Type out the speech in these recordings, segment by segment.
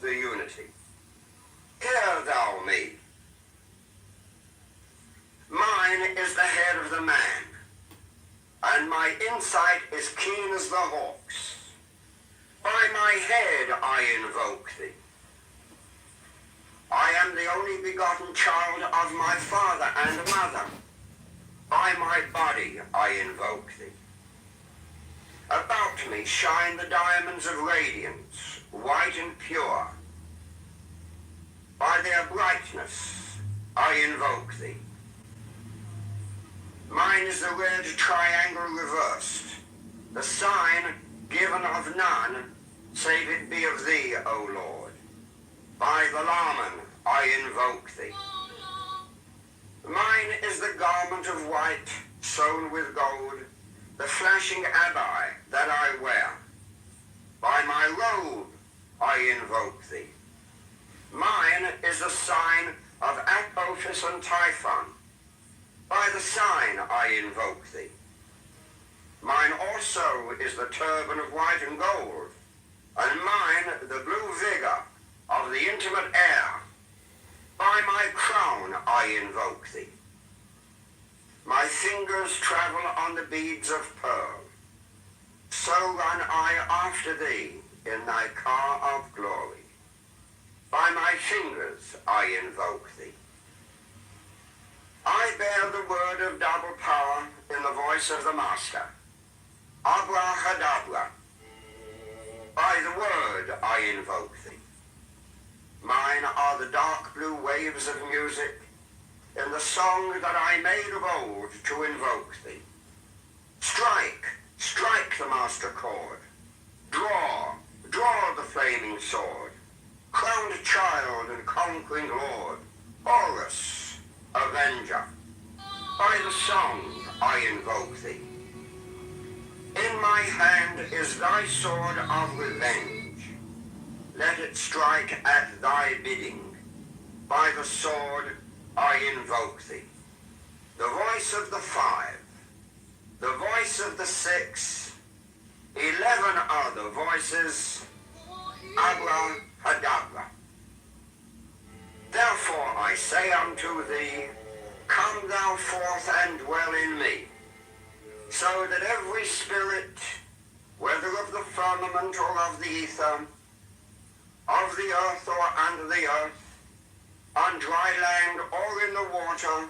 the unity. Hear thou me. Mine is the head of the man, and my insight is keen as the hawk's. By my head I invoke thee. I am the only begotten child of my father and mother. By my body I invoke thee. About me shine the diamonds of radiance, white and pure. By their brightness I invoke thee. Mine is the red triangle reversed, the sign given of none, save it be of thee, O Lord. By the Laman I invoke thee. Mine is the garment of white, sewn with gold, the flashing abbai that I wear. By my robe I invoke thee. Mine is the sign of Apophis and Typhon. By the sign I invoke thee. Mine also is the turban of white and gold, and mine the blue vigor of the intimate air. By my crown I invoke thee. My fingers travel on the beads of pearl. So run I after thee in thy car of glory. By my fingers I invoke thee. I bear the word of double power in the voice of the Master. Abracadabra. By the word I invoke thee. Mine are the dark blue waves of music in the song that I made of old to invoke thee. Strike, strike the master chord. Draw, draw the flaming sword. Crowned child and conquering lord. Horus, avenger. By the song I invoke thee. In my hand is thy sword of revenge. Let it strike at thy bidding. By the sword I invoke thee. The voice of the 5, the voice of the 6, 11 other voices, Abracadabra. Therefore I say unto thee, come thou forth and dwell in me, so that every spirit, whether of the firmament or of the ether, of the earth or under the earth, on dry land or in the water,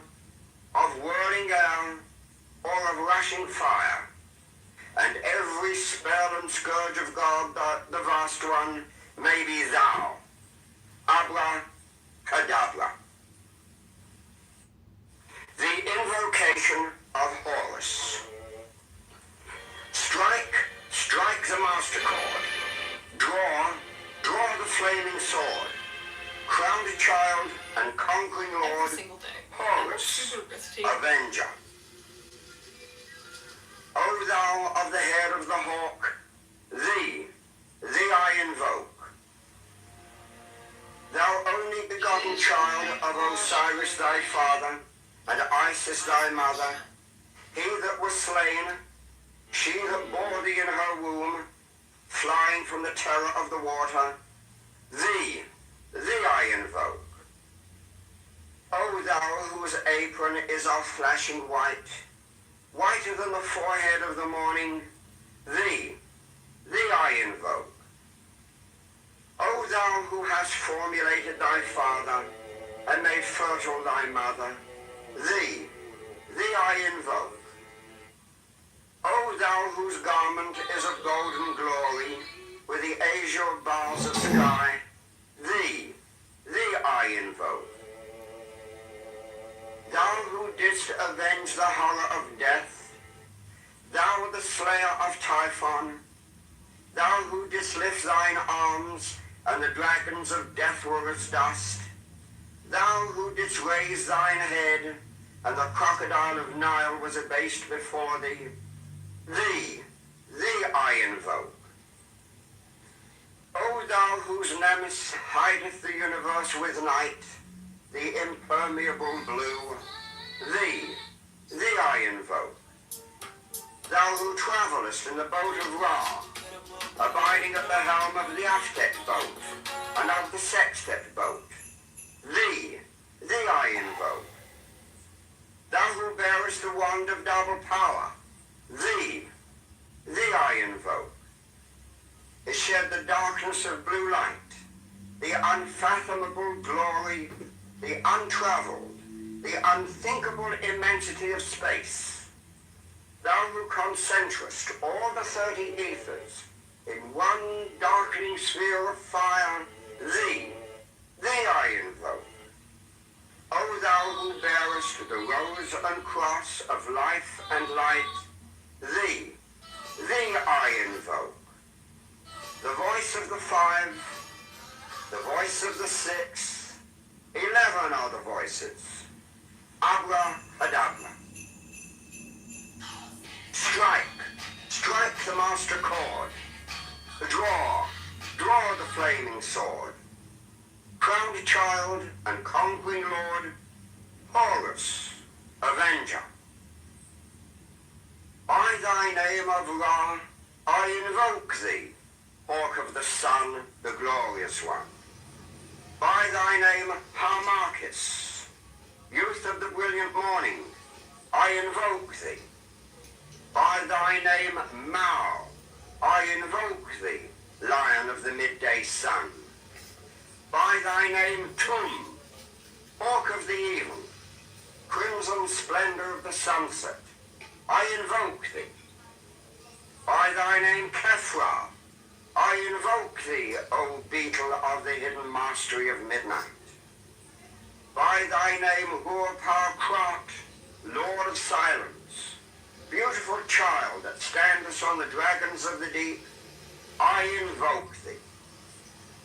of whirling air or of rushing fire, and every spell and scourge of God, the vast one, may be thou. Abracadabra. The invocation of Horus. Strike, strike the master chord. Draw, draw the flaming sword. Crowned child and conquering lord, Horus, avenger. O thou of the head of the hawk, thee I invoke. Thou only begotten child of Osiris thy father, and Isis thy mother, he that was slain, she that bore thee in her womb, flying from the terror of the water, thee I invoke. O thou whose apron is of flashing white, whiter than the forehead of the morning, thee I invoke. O thou who hast formulated thy father, and made fertile thy mother, thee I invoke. O thou whose garment is of golden glory, with the azure bars of sky, thee I invoke. Thou who didst avenge the horror of death, thou the slayer of Typhon, thou who didst lift thine arms, and the dragons of death were as dust, thou who didst raise thine head, and the crocodile of Nile was abased before thee, thee I invoke. O thou whose nemesis hideth the universe with night, the impermeable blue, thee I invoke. Thou who travellest in the boat of Ra, abiding at the helm of the Aztec boat, and of brilliance of blue light, the unfathomable glory, the untravelled, the unthinkable immensity of space. Thou who concentrest all the 30 ethers in one darkening sphere of fire, thee I invoke. O thou who bearest the rose and cross of life and light, thee I invoke. The voice of the 5, the voice of the 6, 11 are the voices. Abracadabra. Strike the master chord. Draw the flaming sword. Crowned child and conquering lord, Horus, avenger. By thy name of Ra, I invoke thee, hawk of the sun, the glorious one. By thy name, Harmachis, youth of the brilliant morning, I invoke thee. By thy name, Mao, I invoke thee, lion of the midday sun. By thy name, Tum, hawk of the even, crimson splendor of the sunset, I invoke thee. By thy name, Kefra, I invoke thee, O beetle of the hidden mastery of midnight. By thy name, Hur-Par-Krat, lord of silence, beautiful child that standest on the dragons of the deep, I invoke thee.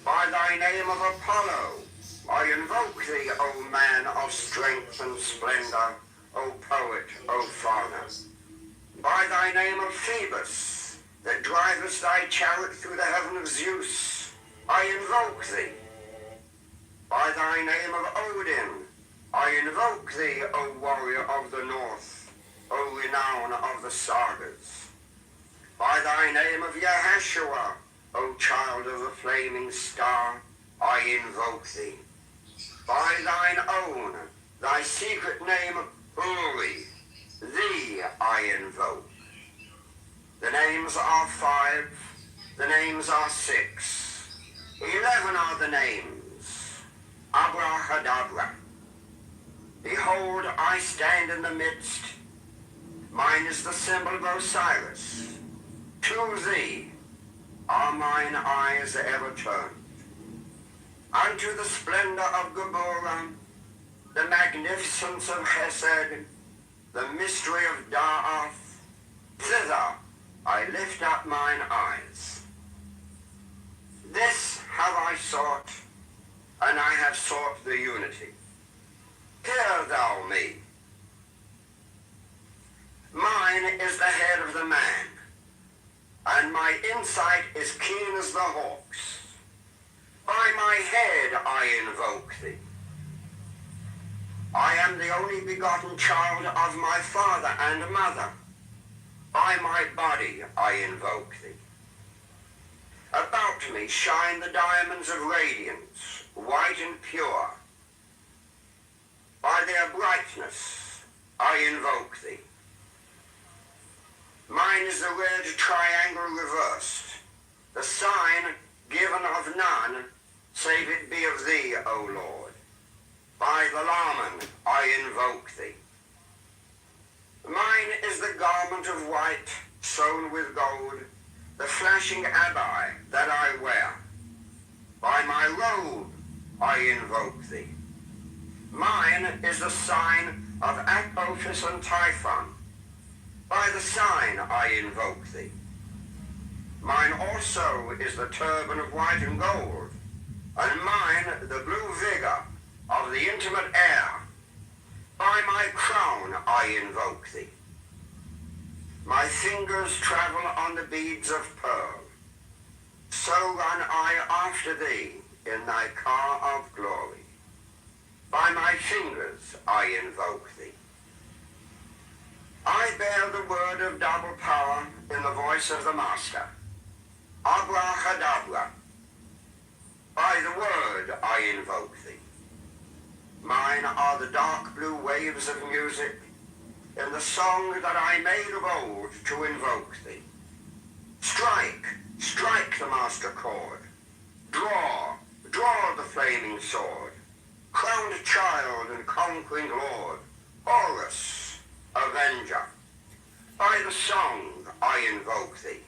By thy name of Apollo, I invoke thee, O man of strength and splendor, O poet, O fauna. By thy name of Phoebus, that drivest thy chariot through the heaven of Zeus, I invoke thee. By thy name of Odin, I invoke thee, O warrior of the north, O renown of the sagas. By thy name of Yahashua, O child of the flaming star, I invoke thee. By thine own, thy secret name, Uri, thee I invoke. The names are 5, the names are 6, 11 are the names. Abracadabra. Behold, I stand in the midst. Mine is the symbol of Osiris. To thee are mine eyes ever turned. Unto the splendor of Geburah, the magnificence of Chesed, the mystery of Da'ath, thither I lift up mine eyes. This have I sought, and I have sought the unity. Hear thou me. Mine is the head of the man, and my insight is keen as the hawk's. By my head I invoke thee. I am the only begotten child of my father and mother. By my body I invoke thee. About me shine the diamonds of radiance, white and pure. By their brightness I invoke thee. Mine is the red triangle reversed, the sign given of none, save it be of thee, O Lord. By the Laman I invoke thee. Mine is the garment of white, sewn with gold, the flashing abbai that I wear. By my robe I invoke thee. Mine is the sign of Apophis and Typhon. By the sign I invoke thee. Mine also is the turban of white and gold, and mine the blue vigor of the intimate air. By my crown I invoke thee. My fingers travel on the beads of pearl. So run I after thee in thy car of glory. By my fingers I invoke thee. I bear the word of double power in the voice of the Master. Abracadabra. By the word I invoke thee. Mine are the dark blue waves of music in the song that I made of old to invoke thee. Strike the master chord. flaming sword, crowned child and conquering lord, Horus, avenger. By the song I invoke thee.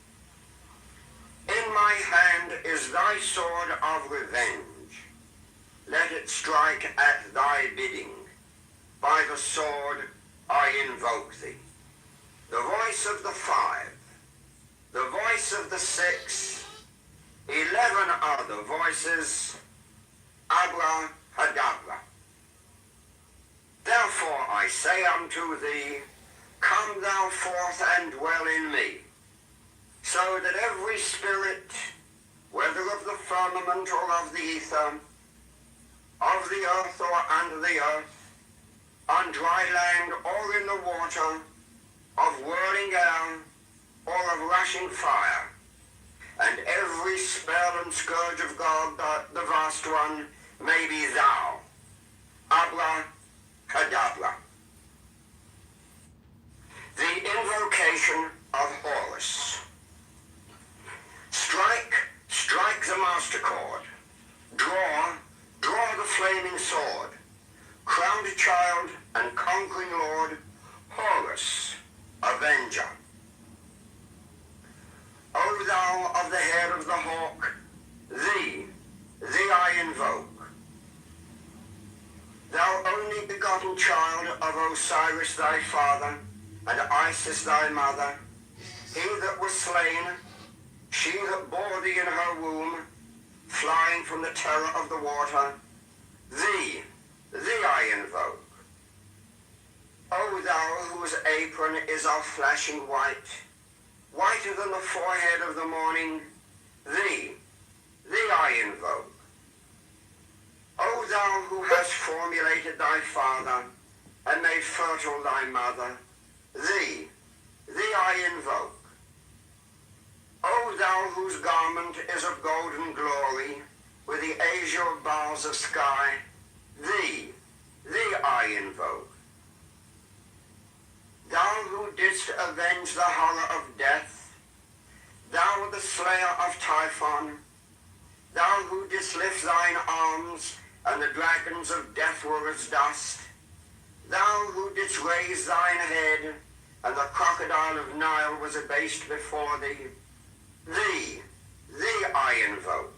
In my hand is thy sword of revenge. Let it strike at thy bidding. By the sword I invoke thee. The voice of the 5, the voice of the 6, 11 other voices, abracadabra. Therefore I say unto thee, come thou forth and dwell in me, so that every spirit, whether of the firmament or of the ether, of the earth or under the earth, on dry land or in the water, of whirling air or of rushing fire, and every spell and scourge of God, the vast one, may be thou, abracadabra. The invocation of Horus. Strike the master chord. Draw the flaming sword. Crowned child and conquering lord, Horus, avenger. O thou of the head of the hawk, thee I invoke. Thou only begotten child of Osiris thy father, and Isis thy mother, he that was slain, she that bore thee in her womb, flying from the terror of the water, thee I invoke. O thou whose apron is of flashing white, whiter than the forehead of the morning, thee I invoke. O thou who hast formulated thy father, and made fertile thy mother, thee I invoke. O thou whose garment is of golden glory, with the azure bars of sky, thee I invoke. Thou who didst avenge the horror of death, thou the slayer of Typhon, thou who didst lift thine arms, and the dragons of death were as dust, thou who didst raise thine head, and the crocodile of Nile was abased before thee, thee I invoke.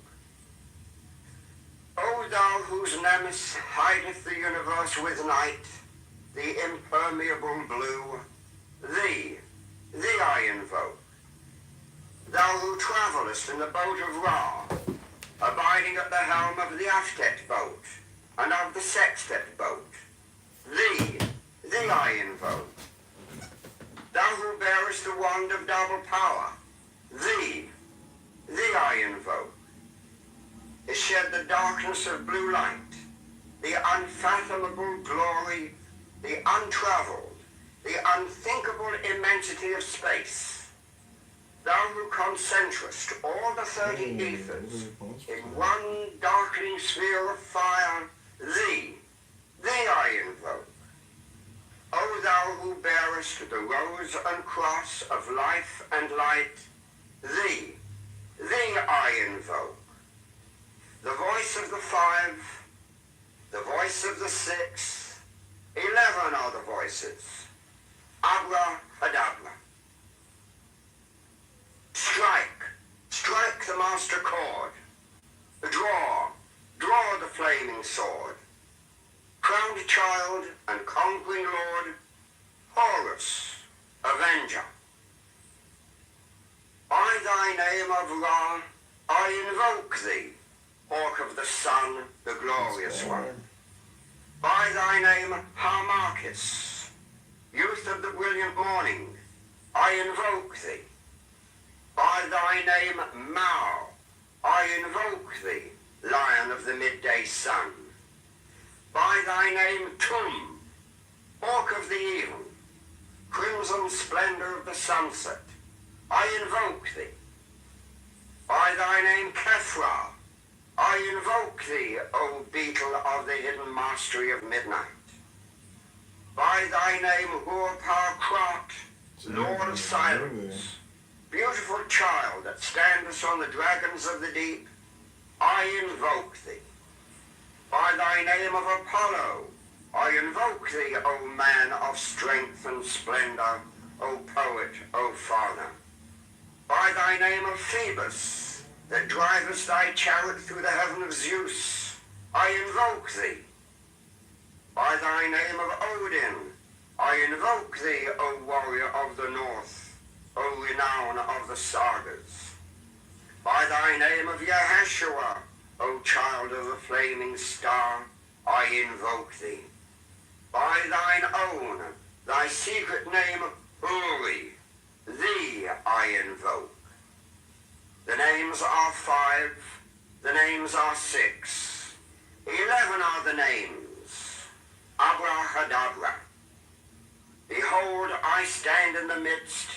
O thou whose nemesis hideth the universe with night, the impermeable blue, thee I invoke. Thou who travellest in the boat of Ra, abiding at the helm of the Aftet boat, and of the Sextet boat, thee I invoke. Thou who bearest the wand of double power, thee I invoke. Is shed the darkness of blue light, the unfathomable glory, the untravelled, the unthinkable immensity of space. Thou who concentrest all the 30 ethers in one darkening sphere of fire, thee I invoke. O thou who bearest the rose and cross of life and light, thee I invoke. The voice of the 5, the voice of the 6, 11 are the voices. Abracadabra. Strike the master chord. Draw the flaming sword. Crowned child and conquering lord, Horus, avenger. By thy name of Ra, I invoke thee, hawk of the sun, the glorious one. By thy name, Harmachis, youth of the brilliant morning, I invoke thee. By thy name, Mao, I invoke thee, lion of the midday sun. By thy name, Tum, hawk of the even, crimson splendor of the sunset, I invoke thee. By thy name, Kefra, I invoke thee, O beetle of the hidden mastery of midnight. By thy name, Hur-Par-Krat, Lord of silence, beautiful child that standest on the dragons of the deep, I invoke thee. By thy name of Apollo, I invoke thee, O man of strength and splendor, O poet, O father. By thy name of Phoebus, that drivest thy chariot through the heaven of Zeus, I invoke thee. By thy name of Odin, I invoke thee, O warrior of the north, O renown of the sagas. By thy name of Yahashua, O child of the flaming star, I invoke thee. By thine own, thy secret name, Uri, thee I invoke. The names are 5, the names are 6, 11 are the names, Abrahadabra. Behold, I stand in the midst,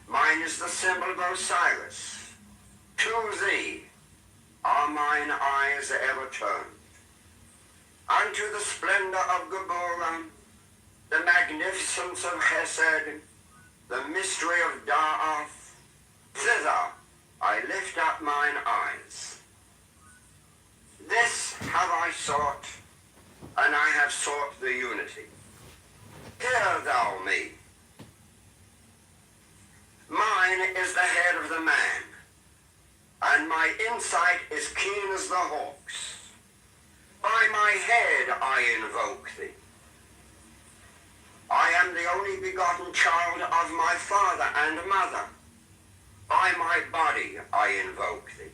mine is the symbol of Osiris. To thee are mine eyes ever turned. Unto the splendor of Geburah, the magnificence of Chesed, the mystery of Da'ath, thither I lift up mine eyes. This have I sought, and I have sought the unity. Hear thou me. Mine is the head of the man, and my insight is keen as the hawk's. By my head I invoke thee. I am the only begotten child of my father and mother. By my body I invoke thee.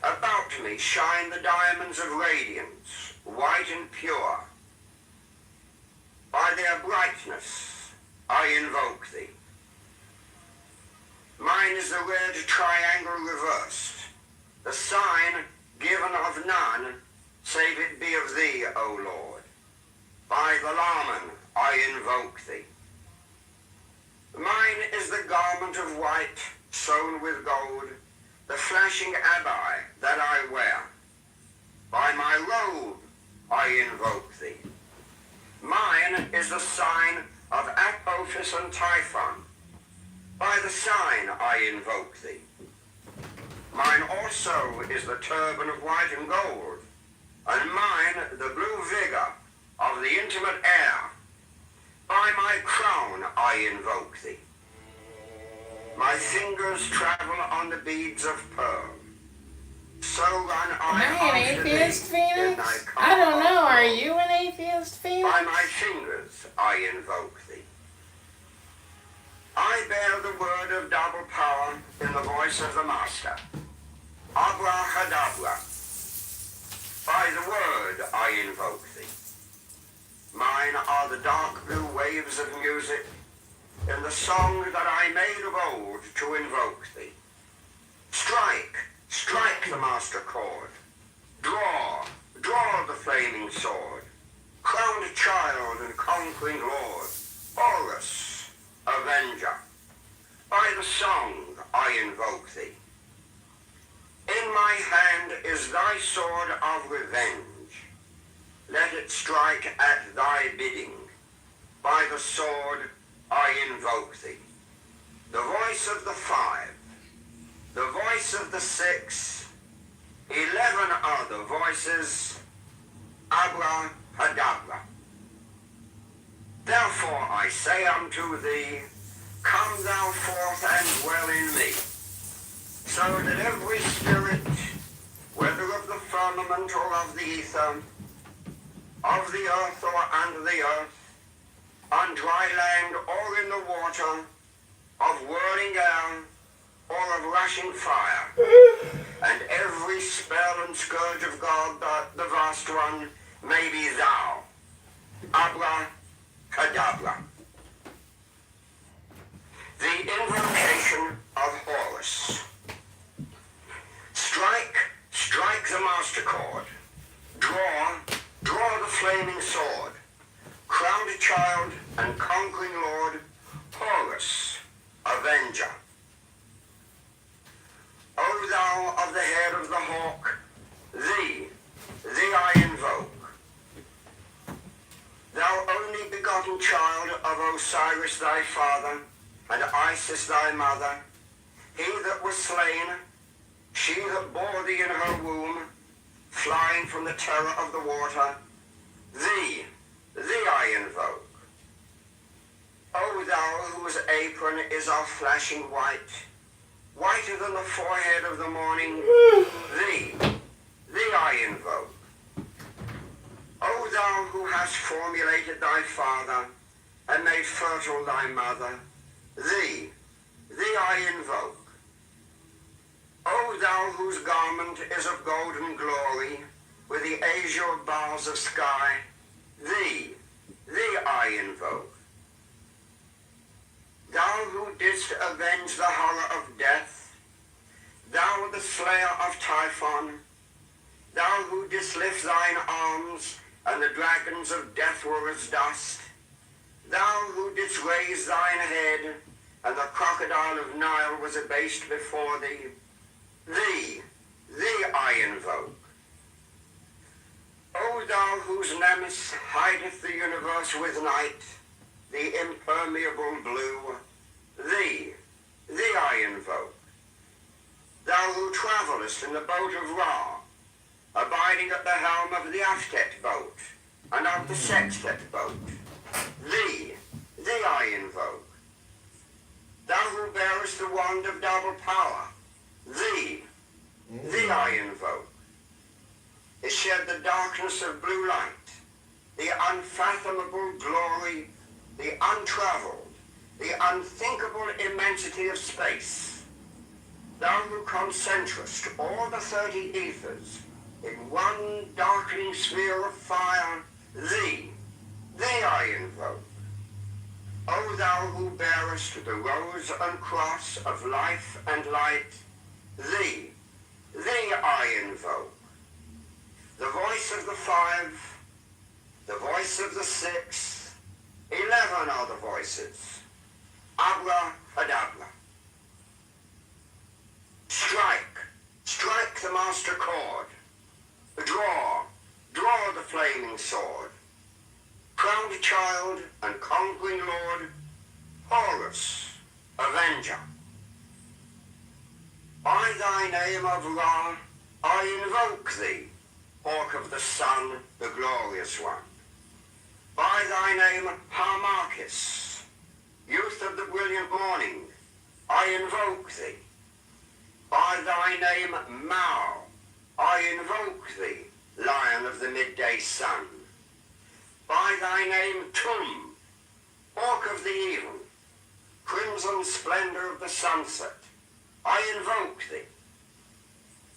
About me shine the diamonds of radiance, white and pure. By their brightness I invoke thee. Mine is the red triangle reversed, the sign given of none, save it be of thee, O Lord. By the Laman I invoke thee. Mine is the garment of white, sewn with gold, the flashing abbai that I wear. By my robe I invoke thee. Mine is the sign of Apophis and Typhon. By the sign I invoke thee. Mine also is the turban of white and gold, and mine the blue vigor of the intimate air. By my crown I invoke thee. My fingers travel on the beads of pearl. So run I Am I an after atheist, thee, Phoenix? I don't know. Are you an atheist, Phoenix? By my fingers I invoke thee. I bear the word of double power in the voice of the Master. Abrahadabra. By the word I invoke thee. Mine are the dark blue waves of music in the song that I made of old to invoke thee. Strike, strike the master chord. Draw, draw the flaming sword. Crowned child and conquering lord. Horus, avenger. By the song I invoke thee. In my hand is thy sword of revenge. Let it strike at thy bidding. By the sword I invoke thee. The voice of the 5, the voice of the 6, 11 other voices, Abrahadabra. Therefore I say unto thee, come thou forth and dwell in me, so that every spirit, whether of the firmament or of the ether, of the earth or under the earth, on dry land or in the water, of whirling air or of rushing fire, and every spell and scourge of God, the vast one, may be thou. Abrahadabra. The invocation of Horus. Strike, strike the master chord. Draw, draw the flaming sword. Crowned child and conquering lord, Horus, avenger. O thou of the head of the hawk, thee I invoke. Thou only begotten child of Osiris thy father, and Isis thy mother, he that was slain, she that bore thee in her womb, flying from the terror of the water, thee I invoke. O thou whose apron is of flashing white, whiter than the forehead of the morning, thee I invoke. O thou who hast formulated thy father, and made fertile thy mother, thee I invoke. O thou whose garment is of golden glory, with the azure bars of sky, thee I invoke. Thou who didst avenge the horror of death, thou the slayer of Typhon, thou who didst lift thine arms, and the dragons of death were as dust, thou who didst raise thine head, and the crocodile of Nile was abased before thee, thee I invoke. O thou whose nemesis hideth the universe with night, the impermeable blue, thee I invoke. Thou who travellest in the boat of Ra, abiding at the helm of the Aftet boat, and of the Sextet boat, thee I invoke. Thou who bearest the wand of double power, thee I invoke. It shed the darkness of blue light, the unfathomable glory, the untravelled, the unthinkable immensity of space. Thou who concentrest all the 30 ethers in one darkening sphere of fire, thee I invoke. O thou who bearest the rose and cross of life and light, thee I invoke. The voice of the 5, the voice of the 6, 11 are the voices. Abracadabra. Strike the master chord. Draw the flaming sword. Crowned child and conquering lord, Horus, avenger. By thy name of Ra, I invoke thee, hawk of the sun, the glorious one. By thy name, Harmachis, youth of the brilliant morning, I invoke thee. By thy name, Mao, I invoke thee, lion of the midday sun. By thy name, Tum, hawk of the even, crimson splendor of the sunset, I invoke thee.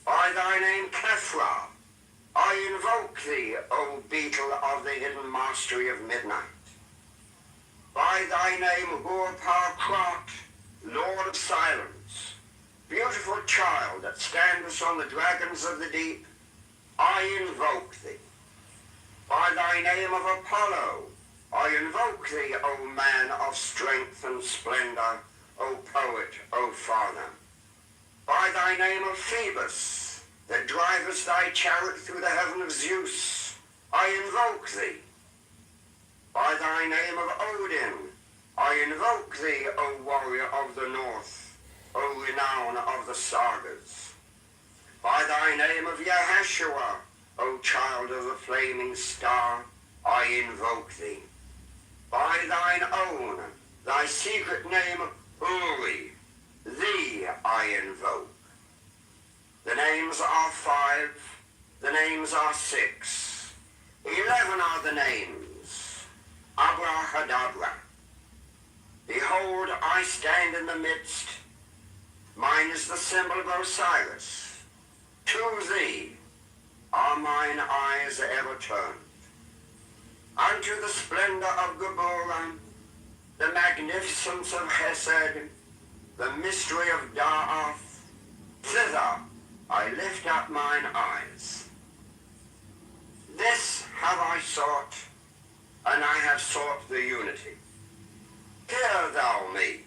By thy name, Kefra, I invoke thee, O beetle of the hidden mastery of midnight. By thy name, Hur-Par-Krat, Lord of silence, beautiful child that standest on the dragons of the deep, I invoke thee. By thy name of Apollo, I invoke thee, O man of strength and splendor, O poet, O father. By thy name of Phoebus, that drivest thy chariot through the heaven of Zeus, I invoke thee. By thy name of Odin, I invoke thee, O warrior of the north, O renown of the sagas. By thy name of Yahashua, O child of the flaming star, I invoke thee. By thine own, thy secret name, Uri, thee I invoke. The names are 5, the names are 6, 11 are the names. Abracadabra. Behold, I stand in the midst. Mine is the symbol of Osiris. To thee are mine eyes ever turned. Unto the splendor of Gabora, the magnificence of Hesed, the mystery of Da'ath, thither I lift up mine eyes. This have I sought, and I have sought the unity. Hear thou me.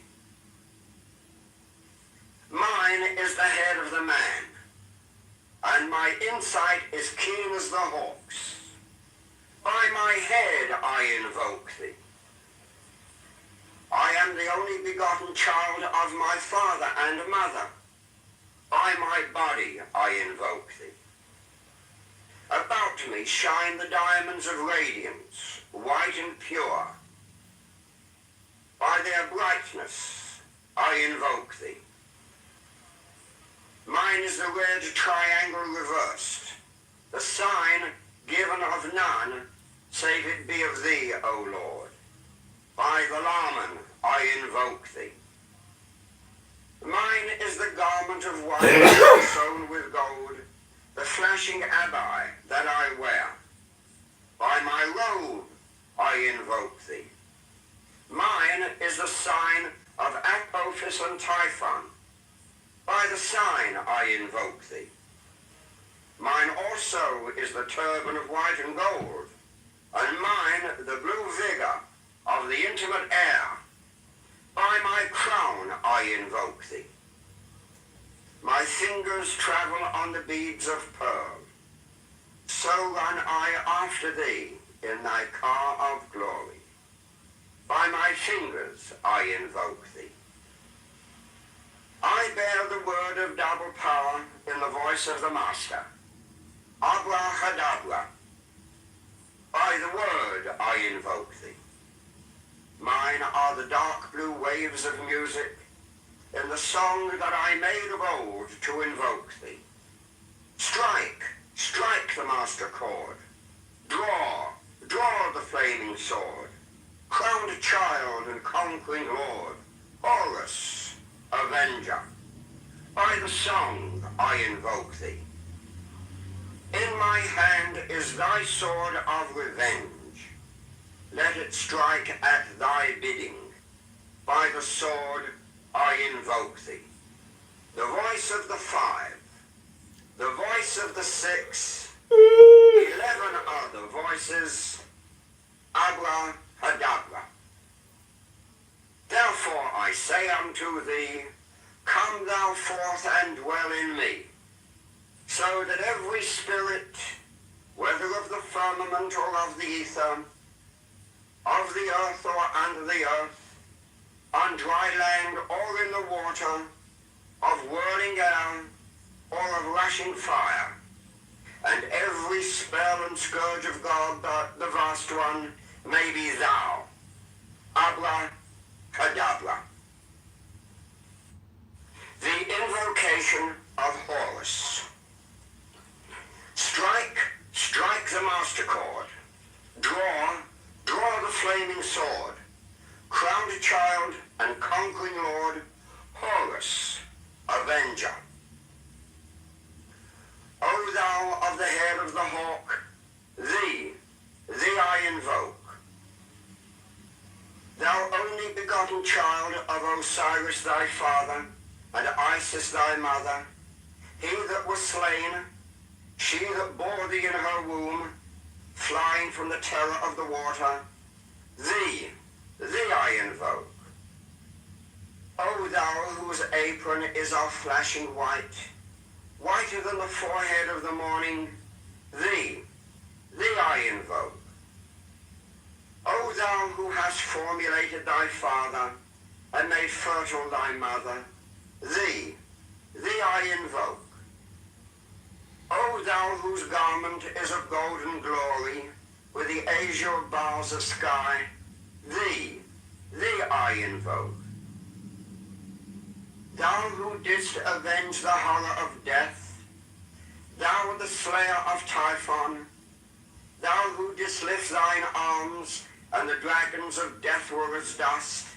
Mine is the head of the man, and my insight is keen as the hawk's. By my head I invoke thee. I am the only begotten child of my father and mother. By my body I invoke thee. me shine the diamonds of radiance, white and pure. By their brightness I invoke thee. Mine is the red triangle reversed, the sign given of none, save it be of thee, O Lord. By the Laman I invoke thee. Mine is the garment of white sewn with gold, the flashing abbai that I wear. By my robe I invoke thee. Mine is the sign of Apophis and Typhon. By the sign I invoke thee. Mine also is the turban of white and gold, and mine the blue vigor of the intimate air. By my crown I invoke thee. My fingers travel on the beads of pearl. So run I after thee in thy car of glory. By my fingers I invoke thee. I bear the word of double power in the voice of the Master. Abracadabra. By the word I invoke thee. Mine are the dark blue waves of music in the song that I made of old to invoke thee. Strike, strike the master chord. Draw, draw the flaming sword. Crowned child and conquering lord, Horus, avenger. By the song I invoke thee. In my hand is thy sword of revenge. Let it strike at thy bidding. By the sword I invoke thee. The voice of the 5, the voice of the 6, 11 other voices, Abracadabra. Therefore I say unto thee, come thou forth and dwell in me, so that every spirit, whether of the firmament or of the ether, of the earth or under the earth, on dry land or in the water, of whirling air or of rushing fire, and every spell and scourge of God, the vast one, may be thou. Abracadabra. The invocation of Horus. Strike, strike the master chord. Draw, draw the flaming sword. Crowned child and conquering lord, Horus, avenger. O thou of the head of the hawk, thee I invoke. Thou only begotten child of Osiris thy father, and Isis thy mother, he that was slain, she that bore thee in her womb, flying from the terror of the water, thee I invoke. O thou whose apron is of flashing white, whiter than the forehead of the morning, thee I invoke. O thou who hast formulated thy father, and made fertile thy mother, thee I invoke. O thou whose garment is of golden glory, with the azure bars of sky, thee I invoke. Thou who didst avenge the horror of death, thou the slayer of Typhon, thou who didst lift thine arms, and the dragons of death were as dust,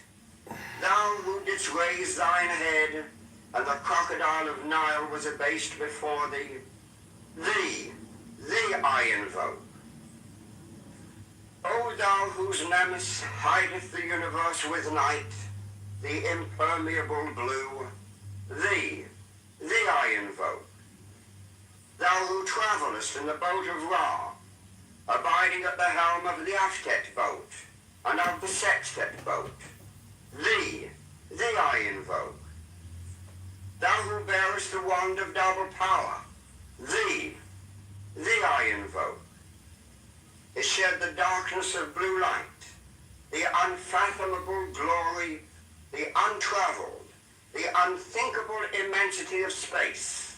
thou who didst raise thine head, and the crocodile of Nile was abased before thee, thee I invoke. O thou whose nemesis hideth the universe with night, the impermeable blue, thee I invoke. Thou who travellest in the boat of Ra, abiding at the helm of the Aftet boat, and of the Sextet boat, thee I invoke. Thou who bearest the wand of double power, thee I invoke. Is shed the darkness of blue light, the unfathomable glory, the untravelled, the unthinkable immensity of space.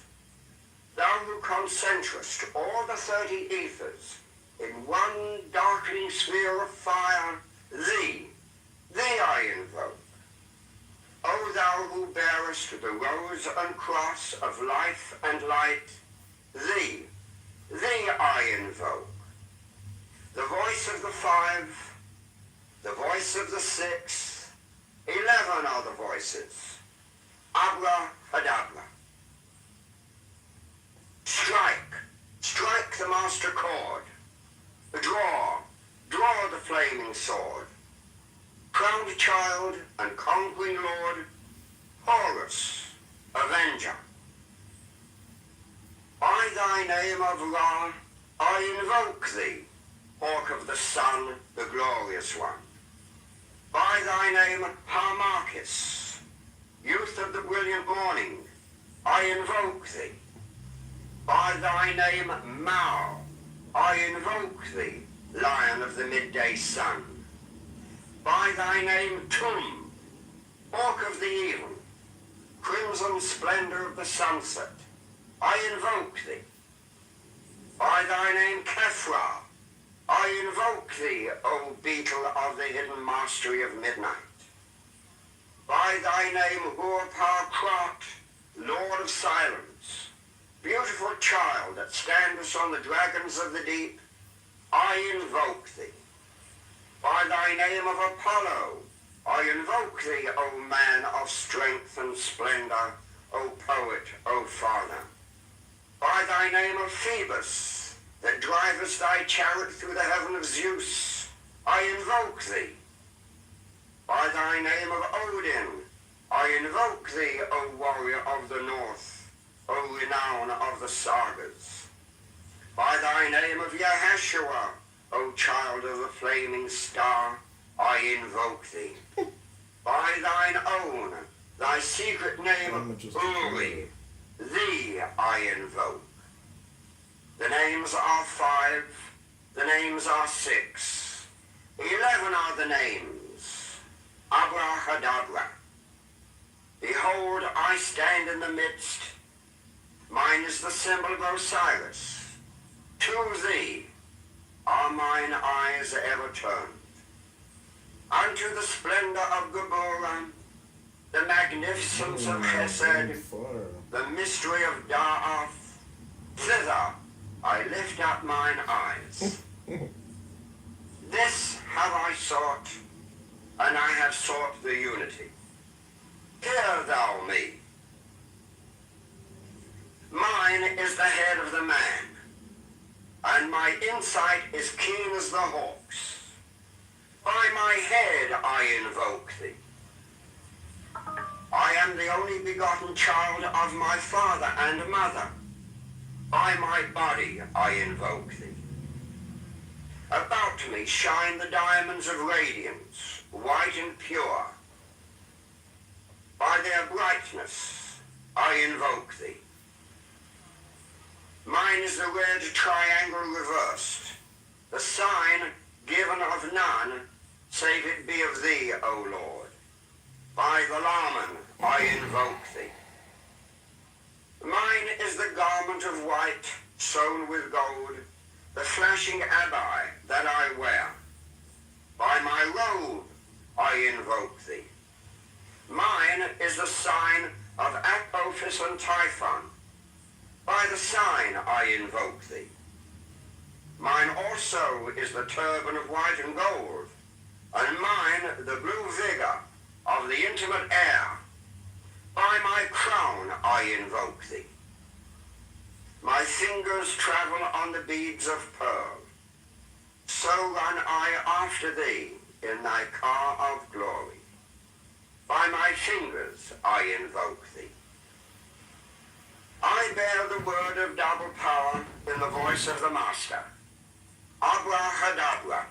thou who concentrest all the 30 ethers in one darkening sphere of fire, thee I invoke. O thou who bearest the rose and cross of life and light, thee I invoke. The voice of the 5, the voice of the 6, 11 are the voices. Abracadabra. Strike the master chord. Draw the flaming sword. Crowned child and conquering lord, Horus, avenger. By thy name of Ra, I invoke thee, hawk of the sun, the glorious one. By thy name, Harmachis, youth of the brilliant morning, I invoke thee. By thy name, Mao, I invoke thee, lion of the midday sun. By thy name, Tum, hawk of the even, crimson splendor of the sunset, I invoke thee. By thy name, Kefra, I invoke thee, O beetle of the hidden mastery of midnight. By thy name, Hur-Par-Krat, lord of silence, beautiful child that standest on the dragons of the deep, I invoke thee. By thy name of Apollo, I invoke thee, O man of strength and splendor, O poet, O father. By thy name of Phoebus, that drivest thy chariot through the heaven of Zeus, I invoke thee. By thy name of Odin, I invoke thee, O warrior of the north, O renown of the sagas. By thy name of Yahashua, O child of the flaming star, I invoke thee. By thine own, thy secret name, Uri, thee I invoke. The names are 5, the names are 6, 11 are the names. Abracadabra. Behold, I stand in the midst. Mine is the symbol of Osiris. To thee are mine eyes ever turned. Unto the splendor of Gabora, the magnificence of Chesed, the mystery of Da'af, thither I lift up mine eyes. This have I sought, and I have sought the unity. Hear thou me. Mine is the head of the man, and my insight is keen as the hawk's. By my head I invoke thee. I am the only begotten child of my father and mother. By my body I invoke thee. About me shine the diamonds of radiance, white and pure. By their brightness I invoke thee. Mine is the red triangle reversed, the sign given of none, save it be of thee, O Lord. By the Laman I invoke thee. Mine is the garment of white, sewn with gold, the flashing abai that I wear. By my robe I invoke thee. Mine is the sign of Apophis and Typhon. By the sign I invoke thee. Mine also is the turban of white and gold, and mine the blue vigor of the intimate air. By my crown I invoke thee. My fingers travel on the beads of pearl. So run I after thee in thy car of glory. By my fingers I invoke thee. I bear the word of double power in the voice of the Master. Abracadabra.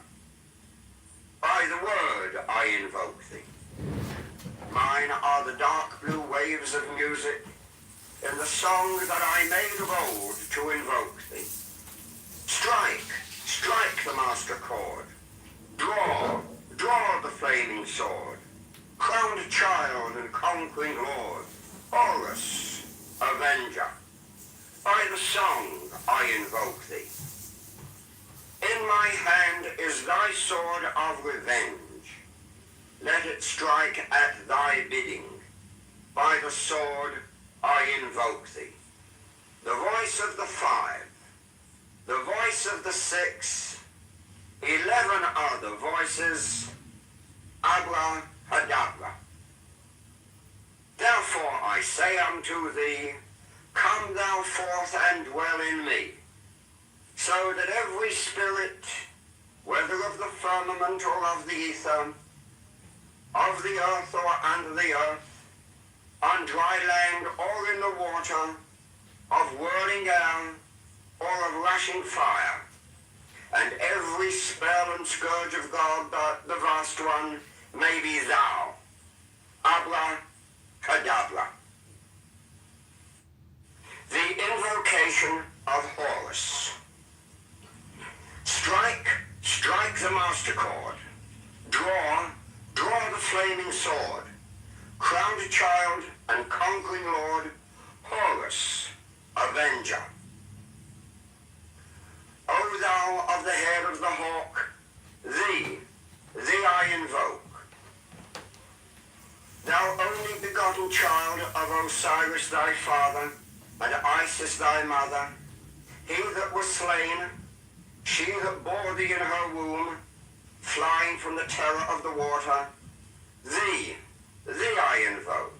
By the word I invoke thee. Mine are the dark blue waves of music in the song that I made of old to invoke thee. Strike the master chord. Draw the flaming sword. Crowned child and conquering lord, Horus, avenger. By the I invoke thee. In my hand is thy sword of revenge. Let it strike at thy bidding. By the sword I invoke thee. The voice of the 5, the voice of the 6, 11 other voices, abracadabra. Therefore I say unto thee, come thou forth and dwell in me, so that every spirit, whether of the firmament or of the ether, of the earth or under the earth, on dry land or in the water, of whirling air or of rushing fire, and every spell and scourge of God, the vast one, may be thou. Abracadabra. The invocation of Horus. Strike, strike the master chord. Draw, draw the flaming sword. Crowned child and conquering lord, Horus, avenger. O thou of the head of the hawk, thee I invoke. Thou only begotten child of Osiris thy father, and Isis thy mother, he that was slain, she that bore thee in her womb, flying from the terror of the water, thee I invoke.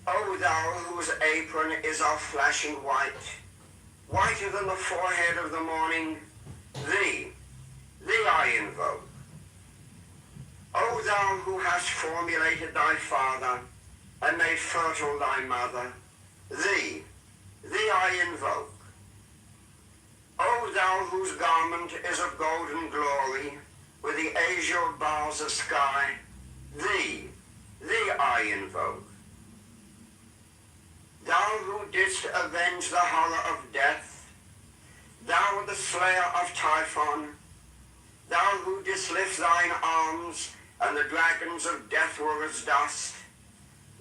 O thou whose apron is of flashing white, whiter than the forehead of the morning, thee I invoke. O thou who hast formulated thy father, and made fertile thy mother, thee I invoke. O thou whose garment is of golden glory, with the azure bars of sky, thee I invoke. Thou who didst avenge the horror of death, thou the slayer of Typhon, thou who didst lift thine arms, and the dragons of death were as dust,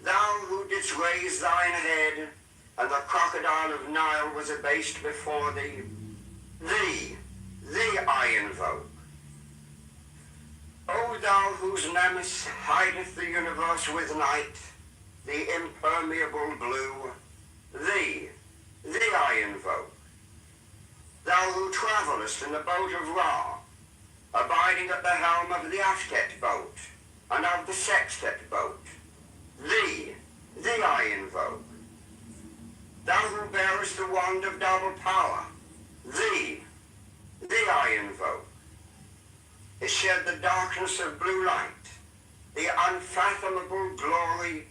thou who didst raise thine head, and the crocodile of Nile was abased before thee, thee I invoke. O thou whose nemesis hideth the universe with night, the impermeable blue, thee I invoke. Thou who travellest in the boat of Ra, abiding at the helm of the Aftet boat, and of the Sextet boat, thee I invoke. Thou who bearest the wand of double power, thee I invoke. It shed the darkness of blue light, the unfathomable glory,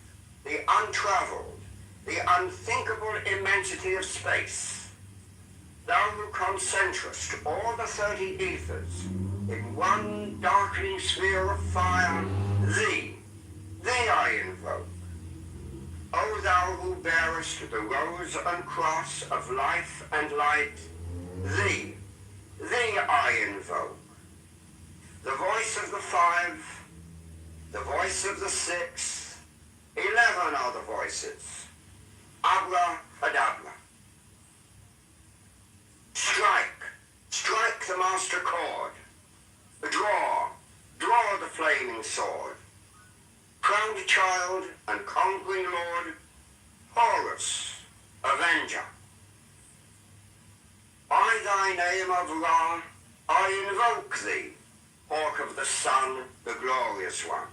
the untravelled, the unthinkable immensity of space. Thou who concentrest all the 30 ethers in one darkening sphere of fire, thee I invoke. O thou who bearest the rose and cross of life and light, thee I invoke. The voice of the 5, the voice of the 6, 11 other voices, abracadabra. Strike the master chord. Draw the flaming sword. Crowned child and conquering lord, Horus, avenger. By thy name of Ra, I invoke thee, hawk of the sun, the glorious one.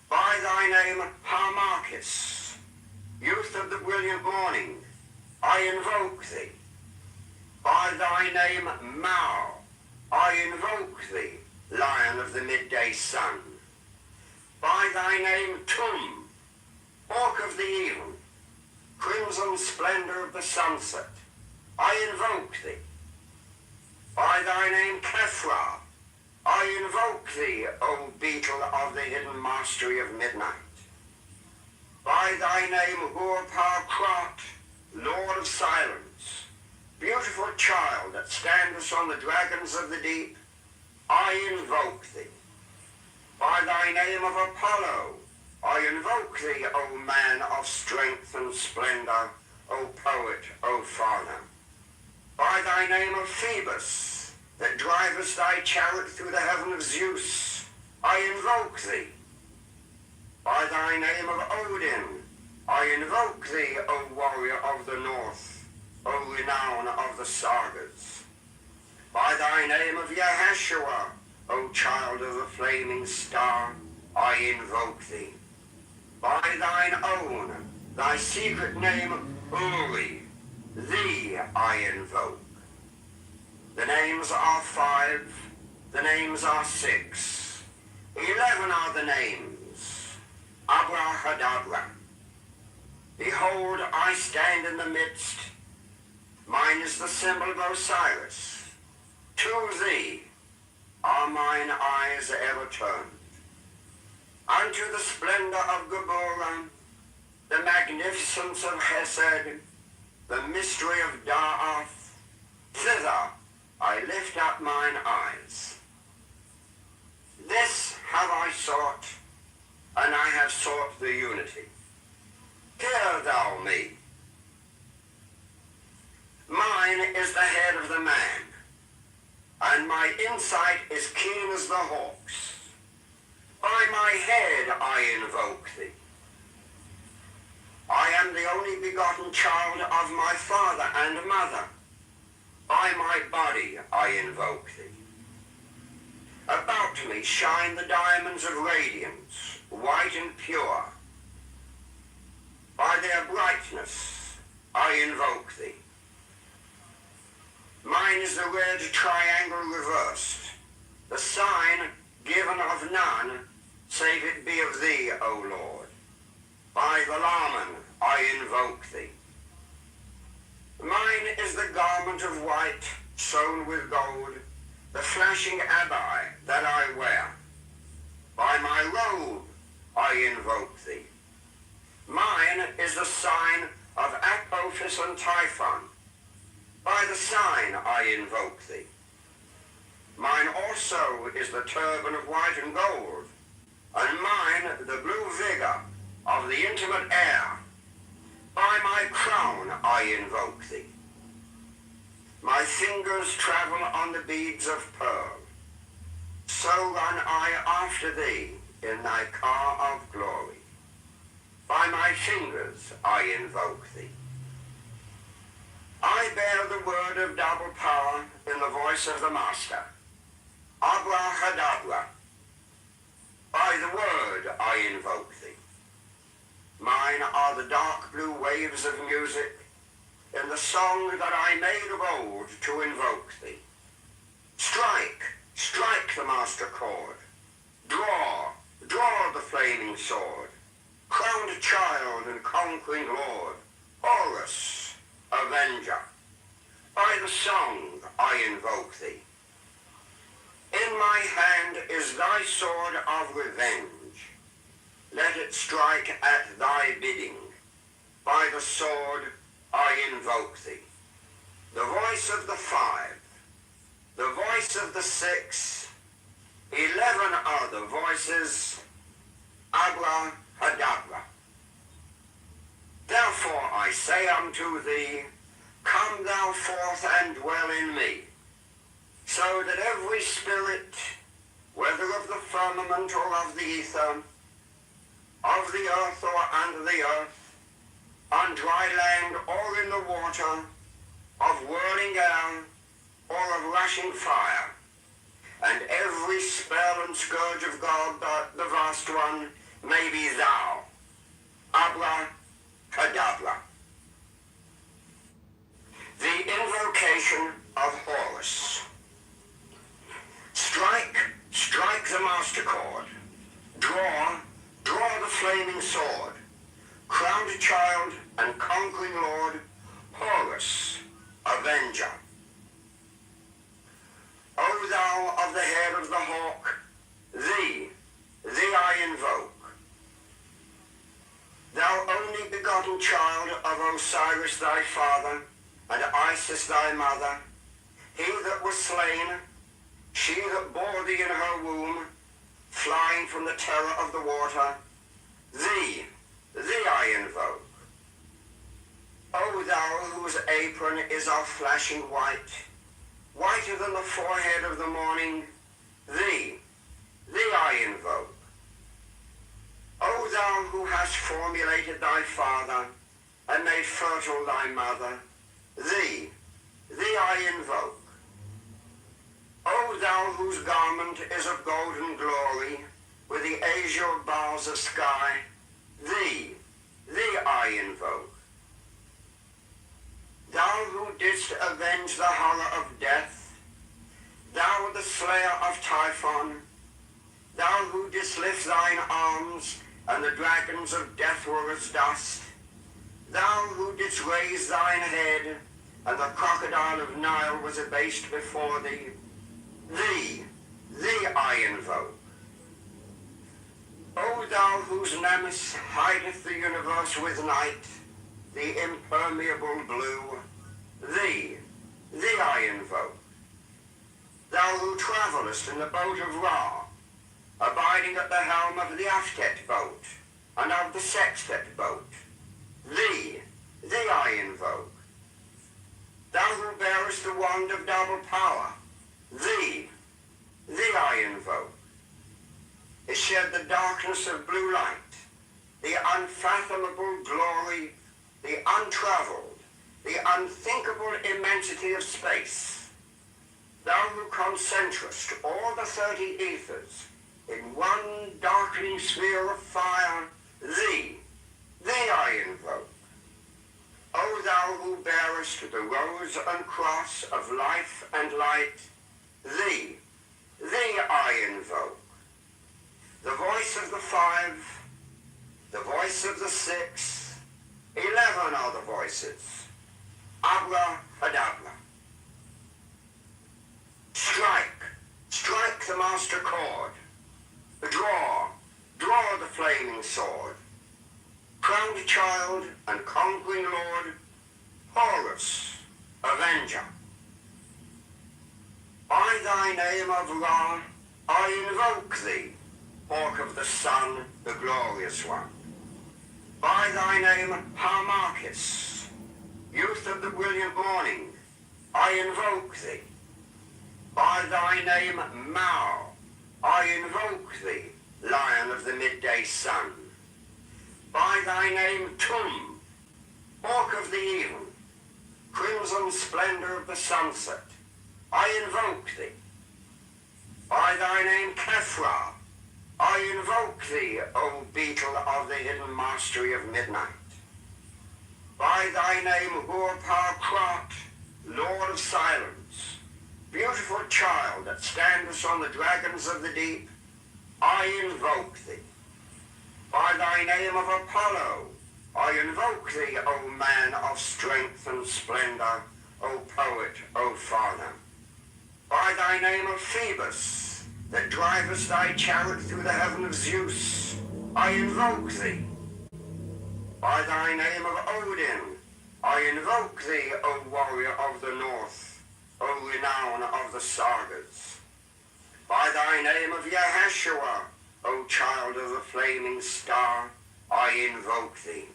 By thy name, Harmachis, youth of the brilliant morning, I invoke thee. By thy name, Mao, I invoke thee, lion of the midday sun. By thy name, Tum, hawk of the even, crimson splendor of the sunset, I invoke thee. By thy name, Kephra, I invoke thee, O beetle of the hidden mastery of midnight. By thy name, Hur-Par-Krat, Lord of silence, beautiful child that standest on the dragons of the deep, I invoke thee. By thy name of Apollo, I invoke thee, O man of strength and splendor, O poet, O fauna. By thy name of Phoebus, that drivest thy chariot through the heaven of Zeus, I invoke thee. By thy name of Odin, I invoke thee, O warrior of the north, O renown of the sagas. By thy name of Yahashua, O child of the flaming star, I invoke thee. By thine own, thy secret name, Uri, thee I invoke. The names are 5, the names are 6, 11 are the names, Abrahadabra. Behold, I stand in the midst, mine is the symbol of Osiris. To thee are mine eyes ever turned. Unto the splendor of Gabora, the magnificence of Hesed, the mystery of Da'ath, thither I lift up mine eyes. This have I sought, and I have sought the unity. Hear thou me. Mine is the head of the man, and my insight is keen as the hawk's. By my head I invoke thee. I am the only begotten child of my father and mother. By my body I invoke thee. About me shine the diamonds of radiance, white and pure. By their brightness I invoke thee. Mine is the red triangle reversed, the sign given of none, save it be of thee, O Lord. By the Laman I invoke thee. Mine is the garment of white, sewn with gold, the flashing abai that I wear. By my robe I invoke thee. Mine is the sign of Apophis and Typhon. By the sign I invoke thee. Mine also is the turban of white and gold, and mine the blue vigor of the intimate air. By my crown I invoke thee. My fingers travel on the beads of pearl. So run I after thee in thy car of glory. By my fingers I invoke thee. I bear the word of double power in the voice of the Master. Abrahadabra. By the word I invoke thee. Mine are the dark blue waves of music in the song that I made of old to invoke thee. Strike, strike the master chord. Draw, draw the flaming sword. Crowned child and conquering lord, Horus, avenger. By the song I invoke thee. In my hand is thy sword of revenge. Let it strike at thy bidding. By the sword I invoke thee. The voice of the 5, the voice of the 6, 11 are the voices, Abrahadabra. Therefore I say unto thee, come thou forth and dwell in me, so that every spirit, whether of the firmament or of the ether, of the earth or under the earth, on dry land or in the water, of whirling air or of rushing fire, and every spell and scourge of God, the vast one, may be thou, Abrahadabra. The invocation of Horus. Strike, strike the master chord. Draw, draw the flaming sword. Crowned child and conquering lord, Horus, avenger. O thou of the head of the hawk, thee I invoke. Thou only begotten child of Osiris thy father, and Isis thy mother, he that was slain, she that bore thee in her womb, flying from the terror of the water, thee I invoke. O thou whose apron is of flashing white, whiter than the forehead of the morning, thee I invoke. O thou who hast formulated thy father, and made fertile thy mother, thee I invoke. O thou whose garment is of golden glory, with the azure bars of sky, thee I invoke. Thou who didst avenge the horror of death, thou the slayer of Typhon, thou who didst lift thine arms, and the dragons of death were as dust, thou who didst raise thine head, and the crocodile of Nile was abased before thee, thee I invoke. O thou whose nemesis hideth the universe with night, the impermeable blue, thee I invoke. Thou who travellest in the boat of Ra, abiding at the helm of the Aftet boat, and of the Sextet boat, thee I invoke. Thou who bearest the wand of double power, thee I invoke. It shed the darkness of blue light, the unfathomable glory, the untravelled, the unthinkable immensity of space. Thou who concentrest all the 30 ethers in one darkening sphere of fire, thee I invoke. O thou who bearest the rose and cross of life and light, thee I invoke. The voice of the 5, the voice of the 6, 11 are the voices. Abracadabra. Strike the master chord. Draw the flaming sword. Crowned child and conquering lord, Horus, avenger. By thy name of Ra, I invoke thee, hawk of the sun, the glorious one. By thy name, Harmachis, youth of the brilliant morning, I invoke thee. By thy name, Mao, I invoke thee, lion of the midday sun. By thy name, Tum, hawk of the even, crimson splendor of the sunset, I invoke thee. By thy name, Kefra, I invoke thee, O beetle of the hidden mastery of midnight. By thy name, Hur-Par-Krat, Lord of silence, beautiful child that standest on the dragons of the deep, I invoke thee. By thy name of Apollo, I invoke thee, O man of strength and splendor, O poet, O father. By thy name of Phoebus, that drivest thy chariot through the heaven of Zeus, I invoke thee. By thy name of Odin, I invoke thee, O warrior of the north, O renown of the sagas. By thy name of Yahashua, O child of the flaming star, I invoke thee.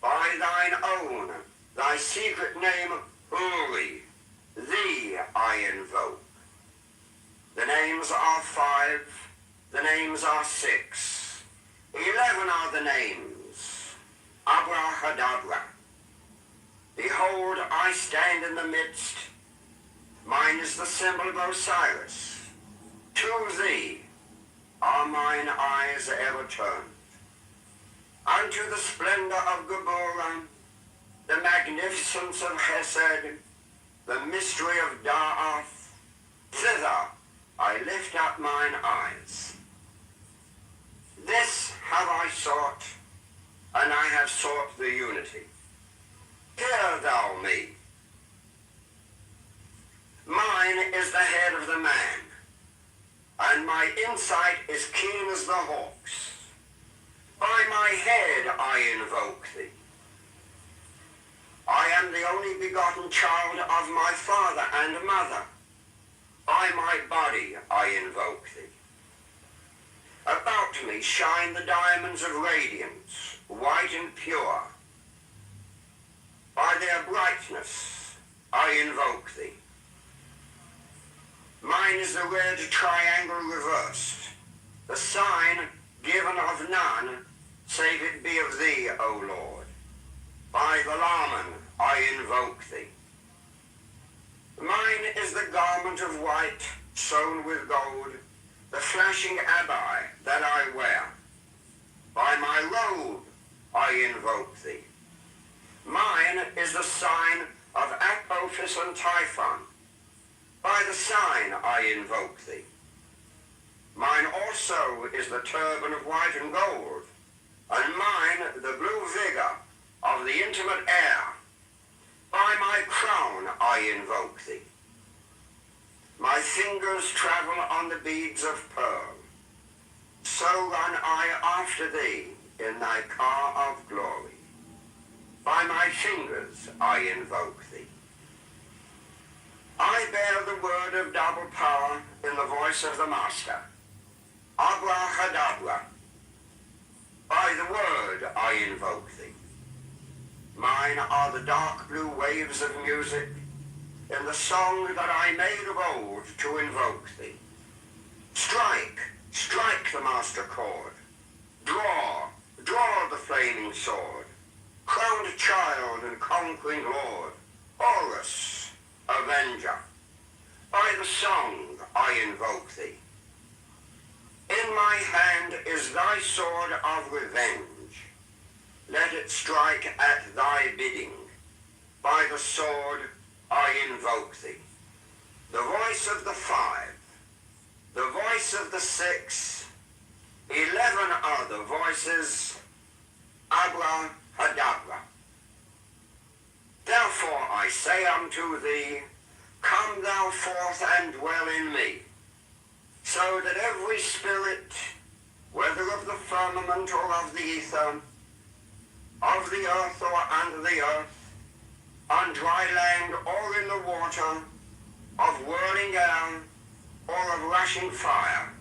By thine own, thy secret name, Uri, thee I invoke. The names are 5, the names are 6, 11 are the names. Abracadabra. Behold, I stand in the midst. Mine is the symbol of Osiris. To thee are mine eyes ever turned. Unto the splendor of Geburah, the magnificence of Chesed, the mystery of Da'ath, thither I lift up mine eyes. This have I sought, and I have sought the unity. Hear thou me. Mine is the head of the man, and my insight is keen as the hawk's. By my head I invoke thee. I am the only begotten child of my father and mother. By my body I invoke thee. About me shine the diamonds of radiance, white and pure. By their brightness I invoke thee. Mine is the red triangle reversed, the sign given of none, save it be of thee, O Lord. By the Laman I invoke thee. Mine is the garment of white, sewn with gold, the flashing abbai that I wear. By my robe I invoke thee. Mine is the sign of Apophis and Typhon. By the sign I invoke thee. Mine also is the turban of white and gold, and mine the blue vigor of the intimate air. By my crown I invoke thee. My fingers travel on the beads of pearl. So run I after thee in thy car of glory. By my fingers I invoke thee. I bear the word of double power in the voice of the Master. Abracadabra. By the word I invoke thee. Mine are the dark blue waves of music in the song that I made of old to invoke thee. Strike, strike the master chord. Draw, draw the flaming sword. Crowned child and conquering lord. Horus, avenger. By the song I invoke thee. In my hand is thy sword of revenge. Let it strike at thy bidding. By the sword I invoke thee. The voice of the 5, the voice of the 6, 11 are the voices. Abracadabra. Therefore I say unto thee, come thou forth and dwell in me, so that every spirit, whether of the firmament or of the ether, of the earth or under the earth, on dry land or in the water, of whirling air or of rushing fire,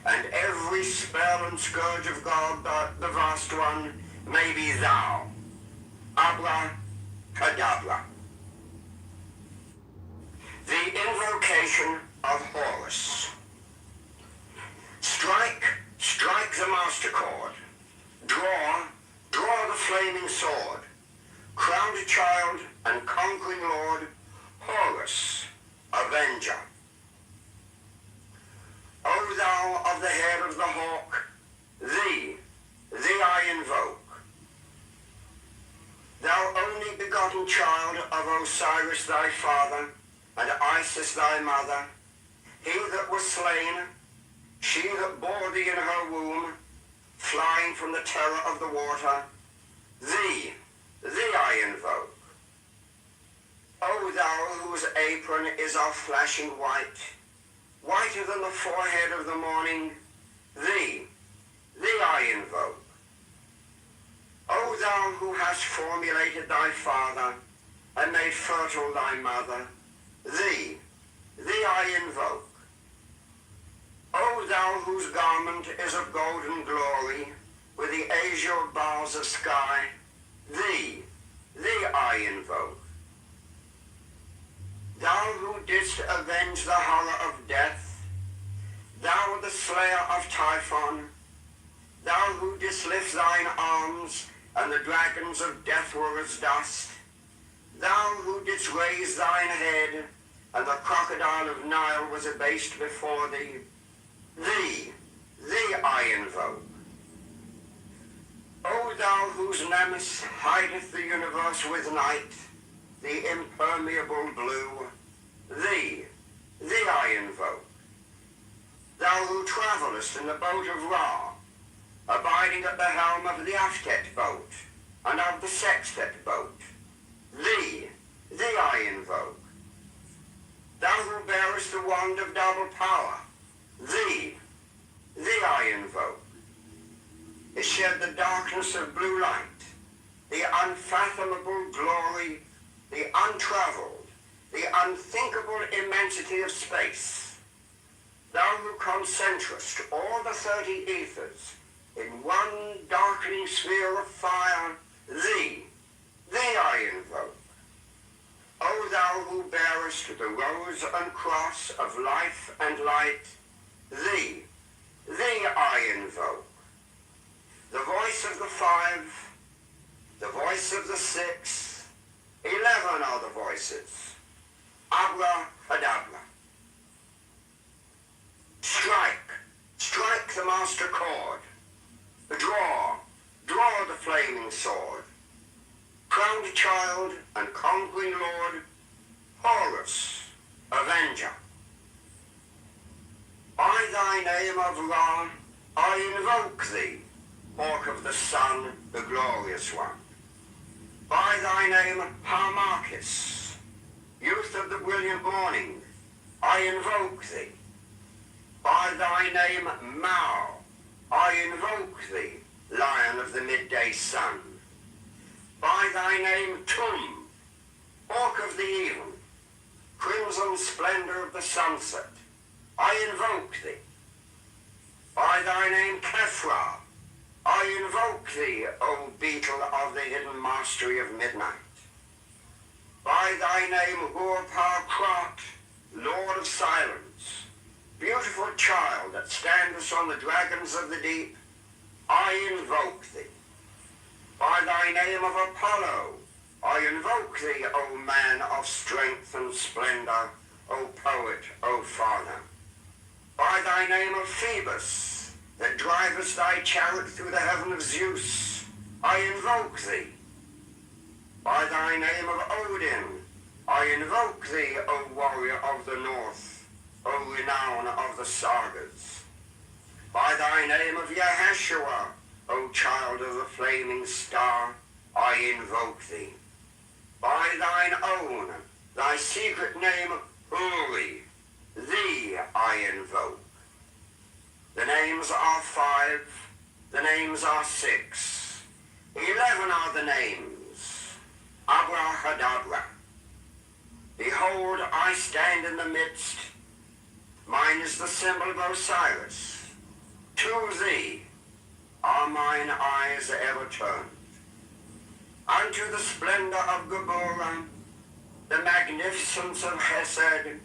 and every spell and scourge of God, the vast one, may be thou. Abracadabra. The invocation of Horus. Strike, strike the master chord. Draw, draw the flaming sword. Crowned child and conquering lord, Horus, avenger. O thou of the head of the hawk, thee I invoke. Thou only begotten child of Osiris thy father, and Isis thy mother, he that was slain, she that bore thee in her womb, flying from the terror of the water, thee I invoke. O thou whose apron is of flashing white, whiter than the forehead of the morning, thee I invoke. O thou who hast formulated thy father, and made fertile thy mother, thee I invoke. O thou whose garment is of golden glory, with the azure bars of sky, thee I invoke. Thou who didst avenge the horror of death, thou the slayer of Typhon, thou who didst lift thine arms, and the dragons of death were as dust, thou who didst raise thine head, and the crocodile of Nile was abased before thee, thee I invoke. O thou whose nemesis hideth the universe with night, the impermeable blue, thee I invoke. Thou who travellest in the boat of Ra, abiding at the helm of the Aftet boat, and of the Sextet boat, thee I invoke. Thou who bearest the wand of double power, thee I invoke. It shed the darkness of blue light, the unfathomable glory, the untravelled, the unthinkable immensity of space. Thou who concentrest all the 30 ethers in one darkening sphere of fire, thee thee I invoke. O thou who bearest the rose and cross of life and light, thee I invoke. The voice of the 5, the voice of the 6, 11 are the voices. Abracadabra. Strike the master chord. Draw the flaming sword. Crowned child and conquering lord, Horus, avenger. By thy name of Ra, I invoke thee, hawk of the sun, the glorious one. By thy name, Harmachis, youth of the brilliant morning, I invoke thee. By thy name, Mao, I invoke thee, lion of the midday sun. By thy name, Tum, hawk of the even, crimson splendor of the sunset, I invoke thee. By thy name, Kefra, I invoke thee, O beetle of the hidden mastery of midnight. By thy name, Hur-Par-Krat, lord of silence, beautiful child that standest on the dragons of the deep, I invoke thee. By thy name of Apollo, I invoke thee, O man of strength and splendor, O poet, O father. By thy name of Phoebus, that drivest thy chariot through the heaven of Zeus, I invoke thee. By thy name of Odin, I invoke thee, O warrior of the north, O renown of the sagas. By thy name of Yahashua, O child of the flaming star, I invoke thee. By thine own, thy secret name, Uri, thee I invoke. The names are 5, the names are 6, 11 are the names. Abracadabra. Behold, I stand in the midst. Mine is the symbol of Osiris. To thee are mine eyes ever turned. Unto the splendor of Gabora, the magnificence of Hesed,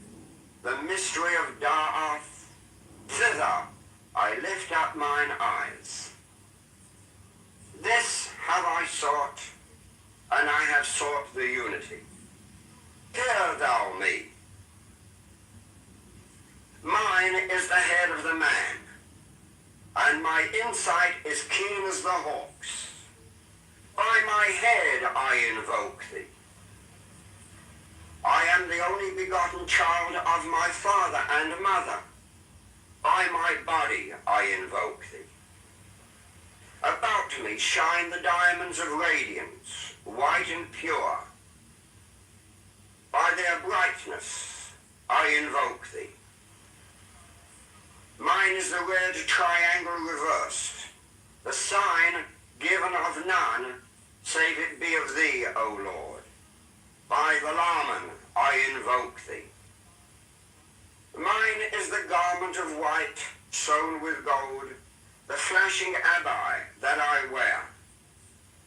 the mystery of Da'ath, thither I lift up mine eyes. This have I sought, and I have sought the unity. Hear thou me. Mine is the head of the man, and my insight is keen as the hawk's. By my head I invoke thee. I am the only begotten child of my father and mother. By my body I invoke thee. About me shine the diamonds of radiance, white and pure. By their brightness I invoke thee. Mine is the red triangle reversed, the sign given of none, save it be of thee, O Lord. By the Laman I invoke thee. Mine is the garment of white, sewn with gold, the flashing abbai that I wear.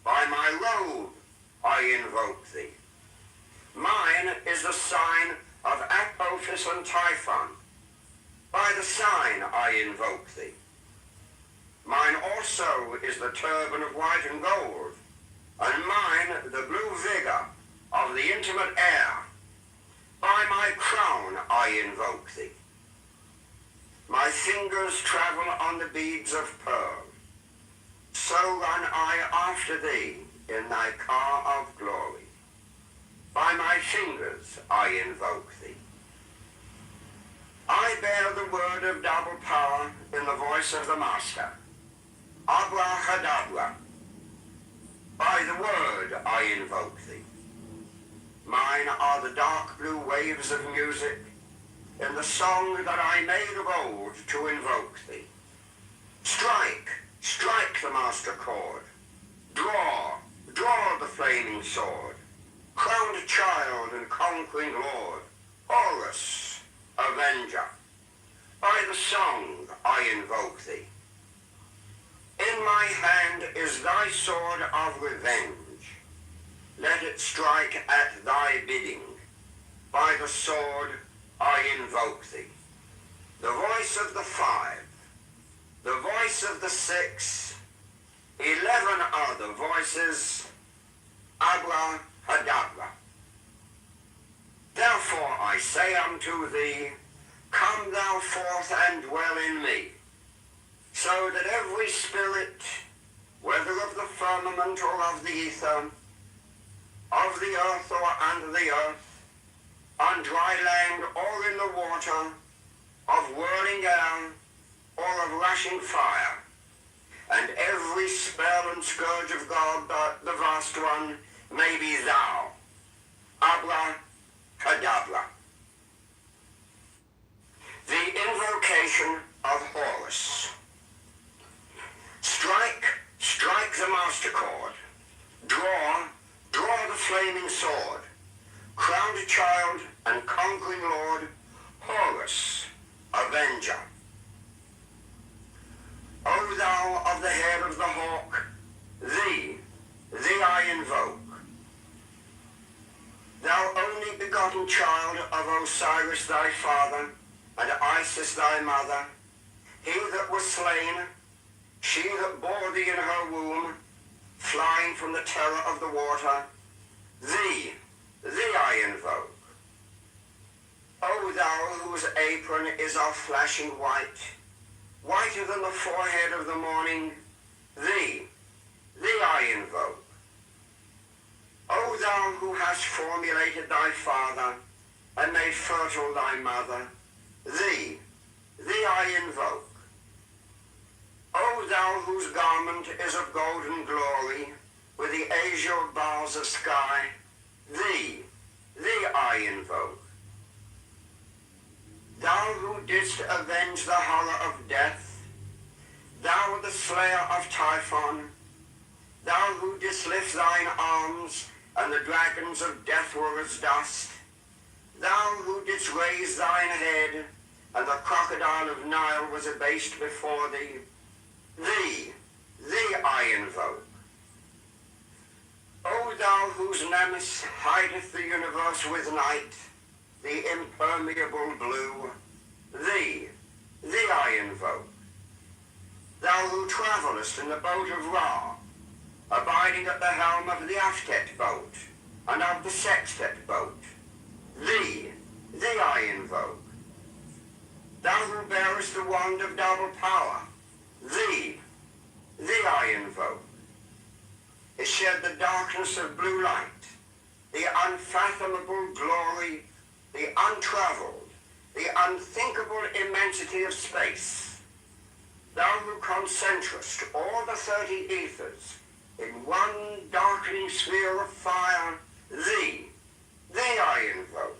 By my robe I invoke thee. Mine is the sign of Apophis and Typhon. By the sign I invoke thee. Mine also is the turban of white and gold, and mine the blue vigor of the intimate air. By my crown I invoke thee. My fingers travel on the beads of pearl. So run I after thee in thy car of glory. By my fingers I invoke thee. I bear the word of double power in the voice of the Master. Abracadabra. By the word I invoke thee. Mine are the dark blue waves of music in the song that I made of old to invoke thee. Strike the master chord. Draw the flaming sword. Crowned child and conquering lord, Horus, avenger. By the song I invoke thee. In my hand is thy sword of revenge. let it strike at thy bidding. By the sword I invoke thee. The voice of the 5, the voice of the 6, 11 other voices, abracadabra. Therefore I say unto thee, come thou forth and dwell in me, so that every spirit, whether of the firmament or of the ether, of the earth or under the earth, on dry land or in the water, of whirling air or of rushing fire, and every spell and scourge of God, the vast one, may be thou. Abracadabra. The invocation of Horus. Strike, strike the master chord. Draw, draw the flaming sword. Crowned child and conquering lord, Horus, avenger. O thou of the head of the hawk, thee I invoke. Thou only begotten child of Osiris thy father, and Isis thy mother, he that was slain, she that bore thee in her womb, flying from the terror of the water, thee I invoke. O thou whose apron is of flashing white, whiter than the forehead of the morning, thee I invoke. O thou who hast formulated thy father, and made fertile thy mother, thee I invoke. O thou whose garment is of golden glory, with the azure bars of sky, thee I invoke. Thou who didst avenge the horror of death, thou the slayer of Typhon, thou who didst lift thine arms, and the dragons of death were as dust, thou who didst raise thine head, and the crocodile of Nile was abased before thee, thee I invoke. O thou whose nemesis hideth the universe with night, the impermeable blue, thee I invoke. Thou who travellest in the boat of Ra, abiding at the helm of the Aftet boat, and of the Sextet boat, thee I invoke. Thou who bearest the wand of double power, thee I invoke. It shed the darkness of blue light, the unfathomable glory, the untravelled, the unthinkable immensity of space. Thou who concentrest all the 30 ethers in one darkening sphere of fire, thee I invoke.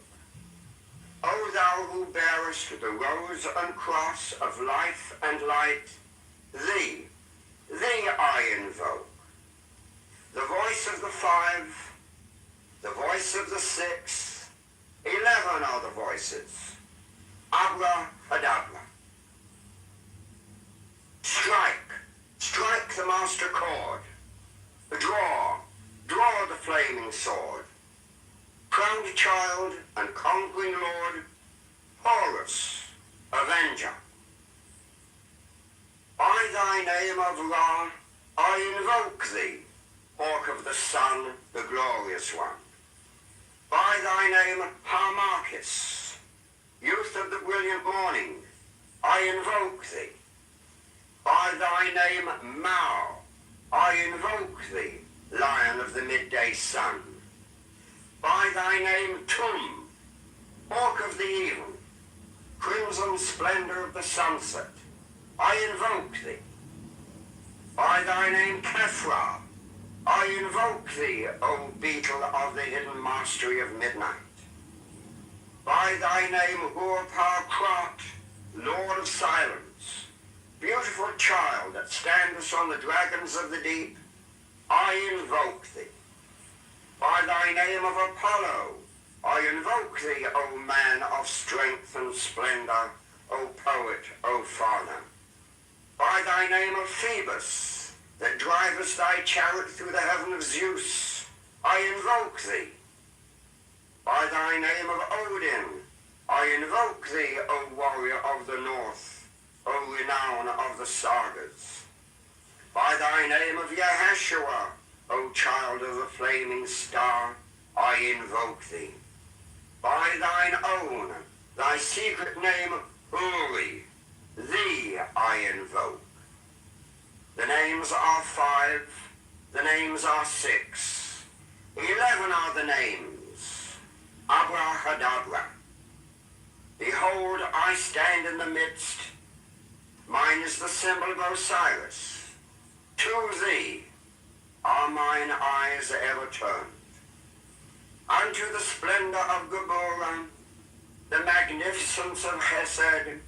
O thou who bearest the rose and cross of life and light, thee I invoke. The voice of the 5, the voice of the 6, 11 other voices, abracadabra. Strike the master chord. Draw the flaming sword. Crowned child and conquering lord, Horus, avenger. By thy name of Ra, I invoke thee, hawk of the sun, the glorious one. By thy name, Harmachis, youth of the brilliant morning, I invoke thee. By thy name, Mao, I invoke thee, lion of the midday sun. By thy name, Tum, hawk of the even, crimson splendor of the sunset, I invoke thee. By thy name, Kephra, I invoke thee, O beetle of the hidden mastery of midnight. By thy name, Hur-Par-Krat, Lord of silence, beautiful child that standest on the dragons of the deep, I invoke thee. By thy name of Apollo, I invoke thee, O man of strength and splendor, O poet, O father. By thy name of Phoebus, that drivest thy chariot through the heaven of Zeus, I invoke thee. By thy name of Odin, I invoke thee, O warrior of the north, O renown of the sagas. By thy name of Yahashua, O child of the flaming star, I invoke thee. By thine own, thy secret name, Uri, thee I invoke. The names are 5, the names are 6, 11 are the names. Abrahadabra. Behold, I stand in the midst. Mine is the symbol of Osiris. To thee are mine eyes ever turned. Unto the splendor of Gabora, the magnificence of Hesed,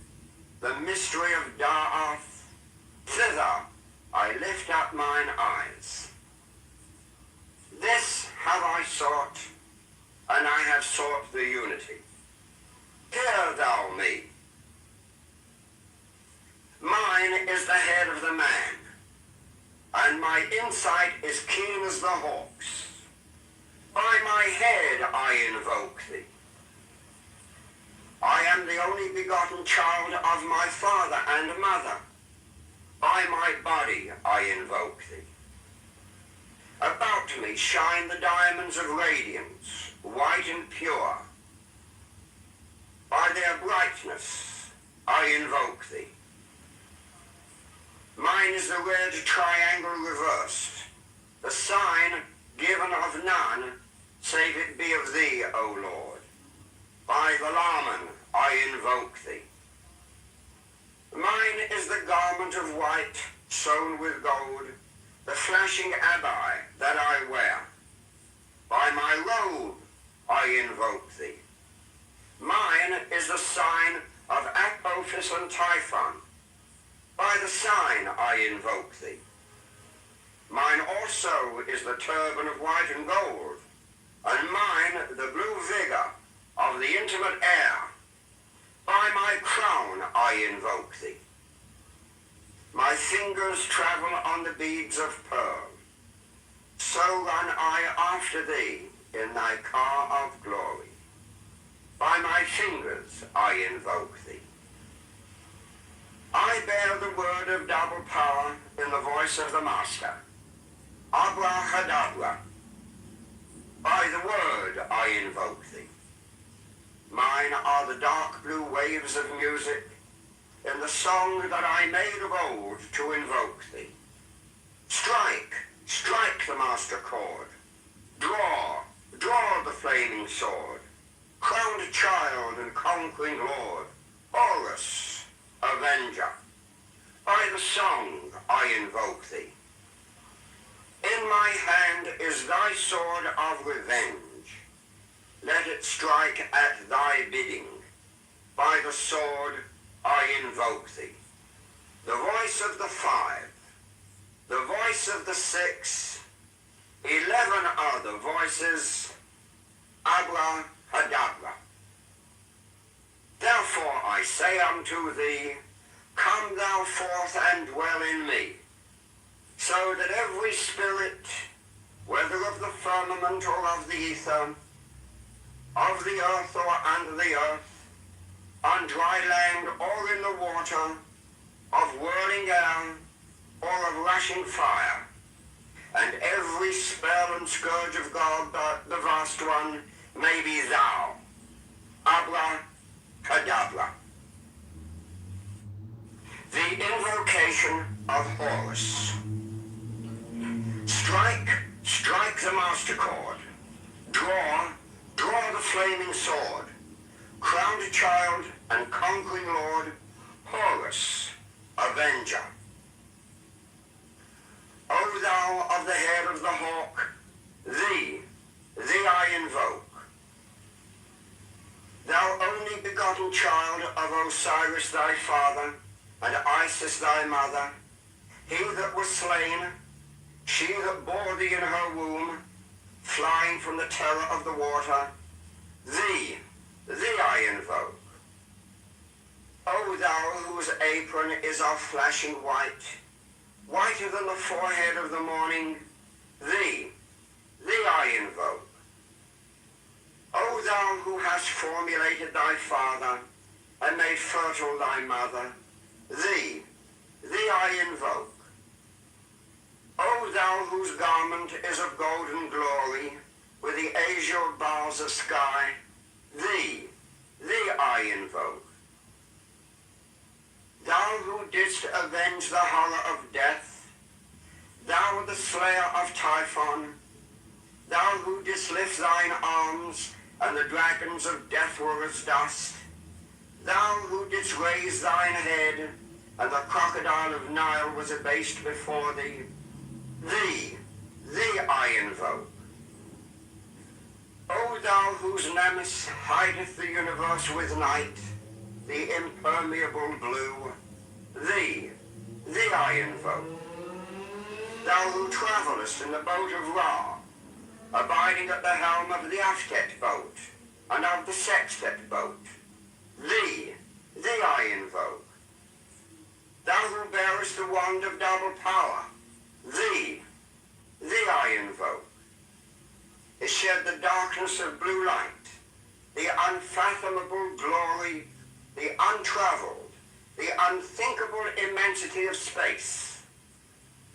the mystery of Da'ath, thither I lift up mine eyes. This have I sought, and I have sought the unity. Hear thou me. Mine is the head of the man, and my insight is keen as the hawk's. By my head I invoke thee. I am the only begotten child of my father and mother. By my body I invoke thee. About me shine the diamonds of radiance, white and pure. By their brightness I invoke thee. Mine is the red triangle reversed, the sign given of none, save it be of thee, O Lord. By the Laman I invoke thee. Mine is the garment of white, sewn with gold, the flashing abai that I wear. By my robe I invoke thee. Mine is the sign of Apophis and Typhon. By the sign I invoke thee. Mine also is the turban of white and gold, and mine the blue vigor of the intimate air. By my crown I invoke thee. My fingers travel on the beads of pearl. So run I after thee in thy car of glory. By my fingers I invoke thee. I bear the word of double power in the voice of the Master. Abrahadabra. By the word I invoke thee. Mine are the dark blue waves of music in the song that I made of old to invoke thee. Strike, strike the master chord. Draw, draw the flaming sword. Crowned child and conquering lord. Horus, avenger. By the song I invoke thee. In my hand is thy sword of revenge. Let it strike at thy bidding. By the sword I invoke thee. The voice of the 5, the voice of the 6, 11 are the voices. Abrahadabra. Therefore I say unto thee, come thou forth and dwell in me, so that every spirit, whether of the firmament or of the ether, of the earth or under the earth, on dry land or in the water, of whirling air or of rushing fire, and every spell and scourge of God, the vast one, may be thou. Abrahadabra. The invocation of Horus. Strike, strike the master chord. Draw, draw the flaming sword. Crowned child and conquering lord, Horus, avenger. O thou of the head of the hawk, thee I invoke. Thou only begotten child of Osiris thy father, and Isis thy mother, he that was slain, she that bore thee in her womb, flying from the terror of the water, thee I invoke. O thou whose apron is of flashing white, whiter than the forehead of the morning, thee thee I invoke. O thou who hast formulated thy father, and made fertile thy mother, thee I invoke. O thou whose garment is of golden glory, with the azure bars of sky, thee I invoke. Thou who didst avenge the horror of death, thou the slayer of Typhon, thou who didst lift thine arms, and the dragons of death were as dust, thou who didst raise thine head, and the crocodile of Nile was abased before thee, thee I invoke. O thou whose nemesis hideth the universe with night, the impermeable blue, thee I invoke. Thou who travellest in the boat of Ra, abiding at the helm of the Aftet boat, and of the Sextet boat, thee I invoke. Thou who bearest the wand of double power, thee I invoke. Is shed the darkness of blue light, the unfathomable glory, the untravelled, the unthinkable immensity of space.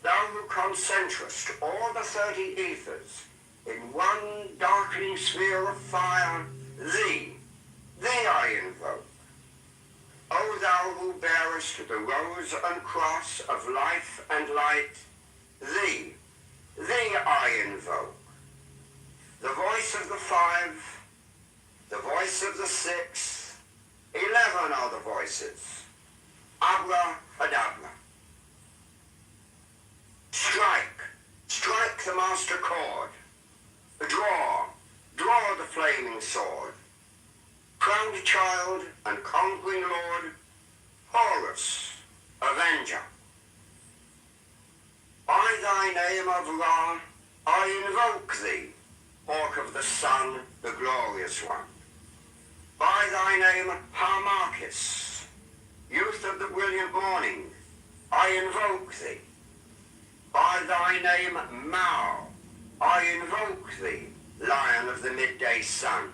Thou who concentrest all the 30 ethers in one darkening sphere of fire, thee I invoke. O thou who bearest the rose and cross of life and light, thee I invoke. The voice of the 5, the voice of the 6, 11 are the voices. Abra Hadabra. Strike the master chord. Draw the flaming sword. Crowned child and conquering lord, Horus, avenger. By thy name of Ra, I invoke thee, hawk of the sun, the glorious one. By thy name, Harmachis, youth of the brilliant morning, I invoke thee. By thy name, Mao, I invoke thee, lion of the midday sun.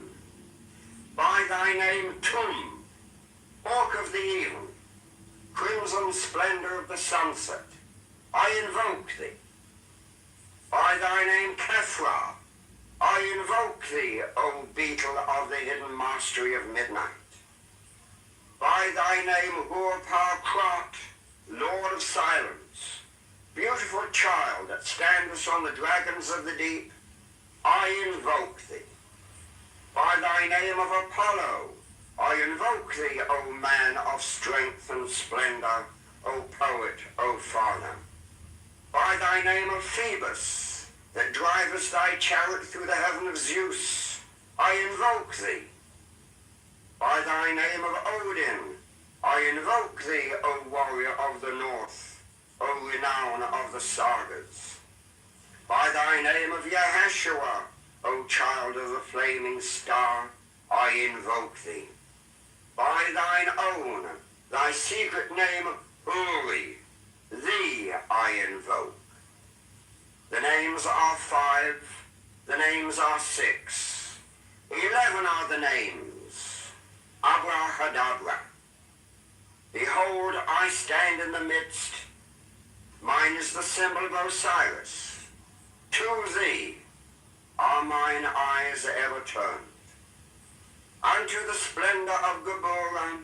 By thy name, Tum, hawk of the even, crimson splendor of the sunset, I invoke thee. By thy name, Kefra, I invoke thee, O beetle of the hidden mastery of midnight. By thy name, Hur-Par-Krat, Lord of silence, beautiful child that standest on the dragons of the deep, I invoke thee. By thy name of Apollo, I invoke thee, O man of strength and splendor, O poet, O father. By thy name of Phoebus, that drivest thy chariot through the heaven of Zeus, I invoke thee. By thy name of Odin, I invoke thee, O warrior of the north, O renown of the sagas. By thy name of Yahashua, O child of the flaming star, I invoke thee. By thine own, thy secret name, Uri, thee I invoke. The names are 5, the names are 6, 11 are the names, Abrahadabra. Behold, I stand in the midst, mine is the symbol of Osiris. To thee are mine eyes ever turned. Unto the splendor of Geburah,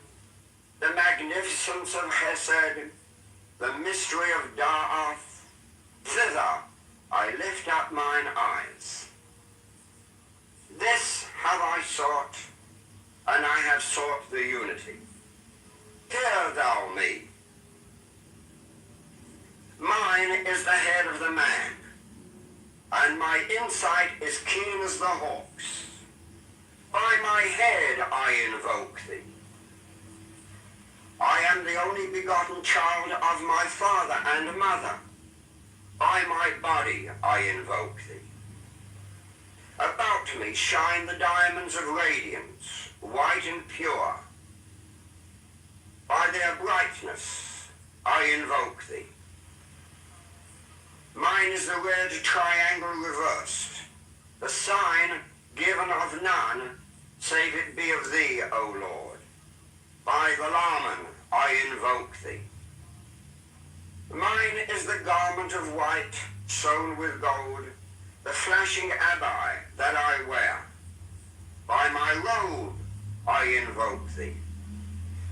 the magnificence of Chesed, the mystery of Da'ath, thither I lift up mine eyes. This have I sought, and I have sought the unity. Hear thou me. Mine is the head of the man, and my insight is keen as the hawk's. By my head I invoke thee. I am the only begotten child of my father and mother. By my body I invoke thee. About me shine the diamonds of radiance, white and pure. By their brightness I invoke thee. Mine is the red triangle reversed, the sign given of none, save it be of thee, O Lord. By the Laman I invoke thee. Mine is the garment of white, sewn with gold, the flashing abbai that I wear. By my robe I invoke thee.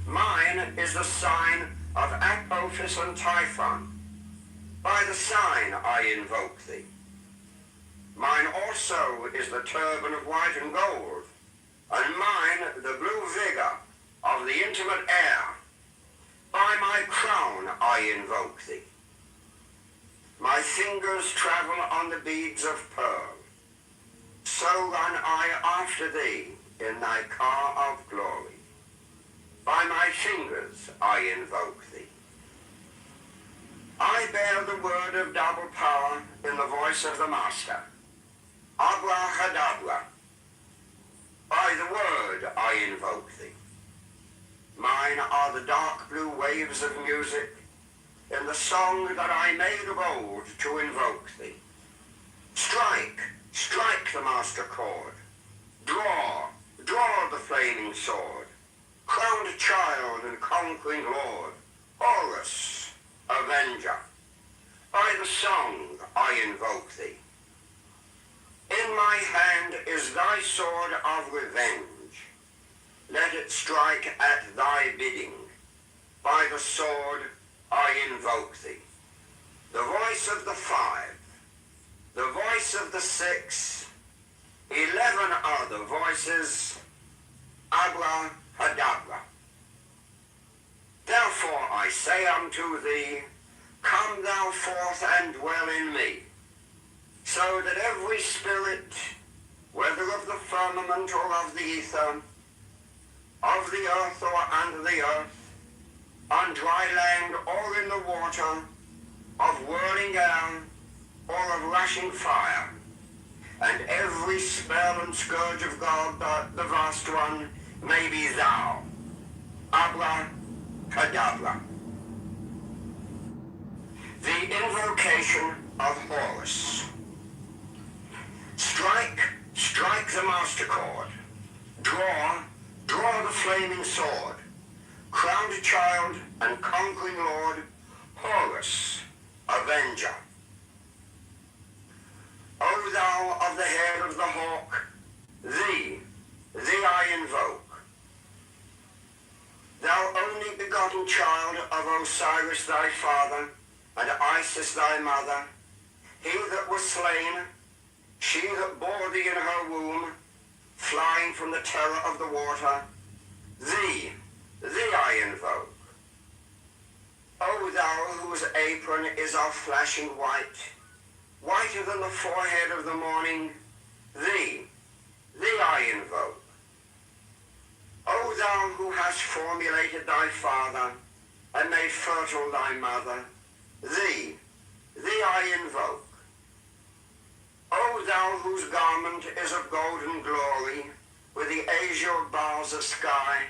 Mine is the sign of Apophis and Typhon. By the sign I invoke thee. Mine also is the turban of white and gold, and mine the blue vigor of the intimate air. By my crown I invoke thee. My fingers travel on the beads of pearl. So run I after thee in thy car of glory. By my fingers I invoke thee. I bear the word of double power in the voice of the Master. Abracadabra. By the word I invoke thee. Mine are the dark blue waves of music in the song that I made of old to invoke thee. Strike, strike the master chord. Draw, draw the flaming sword. Crowned child and conquering lord. Horus, avenger. By the song I invoke thee. In my hand is thy sword of revenge. Let it strike at thy bidding. By the sword I invoke thee. The voice of the 5, the voice of the 6, 11 other voices, Abracadabra. Therefore I say unto thee, come thou forth and dwell in me, so that every spirit, whether of the firmament or of the ether, of the earth or under the earth, on dry land or in the water, of whirling air or of rushing fire, and every spell and scourge of God, the vast one, may be thou. Abracadabra. The invocation of Horus. Strike, strike the master chord. Draw, draw the flaming sword. Crowned child and conquering lord, Horus, avenger. O thou of the head of the hawk, thee I invoke. Thou only begotten child of Osiris thy father, and Isis thy mother, he that was slain, she that bore thee in her womb, flying from the terror of the water, thee I invoke. O thou whose apron is of flashing white, whiter than the forehead of the morning, thee I invoke. O thou who hast formulated thy father, and made fertile thy mother, thee I invoke. O thou whose garment is of golden glory, with the azure bars of sky,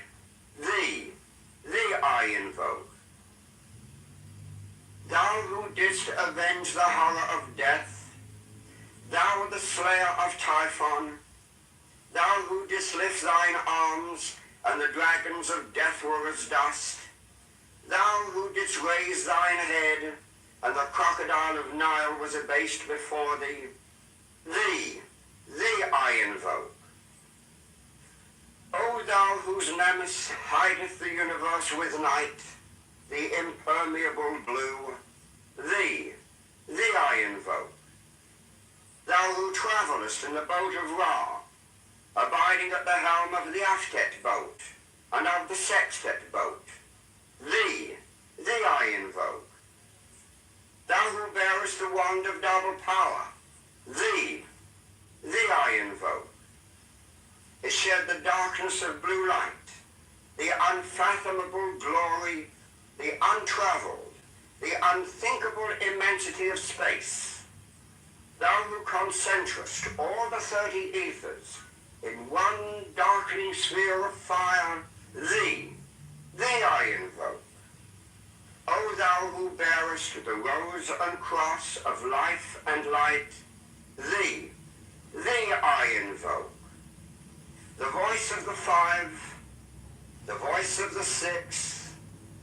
thee I invoke. Thou who didst avenge the horror of death, thou the slayer of Typhon, thou who didst lift thine arms, and the dragons of death were as dust, thou who didst raise thine head, and the crocodile of Nile was abased before thee, thee I invoke. O thou whose nemesis hideth the universe with night, the impermeable blue, thee I invoke. Thou who travellest in the boat of Ra, abiding at the helm of the Aftet boat, and of the Sextet boat, thee I invoke. Thou who bearest the wand of double power, thee I invoke. It shed the darkness of blue light, the unfathomable glory, the untravelled, the unthinkable immensity of space. Thou who concentrest all the 30 ethers in one darkening sphere of fire, thee I invoke. O thou who bearest the rose and cross of life and light, thee thee I invoke. The voice of the 5, the voice of the 6,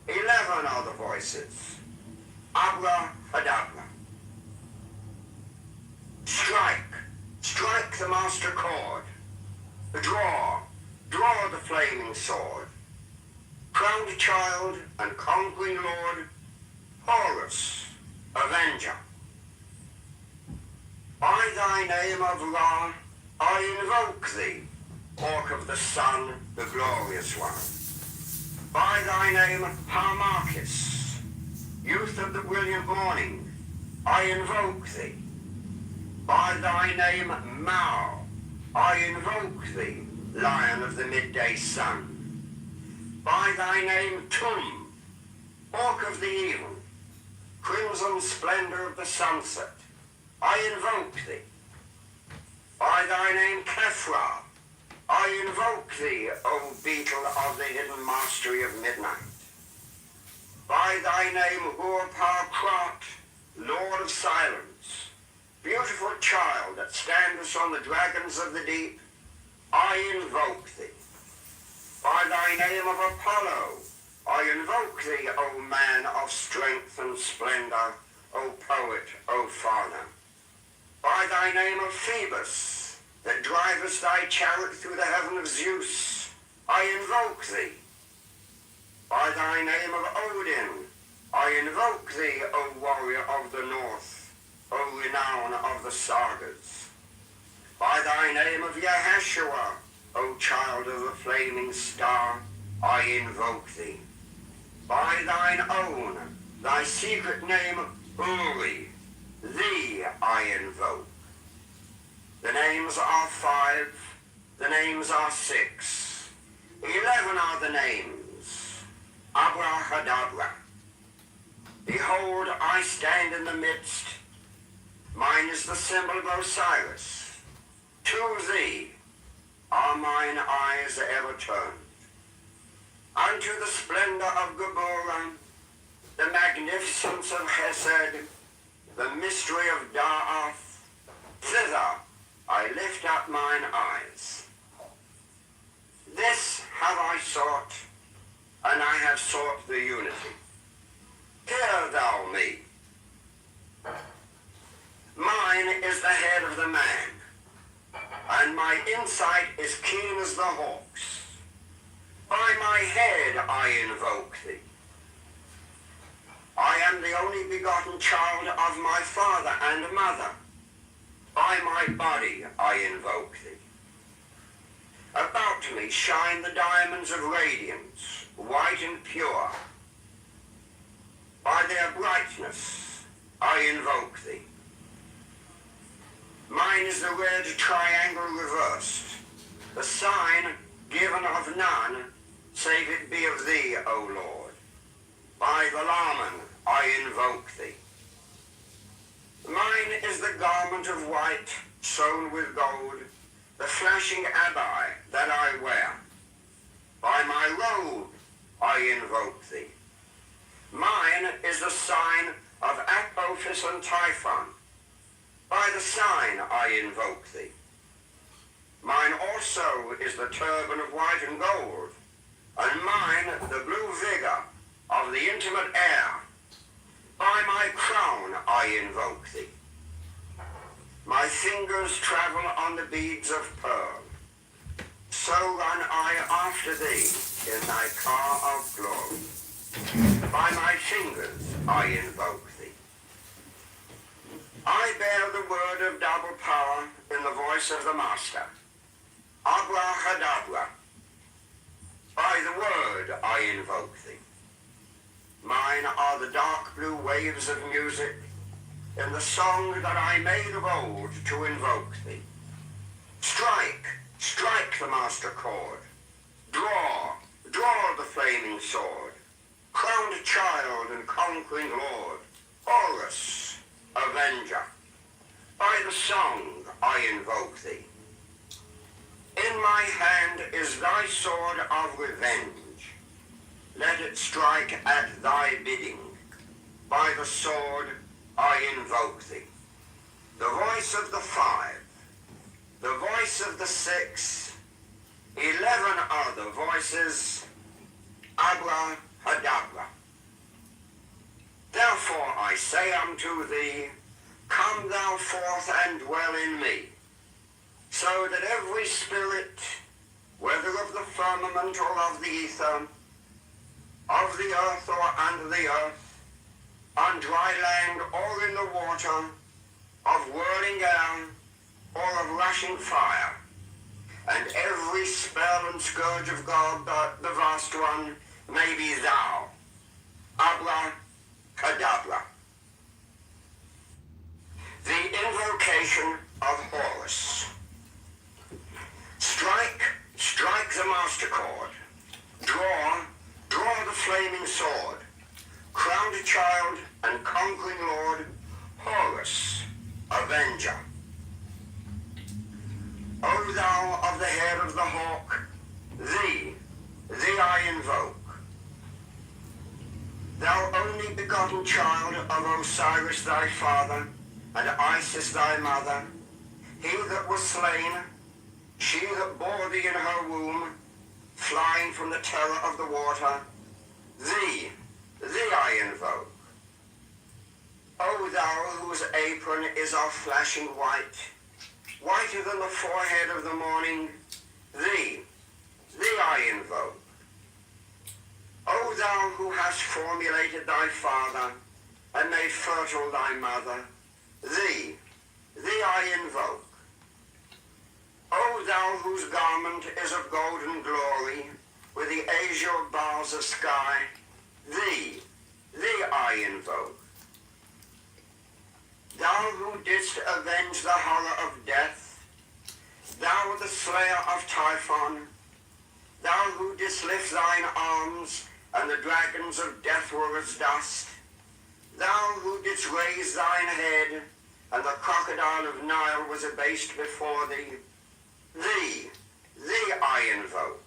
11 are the voices. Abracadabra. Strike the master chord. Draw the flaming sword. Crowned child and conquering lord, Horus, avenger. By thy name of Ra, I invoke thee, hawk of the sun, the glorious one. By thy name, Harmachis, youth of the brilliant morning, I invoke thee. By thy name, Mao, I invoke thee, lion of the midday sun. By thy name, Tum, hawk of the even, crimson splendor of the sunset, I invoke thee. By thy name, Kefra, I invoke thee, O beetle of the hidden mastery of midnight. By thy name, Ur-Par-Krat, lord of silence, beautiful child that standest on the dragons of the deep, I invoke thee. By thy name of Apollo, I invoke thee, O man of strength and splendor, O poet, O fauna. By thy name of Phoebus, that drivest thy chariot through the heaven of Zeus, I invoke thee. By thy name of Odin, I invoke thee, O warrior of the north, O renown of the sagas. By thy name of Yaheshua, O child of the flaming star, I invoke thee. By thine own, thy secret name, Uri, thee I invoke. The names are 5, the names are 6, 11 are the names. Abracadabra. Behold, I stand in the midst. Mine is the symbol of Osiris. To thee are mine eyes ever turned. Unto the splendor of Geburah, the magnificence of Chesed, the mystery of Da'ath, thither I lift up mine eyes. This have I sought, and I have sought the unity. Hear thou me. Mine is the head of the man, and my insight is keen as the hawk's. By my head I invoke thee. I am the only begotten child of my father and mother. By my body I invoke thee. About me shine the diamonds of radiance, white and pure. By their brightness I invoke thee. Mine is the red triangle reversed, the sign given of none, save it be of thee, O Lord. By the Laman I invoke thee. Mine is the garment of white, sewn with gold, the flashing abbai that I wear. By my robe I invoke thee. Mine is the sign of Apophis and Typhon. By the sign I invoke thee. Mine also is the turban of white and gold, and mine the blue vigor of the intimate air. By my crown I invoke thee. My fingers travel on the beads of pearl. So run I after thee in thy car of glory. By my fingers I invoke thee. I bear the word of double power in the voice of the Master. Abracadabra. By the word I invoke thee. Mine are the dark blue waves of music in the song that I made of old to invoke thee. Strike the master chord. Draw the flaming sword. Crowned child and conquering lord, Horus, avenger. By the song I invoke thee. In my hand is thy sword of revenge. Let it strike at thy bidding. By the sword I invoke thee. The voice of the 5, the voice of the 6, 11 other voices, abracadabra. Therefore I say unto thee, come thou forth and dwell in me, so that every spirit, whether of the firmament or of the ether, of the earth or under the earth, on dry land or in the water, of whirling air or of rushing fire, and every spell and scourge of God, the vast one, may be thou. Abracadabra. The invocation of Horus. Strike the master chord. Draw the flaming sword. Crowned child and conquering lord, Horus, avenger. O thou of the head of the hawk, thee I invoke. Thou only begotten child of Osiris thy father, and Isis thy mother, he that was slain, she that bore thee in her womb, flying from the terror of the water, thee I invoke. O thou whose apron is of flashing white, whiter than the forehead of the morning, thee I invoke. O thou who hast formulated thy father, and made fertile thy mother, thee I invoke. O thou whose garment is of golden glory, with the azure bars of sky, thee I invoke. Thou who didst avenge the horror of death, thou the slayer of Typhon, thou who didst lift thine arms, and the dragons of death were as dust, thou who didst raise thine head, and the crocodile of Nile was abased before thee, thee I invoke.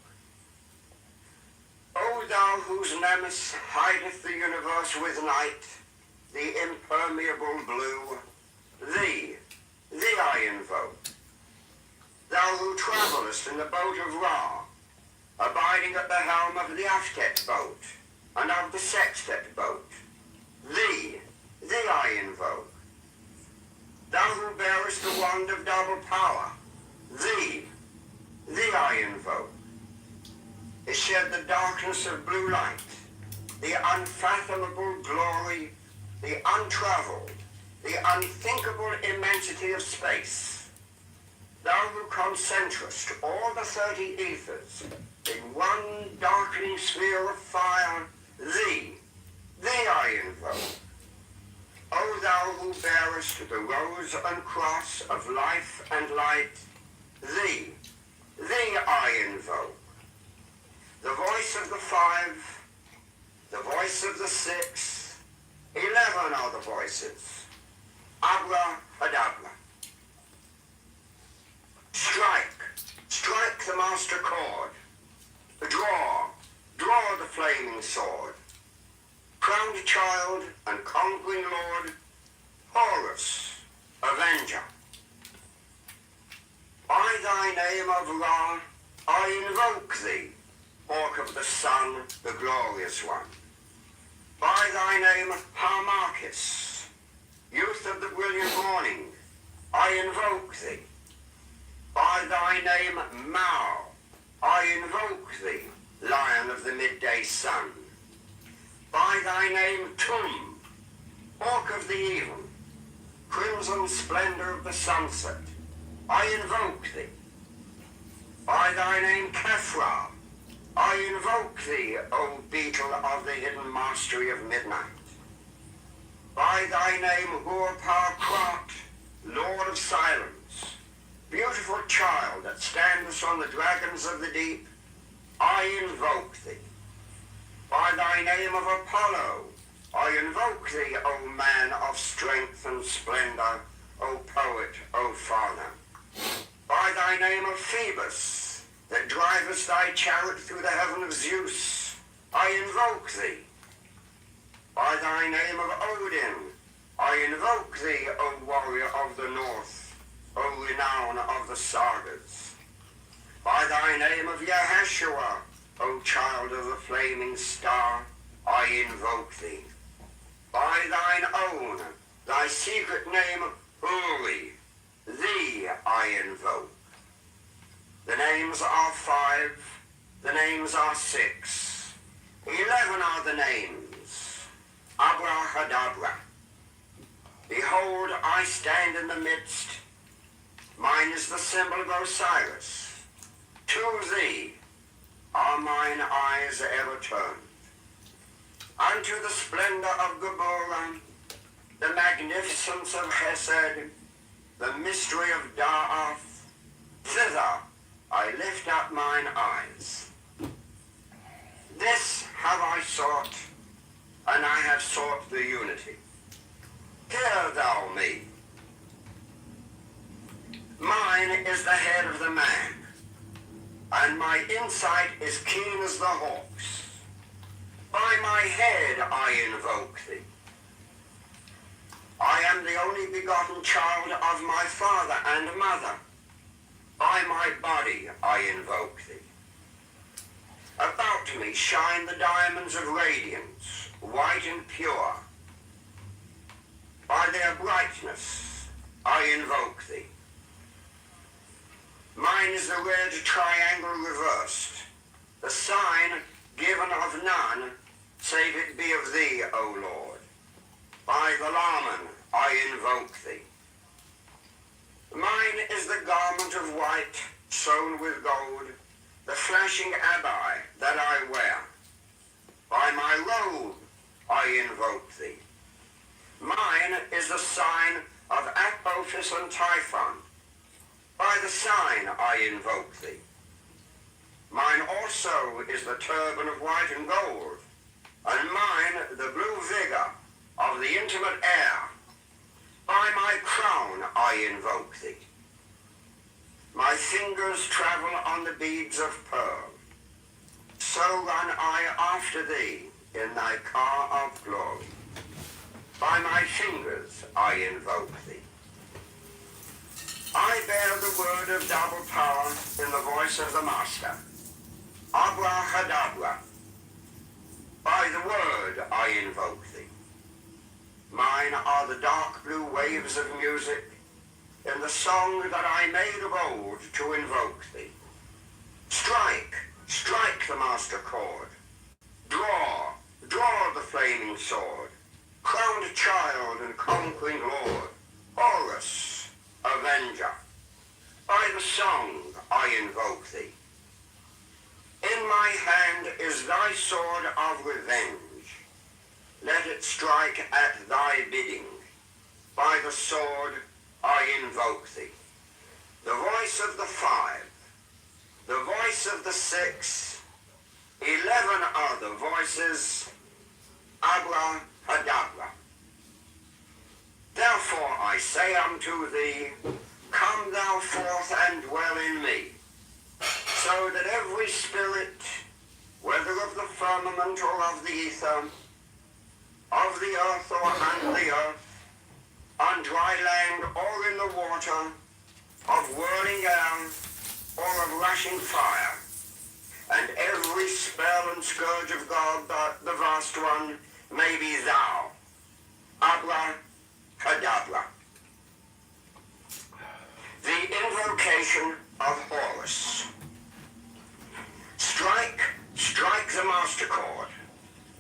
O thou whose nemesis hideth the universe with night, the impermeable blue, thee I invoke. Thou who travellest in the boat of Ra, abiding at the helm of the Aftet boat, and of the Sextet boat, thee I invoke. Thou who bearest the wand of double power, thee I invoke. Is shed the darkness of blue light, the unfathomable glory, the untravelled, the unthinkable immensity of space. Thou who concentrest all the 30 ethers in one darkening sphere of fire, thee I invoke. O thou who bearest the rose and cross of life and light, thee I invoke. The voice of the 5, the voice of the 6, 11 are the voices. Abracadabra. Strike the master chord. Draw the flaming sword. Crowned child and conquering lord, Horus, avenger. By thy name of Ra, I invoke thee, hawk of the sun, the glorious one. By thy name, Harmachis, youth of the brilliant morning, I invoke thee. By thy name, Mao, I invoke thee, lion of the midday sun. By thy name, Tum, hawk of the even, crimson splendor of the sunset, I invoke thee. By thy name, Kephra, I invoke thee, O beetle of the hidden mastery of midnight. By thy name, Hur-Par-Krat, Lord of silence, beautiful child that standest on the dragons of the deep, I invoke thee. By thy name of Apollo, I invoke thee, O man of strength and splendor, O poet, O father. By thy name of Phoebus, that drivest thy chariot through the heaven of Zeus, I invoke thee. By thy name of Odin, I invoke thee, O warrior of the north. O renown of the sagas. By thy name of Yahshua, O child of the flaming star, I invoke thee. By thine own, thy secret name, Uri, thee I invoke. The names are 5, the names are 6, 11 are the names. Abrahadabra. Behold, I stand in the midst. Mine is the symbol of Osiris. To thee are mine eyes ever turned. Unto the splendor of Gabora, the magnificence of Hesed, the mystery of Da'ath, thither I lift up mine eyes. This have I sought, and I have sought the unity. Hear thou me. Mine is the head of the man, and my insight is keen as the hawk's. By my head I invoke thee. I am the only begotten child of my father and mother. By my body I invoke thee. About me shine the diamonds of radiance, white and pure. By their brightness I invoke thee. Mine is the red triangle reversed, the sign given of none, save it be of thee, O Lord. By the Laman I invoke thee. Mine is the garment of white, sewn with gold, the flashing abbai that I wear. By my robe I invoke thee. Mine is the sign of Apophis and Typhon. By the sign I invoke thee. Mine also is the turban of white and gold, and mine the blue vigor of the intimate air. By my crown I invoke thee. My fingers travel on the beads of pearl. So run I after thee in thy car of glory. By my fingers I invoke thee. I bear the word of double power in the voice of the Master. Abrahadabra. By the word I invoke thee. Mine are the dark blue waves of music in the song that I made of old to invoke thee. Strike, strike the master chord. Draw, draw the flaming sword. Crowned child and conquering lord. Horus, avenger. By the song I invoke thee. In my hand is thy sword of revenge. Let it strike at thy bidding. By the sword I invoke thee. The voice of the 5, the voice of the 6, 11 are the voices. Abrahadabra. Therefore I say unto thee, come thou forth and dwell in me, so that every spirit, whether of the firmament or of the ether, of the earth or under the earth, on dry land or in the water, of whirling air or of rushing fire, and every spell and scourge of God, the vast one, may be thou. Abrahadabra. The invocation of Horus. Strike, strike the master chord.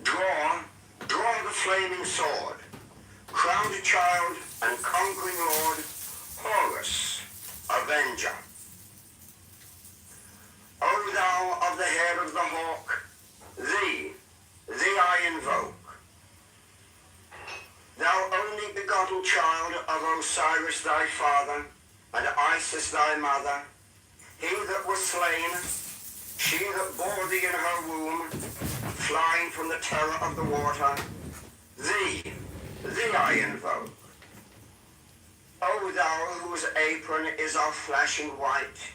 Draw, draw the flaming sword. Crowned child and conquering lord, Horus, avenger. O thou of the head of the hawk, thee I invoke. Thou only begotten child of Osiris thy father, and Isis thy mother, he that was slain, she that bore thee in her womb, flying from the terror of the water, thee I invoke. O thou whose apron is of flashing white,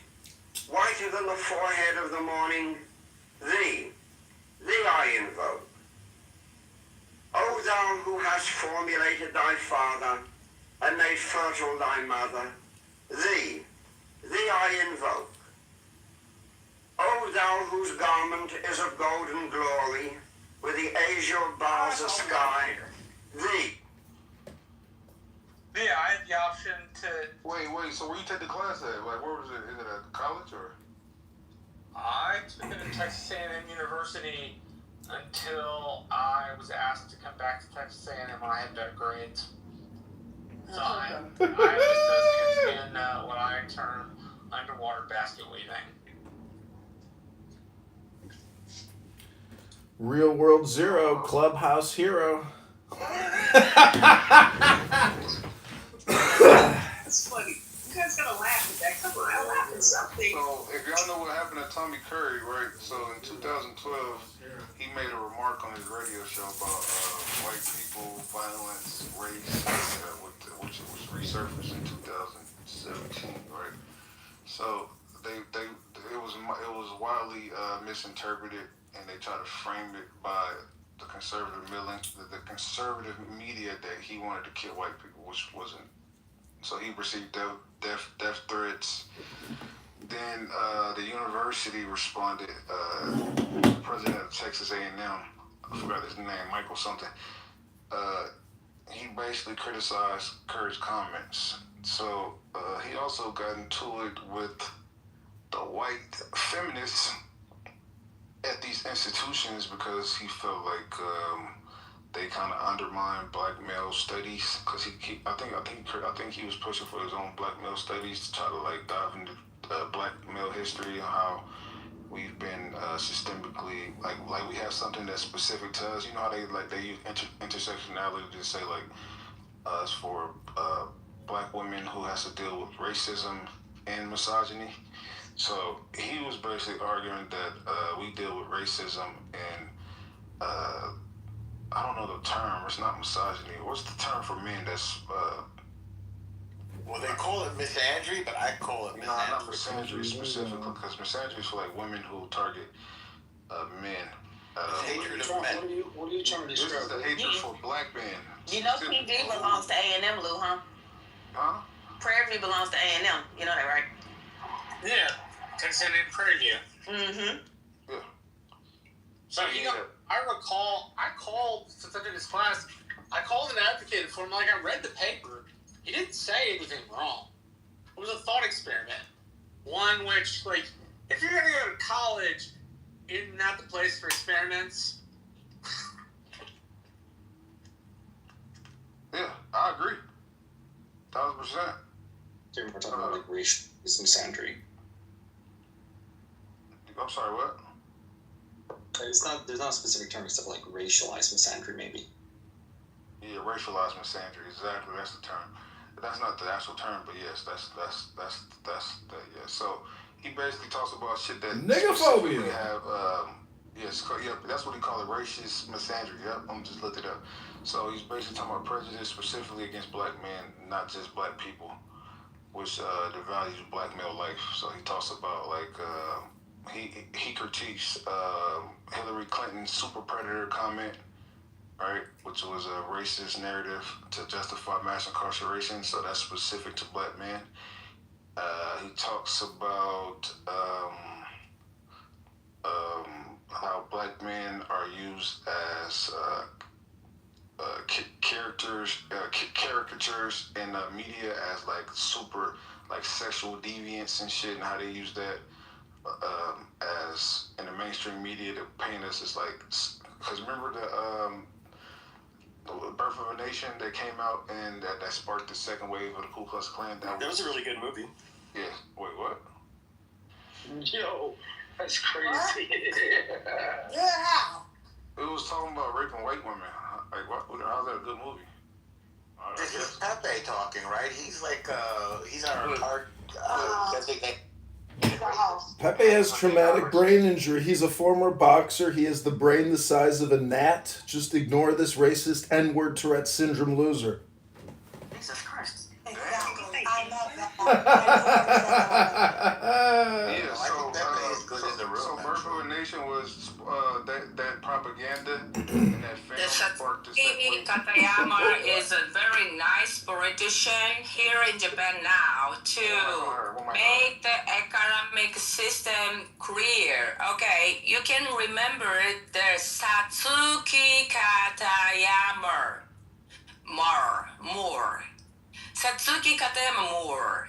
whiter than the forehead of the morning, thee I invoke. O thou who hast formulated thy father, and made fertile thy mother, Thee I invoke. O thou whose garment is of golden glory, with the azure bars of sky, thee. Yeah, I had the option to. Wait, so where you take the class at? Like, where was it? Is it at college or? I took it at Texas A&M University until I was asked to come back to Texas A&M when I had better grades. So I have associates in what I term underwater basket weaving. Real World Zero, Clubhouse Hero. That's funny. You guys gotta laugh at that. Come on, I'll laugh at something. So, if y'all know what happened to Tommy Curry, right? So, in 2012, he made a remark on his radio show about white people, violence, race, which was resurfaced in 2017, right? So, it was widely misinterpreted, and they tried to frame it by the conservative media that he wanted to kill white people, which wasn't. So he received death threats. Then the university responded. The president of Texas A&M, I forgot his name, Michael something. He basically criticized Curry's comments. So he also got into it with the white feminists at these institutions because he felt like they kind of undermined black male studies. Because I think he was pushing for his own black male studies to try to like dive into black male history and how we've been systemically like we have something that's specific to us. You know how they use intersectionality to say like it's for black women who has to deal with racism and misogyny. So he was basically arguing that we deal with racism and I don't know the term. It's not misogyny. What's the term for men that's Well, they call it misandry, but I call it misandry. No, not misandry specifically, because misandry is for like women who target men. Hatred of men. What are you trying to This describe? is the hatred for black men. You know PD belongs to A&M, Lou, huh? Huh? Prairie View belongs to A&M. You know that, right? Yeah, Texas A&M Prairie View. Mm-hmm. Yeah. So I recall I called since I did this class. I called and advocated for him. Like I read the paper. He didn't say anything wrong. It was a thought experiment. One which, like, if you're gonna go to college, isn't that the place for experiments? Yeah, I agree. 1,000%. We're talking about like racial misandry. I'm sorry, what? There's not a specific term except like racialized misandry, maybe. Yeah, racialized misandry. Exactly, that's the term. That's not the actual term, but yes, that's yeah. So he basically talks about shit that Niggophobia. Have that's what he called it, racist misandry. Yep, I'm just looked it up. So he's basically talking about prejudice specifically against black men, not just black people, which devalues black male life. So he talks about like he critiques Hillary Clinton's super predator comment, right, which was a racist narrative to justify mass incarceration. So that's specific to black men. He talks about how black men are used as caricatures in the media as like super like sexual deviants and shit, and how they use that as in the mainstream media to paint us as like, because remember the Birth of a Nation that came out and that sparked the second wave of the Ku Klux Klan. That was a really good movie. Yeah. Wait, what? Yo, that's crazy. Yeah, how? It was talking about raping white women. Like, what? How's that a good movie? This is Pepe talking, right? He's like, he's our Pepe has traumatic brain injury. He's a former boxer. He has the brain the size of a gnat. Just ignore this racist N-word Tourette syndrome loser. Jesus Christ. Exactly. I love that. Yeah, I think Pepe is good in the room. So Birth of a Nation was that propaganda and that film sparked this. Satsuki Katayama is a very nice politician here in Japan now to make the economic system clear. Okay, you can remember the Satsuki Katayama more. Satsuki Katayama more.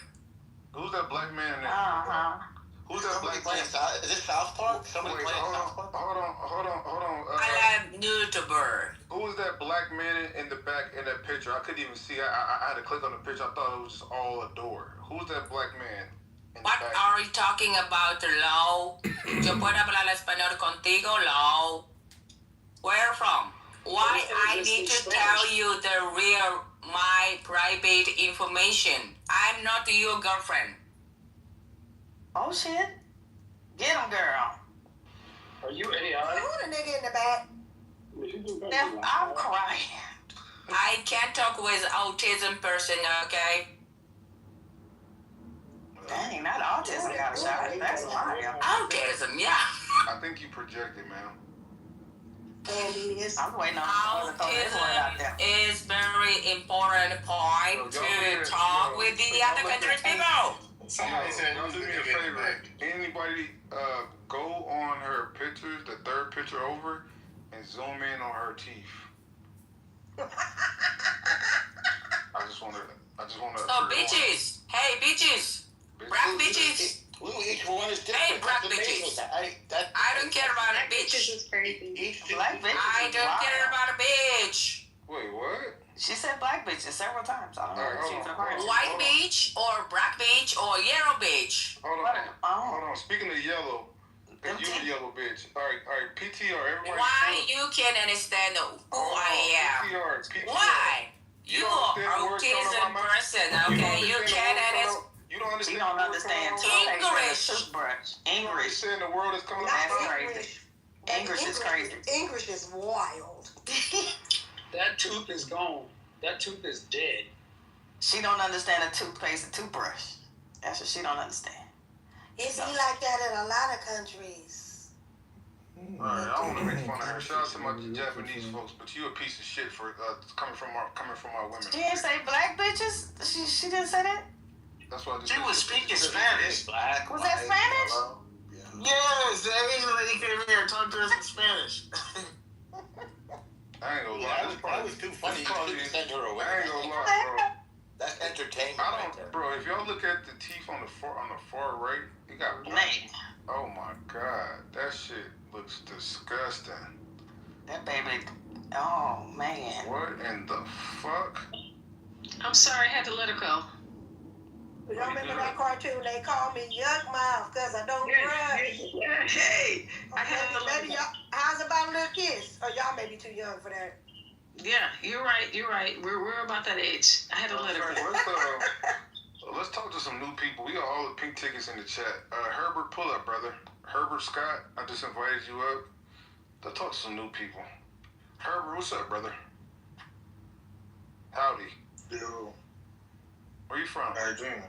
Who's that black man in there? Who's that Somebody black playing man? Is it South Park? Somebody Wait, playing South Park? hold on. I love YouTuber. Who was that black man in the back in that picture? I couldn't even see. I had to click on the picture. I thought it was just all a door. Who's that black man in What the back? are you talking about, Lau? Yo puedo hablar español contigo, Lau. Where from? Why I need to tell you the real my private information? I'm not your girlfriend. Oh shit. Get him, girl. Are you AI? Who the nigga in the back? Now, I'm crying. I can't talk with autism person, okay? Dang, not autism got a shot. That's wild. Autism, yeah. I think you projected, man. Diabetes. I'm waiting on you to throw this word out Autism there. is very important point to talk with the other country's people. Somebody said, Y'all do me a favor. Anybody go on her pictures, the third picture over, and zoom in on her teeth. I just wanna. So bitches, hey bitches, black bitches. Each one is different. Hey, black That's amazing. bitches. I I don't care about a bitch. is crazy. Black bitches. I is don't wild. care about a bitch. Wait, what? She said black bitches several times. I don't know what she's referring to. White bitch or black bitch or yellow bitch. Hold Oh. on. Speaking of yellow, Them you teeth. a yellow bitch. All right. PTR. Everybody. Why you can't understand who I am? PTR. Why? You are autism person, okay? You can't understand. You don't understand. She don't understand English. toothbrush. You don't English. understand the world is coming Not That's out. crazy. English is crazy. English is wild. That tooth is gone. That tooth is dead. She don't understand a toothpaste and toothbrush. That's what she don't understand. It's be like that in a lot of countries. Alright, I don't want to make fun of her. Shout out to my Japanese folks, but you a piece of shit for coming from our women. She didn't say black bitches. She didn't say that. That's why I just She was speaking Spanish. Black. Was that Spanish? Yellow. Yes, the Asian lady came here and talked to us in Spanish. I ain't gonna Yeah, lie. that was too funny. You couldn't send her away. I ain't gonna lie, bro. That's entertainment right there. Bro. If y'all look at the teeth on the far right, you got black. Man, Oh my god, that shit looks disgusting. that baby. Oh man. What in the fuck? I'm sorry, I had to let her go. Y'all remember that cartoon? They call me Yuck Mouth because I don't brush. Hey, I had to let her Maybe go. y'all, how's about a little kiss? Oh, y'all may be too young for that. Yeah, you're right. We're about that age. I had to let her go. Let's talk to some new people. We got all the pink tickets in the chat. Herbert, pull up, brother. Herbert Scott, I just invited you up. Let's talk to some new people. Herbert, what's up, brother? Howdy. Yo, Where you from? how you doing?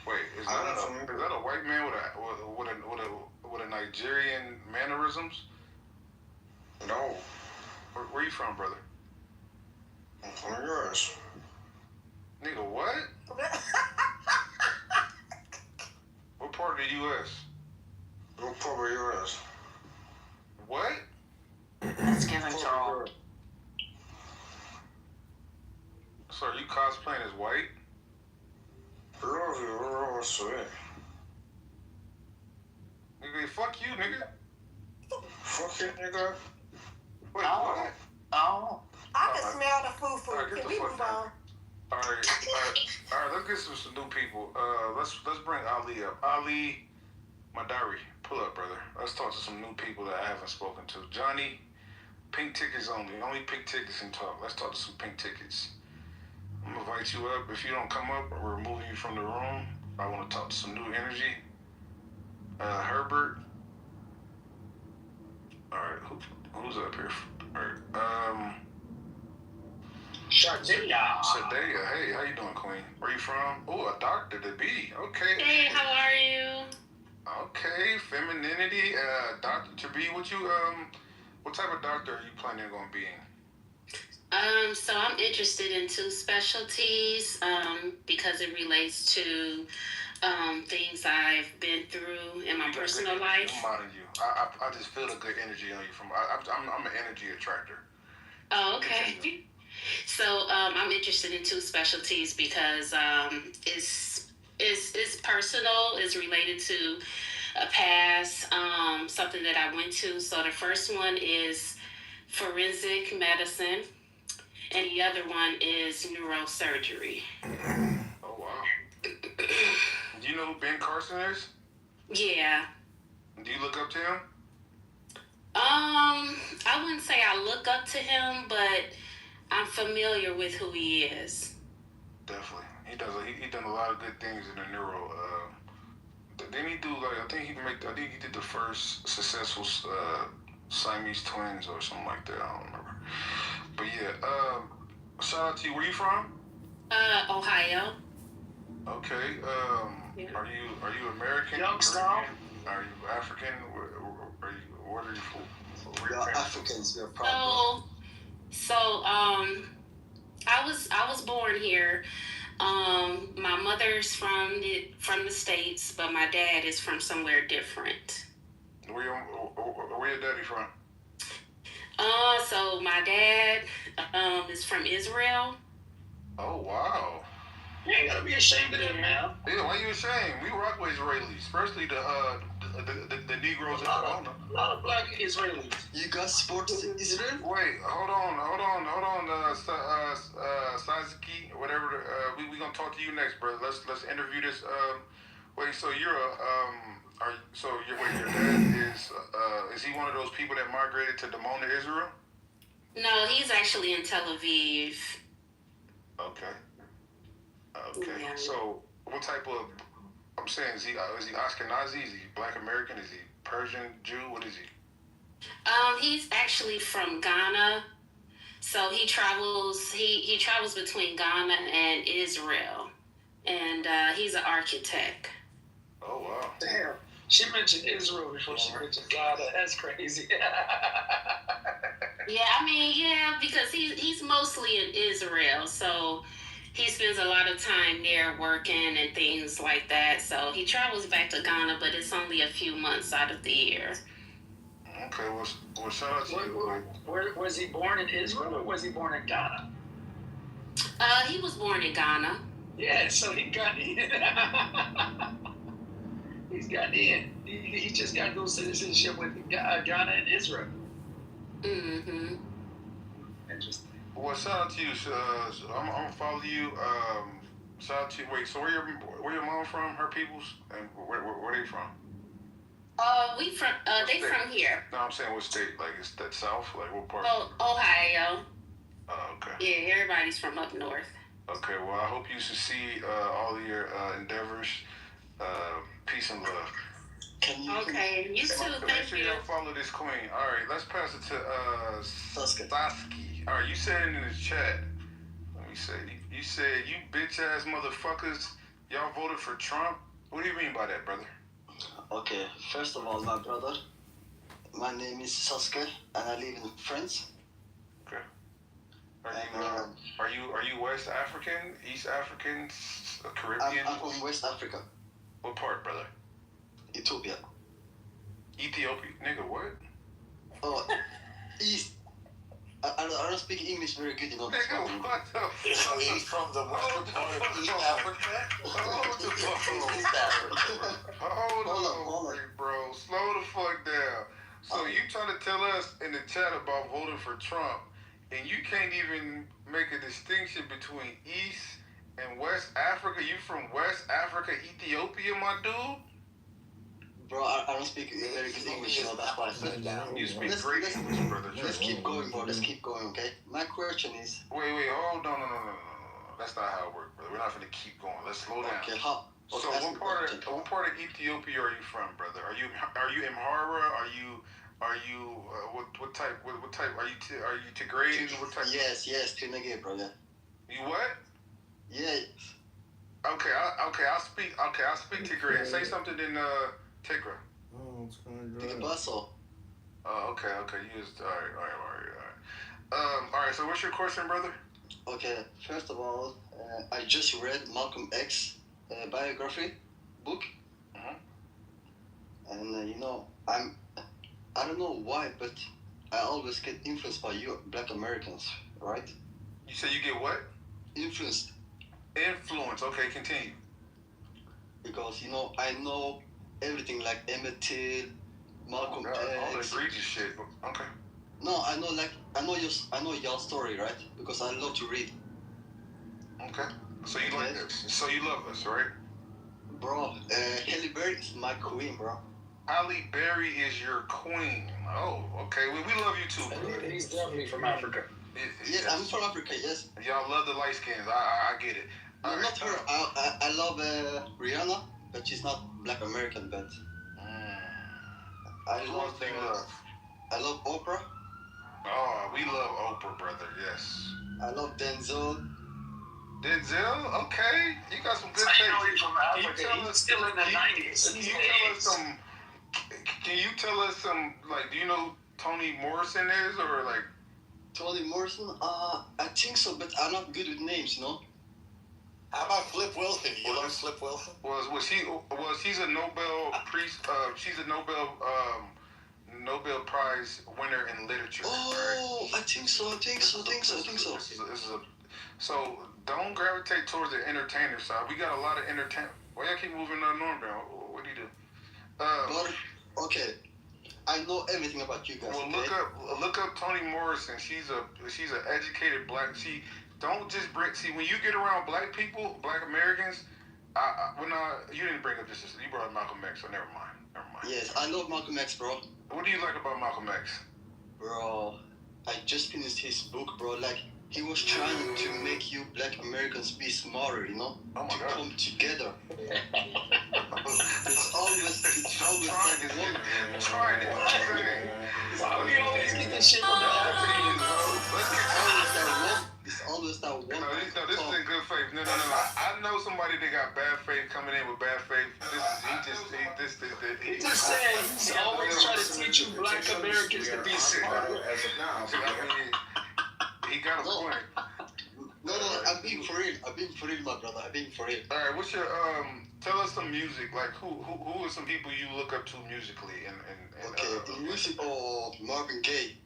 Wait, is that a white man with a Nigerian mannerisms? No, Where you from, brother? I'm from yours. Nigga, what? What part of the U.S.? What part of yours? What? That's giving Charles. So are you cosplaying as white? Love you, what's it? Nigga, fuck you, nigga. Fuck it, nigga. Wait, Oh. what? Oh. I can smell the foo-foo. Alright, get Can the we fuck move out. on? All right, let's get some new people. Let's bring Ali up. Ali, my diary, pull up, brother. Let's talk to some new people that I haven't spoken to. Johnny, pink tickets only. Only pink tickets can talk. Let's talk to some pink tickets. I'm gonna invite you up. If you don't come up, we're removing you from the room. I want to talk to some new energy. Herbert. All right, who's up here? All right. Shardaya. Sadea, hey, how you doing, Queen? Where you from? Oh, a doctor to be. Okay. Hey, how are you? Okay, femininity. Dr. B, what type of doctor are you planning on being? So I'm interested in two specialties because it relates to things I've been through in my personal life. I'm out of you. I just feel a good energy on you. I'm an energy attractor. Oh, okay. So I'm interested in two specialties because it's personal. It's related to a past, something that I went to. So the first one is forensic medicine, and the other one is neurosurgery. Oh wow. Do you know who Ben Carson is? Yeah. Do you look up to him? I wouldn't say I look up to him, but I'm familiar with who he is. Definitely. He does. He done a lot of good things in the neuro. Didn't he do I think he did the first successful Siamese twins or something like that. I don't remember. But yeah. Shout out to you. Where you from? Ohio. Okay. Yeah. Are you American? Youngstown. Are you African? What are you from? We are Africans. We are proud. So I was born here. My mother's from the States, but my dad is from somewhere different. Where your daddy from? So my dad is from Israel. Oh wow. You ain't gotta be ashamed of that, man. Yeah, why you ashamed? We rock with Israelis, especially the Negroes in Atlanta. A lot of black Israelis. You got sports in Israel? Wait, hold on, Sasuke, whatever. We gonna talk to you next, brother. Let's interview this. Wait, so your dad is he one of those people that migrated to Dimona, Israel? No, he's actually in Tel Aviv. Okay. Yeah. So what type of? I'm saying is he Ashkenazi? Is he Black American? Is he Persian Jew? What is he? He's actually from Ghana. So he travels. He travels between Ghana and Israel, and he's an architect. Oh wow! Damn, she mentioned Israel before she mentioned Ghana. That's crazy. Yeah, because he's mostly in Israel, so he spends a lot of time there working and things like that. So he travels back to Ghana, but it's only a few months out of the year. Okay, well shout out to you. Where was he born in Israel or was he born in Ghana? He was born in Ghana. Yeah, so he got in. He's got in. He just got dual citizenship with Ghana and Israel. Mm-hmm. Interesting. Well, shout out to you. I'm gonna follow you. Shout out to you. Wait, so where your mom from? Her peoples, and where they from? They from here. No, I'm saying what state? Like is that south? Like what part? Oh, Ohio. Oh, okay. Yeah, everybody's from up north. Okay, well I hope you succeed all of your endeavors. Peace and love. Okay, you too. Make Thank sure you. y'all follow this queen. All right, let's pass it to Sasuke. All right, you said in the chat. Let me say. You said you bitch ass motherfuckers. Y'all voted for Trump. What do you mean by that, brother? Okay, first of all, my brother, my name is Sasuke, and I live in France. Okay. Are you West African, East African, Caribbean? I'm from West Africa. What part, brother? Ethiopia. Ethiopia, nigga, what? Oh, East. I don't speak English very good, you know. Nigga, what the fuck? So he's from the western part of East Africa? Hold the fuck East Africa. Hold on, bro. Slow the fuck down. So you trying to tell us in the chat about voting for Trump, and you can't even make a distinction between East and West Africa? You from West Africa, Ethiopia, my dude? Bro, I don't speak very good English, you know, that's why. You speak great English, brother. Let's keep going, bro. Let's keep going, okay? My question is... Wait, hold on, no. That's not how it works, brother. We're not going to keep going. Let's slow down. Okay, how? So what part of Ethiopia are you from, brother? Are you Amhara? Are you what type are you Tigrayan? What type? Yes, Trinidad, brother. You what? Yeah. Okay, I'll speak Tigrayan. Say something in Tigra. Oh, what's going on? ¿Qué pasó? Oh, okay. You just all right. So, what's your question, brother? Okay, first of all, I just read Malcolm X biography book, and you know, I don't know why, but I always get influenced by you, Black Americans, right? You say you get what? Influenced. Influence. Okay, continue. Because you know, I know everything like Emmett Till, Malcolm X. All the egregious shit. Okay. No, I know your story, right? Because I love to read. Okay. So you like this? So you love us, right? Bro, Halle Berry is my queen, bro. Halle Berry is your queen. Oh, okay. We love you too, bro. He's definitely from Africa. Yes, I'm from Africa. Yes. Y'all love the light skins. I get it. No, not her. I love Rihanna, but she's not Black American. But I love. I love Oprah. Oh, we love Oprah, brother. Yes. I love Denzel. Denzel, okay. You got some good taste. He's still in the 90s. Can you tell us some, like, do you know who Toni Morrison is, or like? Toni Morrison? I think so, but I'm not good with names, you know. How about Flip Wilson? You love Flip Wilson? She's a Nobel she's a Nobel Prize winner in literature. Oh, right? I think so. So don't gravitate towards the entertainer side. We got a lot of entertainment. Why y'all keep moving the norm down? What do you do? But okay, I know everything about you guys. Well, okay? look up Toni Morrison. She's an educated black. Don't just when you get around black people, Black Americans. You didn't bring up this. You brought up Malcolm X, so never mind. Yes, I love Malcolm X, bro. What do you like about Malcolm X? Bro, I just finished his book, bro. Like, he was trying to make you Black Americans be smarter, you know? Oh my God. Come together. It's always that one. Trying it. Why we always get this shit from the Africans, bro? It's always that one. No, this is in good faith. No. I know somebody that got bad faith coming in with bad faith. He just saying he's always trying to teach you Black Americans to be smarter. As of now. He got a point. No, I'm being for real, my brother. I'm being for real. All right, what's your tell us some music. Like who are some people you look up to musically and okay, the music of Marvin Gaye.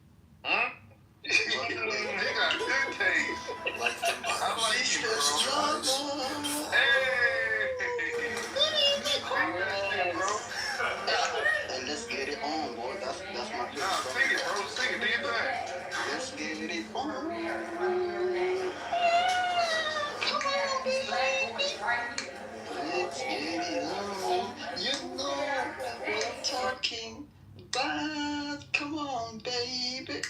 Huh? He got good taste. I like you, bro. Hey, bro. And let's get it on, boy. That's my favorite. Nah, sing it, bro. Sing it. Do your thing. Let's get it on. Come on, baby. Let's get it on. You know what I'm talking about. Come on, baby.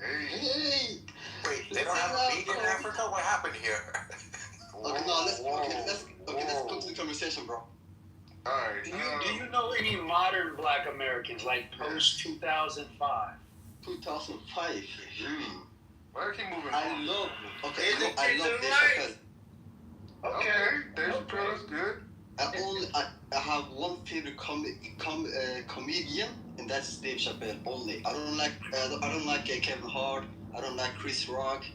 Hey. Wait, they don't have a beat in Africa? What happened here? Okay, no, let's go to the conversation, bro. Alright. Do you know any modern Black Americans, like post 2005? 2005. Why do I keep moving? I love Dave Chappelle. Okay, Dave Chappelle is good. I have one favorite comedian, and that's Dave Chappelle only. I don't like Kevin Hart. I don't like Chris Rock.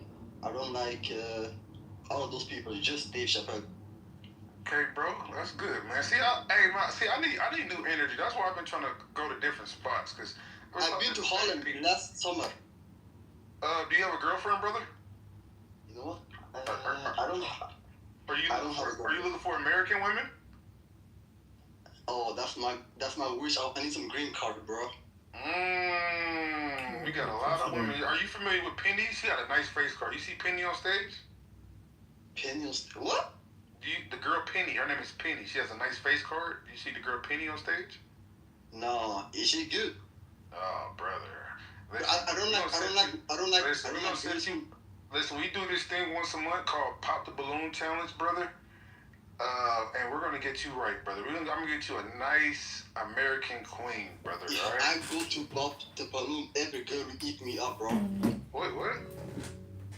I don't like all of those people. Just Dave Chappelle. Okay, bro, that's good, man. I need new energy. That's why I've been trying to go to different spots. Cause I've been to Holland last summer. Do you have a girlfriend, brother? You know what? I don't. Are you looking for American women? Oh, that's my wish. I need some green card, bro. We got a lot of women. Are you familiar with Penny? She got a nice face card. You see Penny on stage? Penny on stage? What? The girl Penny. Her name is Penny. She has a nice face card. Do you see the girl Penny on stage? No. Is she good? Oh, brother. Listen, we do this thing once a month called Pop the Balloon Challenge, brother. And we're gonna get you right, brother. I'm gonna get you a nice American queen, brother. If all right? I go to Pop the Balloon, every girl will eat me up, bro. What?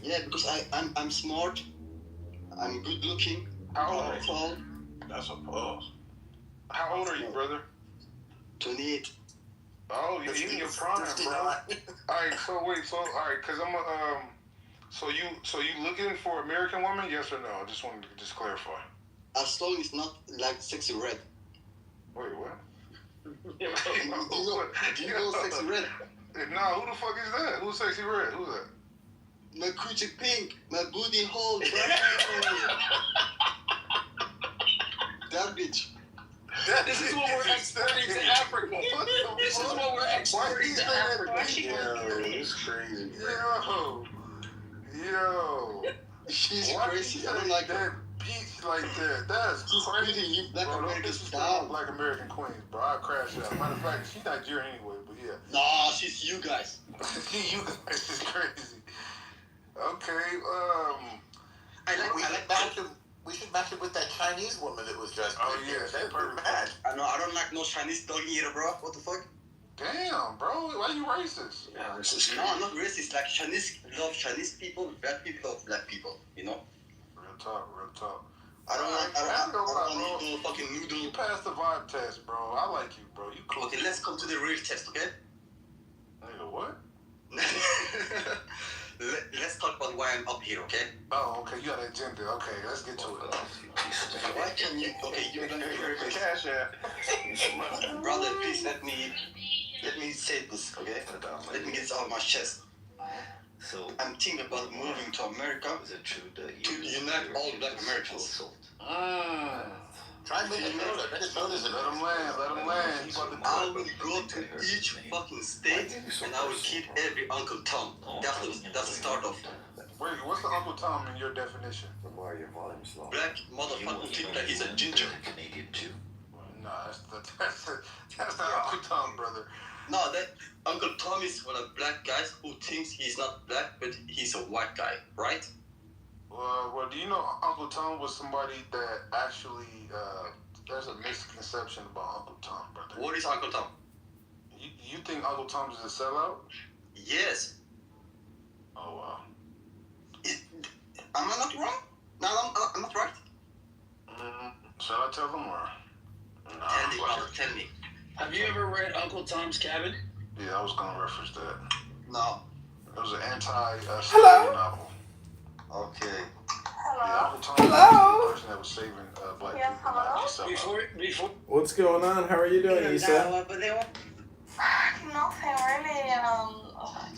Yeah, because I'm smart. I'm good looking. How old are you? Tall. That's a pause. How old are you, brother? 28. Oh, you're in your prime, bro. Alright, so wait, cause I'm so you looking for American woman? Yes or no? I just wanted to clarify. As long as it's not like Sexy Red. Wait, what? Do you know Sexy Red? Nah, who the fuck is that? Who's Sexy Red? Who's that? My coochie pink, my booty hole, bro. That bitch. This is what we're exporting to Africa. This is what we're exporting to Africa. Yo, it's crazy. Yo. She's Why crazy. you I don't like that her. beach like that. That's She's crazy. beating you Black Bro, don't Americans disrespect down. Black American queens, bro. I'll crash out. Matter of fact, she's Nigerian anyway, but yeah. Nah, she's you guys. You guys is crazy. Okay, We should match it with that Chinese woman that was just. Oh yeah, that's perfect. Mad. I don't like no Chinese dog eater, bro. What the fuck? Damn, bro, why you racist? Yeah, racist. No, I'm not racist. Like Chinese love Chinese people, black people love black people. You know? Real talk. I don't want bro. no fucking You noodle. passed the vibe test, bro. I like you, bro. You cool. Okay, let's come to the real test, okay? Nigga, what? Let's talk about why I'm up here, okay? Oh, okay, you got an agenda. Okay, let's get to it. Why can you? Okay, you're gonna hear The it. cash app. Brother, please let me say this, okay? Let me get it out of my chest. So I'm thinking about moving to America is it true that to unite all black Americans. Try and make it know that. Make it know there's a Let him land. He about to I will go to each fucking state and I will keep every Uncle Tom. That's the start of. Wait, what's the Uncle Tom in your definition? why are your volumes low? Black motherfucking think that he's a ginger. Canadian too. Nah, that's the Uncle Tom, brother. No, that Uncle Tom is one of black guys who thinks he's not black, but he's a white guy, right? Well, do you know Uncle Tom was somebody that actually, there's a misconception about Uncle Tom, brother. What is Uncle Tom? You think Uncle Tom is a sellout? Yes. Oh, wow. Am I not wrong? No, I'm not right. Shall I tell them or? Nah, Tell me, brother, tell me. Have you ever read Uncle Tom's Cabin? Yeah, I was going to reference that. No. It was an anti-slavery novel. Okay. Yeah, Uncle Tom Hello? was the person that was saving black Yes, people. not just Before What's going on? How are you doing, Isa? Nothing really.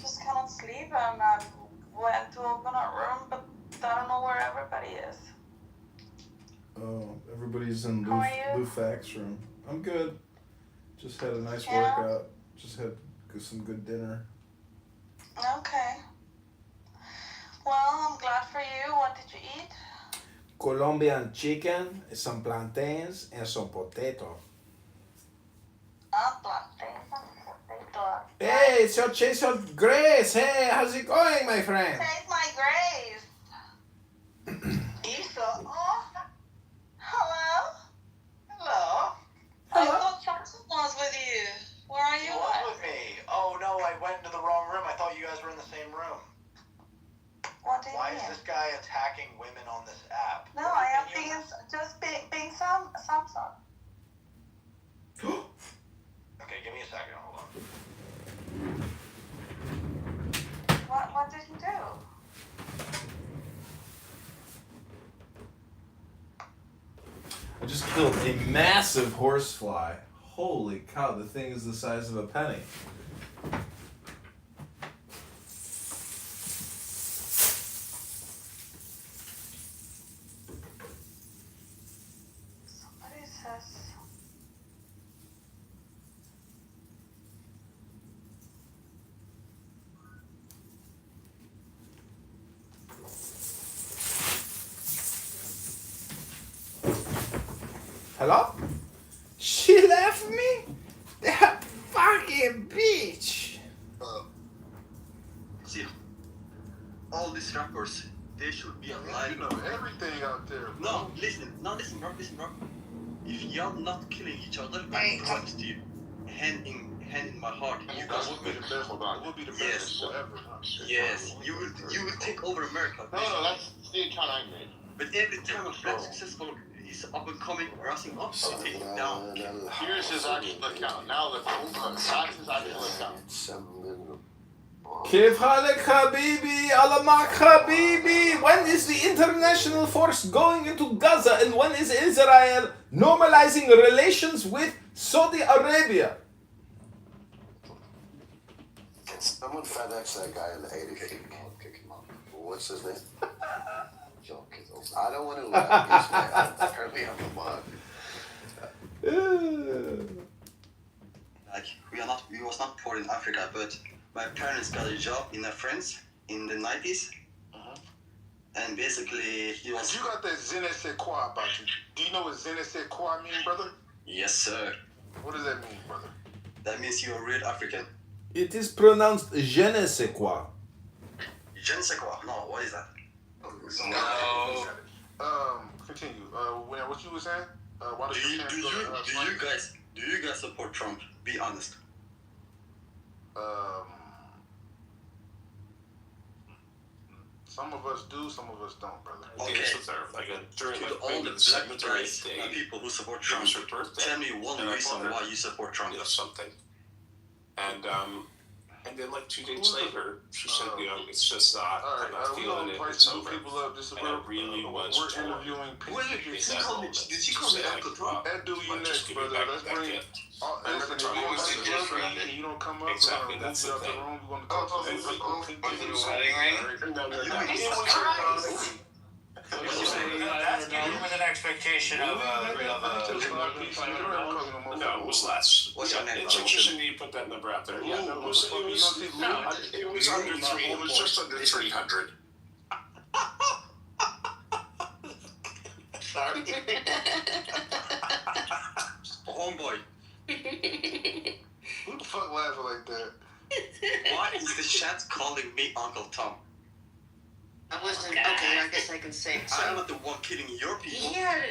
Just kind of sleep and I went to open a room, but I don't know where everybody is. Oh, everybody's in How are you? Lou Fac's room. I'm good. Just had a nice Yeah? workout. Just had some good dinner. Okay. Well, I'm glad for you. What did you eat? Colombian chicken, some plantains, and some potato. Plantains and potato. Hey, it's your Grace. Hey, how's it going, my friend? Taste my grave. Isa. Oh. Hello? Hello? I thought Johnson was with you. Where are you He was at? with me. Oh no, I went into the wrong room. I thought you guys were in the same room. What do you Why mean? is this guy attacking women on this app? No, I am being Samsung. Okay, give me a second. Hold on. What did you do? I just killed a massive horsefly. Holy cow, the thing is the size of a penny. Somebody says. Hello? She left me? That fucking bitch! See, all these rappers, they should be alive. You know everything out there. No, listen, bro. If y'all not killing each other, I promise to you, hand in my heart, you guys would be the best. It would be the best Yes. forever. Huh? Yes, you will take over America. No, that's the account I made. But every time a black successful he's up and coming, rising up, so take him down. Here's his actual account. Now that's his actual account. كيف حالك حبيبي؟ على معك حبيبي. When is the international force going into Gaza and when is Israel normalizing relations with Saudi Arabia? Can someone FedEx that guy in the 80 feet? Kick him out. What's his name? Joke is over. I don't want to laugh. He's mad. Apparently I'm a mug. Like, we was not poor in Africa, but my parents got a job in a France in the 90s. And basically, he was... You got that Zene Sequoia about you. Do you know what Zene Sequoia mean, brother? Yes, sir. What does that mean, brother? That means you're a real African. It is pronounced je ne sais quoi. Je ne sais quoi? No, what is that? No. Continue. What you were saying? Why Do you guys support Trump? Be honest. Some of us do, some of us don't, brother. Okay. During To all the black guys and people who support Trump, tell me one reason why you support Trump. Something. And then like 2 days later, she said, it's just not, I'm not feeling it, it's over. People up. This is And it really was we're torn. interviewing people. Did she call me Uncle Trump? That do you next, brother. Let's bring it. Listen, if you don't come up, Exactly, we're that's gonna move the you out the room. We're gonna talk to you. With an expectation of No, it was less. What's your name? It's interesting that you put that number out there. Yeah, no, it was under 3. It was just under 300. Sorry. Homeboy. Who the fuck laughing like that? Why is the chat calling me Uncle Tom? I wasn't okay. I guess I can say. So I'm not the one killing your people. he had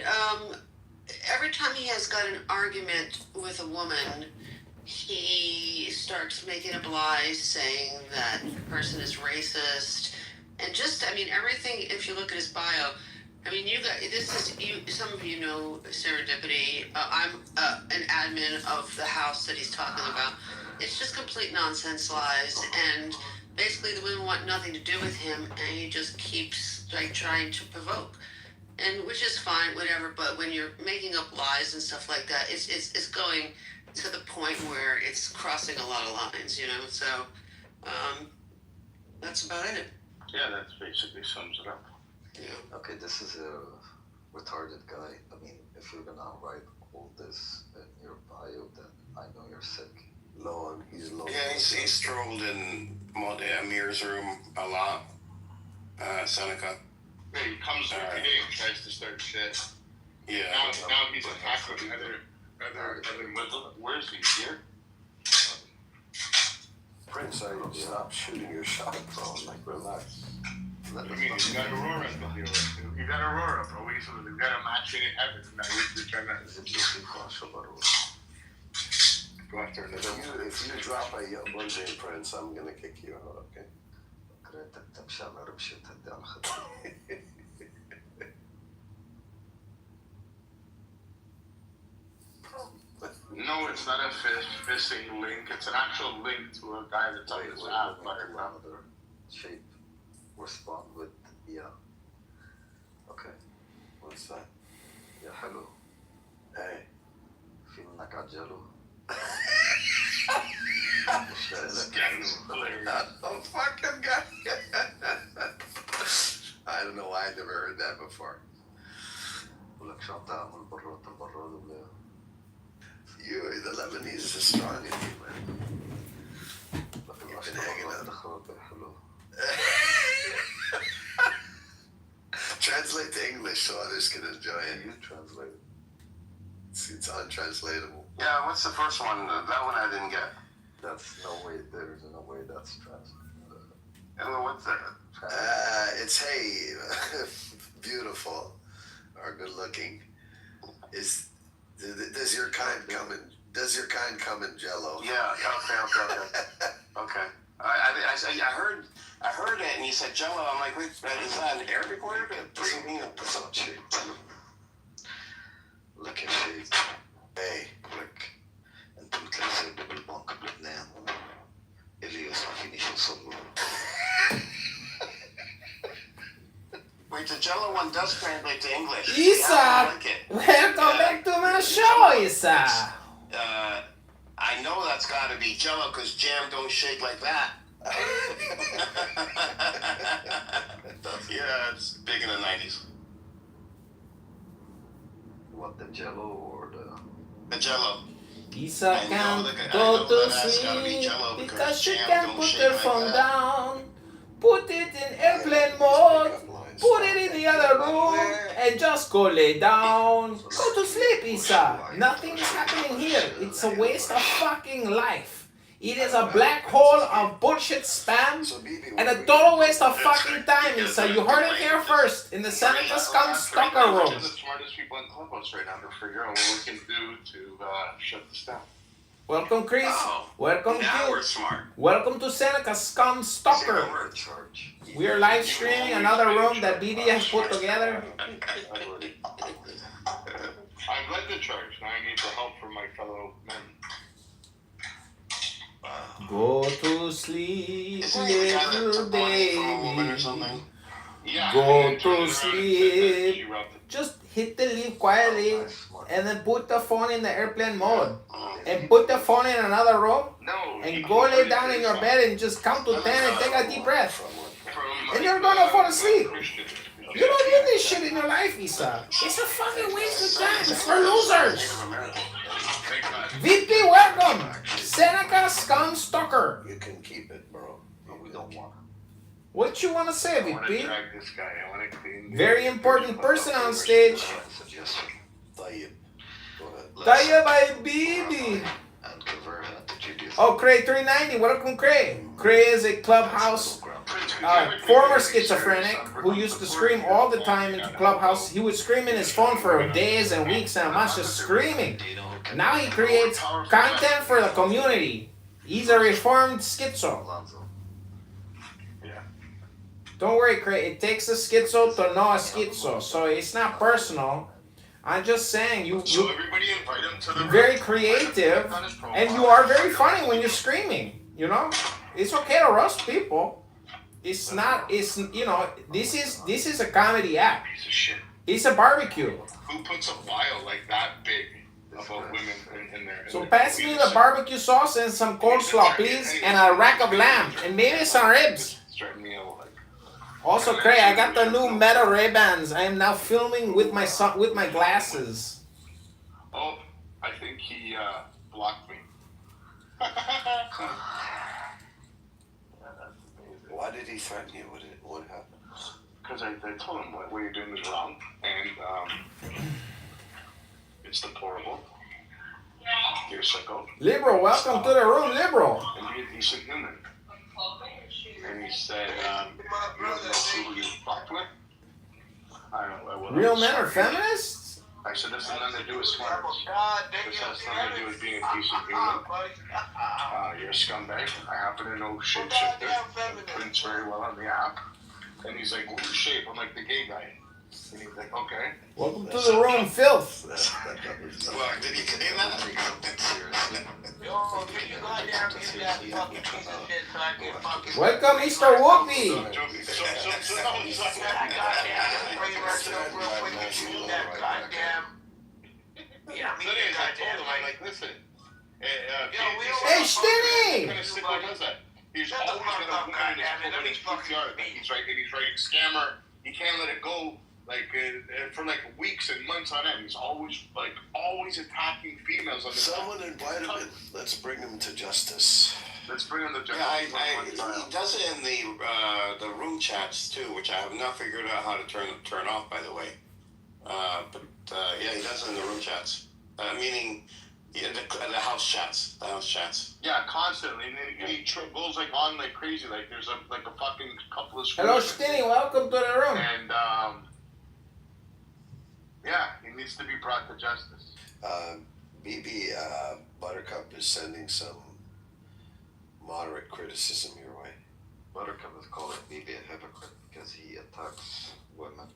every time he has got an argument with a woman, he starts making up lies, saying that the person is racist, and just everything. If you look at his bio, you got this is you. Some of you know Serendipity. I'm an admin of the house that he's talking about. It's just complete nonsense lies, and basically the women want nothing to do with him, and he just keeps trying to provoke, and which is fine, whatever. But when you're making up lies and stuff like that, it's going to the point where it's crossing a lot of lines, So that's about it. Yeah, that basically sums it up. Yeah. Okay, this is a retarded guy. If you're gonna write all this in your bio, then I know you're sick. Lone, he's low. Yeah, he strolled in Amir's room a lot. Seneca. Yeah, he comes every day and tries to start shit. Yeah. Now he's attacking other Where is he? Here? Prince, stop shooting your shot, bro. Relax. You got Aurora, bro. You got Aurora, bro. We got a match in heaven. Now we're trying to go after another one. If you drop a bungee, Prince, I'm gonna kick you out, okay? No, it's not a phishing link. It's an actual link to a guy that's on his app. Shape. Respond with yeah. Okay. What's that? Yeah, hello. Hey. Feeling like a jello? Oh, fucking guy. I don't know why I never heard that before. You, the Lebanese is strong in you, man. You've been hanging out. Translate to English so others can enjoy it. You translate it. It's untranslatable. Yeah, what's the first one? That one I didn't get. That's no way. There's no way that's translated. And what's that? It's hey, beautiful or good looking. Does your kind come in Jello? Yeah. Okay. I heard it, and you said Jello. I'm like, wait, is that an Arabic word? It doesn't mean it. vacker tjej. Nej, Rick. Inte utländska dubbelbankablodnäm. Elias som finishing solo. Wait, the Jello one does translate to English. Isa, welcome back to my show, Isa. I know that's got to be Jello because jam don't shake like that. Yeah, it's big in the 90s. What, the Jello or the Jello? Isa can't go to sleep because she can't put her phone down. Put it in airplane mode. Put it in the other room and just go lay down. Go to sleep, Isa. Nothing is happening here. It's a waste of fucking life. It is a black hole of bullshit spam and a total waste of fucking time, Isa. You heard it here first in the Seneca Scum Stalker room. We're the smartest people in Clubhouse right now to figure out what we can do to shut this down. Welcome, Chris. Welcome now to we're smart. Welcome to Seneca Scum Stalker. We are live streaming another room that BD has put together. I've led the charge. Now I need the help from my fellow men. Go to sleep, little baby. Yeah, Go to sleep. Just hit the leave quietly and then put the phone in the airplane mode. And put the phone in another room and go lay down in your bed and just count to 10 and take a deep breath. And you're gonna fall asleep. You don't need this shit in your life, Isa. It's a fucking waste of time. It's for losers. VP, welcome. Seneca Scum Stalker. You can keep it, bro. No, we don't want it. What you wanna say, I want to VP? drag this guy. I want to clean. Very important person on stage. Suggestion. Tayyip. Go ahead. Taya by BB. And Kitover, did you do Oh, Cray 390. Welcome, Cray. Cray is a Clubhouse former schizophrenic who used to scream all the time into Clubhouse. He would scream in his phone for days and weeks and months, just screaming. Now he creates content for the community. He's a reformed schizo. Don't worry, Cray. It takes a schizo to know a schizo, so it's not personal. I'm just saying you everybody invite him to the very creative and you are very funny when you're screaming. You know, it's okay to roast people. It's not. It's this is a comedy act. Piece of shit. It's a barbecue. Who puts a file like that big about women in there? So pass me the barbecue sauce and some coleslaw, please, and a rack of lamb and maybe some ribs. Also, Cray, I got the new Meta Ray-Bans. I am now filming with my glasses. Oh, I think he blocked me. Why did he threaten you? What happened? Because I told him what you're doing is wrong, and it's deplorable. You're sicko. Liberal, welcome to the room, Liberal. And you're a decent human. And he said, you don't know who you fucked with? I don't know. Real men are feminists? I said, this has nothing to do with smarts. This has nothing to do with being a decent human. You're a scumbag. I happen to know shapeshifter. Prince very well on the app. And he's like, who's shape? I'm like, the gay guy. And he's like, okay. Welcome to the room, filth. Well, did he say that? Welcome, Mr. Whoopi. Hey, Stinny! He's always got a woman in his backyard. He's writing scammer. He can't let it go. For weeks and months on end, he's always attacking females. On the Someone invited him. Let's bring him to justice. Let's bring him to justice. Yeah, he does it in the room chats too, which I have not figured out how to turn off, by the way. Yeah, he does it in the room chats. Meaning, the house chats. The house chats. Yeah, constantly, and he goes on like crazy. Like there's a fucking couple of. Hello, Stinny. Welcome to the room. And yeah, he needs to be brought to justice. BB, Buttercup is sending some moderate criticism your way. Buttercup is calling BB a hypocrite because he attacks women.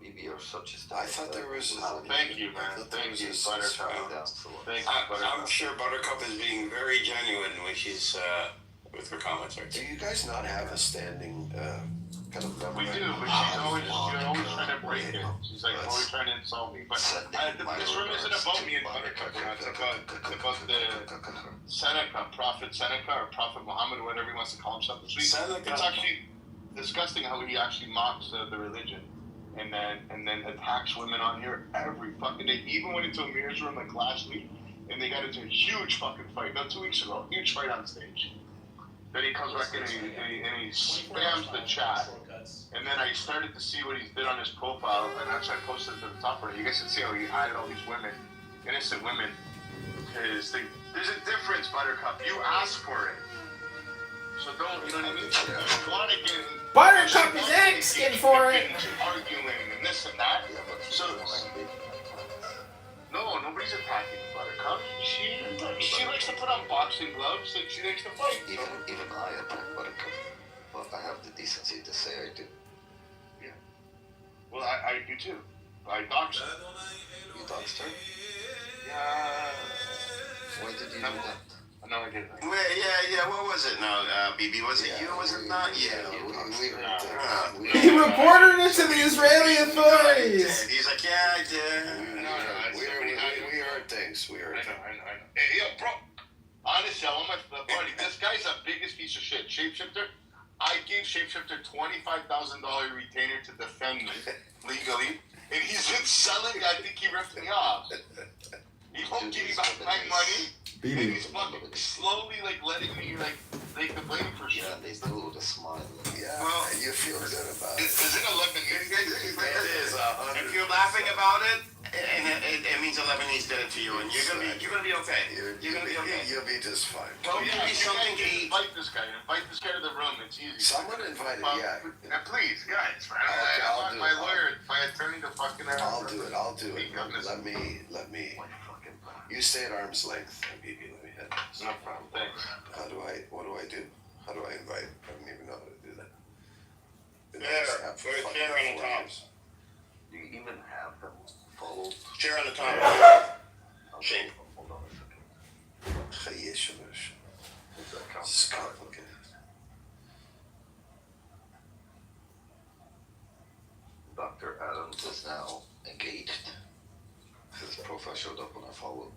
BB, you're such a star. I thought there was. Thank you, man. Thank you, Buttercup. Thank you, I'm sure Buttercup is being very genuine when she's with her comments right Do there. you guys not have a standing kind of We do, but she's always trying to break it. She's like always trying to insult me. But this room isn't about me and Buttercup. It's about the Seneca, Prophet Seneca, or Prophet Muhammad, or whatever he wants to call himself. It's actually disgusting how he actually mocks the religion. And then attacks women on here every fucking day. He even went into Amir's room like last week, and they got into a huge fucking fight. No, 2 weeks ago, huge fight on stage. Then he comes back and he spams the chat. And then I started to see what he did on his profile, and that's why I posted it to the top right. You guys can see how he added all these women, innocent women, to his thing. There's a difference, Buttercup. You asked for it. So don't, you know what I mean? You want to get... Buttercup is asking for it. Arguing and this and that. So, no, nobody's attacking Buttercup. She likes to put on boxing gloves and she likes to fight. Even I attack Buttercup, but I have the decency to say I do. Yeah. Well, I do too. I dox her. You doxed her? Yeah. Why did you do that? No, I didn't. Wait, yeah, what was it now, BB? Was it you? Was it not? Yeah. He reported it to the Israeli authorities. He's like, yeah, I did. We heard things. We heard things. I know. Hey, yo, bro. Honestly, I want my buddy. This guy's the biggest piece of shit. Shapeshifter. I gave Shapeshifter $25,000 retainer to defend me legally, and he's been selling. I think he ripped me off. He won't give me back my money. And he's fucking slowly letting me take the blame for shit. Yeah, they do with a smile. Yeah, well, you feel good about it. Is it 11 years? It is. If you're laughing about it, and it means 11 years did it to you, and you're gonna be okay. You're gonna be okay. You'll be just fine. Don't give me something to eat. Invite this guy to the room. It's easy. Someone invited, yeah. Please, guys. I want my lawyer, my attorney to fucking. I'll do it. Let me. You stay at arm's length, BB. Let me head. No problem. Thanks. What do I do? How do I invite? I don't even know how to do that. Chair on the top. Do you even have them followed? Chair on the top. Shame. Hold on a second. This is complicated. Dr. Adams is now engaged. His profile showed up when I followed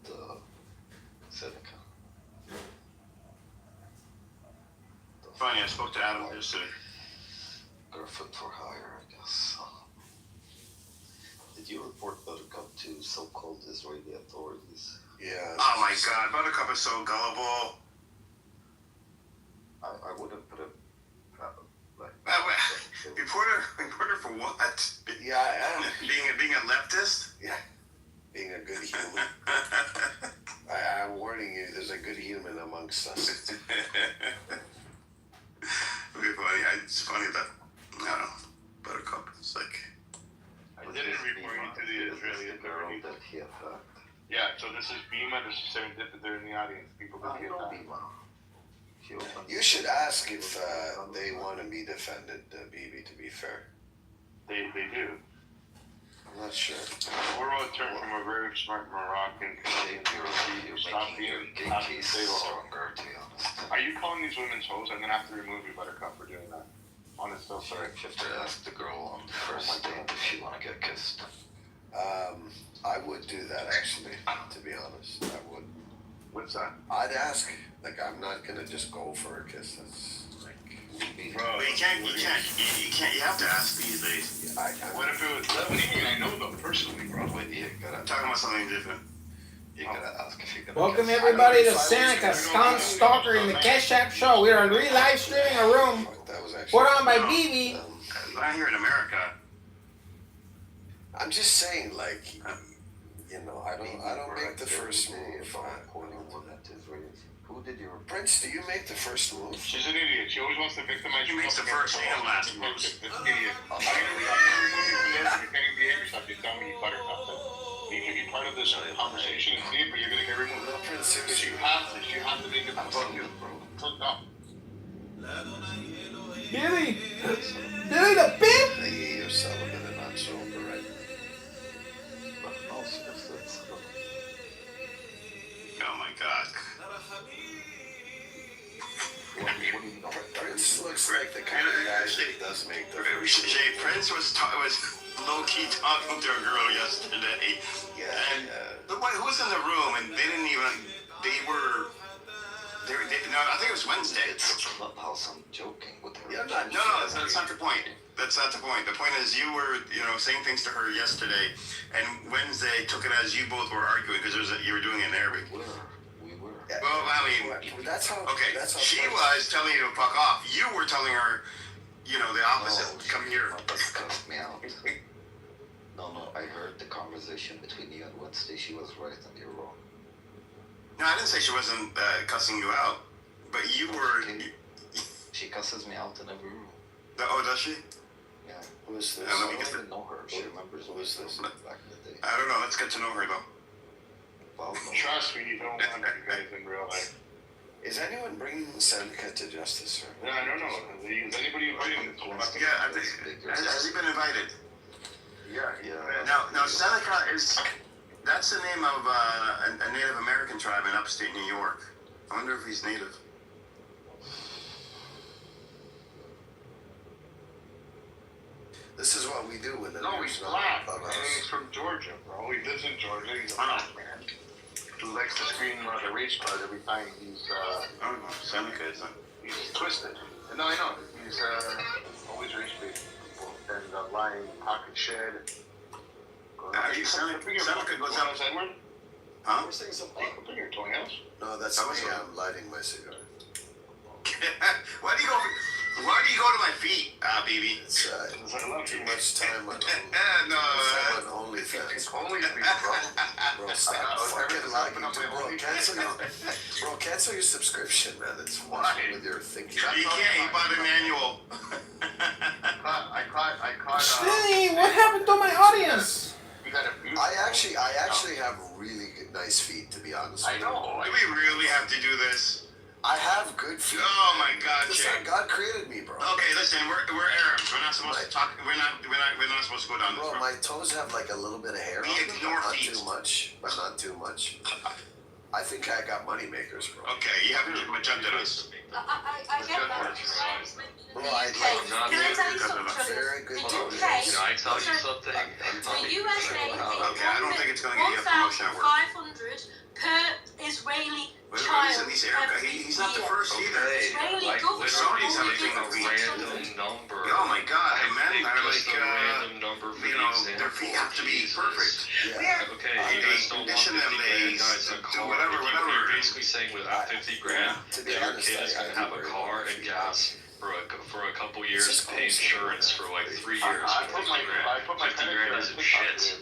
Seneca. Funny, I spoke to Adam yesterday. Girlfriend for hire, I guess. Did you report Buttercup to so-called Israeli authorities? Yeah. Oh my God, Buttercup is so gullible. I wouldn't put it Reporter for what? Yeah, I am. Being a leftist? Yeah. Being a good human. I'm warning you, there's a good human amongst us. It's funny that, I don't know, Buttercup is like... I didn't report you to the Israeli authorities. that he attacked. Yeah, so this is Bima, this is Serendipity, they're in the audience. People that he attacked. Bima. You should ask if they want to be defended, BB, to be fair. They do. I'm not sure. We're all turned from a very smart Moroccan Canadian You're making your gay case stronger, to be honest. Are you calling these women's hoes? I'm gonna have to remove you, Buttercup, for doing that. Honest, so sorry. Shifter asked the girl on the first date if she want to get kissed. I would do that, actually, to be honest. I would. What's that? I'd ask. Like, I'm not gonna just go for a kiss. That's like me. Bro, you can't. You have to ask these days. What if it was Lebanese? I know them personally, bro. Wait, you gotta Talking about something different. You gotta ask if you're gonna Welcome kiss. everybody to Seneca, Scon Stalker in the Cash App Show. We are live streaming a room put on by BB. Not here in America. I'm just saying, like, you know, I don't make the first move. Who did you report? Prince, do you make the first move? She's an idiot. She always wants to victimize you. He makes the first and last moves. This idiot. I'm gonna remove you from this. If you can't even behave yourself, you tell me you Buttercup. You can be part of this conversation and see it, but you're gonna get removed. No, Prince, Because you have to. You have to make it fuck you, bro. Click up. Billy the pimp. You're celibate and not sober right Oh my God. Prince looks like the kind of guy that does make the first. Prince was low-key talking to a girl yesterday. Yeah. And who was in the room? And they didn't even. They were. No, I think it was Wednesday. It's Clubhouse. I'm joking with her. Yeah, No, that's not the point. That's not the point. The point is you were, saying things to her yesterday, and Wednesday took it as you both were arguing because you were doing it in Arabic. We were. Yeah. Well, I mean, that's how. Okay, That's how she was telling you to fuck off. You were telling her, the opposite. No, Come here. That's cussed me out. No, I heard the conversation between you and Wednesday. She was right and you're wrong. No, I didn't say she wasn't cussing you out, but you were. She cusses me out in every room. Oh, does she? Yeah. Who is this? I don't even know her. She remembers who is this? Back in the day. I don't know. Let's get to know her though. Well, no. Trust me, you don't want you guys in real life. Is anyone bringing Seneca to justice, sir? No, I don't know. Is anybody inviting this one? Yeah, I think. Has he been invited? Yeah. Now Seneca is. That's the name of a Native American tribe in upstate New York. I wonder if he's native. This is what we do when the No, he's black. of And he's from Georgia, bro. He lives in Georgia. He's a black man. Who likes to scream the race card every time he's. I don't know. Seneca isn't. He's twisted. No, I know. He's always race baiting people and lying, pocket shed. Seneca goes out. Edward? Huh? We're saying something. Bring your toenails. No, that's me. I'm lighting my cigar. Why do you go to my feet, BB? It's too much time on No. OnlyFans. OnlyFans, Bro, stop fucking logging into cancel your subscription, man. It's wrong with your thinking. You can't. He bought an annual. I caught. Stinny, what happened to my audience? I actually have really nice feet, to be honest. I know. Do we really have to do this? I have good feet. Oh my God, Jay. God created me, bro. Okay, listen, we're Arabs. We're not supposed to talk. We're not supposed to go down this road. Bro, my toes have like a little bit of hair. We on them, ignore but not feet. too much. But not too much. I think I got money makers, bro. Okay, you have magenta dust. I get that. Bro, I Can I tell you something? very good. The UK, Can I tell you something? the USA Okay, I don't think it's going to get you a promotion at work. 1,500 per Israeli What child. is it? He's not the first either. Israeli Like government Saudis have a thing only of gives random number. Oh my God, the men are Just like, a random number for the example. their feet have to be perfect. Yeah. Okay, you guys don't want 50 condition them, grand, they guys, a do car. whatever. You're basically saying without 50 grand, To be your honest, kid is I going to have a agree. car and gas for a couple years, It's just pay insurance for like 3 years. I put my 50 grand isn't shit.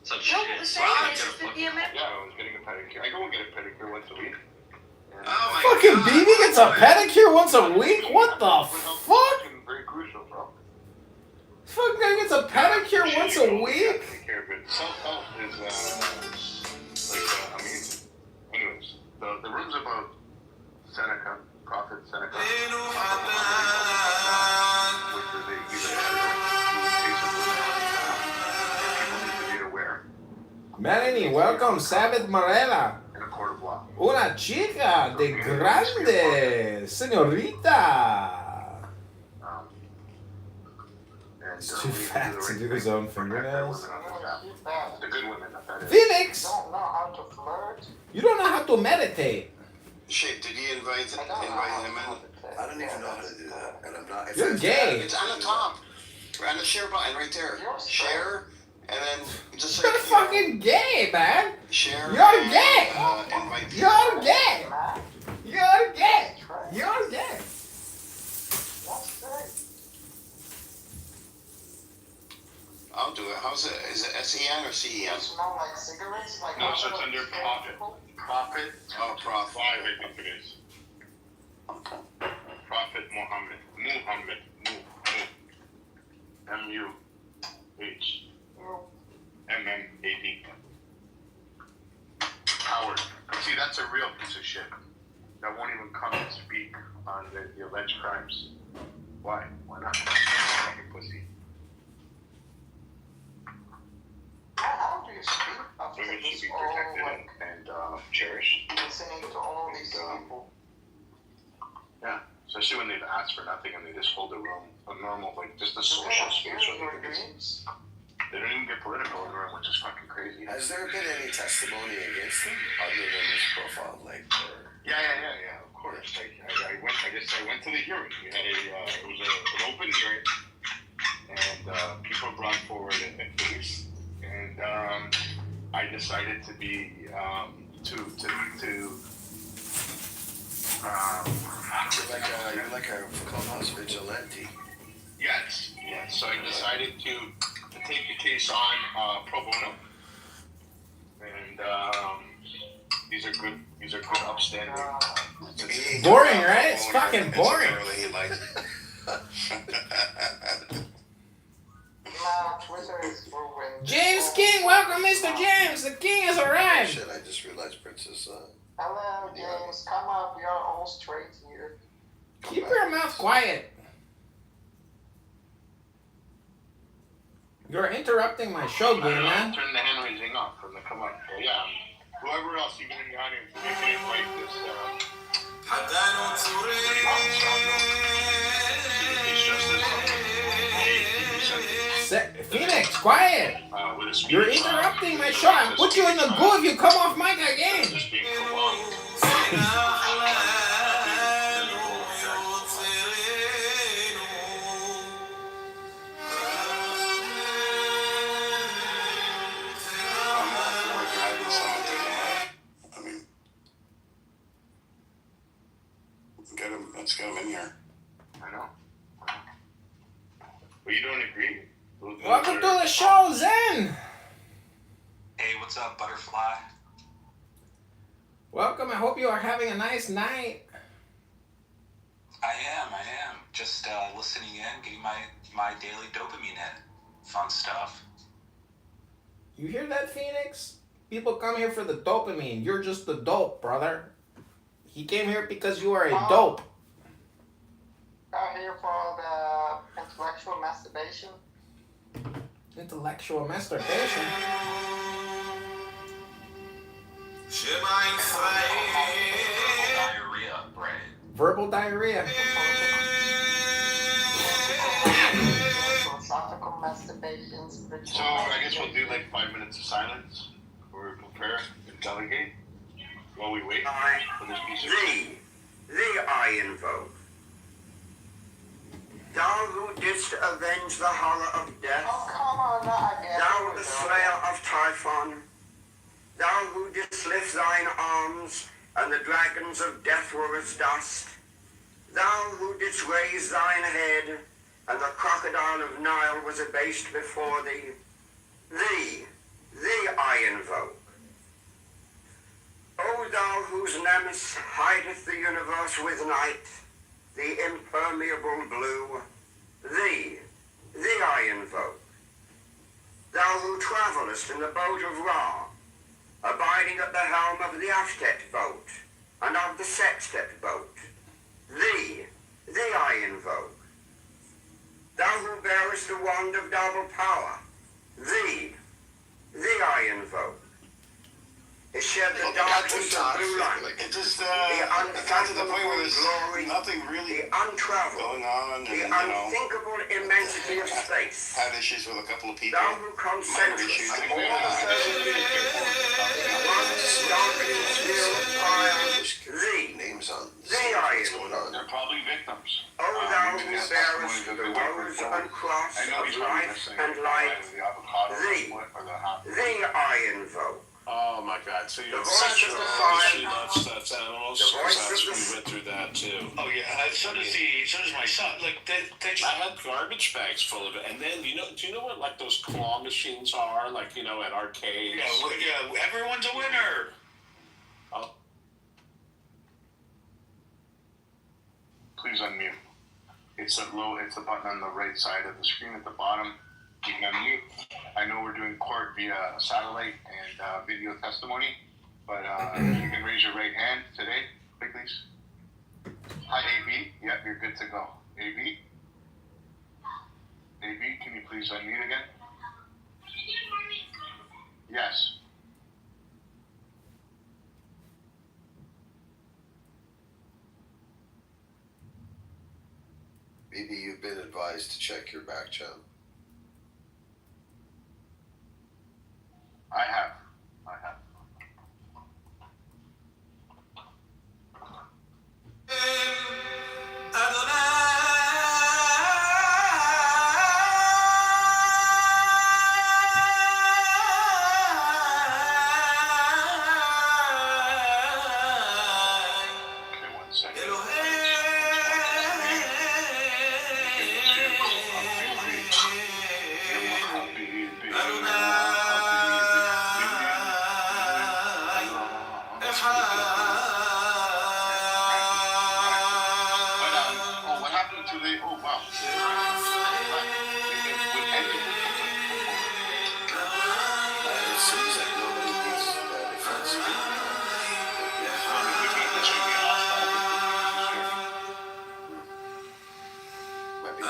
Such What the shit. same Wow, is get a for the fucking- American. Yeah, I was getting a pedicure. I go and get a pedicure once a week. Oh my Fucking God. BB gets a pedicure once a week? What the fuck? Very crucial, bro. Fuck guy gets a pedicure once a week? Take care of it. Self-help is amazing. Anyways, the room's about Seneca, Prophet Seneca, which is people need to be aware Melanie, welcome. Sabbath Morella. in a court of law. Una chica de grande, señorita. And He's too fat to do his own fingernails. The good women, that is. Phoenix, Don't know how to flirt. you don't know how to meditate. Shit, did you invite him in? I don't even know how to do that, and I'm not. You're gay. It's on the top. On the share button right there. Share, and then just You're like, fucking gay, man. share. You're gay. Invite people. You're gay. You're gay. You're gay. That's great. I'll do it. How's it? Is it SEN or CEN? Smell like cigarettes? Like No, so it's under Prophet. Prophet. Oh, Prof. 5, I think it is. Prophet Muhammad. M-U-H. M-M-A-D. Howard. See, that's a real piece of shit. That won't even come and speak on the alleged crimes. Why? Why not? Fucking pussy. How do you speak? women should be protected and cherished. Listening to all these people. Yeah, especially when they've asked for nothing and they just hold a room, a normal, like just a social space. They don't even get political in the room, which is fucking crazy. Has there been any testimony against him other than his profile, like? Yeah. Of course. Like, I went to the hearing. We had it was an open hearing, and people brought forward a case, and I decided to be You're like a clubhouse vigilante. Yes. So I decided to take the case on pro bono, and these are good, upstanding. Boring, right? It's fucking boring. James King, welcome, Mr. James. The king has arrived. Shit, I just realized Princess. Hello, James. Come up. We are all straight here. Keep your mouth quiet. You're interrupting my show, game man. Turn the hand raising off from the come up. So yeah, whoever else even in the audience, you can invite this. Phoenix, quiet. You're interrupting my show. I'll put you in the goo if you come off mic again. Let's get him in here. I know. But you don't agree? Welcome to the show, Zen. Hey, what's up, Butterfly? Welcome. I hope you are having a nice night. I am. Just listening in, getting my daily dopamine in. Fun stuff. You hear that, Phoenix? People come here for the dopamine. You're just the dope, brother. He came here because you are a dope. I'm here for the intellectual masturbation. Intellectual masturbation? Diarrhea, right? Verbal diarrhea. Philosophical masturbations. So I guess we'll do like 5 minutes of silence before we prepare and delegate while we wait for this piece of Thee I invoke. Thou who didst avenge the horror of death. Oh, come on, not again. Thou the slayer of Typhon. Thou who didst lift thine arms, and the dragons of death were as dust. Thou who didst raise thine head, and the crocodile of Nile was abased before thee. Thee I invoke. O thou whose nemesis hideth the universe with night, the impermeable blue, thee I invoke. Thou who travellest in the boat of Ra, abiding at the helm of the Aftet boat, and of the Sextet boat, thee I invoke. Thou who bearest the wand of double power, thee I invoke. It shed the darkness of blue light. It just the got to the point where there's glory, nothing really the untraveled, going on, and the unthinkable immensity of space. Had issues with a couple of people. Thou who concentrest all the Names on. Thee I invoke. They're probably victims. O thou who bearest the rose and cross of life and light, thee I invoke. Oh my God! So you're such a she loves stuffed animals. We went through that too. Oh yeah, so does my son. Like I had garbage bags full of it, and then do you know what like those claw machines are? Like at arcades. Yeah, everyone's a winner. Oh. Please unmute. It's a button on the right side of the screen at the bottom. You can unmute. I know we're doing court via satellite and video testimony, but you can raise your right hand today, please. Hi, AB. Yep, you're good to go. AB? AB, can you please unmute again? Yes. BB, you've been advised to check your back channel. I have. Okay, 1 second. What happened to the? Oh wow! It seems like nobody needs defense. Might be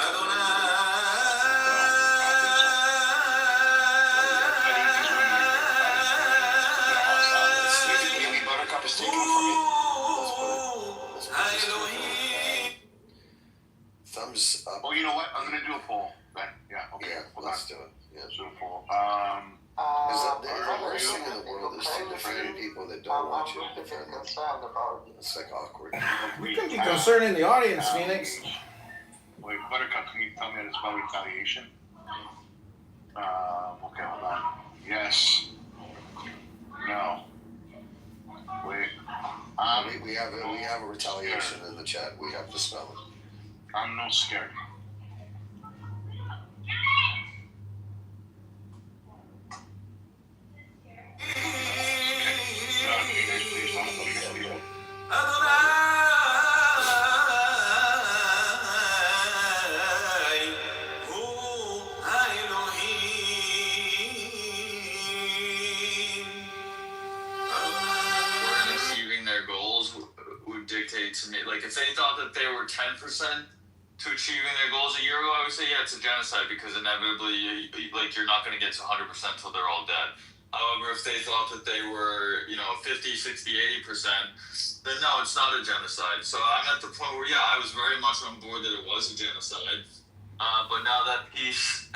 Buttercup is taking for me. Thumbs up. Oh, you know what? I'm gonna do a poll. Then. Yeah. Okay. Yeah, Hold let's on. do it. Yeah. Do a poll. The worst thing in the world is to defend people that don't want you to defend them. It's like awkward. You can be concerned in the audience, Phoenix. Wait, Buttercup, can you tell me that it's about retaliation? Okay, hold on. Yes. No. Wait. We have a retaliation in the chat. We have to spell it. I'm no scared. Achieving their goals would dictate to me, like if they thought that they were 10% to achieving their goals a year ago, I would say, yeah, it's a genocide because inevitably, you're not going to get to 100% till they're all dead. However, if they thought that they were, 50, 60, 80%, then no, it's not a genocide. So I'm at the point where, yeah, I was very much on board that it was a genocide. But now that if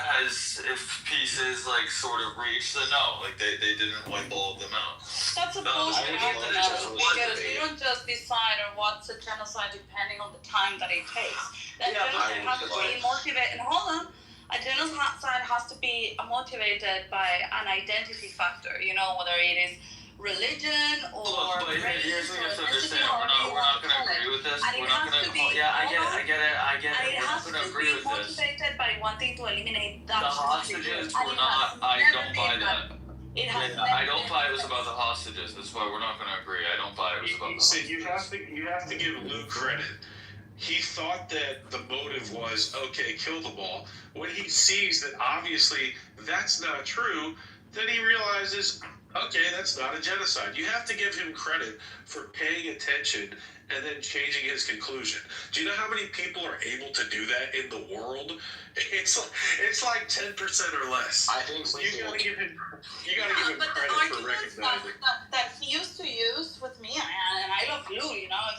peace is sort of reached, then no, they didn't wipe all of them out. That's a bullshit argument because you don't just decide on what's a genocide depending on the time that it takes. That genocide has to be motivated. And hold on, a genocide has to be motivated by an identity factor. Whether it is religion or race here's what you have to ethnicity understand. or We're not going to agree with this. And it We're not has going to to. be. Yeah, I get it. And it We're has not to going to agree be with this. motivated by wanting to eliminate that. The hostages were not. I don't buy that. I don't buy it was about the hostages. That's why we're not going to agree. I don't buy it was about the hostages. You have to give Lou credit. He thought that the motive was, okay, kill them all. When he sees that obviously that's not true, then he realizes, okay, that's not a genocide. You have to give him credit for paying attention and then changing his conclusion. Do you know how many people are able to do that in the world? It's like 10% or less. I think you gotta give him credit for recognizing. That he used to use with me, and I love Lou,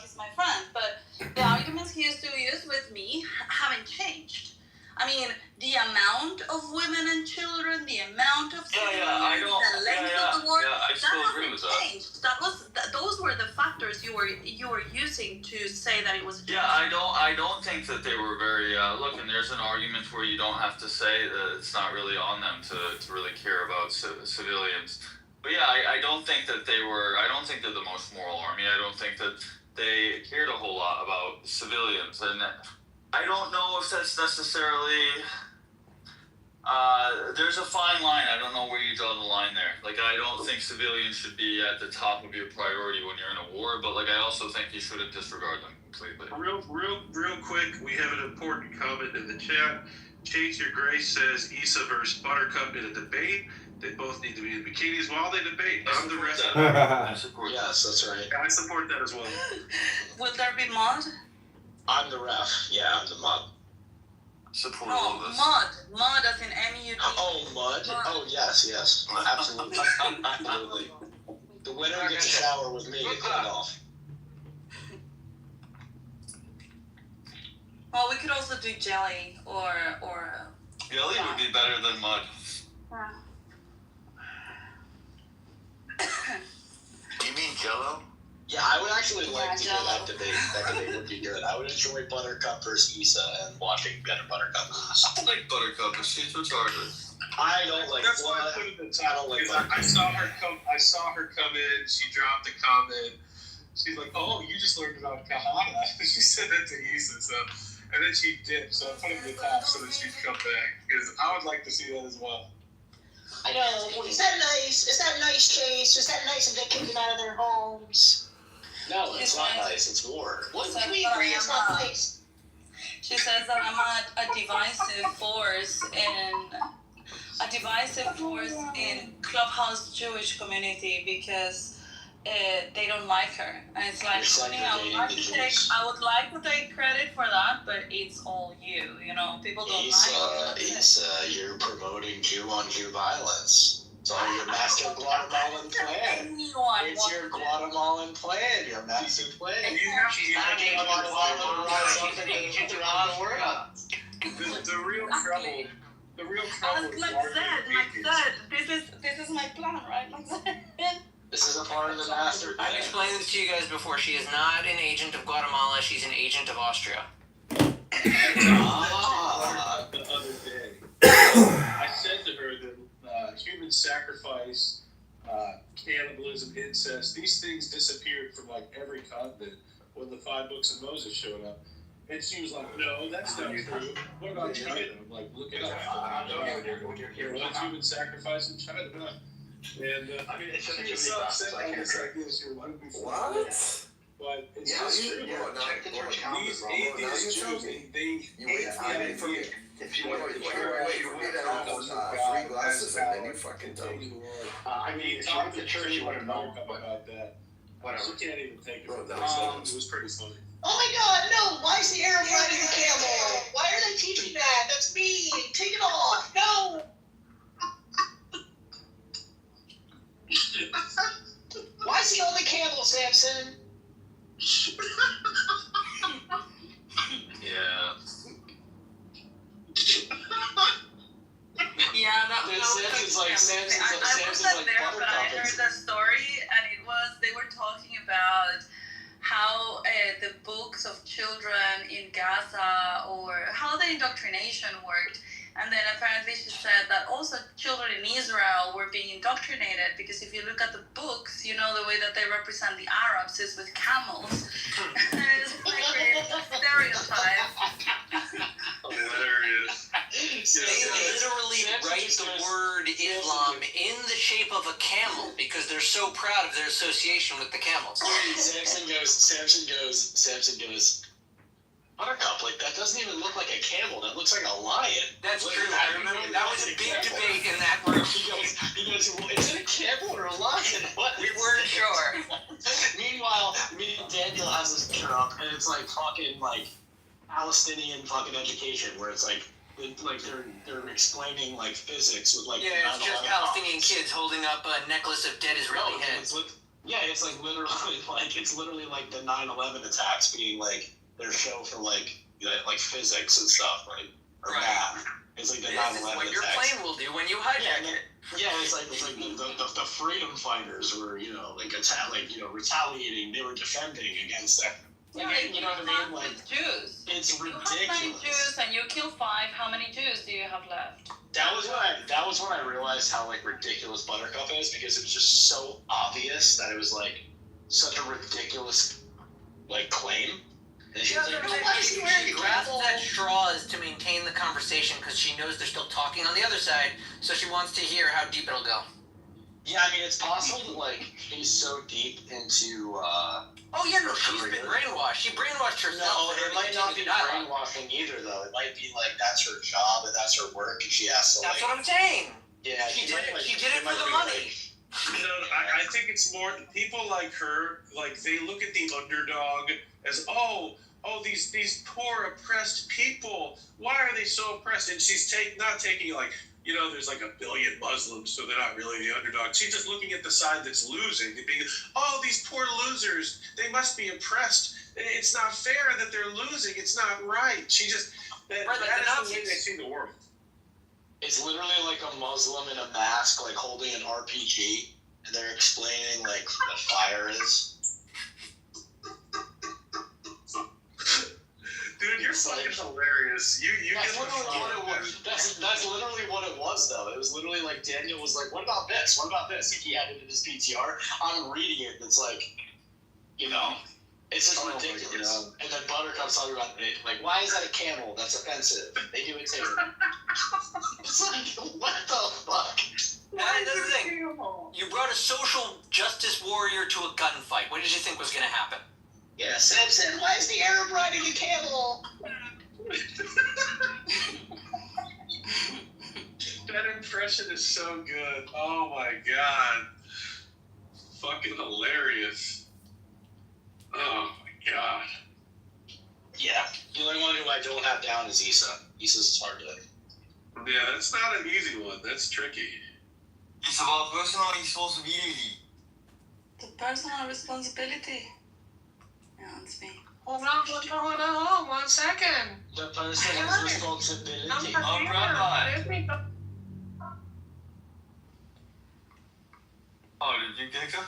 he's my friend, but the arguments he used to use with me haven't changed. I mean, the amount of women and children, the amount of civilians, the length of the war, I still agree with that. changed. Those were the factors you were using to say that it was. Yeah, I don't think that they were very. Look, and there's an argument where you don't have to say that it's not really on them to really care about civilians. But yeah, I don't think that they were. I don't think they're the most moral army. I don't think that they cared a whole lot about civilians, and I don't know if that's necessarily. There's a fine line. I don't know where you draw the line there. I don't think civilians should be at the top of your priority when you're in a war, but I also think you shouldn't disregard them completely. Real quick, we have an important comment in the chat. Chase Your Grace says Issa versus Buttercup in a debate. They both need to be in bikinis while they debate. I'm the rest of them. I support that. Yes, that's right. I support that as well. Would there be mod? I'm the ref. Yeah, I'm the mod. Support all of this. Mud as in MUD. Oh, mud? Oh, yes. Absolutely. Absolutely. The winner gets a shower with me to clean off. Well, we could also do jelly or Jelly would be better than mud. Do you mean Jello? Yeah, I would actually like to hear that debate. That debate would be good. I would enjoy Buttercup versus Issa and watching Buttercup lose. I like Buttercup, but she's retarded. I don't like. That's why I put it in the title. I saw her come. I saw her come in. She dropped a comment. She's like, "Oh, you just learned about Kahana." She said that to Issa, so and then she dipped. So I put it in the top so that she'd come back because I would like to see that as well. I know. Is that nice? Is that nice, Chase? Is that nice if they kick them out of their homes? No, it's not nice. It's war. What we agree? It's not nice. She says that I'm a divisive force in Clubhouse Jewish community because they don't like her, and it's like, honey, I would like to take credit for that, but it's all you. You know, people don't like it. You're promoting Jew-on-Jew violence. It's all your master Guatemalan plan. It's your Guatemalan plan. Your master plan. She's not getting Guatemalan something to get around the world. The real trouble. The real trouble is like that. This is my plan, right? Like that. This is a part of the master plan. I've explained this to you guys before. She is not an agent of Guatemala. She's an agent of Austria. The other day, I said to her that human sacrifice, cannibalism, incest, these things disappeared from like every continent when the 5 books of Moses showed up. And she was like, "No, that's not true. What about China?" I'm like, "Look it up. There was human sacrifice in China." And I mean, it's she was so upset by this idea. She was what? But it's just true. These atheist Jews, they hate the idea. If you want to wait free glasses and then you fucking tell me. I mean, it's not the church you want to know about that. Whatever. She can't even take it. It was pretty funny. Oh my God, no! Why is the Arab riding a camel? Why are they teaching that? That's mean. Take it off. No. Why is he on the camel, Samson? Yeah. Yeah, that was Samson's like I wasn't there, but I heard the story, and they were talking about how the books of children in Gaza or how the indoctrination worked. And then apparently she said that also children in Israel were being indoctrinated because if you look at the books, you know, the way that they represent the Arabs is with camels. It's like a stereotype. Hilarious. They literally write the word Islam in the shape of a camel because they're so proud of their association with the camels. Samson goes, Buttercup, like, that doesn't even look like a camel. That looks like a lion. That's true. I remember that was a big debate in that room. He goes, well, is it a camel or a lion? What? We weren't sure. Meanwhile, me and Daniel has this picture up, and it's like fucking, like, Palestinian fucking education, where it's like they're explaining, like, physics with, like, yeah, it's just Palestinian kids holding up a necklace of dead Israeli heads. It's literally like the 9/11 attacks being, like, their show for like physics and stuff, right? Or math. It's like the 9/11 attacks. This is what your plane will do when you hijack it. Yeah, it's like the freedom fighters were, you know, like retaliating. They were defending against that. Yeah, you know what I mean? Like, Jews. It's ridiculous. You have 9 Jews and you kill 5. How many Jews do you have left? That was when I realized how, like, ridiculous Buttercup is, because it was just so obvious that it was like such a ridiculous, like, claim. And she grasps at straws to maintain the conversation because she knows they're still talking on the other side, so she wants to hear how deep it'll go. Yeah, I mean, it's possible to, like, be so deep into, she's been brainwashed. She brainwashed herself. No, it might not be brainwashing either, though. It might be, like, that's her job and that's her work, and she has to, That's what I'm saying. Yeah, she did it for the money. You know, I think it's more people like her, like, they look at the underdog as, these poor oppressed people, why are they so oppressed? And she's not taking, like, you know, there's like a billion Muslims, so they're not really the underdog. She's just looking at the side that's losing and being, oh, these poor losers, they must be oppressed. It's not fair that they're losing. It's not right. She just, that is the way they see the world. It's literally like a Muslim in a mask, like holding an RPG, and they're explaining like what fire is. Dude, you're fucking hilarious. You that's literally what it was. That's literally what it was, though. It was literally like Daniel was like, "What about this? What about this?" Like he had it in his PTR. I'm reading it. And it's like, you know, it's just ridiculous. And then Buttercup's talking about it. Like, why is that a camel? That's offensive. They do it too. It's like, what the fuck? That's the thing. You brought a social justice warrior to a gunfight. What did you think was going to happen? Yeah, Simpson, why is the Arab riding a camel? That impression is so good. Oh my god. Fucking hilarious. Oh my god. Yeah. The only one who I don't have down is Issa. Issa's hard to... Yeah, that's not an easy one. That's tricky. It's about personal responsibility. The personal responsibility. Yeah, it's me. Hold on, 1 second. The person's responsibility. Oh, Rabbi. Oh, did you kick him?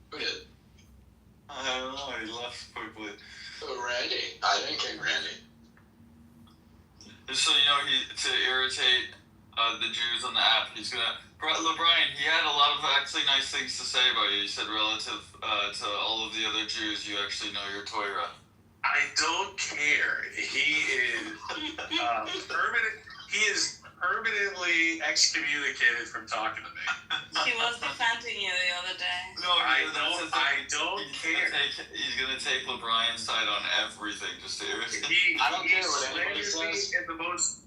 Who did? I don't know, he left quickly. Oh, Randy. I didn't kick Randy. Just so you know, to irritate the Jews on the app, he's gonna... LeBrian, he had a lot of actually nice things to say about you. He said relative to all of the other Jews, you actually know your Torah. I don't care. He is permanently excommunicated from talking to me. She was defending you the other day. No, I don't care. He's gonna take LeBrian's side on everything, just to irritate. I don't care what anybody says. In the most...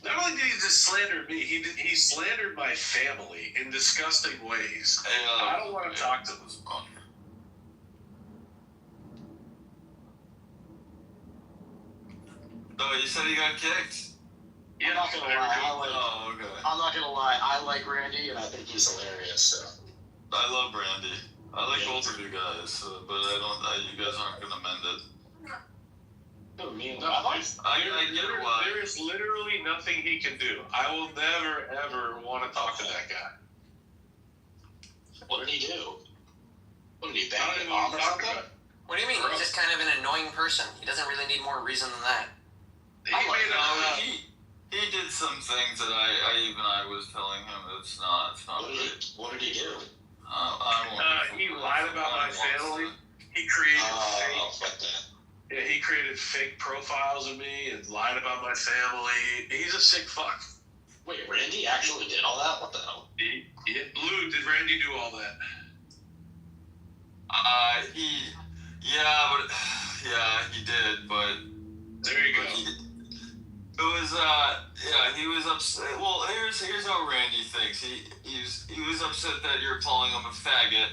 Not only did he just slander me, he slandered my family in disgusting ways. I don't want to talk to this punk. No, you said he got kicked. Yeah, I'm not gonna lie. Oh, okay. I'm not gonna lie. I like Randy, and I think he's hilarious. So. I love Brandy. I like both of you guys, but you guys aren't gonna mend it. There is literally nothing he can do. I will never, ever want to talk to that guy. What did he do? What did he bang I don't the even want bomb or to talk something? about it. What do you mean? He's just kind of an annoying person. He doesn't really need more reason than that. He did some things that I was telling him it's not great. What did he do? He lied about my family. He created he created fake profiles of me and lied about my family. He's a sick fuck. Wait, Randy actually did all that? What the hell? Blue, did Randy do all that? He did, but there you go. He was upset. Well, here's how Randy thinks. He was upset that you're calling him a faggot,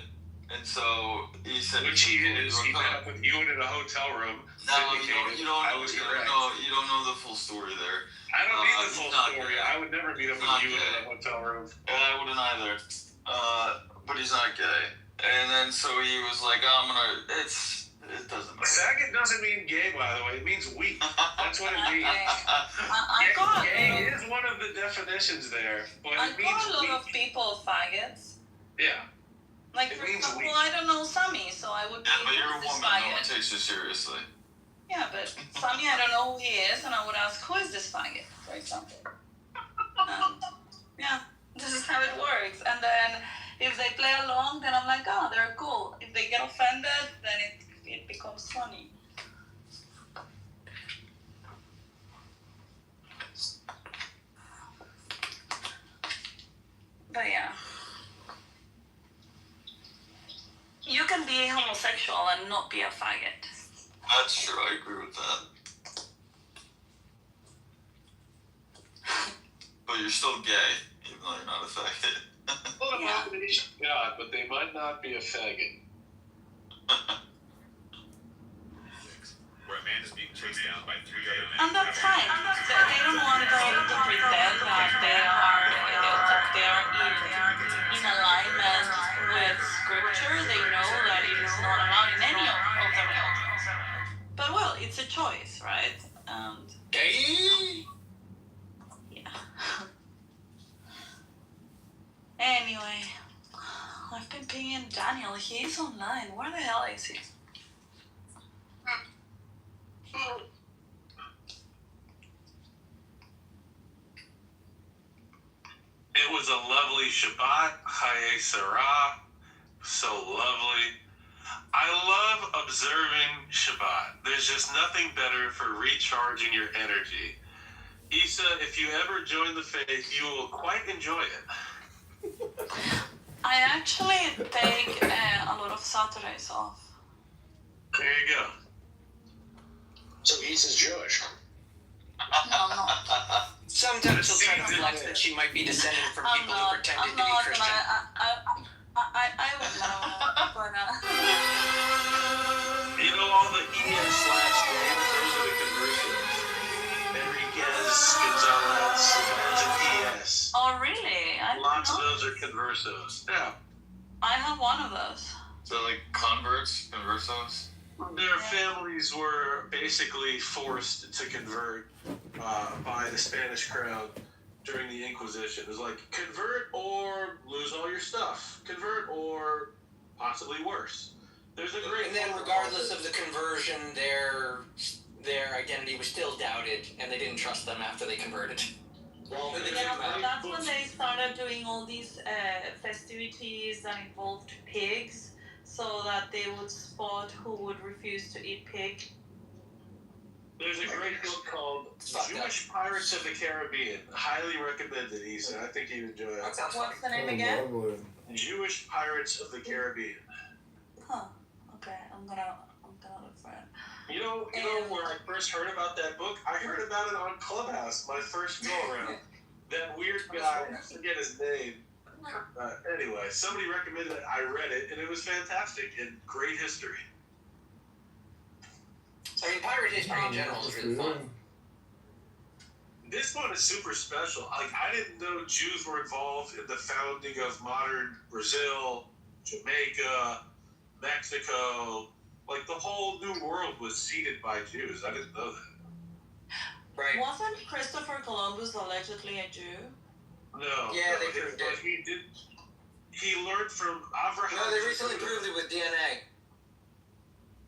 and so he said. Which he is. He met up with you in a hotel room. No, you don't know the full story there. I don't need the full story. Gay. I would never meet up with you in a hotel room. I wouldn't either. But he's not gay. And then so he was like, it doesn't matter. Faggot doesn't mean gay, by the way. It means weak. That's what it means. Gay is one of the definitions there, but I it means call a weak. lot of people faggots. Yeah. Like, for example, I don't know Sammy, so I would be but you're a this woman. No faggot. one takes you seriously. Yeah, but Sammy, I don't know who he is, and I would ask, who is this faggot, for example? Yeah, this is how it works. And then if they play along, then I'm like, oh, they're cool. If they get offended, then it becomes funny. But yeah. You can be homosexual and not be a faggot. That's true. I agree with that. But you're still gay, even though you're not a faggot. Well, God, but they might not be a faggot. Where Amanda's being chased down by 3 other men. And that's fine. They don't want the right? And yeah. Anyway, I've been pinging Daniel. He's online. Where the hell is he? It was a lovely Shabbat. Hayei Sarah. So lovely. I love observing Shabbat. There's just nothing better for recharging your energy. Issa, if you ever join the faith, you will quite enjoy it. I actually take a lot of Saturdays off. There you go. So Issa's Jewish. No, no. Sometimes she'll try to flex that she might be descended from people who pretended to be Christian. I would know, but You know all the ES last names? Those are the conversions. Enriquez, Gonzalez, those are ES. Oh, really? Lots of those are conversos. Yeah. I have one of those. So like converts, conversos? Their families were basically forced to convert by the Spanish crown during the Inquisition. It was like, convert or lose all your stuff. Convert or possibly worse. There's a great... And then regardless of the conversion, their identity was still doubted, and they didn't trust them after they converted. Well, that's when they started doing all these festivities that involved pigs, so that they would spot who would refuse to eat pig. There's a great book called Jewish Pirates of the Caribbean. Highly recommended, Issa. I think you'd enjoy it. What's the name again? Jewish Pirates of the Caribbean. Huh. Okay, I'm gonna look for it. You know where I first heard about that book? I heard about it on Clubhouse, my first go around. That weird guy, I forget his name. Anyway, somebody recommended it. I read it, and it was fantastic and great history. I mean, pirate history in general is really fun. This one is super special. Like, I didn't know Jews were involved in the founding of modern Brazil, Jamaica, Mexico. Like, the whole new world was seeded by Jews. I didn't know that. Right. Wasn't Christopher Columbus allegedly a Jew? No. Yeah, they proved it. He learned from Abraham. No, they recently proved it with DNA.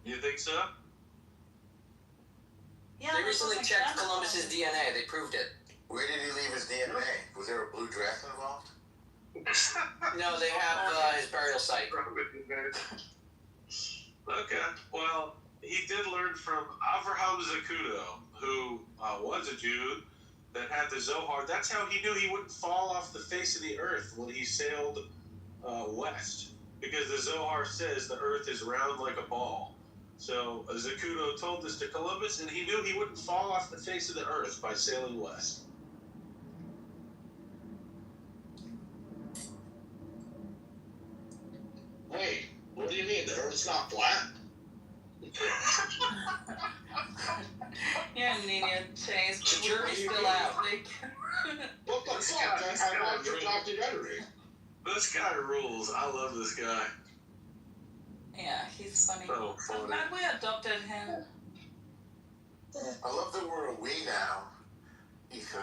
You think so? Yeah, they recently checked Columbus's DNA. They proved it. Where did he leave his DNA? Was there a blue draft involved? No, they have his burial site. Okay. Well, he did learn from Avraham Zacuto, who was a Jew that had the Zohar. That's how he knew he wouldn't fall off the face of the earth when he sailed west, because the Zohar says the earth is round like a ball. So Zacuto told this to Columbus, and he knew he wouldn't fall off the face of the earth by sailing west. Wait, what do you mean? The Earth's not flat? You're an idiot, Chase. The jury's still out. What the fuck? I thought your documentary. This guy rules. I love this guy. Yeah, he's funny. So funny. I'm glad we adopted him. I love that we're a we now, Issa.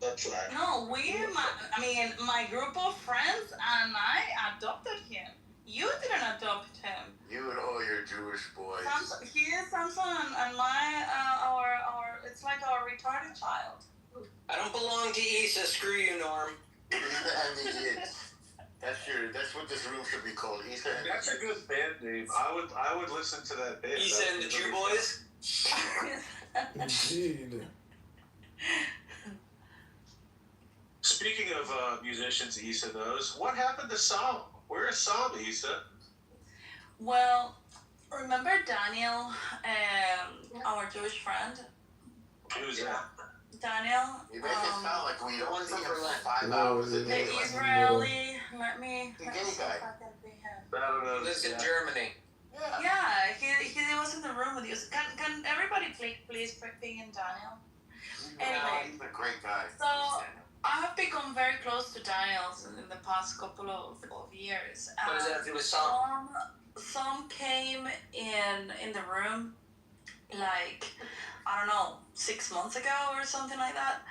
That's right. No, my group of friends and I adopted him. You didn't adopt him. You and all your Jewish boys. He is Samson and our it's like our retarded child. I don't belong to Issa. Screw you, Norm. Issa and the Yids. That's what this room should be called. Issa and That's a good band name. I would listen to that band. Issa and the Jew Boys. Indeed. Speaking of musicians Issa knows, what happened to Sam? Where is Sam, Issa? Well, remember Daniel, our Jewish friend? Who's that? Daniel. You make it sound like we don't see him for 5 hours a day. The Israeli. Let me The gay see guy. if I can be him. I don't know. Lives in Germany. Yeah, he was in the room with you. Can everybody please ping in Daniel? Anyway, He's a great guy. so I have become very close to Daniel in the past couple of years. What does that have to do with Sam? Some came in the room, like, I don't know, 6 months ago or something like that.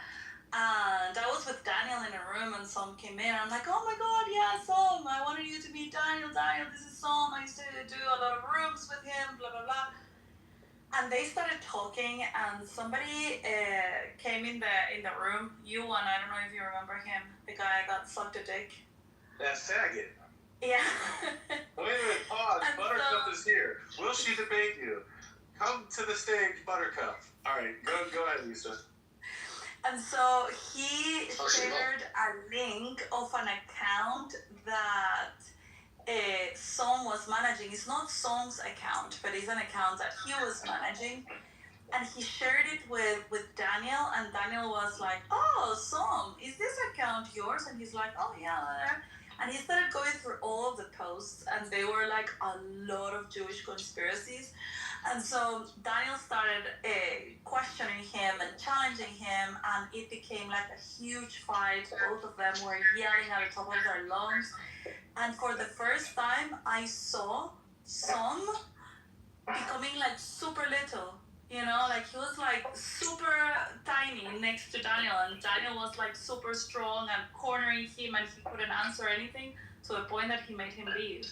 And I was with Daniel in a room and Som came in. I'm like, oh my God, yeah, Som, I wanted you to meet Daniel. Daniel, this is Som. I used to do a lot of rooms with him, blah, blah, blah. And they started talking, and somebody came in the room. You one, I don't know if you remember him, the guy that sucked a dick. That faggot. Yeah. Wait a minute, pause. Buttercup is here. Will she debate you? Come to the stage, Buttercup. All right, go ahead, Lisa. And so he shared a link of an account that Som was managing. It's not Som's account, but it's an account that he was managing. And he shared it with Daniel, and Daniel was like, oh, Som, is this account yours? And he's like, oh, yeah. And he started going through all of the posts, and they were like a lot of Jewish conspiracies. And so Daniel started questioning him and challenging him, and it became like a huge fight. Both of them were yelling at the top of their lungs. And for the first time, I saw Som becoming like super little. You know, like he was like super tiny next to Daniel, and Daniel was like super strong and cornering him, and he couldn't answer anything to the point that he made him leave.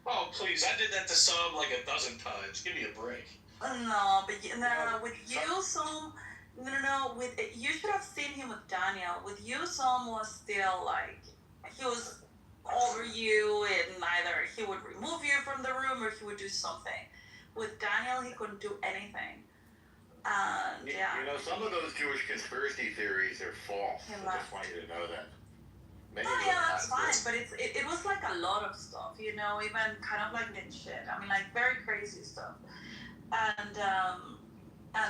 Oh, please. I did that to Som like a dozen times. Give me a break. No, but with you, Som, you should have seen him with Daniel. With you, Som was still like, he was over you, and either he would remove you from the room or he would do something. With Daniel, he couldn't do anything. And yeah. You know, some of those Jewish conspiracy theories are false. I just want you to know that. That's fine, but it was like a lot of stuff, you know, even kind of like lit shit. I mean, like very crazy stuff. And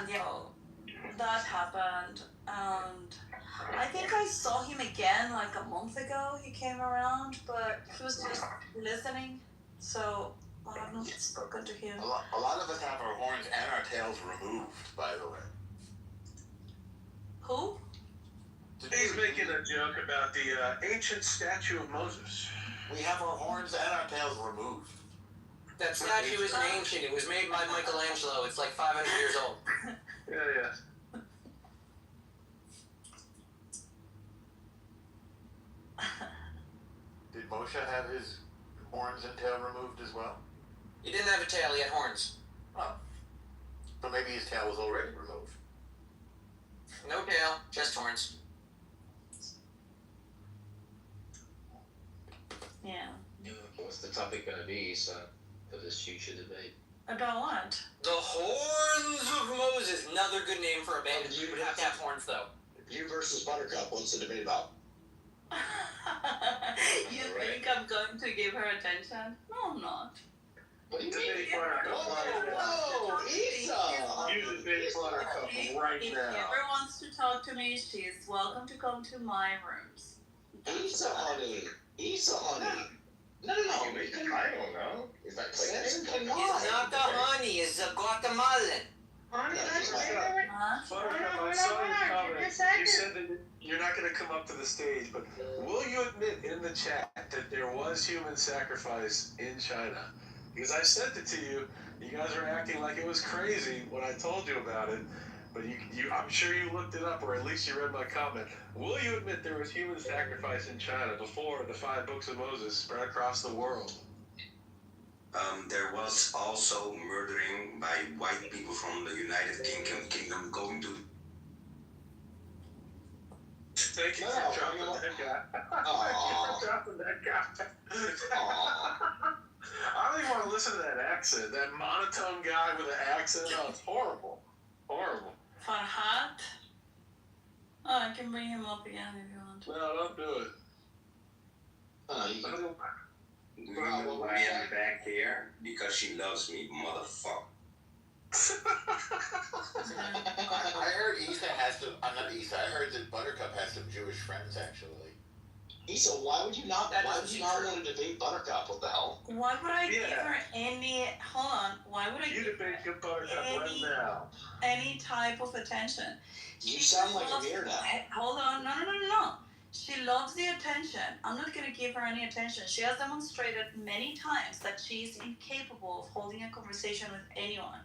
you know, that happened, and I think I saw him again like a month ago. He came around, but he was just listening, so I have not spoken to him. A lot of us have our horns and our tails removed, by the way. Who? He's making a joke about the ancient statue of Moses. We have our horns and our tails removed. That statue isn't ancient. It was made by Michelangelo. It's like 500 years old. Yeah. Did Moshe have his horns and tail removed as well? He didn't have a tail. He had horns. Oh. So maybe his tail was already removed. No tail, just horns. Yeah. What's the topic going to be, so, for this future debate? About what? The Horns of Moses. Another good name for a band. You would have to have horns, though. You versus Buttercup. What's the debate about? You think I'm going to give her attention? No, I'm not. What do you mean? Whoa, Isa! You debate Buttercup right If now. she ever wants to talk to me, she's welcome to come to my rooms. Isa, honey. Isa, honey. No. I don't know. Is that clear? It's not the honey. It's the Guatemalan. Buttercup, I saw your comment. You said that you're not going to come up to the stage, but will you admit in the chat that there was human sacrifice in China? Because I sent it to you. You guys were acting like it was crazy when I told you about it, but I'm sure you looked it up, or at least you read my comment. Will you admit there was human sacrifice in China before the 5 books of Moses spread across the world? There was also murdering by white people from the United Kingdom going to... Thank you for dropping that guy. Thank you for dropping that guy. I don't even want to listen to that accent. That monotone guy with an accent. Oh, it's horrible. Horrible. Farhat? Oh, I can bring him up again if you want. No, don't do it. Do you know why I'm back here? Because she loves me, motherfucker. I heard Isa has some. I'm not Isa. I heard that Buttercup has some Jewish friends, actually. Isa, why would you not want to debate Buttercup? What the hell? Why would I give her any... Hold on. Why would I give her any type of attention? You sound like a mirror now. Hold on. No. She loves the attention. I'm not going to give her any attention. She has demonstrated many times that she's incapable of holding a conversation with anyone.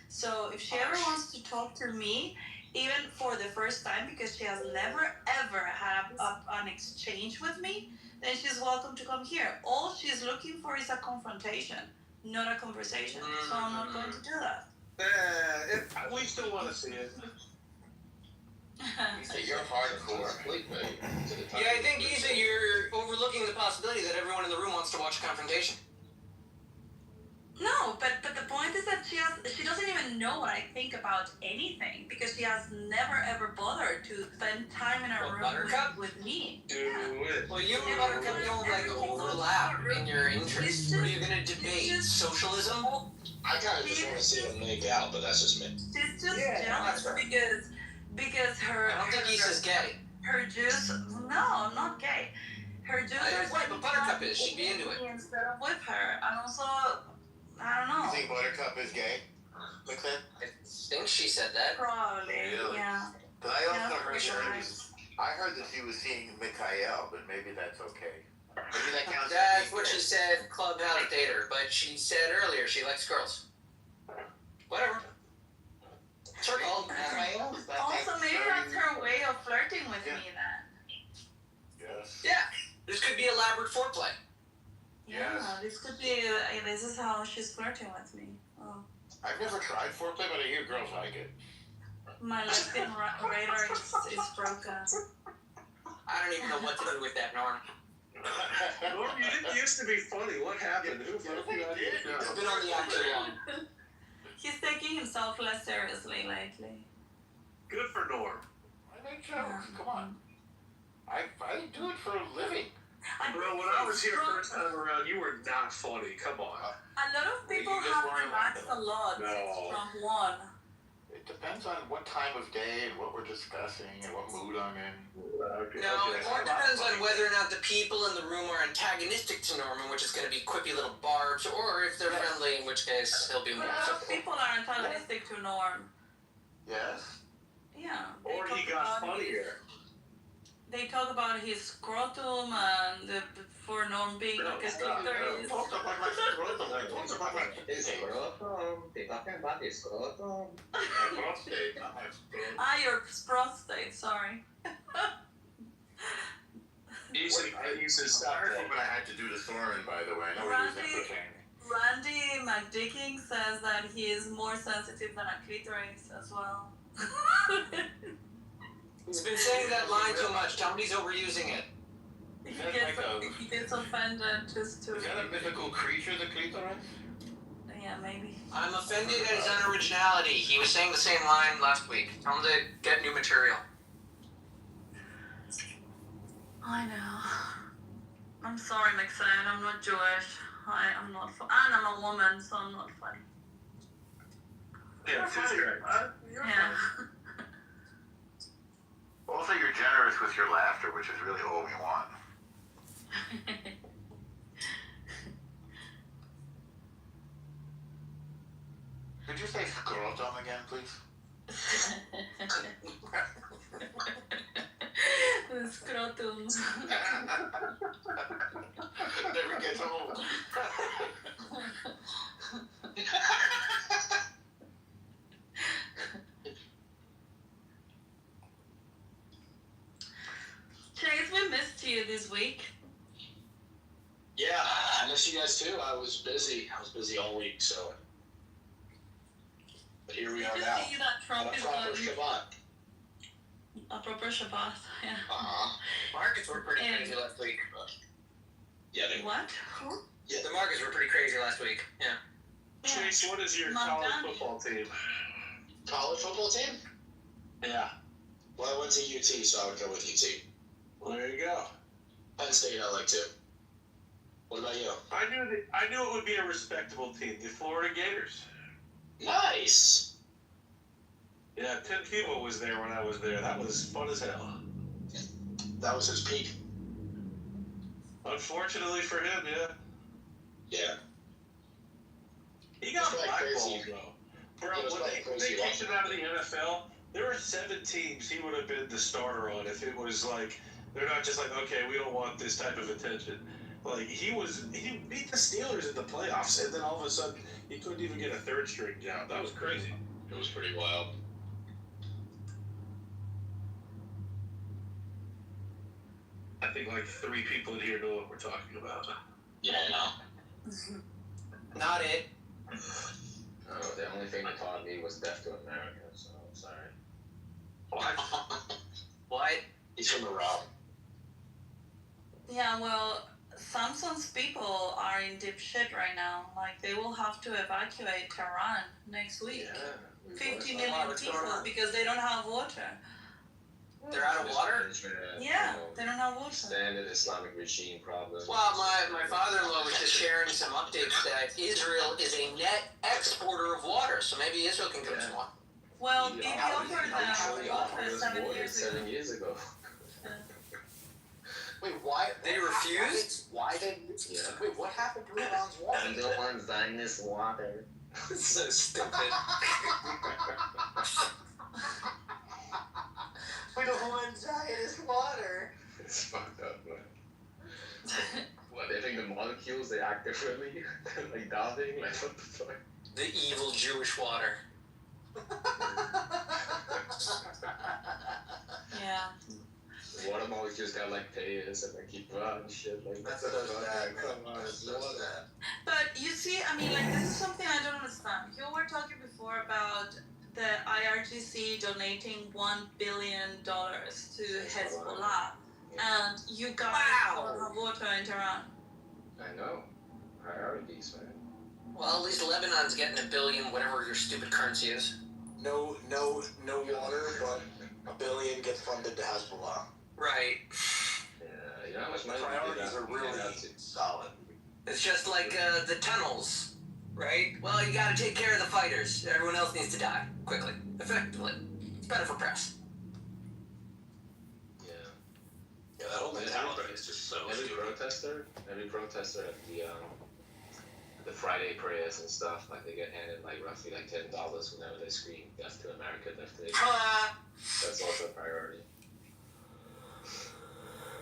So if she ever wants to talk to me, even for the first time, because she has never ever had an exchange with me, then she's welcome to come here. All she's looking for is a confrontation, not a conversation. So I'm not going to do that. We still want to see it. You're hardcore. Yeah, I think Isa, you're overlooking the possibility that everyone in the room wants to watch a confrontation. No, but the point is that she doesn't even know what I think about anything, because she has never ever bothered to spend time in a room with me. Do it. Well, you and Buttercup don't like overlap in your interests. What are you gonna debate? Socialism? I kind of just want to see them make out, but that's just me. She's just jealous because her. I don't think Isa's gay. Her juice. No, I'm not gay. Her juice. Wait, but Buttercup is. She'd be into it. Instead of with her, and also, I don't know. You think Buttercup is gay? McLean? I think she said that. Probably. Really? Yeah. But I also heard that she was seeing Mikhail, but maybe that's okay. Maybe that counts. That's what she said. Clubhouse dater, but she said earlier she likes girls. Whatever. It's her call. Also, maybe that's her way of flirting with me then. Yes. Yeah. This could be elaborate foreplay. Yeah, this could be. This is how she's flirting with me. Oh. I've never tried foreplay, but I hear girls like it. My lesbian radar is broken. I don't even know what to do with that, Norm. Norm, you didn't used to be funny. What happened? Who broke you out of your job? It's been on the act too long. He's taking himself less seriously lately. Good for Norm. I make jokes. Come on. I do it for a living. Bro, when I was here first time around, you were not funny. Come on. A lot of people have relaxed a lot from one. It depends on what time of day and what we're discussing and what mood I'm in. No, it more depends on whether or not the people in the room are antagonistic to Norman, which is going to be quippy little barbs, or if they're friendly, in which case he'll be more. A lot of people are antagonistic to Norm. Yes? Yeah. Or he got funnier. They talk about his scrotum and for Norm being like a clitoris. Talk about my scrotum. Talk about my Scrotum. They're talking about the scrotum. prostate, not my scrotum. Ah, your prostate, sorry. Isa's I heard from what I had to do to Thorman, by the way. Randy McDicking says that he is more sensitive than a clitoris as well. He's been saying that line too much. Tell him he's overusing it. He gets offended just to... Is that a mythical creature, the clitoris? Yeah, maybe. I'm offended at his unoriginality. He was saying the same line last week. Tell him to get new material. I know. I'm sorry, McSane. I'm not Jewish. I'm not... And I'm a woman, so I'm not funny. Yeah, Yeah. Also, you're generous with your laughter, which is really all we want. Could you say scrotum again, please? The scrotum. Never gets old. Chase, we missed you this week. Yeah, I missed you guys too. I was busy. I was busy all week, so. But here we are now. See that Trump on a is proper going... Shabbat. A proper Shabbat, yeah. Markets were pretty crazy last week. Yeah, they What? Who? Yeah, the markets were pretty crazy last week. Yeah. Chase, what is your college football team? College football team? Yeah. Well, I went to UT, so I would go with UT. Well, there you go. Penn State, I like too. What about you? I knew it would be a respectable team, the Florida Gators. Nice. Yeah, Tim Tebow was there when I was there. That was fun as hell. That was his peak. Unfortunately for him, yeah. Yeah. He got It's blackballed, crazy. though. Bro, when they kicked him out of the NFL, there were 7 teams he would have been the starter on if it was like, they're not just like, okay, we don't want this type of attention. Like, he beat the Steelers in the playoffs, and then all of a sudden, he couldn't even get a third string down. That was crazy. It was pretty wild. I think like 3 people in here know what we're talking about. Yeah, no. Not it. Oh, the only thing that taught me was Death to America, so I'm sorry. What? He's from Iran. Yeah, well, Samsung's people are in deep shit right now. Like, they will have to evacuate Tehran next week. Yeah. 50 million people because they don't have water. They're out of water? Yeah, they don't have water. Standard Islamic regime problem. Well, my father-in-law was just sharing some updates that Israel is a net exporter of water, so maybe Israel can give them some water. Well, BP offered them water 7 years ago. Wait, why? They refused? Why did? Yeah. Wait, what happened to Iran's water? I don't want Zionist water. So stupid. We don't want Zionist water. It's fucked up, man. What, they think the molecules, they act differently? Like diving? Like, what the fuck? The evil Jewish water. Yeah. The water molecules got like payers and they keep running shit like That's that. so sad. Come on, it's so sad. But you see, I mean, like, this is something I don't understand. You were talking before about the IRGC donating $1 billion to Hezbollah, and you guys don't have water in Tehran. I know. Priorities, man. Well, at least Lebanon's getting $1 billion, whatever your stupid currency is. No water, but $1 billion gets funded to Hezbollah. Right. Yeah, you know how much money Priorities are really solid. It's just like the tunnels, right? Well, you gotta take care of the fighters. Everyone else needs to die quickly, effectively. It's better for press. Yeah. Yeah, that whole mentality is just so Every stupid. protester at the Friday prayers and stuff, like they get handed like roughly like $10 whenever they scream "Death to America, Death to Israel." That's also a priority.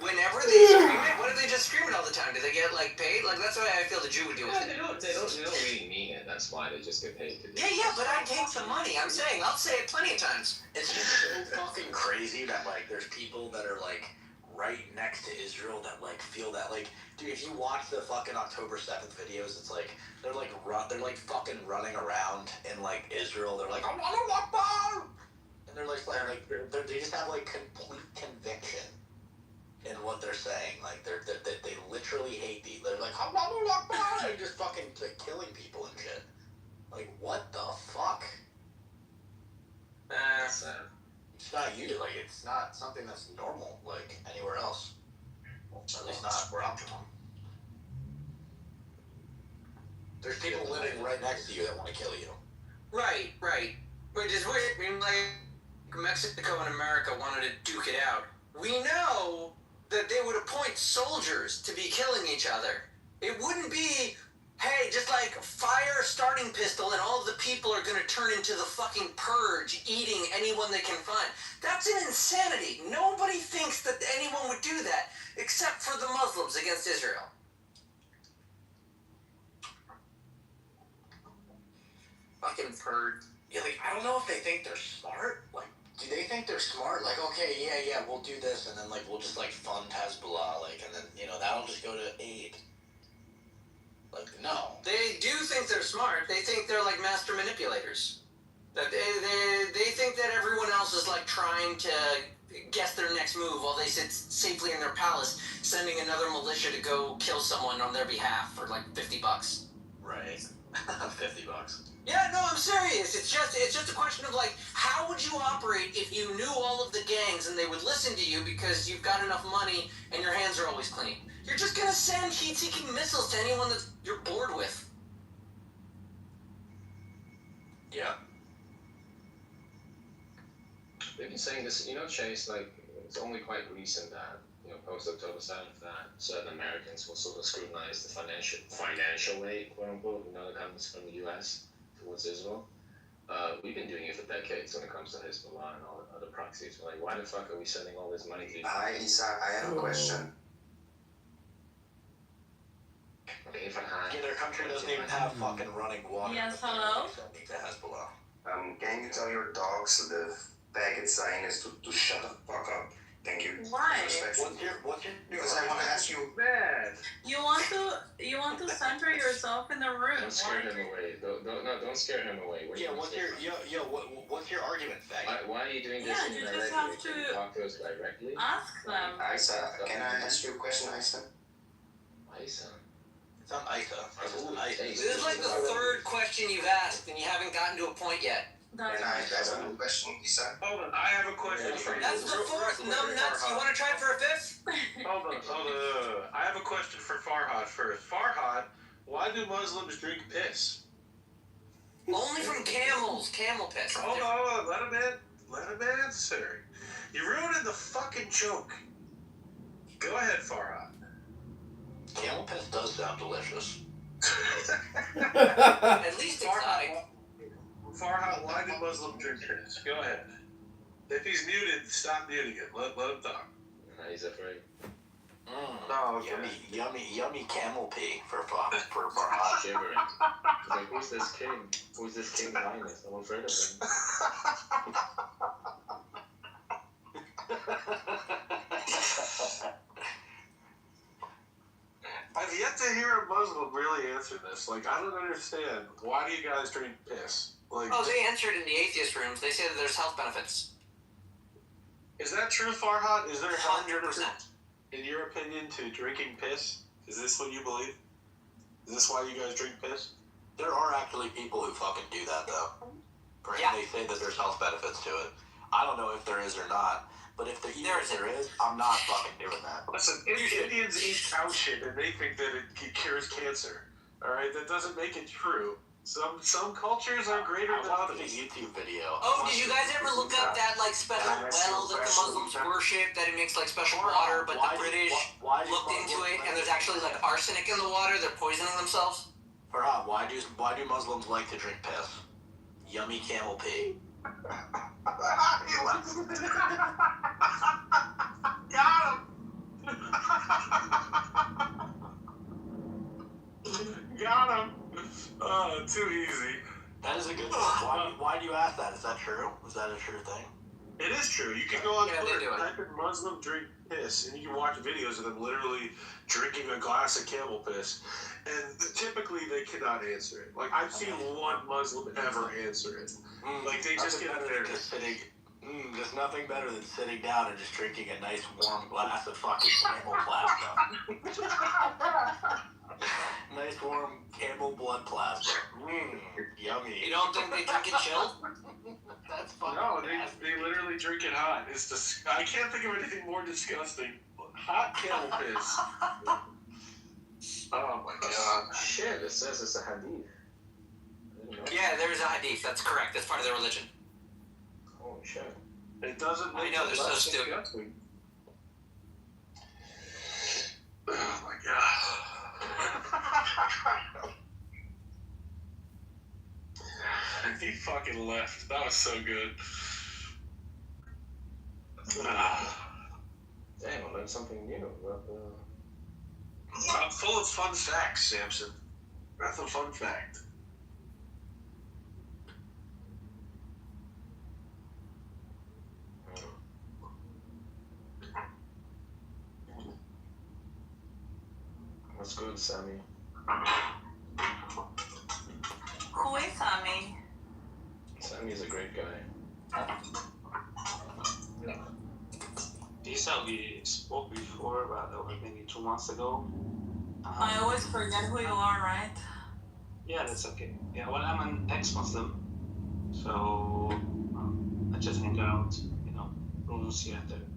Whenever they scream it, what do they just scream it all the time? Do they get like paid? Like that's why I feel the Jew would do with it. They don't really mean it. That's why they just get paid to do it. Yeah, but I take some money. I'll say it plenty of times. It's just so fucking crazy that like there's people that are like right next to Israel that like feel that like, dude, if you watch the fucking October 7th videos, it's like they're like fucking running around in like Israel. They're like, Allahu Akbar, and they're like they just have like complete conviction in what they're saying. Like they literally hate these. They're like, Allahu Akbar, and just fucking like killing people and shit. Like what the fuck? It's not you. Like it's not something that's normal. Like anywhere else. At least not where I'm from. There's people living right next to you that want to kill you. Right. Which is weird. I mean, like Mexico and America wanted to duke it out. We know that they would appoint soldiers to be killing each other. It wouldn't be, hey, just like fire a starting pistol and all of the people are going to turn into the fucking purge, eating anyone they can find. That's an insanity. Nobody thinks that anyone would do that, except for the Muslims against Israel. Fucking purge. Yeah, like, I don't know if they think they're smart. Like, do they think they're smart? Like, okay, yeah, we'll do this, and then, like, we'll just, like, fund Hezbollah, like, and then, you know, that'll just go to aid. Like, no. They do think they're smart. They think they're like master manipulators. That they think that everyone else is like trying to guess their next move while they sit safely in their palace, sending another militia to go kill someone on their behalf for like $50. Right. $50. Yeah, no, I'm serious. It's just a question of like, how would you operate if you knew all of the gangs and they would listen to you because you've got enough money and your hands are always clean? You're just gonna send heat-seeking missiles to anyone that you're bored with. Yeah. They've been saying this, Chase, like, it's only quite recent that, post-October 7th, that certain Americans will sort of scrutinize the financial aid, quote-unquote, that comes from the U.S. towards Israel. We've been doing it for decades when it comes to Hezbollah and all the other proxies. We're like, why the fuck are we sending all this money to you? Hi, Isaac, I have a question. Yeah, their country doesn't even have fucking running water. Yes, hello? To Hezbollah. Can you tell your dogs the faggot sign is to shut the fuck up? Thank you. Why? What's your Because I want to ask you. Man. You want to center yourself in the room. Don't scare him away. Don't scare him away. What's your argument, faggot? Why are you doing this Yeah, you indirectly? just have Can you to talk to us directly? ask them. Isa, can I ask you a question, Isa? Isa. It's not Isa. This is like the third question you've asked, and you haven't gotten to a point yet. Can I ask a question, Isa? Hold on, I have a question for you. That's the fourth, numbnuts. You want to try it for a fifth? Hold on. I have a question for Farhad first. Farhad, why do Muslims drink piss? Only from camels. Camel piss. Hold on, let him answer. You ruined the fucking joke. Go ahead, Farhad. Camel piss does sound delicious. At least exotic. Farhad, why do Muslims drink piss? Go ahead. If he's muted, stop muting him. Let him talk. He's afraid. Oh, okay. Yummy camel pee for Farhad. Shivering. He's like, who's this king? Who's this king behind us? I'm afraid of him. I've yet to hear a Muslim really answer this. Like, I don't understand. Why do you guys drink piss? Like, They answered in the atheist rooms. They say that there's health benefits. is that true, Farhad? Is there 100%. in your opinion, to drinking piss? Is this what you believe? Is this why you guys drink piss? There are actually people who fucking do that, though. And they say that there's health benefits to it. I don't know if there is or not, but if there is, I'm not fucking doing that. Listen, Indians eat cow shit and they think that it cures cancer. Alright, that doesn't make it true. Some cultures are greater than others. A YouTube video. Oh, did you guys ever look up that special well that the Muslims worship? That it makes special water, but the British looked into it, and there's actually arsenic in the water. They're poisoning themselves. Farhad, why do Muslims like to drink piss? Yummy camel pee. Got him. Got him. Too easy. That is a good one. Why do you ask that? Is that true? Is that a true thing? It is true. You can go on Twitter, type in Muslim drink piss, and you can watch videos of them literally drinking a glass of camel piss. And typically they cannot answer it. Like, I've seen one Muslim ever answer it. Like, they just get there. There's nothing better than sitting down and just drinking a nice warm glass of fucking camel plasma. Nice warm camel blood plasma. Yummy. You don't think they drink it chilled? That's fucking No, they literally drink it hot. It's I can't think of anything more disgusting. Hot camel piss. Oh my god. Shit, it says it's a hadith. Yeah, there is a hadith. That's correct. That's part of their religion. Holy shit. It doesn't make I know, they're so less stupid. disgusting. Oh my god. He fucking left. That was so good. Damn, I learned something new about I'm full of fun facts, Samson. That's a fun fact. What's good, Sammy? Who is Sammy? Sammy's a great guy. Lisa, we spoke before about maybe 2 months ago. I always forget who you are, right? Yeah, that's okay. Yeah, well, I'm an ex-Muslim, so I just hang out, rooms here and there.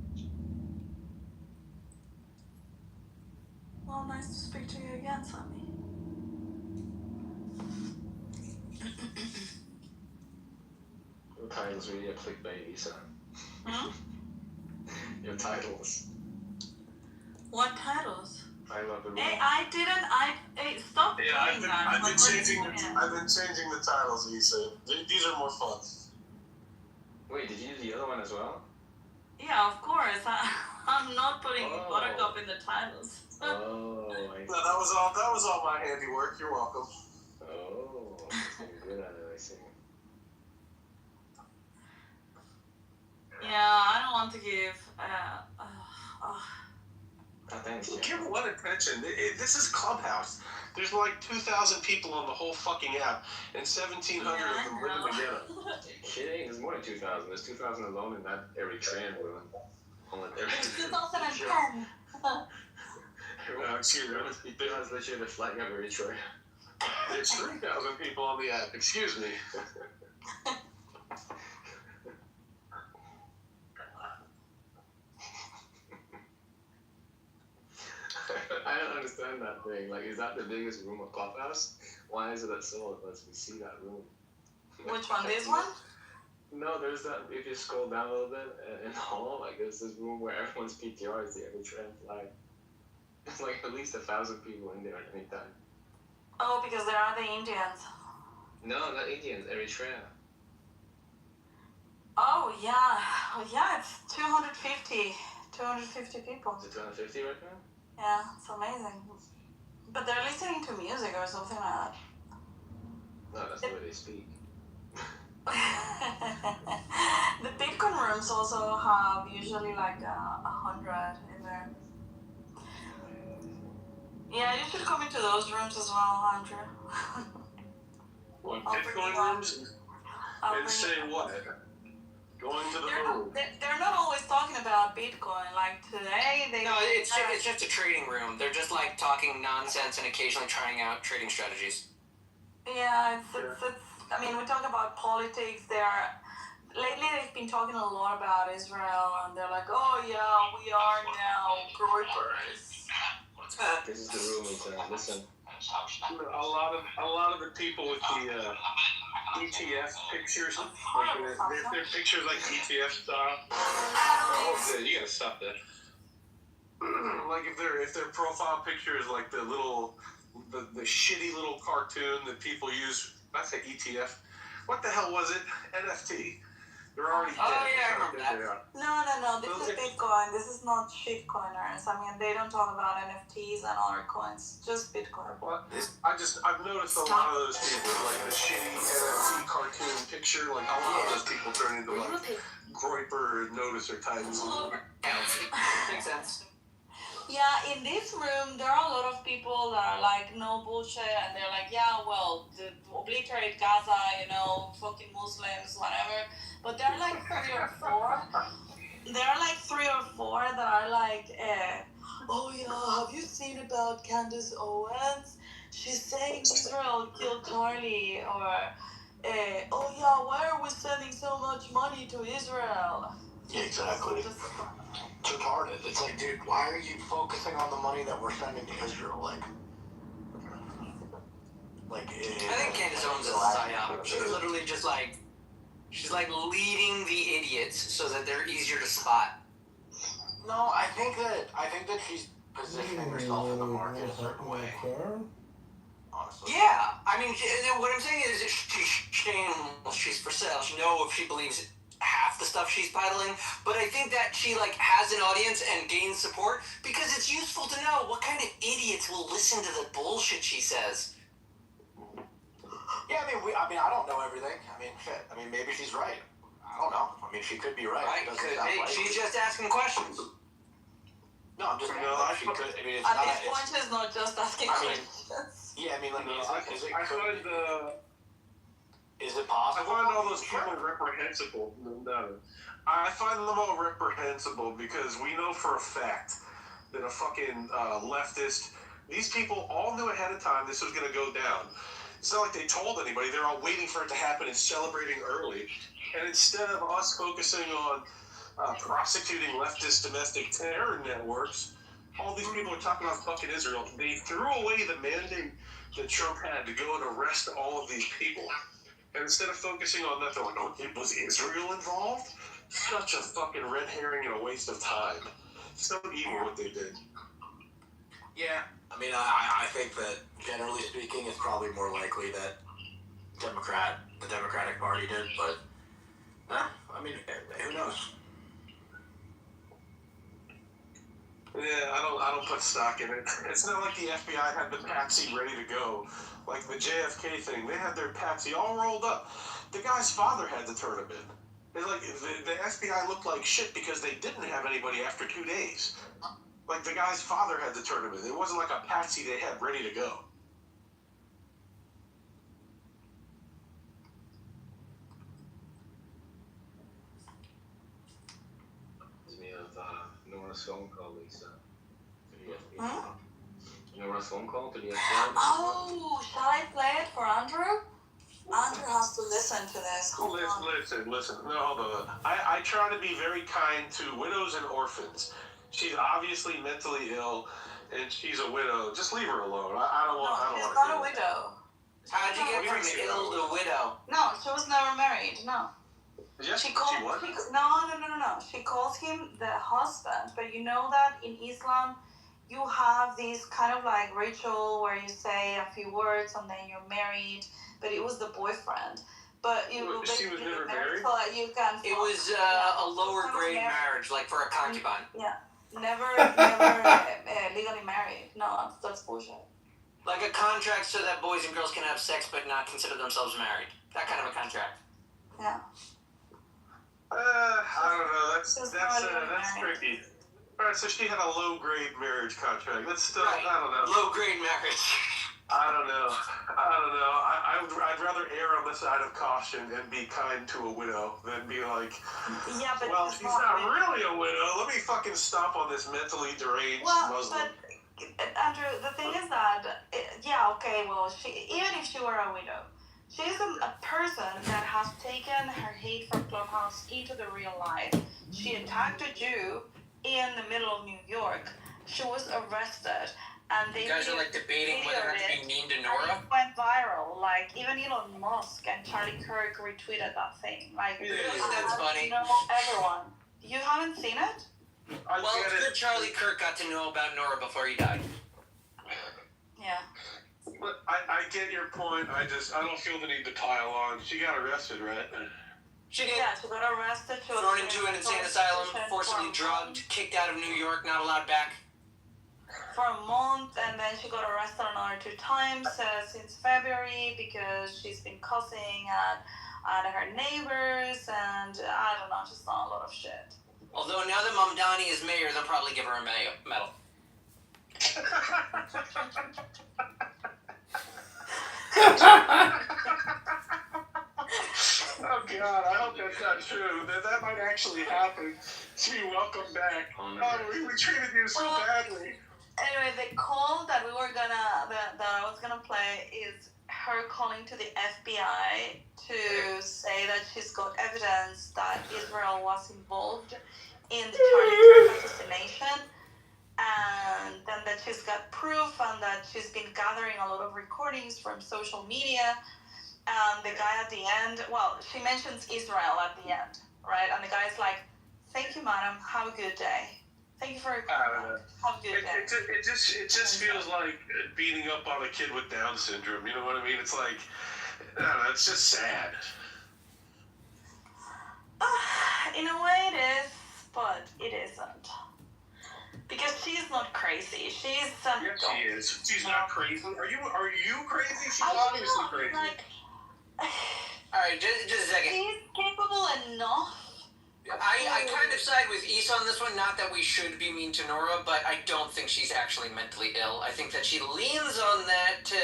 Well, nice to speak to you again, Sammy. Your title's really a clickbait, Lisa. Hmm? Your titles. What titles? I love the room. Hey, stop Yeah, doing that. I've been What are you changing doing? the titles, Lisa. These are more fun. Wait, did you do the other one as well? Yeah, of course. I'm not putting Buttercup in the titles. Oh, I see. No, that was all my handiwork. You're welcome. Oh, it's gonna be good at it, I see. Yeah, I don't want to give. Thanks, Jim. Give what attention? This is Clubhouse. There's like 2,000 people on the whole fucking app, and 1,700 of them live in the ghetto. Kidding? There's more than 2,000. There's 2,000 alone in that Eritrean room. It's 2010. Excuse me. That's literally the flag of Eritrea. There's 3,000 people on the app. Excuse me. I don't understand that thing. Like, is that the biggest room of Clubhouse? Why is it that so of us we see that room? Which one? This one? No, there's that. If you scroll down a little bit in the hall, like there's this room where everyone's PTR is the Eritrean flag. It's like at least 1,000 people in there at any time. Oh, because there are the Indians. No, not Indians. Eritrea. Oh yeah, it's 250 people. Is it 250 right now? Yeah, it's amazing. But they're listening to music or something like that. No, that's the way they speak. The Bitcoin rooms also have usually like 100 in there. Yeah, you should come into those rooms as well, Andrew. What, Bitcoin rooms? And say what? Going to the moon. They're not always talking about Bitcoin. Like today, No, it's just a trading room. They're just like talking nonsense and occasionally trying out trading strategies. Yeah, it's I mean, we talk about politics. Lately they've been talking a lot about Israel, and they're like, oh yeah, we are now groypers. This is the room. Listen. A lot of the people with the ETF pictures, like their pictures like ETF style. Oh, you gotta stop that. Like if their profile picture is like the shitty little cartoon that people use. I say ETF. What the hell was it? NFT. They're already dead. Oh yeah, I remember that. No. This is Bitcoin. This is not shitcoiners. I mean, they don't talk about NFTs and other coins. Just Bitcoin. Well, I've noticed a lot of those people, like the shitty NFT cartoon picture, like a lot of those people turn into like groyper noticer types. Makes sense. Yeah, in this room, there are a lot of people that are like, no bullshit, and they're like, yeah, well, obliterate Gaza, fucking Muslims, whatever. But there are like 3 or 4. There are like 3 or 4 that are like, oh yeah, have you seen about Candace Owens? She's saying Israel killed Charlie, or, oh yeah, why are we sending so much money to Israel? Yeah, exactly. It's retarded. It's like, dude, why are you focusing on the money that we're sending to Israel? I think Candace Owens is a psyop. She's literally just like, she's like leading the idiots so that they're easier to spot. No, I think that she's positioning herself in the market a certain way. Honestly. Yeah, I mean, what I'm saying is she's for sale. She knows if she believes half the stuff she's peddling, but I think that she has an audience and gains support because it's useful to know what kind of idiots will listen to the bullshit she says. Yeah, I mean, I don't know everything. I mean, shit. I mean, maybe she's right. I don't know. I mean, she could be right. Could be. She's just asking questions. No, I'm just saying she could. I mean, it's At not. this point, she's not just asking questions. Yeah, I mean, is it I possible? find all those people reprehensible. No. I find them all reprehensible because we know for a fact that a fucking leftist, these people all knew ahead of time this was going to go down. It's not like they told anybody. They're all waiting for it to happen and celebrating early. And instead of us focusing on prosecuting leftist domestic terror networks, all these people are talking about fucking Israel. They threw away the mandate that Trump had to go and arrest all of these people. And instead of focusing on that, they're like, oh, was Israel involved? Such a fucking red herring and a waste of time. So evil what they did. Yeah, I mean, I think that generally speaking, it's probably more likely that the Democratic Party did, but I mean, who knows? Yeah, I don't put stock in it. It's not like the FBI had the patsy ready to go. Like the JFK thing, they had their patsy all rolled up. The guy's father had to turn him in. It's like the FBI looked like shit because they didn't have anybody after 2 days. Like the guy's father had to turn him in. It wasn't like a patsy they had ready to go. Me of Nora's phone call, Lisa. Nora's phone call to the FBI. Oh, shall I play it for Andrew? Andrew has to listen to this. Listen. No, hold on. I try to be very kind to widows and orphans. She's obviously mentally ill, and she's a widow. Just leave her alone. I don't want. No, she's not a widow. How'd you get from ill to widow? No, she was never married. No. Yes, she called. was. No. She calls him the husband, but you know that in Islam, you have this kind of like ritual where you say a few words and then you're married. But it was the boyfriend. But you she was never married. So that you can. It was a lower grade marriage, like for a concubine. Yeah, never legally married. No, that's bullshit. Like a contract so that boys and girls can have sex but not consider themselves married. That kind of a contract. Yeah. I don't know. That's tricky. All right, so she had a low-grade marriage contract. That's still, right. I don't know. Low-grade marriage. I don't know. I'd rather err on the side of caution and be kind to a widow than be like, yeah, but well, she's not really a widow. Let me fucking stomp on this mentally deranged Muslim. But Andrew, the thing is that, even if she were a widow, she's a person that has taken her hate from Clubhouse into the real life. She attacked a Jew in the middle of New York. She was arrested. And they you guys are like debating whether or not to be mean to Nora? It went viral. Like, even Elon Musk and Charlie Kirk retweeted that thing. Like, that's funny. Know everyone. You haven't seen it? Well, it's good Charlie Kirk got to know about Nora before he died. Yeah. But I get your point. I don't feel the need to pile on. She got arrested, right? She did. Yeah, she got arrested. Thrown into an insane asylum, forcibly drugged, kicked out of New York, not allowed back. For a month, and then she got arrested another 2 times since February because she's been cussing at her neighbors, and I don't know, just not a lot of shit. Although now that Mamdani is mayor, they'll probably give her a medal. Oh God, I hope that's not true. That might actually happen. Gee, welcome back. Oh, we treated you so badly. Anyway, the call that I was gonna play is her calling to the FBI to say that she's got evidence that Israel was involved in the Charlie Kirk assassination, and then that she's got proof, and that she's been gathering a lot of recordings from social media. And the guy at the end, she mentions Israel at the end, right? And the guy's like, "Thank you, madam. Have a good day. Thank you for your comment. Have a good day." It just feels like beating up on a kid with Down syndrome. You know what I mean? It's like, I don't know, it's just sad. In a way it is, but it isn't. Because she's not crazy. She's yes, she is. She's not crazy. Are you crazy? She's obviously crazy. Alright, just a second. She's capable enough. I kind of side with Issa on this one. Not that we should be mean to Nora, but I don't think she's actually mentally ill. I think that she leans on that to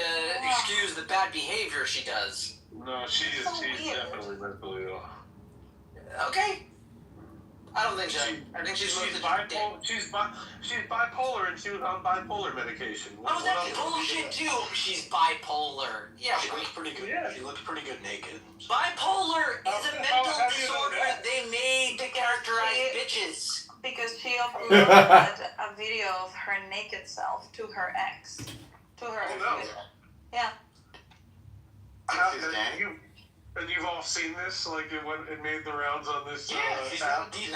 excuse the bad behavior she does. No, she's definitely mentally ill. Okay. I don't think so. I think she's bipolar. She's bipolar, and she was on bipolar medication. That's bullshit too. She's bipolar. Yeah, she looks pretty good. Yeah. She looks pretty good naked. Bipolar is a mental disorder they made to characterize bitches. Because she uploaded a video of her naked self to her ex. To her Twitter. Yeah. And you've all seen this? Like, it made the rounds on this she's app? She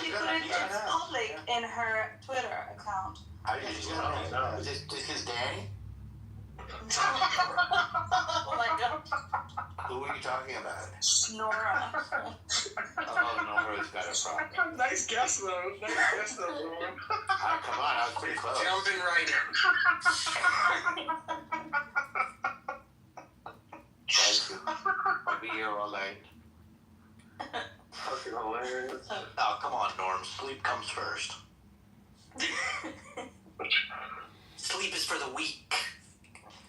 put it public in her Twitter account. How did you know? Is this Danny? Oh my god. Who are you talking about? Nora. Oh, Nora's got a problem. Nice guess, though. Norm. Come on, I was pretty close. Jumping right in. Thank you. I'll be here all night. Fucking hilarious. Oh, come on, Norm. Sleep comes first. Sleep is for the weak.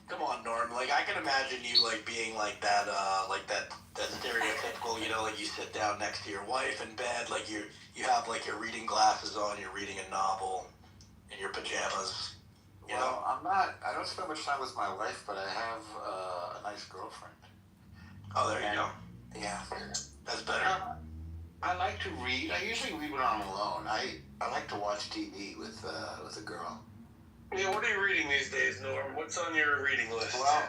Come on, Norm. Like, I can imagine you, like, being like that stereotypical, you know, like you sit down next to your wife in bed, like you have, like, your reading glasses on, you're reading a novel in your pajamas. You know? I don't spend much time with my wife, but I have a nice girlfriend. Oh, there you go. Yeah. That's better. I like to read. I usually read when I'm alone. I like to watch TV with a girl. Yeah, what are you reading these days, Norm? What's on your reading list? Well,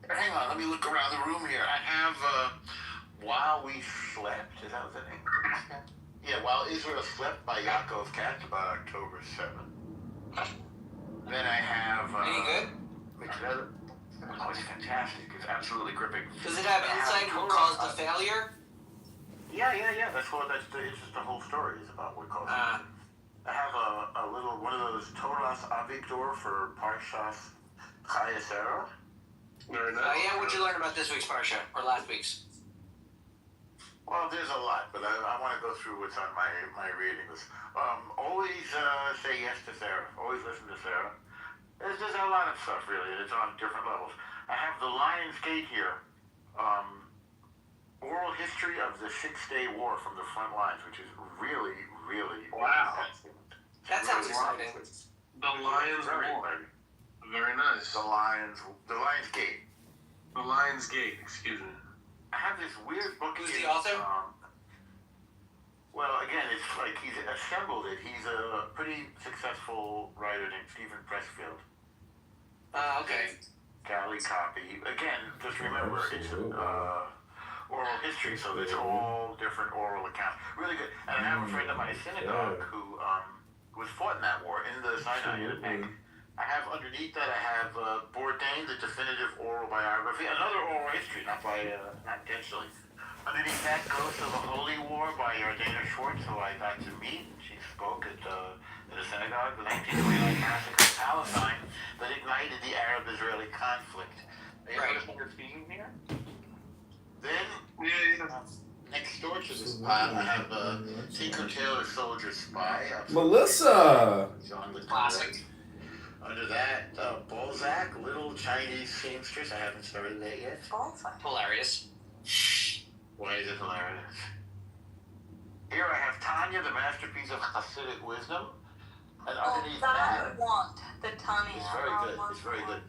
hang on. Let me look around the room here. I have While We Slept. Is that what the name is? Yeah, While Israel Slept by Yaakov Katz, about October 7th. Then I have... Any good? Oh, it's fantastic. It's absolutely gripping. Does it have insight into what caused the failure? Yeah. It's just the whole story is about what caused it. I have a little one of those Toras Avigdor for Parshas Chayesera. Very nice. Yeah, what'd you learn about this week's Parsha, or last week's? Well, there's a lot, but I want to go through what's on my reading list. Always say yes to Sarah. Always listen to Sarah. There's a lot of stuff, really. It's on different levels. I have the Lion's Gate here. Oral history of the Six-Day War from the front lines, which is really, really excellent. That sounds exciting. The Lion's War. Very nice. The Lion's Gate. The Lion's Gate, excuse me. I have this weird book. Who's the author? Well, again, it's like he's assembled it. He's a pretty successful writer named Stephen Pressfield. Okay. Galley copy. Again, just remember, it's oral history, so it's all different oral accounts. Really good. And I have a friend at my synagogue who was fought in that war in the Sinai Bank. I have underneath that, I have Bourdain, the definitive oral biography, another oral history, not intentionally. Underneath that goes to the Holy War by Yardena Schwartz, who I got to meet. She spoke at the synagogue, the 1929 massacre of Palestine that ignited the Arab-Israeli conflict. Are you noticing the theme here? Then, next door to this pile, I have Tinker Tailor Soldier Spy. Melissa! Classic. Under that, Balzac, Little Chinese Seamstress. I haven't started that yet. Balzac. Hilarious. Why is it hilarious? Here I have Tanya, the masterpiece of Hasidic wisdom. And underneath that, I want the Tanya. it's very good. It's very good.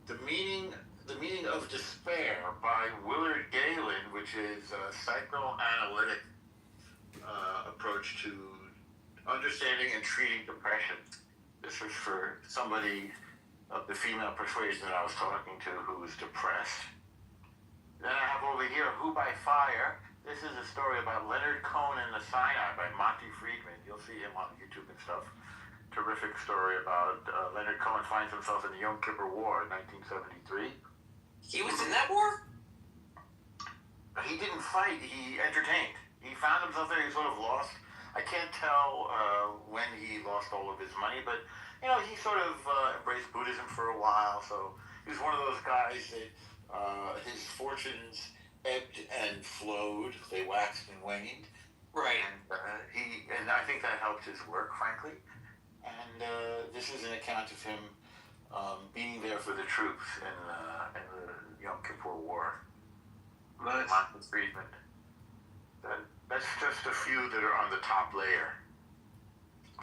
The meaning of despair by Willard Galen, which is a psychoanalytic approach to understanding and treating depression. This was for somebody of the female persuasion that I was talking to who was depressed. Then I have over here, Who by Fire. This is a story about Leonard Cohen and the Sinai by Monty Friedman. You'll see him on YouTube and stuff. Terrific story about Leonard Cohen finds himself in the Yom Kippur War in 1973. He was in that war? He didn't fight, he entertained. He found himself there, he sort of lost. I can't tell when he lost all of his money, but, you know, he sort of embraced Buddhism for a while, so he was one of those guys that his fortunes ebbed and flowed, they waxed and waned. Right. And I think that helped his work, frankly. And this is an account of him being there for the troops in the Yom Kippur War. Nice. Monty Friedman. That's just a few that are on the top layer.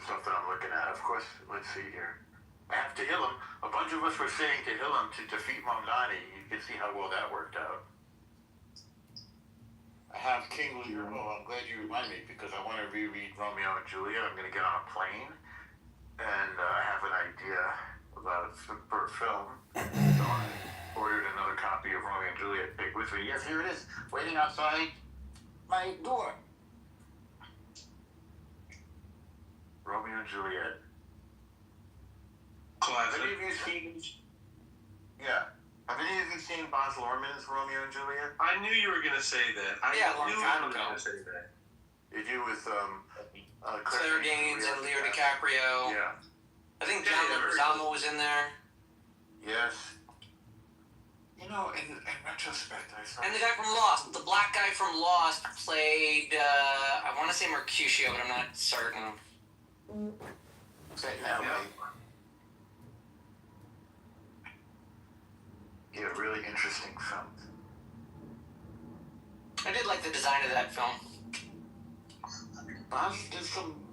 Stuff that I'm looking at. Of course, let's see here. I have Tehillim. A bunch of us were saying Tehillim to defeat Mamdani. You can see how well that worked out. I have King Lear. Oh, I'm glad you reminded me because I want to reread Romeo and Juliet. I'm going to get on a plane. And I have an idea about for a film. So I ordered another copy of Romeo and Juliet. Take with me. Yes, here it is. Waiting outside my door. Romeo and Juliet. Classic. Have any of you seen Yeah. Have any of you seen Baz Luhrmann's Romeo and Juliet? I knew you were going to say that. I Yeah, a long knew time you were ago. going to say that. They do with Claire Danes and Leo DiCaprio. Yeah. I think John Leguizamo was in there. Yes. You know, in retrospect, I saw. And the guy from Lost, the black guy from Lost, played. I want to say Mercutio, but I'm not certain. Set in LA. Yeah, really interesting film. I did like the design of that film.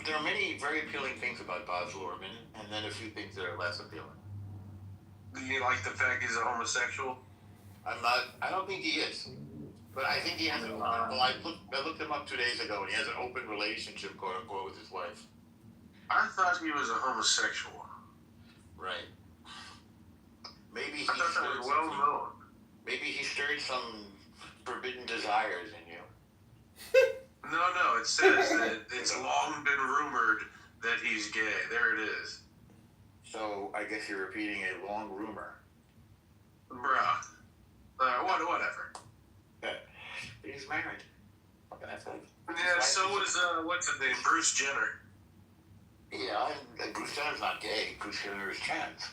There are many very appealing things about Baz Luhrmann, and then a few things that are less appealing. Do you like the fact he's a homosexual? I don't think he is. But I think he has I looked him up 2 days ago, and he has an open relationship, quote unquote, with his wife. I thought he was a homosexual. Right. Maybe he thought that was well known. Maybe he stirred some forbidden desires in you. No, it says that it's long been rumored that he's gay. There it is. So I guess you're repeating a long rumor. Bruh. Whatever. Yeah. He's married. What can I say? Yeah, so was, what's his name? Bruce Jenner. Yeah, Bruce Jenner's not gay. Bruce Jenner is trans.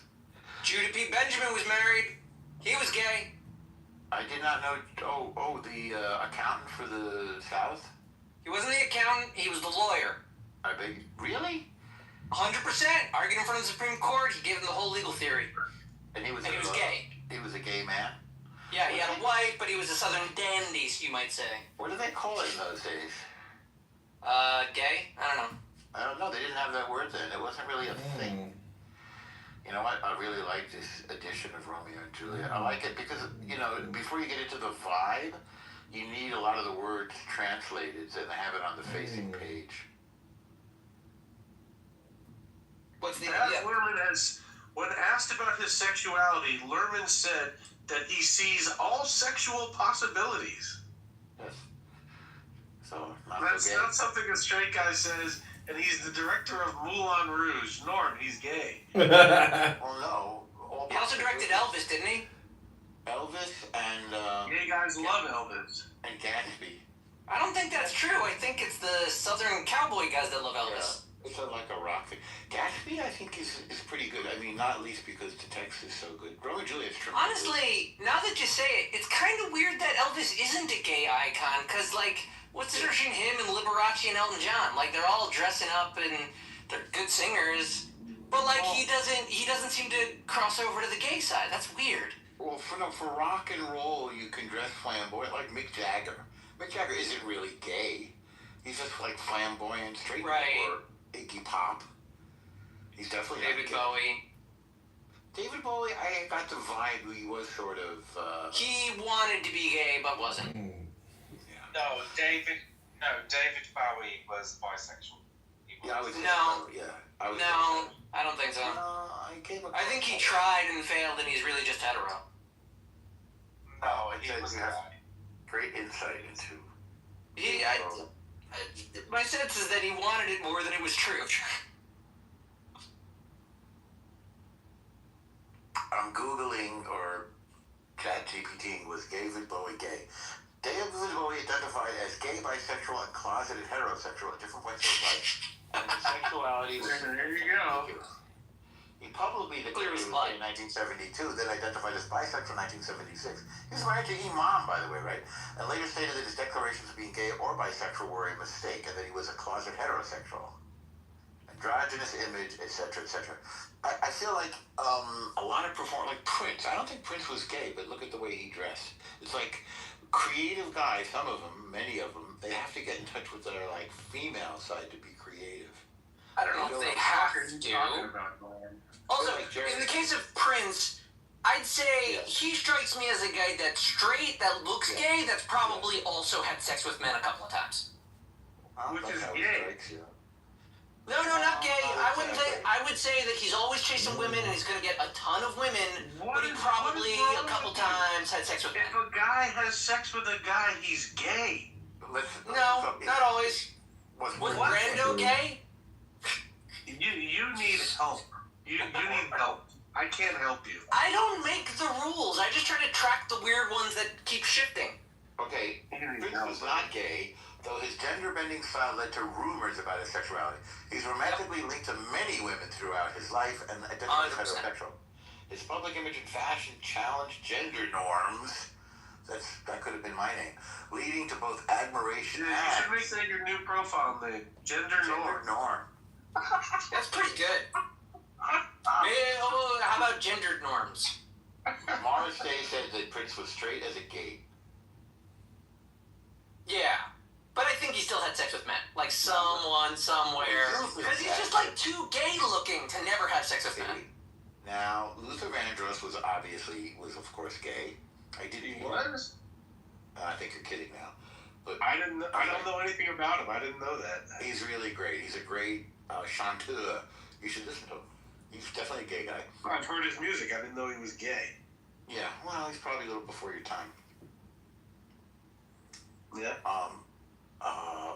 Judah P. Benjamin was married. He was gay. I did not know. The accountant for the South? He wasn't the accountant, he was the lawyer. I beg. Really? 100%. Argued in front of the Supreme Court, he gave him the whole legal theory. And he was gay. He was a gay man? Yeah, he had a wife, but he was a southern dandy, you might say. What did they call it in those days? Gay? I don't know. I don't know. They didn't have that word then. It wasn't really a thing. You know what? I really like this edition of Romeo and Juliet. I like it because, before you get into the vibe, you need a lot of the words translated, and they have it on the facing page. What's the Luhrmann has, when asked about his sexuality, Luhrmann said that he sees all sexual possibilities. Yes. So, that's not something a straight guy says, and he's the director of Moulin Rouge. Norm, he's gay. Well, no. He also directed Elvis, didn't he? Elvis and... gay guys love Elvis. And Gatsby. I don't think that's true. I think it's the southern cowboy guys that love Elvis. Yeah, it's like a rock thing. Gatsby, I think, is pretty good. I mean, not least because the text is so good. Romeo and Juliet's tremendous. Honestly, now that you say it, it's kind of weird that Elvis isn't a gay icon, because, what's the difference between him and Liberace and Elton John? They're all dressing up and they're good singers, but, he doesn't seem to cross over to the gay side. That's weird. Well, for rock and roll, you can dress flamboyant, like Mick Jagger. Mick Jagger isn't really gay. He's just, flamboyant, straight. Right. Or Iggy Pop. He's definitely David Bowie. David Bowie, I got the vibe he was sort of... He wanted to be gay, but wasn't. No, David Bowie was bisexual. I don't think so. I think he tried and failed, and he's really just hetero. No, he was have great insight into... My sense is that he wanted it more than it was true. I'm Googling or ChatGPTing, was David Bowie gay? David Bowie identified as gay, bisexual, and closeted heterosexual at different points of his life. And his sexuality was... There you go. He publicly declared in 1972, then identified as bisexual in 1976. He was married to Imam, by the way, right? And later stated that his declarations of being gay or bisexual were a mistake and that he was a closet heterosexual. Androgynous image, etc., etc. I feel like a lot of performers, like Prince. I don't think Prince was gay, but look at the way he dressed. It's like creative guys, some of them, many of them, they have to get in touch with their female side to be creative. I don't know if they have to. Also, in the case of Prince, I'd say he strikes me as a guy that's straight, that looks gay, that's probably also had sex with men a couple of times. Which is gay. No, not gay. I would say that he's always chasing women and he's going to get a ton of women, but he probably a couple times had sex with men. If a guy has sex with a guy, he's gay. No, not always. Was Brando gay? You need help. You need help. I can't help you. I don't make the rules. I just try to track the weird ones that keep shifting. Okay, Prince was not gay, though his gender-bending style led to rumors about his sexuality. He's romantically linked to many women throughout his life and identifies as heterosexual. His public image and fashion challenged gender norms. That could have been my name, leading to both admiration and... You should make that your new profile name. Gender norm. That's pretty good. How about gendered norms? Morris Day said that Prince was straight as a gay. Yeah. But I think he still had sex with men. Like someone, somewhere. Because he's just like too gay looking to never have sex with men. Now, Luther Vandross was of course gay. He was? I think you're kidding now. But I don't know anything about him. I didn't know that. He's really great. He's a great chanteur. You should listen to him. He's definitely a gay guy. I've heard his music. I didn't know he was gay. Yeah, well, he's probably a little before your time. Yeah.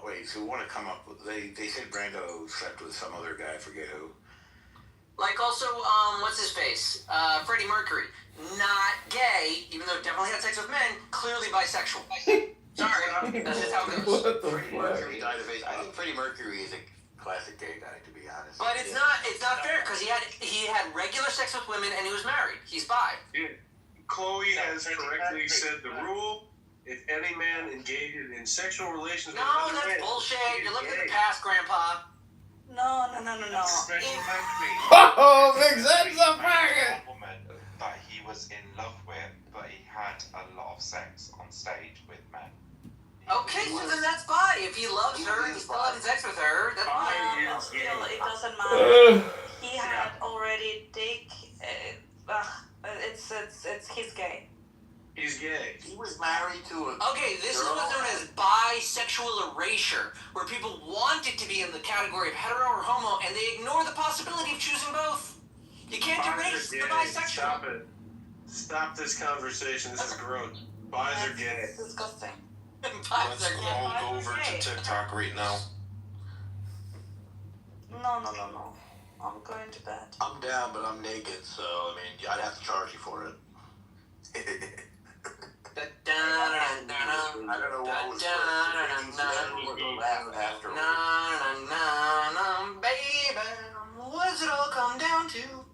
Wait, so we want to come up with... They said Brando slept with some other guy, I forget who. Like also, what's his face? Freddie Mercury. Not gay, even though definitely had sex with men, clearly bisexual. Sorry, that's just how it goes. Freddie Mercury died of AIDS. I think Freddie Mercury is a classic gay guy, to be honest. But it's not fair, because he had regular sex with women and he was married. He's bi. Yeah. Chloe has correctly said the rule. If any man engages in sexual relations with No, another that's man, bullshit. he You're is looking at gay. the past, Grandpa. No. Oh, big sense of faggot. Woman that he was in love with, but he had a lot of sex on stage with men. Okay, so then that's bi. If he loves her and he's still having sex with her, that's fine. Still, it doesn't matter. He had already dick. He's gay. He's gay. He was married to a Okay, this is what's known as bisexual erasure, where people want it to be in the category of hetero or homo, and they ignore the possibility of choosing both. You can't erase the bisexual. Stop it. Stop this conversation. This is gross. Bis are gay. It's disgusting. Let's all go over to TikTok right now. No. I'm going to bed. I'm down, but I'm naked, so, I mean, I'd have to charge you for it. I don't know what was baby, what's it all come down to?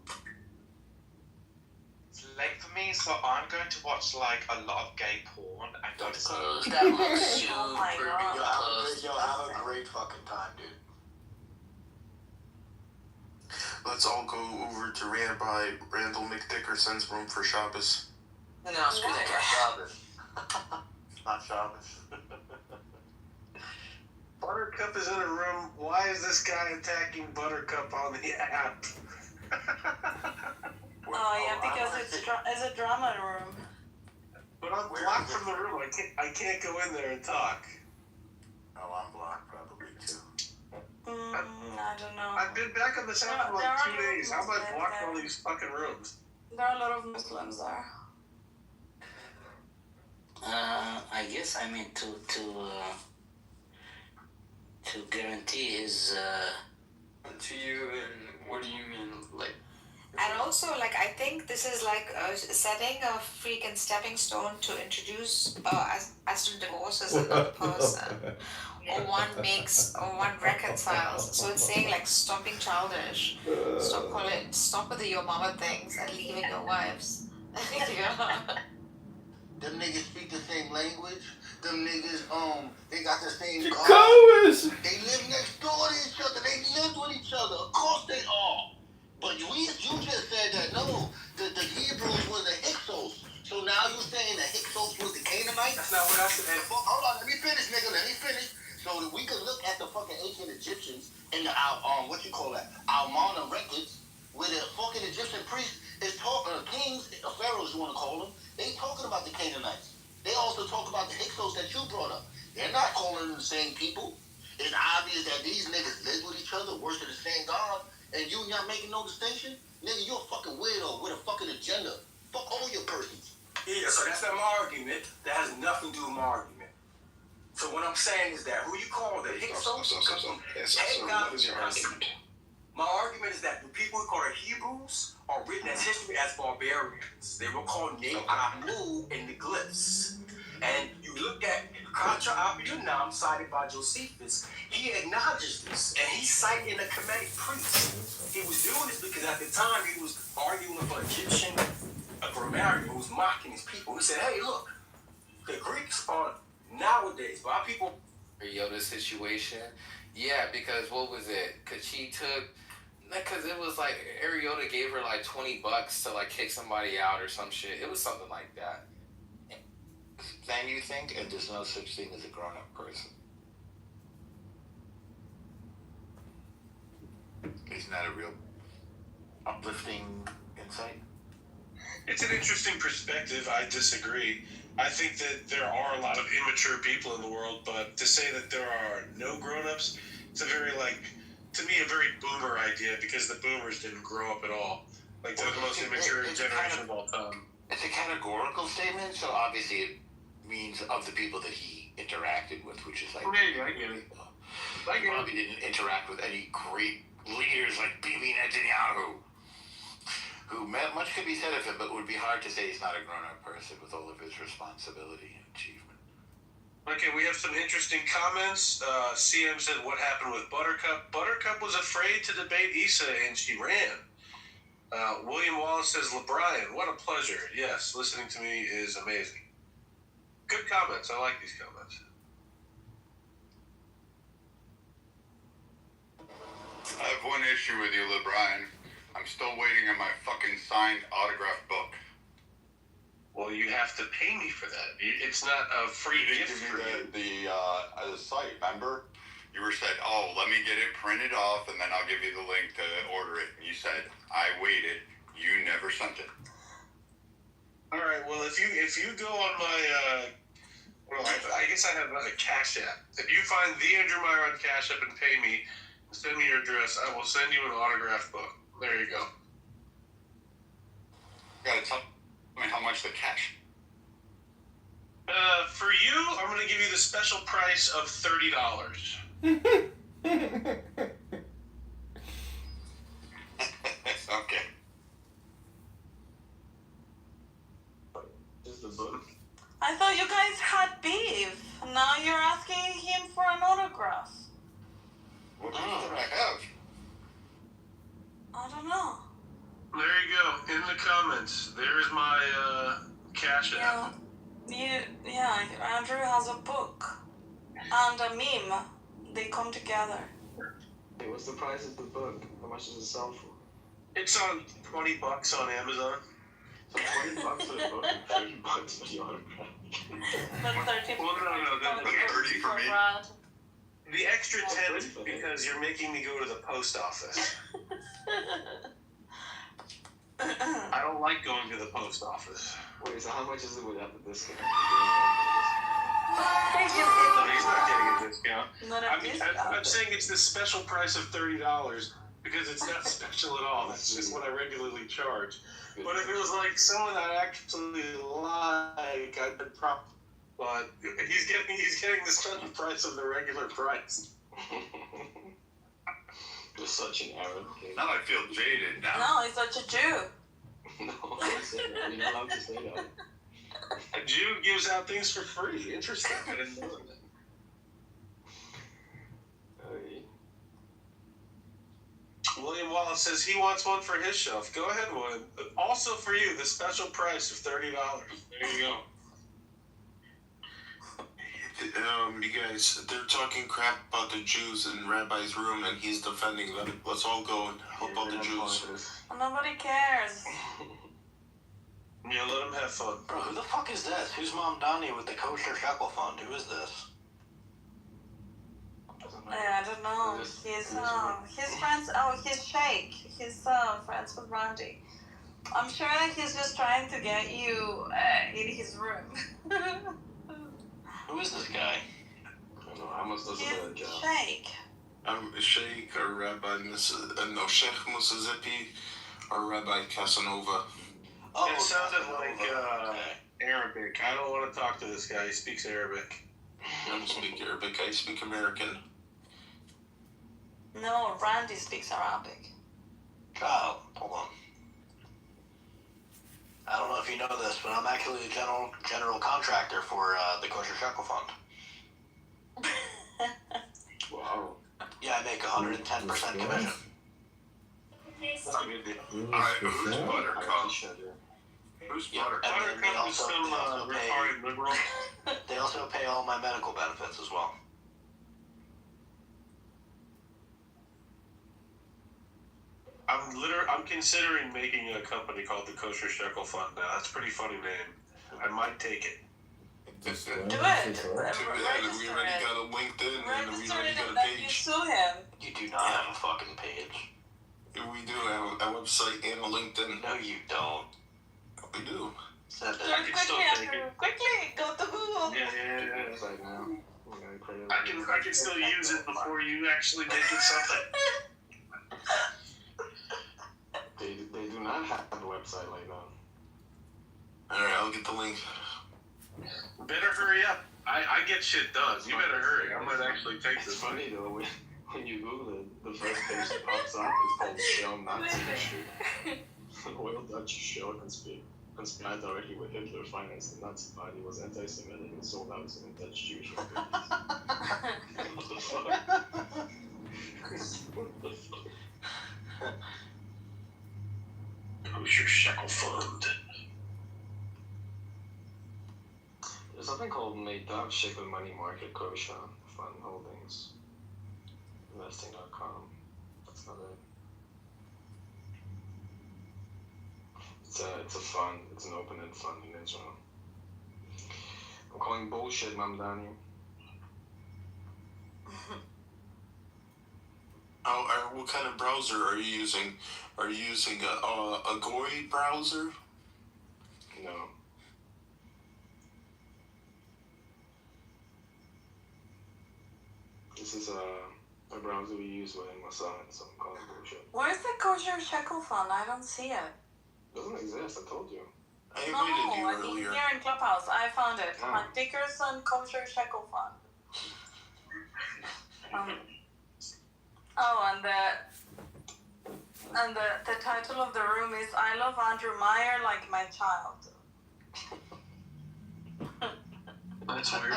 It's late for me, so I'm going to watch like a lot of gay porn and go to sleep. That looks super Oh my God. Yo, have a great fucking time, dude. Let's all go over to Rabbi Randall McDickerson's room for Shabbos. No, screw that guy. Shabbos. It's not Shabbos. Buttercup is in a room. Why is this guy attacking Buttercup on the app? Oh yeah, because it's a drama room. But I'm blocked from the room. I can't go in there and talk. Oh, I'm blocked probably too. I don't know. I've been back on this app for like 2 days. How am I blocked all these fucking rooms? There are a lot of Muslims there. I guess I mean to guarantee his To you, and what do you mean, like? And also, like, I think this is like setting a freaking stepping stone to introduce as to divorce as another person, or one reconciles. So it's saying like stopping childish, stop with the your mama things and leaving your wives. Them niggas speak the same language. Them niggas, they got the same car. Chicago's. They live next door to each other. They live with each other. Of course they are. But you just said that, no, the Hebrews were the Hyksos. So now you saying the Hyksos was the Canaanites? That's not what I said. Hold on, let me finish, nigga. Let me finish. So that we can look at the fucking ancient Egyptians in the, Almana records, where the fucking Egyptian priests is talking, kings, pharaohs you want to call them, they talking about the Canaanites. They also talk about the Hyksos that you brought up. They're not calling them the same people. It's obvious that these niggas live with each other, worship the same God, and you not making no distinction? Nigga, you're a fucking weirdo with a fucking agenda. Fuck all your persons. Yeah, so that's not my argument. That has nothing to do with my argument. So what I'm saying is that who you call the Hyksos? What is your argument? My argument is that the people who call the Hebrews are written as history as barbarians. They were called Ne'amu in the glyphs. And you look at Contra Abiyunam, cited by Josephus, he acknowledges this, and he's citing a Kemetic priest. He was doing this because at the time he was arguing with an Egyptian grammarian who was mocking his people. He said, hey, look, the Greeks are nowadays, but our people... Yoda situation. Yeah, because what was it? Because she took... Because it was like, Ariota gave her like $20 to like kick somebody out or some shit. It was something like that. Then you think, and there's no such thing as a grown-up person. Isn't that a real uplifting insight? It's an interesting perspective. I disagree. I think that there are a lot of immature people in the world, but to say that there are no grown-ups, it's a very, like, to me, a very boomer idea, because the boomers didn't grow up at all. Like, they're the most immature generation of all time. It's a categorical statement, so obviously it means of the people that he interacted with, which is like... Yeah, I get it. He probably didn't interact with any great leaders like Bibi Netanyahu, who much could be said of him, but it would be hard to say he's not a grown-up person with all of his responsibility and achievement. Okay, we have some interesting comments. CM said, what happened with Buttercup? Buttercup was afraid to debate Issa, and she ran. William Wallace says, LeBrian, what a pleasure. Yes, listening to me is amazing. Good comments. I like these comments. I have one issue with you, LeBrian. I'm still waiting on my fucking signed autograph book. Well, you have to pay me for that. It's not a free gift for you. The site, remember? You were said, oh, let me get it printed off, and then I'll give you the link to order it. And you said, I waited. You never sent it. All right. Well, if you go on my, I guess I have a Cash App. If you find the Andrew Meyer on Cash App and pay me, send me your address. I will send you an autograph book. There you go. You gotta tell me how much the cash. For you, I'm gonna give you the special price of $30. Okay. I thought you guys had beef. Now you're asking him for an autograph. What beef did I have? I don't know. There you go. In the comments, there's my Cash App. Andrew has a book and a meme. They come together. Hey, what's the price of the book? How much does it sell for? It's on $20 on Amazon. So $20 for the book and $30 for the autograph. That's 30. Well, no. That's 30 for me. The extra 10 is because you're making me go to the post office. I don't like going to the post office. Wait, so how much is it without the discount? No, he's not getting a discount. Not I'm saying it's the special price of $30 because it's not special at all. That's just what I regularly charge. But if it was like someone I actually like, I'd been but he's getting the special price of the regular price. You're such an Arab. Now I feel jaded now. No, he's such a Jew. No, you're not allowed to say that. A Jew gives out things for free. Interesting. I didn't know that. William Wallace says he wants one for his shelf. Go ahead, William. Also for you, the special price of $30. There you go. You guys, they're talking crap about the Jews in Rabbi's room, and he's defending them. Let's all go and help out the Jews. Nobody cares. Yeah, let him have fun. Bro, who the fuck is this? Who's Mom Donnie with the kosher shekel fund? Who is this? I don't know. He's friends. Oh, he's Sheikh. He's friends with Randy. I'm sure he's just trying to get you in his room. Who is this guy? I don't know. I must listen to that job. Sheikh. I'm Sheikh or Rabbi Sheikh Musazipi or Rabbi Casanova. Oh, it sounded like Arabic. I don't want to talk to this guy. He speaks Arabic. I don't speak Arabic. I speak American. No, Randy speaks Arabic. Oh, hold on. I don't know if you know this, but I'm actually a general contractor for the Kosher Shekel Fund. Wow. Yeah, I make 110% commission. Alright, who's Buttercup? Who's Yep, Buttercup? and then they also pay all my medical benefits as well. I'm considering making a company called the Kosher Shekel Fund now. That's a pretty funny name. I might take it. Do it. We Register already it. got a LinkedIn and we Register already it got and a then you page. sue him. You do not have a fucking page. We do have a website and a LinkedIn. No, you don't. We do. Send it. I can still take it. Quickly, go to Google. Yeah. Right now. I can still use it before you actually make it something. They do not have a website like that. Alright, I'll get the link. Better hurry up. I get shit done. You better hurry. I might actually take It's this. funny though, when you Google it, the first page that pops up is called Shell Nazi History. Royal Dutch Shell conspired directly with Hitler, financed the Nazi party, was anti-Semitic, and sold out to the Dutch Jewish refugees. What the fuck? What the fuck? Kosher Shekel Fund. There's something called Meitav Shekel Money Market Kosher Fund Holdings. Investing.com. That's not it. It's a fund. It's an open-end fund in Israel. I'm calling bullshit, Mamdani. What kind of browser are you using? Are you using a Goy browser? No. This is a browser we use within Mossad, so I'm calling bullshit. Where's the Kosher Shekel Fund? I don't see it. Doesn't exist, I told you. I No, invited you I mean earlier. here in Clubhouse. I found it. Oh. Dickerson Kosher Shekel Fund. And the title of the room is I love Andrew Meyer like my child. That's weird.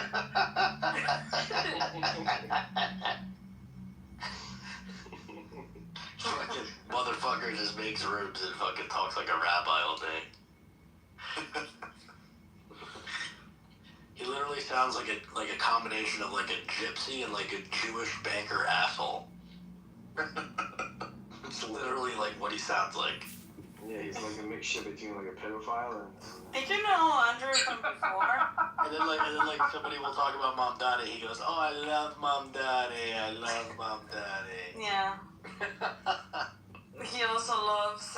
Fucking motherfucker just makes rooms and fucking talks like a rabbi all day. He literally sounds like a combination of like a gypsy and like a Jewish banker asshole. It's literally like what he sounds like. Yeah, he's like a mixture between like a pedophile and Did you know Andrew from before? And then like somebody will talk about Mom Daddy. He goes, "Oh, I love Mom Daddy. I love Mom Daddy." Yeah. He also loves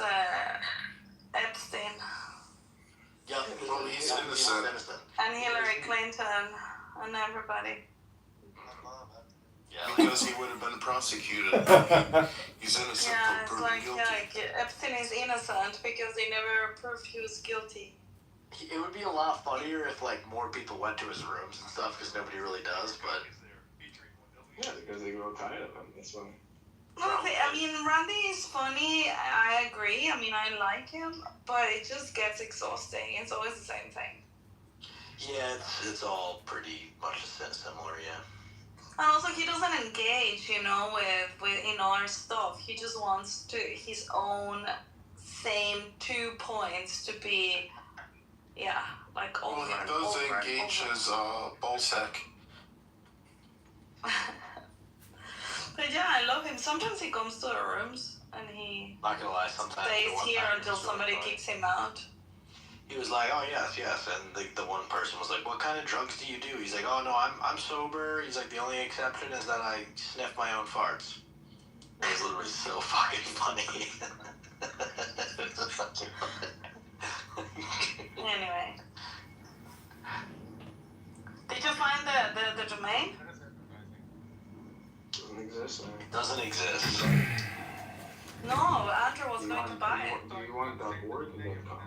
Epstein Yeah, Well, he's innocent. and Hillary Clinton and everybody. Yeah, Because he would have been prosecuted. He's innocent Yeah, for it's proving like guilty. Epstein is innocent because they never proved he was guilty. it would be a lot funnier if like more people went to his rooms and stuff because nobody really does. But yeah, because they grow tired of him. That's why. I mean, Randy is funny. I agree. I mean, I like him, but it just gets exhausting. It's always the same thing. yeah, it's all pretty much similar. Yeah. And also, he doesn't engage, with our stuff. He just wants his own same 2 points to be, like over Well, he and does over and engage over. his ballsack. But yeah, I love him. Sometimes he comes to our rooms and he Not gonna lie, sometimes stays the one here time until it's really somebody funny. kicks him out. He was like, "Oh yes, and the one person was like, "What kind of drugs do you do?" He's like, "Oh no, I'm sober." He's like, "The only exception is that I sniff my own farts." It was literally so fucking funny. Anyway. Did you find the domain? Doesn't exist, man. Doesn't exist. No, Andrew was going to buy it. Do you want .org or .com?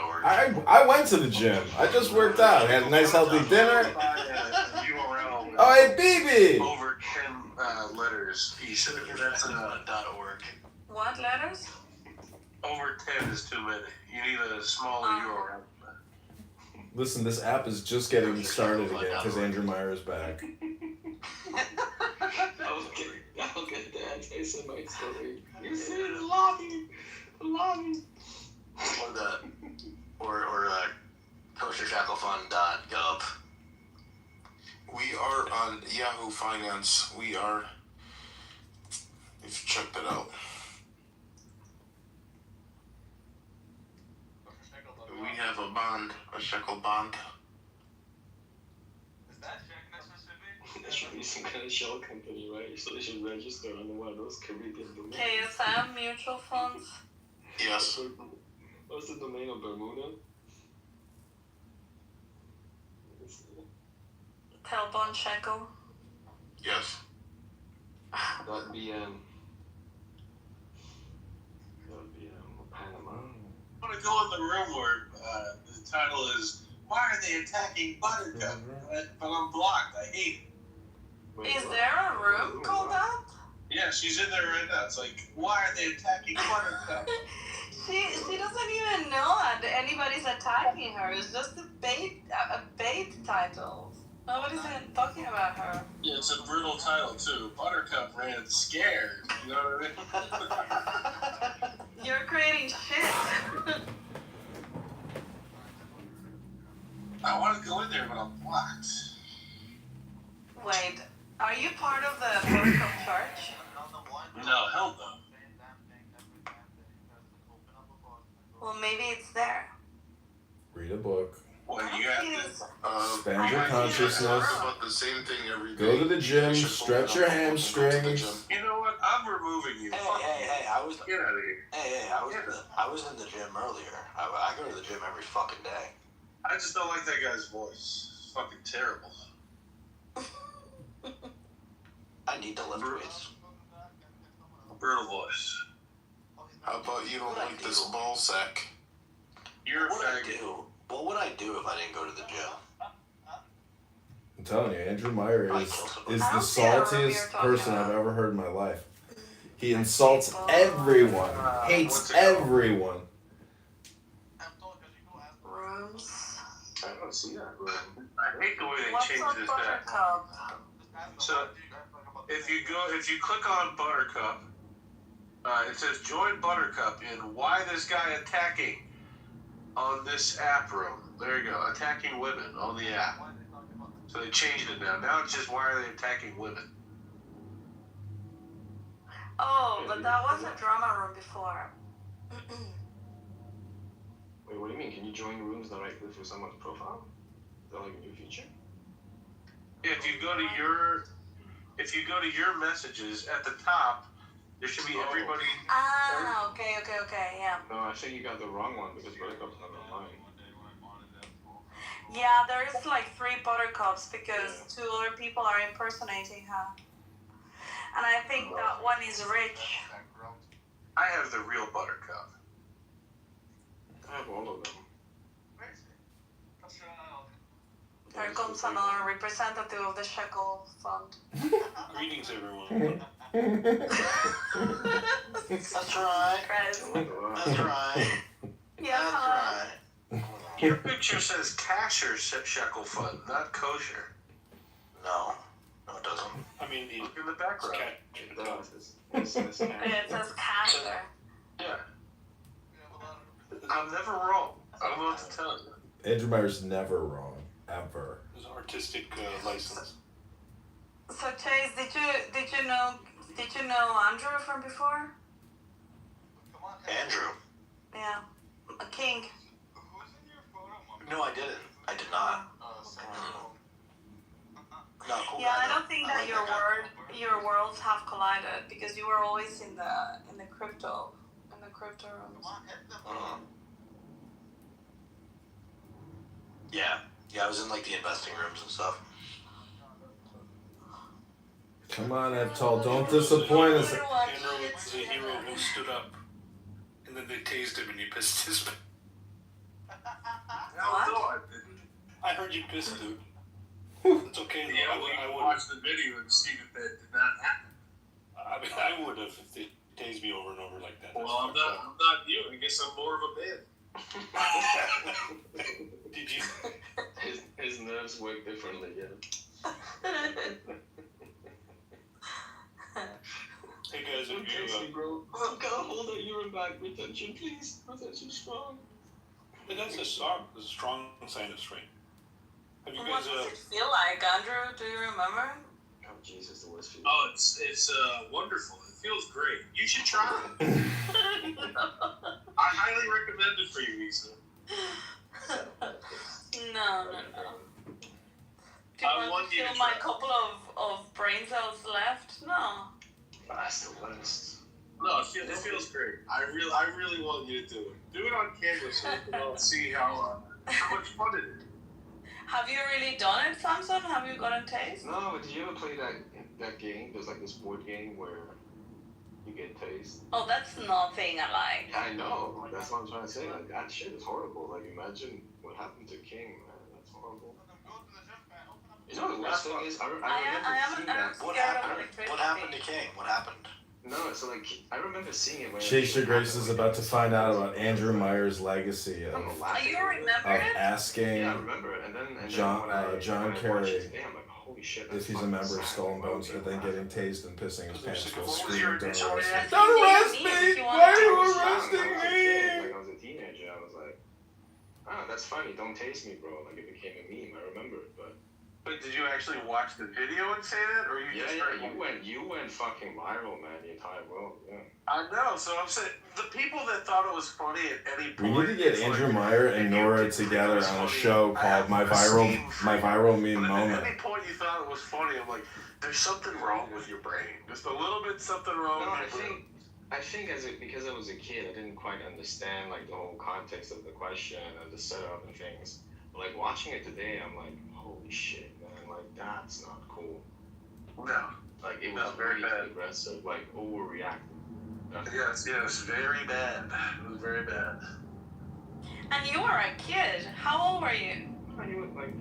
.org. I went to the gym. I just worked out. I had a nice healthy dinner. URL Oh, hey, BB! Over 10 letters each. That's .org. What letters? Over 10 is too many. You need a smaller URL. Listen, this app is just getting started again because Andrew Meyer is back. I'll get the anti-Semite story. You see the lobby. Or koshershacklefund.gov. We are on Yahoo Finance. We are. If you check that out. We have a bond, a shekel bond. There should be some kind of shell company, right? So they should register under one of those Caribbean domains. KSM mutual funds. Yes. What's the domain of Bermuda? Telbon shekel. Yes. .bm. Panama. I want to go in the room where the title is "Why Are They Attacking Buttercup?" But I'm blocked. I hate it. Is there a room called that? Yeah, she's in there right now. It's like, why are they attacking Buttercup? She doesn't even know that anybody's attacking her. It's just a bait title. Nobody's even talking about her. Yeah, it's a brutal title too. Buttercup ran scared. You know what I mean? You're creating shit. I want to go in there, but I'm blocked. Wait, are you part of the Buttercup Church? No, hell no. Well, maybe it's there. Read a book. Well, you have to Expand your consciousness. About the same thing every day. Go to the gym, stretch your hamstrings. You know what? I'm removing you. Hey, I was. Get out of here. I was in the gym earlier. I go to the gym every fucking day. I just don't like that guy's voice. It's fucking terrible. I need to lift weights. Brutal voice. How about you don't like this ball sack? You're what would I do? What would I do if I didn't go to the gym? I'm telling you, Andrew Meyer is the saltiest person I've ever heard in my life. He insults everyone, hates everyone. Rooms. I don't see that room. I hate the way they What's changed on this Buttercup? So, if you click on Buttercup, it says join Buttercup in why this guy attacking on this app room. There you go, attacking women on the app. So they changed it now. Now it's just why are they attacking women? Oh, but that was a drama room before. Wait, what do you mean? Can you join rooms directly through someone's profile? Is that like a new feature? If you go to your messages at the top, there should be everybody. Ah, okay, yeah. No, I think you got the wrong one because Buttercup's not online. Yeah, there's like 3 Buttercups because 2 other people are impersonating her. And I think that one is Rich. I have the real Buttercup. I have all of them. There comes another representative of the Shekel Fund. Greetings, everyone. That's right. That's right. Yeah, hello. Your picture says Kasher Shekel Fund, not kosher. No, it doesn't. I mean, look in the background. It does. It says It says Kasher. Yeah. I'm never wrong. I don't know what to tell you. Andrew Meyer's never wrong, ever. It's an artistic license. So Chase, did you know Andrew from before? Andrew? Yeah, a king. No, I didn't. I did not. No, cool Yeah, guy, I don't think that your worlds have collided because you were always in the crypto rooms. Yeah, I was in like the investing rooms and stuff. Come on, Evtol, don't disappoint us. Andrew was a hero who stood up, and then they tased him and he pissed his pants. What? I heard you pissed, dude. It's okay. Though. Yeah, I would watch the video and see that did not happen. I mean, I would have if they tased me over and over like that. Well, I'm not you. I guess I'm more of a man. Did you? His nerves work differently, yeah. Hey guys, Don't taste me, bro. Oh, God, hold that urine back. Retention, please. Retention strong. But that's a strong sign of strength. Have you What guys? does it feel like, Andrew? Do you remember? Oh, Jesus, the worst feeling. Oh, it's wonderful. It feels great. You should try it. I highly recommend it for you, Lisa. No. Do you want to kill my couple of brain cells left? No. That's the worst. No, it feels great. I really want you to do it. Do it on camera so we can all see how much fun it is. Have you really done it, Samson? Have you gotten tased? No, but did you ever play that game? There's like this board game where you get tased. Oh, that's nothing I like. Yeah, I know. That's what I'm trying to say. Like, that shit is horrible. Like, imagine what happened to King, man. That's horrible. You know what the worst thing is? I remember seeing that. What happened to King? What happened? No, so like, I remember seeing it when... Shisha Grace is about to find out about Andrew Meyer's legacy of asking Yeah, I remember it. And then John Kerry I'm like, holy shit, if he's a member of Skull and Bones, and then getting tased and pissing his pants while screaming, "Don't arrest me! Don't arrest me! Why are you arresting me?" Like, I was a teenager, I was like, that's funny, don't taste me, bro. Like, it became a meme, I remember it, but... But did you actually watch the video and say that, or you just heard it? you went fucking viral, man, the entire world, yeah. I know, so I'm saying, the people that thought it was funny at any We point... need to get Andrew Meyer and Nora together on a show called My Viral Meme Moment. At any point you thought it was funny, I'm like, there's something wrong with your brain. Just a little bit something wrong with your brain. I think because I was a kid, I didn't quite understand, like, the whole context of the question and the setup and things. But, like, watching it today, I'm like, holy shit, man, like, that's not cool. No. Like, it was very aggressive, like, overreacting. Yes, very bad. It was very bad. And you were a kid. How old were you? You were, like,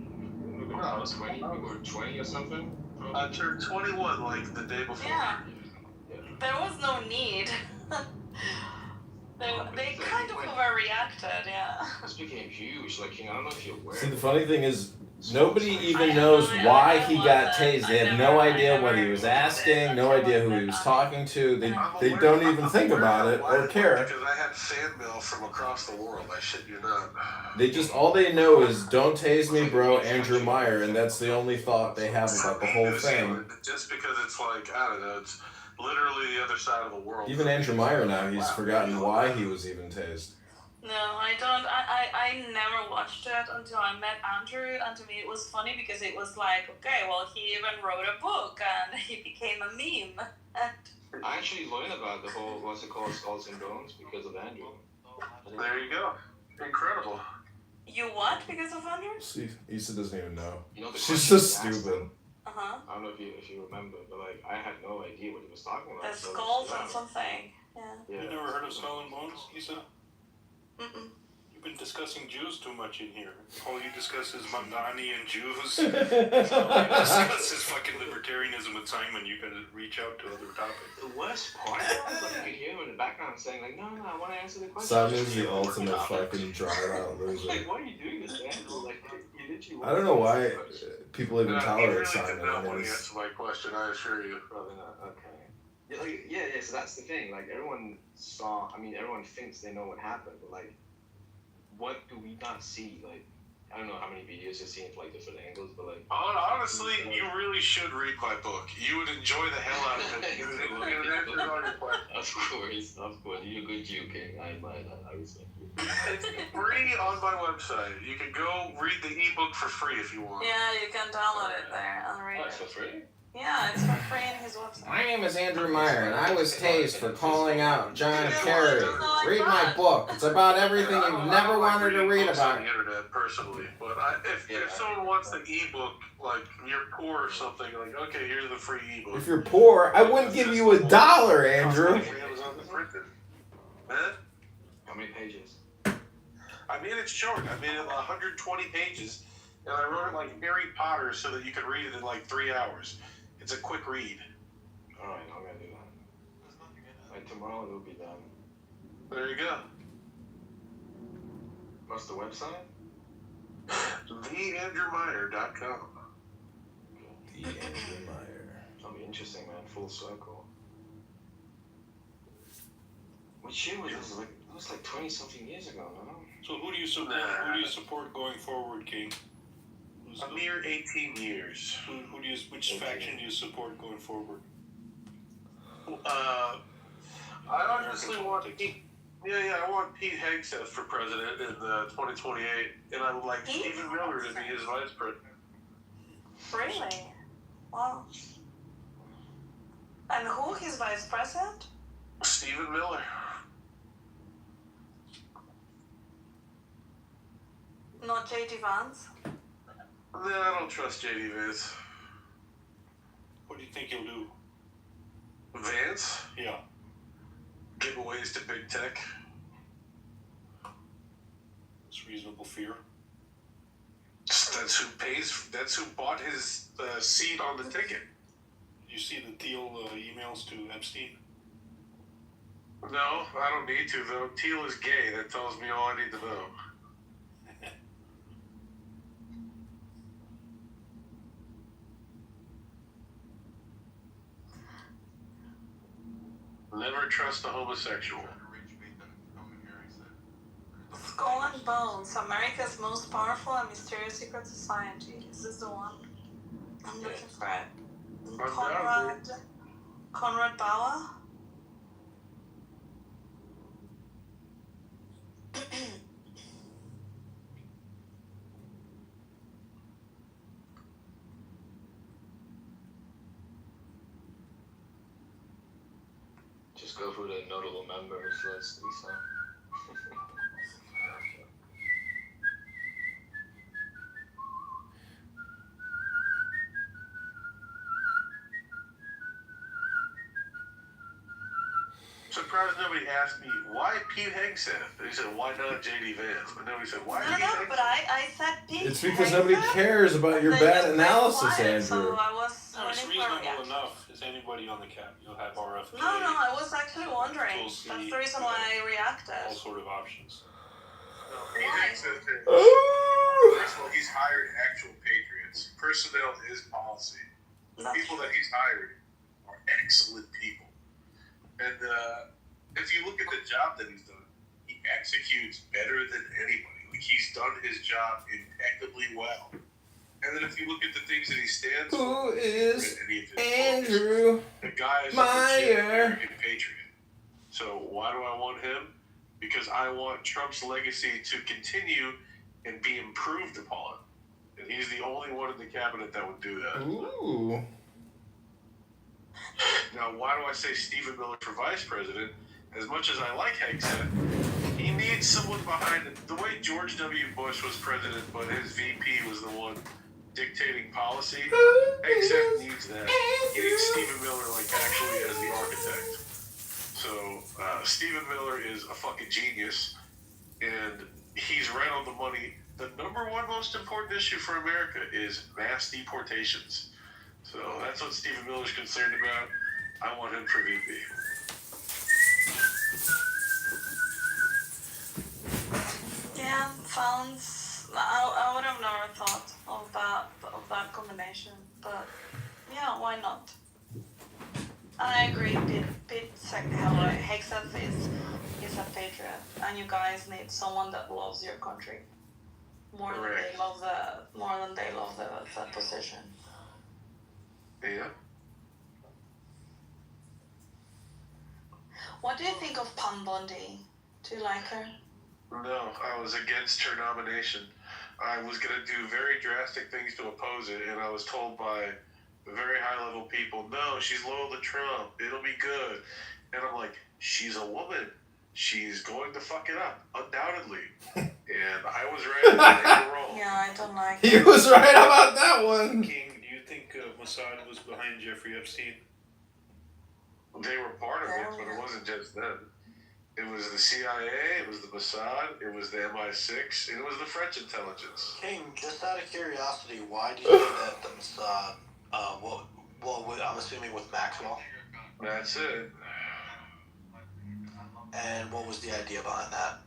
I was 20, you were 20 or something? I turned 21, like, the day before. Yeah. There was no need. They kind of overreacted, yeah. This became huge. Like, I don't know if you're aware. See, the funny thing is, nobody even knows why he got tased. They have no idea what he was asking, no idea who he was talking to. They don't even think about it or care. Because I had fan mail from across the world. I shit you not. All they know is, "Don't tase me, bro, Andrew Meyer," and that's the only thought they have about the whole thing. Just because it's like, I don't know, it's literally the other side of the world. Even Andrew Meyer now, he's forgotten why he was even tased. No, I don't. I never watched it until I met Andrew, and to me it was funny because it was like, okay, well, he even wrote a book and he became a meme. I actually learned about the whole, what's it called, Skulls and Bones, because of Andrew. There you go. Incredible. You what? Because of Andrew? See, Issa doesn't even know. You know, She's so stupid. Uh-huh. I don't know if you remember, but like, I had no idea what he was talking about. The skulls and something. Yeah. You never heard of Skull and Bones, Issa? Mm-mm. You've been discussing Jews too much in here. All you discuss is Mandani and Jews. All you discuss is fucking libertarianism with Simon. You gotta reach out to other topics. The worst part was, like, you could hear him in the background saying, like, no, I want to answer the question. Simon's the ultimate fucking dried-out loser. Like, why are you doing this, Andrew? Like, you literally... I don't know why people even tolerate Simon. Simon. I don't want to answer my question, I assure you. Probably not. Okay. Yeah, so that's the thing. Like, everyone thinks they know what happened, but, like, what do we not see? Like, I don't know how many videos you've seen from, like, different angles, but, like... Honestly, you really should read my book. You would enjoy the hell out of it. Of course. You're a good Jew, King. I admire that. I respect you. It's free on my website. You can go read the ebook for free if you want. Yeah, you can download it there and read it. It's for free? Yeah, it's for free on his website. My name is Andrew Meyer, and I was tased for calling out John Kerry. Read my book. It's about everything you've never wanted to read about. On the internet, personally, but if someone wants the ebook, like you're poor or something, like okay, here's the free ebook. If you're poor, I wouldn't give you $1, Andrew. How many pages? I mean, it's short. I mean, 120 pages. And I wrote it like Harry Potter so that you could read it in like 3 hours. It's a quick read. Alright, I'm gonna do that. Like tomorrow it'll be done. There you go. What's the website? TheAndrewMeyer.com. The Andrew Meyer. That'll be interesting, man. Full circle. Which year was this? Like, it was like 20-something years ago, no? So who do you support? Who do you support going forward, King? A mere 18 years. Which faction do you support going forward? I honestly want Pete. I want Pete Hegseth for president in 2028, and I would like Stephen Miller to be his vice president. Really? Wow. And who his vice president? Stephen Miller. Not J.D. Vance? No, I don't trust J.D. Vance. What do you think he'll do? Vance? Yeah. Giveaways to big tech. It's reasonable fear. That's who bought his seat on the ticket. Did you see the Thiel emails to Epstein? No, I don't need to, though. Thiel is gay. That tells me all I need to know. Never trust a homosexual. Skull and Bones, America's most powerful and mysterious secret society. Is this the one? I'm looking for it. Conrad Bauer? Just go through the notable members list, Lisa. Surprised nobody asked me, why Pete Hegseth? They said, why not J.D. Vance? But nobody said, why Pete Hegseth? But I said Pete It's because nobody cares about your bad analysis, Andrew. So I was It's reasonable enough. Is anybody on the cap? You'll have RFK. No, I was actually wondering. That's the reason why I reacted. All sort of options. Pete Hegseth is, first of all, he's hired actual patriots. Personnel is policy. The people that he's hired are excellent people. And if you look at the job that he's done, he executes better than anybody. Like, he's done his job impeccably well. And then if you look at the things that he stands for, Who is Andrew the guy is a Meyer? American patriot. So why do I want him? Because I want Trump's legacy to continue and be improved upon. And he's the only one in the cabinet that would do that. Ooh. Now, why do I say Stephen Miller for vice president? As much as I like Hegseth, he needs someone behind him. The way George W. Bush was president, but his VP was the one dictating policy, Hegseth needs that. He needs Stephen Miller, like, actually as the architect. So, Stephen Miller is a fucking genius, and he's right on the money. The number one most important issue for America is mass deportations. So that's what Stephen Miller's concerned about. I want him for VP. Yeah, sounds. I would have never thought of that combination, but yeah, why not? I agree. Pete Hegseth is a patriot, and you guys need someone that loves your country more than they love the position. Yeah. What do you think of Pam Bondi? Do you like her? No, I was against her nomination. I was going to do very drastic things to oppose it, and I was told by very high-level people, no, she's loyal to Trump. It'll be good. And I'm like, she's a woman. She's going to fuck it up, undoubtedly. And I was right. They were wrong. Yeah, I don't like He was right about that one. King, do you think Mossad was behind Jeffrey Epstein? They were part of it, but it wasn't just them. It was the CIA, it was the Mossad, it was the MI6, and it was the French intelligence. King, just out of curiosity, why do you think that the Mossad, I'm assuming with Maxwell? That's it. And what was the idea behind that?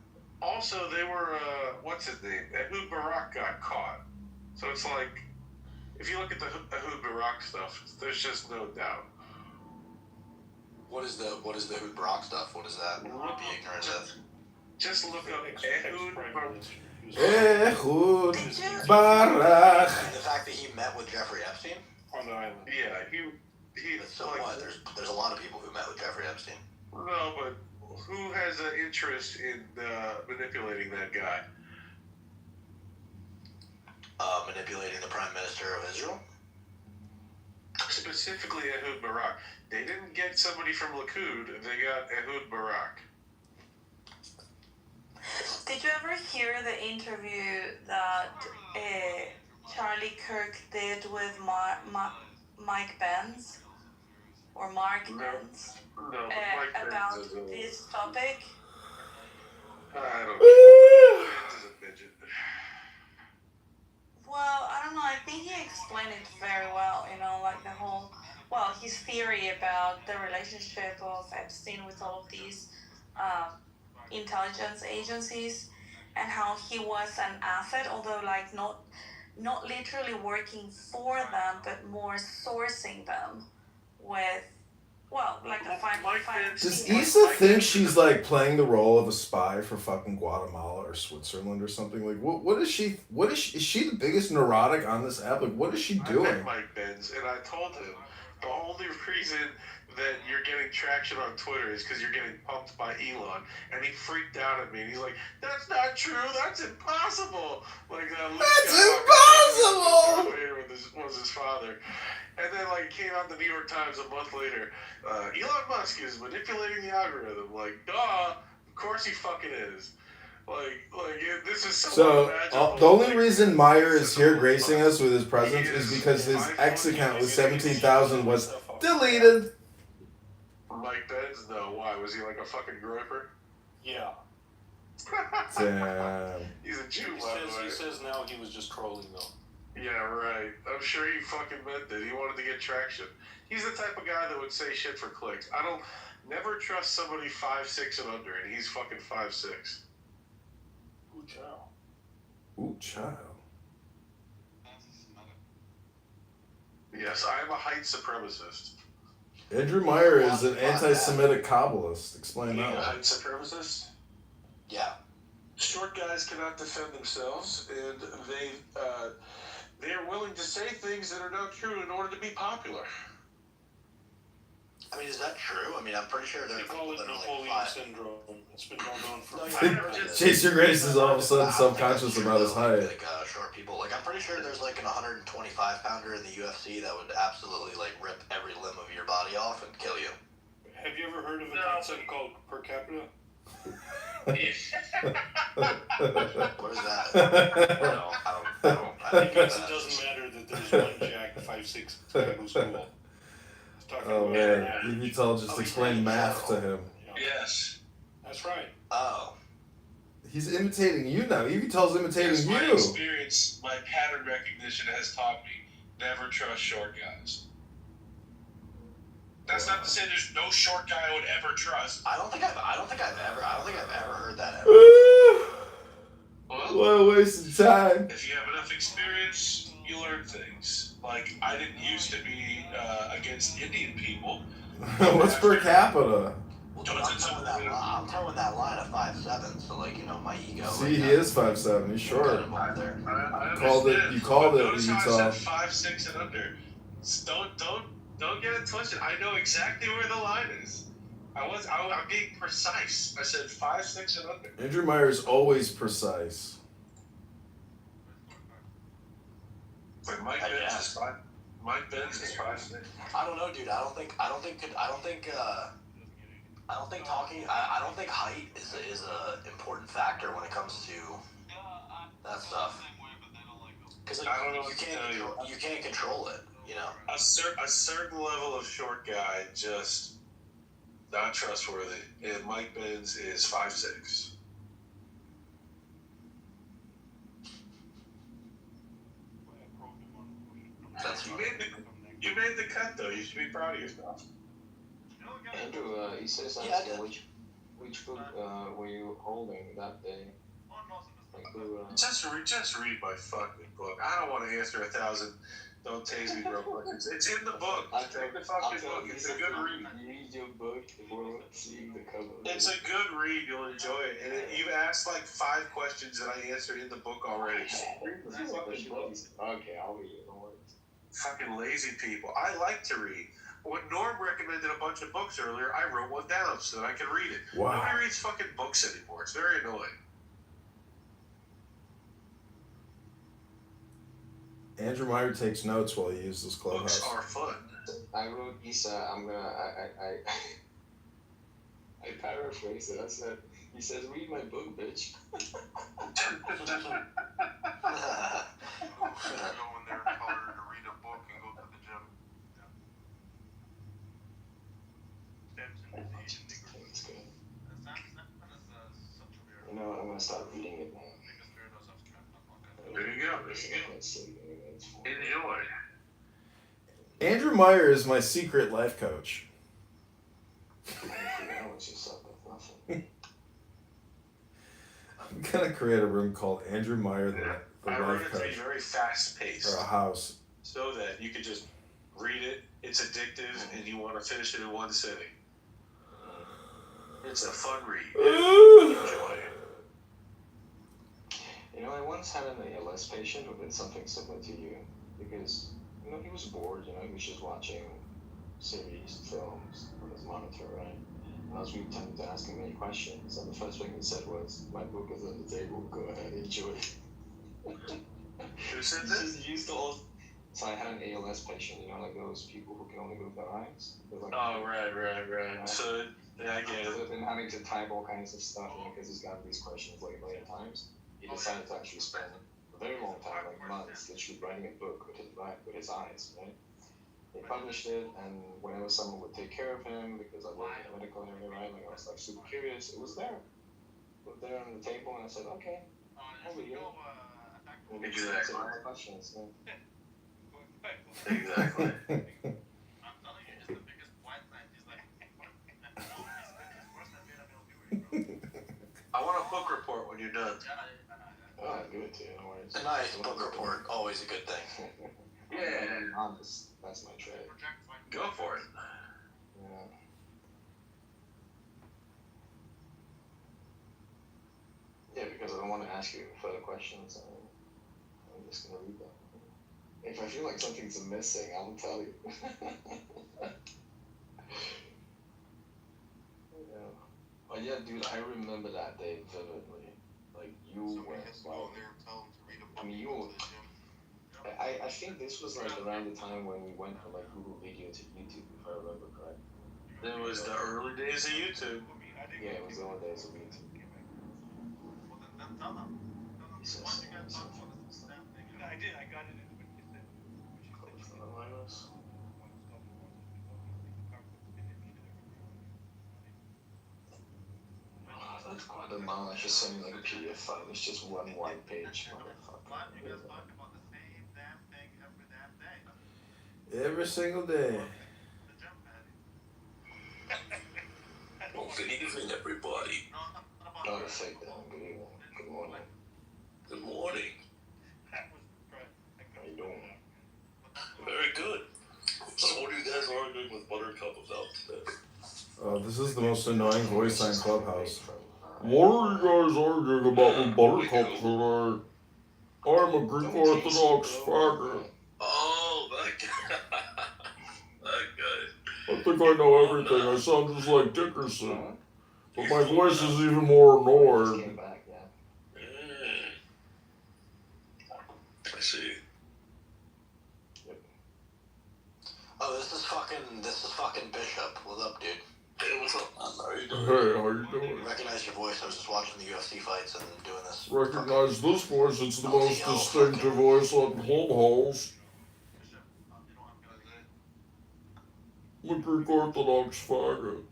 Also, they were, what's his name? Ehud Barak got caught. So it's like, if you look at the Ehud Barak stuff, there's just no doubt. What is the Ehud Barak stuff? What is that? Be ignorant of. Just look up Ehud Barak. Ehud Barak. And the fact that he met with Jeffrey Epstein? On the island. Yeah, he so like, what? There's a lot of people who met with Jeffrey Epstein. No, but who has an interest in manipulating that guy? Manipulating the Prime Minister of Israel? Specifically Ehud Barak. They didn't get somebody from Likud, they got Ehud Barak. Did you ever hear the interview that Charlie Kirk did with Mike Benz? Or Mark Benz? No, about this topic? I don't know. He's a midget. Well, I don't know. I think he explained it very well, like the whole, his theory about the relationship of Epstein with all of these intelligence agencies and how he was an asset, although like not literally working for them, but more sourcing them with, like a fine. Does Issa think she's like playing the role of a spy for fucking Guatemala or Switzerland or something? Like, what is she? Is she the biggest neurotic on this app? Like, what is she doing? I met Mike Benz, and I told him the only reason that you're getting traction on Twitter is because you're getting pumped by Elon, and he freaked out at me, and he's like, "That's not true. That's impossible." Like that's impossible. Was his father. And then, like, it came out in the New York Times a month later. Elon Musk is manipulating the algorithm. Like, duh, of course he fucking is. This is so unimaginable. The only reason Meyer is here gracing us with his presence is because his X account with 17,000 was deleted. Mike Benz, no. Why? Was he like a fucking groper? Yeah. Damn. He's a Jew, He says now he was just trolling, though. Yeah, right. I'm sure he fucking meant it. He wanted to get traction. He's the type of guy that would say shit for clicks. I don't never trust somebody 5'6" and under, and he's fucking 5'6". Ooh, child. Ooh, child. Yes, I am a height supremacist. Andrew Meyer is an anti-Semitic Kabbalist. Explain that. A height supremacist? Yeah. Short guys cannot defend themselves, and they are willing to say things that are not true in order to be popular. I mean, is that true? I mean, I'm pretty sure they call it Napoleon syndrome. It's been going on for. Chase Your Grace is all of a sudden subconscious about his height. Like short people. Like, I'm pretty sure there's like an 125 pounder in the UFC that would absolutely like rip every limb of your body off and kill you. Have you ever heard of a concept called per capita? What is that? I guess it doesn't matter that there's one Jack 5'6" guy who's cool. Oh man, Evital just explained math to him. Yes. That's right. Oh. He's imitating you now. Evital's imitating My you. experience, my pattern recognition has taught me never trust short guys. That's not to say there's no short guy I would ever trust. I don't think I've ever heard that ever. What a waste of time. If you have enough experience, you learn things. Like, I didn't used to be against Indian people. What's per capita? Well, dude, I'm throwing that line at 5'7", so like, my ego. See, he is 5'7". He's short. I called it. You called it. Notice how Evital. I said 5'6" and under. Don't get it twisted. I know exactly where the line is. I'm being precise. I said 5'6" and under. Andrew Meyer is always precise. Like Mike Benz is 5'6". I don't know, dude. I don't think height is a important factor when it comes to that stuff. Because you can't control it. A certain level of short guy just Not trustworthy. And Mike Benz is 5'6". You made the cut though. You should be proud of yourself. Andrew, he says which book were you holding that day? Like who, Just read my fucking book. I don't want to answer 1,000. Don't tase me, bro. It's in the book. Take the fucking book. It's a good read. You read your book before seeing the cover. It's a good read. You'll enjoy it. And you've asked like 5 questions that I answered in the book already. Read the fucking book. Okay, I'll read it. Don't worry. Fucking lazy people. I like to read. When Norm recommended a bunch of books earlier, I wrote one down so that I could read it. Wow. Nobody reads fucking books anymore. It's very annoying. Andrew Meyer takes notes while he uses Clubhouse. Books are fun. I wrote Isa. I paraphrased it. I said, he says, read my book, bitch. Go in there, tell her to read a book and go to the gym. You know what? I'm gonna start reading it now. There you go. Enjoy. Andrew Meyer is my secret life coach. I'm gonna create a room called Andrew Meyer, the I wrote life it to be coach, very fast paced. or a house. So that you can just read it. It's addictive, and you want to finish it in one sitting. It's a fun read. Enjoy. You know, I once had an ALS patient who did something similar to you because, you know, he was bored, you know, he was just watching series, films on his monitor, right? And I was really tempted to ask him any questions, and the first thing he said was, my book is on the table, go ahead, enjoy it. Who said this? So I had an ALS patient, you know, like those people who can only move their eyes. Like, Oh, right. So, yeah, I get so it. I've been having to type all kinds of stuff, you know, because he's gotten these questions like a million times. He decided to actually spend a very long time, like months, literally writing a book with his eyes, right? They published it, and whenever someone would take care of him, because I work in a medical area, right, like I was like super curious, it was there. It was there on the table, and I said, okay, over here. Exactly. All the questions, yeah. Exactly. I want a book report when you're done. Oh, I'll give it to you, no worries. A nice book report, always a good thing. Yeah. I'm honest, that's my trade. Go for it. Yeah. Yeah, because I don't want to ask you further questions. I'm just going to read them. If I feel like something's missing, I'll tell you. Yeah. But yeah, dude, I remember that day vividly. Like, you were, I mean, you were, I think this was like around the time when we went from like Google Video to YouTube, if I remember correct. It was the early days of YouTube. Yeah, it was the old days of YouTube. I did. I got it. That's quite a long. I just sent me like a PDF file. It's just one white page. Every single day. Well, good evening, everybody. Not a fake down. Good evening. Good morning. Good morning. How you doing? Very good. So what are you guys arguing with Buttercup about today? Oh, this is the most annoying voice on Clubhouse. What are you guys arguing about with Buttercup today? I'm a Greek Orthodox faggot. Oh, that guy. That guy. I think I know everything. I sound just like Dickerson. But my voice is even more annoying. I see. Oh, this is fucking Bishop. What's up, dude? Hey, what's up, man? How you doing? Hey, how you doing? Recognize your voice. I was just watching the UFC fights and doing this. Recognize this voice. It's the most distinctive voice on Clubhouse. I'm a Greek Orthodox faggot.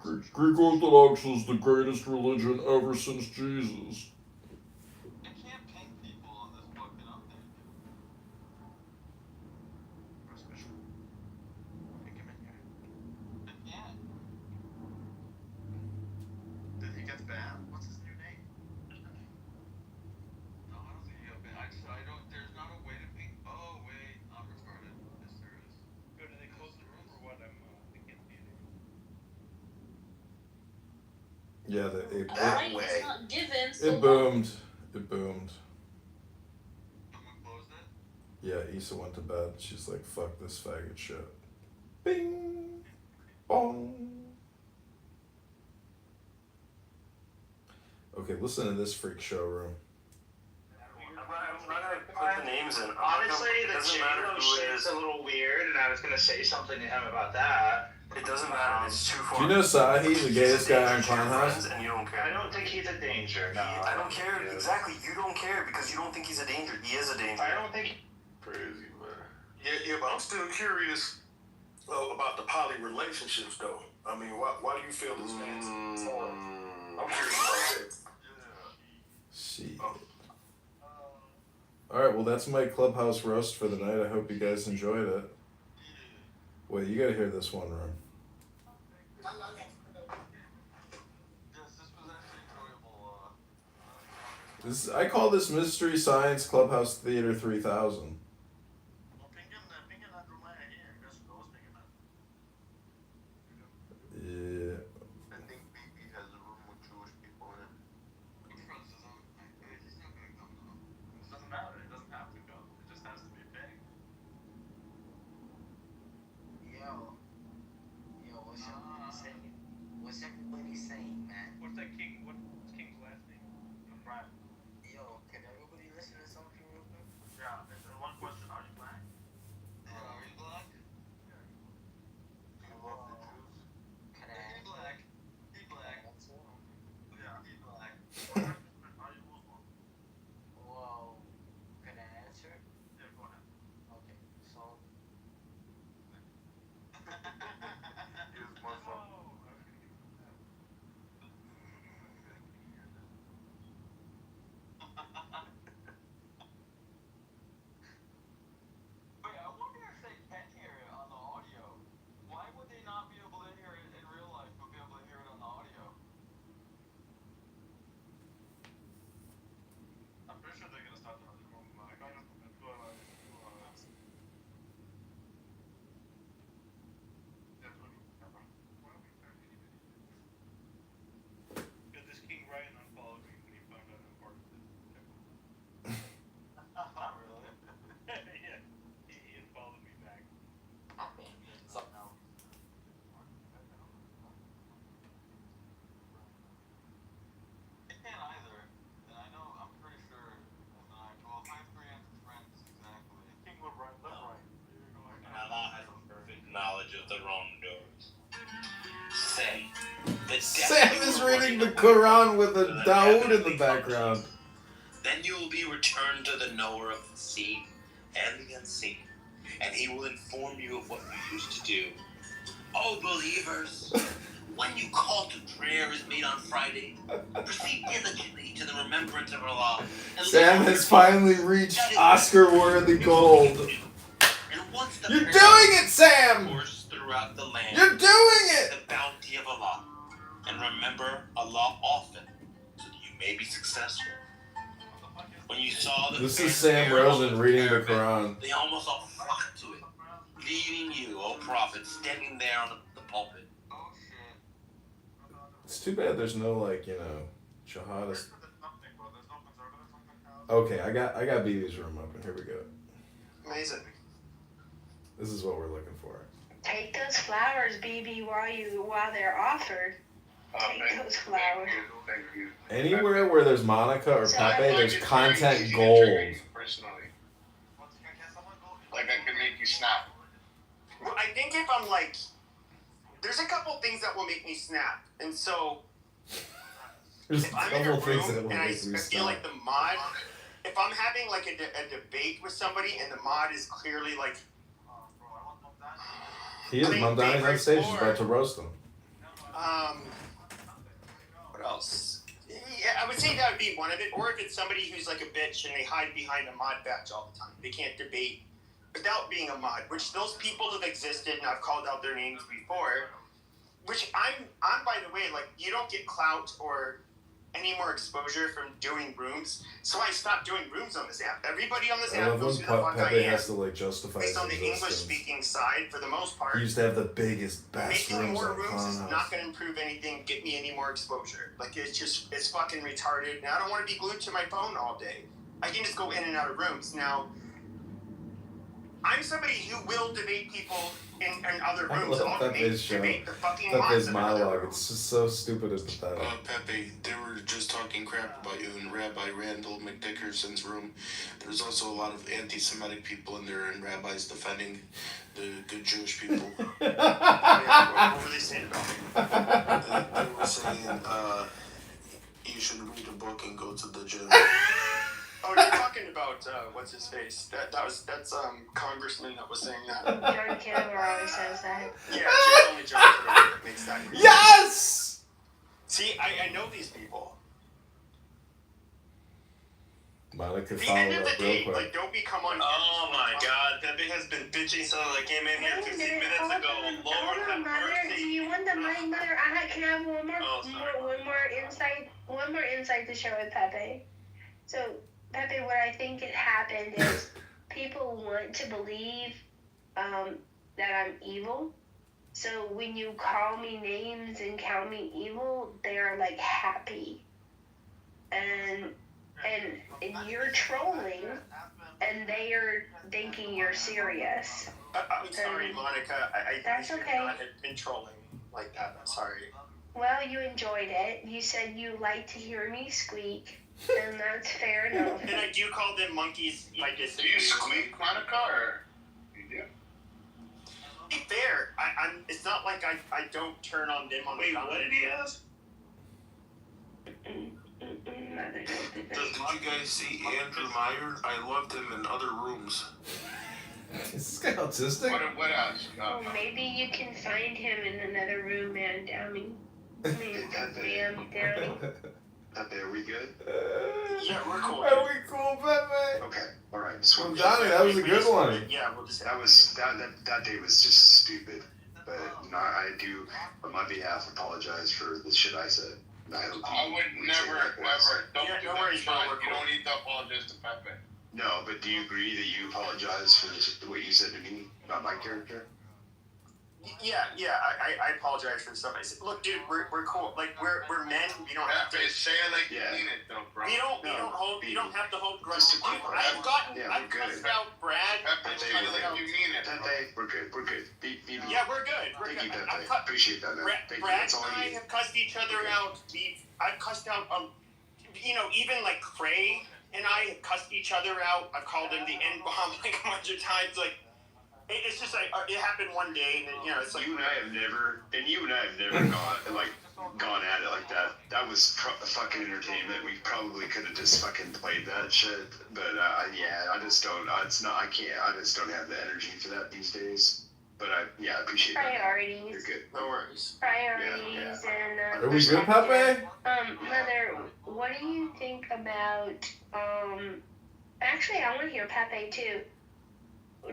Greek Orthodox is the greatest religion ever since Jesus. I can't ping people on this fucking update. I can't. Did he get banned? What's his new name? No, I don't think he got banned. I don't. There's not a way to ping. Oh wait, I'm retarded. Yes, there is. Good, did they close the room or what? I can't see it anymore. Yeah, Alright, it's not given, so it boomed. It boomed. Someone closed it? Yeah, Issa went to bed. She's like, fuck this faggot shit. Bing! Bong! Okay, listen to this freak show room. I'm not gonna put the names in. Honestly, It the doesn't J-Lo matter who it shit's is. a little weird, and I was gonna say something to him about that. It doesn't matter. It's too Do far. you know Sahi, the gayest guy on Clownhouse? And you don't care. I don't think he's a danger. No, I don't care. Exactly. You don't care because you don't think he's a danger. He is a danger. I don't think. Crazy, man. Yeah, but I'm still curious about the poly relationships, though. I mean, why do you feel this man's I'm curious about that. Shit. Alright, well that's my Clubhouse roast for the night. I hope you guys enjoyed it. Wait, you gotta hear this one, Ron. Yes, this was actually enjoyable. This I call this Mystery Science Clubhouse Theater 3000. Yeah. I think BB has a room with Jewish people in it. Which ones does he's not gonna come though. It doesn't matter. It doesn't have to go. It just has to be big. Yo, what's everybody saying? What's everybody saying, man? What's that king? What's King's last name? Brian. Yo, can everybody listen to something real quick? Yeah, there's one question. Are you black? Are you black? Yeah. Do you love the Jews? Can I He answer? black. He black. Yeah. He black. Are you Muslim? Well, can I answer? Yeah, go ahead. Okay, so He was Muslim. Wait, I wonder if they can hear it on the audio. Why would they not be able to hear it in real life, but be able to hear it on the audio? I'm pretty sure they're gonna start another room. I got it. Because this King Ryan unfollowed me when he found out I'm part of it. Really? Yeah, he unfollowed me back. something else. I can't either. And I know, I'm pretty sure him and I, well, my 300 friends exactly. King would run left, right. Allah has perfect knowledge of the wrongdoers. Say, Sam is reading the Quran with a Dawood in the background. Then you will be returned to the knower of the seen and the unseen, and he will inform you of what you used to do. Oh, believers, when you call to prayer is made on Friday, proceed diligently to the remembrance of Allah. And Sam has finally reached Oscar-worthy gold. And once the You're doing it, Sam! course throughout the land, You're doing it! the bounty of Allah. And remember Allah often, so that you may be successful. When you saw the This is Sam Rosen reading the Quran. they almost all flocked to it, leaving you, O Prophet, standing there on the pulpit. Oh shit. It's too bad there's no, like, you know, Shahada. Okay, I got BB's room open. Here we go. Amazing. This is what we're looking for. Take those flowers, BB, while they're offered. Take those flowers. Thank you. Anywhere where there's Monica or Pepe, there's content gold. Personally. Like I can make you snap. Well, I think if I'm like, there's a couple things that will make me snap, and so There's a if I'm in a couple things that room will and I make me feel stop. like the mod, if I'm having like a debate with somebody and the mod is clearly like, He is. Mamdani's on stage. He's about to roast him. What else? Yeah, I would say that would be one of it. Or if it's somebody who's like a bitch and they hide behind a mod badge all the time. They can't debate without being a mod, which those people have existed, and I've called out their names before. Which I'm by the way, like, you don't get clout or any more exposure from doing rooms, so I stopped doing rooms on this app. Everybody on this I app love when knows who the fuck I Pepe am. has to like justify his Based on the existence. English-speaking side, for the most part. He used to have the biggest, best Making rooms more on rooms is Clubhouse. not going to improve anything, get me any more exposure. Like, it's fucking retarded, and I don't want to be glued to my phone all day. I can just go in and out of rooms. Now, I'm somebody who will debate people in other I rooms. love I'll Pepe's show. debate the fucking Pepe's mods in another monologue. room. It's just so stupid and pathetic. Pepe, they were just talking crap about you in Rabbi Randall McDickerson's room. There's also a lot of anti-Semitic people in there, and rabbis defending the good Jewish people. What were they saying about me? They were saying, you should read a book and go to the gym. Oh, you're talking about what's his face? That's Congressman that was saying that. John Kitover always says that. Yeah, it's only John Kitover that makes that. Yes! See, I know these people. Monica At the followed end of up the real day, quick. like, don't become on. Oh my God, Pepe has been bitching so I came in here 15 minutes ago. Lord have Mother, do you want the mic, Mother? Can I have one more insight to share with Pepe. So, Pepe, what I think it happened is people want to believe that I'm evil. So when you call me names and count me evil, they're like happy. And you're trolling, and they are thinking you're serious. I'm sorry, Monica. I should okay. not have been trolling like that. I'm sorry. Well, you enjoyed it. You said you like to hear me squeak, and that's fair enough. And I do call them monkeys. I disagree. Do you squeak, Monica, or you do? Be fair. I'm. It's not like I don't turn on them on the comment. What did he ask? Did you guys see Andrew Meyer? I loved him in other rooms. Is this guy autistic? What else? Oh, maybe you can find him in another room, man, Downey. Downey. Pepe, are we good? Yeah, we're cool. Are we cool, Pepe? Okay, all right. Well, Johnny, that was a good one. Yeah, we'll just. That day was just stupid. But I do, on my behalf, apologize for the shit I said. I would never, ever. Don't do that, Sean. You don't need to apologize to Pepe. No, but do you agree that you apologize for what you said to me about my character? Yeah, I apologize for stuff I said. Look, dude, we're cool. Like, we're men. We don't have to say it like you mean it, though, bro. We don't have to hold grudges. Just a quick I've cussed out Brad. Say it like you mean it, bro. Pepe, we're good. Yeah, we're good. Thank you, Pepe. Appreciate that, man. Thank you. Brad That's all and I I need. have cussed each other out. I've cussed out, even like Cray and I have cussed each other out. I've called him the N-bomb like a bunch of times. Like, it's just like it happened one day, and it's like you and I have never gone at it like that. That was fucking entertainment. We probably could have just fucking played that shit. But I just don't. It's not. I can't. I just don't have the energy for that these days. But I appreciate that. Priorities. You're good. No worries. Priorities and. Are we good, Pepe? Mother, what do you think about? Actually, I want to hear Pepe too.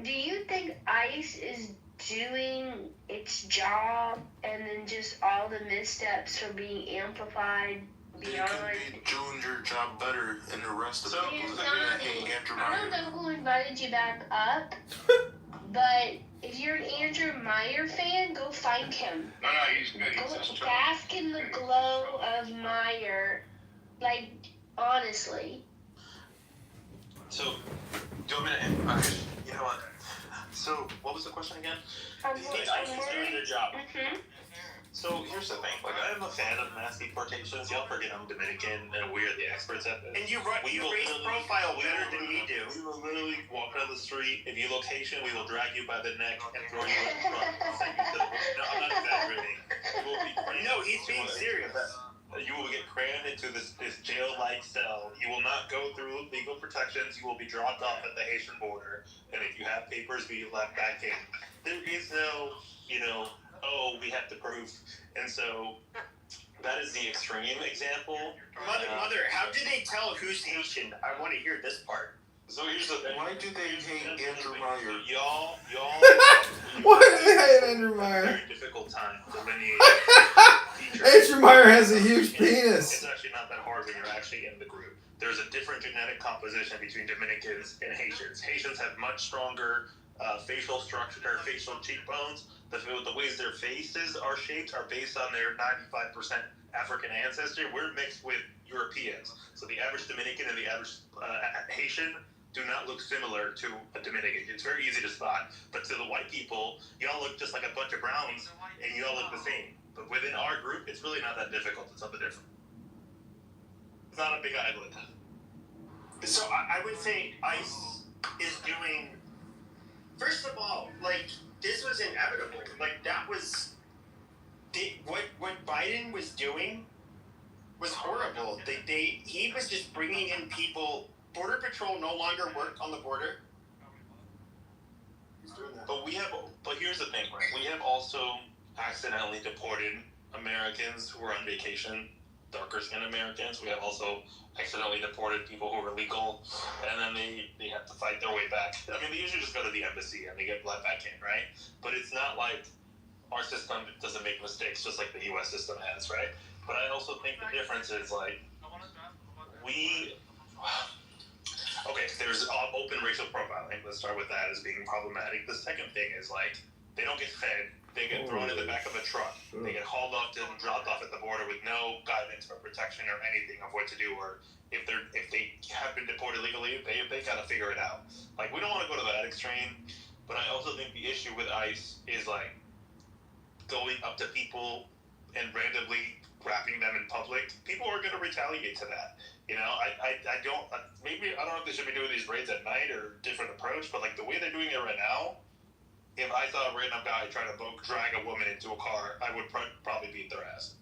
Do you think ICE is doing its job, and then just all the missteps are being amplified beyond? They could be doing your job better and the rest of the people that Sonny, Andrew I don't Meyer. know who invited you back up, but if you're an Andrew Meyer fan, go find him. No, he's good. Go bask in the glow of Meyer. Like, honestly. So, do you want me to? Okay, you know what? So, what was the question again? ICE is doing their job. So here's the thing. Like, I'm a fan of mass deportations. Y'all forget I'm Dominican and we're the experts at this. And you raise profile better than we do. We will literally walk down the street. If you location, we will drag you by the neck and throw you in the truck. No, I'm not exaggerating. You will be crammed. No, he's being serious. You will get crammed into this jail-like cell. You will not go through legal protections. You will be dropped off at the Haitian border. And if you have papers, be let back in. There is no, oh, we have to prove. And so that is the extreme example. Mother, how do they tell who's Haitian? I want to hear this part. So here's the thing. Why do they hate Andrew Meyer? Y'all. Why do they hate Andrew Meyer? Very difficult time delineating. Andrew Meyer has a huge penis. It's actually not that hard when you're actually in the group. There's a different genetic composition between Dominicans and Haitians. Haitians have much stronger facial structure, or facial cheekbones. The ways their faces are shaped are based on their 95% African ancestry. We're mixed with Europeans. So the average Dominican and the average Haitian do not look similar to a Dominican. It's very easy to spot. But to the white people, y'all look just like a bunch of browns, and y'all look the same. But within our group, it's really not that difficult. It's something different. It's not a big island. So I would say ICE is doing. First of all, like, this was inevitable. Like, that was what Biden was doing was horrible. He was just bringing in people. Border Patrol no longer worked on the border. But here's the thing, right? We have also accidentally deported Americans who were on vacation, darker skinned Americans. We have also accidentally deported people who were legal, and then they have to fight their way back. I mean, they usually just go to the embassy and they get let back in, right? But it's not like our system doesn't make mistakes, just like the U.S. system has, right? But I also think the difference is, like, okay, there's open racial profiling. Let's start with that as being problematic. The second thing is, like, they don't get fed. They get thrown in the back of a truck. They get hauled off and dropped off at the border with no guidance or protection or anything of what to do. Or if they have been deported legally, they got to figure it out. Like, we don't want to go to that extreme. But I also think the issue with ICE is, like, going up to people and randomly grabbing them in public. People are going to retaliate to that. You know, I don't know if they should be doing these raids at night or different approach, but, like, the way they're doing it right now, if I saw a random guy trying to drag a woman into a car, I would probably beat their ass.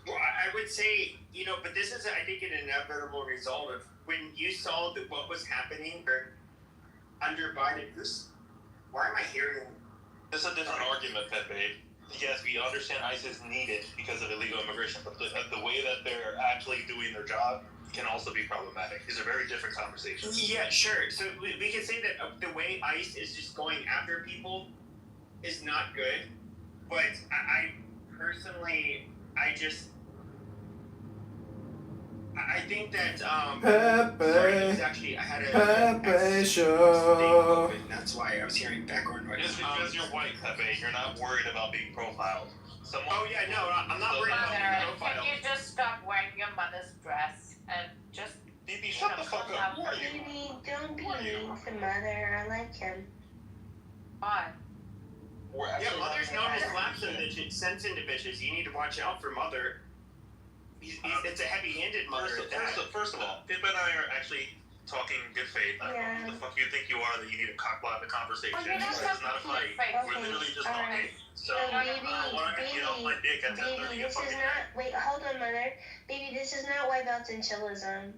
Well, I would say, but this is, I think, an inevitable result of when you saw what was happening under Biden. Why am I hearing? It's a different argument, Pepe. Yes, we understand ICE is needed because of illegal immigration, but the way that they're actually doing their job can also be problematic. These are very different conversations. Yeah, sure. So we can say that the way ICE is just going after people is not good, but I personally, I think that Pepe, I had Pepe show. That's why I was hearing background noise. Just because you're white, Pepe, you're not worried about being profiled. I'm not worried about being profiled. Can you just stop wearing your mother's dress and just... Bibi, shut the fuck up. Who are you? Bibi, don't be mean to Mother. I like him. Why? Yeah, Mother's known to slap some bitches, sensitive bitches. You need to watch out for Mother. It's a heavy-handed Mother. First of all, Pip and I are actually talking good faith. I don't know who the fuck you think you are that you need to cockblock the conversation. This is not a fight. We're literally just talking. So, Baby, this is not. Wait, hold on, Mother. Baby, this is not White Belts and Chillism.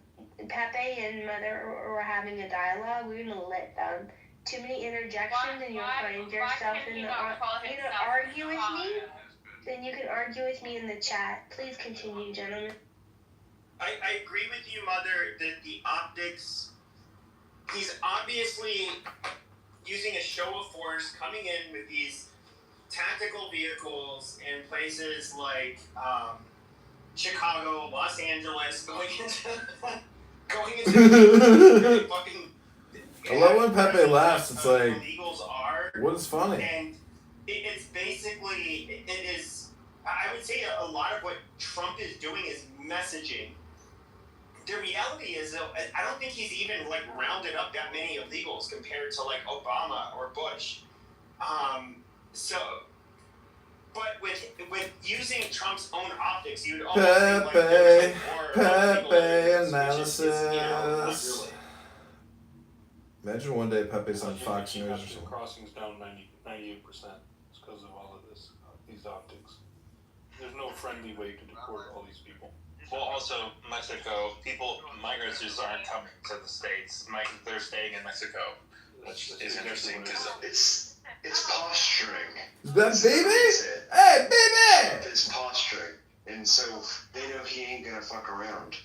Pepe and Mother are having a dialogue. We're gonna let them. Too many interjections, and you'll find yourself in the. You know, argue with me. Then you can argue with me in the chat. Please continue, gentlemen. I agree with you, Mother, that the optics. He's obviously using a show of force, coming in with these tactical vehicles in places like Chicago, Los Angeles, going into fucking. I love when Pepe laughs. It's like, what is funny? And it's basically, it is. I would say a lot of what Trump is doing is messaging. The reality is, though, I don't think he's even like rounded up that many illegals compared to like Obama or Bush. But with using Trump's own optics, you'd almost think like there was like more Pepe analysis. Imagine one day Pepe's on Fox News or something. Crossings down 98%. It's because of all of this, these optics. There's no friendly way to deport all these people. Well, also, Mexico, migrants just aren't coming to the States. They're staying in Mexico, which is interesting because it's posturing. Is that baby? baby. His posturing, and so they know he ain't gonna fuck around,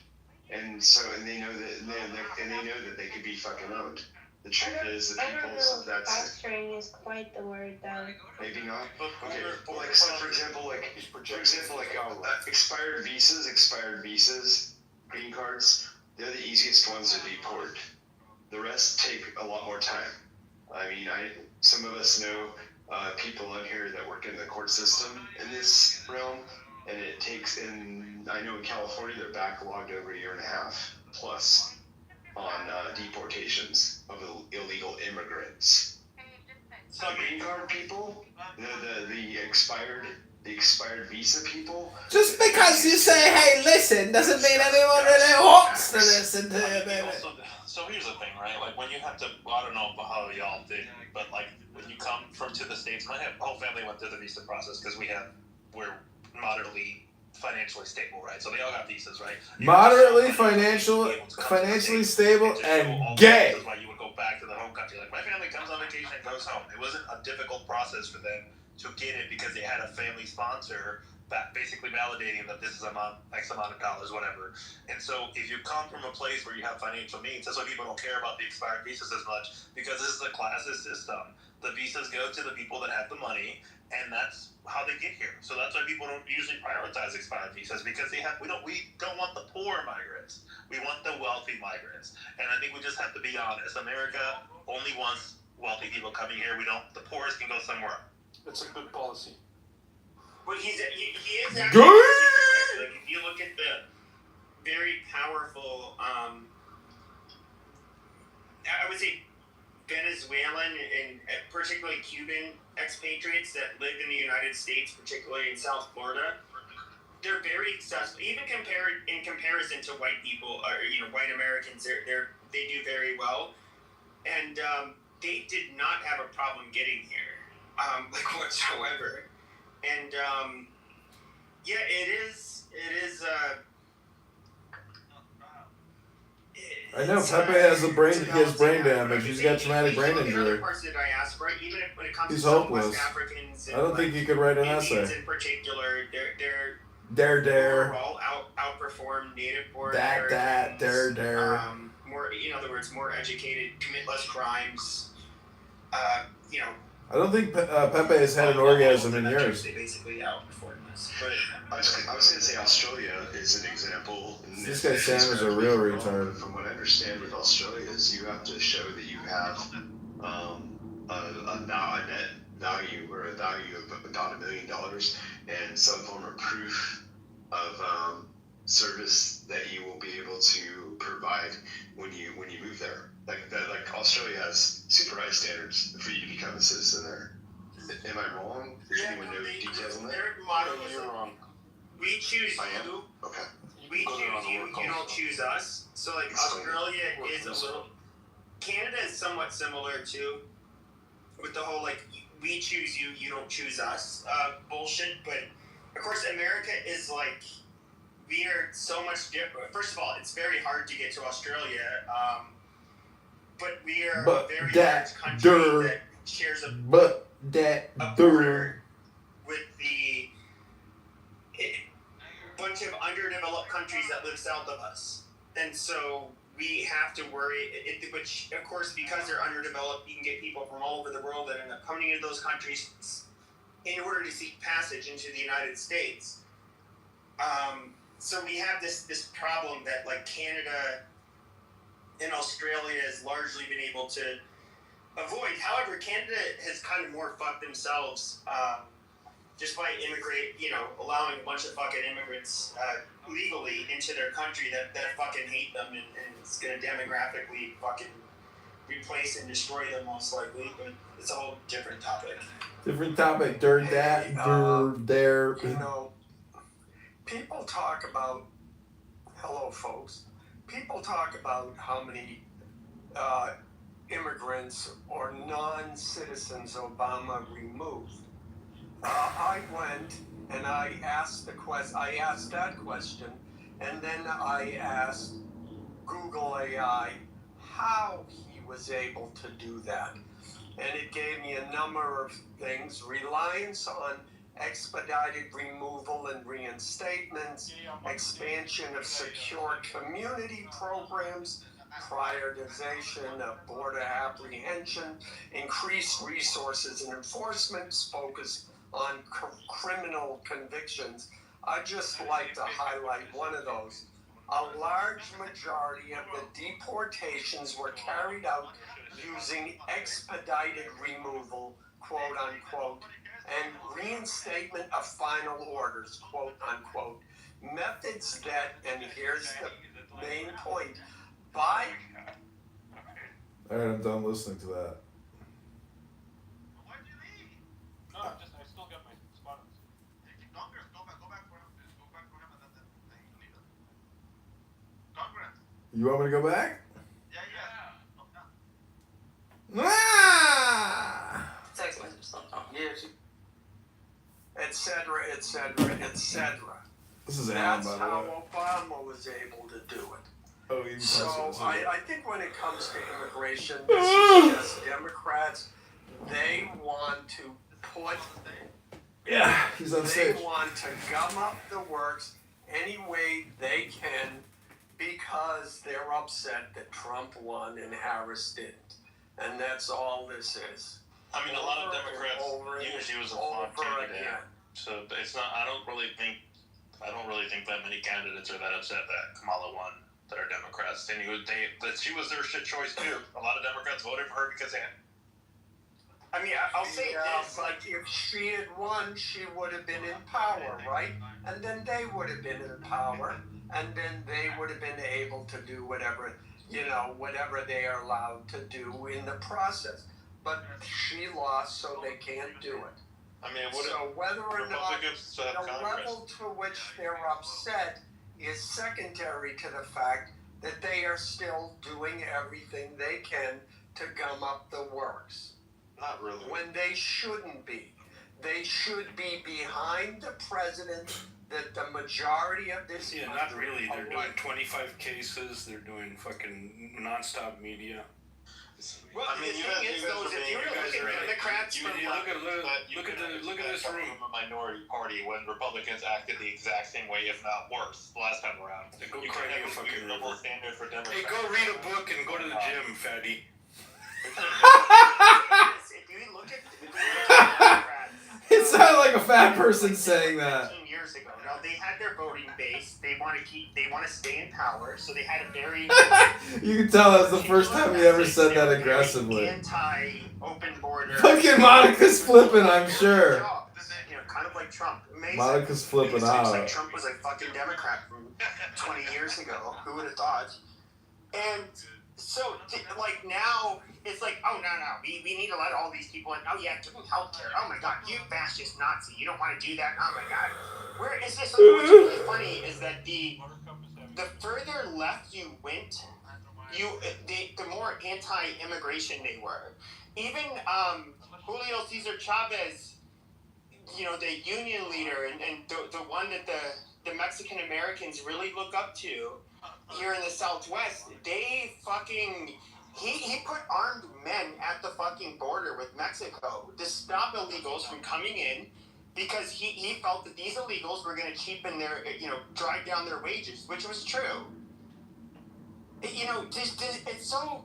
and they know that they could be fucking owned. The truth is, the people's that's Posturing is quite the word, though. maybe not. Okay, but like so for example, expired visas, green cards, they're the easiest ones to deport. The rest take a lot more time. I mean, some of us know people on here that work in the court system in this realm, and it takes. And I know in California they're backlogged over a year and a half plus on deportations of illegal immigrants. So green card people, the expired visa people. Just because you say, hey, listen, doesn't mean anyone really wants to listen to you, baby. So here's the thing, right? Like when you have to, well, I don't know how y'all did, but like when you come to the States, my whole family went through the visa process because we're moderately financially stable, right? So they all got visas, right? Moderately financially stable and gay. That's why you would go back to the home country. Like my family comes on vacation and goes home. It wasn't a difficult process for them to get it because they had a family sponsor basically validating that this is X amount of dollars, whatever. And so if you come from a place where you have financial means, that's why people don't care about the expired visas as much, because this is a classist system. The visas go to the people that have the money, and that's how they get here. So that's why people don't usually prioritize expired visas, because we don't want the poor migrants. We want the wealthy migrants. And I think we just have to be honest. America only wants wealthy people coming here. The poorest can go somewhere else. It's a good policy. But he is actually like if you look at the very powerful, I would say Venezuelan and particularly Cuban expatriates that live in the United States, particularly in South Florida, they're very successful. Even in comparison to white people or white Americans, they do very well, and they did not have a problem getting here, like whatsoever. And yeah, it is. I know Pepe has brain damage. He's got traumatic brain injury. He's hopeless. I don't think he could write an essay. In particular, Dare. overall outperform native born Americans. Dare. More, in other words, more educated, commit less crimes. I don't think Pepe has had an orgasm in years. They basically outperformed us. But I was going to say Australia is an example. This guy Sam is a real retard. From what I understand with Australia is you have to show that you have a net value or a value of about $1 million and some form of proof of service that you will be able to provide when you move there. Like Australia has super high standards for you to become a citizen there. Am I wrong? Yeah, anyone know details on that? Their motto is, You're wrong. we choose I am? you, Okay. we choose you, you don't choose us. So like Australia is a little, Canada is somewhat similar too, with the whole like, we choose you, you don't choose us bullshit. But of course America is like, we are so much different. First of all, it's very hard to get to Australia, but we are a very large country that shares a border with the bunch of underdeveloped countries that live south of us. And so we have to worry, which of course, because they're underdeveloped, you can get people from all over the world that end up coming into those countries in order to seek passage into the United States. So we have this problem that like Canada and Australia has largely been able to avoid. However, Canada has kind of more fucked themselves just by allowing a bunch of fucking immigrants legally into their country that fucking hate them and it's going to demographically fucking replace and destroy them most likely. But it's a whole different topic. There. People talk about, hello folks, people talk about how many immigrants or non-citizens Obama removed. I went and I asked that question, and then I asked Google AI how he was able to do that. And it gave me a number of things: reliance on expedited removal and reinstatements, expansion of secure community programs, prioritization of border apprehension, increased resources and enforcement, focus on criminal convictions. I'd just like to highlight one of those. A large majority of the deportations were carried out using expedited removal, quote unquote, and reinstatement of final orders, quote unquote. Methods that, and here's the main point, by... Alright, I'm done listening to that. Why'd you leave? No, I still got my spot on. Go back for him. Go back for him and then you leave him. Congress. You want me to go back? Yeah. Ah! Text message something. Yeah. etc., etc., etc. This is Alan, That's by the how way. Obama was able to do it. Oh, even So President. I think when it comes to immigration, this is just Democrats. They want to put. Yeah, he's on stage. They want to gum up the works any way they can because they're upset that Trump won and Harris didn't, and that's all this is. I mean, a lot of Democrats use you as a flawed candidate. again. So it's not. I don't really think that many candidates are that upset that Kamala won that are Democrats. And that she was their shit choice too. A lot of Democrats voted for her because they. I mean, I'll say this: like, if she had won, she would have been in power, right? And then they would have been in power, and then they would have been able to do whatever they are allowed to do in the process. But she lost, so they can't do it. I mean, so whether or not Republicans the have Congress? level to which they're upset is secondary to the fact that they are still doing everything they can to gum up the works. Not really. When they shouldn't be. They should be behind the president that the majority of this Yeah, not really. They're doing 25 cases. They're doing fucking nonstop media. Well, I mean, the thing is, though, if you were to look at Democrats from Look at this room. A minority party when Republicans acted the exact same way, if not worse, last time around. Go You cry can me a never fucking use double river. standard for Democrats. Hey, go read a book and go to the gym, fatty. if you look at Democrats, It sounded like a fat person saying that. 15 years ago, now they had their voting base. They want to stay in power, so they had a very You can tell that's the first time he ever said that aggressively. anti-open border. Fucking Monica's flipping, I'm sure. Kind of like Trump. Amazing. Monica's flipping It seems like out. Trump was a fucking Democrat from 20 years ago. Who would have thought? And so, like, now, it's like, oh, no, we need to let all these people in. Oh, yeah, give them healthcare. Oh, my God, you fascist Nazi. You don't want to do that. Oh, my God. Where is this? What's really funny is that the further left you went, the more anti-immigration they were. Even Julio Cesar Chavez, the union leader and the one that the Mexican Americans really look up to here in the Southwest, they fucking... He put armed men at the fucking border with Mexico to stop illegals from coming in because he felt that these illegals were going to cheapen their, drive down their wages, which was true. It's so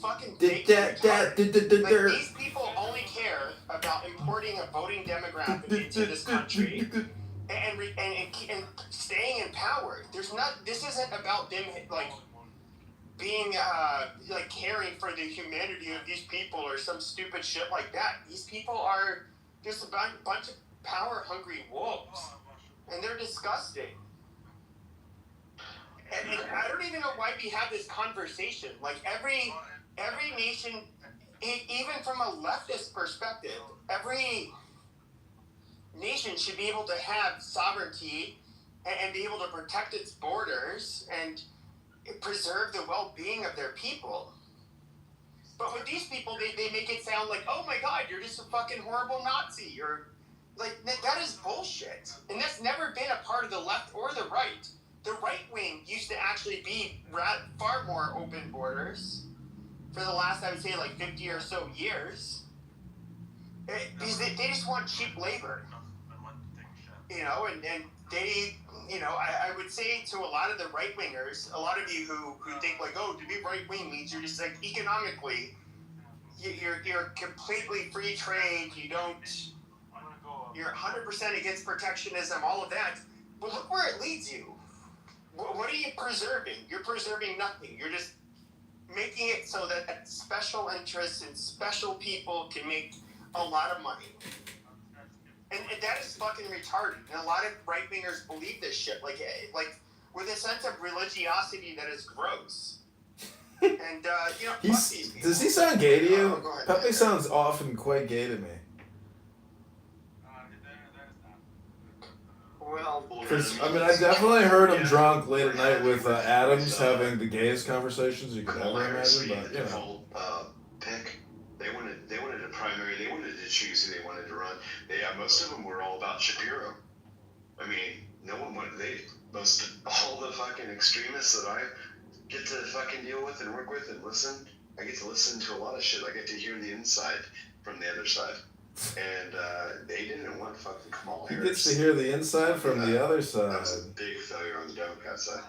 fucking fake. Like, these people only care about importing a voting demographic into this country and staying in power. This isn't about them like being like caring for the humanity of these people or some stupid shit like that. These people are just a bunch of power hungry wolves, and they're disgusting. And I don't even know why we have this conversation. Like every nation, even from a leftist perspective, every nation should be able to have sovereignty and be able to protect its borders and preserve the well-being of their people. But with these people, they make it sound like, oh my God, you're just a fucking horrible Nazi. You're like, that is bullshit. And that's never been a part of the left or the right. The right wing used to actually be far more open borders for the last, I would say, like 50 or so years. Because they just want cheap labor. you know, and they, you know, I would say to a lot of the right wingers, a lot of you who think like, oh, to be right wing means you're just like economically, you're completely free trade. You're 100% against protectionism, all of that. But look where it leads you. What are you preserving? You're preserving nothing. You're just making it so that special interests and special people can make a lot of money. And that is fucking retarded. And a lot of right-wingers believe this shit. Like with a sense of religiosity that is gross. And, you know, fuck these people. Does he sound gay to you? Go ahead. Pepe sounds often quite gay to me. Well, Because, I mean, I definitely heard him drunk late at night with Adams having the gayest conversations you could ever imagine, but, you know. Pick. They wanted a primary. They wanted to choose who they wanted to run. Most of them were all about Shapiro. I mean, no one wanted. All the fucking extremists that I get to fucking deal with and work with and listen. I get to listen to a lot of shit. I get to hear the inside from the other side. And they didn't want fucking Kamala He Harris. gets to hear the inside from the other side. That was a big failure on the Democrat side.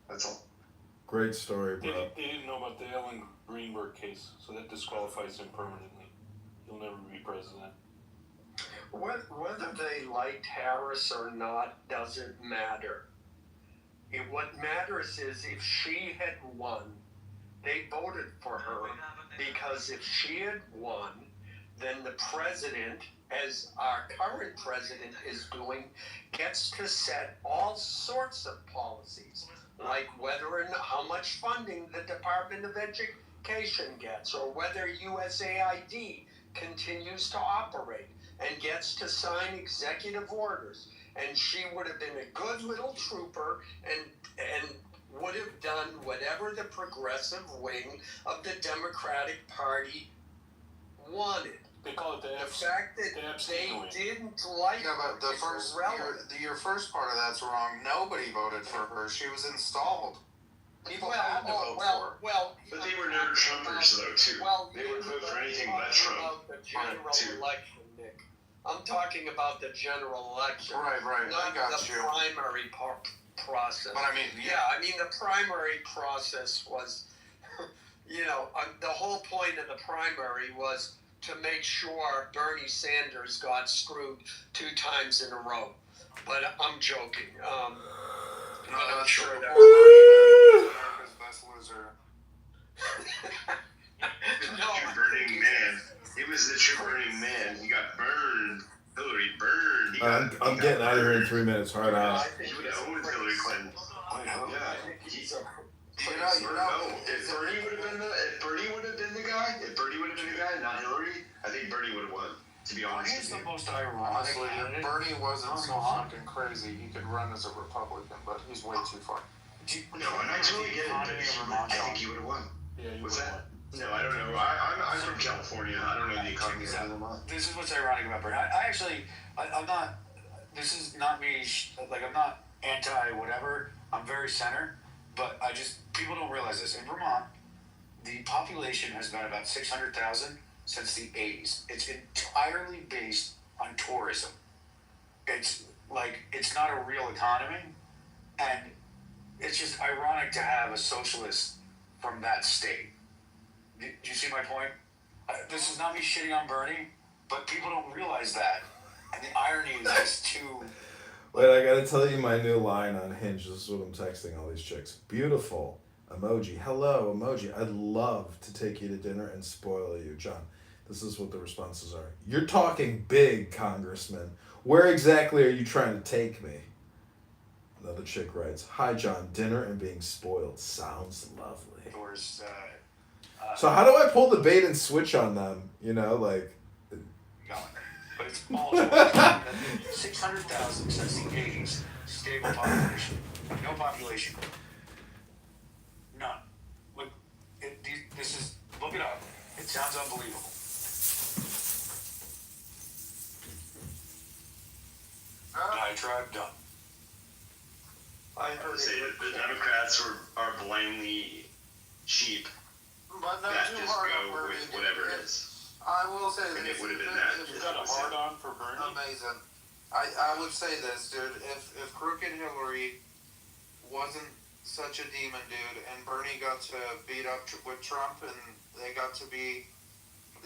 That's all. Great story, bro. They didn't know about the Ellen Greenberg case, so that disqualifies him permanently. He'll never be president. Whether they liked Harris or not doesn't matter. What matters is if she had won, they voted for her because if she had won, then the president, as our current president is doing, gets to set all sorts of policies, like whether and how much funding the Department of Education gets, or whether USAID continues to operate and gets to sign executive orders. And she would have been a good little trooper and would have done whatever the progressive wing of the Democratic Party wanted. They call it the fact that they didn't like Yeah, but the first your first part of that's wrong. Nobody voted for her. She was installed. People had to vote for her. But they were never Trumpers, though, too. They would vote for anything but Trump. About the general election, Nick. I'm talking about the general election. Right. Not I got the you. primary process. But I mean, I mean, the primary process was, you know, the whole point of the primary was to make sure Bernie Sanders got screwed 2 times in a row. But I'm joking. I'm sure that America's best loser. True burning man. He was the true burning man. He got burned. Hillary burned. I'm getting out of here in 3 minutes. Hard out. He would have owned Hillary Clinton. Yeah. If Bernie would have been the guy, not Hillary, I think Bernie would have won. To be honest, He's the most ironic. Honestly, Bernie wasn't so fucking crazy. He could run as a Republican, but he's way too far. No, and I totally get it. I think he would have won. Yeah, What's that? No, I don't know. I'm from California. I don't know the economy of Vermont. This is what's ironic about Bernie. I'm not. This is not me. Like, I'm not anti whatever. I'm very center. But people don't realize this. In Vermont, the population has been about 600,000 since the 80s. It's entirely based on tourism. It's not a real economy. And it's just ironic to have a socialist from that state. Do you see my point? This is not me shitting on Bernie, but people don't realize that. And the irony is just too... Wait, I gotta tell you my new line on Hinge. This is what I'm texting all these chicks. Beautiful. Emoji. Hello, emoji. I'd love to take you to dinner and spoil you. John, this is what the responses are. You're talking big, Congressman. Where exactly are you trying to take me? Another chick writes, hi, John. Dinner and being spoiled. Sounds lovely. So how do I pull the bait and switch on them? You know, like... But it's all 600,000 since the 80s. Stable population. No population. None. Look, look it up. It sounds unbelievable. Diatribe done. I would say that the Democrats are blindly cheap. But not that too just hard go on with Bernie. whatever it is. I will say And this. it would have been that. Is that a hard on for Bernie? Amazing. I would say this, dude. If Crooked Hillary wasn't such a demon, dude, and Bernie got to beat up with Trump, and they got to be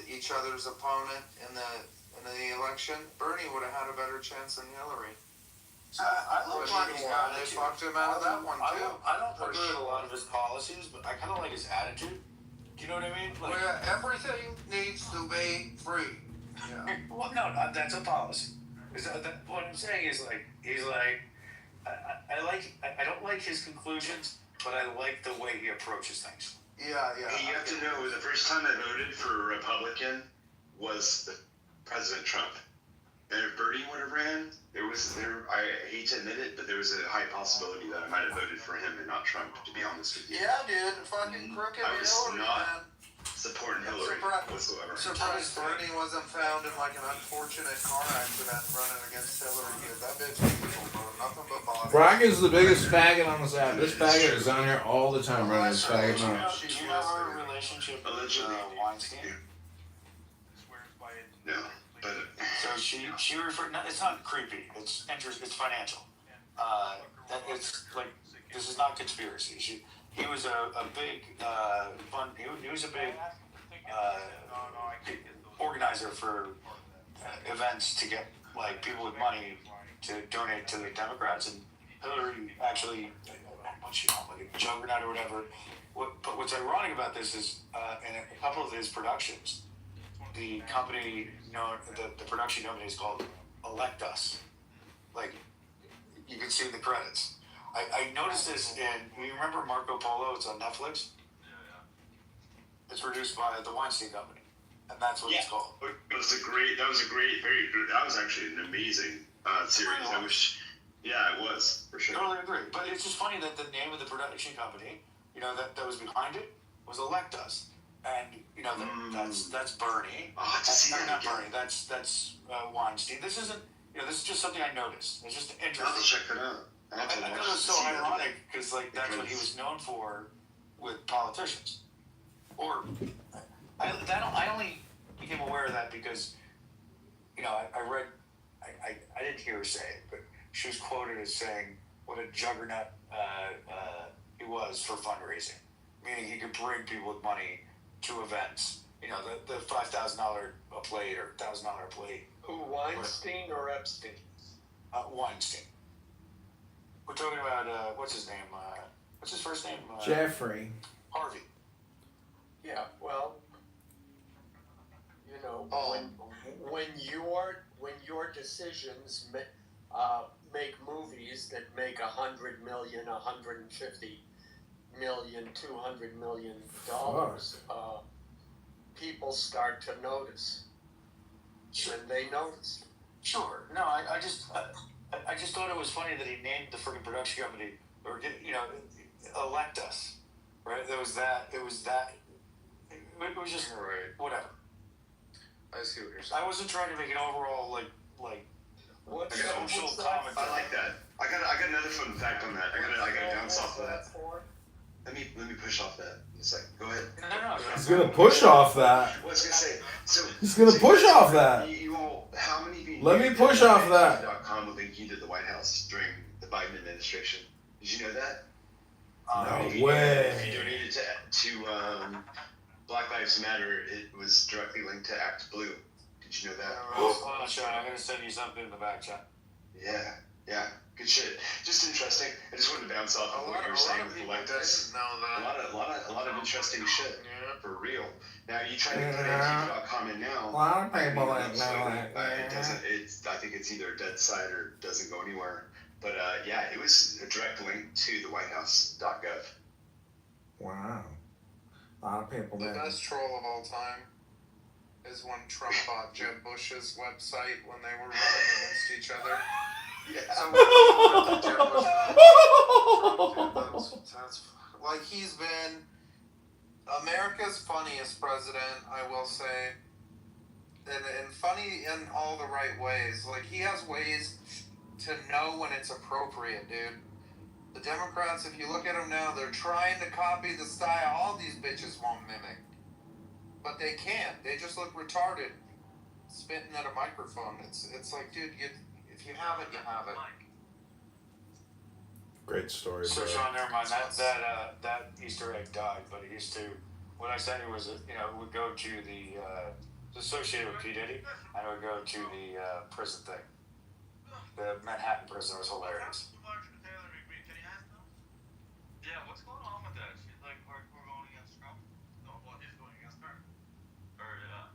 each other's opponent in the election, Bernie would have had a better chance than Hillary. I love Bernie's attitude. They fucked him out of that one too. I don't agree with a lot of his policies, but I kind of like his attitude. Do you know what I mean? Like, Where everything needs to be free. Yeah. Well, no, that's a policy. What I'm saying is like he's like I don't like his conclusions, but I like the way he approaches things. Yeah. You have to know, the first time I voted for a Republican was President Trump. And if Bernie would have ran, I hate to admit it, but there was a high possibility that I might have voted for him and not Trump, to be honest with you. Yeah, dude. Fucking Crooked I was Hillary, not man. supporting Hillary whatsoever. Surprised Bernie wasn't found in like an unfortunate car accident running against Hillary. Dude, that bitch was evil, bro. Nothing but bodies. Brock is the biggest faggot on this app. This faggot is on here all the time running his faggot mouth. Do you know her relationship with Weinstein? No, but so she referred. No, it's not creepy. It's interest. It's financial. It's like this is not conspiracy. He was a big fund. He was a big organizer for events to get like people with money to donate to the Democrats, and Hillary actually, like a juggernaut or whatever. But what's ironic about this is in a couple of his productions, the company, the production company is called Elect Us. Like, you can see the credits. I noticed this you remember Marco Polo? It's on Netflix. It's produced by the Weinstein Company, and that's what it's called. That was actually an amazing series. I wish, it was, for sure. Totally agree. But it's just funny that the name of the production company, that was behind it, was Elect Us. And, that's Bernie. Not Bernie, that's Weinstein. This isn't, this is just something I noticed. It's just interesting. I'll check it out. I thought it was so ironic because that's what he was known for with politicians. Or I only became aware of that because I read I didn't hear her say it, but she was quoted as saying what a juggernaut he was for fundraising, meaning he could bring people with money to events. The $5,000 a plate or $1,000 a plate. Who, Weinstein or Epstein? Weinstein. We're talking about, what's his name? What's his first name? Jeffrey. Harvey. Yeah, well, when your decisions make movies that make $100 million, $150 million, $200 million, people start to notice. And they notice. Sure. No, I just thought it was funny that he named the freaking production company, or Elect Us, right? It was just whatever. I see what you're saying. I wasn't trying to make an overall like social comment. I like that. I got another fun fact on that. I gotta bounce off of that. Let me push off that in a second. Go ahead. No. He's gonna push off that. What I was gonna say. He's gonna push off that. You all, how many of you? Let me push off that. .com linked you to the White House during the Biden administration. Did you know that? No way. If you donated to Black Lives Matter, it was directly linked to Act Blue. Did you know that? I'm gonna send you something in the back chat. Yeah, good shit. Just interesting. I just wanted to bounce off of what you were saying with Elect Us. A lot of interesting shit. For real. Now you try to put Antifa.com in now. A lot of people that know it doesn't. I think it's either dead side or doesn't go anywhere. But it was a direct link to the WhiteHouse.gov. Wow. A lot of people The there. best troll of all time is when Trump bought Jeb Bush's website when they were running against each other. Like, he's been America's funniest president, I will say. And funny in all the right ways. Like, he has ways to know when it's appropriate, dude. The Democrats, if you look at them now, they're trying to copy the style all these bitches won't mimic. But they can't. They just look retarded spitting at a microphone. It's like, dude, If you have it, you have it. Great story, So bro. Sean, never mind. That Easter egg died, but it used to. What I sent you was, it would go to the associated with P Diddy, and it would go to the prison thing. The Manhattan prison was hilarious. Yeah, what's going on with that? She's like hardcore going against Trump. No, well, he's going against her. Or yeah.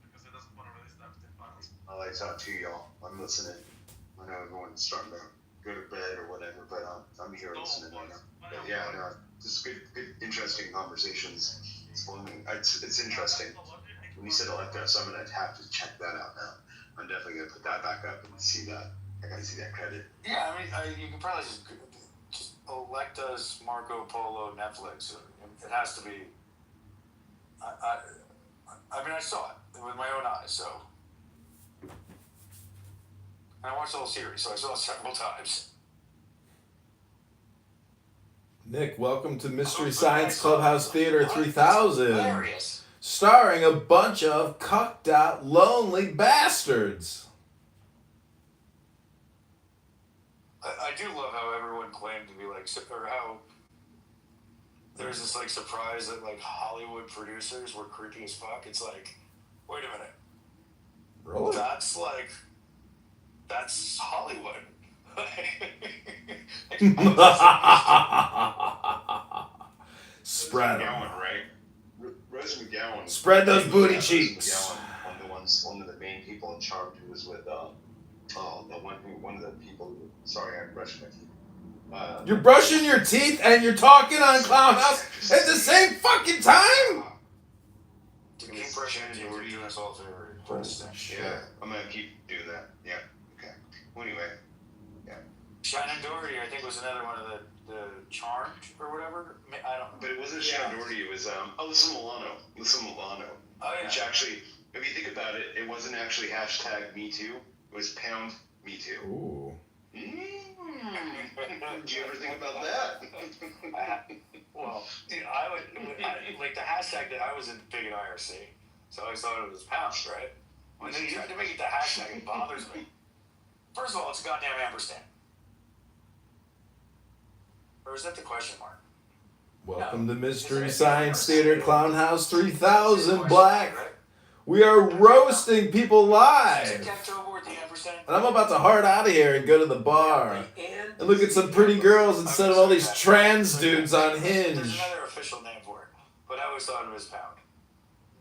Because he doesn't want to release the Epstein files. Well, I talk to y'all. I'm listening. I know everyone's starting to go to bed or whatever, but I'm here listening right now. But yeah, no, just good, interesting conversations. It's interesting. When you said Electro Summit, I'd have to check that out now. I'm definitely gonna put that back up and see that. I gotta see that credit. Yeah, I mean, you can probably just Electa's Marco Polo Netflix. It has to be. I mean, I saw it with my own eyes, so. And I watched the whole series, so I saw it several times. Nick, welcome to Mystery Science Clubhouse Theater 3000. Starring a bunch of cucked out, lonely bastards. I do love how everyone claimed to be like, or how there's this like surprise that like Hollywood producers were creepy as fuck. It's like, wait a minute. Really? That's Hollywood. Spread them. McGowan, right? Rose McGowan. Spread those booty Rose cheeks. McGowan, one of the main people in Charmed who was with one of the people who, sorry, I'm brushing my teeth. You're brushing your teeth and you're talking on Clown House at the same fucking time? To keep brushing your teeth, you're doing us all a favor. Yeah, I'm gonna keep doing that. Yeah, okay. Well, anyway, yeah. Shannon Doherty, I think, was another one of the Charmed or whatever. I don't know. But it wasn't Shannon Doherty, it was Alyssa Milano. Oh, yeah. Which actually, if you think about it, it wasn't actually hashtag Me Too. It was pound Me Too. Ooh. Did you ever think about that? Well, I would like the hashtag that I was in big in IRC, so I always thought it was pounds, right? When they tried to make it the hashtag, it bothers me. First of all, it's a goddamn ampersand. Or is that the question mark? Welcome to Mystery Science Theater Clown House 3000, Black. We are roasting people live. And I'm about to heart out of here and go to the bar and look at some pretty girls instead of all these trans dudes on Hinge. There's another official name for it, but I always thought of it as pound.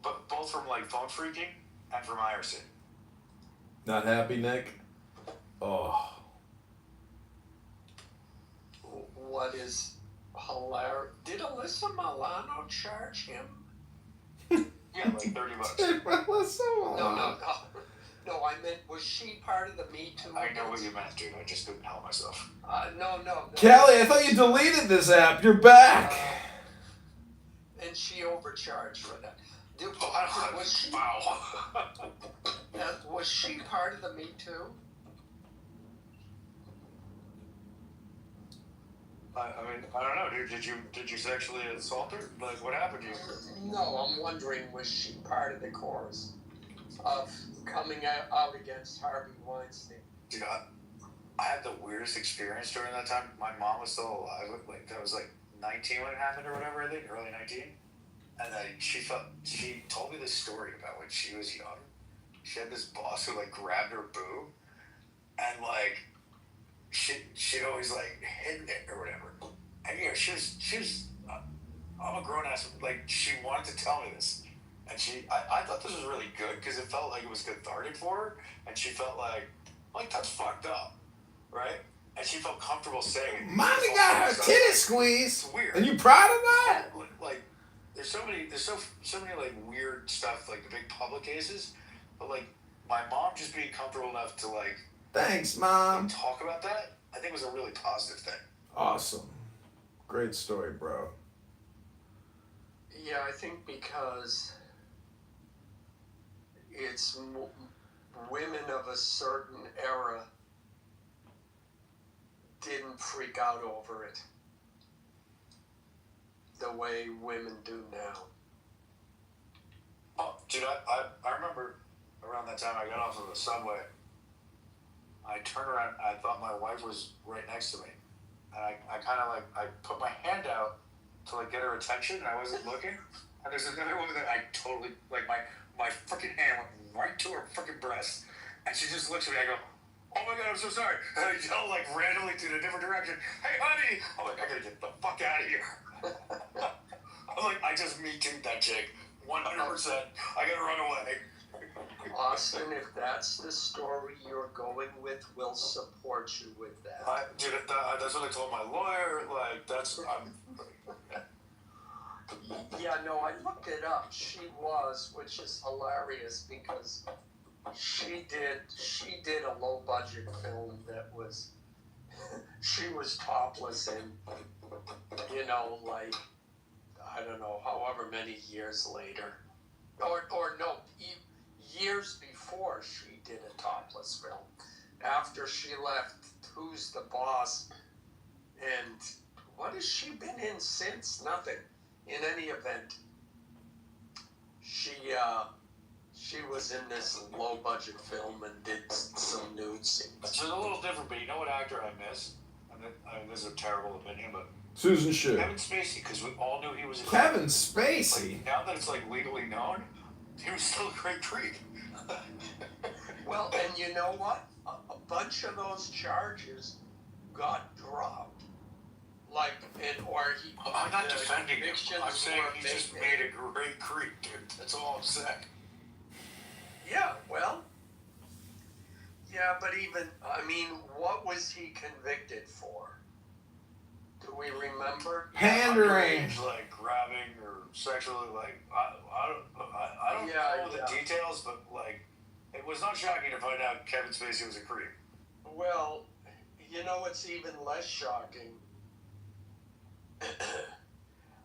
But both from like phone freaking and from IRC. Not happy, Nick? Oh. What is hilarious? Did Alyssa Milano charge him? Yeah, like $30. No, I meant, was she part of the Me Too? I know what you meant, dude. I just couldn't help myself. No. Kelly, I thought you deleted this app. You're back. And she overcharged for that. Was she part of the Me Too? I mean, I don't know, dude. Did you sexually assault her? Like, what happened to you? No, I'm wondering, was she part of the chorus of coming out against Harvey Weinstein? Dude, I had the weirdest experience during that time. My mom was still alive. Like, that was like 19 when it happened or whatever, I think, early 19. And then she told me this story about when she was young. She had this boss who like grabbed her boob and like she'd always like hidden it or whatever. And she was I'm a grown ass, like she wanted to tell me this. And I thought this was really good because it felt like it was cathartic for her, and she felt like that's fucked up, right? And she felt comfortable saying it. Mommy got her titty squeezed. It's weird. And you proud of that? Like there's so many like weird stuff, like the big public cases, but like my mom just being comfortable enough to like Thanks, Mom. talk about that, I think was a really positive thing. Awesome. Great story, bro. Yeah, I think because it's women of a certain era didn't freak out over it the way women do now. Oh, dude, I remember around that time I got off of the subway I turned around. I thought my wife was right next to me, and I kind of like I put my hand out to like get her attention, and I wasn't looking. And there's another woman that I totally like my freaking hand went right to her freaking breast, and she just looks at me. I go, "Oh my God, I'm so sorry!" And I yell like randomly to a different direction. "Hey, honey!" I'm like, "I gotta get the fuck out of here." I'm like, I just me too'd that chick, 100%. I gotta run away. Austin, if that's the story you're going with, we'll support you with that. Dude, that's what I told my lawyer. Like, that's Yeah, no, I looked it up. She was, which is hilarious because she did a low budget film that was she was topless in, like I don't know, however many years later, or no, years before she did a topless film. After she left Who's the Boss, and what has she been in since? Nothing. In any event, she was in this low budget film and did some nude scenes. It's a little different, but you know what actor I miss? I mean, this is a terrible opinion, but Susan Shu. Kevin Spacey, because we all knew he was a Kevin Spacey? Like, now that it's like legally known, he was still a great creep. Well, and you know what? A bunch of those charges got dropped. I'm not defending him. I'm saying he just made a great creep, dude. That's all I'm saying. Yeah, well, yeah, but even, I mean, what was he convicted for? Do we remember? Pandering. Like grabbing or sexually, like, I don't know the details, but like, it was not shocking to find out Kevin Spacey was a creep. Well, it's even less shocking.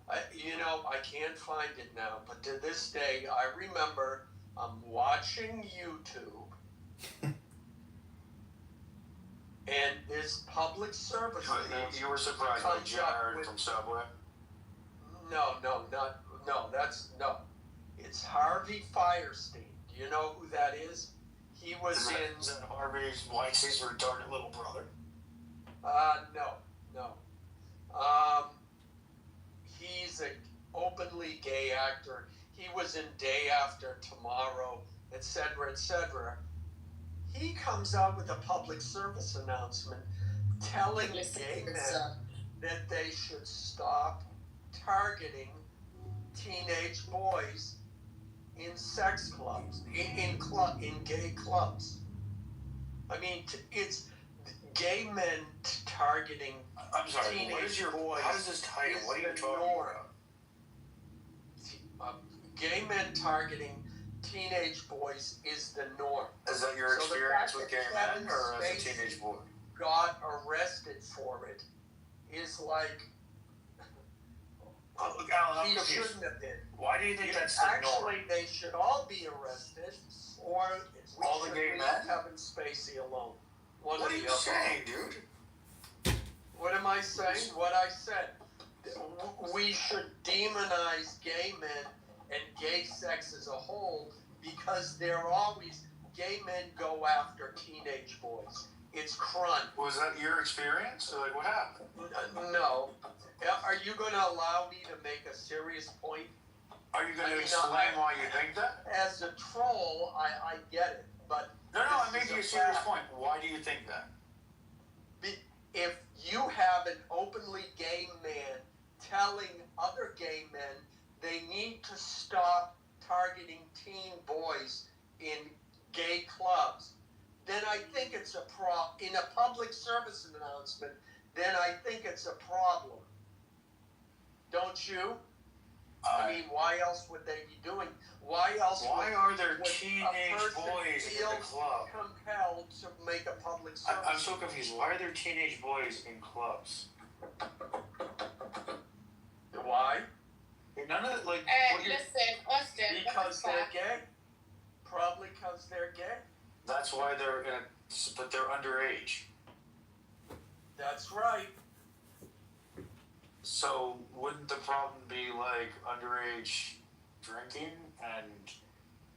I can't find it now, but to this day, I remember I'm watching YouTube, and this public service announcement. You were surprised by Jared from Subway? No. It's Harvey Firestein. Do you know who that is? He was Is that Harvey Weinstein's retarded little brother? No. He's an openly gay actor. He was in Day After Tomorrow, etc., etc. He comes out with a public service announcement telling gay men that they should stop targeting teenage boys in sex clubs, in gay clubs. I mean, it's gay men targeting. I'm sorry. Teenage What is your boys? How does this tie in? What are you talking about? Gay men targeting teenage boys is the norm. Is that your experience with gay men, or as a teenage boy? Got arrested for it is like. Look, Alan, he I'm confused. shouldn't have been. Why do you think that's the norm? Actually, they should all be arrested, or we all the should gay leave men? Kevin Spacey alone. What are you saying, dude? What am I saying? What I said. We should demonize gay men and gay sex as a whole because gay men go after teenage boys. It's crime. Was that your experience? Or like, what happened? No. Are you going to allow me to make a serious point? Are you going to explain why you think that? As a troll, I get it, but... No, I'm making a serious point. Why do you think that? If you have an openly gay man telling other gay men they need to stop targeting teen boys in gay clubs, then I think it's a in a public service announcement, then I think it's a problem. Don't you? I mean, why else would they be doing? Why else? Why are there teenage boys in the club? Compelled to make a public service. I'm so confused. Why are there teenage boys in clubs? Why? None of it, like. Listen, Austin. Because they're gay. Probably because they're gay. That's why but they're underage. That's right. So wouldn't the problem be like underage drinking and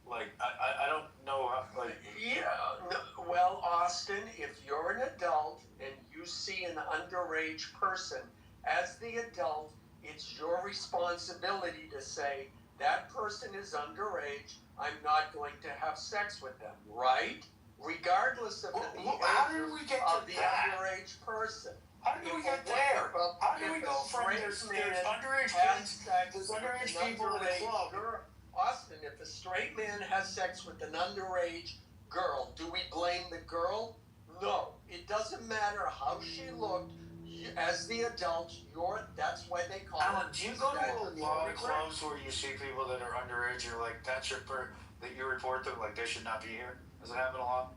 like I don't know how, like. Yeah. Well, Austin, if an adult and you see an underage person, as the adult, it's your responsibility to say, that person is underage, I'm not going to have sex with them, right? Regardless of the How did we get behavior of to the that? underage person. How did we get there? How did we go from there's underage kids, there's underage people in a club? Austin, if a straight man has sex with an underage girl, do we blame the girl? No. It doesn't matter how she looked. As the adult, that's why they call Alan, it. do you go to a lot of clubs where you see people that are underage, you're like, that's your that you report them, like they should not be here? Does it happen a lot?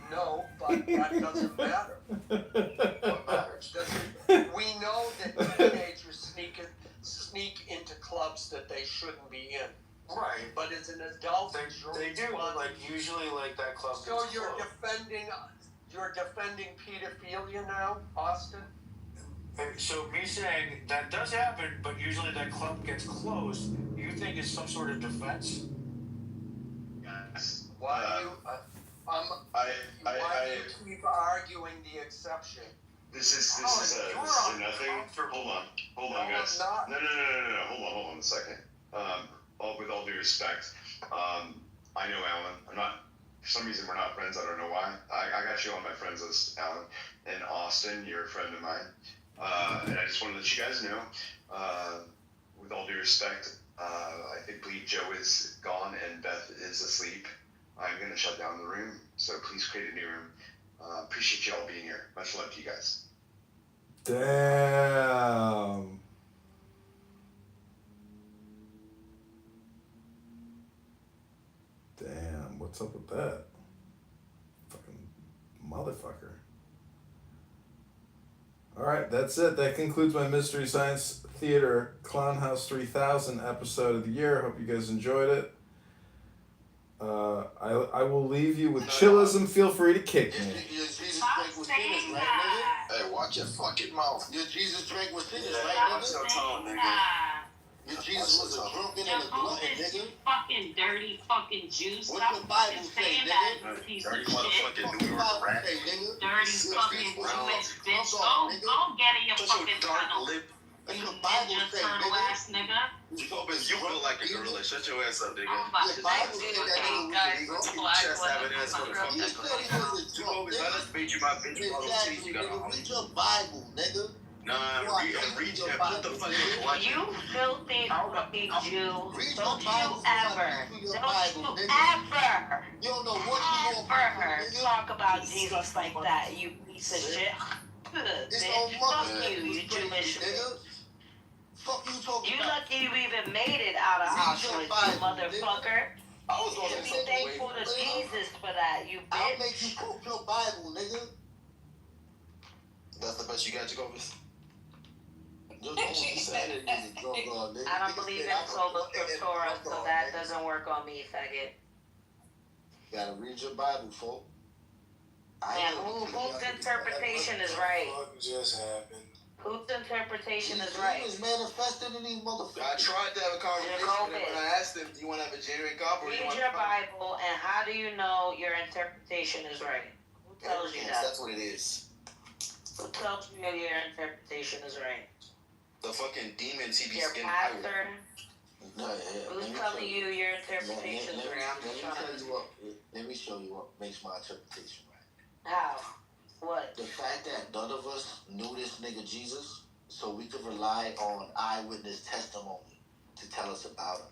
No, but that doesn't matter. What matters? We know that teenagers sneak into clubs that they shouldn't be in. Right. But as an adult, they do. Like usually, like that club. So you're defending pedophilia now, Austin? So me saying that does happen, but usually that club gets closed. You think it's some sort of defense? Yes. Why do you keep arguing the exception? This is nothing. Hold on, guys. No. Hold on a second. With all due respect, I know Alan. For some reason, we're not friends. I don't know why. I got you on my friends list, Alan. And Austin, you're a friend of mine. And I just want to let you guys know, with all due respect, I believe Joe is gone and Beth is asleep. I'm going to shut down the room. So please create a new room. Appreciate you all being here. Much love to you guys. Damn. Damn, what's up with that? Fucking motherfucker. Alright, that's it. That concludes my Mystery Science Theater Clown House 3000 episode of the year. Hope you guys enjoyed it. I will leave you with chillism. Feel free to kick me. Hey, watch your fucking mouth. Your Jesus drank with sinners, right, nigga? Your tongue, nigga. Your Jesus was a drunken and a glutton, nigga. Fucking dirty fucking Jews. What the Bible say, nigga? Dirty motherfucking New York rat. Dirty fucking Jewish bitch. Go get in your fucking tunnel. That's your Bible say, nigga. You feel like a gorilla. Shut your ass up, nigga. Your Bible say that nigga. Chest having ass motherfucker. You said he was a drunk, nigga. I just made you my bitch with all those titties you got on. Read your Bible, nigga. Nah, read your put the fucking watch. You filthy fucking Jew. Don't you ever You don't know what you want, talk about Jesus like that, you piece of shit. Bitch. Fuck you Jewish bitch. Fuck you talking You about? lucky you even made it out of Auschwitz, you motherfucker. You should be thankful to Jesus for that, you bitch. I'll make you quote your Bible, nigga. That's the best you got, Jacobus? I don't believe in solo scriptura, so that doesn't work on me, faggot. You gotta read your Bible, folk. Yeah, whose interpretation is right? What just happened? Whose interpretation is right? He was manifested in these motherfuckers. I tried to have a conversation, and when I asked him, do you want to have a genuine conversation? Read your Bible, and how do you know your interpretation is right? Who tells you that? That's what it is. Who tells you your interpretation is right? The fucking demons he be Your skinning. pastor? Who's telling you your interpretation is right? Let me show you what makes my interpretation right. How? What? The fact that none of us knew this nigga Jesus, so we could rely on eyewitness testimony to tell us about him.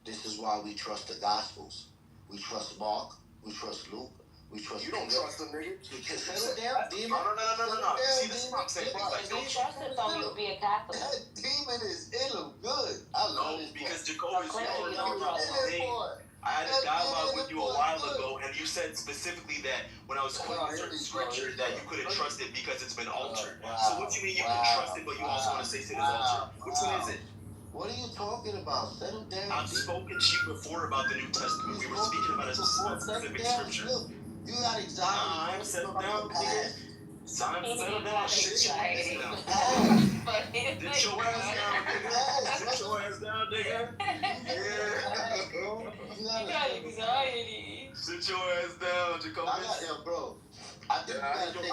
This is why we trust the Gospels. We trust Mark. We trust Luke. We trust. You don't trust them, nigga. Settle down, demon. No. See, this is what I'm saying. If you trust him, so you'll be a Catholic. That demon is in him good. I love this because Jacobus, Clearly, you don't trust him. I had a dialogue with you a while ago, and you said specifically that when I was quoting certain scriptures that you couldn't trust it because it's been altered. So what do you mean you can trust it, but you also want to say sin is altered? Which one is it? What are you talking about? Settle down. I've spoken to you before about the New Testament. We were speaking about a specific scripture. Look, you got anxiety. I'm settled down, nigga. Settle down, shit your ass down. Sit your ass down, nigga. Sit your ass down, nigga. Yeah. You got anxiety. Sit your ass down, Jacoby. Bro. I think I ain't your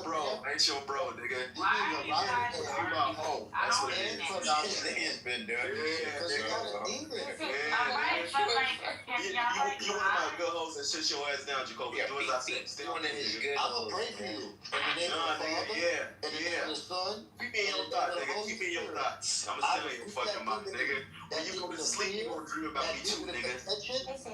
bro. I ain't your bro, nigga. Why are you guys You arguing? my hoe. I That's don't what it is. understand. He's been doing Because you got a demon. Alright, but like, if y'all like You one of my good hoes and shit your ass down, Jacoby. Do as I say. Stay on that nigga. I'm going to pray for you. In the name of the Father, Yeah. in the name of the Son, Keep me in your thoughts, nigga. Keep me in your thoughts. I'm gonna stay in your fucking mouth, nigga. When you go to sleep, you gonna dream about me too, nigga.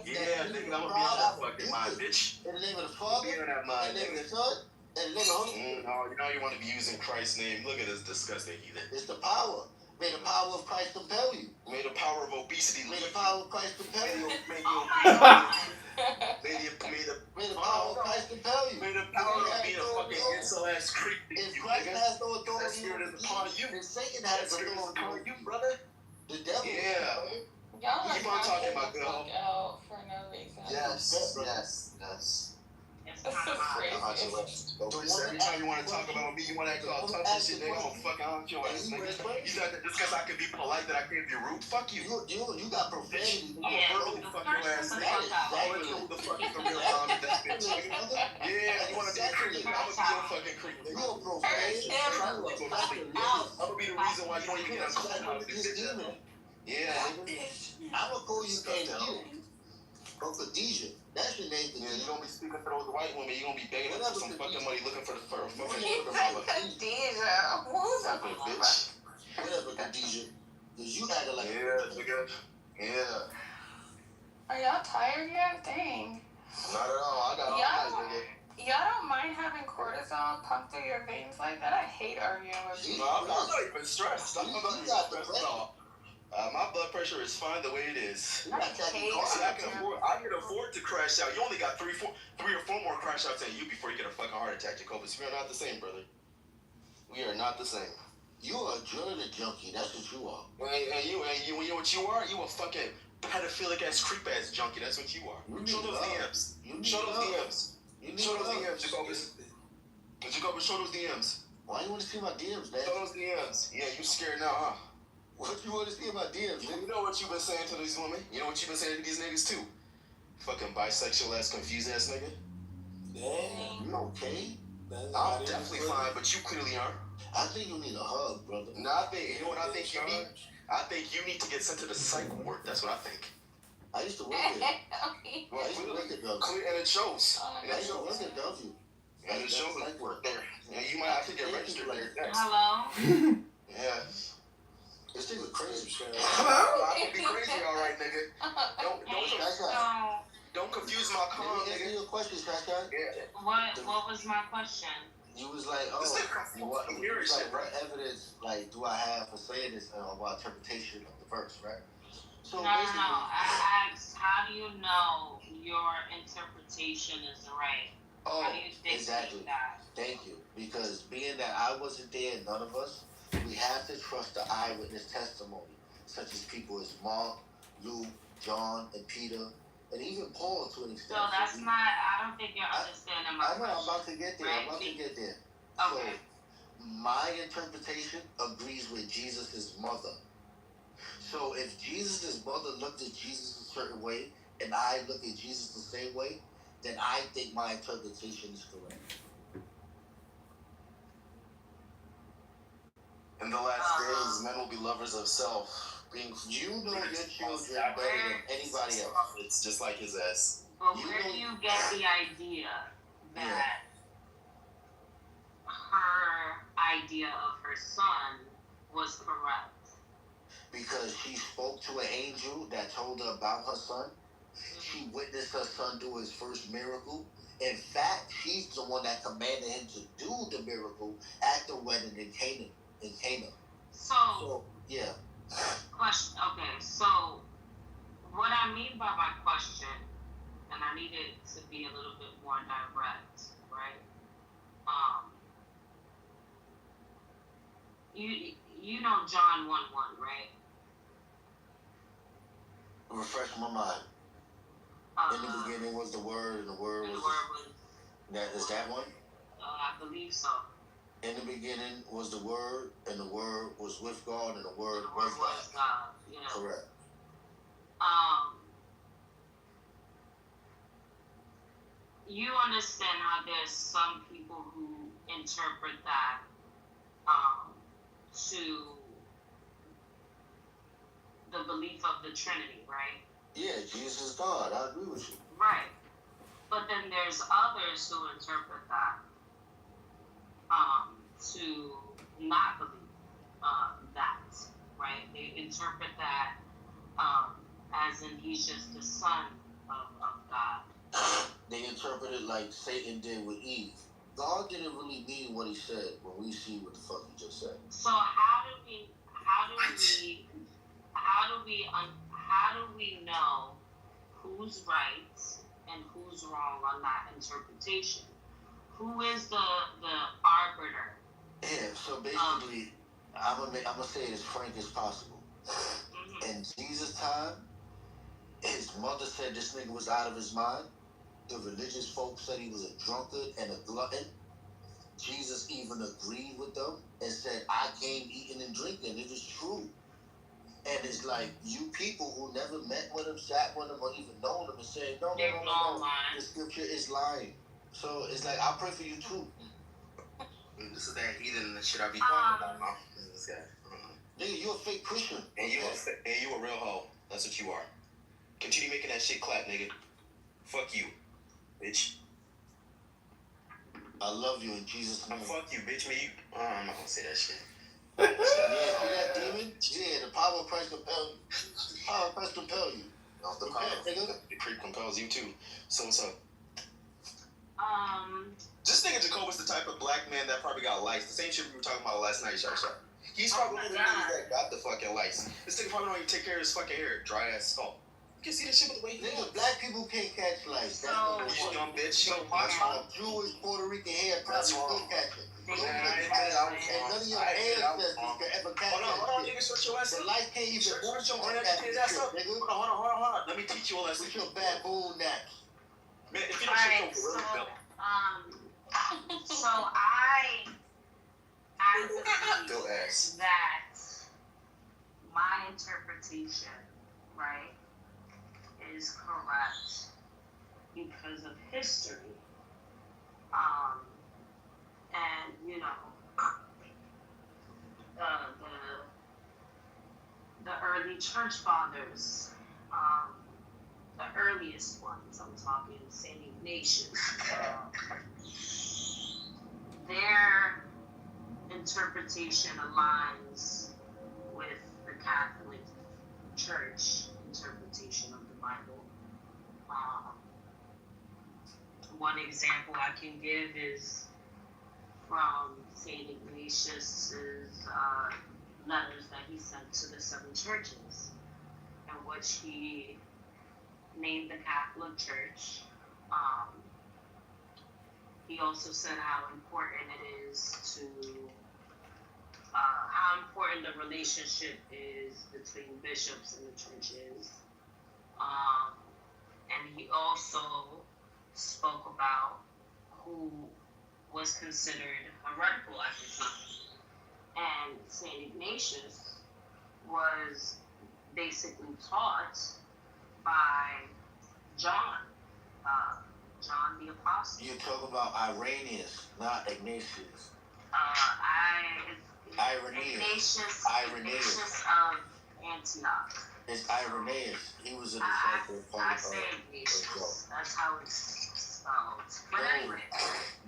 Yeah, nigga, I'm gonna be on that fucking mind, bitch. in the name of the Father, Be on that mind, in the name of nigga. the Son, and in the name of the Holy Spirit. Oh, you know you want to be using Christ's name. Look at this disgusting heathen. It's the power. May the power of Christ compel you. May the power of obesity May leave the power of Christ compel you. May the power of Christ compel you. May the power of being a fucking incel ass creep If you, Christ nigga. has no authority, That spirit is upon you. and Satan That has spirit is authority upon over you, brother. the devil. Yeah. Y'all Keep on talking about girl. out for no reason. Yes. This is crazy. Every time you want to talk about me, you want to act all tough and shit, nigga. I'm gonna fucking out your ass, nigga. You thought that just because I can be polite that I can't be rude? Fuck you. You got profanity. I'm gonna verbally fuck your ass, nigga. I'm gonna kill who the fuck is the real John in this bitch, nigga. Yeah, you want to be a creep? I'm gonna be your fucking creep, nigga. You're profane. I'm gonna be the reason why you don't even get on clubhouse, this bitch. Yeah, nigga. I'm gonna call you Khadijah. Or Khadijah. That's your name, Yeah, Khadijah. you gonna be speaking for those white women. You gonna be begging them for some fucking money, looking for the fucking He sugar said mama. Khadijah. Who's a Fucking bitch. Whatever, Khadijah. Because you acting like Yeah, nigga. Yeah. Are y'all tired yet? Dang. Not at all. I got all Y'all, night, nigga. y'all don't mind having cortisol pumped through your veins like that? I hate arguing with you. No, I'm not even stressed. I'm not even stressed at all. My blood pressure is fine the way it is. I hate See, I can afford to crash out. You only got three or four more crash outs than you before you get a fucking heart attack, Jacoby. We are not the same, brother. We are not the same. you are a adrenaline junkie. That's what you are. And you know what you are? You a fucking pedophilic ass creep ass junkie. That's what you are. Show those DMs. Show those DMs. Show those DMs, Jacoby. Jacoby, show those DMs. Why you want to see my DMs, man? Show those DMs. Yeah, you scared now, huh? What you want to see my DMs, You nigga? know what you've been saying to these women? You know what you've been saying to these niggas too? Fucking bisexual ass, confused ass nigga. Damn, you okay? I'm definitely fine, but you clearly aren't. I think you need a hug, brother. No, I think, you know what I think you need? I think you need to get sent to the psych ward. That's what I think. I used to work there. I used to work at Bellevue. Clear, and it shows. I used to work at Bellevue. And it shows like work there. Yeah, you might have to get registered there next. Hello? Yeah. This thing was crazy. I could be crazy, all right, nigga. Hey, Don't confuse my Let calm, me ask you nigga. a question, Sasha. Yeah. what was my question? You was like, oh, This nigga what, from you here was shit, like, right? what evidence, like, do I have for saying this about interpretation of the verse, right? So No. I asked, how do you know your interpretation is right? Oh, How do you think exactly. that? Thank you. Because being that I wasn't there, none of us, we have to trust the eyewitness testimony, such as people as Mark, Luke, John, and Peter, and even Paul to an extent. So that's not, I don't think you're understanding my I know, I'm question. about to get there. I'm about to get there. Okay. So, my interpretation agrees with Jesus' mother. So, if Jesus' mother looked at Jesus a certain way, and I look at Jesus the same way, then I think my interpretation is correct. In the last days, men will be lovers of self. You know your children better than anybody else. It's just like his ass. But where do you get the idea that her idea of her son was correct? Because she spoke to an angel that told her about her son. She witnessed her son do his first miracle. In fact, she's the one that commanded him to do the miracle at the wedding in Cana. So yeah. Question. Okay, so what I mean by my question, and I need it to be a little bit more direct, right? You know John 1:1, right? Refresh my mind. In the beginning was the Word, and the Word was. That is that one? I believe so. In the beginning was the Word, and the Word was with God, and the Word The word was God. Yeah. Correct. you understand how there's some people who interpret that to the belief of the Trinity, right? Yeah, Jesus is God. I agree with you. Right. But then there's others who interpret that to not believe that, right? They interpret that as in he's just the son of God. They interpret it like Satan did with Eve. God didn't really mean what he said when we see what the fuck he just said. So how do we know who's right and who's wrong on that interpretation? Who is the arbiter? Yeah, so basically, I'm gonna say it as frank as possible. In Jesus' time, his mother said this nigga was out of his mind. The religious folks said he was a drunkard and a glutton. Jesus even agreed with them and said, I came eating and drinking. It is true. And it's like, you people who never met with him, sat with him, or even known him and said, no. The scripture is lying. So it's like, I pray for you too. This is that heathen shit I be talking about, huh? This guy. Nigga, you a fake Christian. And you a real hoe. That's what you are. Continue making that shit clap, nigga. Fuck you, bitch. I love you in Jesus' name. Fuck you, bitch. Me, I'm not gonna say that shit. Yeah, see that demon? Yeah, the power of Christ compel you. The power of Christ compel you. No, the power the creep compels you too. So what's up? This nigga Jacoba's the type of black man that probably got lice. The same shit we were talking about last night, Shaq. He's probably one of the niggas that got the fucking lice. This nigga probably don't even take care of his fucking hair. Dry ass skull. You can see this shit with the way he Nigga, black people can't catch lice. So, That's you dumb bitch. So my Jewish Puerto Rican hair probably could catch it. And none of your ancestors could ever catch that Hold on, nigga, switch your ass shit. The lice can't even switch your catch that shit, nigga. Hold on. Let me teach you a lesson. With your baboon neck. Man, if you don't shut your really belt. So I believe that my interpretation, right, is correct because of history. And you know, the early church fathers, the earliest ones, I'm talking St. Ignatius, their interpretation aligns with the Catholic Church interpretation of the Bible. One example I can give is from St. Ignatius's letters that he sent to the 7 churches, in which he named the Catholic Church. He also said how important it is to, how important the relationship is between bishops and the churches. And he also spoke about who was considered heretical at the time. And St. Ignatius was basically taught by John the Apostle. You're talking about Irenaeus, not Ignatius. Ignatius of Antioch. It's Irenaeus. He was a disciple of I say Ignatius. That's how it's spelled. But anyway.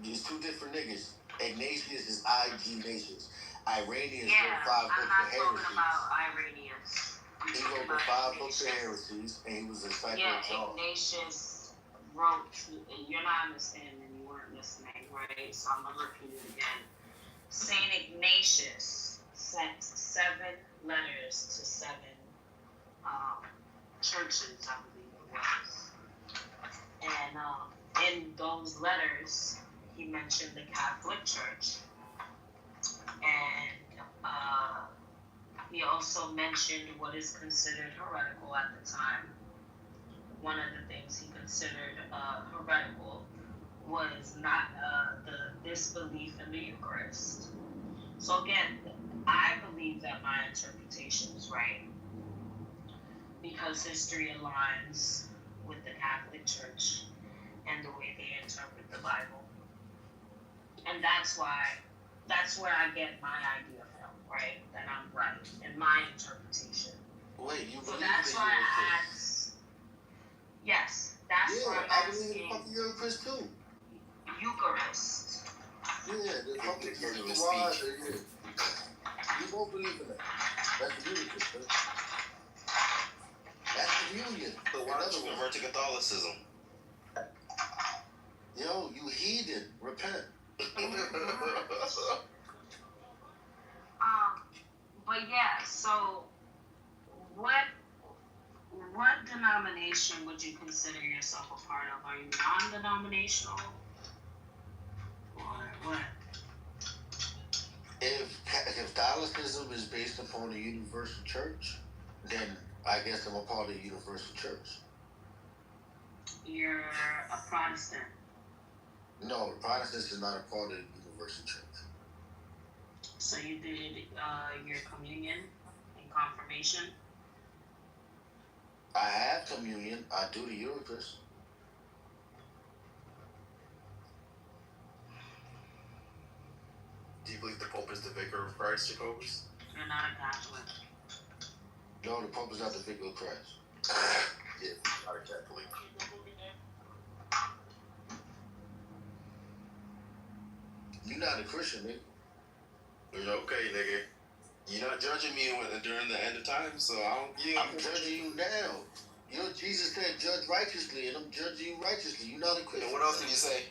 There's 2 different niggas. Ignatius is I-G-Natius. Irenaeus Yeah, wrote 5 books I'm not of heresies. talking about Irenaeus. He wrote the 5 books of heresies, and he was a disciple of John. Ignatius wrote, you're not understanding, you weren't listening, right? So I'm going to repeat it again. St. Ignatius sent 7 letters to 7 churches, I believe it was. And in those letters, he mentioned the Catholic Church. And he also mentioned what is considered heretical at the time. One of the things he considered heretical was not the disbelief in the Eucharist. So again, I believe that my interpretation is right because history aligns with the Catholic Church and the way they interpret the Bible. And that's where I get my idea from, right? That I'm right in my interpretation. Wait, you So believe that's that why you're a I Christ? ask. Yes, that's Yeah, why I'm I believe in asking. fucking you're a Christ too. Eucharist. Yeah, the fucking figure of why, speech. yeah. You both believe in that. That's the Eucharist, right? That's communion. So why don't you convert to Catholicism? Yo, you heathen, repent. But yeah, so what denomination would you consider yourself a part of? Are you non-denominational? Or what? If Catholicism is based upon the universal church, then I guess I'm a part of the universal church. You're a Protestant. No, the Protestants is not a part of the universal church. So you did your communion and confirmation? I have communion. I do the Eucharist. Do you believe the Pope is the vicar of Christ, Jacobus? You're not a Catholic. No, the Pope is not the vicar of Christ. Yeah, not a Catholic. You're not a Christian, nigga. Okay, nigga. You're not judging me during the end of time, so I don't. Yeah, I'm judging you now. Jesus said, "Judge righteously," and I'm judging you righteously. You're not a Christian. And what else did you say?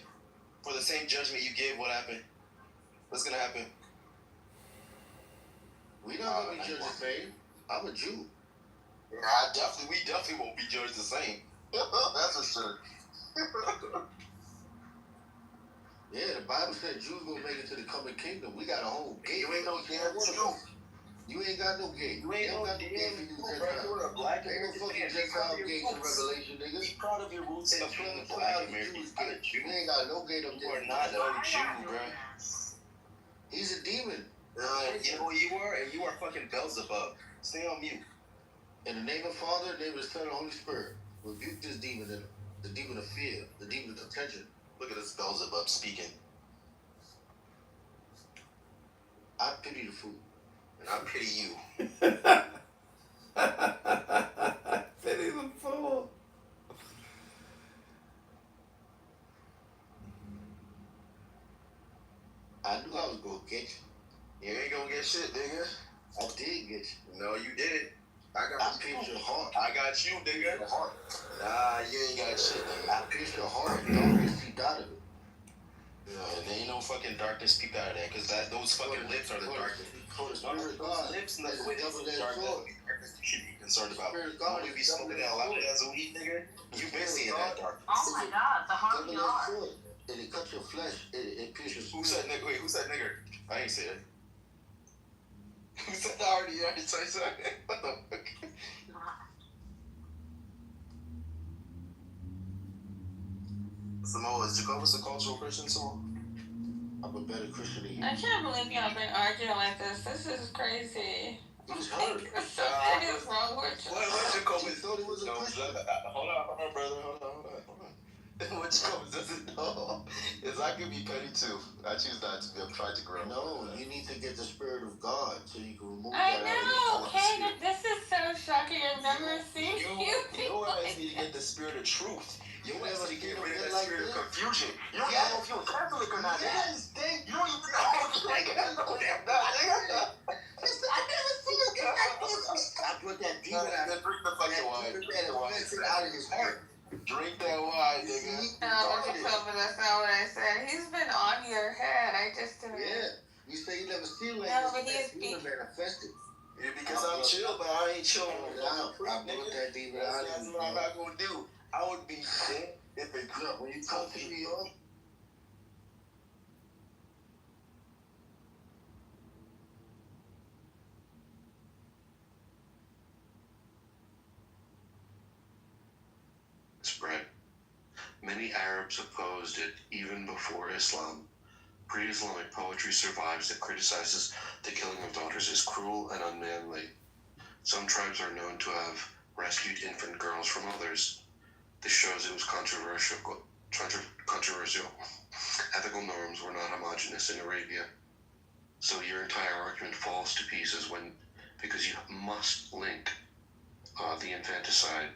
For the same judgment you gave, what happened? What's gonna happen? We not gonna be judged the same. I'm a Jew. We definitely won't be judged the same. That's for sure. Yeah, the Bible said Jews gonna make it to the coming kingdom. We got a whole gate. You ain't no damn Jew. You ain't got no gate. You ain't no got damn gate for you Jew, Gentiles. bro. You're a black Ain't no fucking Gentile gates in Revelation, nigga. Be proud of your roots and being a black American. You're not a Jew. You ain't got no gate up You there. are not a Jew, bro. He's a demon. You know what you are? And you are fucking Beelzebub. Stay on mute. In the name of the Father, in the name of the Son, and the Holy Spirit, rebuke this demon, the demon of fear, the demon of contention. Look at this Beelzebub speaking. I pity the fool. And I pity you. Pity the fool. I knew I was gonna get you. You ain't gonna get shit, nigga. I did get you. No, you didn't. I pierced your heart. I got you, nigga. Nah, you ain't got shit, nigga. I pierced your heart and darkness seeped out of it. And there ain't no fucking darkness peeped out of that, because those fucking lips are the darkness. Those lips, and the way they look dark, that's what you should be concerned about. You want to be smoking that loud as a weed, nigga? You been seeing that darkness. Oh my God, the heart of your heart. And it cuts your flesh. It pierces. Who said nigga? Wait, who said nigger? I ain't say it. Who said that already? You already said something? What the fuck? Samoa, is Jacobus a cultural Christian, Samoa? I'm a better Christian than you. I can't believe y'all been arguing like this. This is crazy. He's hurt. Something is wrong with you. What Jacobus? thought he was a Christian. Hold on, brother. Hold on. What Jacobus doesn't know is I can be petty too. I choose not to be. I'm trying to grow. No, you need to get the Spirit of God so you can remove I that out of know, your Kaden. This is so shocking. I've never seen you. Your ass need to get the spirit of truth. Your ass need to get rid of that like spirit this? of confusion. You don't even know if you're a Catholic or not. Yes, thank You don't even know if you're a Catholic. Nigga. I never seen a guy like this. I put that demon out. Drink the fucking wine. That offensive out of his heart. Drink that wine, nigga. No, Kitover, that's not what I said. He's been on your head. I just didn't. Yeah. You say you never seen like No, this. but he is Demon manifested. Yeah, because I'm chill, but I ain't chill. I put that demon out of That's his what I'm heart. not gonna do. I would be dead if it could. When you come to New York, spread. Many Arabs opposed it even before Islam. Pre-Islamic poetry survives that criticizes the killing of daughters as cruel and unmanly. Some tribes are known to have rescued infant girls from others. This shows it was controversial controversial. Ethical norms were not homogeneous in Arabia. So your entire argument falls to pieces because you must link the infanticide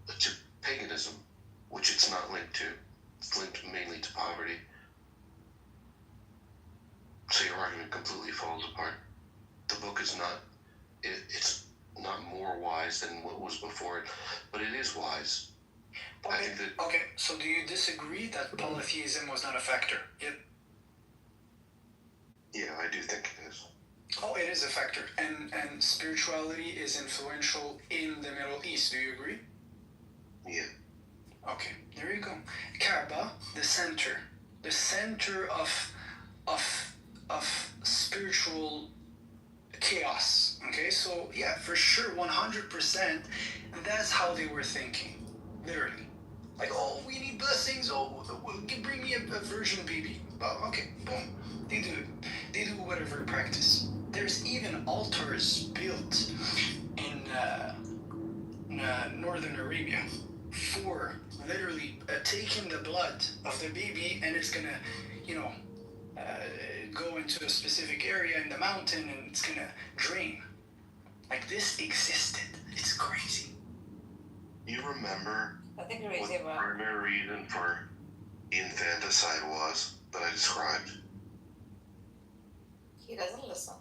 to paganism, which it's not linked to. It's linked mainly to poverty. So your argument completely falls apart. The book is not, it's not more wise than what was before it, but it is wise. Okay, I think that, okay, so do you disagree that polytheism was not a factor? yeah, I do think it is. Oh, it is a factor. And spirituality is influential in the Middle East. Do you agree? Yeah. Okay, there you go. Kaaba, the center of spiritual chaos. Okay, so yeah, for sure, 100%. That's how they were thinking, literally. Like, oh, we need blessings. Oh, bring me a virgin baby. Oh, okay, boom. They do whatever practice. There's even altars built in northern Arabia for literally taking the blood of the baby, and it's gonna, go into a specific area in the mountain, and it's gonna drain. Like, this existed. It's crazy. You remember I think what the primary reason for infanticide was that I described? He doesn't listen.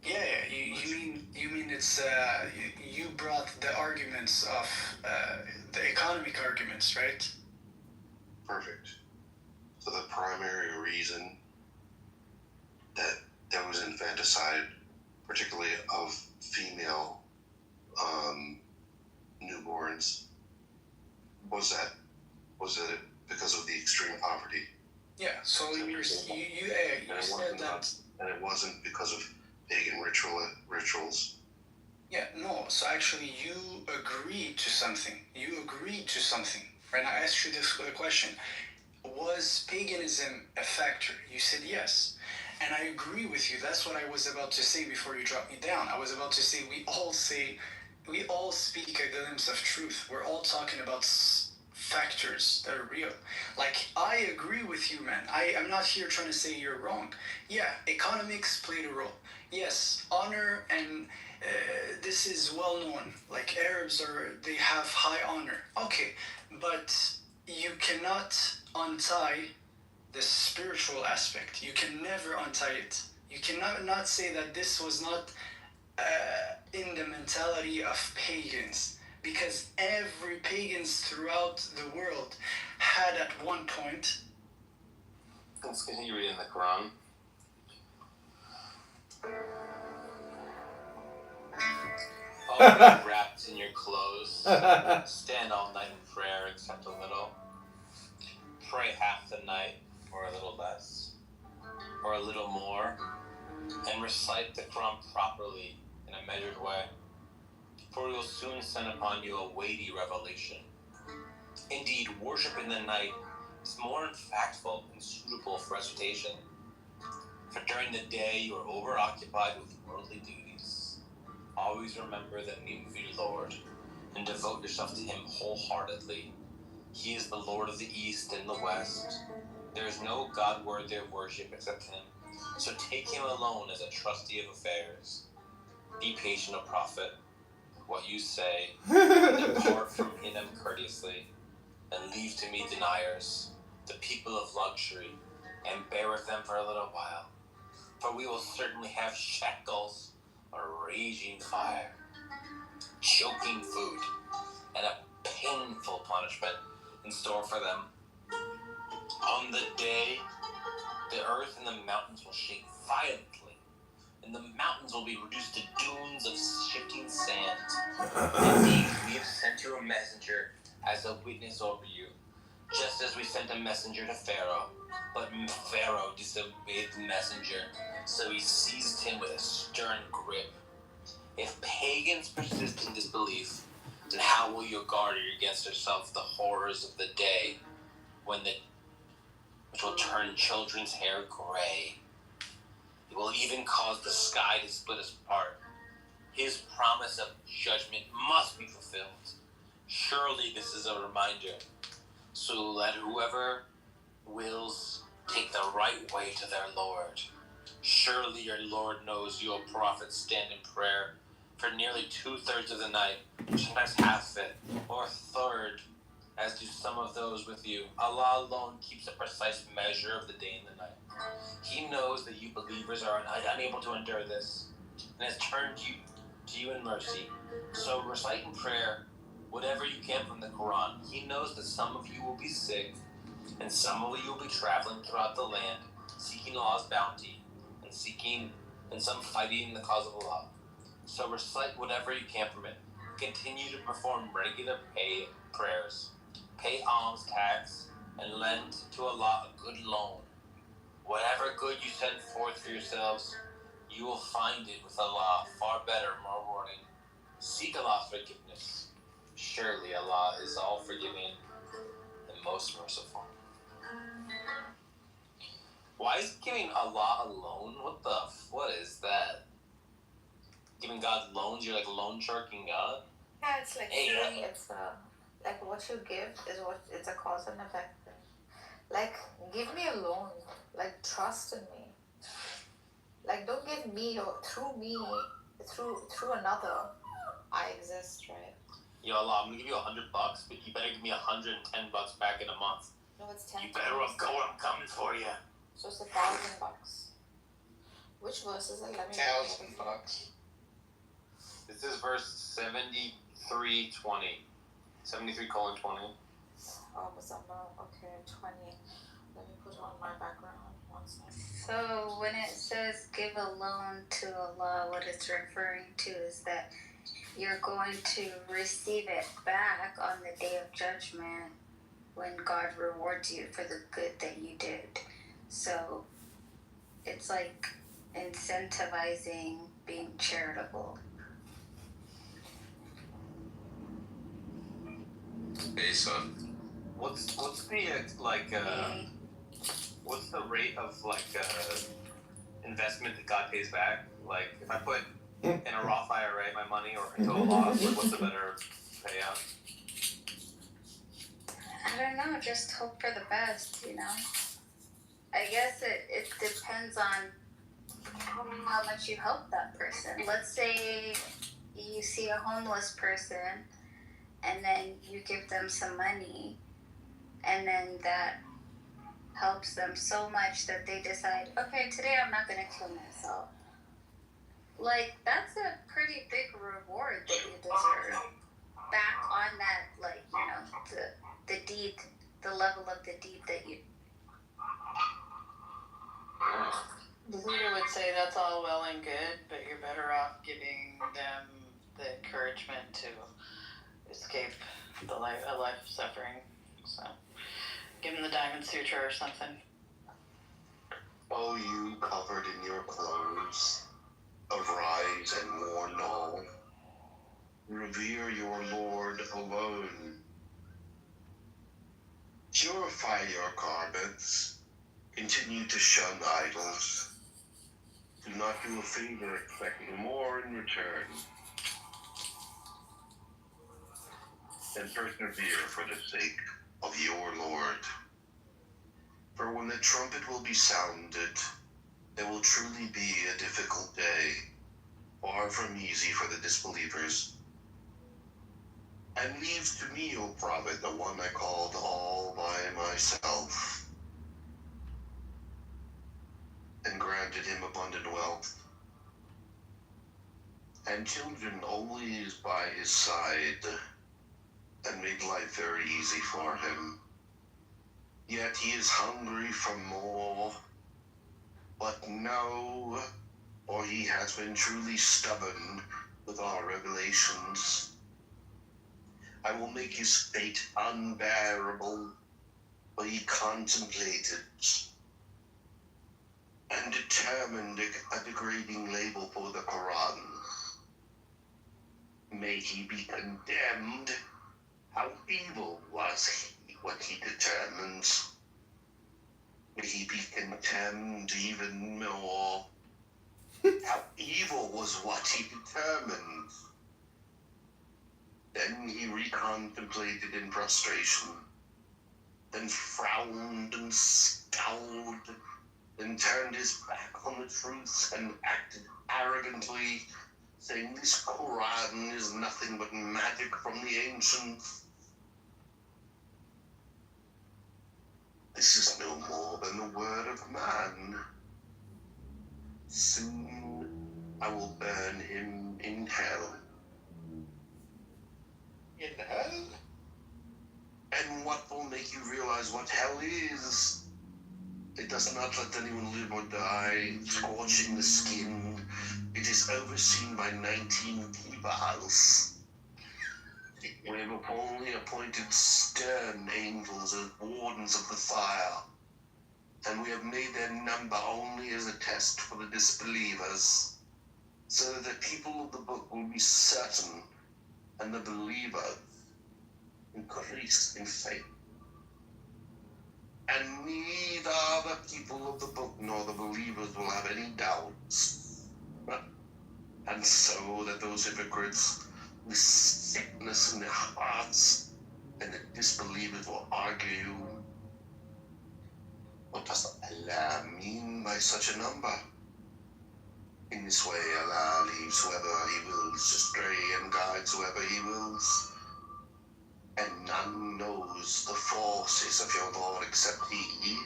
Yeah, you mean it's you brought the arguments of the economic arguments, right? Perfect. So the primary reason that there was infanticide, particularly of female newborns, was that because of the extreme poverty? Yeah. So you said that. And it wasn't because of pagan rituals. Yeah, no. So actually, you agreed to something. Right? I asked you this question: was paganism a factor? You said yes, and I agree with you. That's what I was about to say before you dropped me down. I was about to say we all speak a glimpse of truth. We're all talking about factors that are real. Like, I agree with you, man. I'm not here trying to say you're wrong. Yeah, economics played a role. Yes, honor, and this is well known. Like, Arabs they have high honor. Okay, but you cannot untie the spiritual aspect. You can never untie it. You cannot not say that this was not in the mentality of pagans, because every pagans throughout the world had at one point. Let's continue reading the Quran. All be wrapped in your clothes. Stand all night in prayer, except a little. Pray half the night, or a little less, or a little more, and recite the Quran properly in a measured way. For we will soon send upon you a weighty revelation. Indeed, worship in the night is more impactful and suitable for recitation. For during the day you are overoccupied with worldly duties. Always remember the need of your Lord, and devote yourself to Him wholeheartedly. He is the Lord of the East and the West. There is no God worthy of worship except Him, so take Him alone as a trustee of affairs. Be patient, O Prophet. What you say, depart from him courteously, and leave to me deniers, the people of luxury, and bear with them for a little while. For we will certainly have shackles, a raging fire, choking food, and a painful punishment in store for them. On the day, the earth and the mountains will shake violently, and the mountains will be reduced to dunes of shifting sand. Indeed, we have sent you a messenger as a witness over you, just as we sent a messenger to Pharaoh. But Pharaoh disobeyed the messenger, so he seized him with a stern grip. If pagans persist in disbelief, then how will you guard against yourself the horrors of the day, which will turn children's hair gray? It will even cause the sky to split us apart. His promise of judgment must be fulfilled. Surely this is a reminder. So let whoever wills take the right way to their Lord. Surely your Lord knows you, a prophet, stand in prayer for nearly 2/3 of the night, sometimes half it, or a third, as do some of those with you. Allah alone keeps a precise measure of the day and the night. He knows that you believers are unable to endure this, and has turned you to you in mercy. So recite in prayer whatever you can from the Quran. He knows that some of you will be sick, and some of you will be traveling throughout the land, seeking Allah's bounty, and some fighting in the cause of Allah. So recite whatever you can from it. Continue to perform regular prayers. Pay alms tax, and lend to Allah a good loan. Whatever good you send forth for yourselves, you will find it with Allah far better, more rewarding. Seek Allah's forgiveness. Surely Allah is all forgiving and most merciful. Why is giving Allah a loan? What is that? Giving God loans? You're like loan sharking God? Yeah, it's like Hey, saying it's like what you give is what it's a cause and effect thing. Like, give me a loan. Like, trust in me. Like, don't give me or through another. I exist, right? Yo, Allah, I'm gonna give you $100, but you better give me $110 back in a month. No, it's 10. You better go. I'm coming for you. So it's $1,000. Which verse is it? Let me $1,000. This is verse 73:20. 73:20. Oh, Musamma. Okay, 20. Let me put on my background. One second. So when it says give a loan to Allah, what it's referring to is that you're going to receive it back on the day of judgment when God rewards you for the good that you did. So it's like incentivizing being charitable. Hey, son. What's the what's the rate of investment that God pays back? Like if I put in a Roth IRA my money or into a loss, what's the better payout? I don't know, just hope for the best, you know? I guess it depends on how much you help that person. Let's say you see a homeless person and then you give them some money and then that helps them so much that they decide, okay, today I'm not going to kill myself. Like, that's a pretty big reward that you deserve back on that, like, you know, the deed, the level of the deed that you... The leader would say that's all well and good, but you're better off giving them the encouragement to escape a life of suffering. So, give them the Diamond Sutra or something. O you covered in your clothes, arise and mourn all. Revere your Lord alone. Purify your garments. Continue to shun idols. Do not do a favor expecting more in return. And persevere for the sake of your Lord. For when the trumpet will be sounded, there will truly be a difficult day, far from easy for the disbelievers. And leave to me, O Prophet, the one I called all by myself, and granted him abundant wealth, and children always by his side, and made life very easy for him. Yet he is hungry for more, but no, for he has been truly stubborn with our revelations. I will make his fate unbearable, but he contemplated and determined a degrading label for the Quran. May he be condemned. How evil was he, what he determines? May he be condemned even more. How evil was what he determined? Then he recontemplated in frustration and frowned and scowled and turned his back on the truth and acted arrogantly, saying this Quran is nothing but magic from the ancients. This is no more than the word of man. Soon I will burn him in hell. In hell? And what will make you realize what hell is? It does not let anyone live or die, scorching the skin. It is overseen by 19 T-Vials. We have only appointed stern angels as wardens of the fire, and we have made their number only as a test for the disbelievers, so that the people of the book will be certain, and the believers increase in faith. And neither the people of the book nor the believers will have any doubts. And so that those hypocrites with sickness in their hearts and the disbelievers will argue, what does Allah mean by such a number? In this way, Allah leaves whoever he wills astray and guides whoever he wills. And none knows the forces of your Lord except he.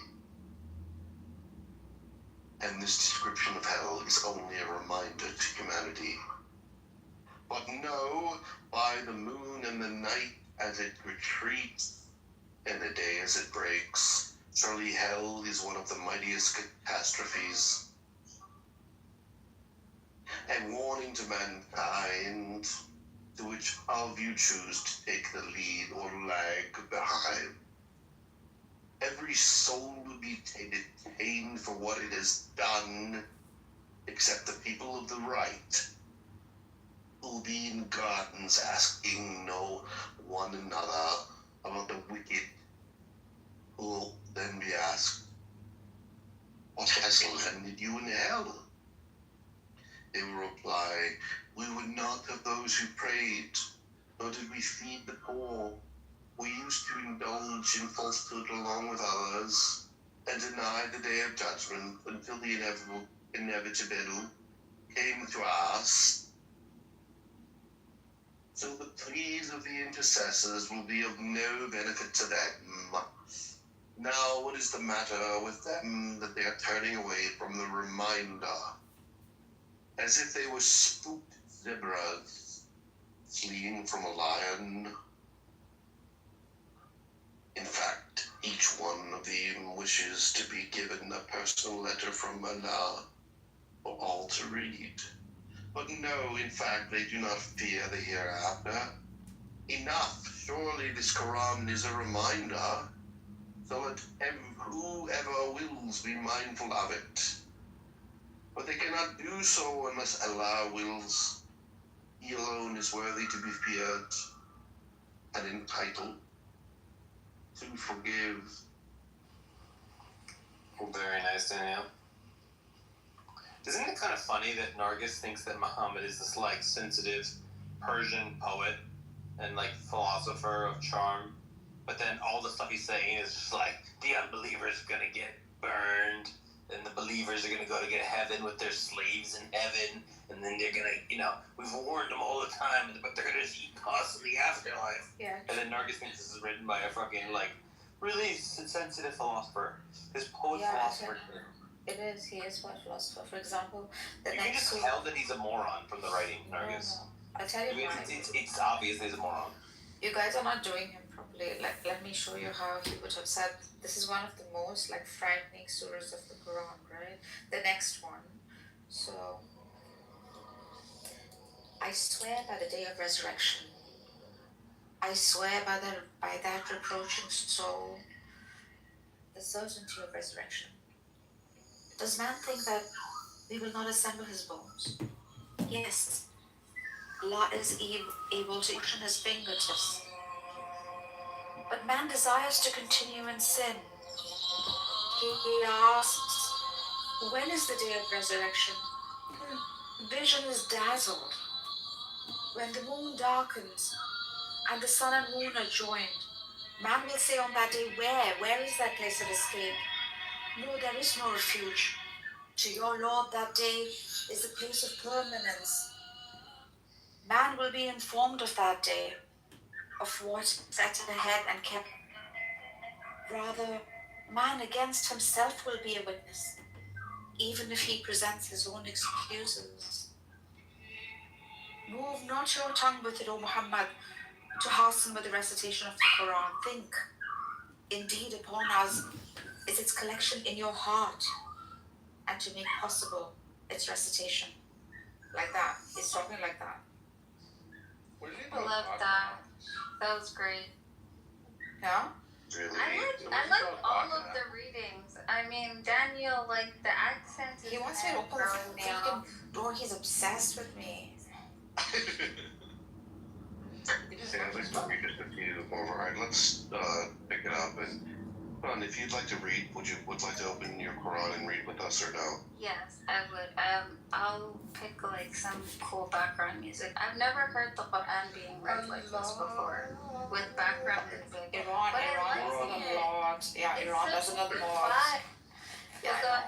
And this description of hell is only a reminder to humanity. But know, by the moon and the night as it retreats, and the day as it breaks, surely hell is one of the mightiest catastrophes. And warning to mankind, to which of you choose to take the lead or lag behind. Every soul will be detained for what it has done, except the people of the right, who will be in gardens asking no one another about the wicked, who will then be asked, what has landed you in hell? They will reply, we were not of those who prayed, nor did we feed the poor. We used to indulge in falsehood along with others, and deny the day of judgment until the inevitable came to us. So the pleas of the intercessors will be of no benefit to them. Now what is the matter with them that they are turning away from the reminder, as if they were spooked zebras fleeing from a lion? In fact, each one of them wishes to be given a personal letter from Allah for all to read. But no, in fact, they do not fear the hereafter. Enough, surely this Quran is a reminder, so let whoever wills be mindful of it. But they cannot do so unless Allah wills. He alone is worthy to be feared and entitled to forgive. Very nice, Daniel. Isn't it kind of funny that Nargis thinks that Muhammad is this, like, sensitive Persian poet and, like, philosopher of charm, but then all the stuff he's saying is just like, the unbelievers are gonna get burned, and the believers are gonna go to get heaven with their slaves in heaven, and then they're gonna, we've warned them all the time, but they're gonna eat us in the afterlife. Yeah. And then Nargis thinks this is written by a fucking, like, really sensitive philosopher. This poet philosopher. It is. He is one philosopher. For example, you can just tell that he's a moron from the writing, Nargis. No. I'll tell you why. It's obvious he's a moron. You guys are not doing him properly. Let me show you how he would have said. This is one of the most frightening surahs of the Quran, right? The next one. So, I swear by the day of resurrection. I swear by that reproaching soul, the certainty of resurrection. Does man think that we will not assemble his bones? Yes. Allah is able to action his fingertips. But man desires to continue in sin. He asks, when is the day of resurrection? Vision is dazzled. When the moon darkens and the sun and moon are joined, Man will say on that day, where is that place of escape? No, there is no refuge. To your Lord that day is the place of permanence. Man will be informed of that day, of what set ahead and kept. Rather, man against himself will be a witness, even if he presents his own excuses. Move not your tongue with it, O Muhammad, to hasten with the recitation of the Quran. Think, indeed, upon us is its collection in your heart, and to make possible its recitation. Like that. He's talking like that. I love that. That was great. Yeah? I like all of the readings. I mean, Daniel, like the accent is He wants me to open the throwing me freaking off. door. He's obsessed with me. Yeah, I'd like to read just a few more. All right, let's pick it up. And if you'd like to read, would like to open your Quran and read with us or no? Yes, I would. I'll pick like some cool background music. I've never heard the Quran being read like this before, with background music. Iran But I like does it. a lot. Yeah, It's Iran does such a a good lot. vibe. Yeah,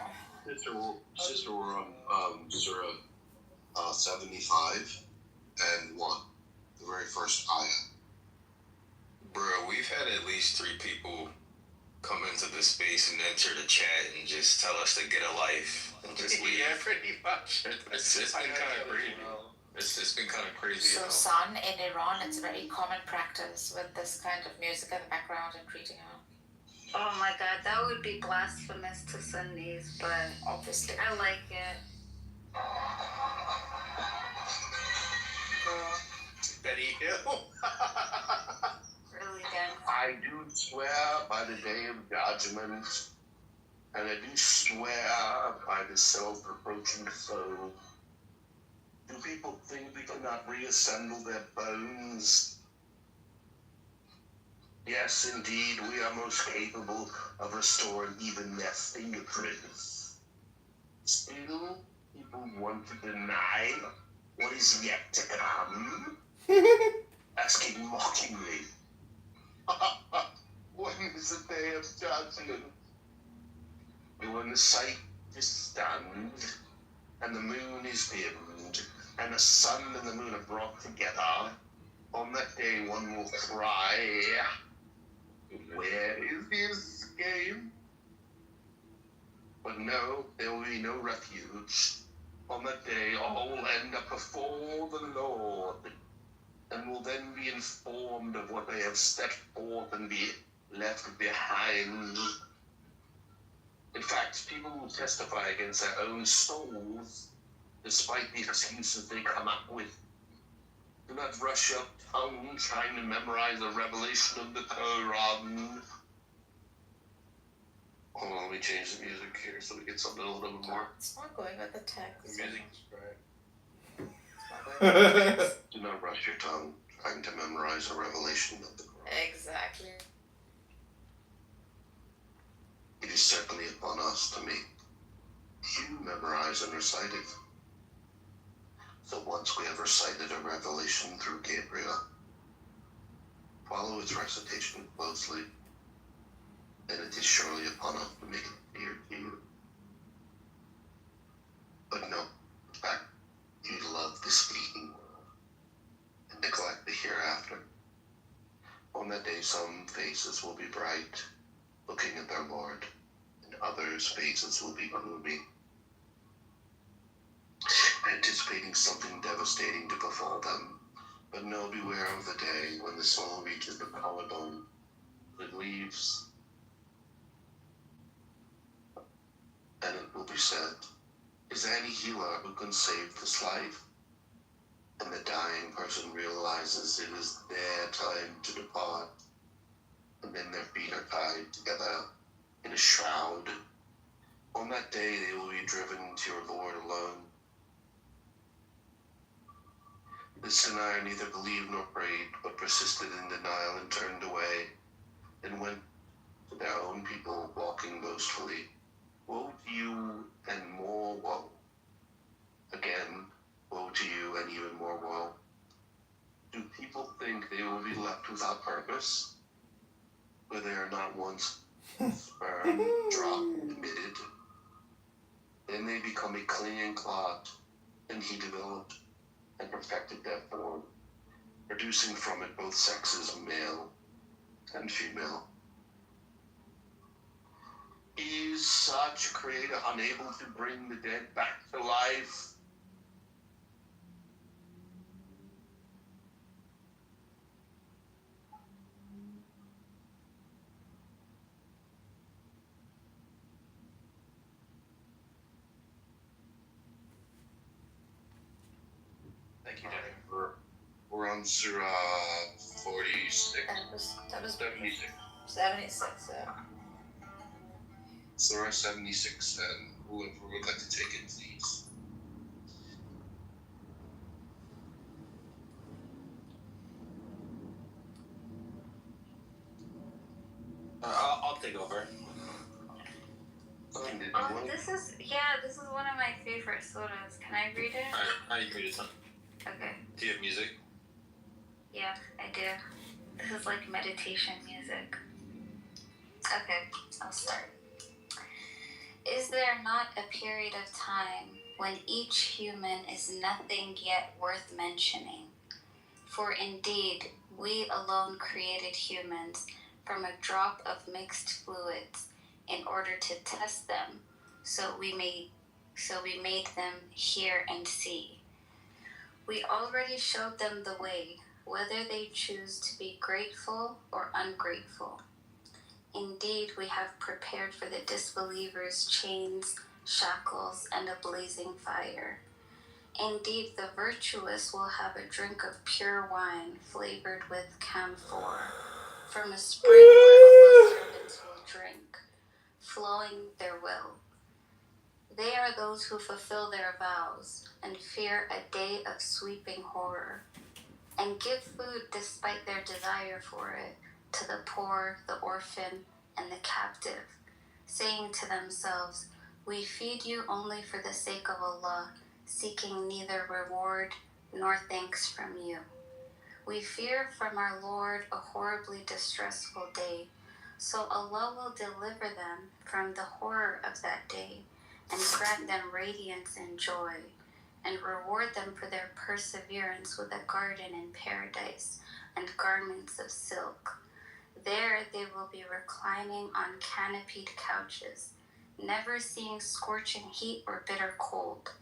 Sister, we're on Surah 75 and 1, the very first ayah. Bro, we've had at least 3 people come into the space and enter the chat and just tell us to get a life and just leave. Yeah, pretty much. It's been kind of crazy. It's been kind of crazy. So, son, in Iran, it's a very common practice with this kind of music in the background and greeting out. Oh my god, that would be blasphemous to Sunnis, but obviously I like it. Girl. Betty Hill. Really, Dan. I do swear by the day of judgment, and I do swear by the self-reproaching soul. Do people think we cannot reassemble their bones? Yes, indeed, we are most capable of restoring even their fingerprints. Still, people want to deny what is yet to come, asking mockingly, when is the day of judgment? When the sight is stunned, and the moon is dimmed, and the sun and the moon are brought together, on that day one will cry, where is the escape? But no, there will be no refuge. On that day, all will end up before the Lord, and will then be informed of what they have set forth and be left behind. In fact, people will testify against their own souls, despite the excuses they come up with. Do not rush your tongue trying to memorize the revelation of the Quran. Hold on, let me change the music here so we get something a little bit more. It's not going with the text. The music's great. Do not rush your tongue trying to memorize the revelation of the Quran. Exactly. It is certainly upon us to make you memorize and recite it. So once we have recited a revelation through Gabriel, follow its recitation closely, and it is surely upon us to make it clear to you. But no, in fact, you love this fleeting world and neglect the hereafter. On that day, some faces will be bright, looking at their Lord, and others' faces will be gloomy, anticipating something devastating to befall them. But no, beware of the day when the soul reaches the collarbone. It leaves, and it will be said, is there any healer who can save this life? And the dying person realizes it is their time to depart, and then their feet are tied together in a shroud. On that day they will be driven to your Lord alone. The sinner neither believed nor prayed, but persisted in denial and turned away, and went to their own people walking boastfully. Woe to you and more woe. Again, woe to you and even more woe. Do people think they will be left without purpose? they are not once sperm drop emitted, they may become a clinging clot, and he developed and perfected that form, producing from it both sexes, male and female. Is such creator unable to bring the dead back to life? Thank you, Danny. We're on Surah 46. That was 76. 76, yeah. Surah 76, and whoever would like to take it, please. I'll take over. This is one of my favorite surahs. Can I read it? Alright, you can read it, son. Okay. Do you have music? Yeah, I do. This is like meditation music. Okay, I'll start. Is there not a period of time when each human is nothing yet worth mentioning? For indeed, we alone created humans from a drop of mixed fluids in order to test them, so we made them hear and see. We already showed them the way, whether they choose to be grateful or ungrateful. Indeed, we have prepared for the disbelievers chains, shackles, and a blazing fire. Indeed, the virtuous will have a drink of pure wine flavored with camphor from a spring where Allah's servants will drink, flowing their will. They are those who fulfill their vows and fear a day of sweeping horror, and give food despite their desire for it to the poor, the orphan, and the captive, saying to themselves, we feed you only for the sake of Allah, seeking neither reward nor thanks from you. We fear from our Lord a horribly distressful day, so Allah will deliver them from the horror of that day and grant them radiance and joy, and reward them for their perseverance with a garden in paradise and garments of silk. There they will be reclining on canopied couches, never seeing scorching heat or bitter cold.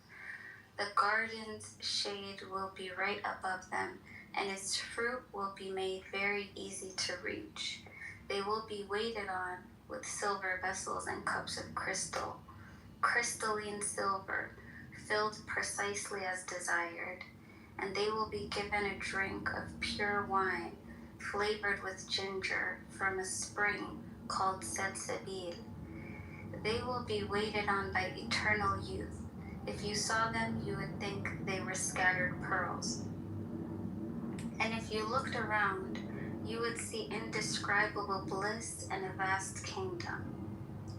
The garden's shade will be right above them, and its fruit will be made very easy to reach. They will be waited on with silver vessels and cups of crystal, crystalline silver, filled precisely as desired, and they will be given a drink of pure wine, flavored with ginger, from a spring called Salsabil. They will be waited on by eternal youth. If you saw them, you would think they were scattered pearls. And if you looked around, you would see indescribable bliss and a vast kingdom.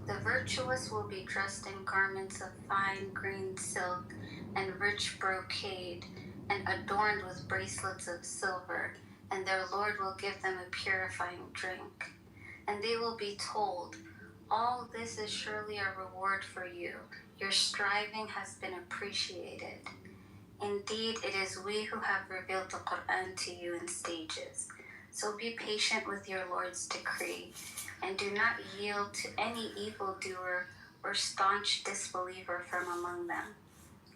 The virtuous will be dressed in garments of fine green silk and rich brocade, and adorned with bracelets of silver, and their Lord will give them a purifying drink. And they will be told, all this is surely a reward for you. Your striving has been appreciated. Indeed, it is we who have revealed the Quran to you in stages. So be patient with your Lord's decree, and do not yield to any evildoer or staunch disbeliever from among them.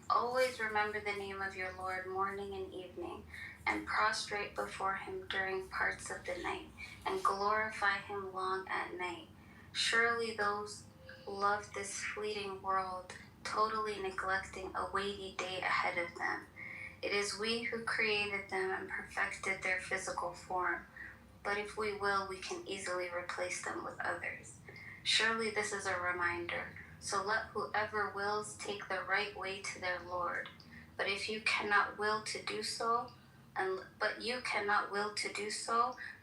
Always remember the name of your Lord morning and evening, and prostrate before him during parts of the night, and glorify him long at night. Surely those love this fleeting world, totally neglecting a weighty day ahead of them. It is we who created them and perfected their physical form, but if we will, we can easily replace them with others. Surely this is a reminder, so let whoever wills take the right way to their Lord. But if you cannot will to do so,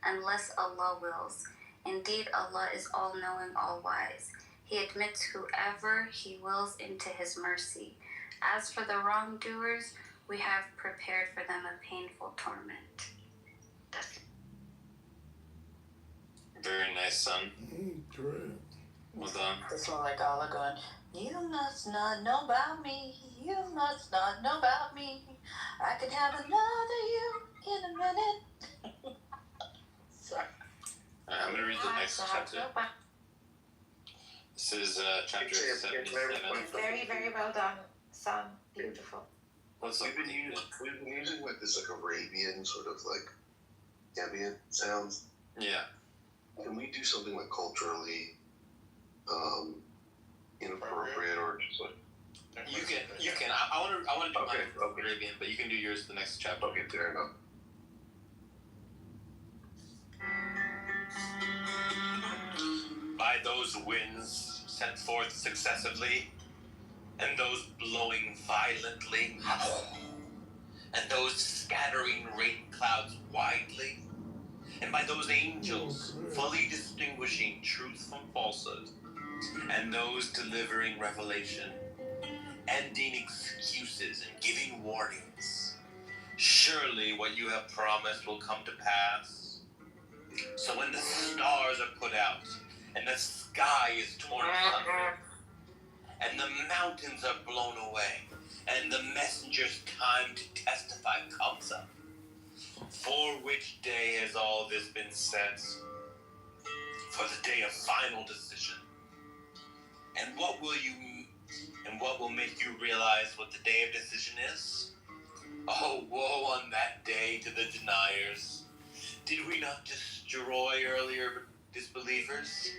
unless Allah wills. Indeed, Allah is all-knowing, all-wise. He admits whoever He wills into His mercy. As for the wrongdoers, we have prepared for them a painful torment. Very nice, son. Great. Well done. This one like Allah going, you must not know about me. You must not know about me. I could have another you in a minute. Sorry. I'm going to read the next chapter. This is chapter 77. Very, very well done, son. Beautiful. What's up? We've been using like this like Arabian sort of like ambient sounds. Yeah. Can we do something like culturally inappropriate or just like? You can. I want to do mine Arabian, but you can do yours the next chapter. Okay, fair enough. By those winds sent forth successively, and those blowing violently, and those scattering rain clouds widely, and by those angels fully distinguishing truth from falsehood, and those delivering revelation, ending excuses and giving warnings, surely what you have promised will come to pass. So when the stars are put out, and the sky is torn asunder, and the mountains are blown away, and the messenger's time to testify comes up, for which day has all this been set? For the day of final decision. And what will make you realize what the day of decision is? Oh, woe on that day to the deniers. Did we not destroy earlier disbelievers?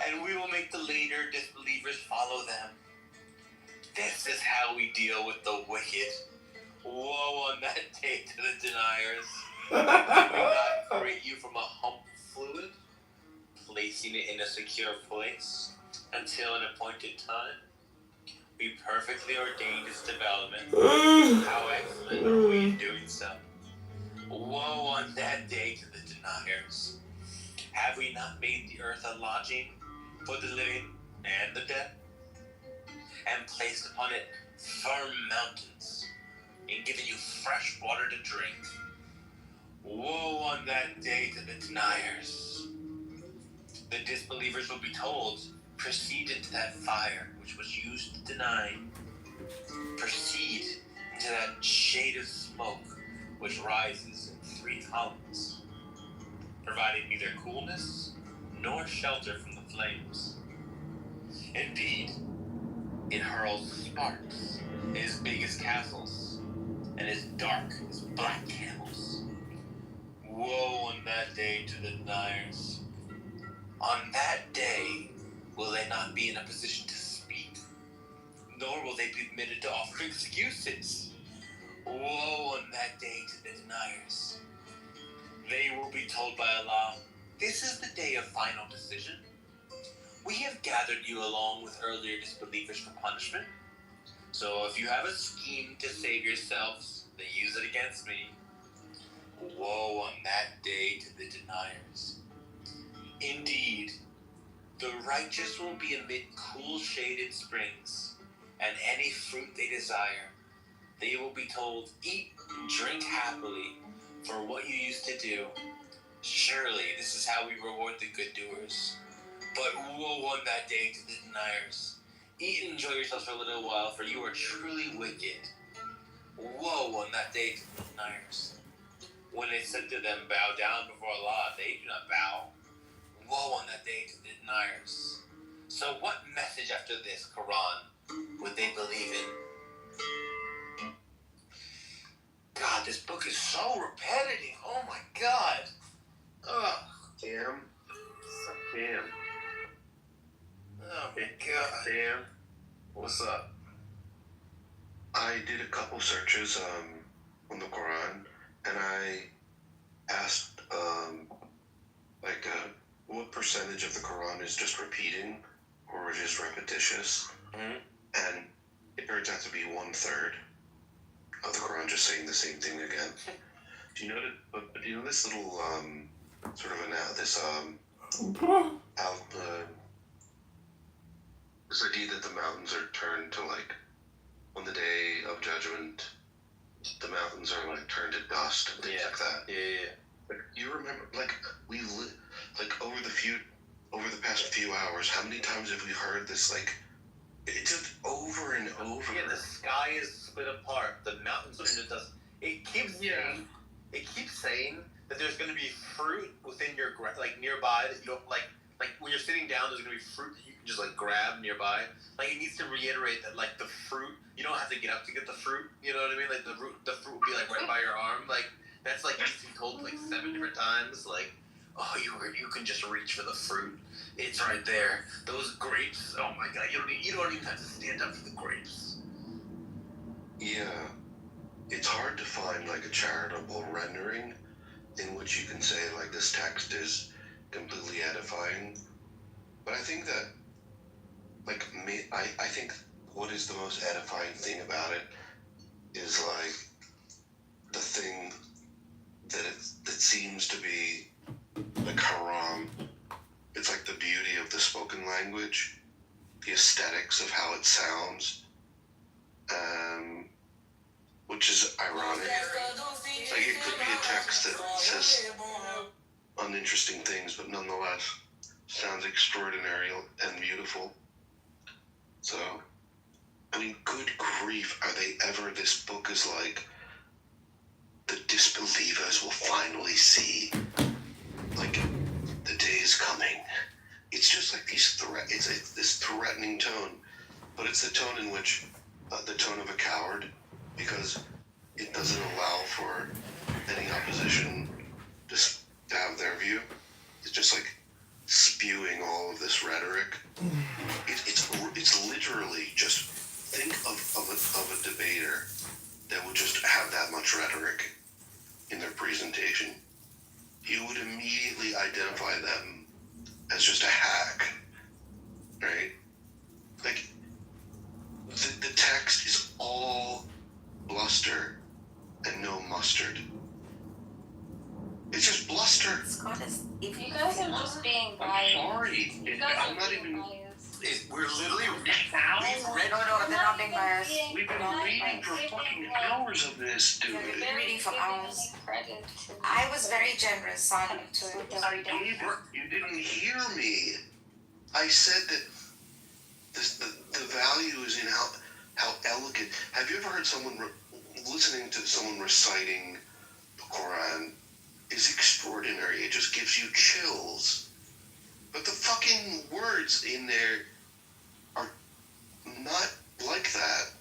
And we will make the later disbelievers follow them. This is how we deal with the wicked. Woe on that day to the deniers. Did we not create you from a hump fluid, placing it in a secure place until an appointed time? We perfectly ordained its development. How excellent are we in doing so? Woe on that day to the deniers. Have we not made the earth a lodging for the living and the dead? And placed upon it firm mountains, and given you fresh water to drink? Woe on that day to the deniers. The disbelievers will be told, proceed into that fire which was used to deny. Proceed into that shade of smoke which rises in 3 columns, providing neither coolness nor shelter from the flames. Indeed, it hurls sparks as big as castles, and as dark as black camels. Woe on that day to the deniers. On that day will they not be in a position to speak, nor will they be permitted to offer excuses. Woe on that day to the deniers. They will be told by Allah, this is the day of final decision. We have gathered you along with earlier disbelievers for punishment. So if you have a scheme to save yourselves, then use it against me. Woe on that day to the deniers. Indeed, the righteous will be amid cool shaded springs, and any fruit they desire. They will be told, eat and drink happily for what you used to do. Surely this is how we reward the good doers. But woe on that day to the deniers. Eat and enjoy yourselves for a little while, for you are truly wicked. Woe on that day to the deniers. When they said to them, bow down before Allah, they do not bow. Woe on that day to the deniers. So what message after this Quran would they believe in? God, this book is so repetitive. Oh my God. Ugh. Damn. Oh my God. Damn. What's up? I did a couple searches on the Quran, and I asked what percentage of the Quran is just repeating or just repetitious, and it turns out to be 1/3 of the Quran just saying the same thing again. Do you know this little sort of this idea that the mountains are turned to, like, on the day of judgment, the mountains are like turned to dust and things like that. Yeah. Like, you remember, like, like over the past few hours, how many times have we heard this? Like, it's just over and over. Yeah, the sky is split apart. The mountains are in the dust. It keeps saying that there's going to be fruit within your like nearby that you don't like when you're sitting down. There's going to be fruit that you can just like grab nearby. Like it needs to reiterate that like the fruit, you don't have to get up to get the fruit. You know what I mean? Like the fruit will be like right by your arm. Like that's like needs to be told like 7 different times. Like, oh, you can just reach for the fruit. It's right there. Those grapes. Oh my God! You don't even have to stand up for the grapes. Yeah, it's hard to find like a charitable rendering in which you can say like this text is completely edifying. But I think that I think what is the most edifying thing about it is like the thing that seems to be the Quran. It's like the beauty of the spoken language, the aesthetics of how it sounds, which is ironic. Like it could be a text that says uninteresting things, but nonetheless sounds extraordinary and beautiful. So, I mean, good grief, are they ever? This book is like, the disbelievers will finally see, like, the day is coming. It's just like it's this threatening tone, but it's the tone in which, the tone of a coward, because it doesn't allow for any opposition to have their view. It's just like spewing all of this rhetoric. It's literally just think of a debater that would just have that much rhetoric in their presentation. You would immediately identify them as just a hack, right? Like the text is all bluster and no mustard. It's just bluster. Scott, if you guys are just being biased. I'm sorry. I'm not even. We're literally No, they're not being biased. We've been reading for fucking hours of this, dude. We've been reading for hours. I was very generous on to it. I gave it. You didn't hear me. I said that the value is in how elegant. Have you ever heard someone listening to someone reciting the Quran is extraordinary. It just gives you chills. But the fucking words in there are not like that.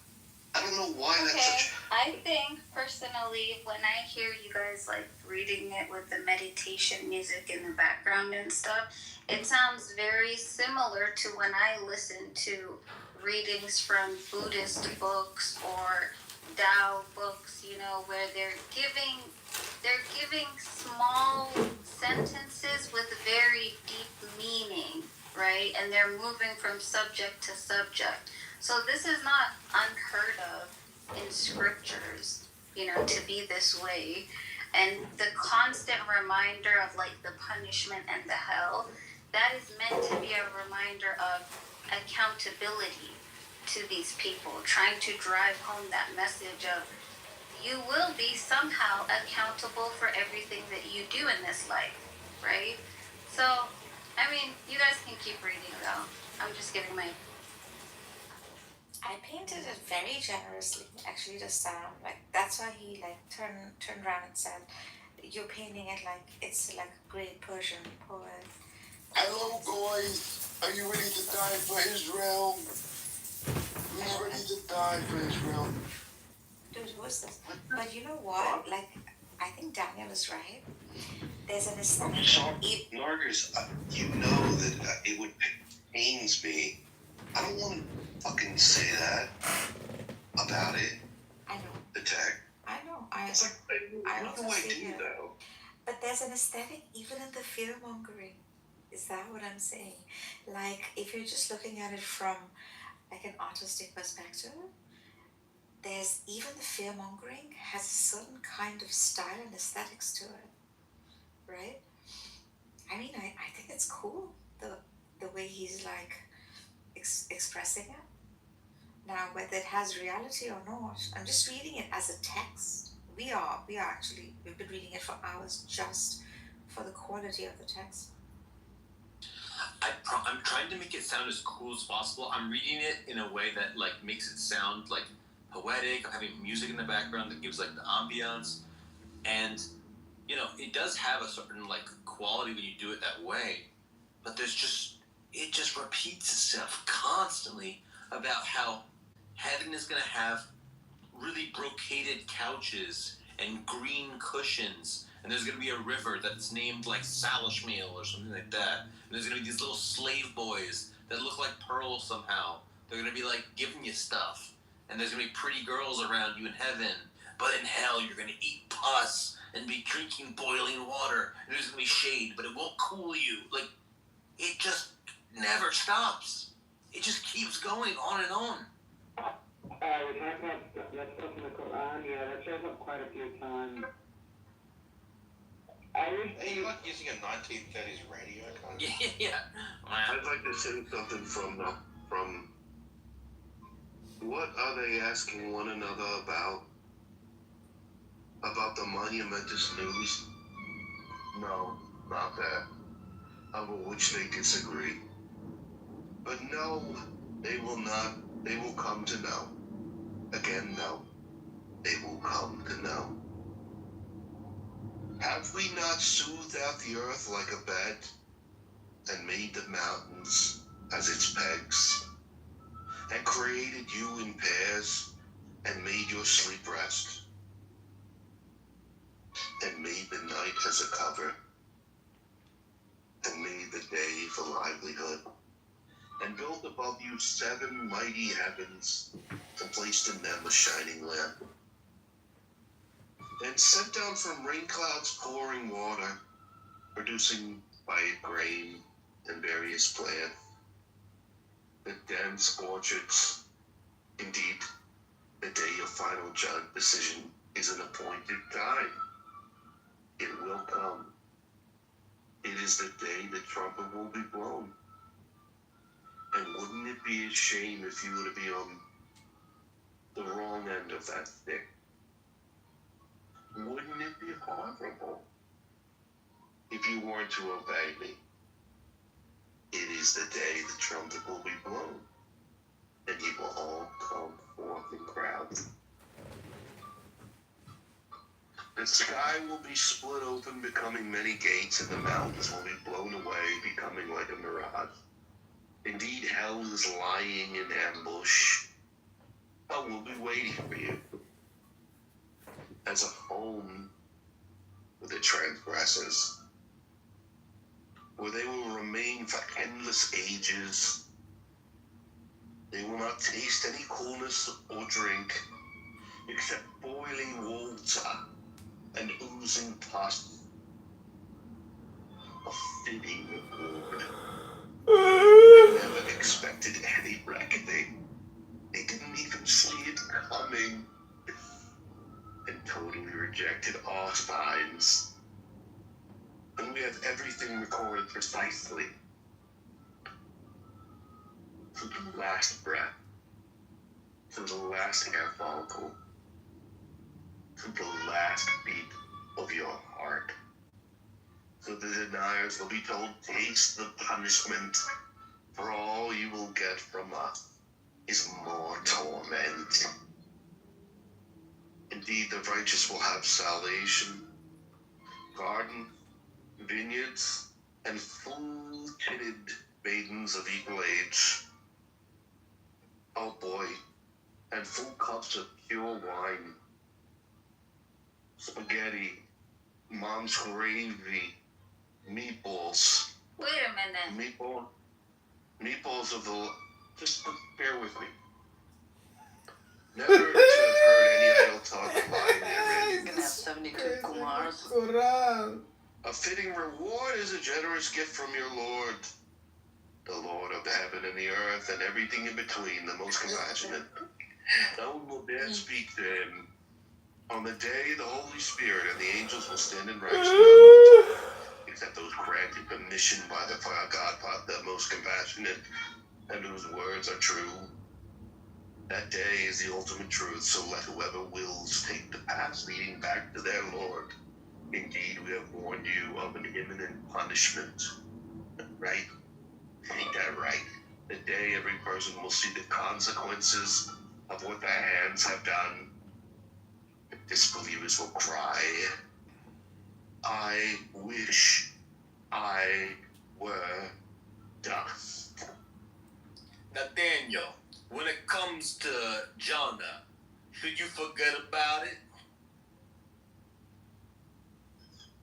I don't know why that's such. I think personally, when I hear you guys like reading it with the meditation music in the background and stuff, it sounds very similar to when I listen to readings from Buddhist books or Tao books, you know, where they're giving small sentences with very deep meaning, right? And they're moving from subject to subject. So this is not unheard of in scriptures, you know, to be this way. And the constant reminder of like the punishment and the hell, that is meant to be a reminder of accountability to these people, trying to drive home that message of you will be somehow accountable for everything that you do in this life, right? So, I mean, you guys can keep reading though. I'm just giving my... I painted it very generously, actually, this time. Like, that's why he, like, turned around and said, you're painting it like it's like a great Persian poet. Hello, guys. Are you ready to die for Israel? Who's ready to die for Israel? Dude, who's this? But you know what? Like, I think Daniel is right. There's an aesthetic. I'm sorry, Nargis, you know that it would pains me. I don't want to fucking say that about it. I know. The tech. I know. It's like, what do I do though? But there's an aesthetic even in the fear mongering. Is that what I'm saying? Like, if you're just looking at it from like an artistic perspective, there's even the fear mongering has a certain kind of style and aesthetics to it, right? I mean, I think it's cool the way he's like expressing it. Now, whether it has reality or not, I'm just reading it as a text. We've been reading it for hours just for the quality of the text. I'm trying to make it sound as cool as possible. I'm reading it in a way that like makes it sound like poetic. I'm having music in the background that gives like the ambiance, and you know, it does have a certain like quality when you do it that way. But it just repeats itself constantly about how heaven is gonna have really brocaded couches and green cushions, and there's gonna be a river that's named like Salishmeal or something like that, and there's gonna be these little slave boys that look like pearls somehow. They're gonna be like giving you stuff, and there's gonna be pretty girls around you in heaven, but in hell you're gonna eat pus and be drinking boiling water, and there's gonna be shade, but it won't cool you. Like, it just never stops. It just keeps going on and on. We talked about that stuff in the Quran. Yeah, that shows up quite a few times. Hey, you like using a 1930s radio? Yeah. I'd like to say something from what are they asking one another about? About the monumentous news? No, not that. Over which they disagree. But no, they will not. They will come to know. Again, no. They will come to know. Have we not smoothed out the earth like a bed and made the mountains as its pegs and created you in pairs and made your sleep rest and made the night as a cover and made the day for livelihood and built above you 7 mighty heavens and placed in them a shining lamp and sent down from rain clouds pouring water, producing by it grain and various plants, the dense orchards. Indeed, the day of final decision is an appointed time. It will come. It is the day the trumpet will be blown. And wouldn't it be a shame if you were to be on the wrong end of that stick? Wouldn't it be horrible if you weren't to obey me? It is the day the trumpet will be blown, and you will all come forth in crowds. The sky will be split open, becoming many gates, and the mountains will be blown away, becoming like a mirage. Indeed, hell is lying in ambush. Hell will be waiting for you as a home for the transgressors, where they will remain for endless ages. They will not taste any coolness or drink except boiling water and oozing pus. A fitting reward. They never expected any reckoning. They didn't even see it coming, and totally rejected our signs. And we have everything recorded precisely to the last breath, to the last hair follicle, to the last beat of your heart. So the deniers will be told, taste the punishment, for all you will get from us is more torment. Indeed, the righteous will have salvation, garden, vineyards, and full-titted maidens of equal age. Oh boy, and full cups of pure wine, spaghetti, mom's gravy, meatballs. Wait a minute. Meatballs of the... Just bear with me. Never to have heard any idle talk of lying therein. You're gonna have 72 Kumars. A fitting reward is a generous gift from your Lord, the Lord of the heaven and the earth and everything in between, the most compassionate. No one will dare speak to him. On the day, the Holy Spirit and the angels will stand in righteousness, except those granted permission by the God, the most compassionate, and whose words are true. That day is the ultimate truth, so let whoever wills take the path leading back to their Lord. Indeed, we have warned you of an imminent punishment. Right? Ain't that right? The day every person will see the consequences of what their hands have done. Disbelievers will cry. I wish I were done. Nathaniel, when it comes to Jonah, should you forget about it?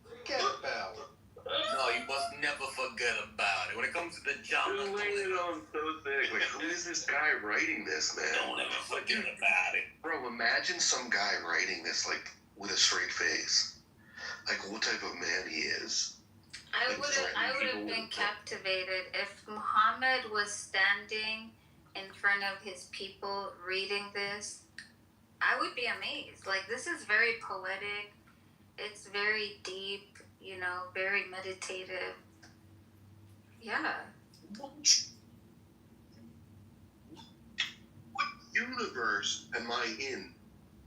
Forget about it. No, you must never forget about it. When it comes to the Jonah, You're laying it on so thick. Like, who is this guy writing this, man? don't ever forget about it. Bro, imagine some guy writing this, like, with a straight face. Like, what type of man he is. I would have been captivated if Muhammad was standing in front of his people reading this. I would be amazed. Like, this is very poetic. It's very deep, you know, very meditative. Yeah. What universe am I in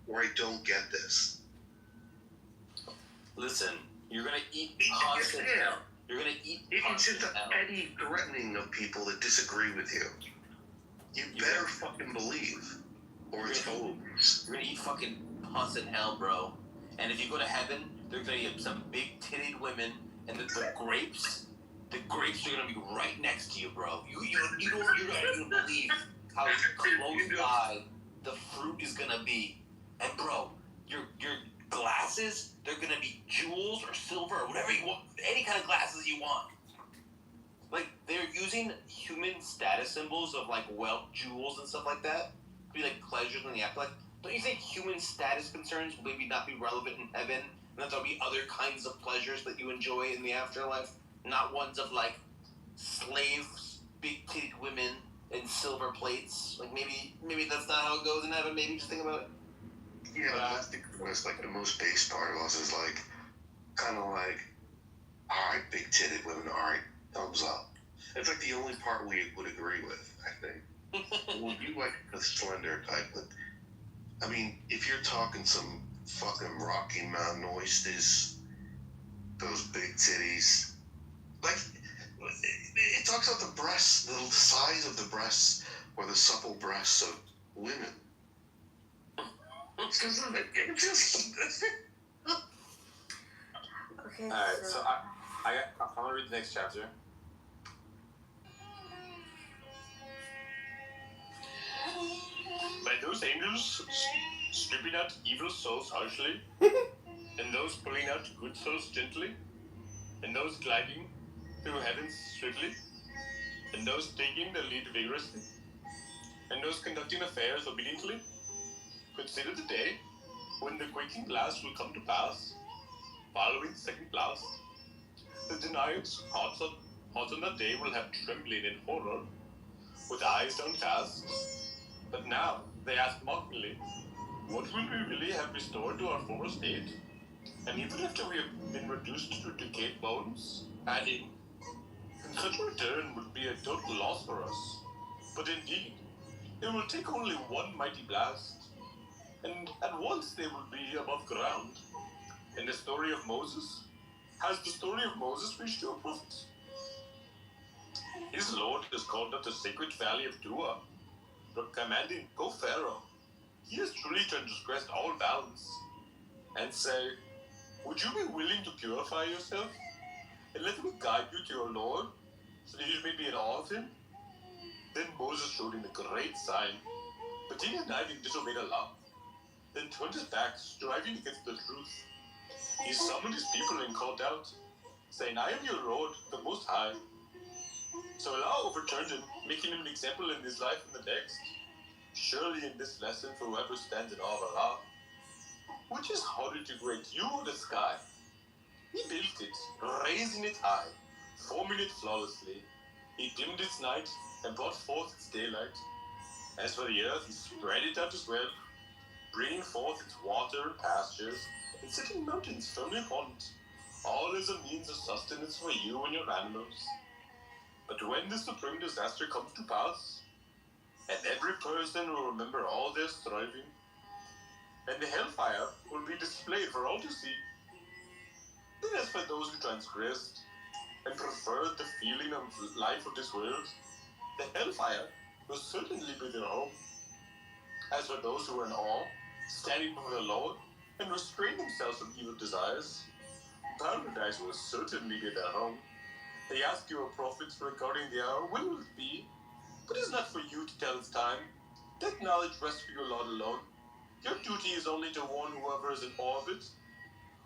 where I don't get this? Listen, you're gonna eat constant hell. You're gonna eat It's just constant a hell. petty threatening of people that disagree with you. You better fucking believe. Or it's over. You're gonna eat fucking constant hell, bro. And if you go to heaven, there's gonna be some big-titted women, and the grapes are gonna be right next to you, bro. You don't even believe how close by the fruit is gonna be. And bro, your glasses, they're gonna be jewels or silver or whatever you want, any kind of glasses you want. Like, they're using human status symbols of like wealth, jewels, and stuff like that to be like pleasures in the afterlife. Don't you think human status concerns will maybe not be relevant in heaven, and that there'll be other kinds of pleasures that you enjoy in the afterlife, not ones of like slaves, big-titted women, and silver plates? Like maybe that's not how it goes in heaven. Maybe just think about it. Yeah, but I think like the most base part of us is like, kind of like, all right, big-titted women, all right, thumbs up. It's like the only part we would agree with, I think. Well, you like the slender type, but I mean, if you're talking some fucking Rocky Mountain oysters, those big titties, like, it talks about the breasts, the size of the breasts, or the supple breasts of women. Okay. Alright, so I'm gonna read the next chapter. By those angels stripping out evil souls harshly, and those pulling out good souls gently, and those gliding through heavens swiftly, and those taking the lead vigorously, and those conducting affairs obediently, consider the day when the quaking blast will come to pass, following the second blast. The deniers, hot on that day, will have trembling in horror, with eyes downcast. But now they ask mockingly, what will we really have restored to our former state? And even after we have been reduced to decayed bones, adding, and such a return would be a total loss for us. But indeed, it will take only one mighty blast, and at once they will be above ground. In the story of Moses, has the story of Moses reached your prophet? His Lord has called up the sacred valley of Dua, commanding, go Pharaoh. He has truly transgressed all bounds. And say, would you be willing to purify yourself, and let me guide you to your Lord, so that you may be in awe of him? Then Moses showed him a great sign, but he denied and disobeyed Allah. Then turned his back, striving against the truth. He summoned his people and called out, saying, I am your Lord, the Most High. So Allah overturned him, making him an example in his life and the next. Surely in this lesson for whoever stands in awe of Allah, which is harder to create, you or the sky? He built it, raising it high, forming it flawlessly. He dimmed its night and brought forth its daylight. As for the earth, he spread it out as well, bringing forth its water and pastures, and setting mountains firmly upon it, all as a means of sustenance for you and your animals. But when the supreme disaster comes to pass, and every person will remember all their striving, and the hellfire will be displayed for all to see, then as for those who transgressed, and preferred the feeling of life of this world, the hellfire will certainly be their home. As for those who are in awe, standing before the Lord, and restrain themselves from evil desires, paradise will certainly be their home. They ask your prophets regarding the hour, when will it be? But it is not for you to tell its time. That knowledge rests for your Lord alone. Your duty is only to warn whoever is in awe of it.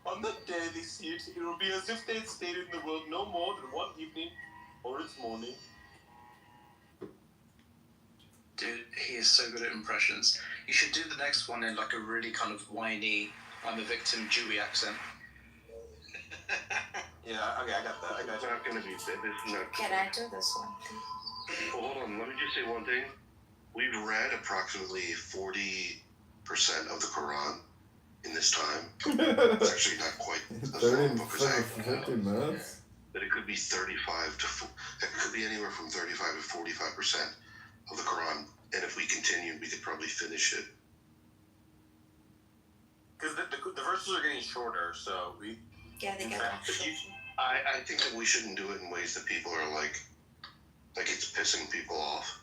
On that day they see it, it will be as if they had stayed in the world no more than one evening or its morning. Dude, he is so good at impressions. You should do the next one in like a really kind of whiny, I'm a victim Jewy accent. Yeah, okay, I got that. It's not going to be this. Can I do this one, please? Well, hold on. Let me just say one thing. We've read approximately 40% of the Quran in this time. It's actually not quite as long a book as I 50 minutes. But it could be 35 to it could be anywhere from 35 to 45% of the Quran. And if we continue, we could probably finish it. Because the verses are getting shorter, so we. Yeah, they get I think that we shouldn't do it in ways that people are like it's pissing people off.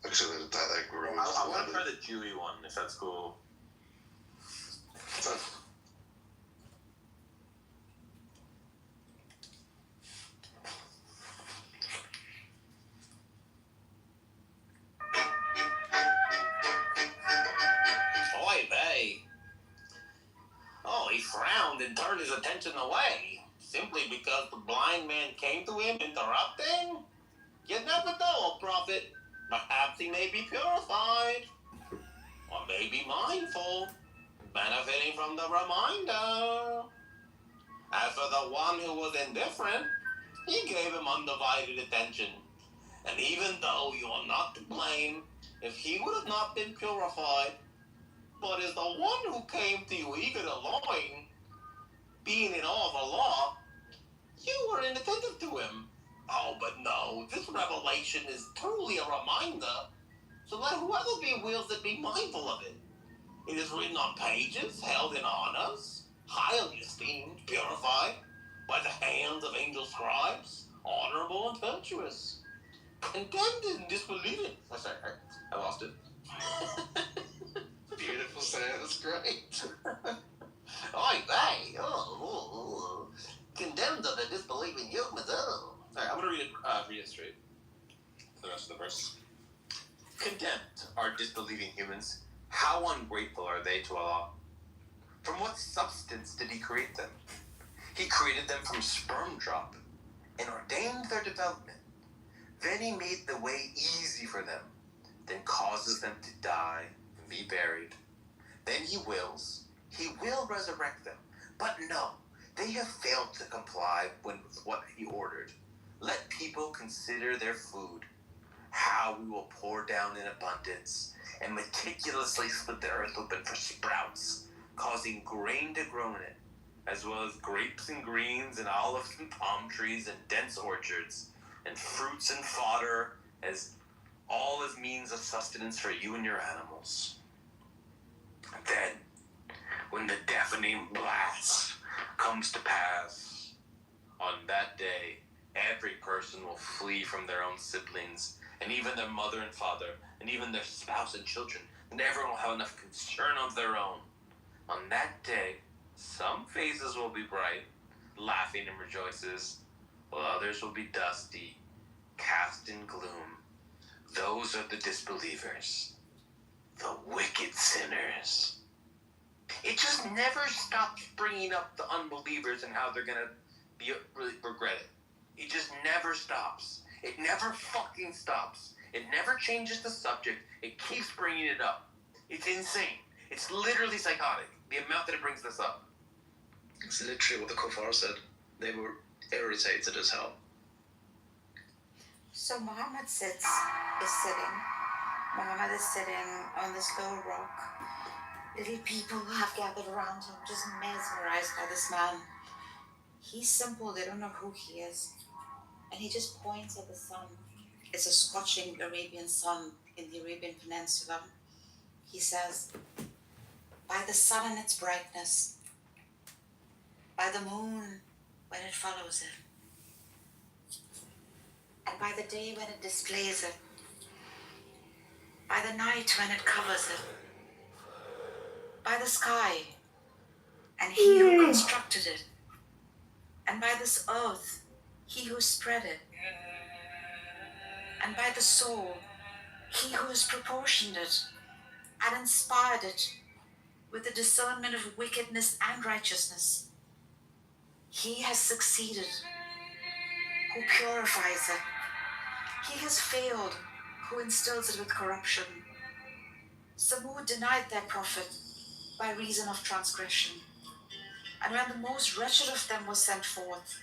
Like so that like ruins. I want to try the Jewy one if that's cool. Oy vey. Oh, he frowned and turned his attention away, simply because the blind man came to him interrupting? You never know, O prophet. Perhaps he may be purified, or may be mindful, benefiting from the reminder. As for the one who was indifferent, he gave him undivided attention. And even though you are not to blame, if he would have not been purified, but as the one who came to you eager to learn, being in awe of Allah, you were inattentive to him. Oh, but no, this revelation is truly a reminder, so let whoever be wills it be mindful of it. It is written on pages, held in honors, highly esteemed, purified, by the hands of angel scribes, honorable and virtuous. Condemned and disbelieving. Sorry, I lost it. Beautiful sound, that's great. Oy vey, condemned of the disbelieving humans, Alright, I'm gonna read it straight. The rest of the verse. Condemned are disbelieving humans. How ungrateful are they to Allah? From what substance did He create them? He created them from sperm drop and ordained their development. Then He made the way easy for them, then causes them to die and be buried. Then He will resurrect them. But no, they have failed to comply with what He ordered. Let people consider their food, how we will pour down in abundance, and meticulously split the earth open for sprouts, causing grain to grow in it, as well as grapes and greens and olives and palm trees and dense orchards, and fruits and fodder, all as means of sustenance for you and your animals. Then, when the deafening blast comes to pass, on that day, every person will flee from their own siblings, and even their mother and father, and even their spouse and children, and everyone will have enough concern of their own. On that day, some faces will be bright, laughing and rejoices, while others will be dusty, cast in gloom. Those are the disbelievers, the wicked sinners. It just never stops bringing up the unbelievers and how they're gonna be really regret it. It just never stops. It never fucking stops. It never changes the subject. It keeps bringing it up. It's insane. It's literally psychotic, the amount that it brings this up. It's literally what the kuffar said. They were irritated as hell. So Muhammad is sitting on this low rock. Little people have gathered around him, just mesmerized by this man. He's simple, they don't know who he is. And he just points at the sun. It's a scorching Arabian sun in the Arabian Peninsula. He says, by the sun and its brightness, by the moon when it follows it, and by the day when it displays it, by the night when it covers it, by the sky and he who constructed it, and by this earth, he who spread it, and by the soul, he who has proportioned it and inspired it with the discernment of wickedness and righteousness. He has succeeded who purifies it. He has failed who instills it with corruption. Samud denied their prophet by reason of transgression. And when the most wretched of them was sent forth,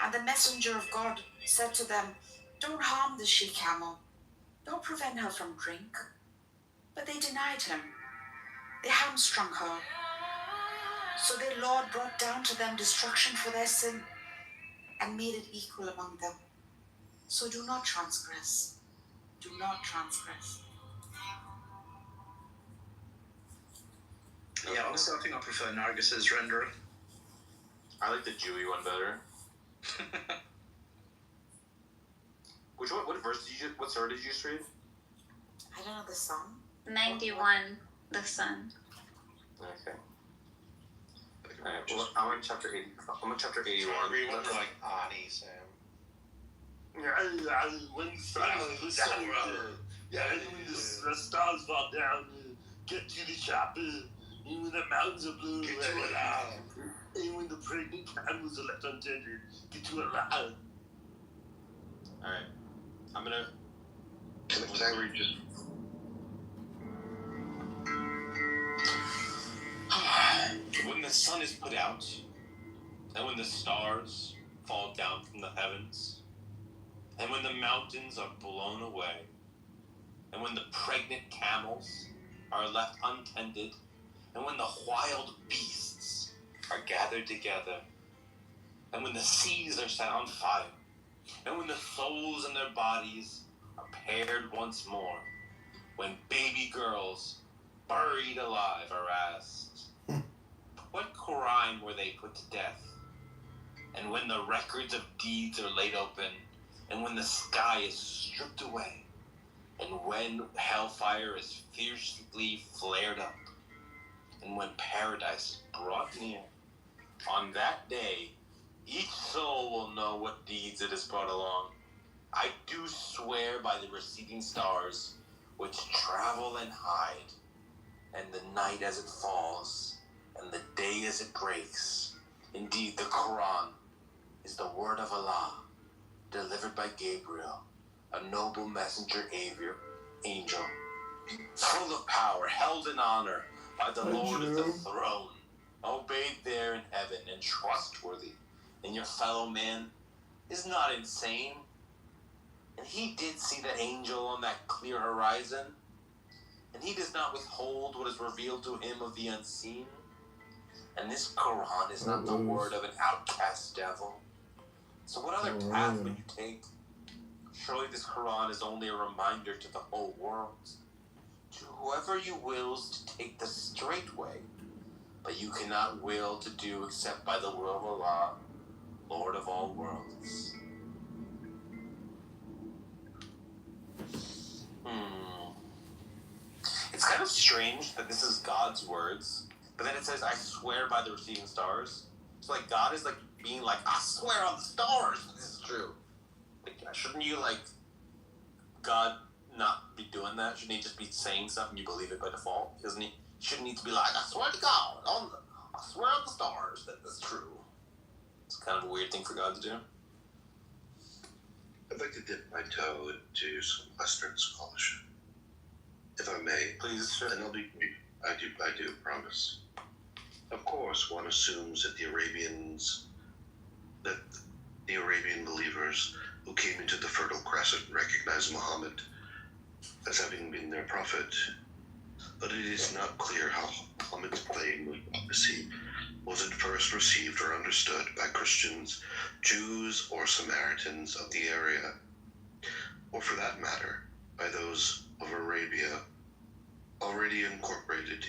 and the messenger of God said to them, "Don't harm the she-camel, don't prevent her from drink." But they denied him. They hamstrung her. So their Lord brought down to them destruction for their sin and made it equal among them. So do not transgress. Do not transgress. Yeah, honestly, I think I prefer Nargis's rendering. I like the Jewy one better. Which one? What verse did you? What surah did you just read? I don't know the song. 91, the sun. Okay. Alright, well, I'm on chapter 80. I'm on chapter 81. Read one for like Ani, Sam. When the sun is down, when the stars fall down, get to the shop, and when the mountains are blue, get to Allah. And when the pregnant camels are left untended, get to Allah. Alright. I'm gonna. Can I read just. When the sun is put out, and when the stars fall down from the heavens, and when the mountains are blown away, and when the pregnant camels are left untended, and when the wild beasts are gathered together, and when the seas are set on fire, and when the souls in their bodies are paired once more, when baby girls buried alive are asked, what crime were they put to death? And when the records of deeds are laid open, and when the sky is stripped away, and when hellfire is fiercely flared up, and when paradise is brought near, on that day, each soul will know what deeds it has brought along. I do swear by the receding stars, which travel and hide, and the night as it falls, and the day as it breaks. Indeed, the Quran is the word of Allah, delivered by Gabriel, a noble messenger angel, full of power, held in honor by the Lord of the throne, obeyed there in heaven and trustworthy. And your fellow man is not insane. And he did see that angel on that clear horizon, and he does not withhold what is revealed to him of the unseen. And this Quran is not the word of an outcast devil. So what other path would you take? Surely this Quran is only a reminder to the whole world. To whoever you wills to take the straight way, but you cannot will to do except by the will of Allah, Lord of all worlds. It's kind of strange that this is God's words, but then it says, I swear by the receding stars. So like God is like being like, I swear on the stars that this is true. Like, shouldn't you like God not be doing that? Shouldn't he just be saying stuff and you believe it by default? Doesn't he? Shouldn't need to be like, I swear to God, I swear on the stars that that's true. It's kind of a weird thing for God to do. I'd like to dip my toe into some Western scholarship, if I may. Please, sure. And I do promise. Of course, one assumes that the Arabian believers who came into the Fertile Crescent recognized Muhammad as having been their prophet. But it is not clear how Muhammad's claim of prophecy was at first received or understood by Christians, Jews, or Samaritans of the area, or for that matter, by those of Arabia already incorporated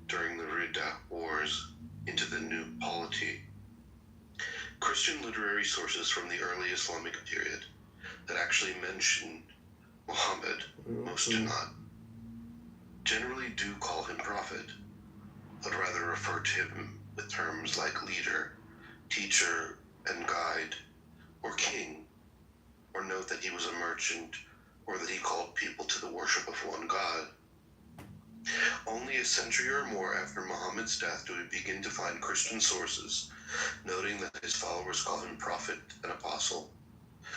during the Ridda Wars into the new polity. Christian literary sources from the early Islamic period that actually mention Muhammad, most do not. Generally do call him prophet, but rather refer to him with terms like leader, teacher, and guide, or king, or note that he was a merchant, or that he called people to the worship of one God. Only a century or more after Muhammad's death do we begin to find Christian sources noting that his followers call him prophet and apostle.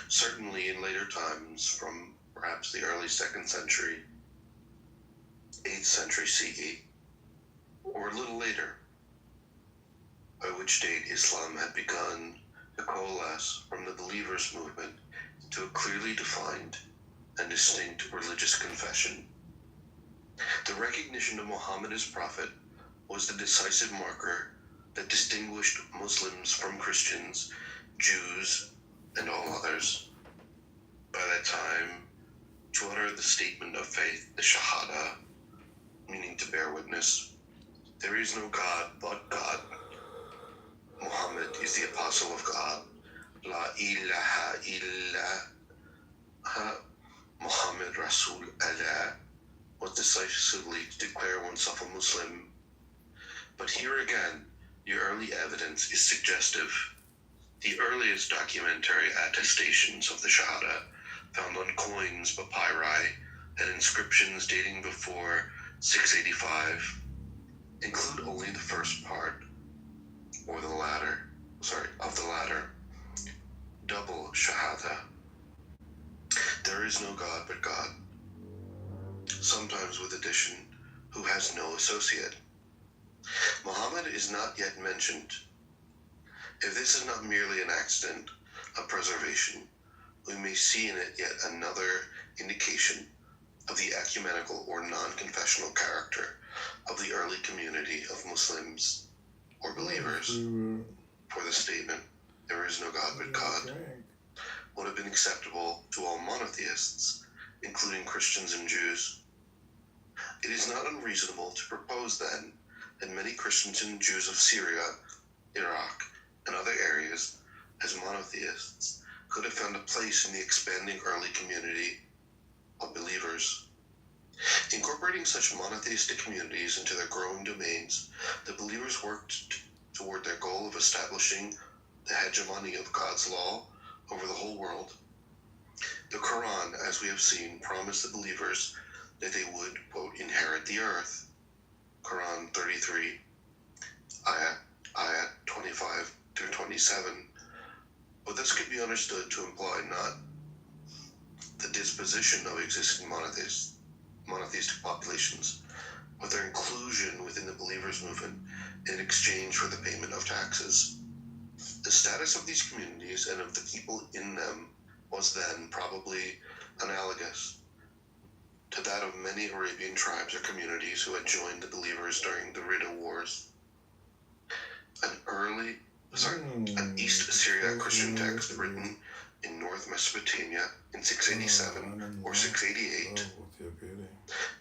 Certainly in later times, from perhaps the early 2nd century, 8th century CE, or a little later, by which date Islam had begun to coalesce from the believers' movement into a clearly defined and distinct religious confession. The recognition of Muhammad as prophet was the decisive marker that distinguished Muslims from Christians, Jews, and all others. By that time, to utter the statement of faith, the Shahada, meaning to bear witness, there is no God but God. Muhammad is the apostle of God. La ilaha illa Muhammad Rasul Allah was decisively to declare oneself a Muslim. But here again, the early evidence is suggestive. The earliest documentary attestations of the Shahada, found on coins, papyri, and inscriptions dating before 685, include only the first part, or the latter, of the latter, double Shahada. There is no God but God, sometimes with addition, who has no associate. Muhammad is not yet mentioned. If this is not merely an accident of preservation, we may see in it yet another indication of the ecumenical or non-confessional character of the early community of Muslims or believers. For the statement, there is no God but God, would have been acceptable to all monotheists, including Christians and Jews. It is not unreasonable to propose then that many Christians and Jews of Syria, Iraq, and other areas, as monotheists, could have found a place in the expanding early community of believers. Incorporating such monotheistic communities into their growing domains, the believers worked toward their goal of establishing the hegemony of God's law over the whole world. The Quran, as we have seen, promised the believers that they would, quote, inherit the earth. Quran 33, ayat 25 through 27. But this could be understood to imply not the disposition of existing monotheistic populations, but their inclusion within the believers' movement in exchange for the payment of taxes. The status of these communities and of the people in them was then probably analogous to that of many Arabian tribes or communities who had joined the believers during the Ridda Wars. An East Syriac Christian text written in North Mesopotamia in 687 or 688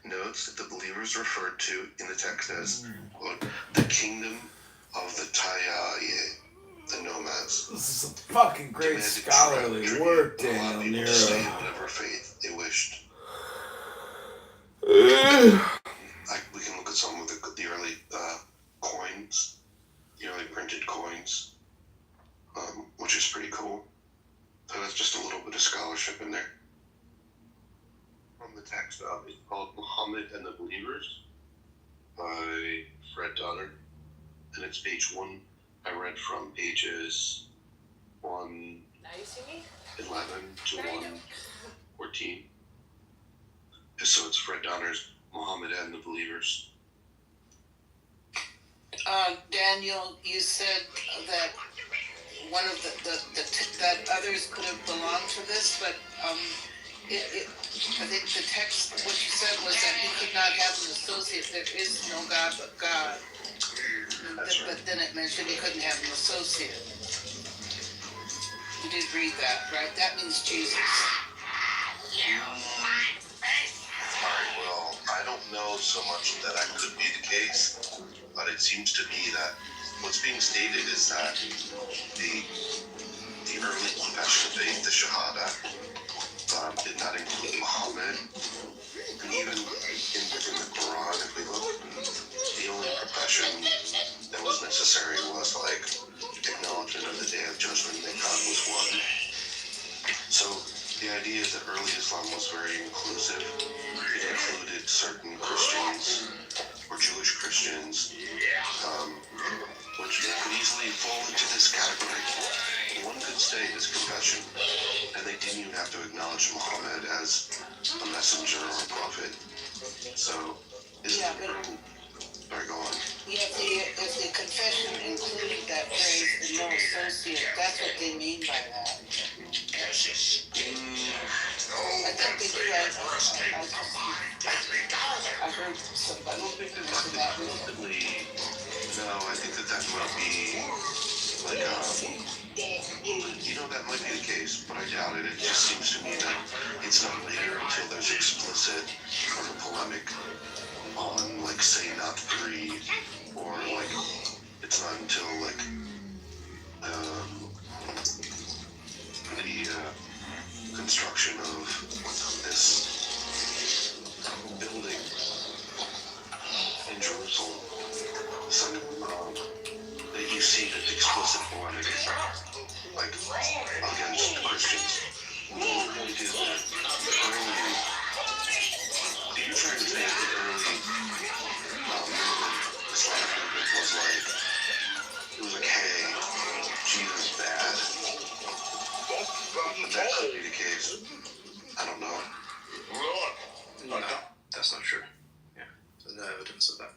notes that the believers referred to in the text as, quote, the kingdom of the Tayyaye, the nomads. This is a fucking great scholarly work, Daniel Nero. Whatever faith they wished. We can look at some of the early coins, the early printed coins, which is pretty cool. So that's just a little bit of scholarship in there. From the text of it's called Muhammad and the Believers by Fred Donner, and it's page 1. I read from pages 111 to 114. So it's Fred Donner's Muhammad and the Believers. Daniel, you said that one of that others could have belonged to this, but I think the text, what you said was that he could not have an associate. There is no God but God. But then it mentioned he couldn't have an associate. You did read that, right? That means Jesus. Alright, well, I don't know so much that could be the case, but it seems to me that what's being stated is that the early confession of faith, the Shahada, did not include Muhammad. And even in the Quran, if we look, the only profession that was necessary was like acknowledgement of the Day of Judgment that God was one. So the idea is that early Islam was very inclusive. It included certain Christians or Jewish Christians, which could easily fall into this category. One could say this confession, and they didn't even have to acknowledge Muhammad as a messenger or a prophet. So, Yeah, but sorry, go on. yeah, if the confession included that phrase, no associate, that's what they mean by that. I think they do. I heard somebody mention that. No, I think that might be like, that might be the case, but I doubt it. It just seems to me that it's not later until there's explicit polemic on, like, say not free, or like, it's not until like the construction of this building in Jerusalem, the Sunday that you see the explicit polemic, like, against Christians. The point is that early, do you try to think that early Islamic movement was like, it was like, hey, Jesus is bad? But that could be the case. I don't know. No, that's not true. Yeah, there's no evidence of that.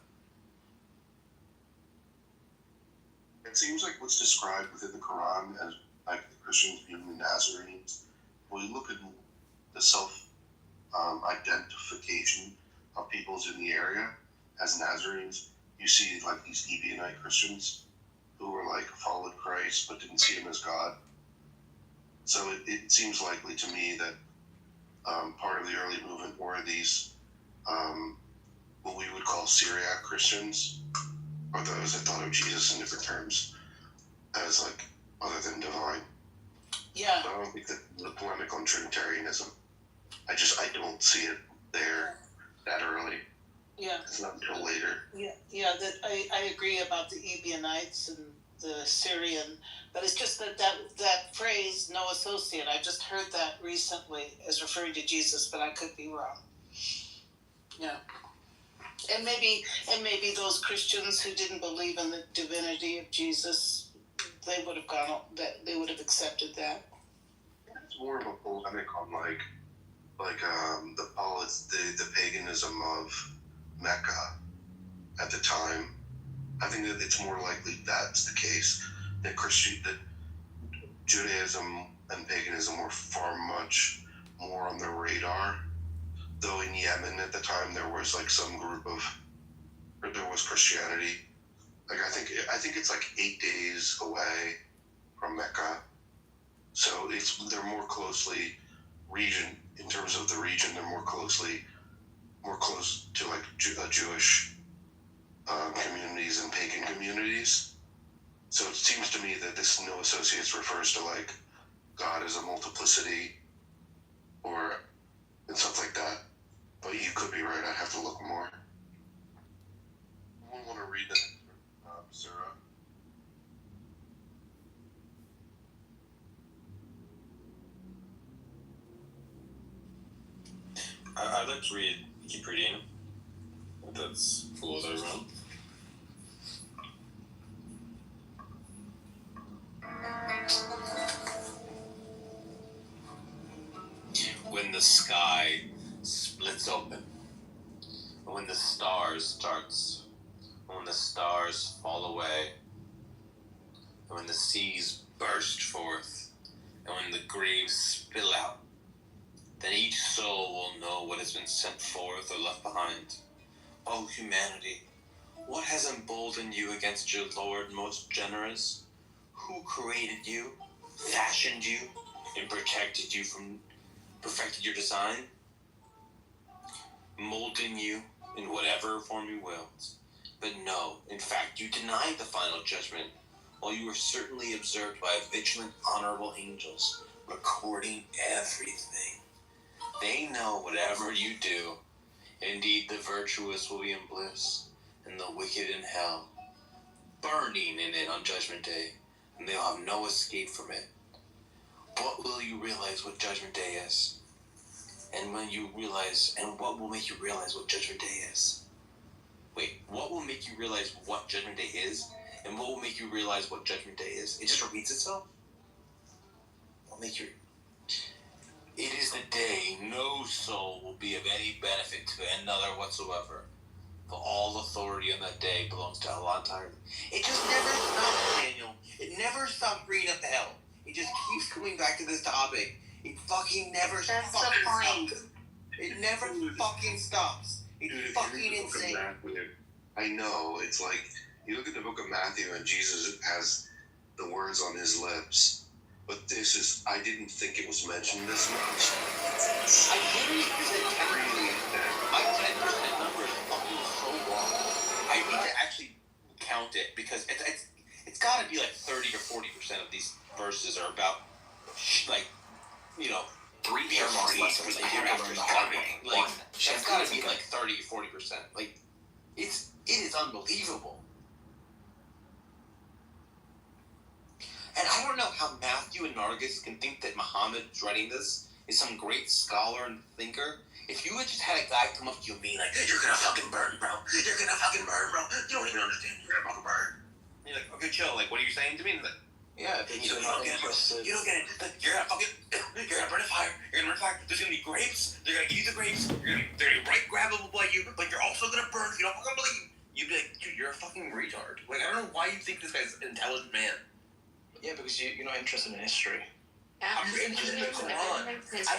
It seems like what's described within the Quran as like the Christians being the Nazarenes. When you look at the self-identification of peoples in the area as Nazarenes, you see like these Ebionite Christians who were like followed Christ but didn't see him as God. So it seems likely to me that part of the early movement were these what we would call Syriac Christians, or those that thought of Jesus in different terms as like other than divine. Yeah. But I don't think that the polemic on Trinitarianism, I don't see it there that early. Yeah. It's not until later. Yeah, that I agree about the Ebionites and the Syrian, but it's just that phrase, no associate, I just heard that recently as referring to Jesus, but I could be wrong. Yeah. And maybe those Christians who didn't believe in the divinity of Jesus, they would have accepted that. It's more of a polemic on the paganism of Mecca at the time. I think that it's more likely that's the case, that Judaism and paganism were far much more on the radar. Though in Yemen at the time there was like there was Christianity. Like I think it's like 8 days away from Mecca. So they're more closely in terms of the region, they're more close to like Jewish communities and pagan communities. So it seems to me that this no associates refers to like God as a multiplicity and stuff like that. But you could be right. I'd have to look more. I want to read that, Sarah. I'd like to keep reading. If that's cool with everyone. When the sky splits open, and when the stars fall away, and when the seas burst forth, and when the graves spill out, then each soul will know what has been sent forth or left behind. O humanity, what has emboldened you against your Lord most generous? Who created you, fashioned you, and perfected your design? Molding you in whatever form you willed. But no, in fact, you denied the final judgment, while you were certainly observed by vigilant, honorable angels, recording everything. They know whatever you do, indeed the virtuous will be in bliss, and the wicked in hell, burning in it on Judgment Day, and they'll have no escape from it. What will you realize what Judgment Day is? And when you realize, and what will make you realize what Judgment Day is? Wait, what will make you realize what Judgment Day is? And what will make you realize what Judgment Day is? It just repeats itself? What will make you... It is the day no soul will be of any benefit to another whatsoever. For all authority on that day belongs to Allah entirely. It just never stops, Daniel. It never stops bringing up hell. It just keeps coming back to this topic. It fucking never That's the fucking point. stops. It never fucking stops. It's Dude, if fucking you read the book of insane. Matthew, I know, it's like, you look at the book of Matthew and Jesus has the words on his lips, but this is, I didn't think it was mentioned this much. I literally said 10%. My 10% number is fucking so wrong. I need to actually count it because it's got to be like 30 or 40% of these verses are about like, you know, 3 paragraphs lessons a year after starting. Like that's got to be like 30 or 40%. Like it is unbelievable. And I don't know how Matthew and Nargis can think that Muhammad writing this is some great scholar and thinker. If you had just had a guy come up to you and be like, "You're gonna fucking burn, bro. You're gonna fucking burn, bro. You don't even understand. You're gonna fucking burn." And you're like, "Okay, chill. Like, what are you saying to me?" And like, yeah, you don't get it. You don't get it. Like, you're gonna burn a fire. You're gonna burn a fire. There's gonna be grapes. They're gonna give you the grapes. They're gonna be right grabbable by you, but you're also gonna burn if you don't fucking believe. You'd be like, dude, you're a fucking retard. Like, I don't know why you think this guy's an intelligent man. Yeah, because you're not interested in history. I'm interested in the Quran. I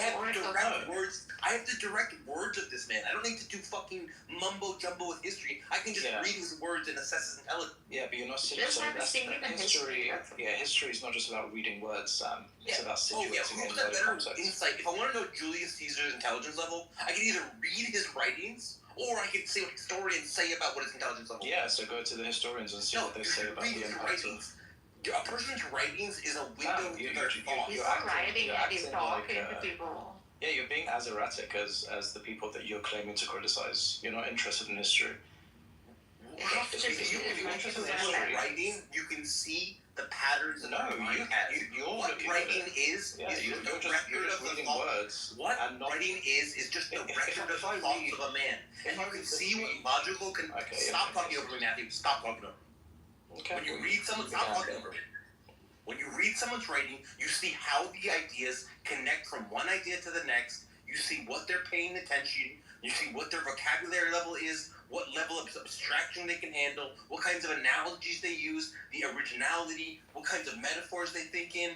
have the direct words of this man. I don't need to do fucking mumbo jumbo with history. I can just read his words and assess his intelligence. Yeah, but you're not sitting. History. Yeah, history is not just about reading words, Sam. It's about situating in Who's better insight? If I want to know Julius Caesar's intelligence level, I can either read his writings or I can see what historians say about what his intelligence level is. Yeah, so go to the historians and see what they say about the impact of... A person's writings is a window to their thoughts. He's not writing and he's talking to people. Yeah, you're being as erratic as the people that you're claiming to criticize. You're not interested in history. If you're interested in writing, you can see the patterns in what writing is you're just reading words. What writing is just the record of the thoughts of a man. And you can see what logical can... Stop talking over me, Matthew. Stop talking over me. Okay. When you read someone's When you read someone's writing, you see how the ideas connect from one idea to the next. You see what they're paying attention. You see what their vocabulary level is, what level of abstraction they can handle, what kinds of analogies they use, the originality, what kinds of metaphors they think in.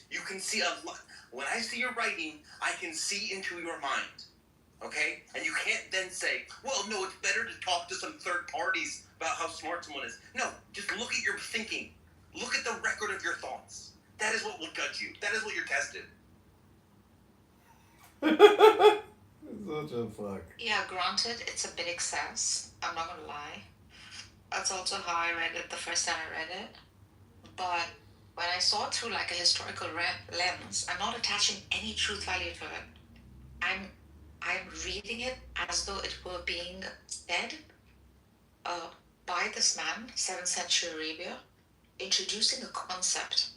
You can see a lot. When I see your writing, I can see into your mind. Okay? And you can't then say, well, no, it's better to talk to some third parties about how smart someone is. No, just look at your thinking. Look at the record of your thoughts. That is what will judge you. That is what you're tested. Such a fuck. Yeah, granted, it's a bit excess. I'm not gonna lie. That's also how I read it the first time I read it. But when I saw it through like a historical lens, I'm not attaching any truth value to it. I'm reading it as though it were being said by this man, 7th century Arabia, introducing a concept.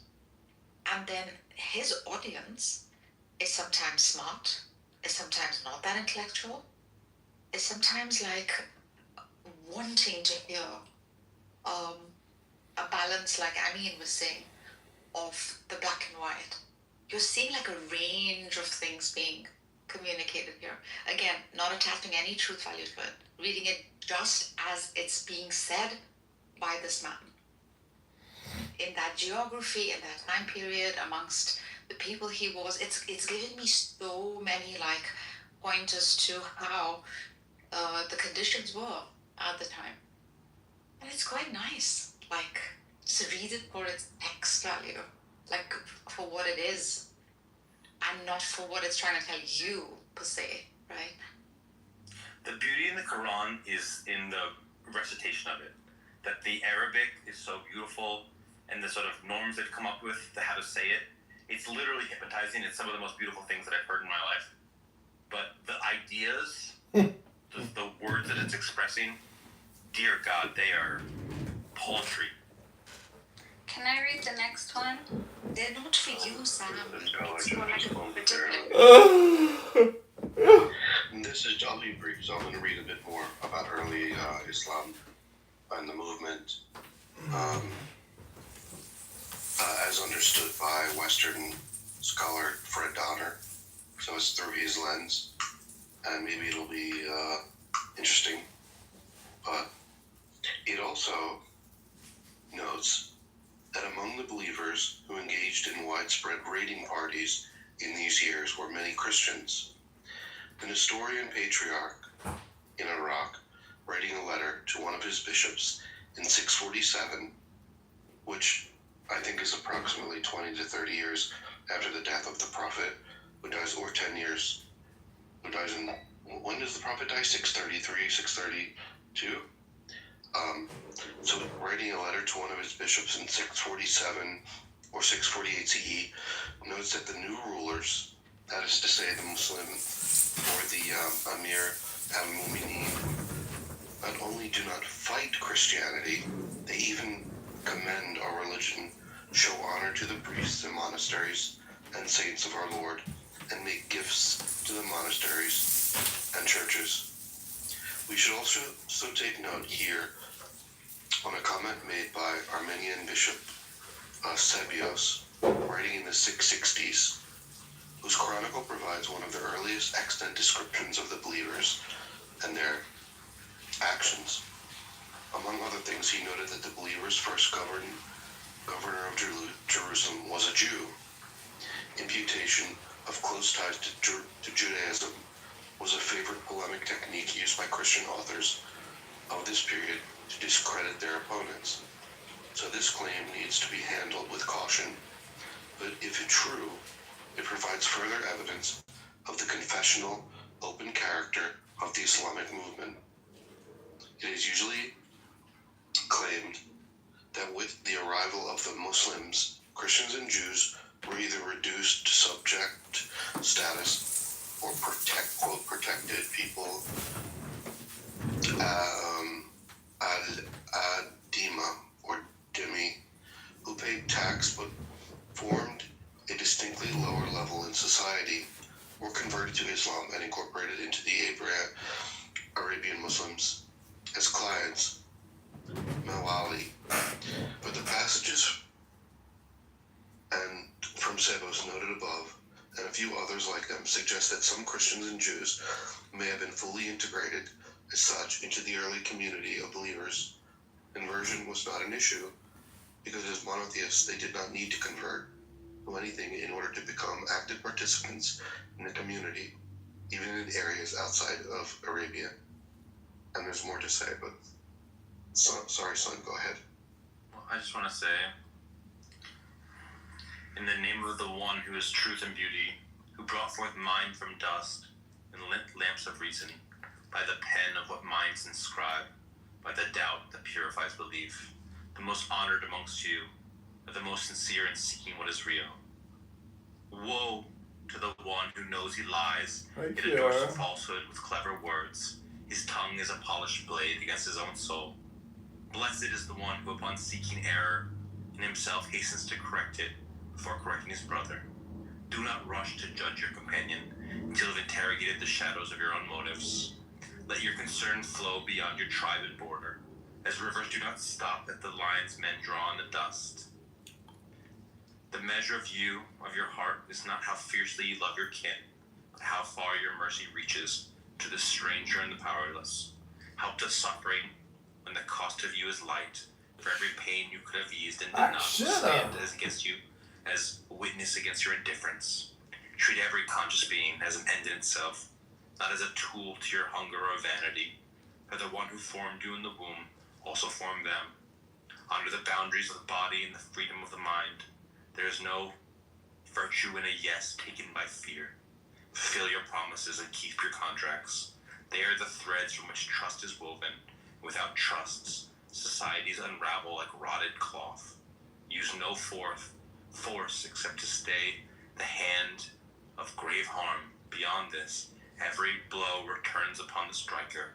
And then his audience is sometimes smart, is sometimes not that intellectual, is sometimes like wanting to hear a balance, like Amin was saying, of the black and white. You're seeing like a range of things being communicated here. Again, not attaching any truth value to it, reading it just as it's being said by this man. In that geography, in that time period, amongst the people he was, it's giving me so many like pointers to how the conditions were at the time. And it's quite nice. Like, just read it for its text value, like for what it is, and not for what it's trying to tell you, per se, right? The beauty in the Quran is in the recitation of it. That the Arabic is so beautiful, and the sort of norms they've come up with, to how to say it. It's literally hypnotizing. It's some of the most beautiful things that I've heard in my life. but the ideas, the words that it's expressing, dear God, they are paltry. Can I read the next one? They're not for you, Sam. It's more like a particular. This is I'll be brief, so I'm going to read a bit more about early Islam and the movement as understood by Western scholar Fred Donner. So it's through his lens, and maybe it'll be interesting. But it also notes that among the believers who engaged in widespread raiding parties in these years were many Christians. The Nestorian patriarch in Iraq, writing a letter to one of his bishops in 647, which I think is approximately 20 to 30 years after the death of the prophet, who dies, or 10 years, who dies in, when does the prophet die? 633, 632? So writing a letter to one of his bishops in 647 or 648 CE notes that the new rulers, that is to say the Muslim or the Amir al-Mu'mineen, not only do not fight Christianity, they even commend our religion, show honor to the priests and monasteries and saints of our Lord, and make gifts to the monasteries and churches. We should also take note here on a comment made by Armenian Bishop Sebios, writing in the 660s, whose chronicle provides one of the earliest extant descriptions of the believers and their actions. Among other things, he noted that the believers' first governor of Jerusalem was a Jew. Imputation of close ties to Judaism was a favorite polemic technique used by Christian authors of this period to discredit their opponents. So this claim needs to be handled with caution, but if it's true, it provides further evidence of the confessional, open character of the Islamic movement. It is usually claimed that with the arrival of the Muslims, Christians and Jews were either reduced to subject status or protected people, ad-dima or dhimmi, who paid tax but formed a distinctly lower level in society, were converted to Islam and incorporated into the Arabian Muslims as clients, mawali. But the passages and from Sebos noted above, and a few others like them, suggest that some Christians and Jews may have been fully integrated as such into the early community of believers. Conversion was not an issue, because as monotheists they did not need to convert to anything in order to become active participants in the community, even in areas outside of Arabia. And there's more to say, but sorry, son, go ahead. Well, I just want to say, in the name of the one who is truth and beauty, who brought forth mind from dust and lit lamps of reason, by the pen of what minds inscribe, by the doubt that purifies belief, the most honored amongst you, are the most sincere in seeking what is real. Woe to the one who knows he lies, yet adores falsehood with clever words. His tongue is a polished blade against his own soul. Blessed is the one who, upon seeking error, in himself hastens to correct it before correcting his brother. Do not rush to judge your companion until you've interrogated the shadows of your own motives. Let your concern flow beyond your tribe and border, as rivers do not stop at the lines men draw in the dust. The measure of your heart, is not how fiercely you love your kin, but how far your mercy reaches to the stranger and the powerless. Help to suffering when the cost of you is light, for every pain you could have eased and did not stand as against you, as witness against your indifference. Treat every conscious being as an end in itself, not as a tool to your hunger or vanity, for the one who formed you in the womb also formed them. Under the boundaries of the body and the freedom of the mind, there is no virtue in a yes taken by fear. Fulfill your promises and keep your contracts. They are the threads from which trust is woven. Without trusts, societies unravel like rotted cloth. Use no force except to stay the hand of grave harm. Beyond this, Every blow returns upon the striker.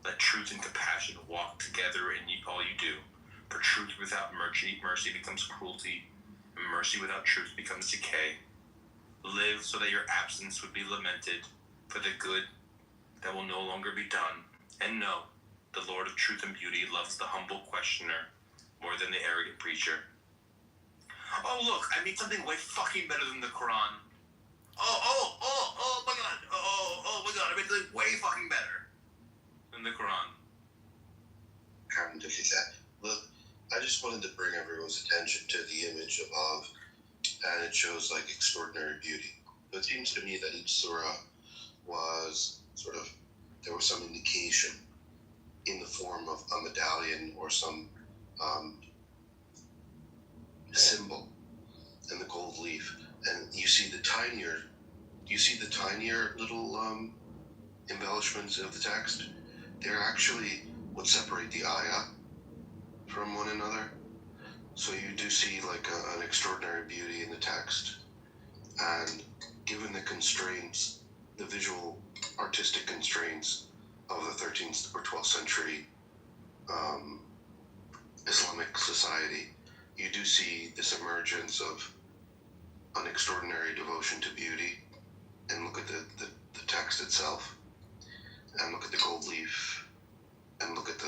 Let truth and compassion walk together in all you do. For truth without mercy becomes cruelty, and mercy without truth becomes decay. Live so that your absence would be lamented, for the good that will no longer be done. And know, the Lord of truth and beauty loves the humble questioner more than the arrogant preacher. Oh look, I made something way fucking better than the Quran. Oh my god. Oh my god, I made something way fucking better than the Quran. Karen did that. Look, I just wanted to bring everyone's attention to the image above, and it shows like extraordinary beauty. It seems to me that each surah was sort of, there was some indication in the form of a medallion or some symbol and the gold leaf. And you see the tinier little embellishments of the text. They're actually what separate the ayah from one another. So you do see like an extraordinary beauty in the text. And given the constraints, the visual artistic constraints of the 13th or 12th century Islamic society, you do see this emergence of an extraordinary devotion to beauty. And look at the text itself, and look at the gold leaf, and look at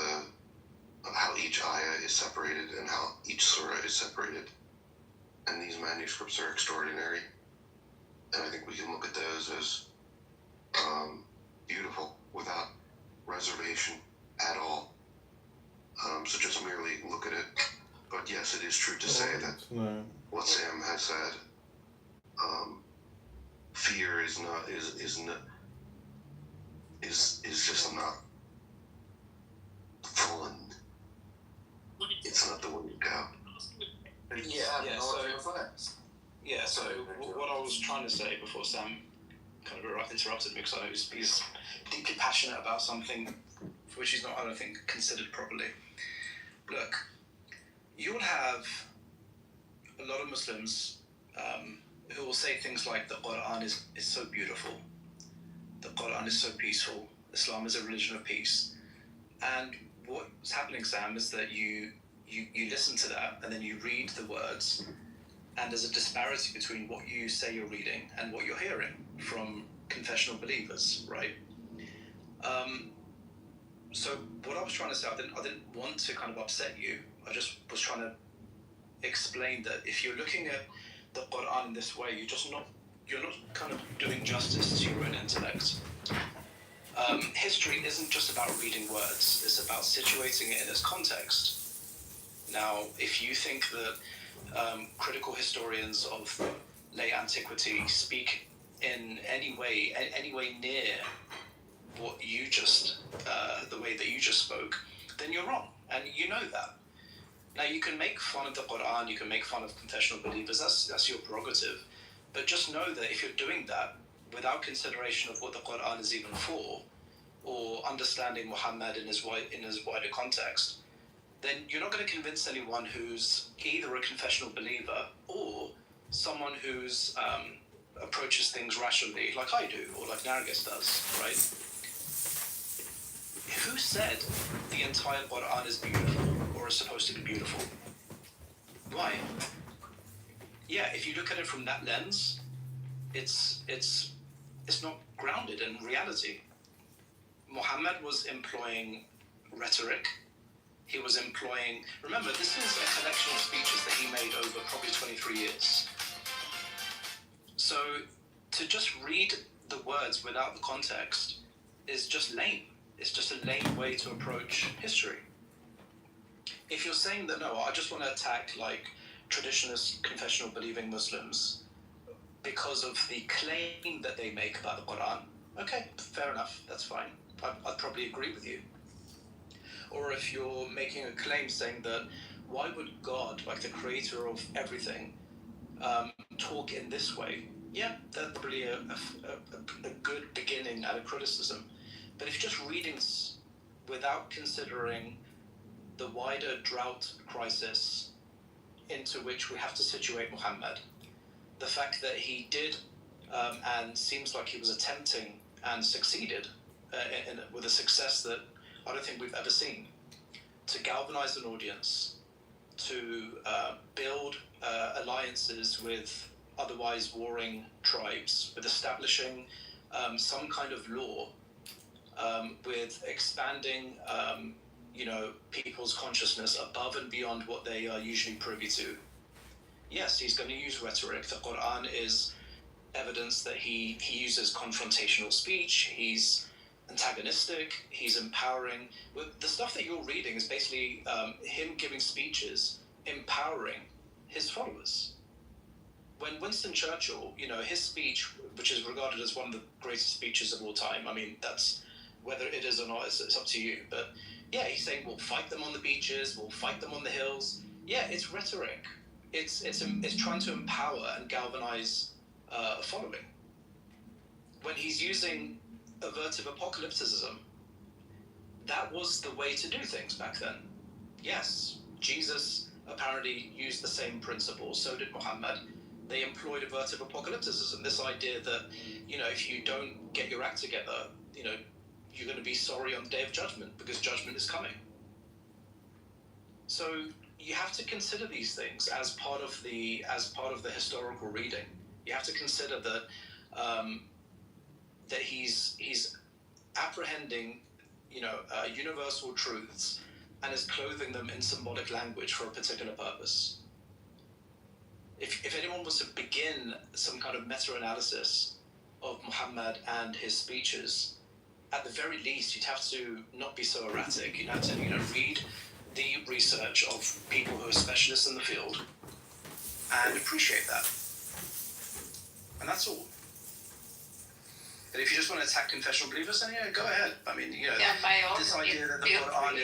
how each ayah is separated and how each surah is separated. And these manuscripts are extraordinary, and I think we can look at those as beautiful without reservation at all. So just merely look at it. But yes, it is true to say that what Sam has said, fear is just not fun. It's not the way to go. So what I was trying to say before Sam kind of interrupted me, because I know he's deeply passionate about something for which he's not, I don't think, considered properly. Look, you'll have a lot of Muslims who will say things like the Quran is so beautiful, the Quran is so peaceful, Islam is a religion of peace. And what's happening, Sam, is that you listen to that and then you read the words, and there's a disparity between what you say you're reading and what you're hearing from confessional believers, right? So what I was trying to say, I didn't want to kind of upset you. I just was trying to explain that if you're looking at the Quran in this way, you're not kind of doing justice to your own intellect. History isn't just about reading words, it's about situating it in its context. Now, if you think that critical historians of late antiquity speak in any way near what you just, the way that you just spoke, then you're wrong, and you know that. Now, you can make fun of the Quran, you can make fun of confessional believers, that's your prerogative, but just know that if you're doing that without consideration of what the Quran is even for, or understanding Muhammad in his wider context, then you're not going to convince anyone who's either a confessional believer or someone who's approaches things rationally, like I do, or like Nargis does, right? Who said the entire Quran is beautiful, or is supposed to be beautiful? Why? Yeah, if you look at it from that lens, it's not grounded in reality. Muhammad was employing rhetoric. He was employing... Remember, this is a collection of speeches that he made over probably 23 years. So to just read the words without the context is just lame. It's just a lame way to approach history. If you're saying that, no, I just want to attack like traditionalist, confessional believing Muslims because of the claim that they make about the Quran, okay, fair enough, that's fine. I'd probably agree with you. Or if you're making a claim saying that, why would God, like the creator of everything, talk in this way? Yeah, that's probably a good beginning at a criticism. But if you're just reading without considering the wider drought crisis into which we have to situate Muhammad, the fact that he did and seems like he was attempting and succeeded with a success that I don't think we've ever seen, to galvanize an audience, to build alliances with otherwise warring tribes, with establishing some kind of law, with expanding people's consciousness above and beyond what they are usually privy to. Yes, he's going to use rhetoric. The Quran is evidence that he uses confrontational speech. He's antagonistic. He's empowering. The stuff that you're reading is basically him giving speeches, empowering his followers. When Winston Churchill, his speech, which is regarded as one of the greatest speeches of all time, I mean, that's whether it is or not, it's up to you. But yeah, he's saying we'll fight them on the beaches, we'll fight them on the hills. Yeah, it's rhetoric. It's trying to empower and galvanize a following. When he's using avertive apocalypticism, that was the way to do things back then. Yes, Jesus apparently used the same principles, so did Muhammad. They employed avertive apocalypticism, this idea that, if you don't get your act together, you're going to be sorry on the day of judgment, because judgment is coming. So you have to consider these things as part of the historical reading. You have to consider that that he's apprehending universal truths and is clothing them in symbolic language for a particular purpose. If anyone was to begin some kind of meta-analysis of Muhammad and his speeches, at the very least, you'd have to not be so erratic. You'd have to, read the research of people who are specialists in the field and appreciate that. And that's all. And if you just want to attack confessional believers, then go ahead. I mean, this idea that the Quran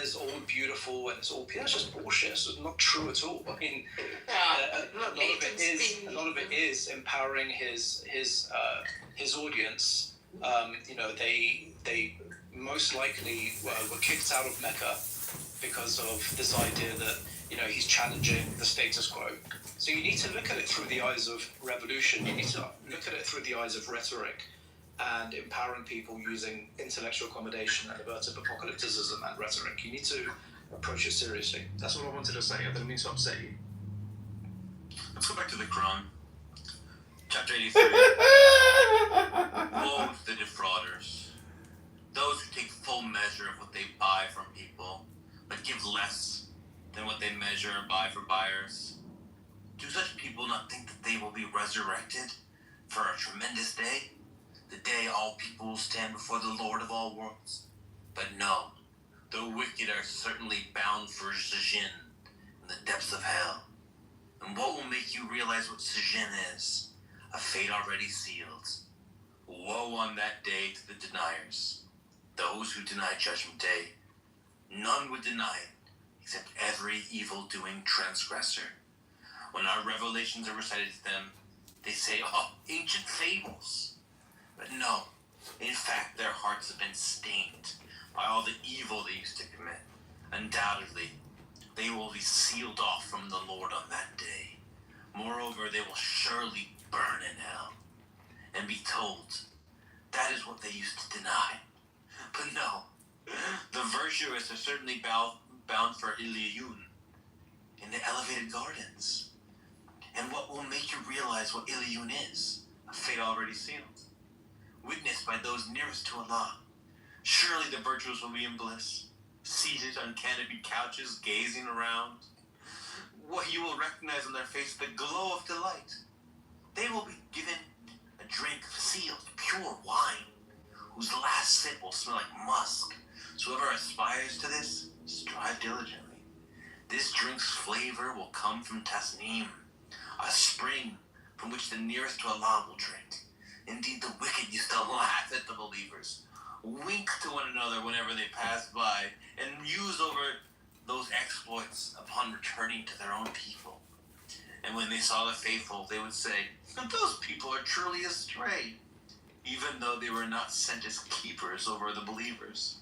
is all beautiful and it's all pure, it's just bullshit. It's not true at all. I mean, a lot of it is empowering his audience. They most likely were kicked out of Mecca because of this idea that he's challenging the status quo. So you need to look at it through the eyes of revolution. You need to look at it through the eyes of rhetoric and empowering people using intellectual accommodation and avertive apocalypticism and rhetoric. You need to approach it seriously. That's what I wanted to say. I didn't mean to upset you. Let's go back to the Quran. Chapter 83. Woe to the defrauders, those who take full measure of what they buy from people, but give less than what they measure and buy for buyers. Do such people not think that they will be resurrected for a tremendous day? The day all people will stand before the Lord of all worlds. But no, the wicked are certainly bound for Sijin in the depths of hell. And what will make you realize what Sijin is? A fate already sealed. Woe on that day to the deniers, those who deny Judgment Day. None would deny it, except every evil-doing transgressor. When our revelations are recited to them, they say, "Oh, ancient fables." But no, in fact, their hearts have been stained by all the evil they used to commit. Undoubtedly, they will be sealed off from the Lord on that day. Moreover, they will surely burn in hell and be told, that is what they used to deny. But no, the virtuous are certainly bound for Iliyun in the elevated gardens. And what will make you realize what Iliyun is? A fate already sealed, witnessed by those nearest to Allah. Surely the virtuous will be in bliss, seated on canopied couches, gazing around. What you will recognize on their face, the glow of delight. They will be given a drink of sealed, pure wine, whose last sip will smell like musk. So whoever aspires to this, strive diligently. This drink's flavor will come from Tasneem, a spring from which the nearest to Allah will drink. Indeed, the wicked used to laugh at the believers, wink to one another whenever they passed by, and muse over those exploits upon returning to their own people. And when they saw the faithful, they would say, "Those people are truly astray," even though they were not sent as keepers over the believers.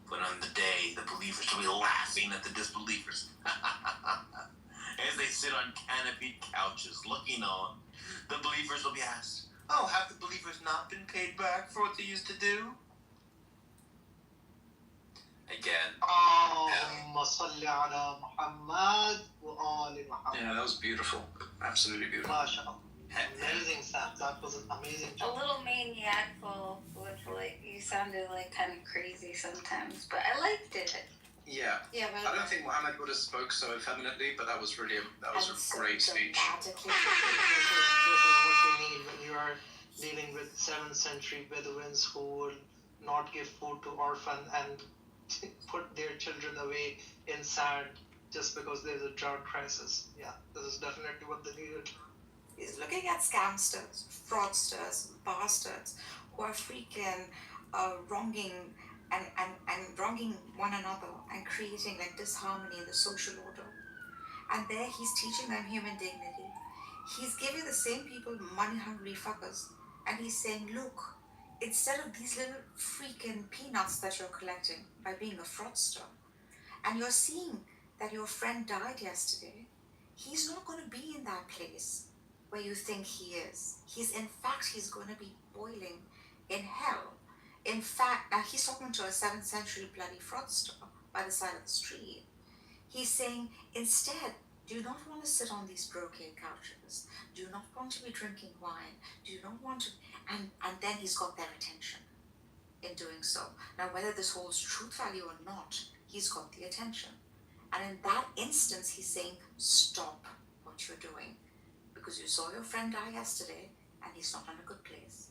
But on the day, the believers will be laughing at the disbelievers. As they sit on canopied couches looking on, the believers will be asked, Oh, have the believers not been paid back for what they used to do? Again. Allahumma salli ala Muhammad wa ali Muhammad. Yeah, that was beautiful. Absolutely beautiful. MashaAllah. Amazing, Sam. That was an amazing A job. little maniacal, which like you sounded like kind of crazy sometimes, but I liked it. Yeah. Yeah, but I don't think Muhammad would have spoke so effeminately, but that was really that was a great speech. This is what you need when you are dealing with 7th century Bedouins who would not give food to orphans and put their children away in sand just because there's a drought crisis. Yeah, this is definitely what they needed. He's looking at scamsters, fraudsters, bastards who are freaking wronging and wronging one another and creating like disharmony in the social order. And there he's teaching them human dignity. He's giving the same people money-hungry fuckers, and he's saying, look, instead of these little freaking peanuts that you're collecting by being a fraudster, and you're seeing that your friend died yesterday, he's not going to be in that place where you think he is. He's going to be boiling in hell. In fact, now he's talking to a 7th century bloody fraudster by the side of the street. He's saying, instead, do you not want to sit on these brocade couches? Do you not want to be drinking wine? Do you not want to... And then he's got their attention in doing so. Now, whether this holds truth value or not, he's got the attention. And in that instance, he's saying, stop what you're doing. Because you saw your friend die yesterday, and he's not in a good place.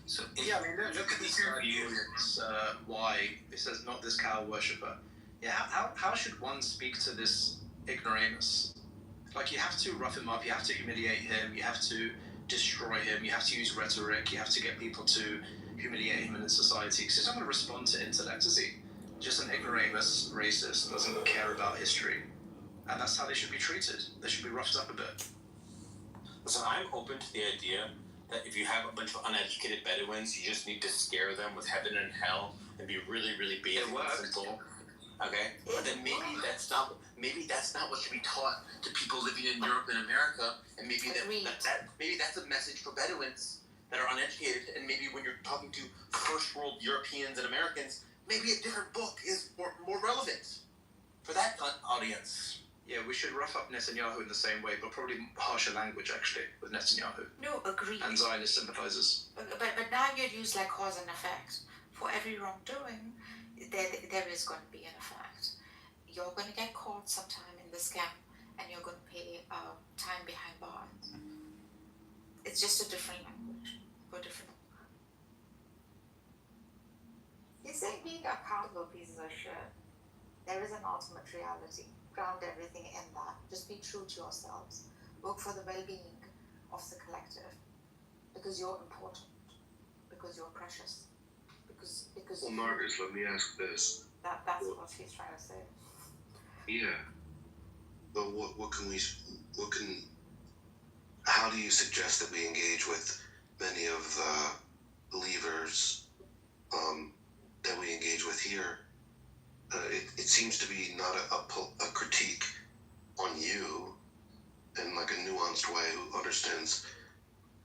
So yeah, I mean, look at these arguments. Why it says not this cow worshipper. Yeah, how should one speak to this ignoramus? Like, you have to rough him up, you have to humiliate him, you have to destroy him, you have to use rhetoric, you have to get people to humiliate him in society. Because he's not going to respond to intellect, is he? Just an ignoramus, racist, doesn't care about history. And that's how they should be treated. They should be roughed up a bit. So I'm open to the idea that if you have a bunch of uneducated Bedouins, you just need to scare them with heaven and hell and be really, really basic and simple. Okay? But then maybe that's not what should be taught to people living in Europe and America, and maybe maybe that's a message for Bedouins that are uneducated, and maybe when you're talking to first world Europeans and Americans, maybe a different book is more relevant for that audience. Yeah, we should rough up Netanyahu in the same way, but probably harsher language, actually, with Netanyahu. No, agreed. And Zionist sympathizers. But now you'd use like cause and effect. For every wrongdoing, there is going to be an effect. You're going to get caught sometime in the scam, and you're going to pay time behind bars. It's just a different language for different. You say being accountable pieces of shit. There is an ultimate reality. Ground everything in that. Just be true to yourselves. Work for the well-being of the collective. Because you're important. Because you're precious. Because Well, Marcus, let me ask this. that's what he's trying to say. Yeah. But how do you suggest that we engage with many of the believers that we engage with here? It seems to be not a critique on you in like a nuanced way, who understands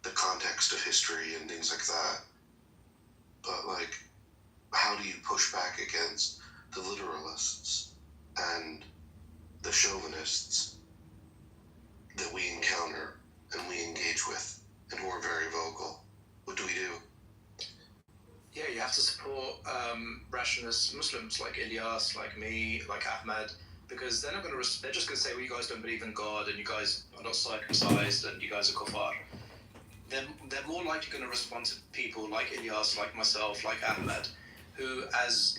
the context of history and things like that. But like, how do you push back against the literalists and the chauvinists that we encounter and we engage with and who are very vocal? What do we do? Yeah, you have to support rationalist Muslims like Ilyas, like me, like Ahmed, because they're not going to. They're just going to say, "Well, you guys don't believe in God, and you guys are not circumcised, and you guys are kuffar." They're more likely going to respond to people like Ilyas, like myself, like Ahmed, who, as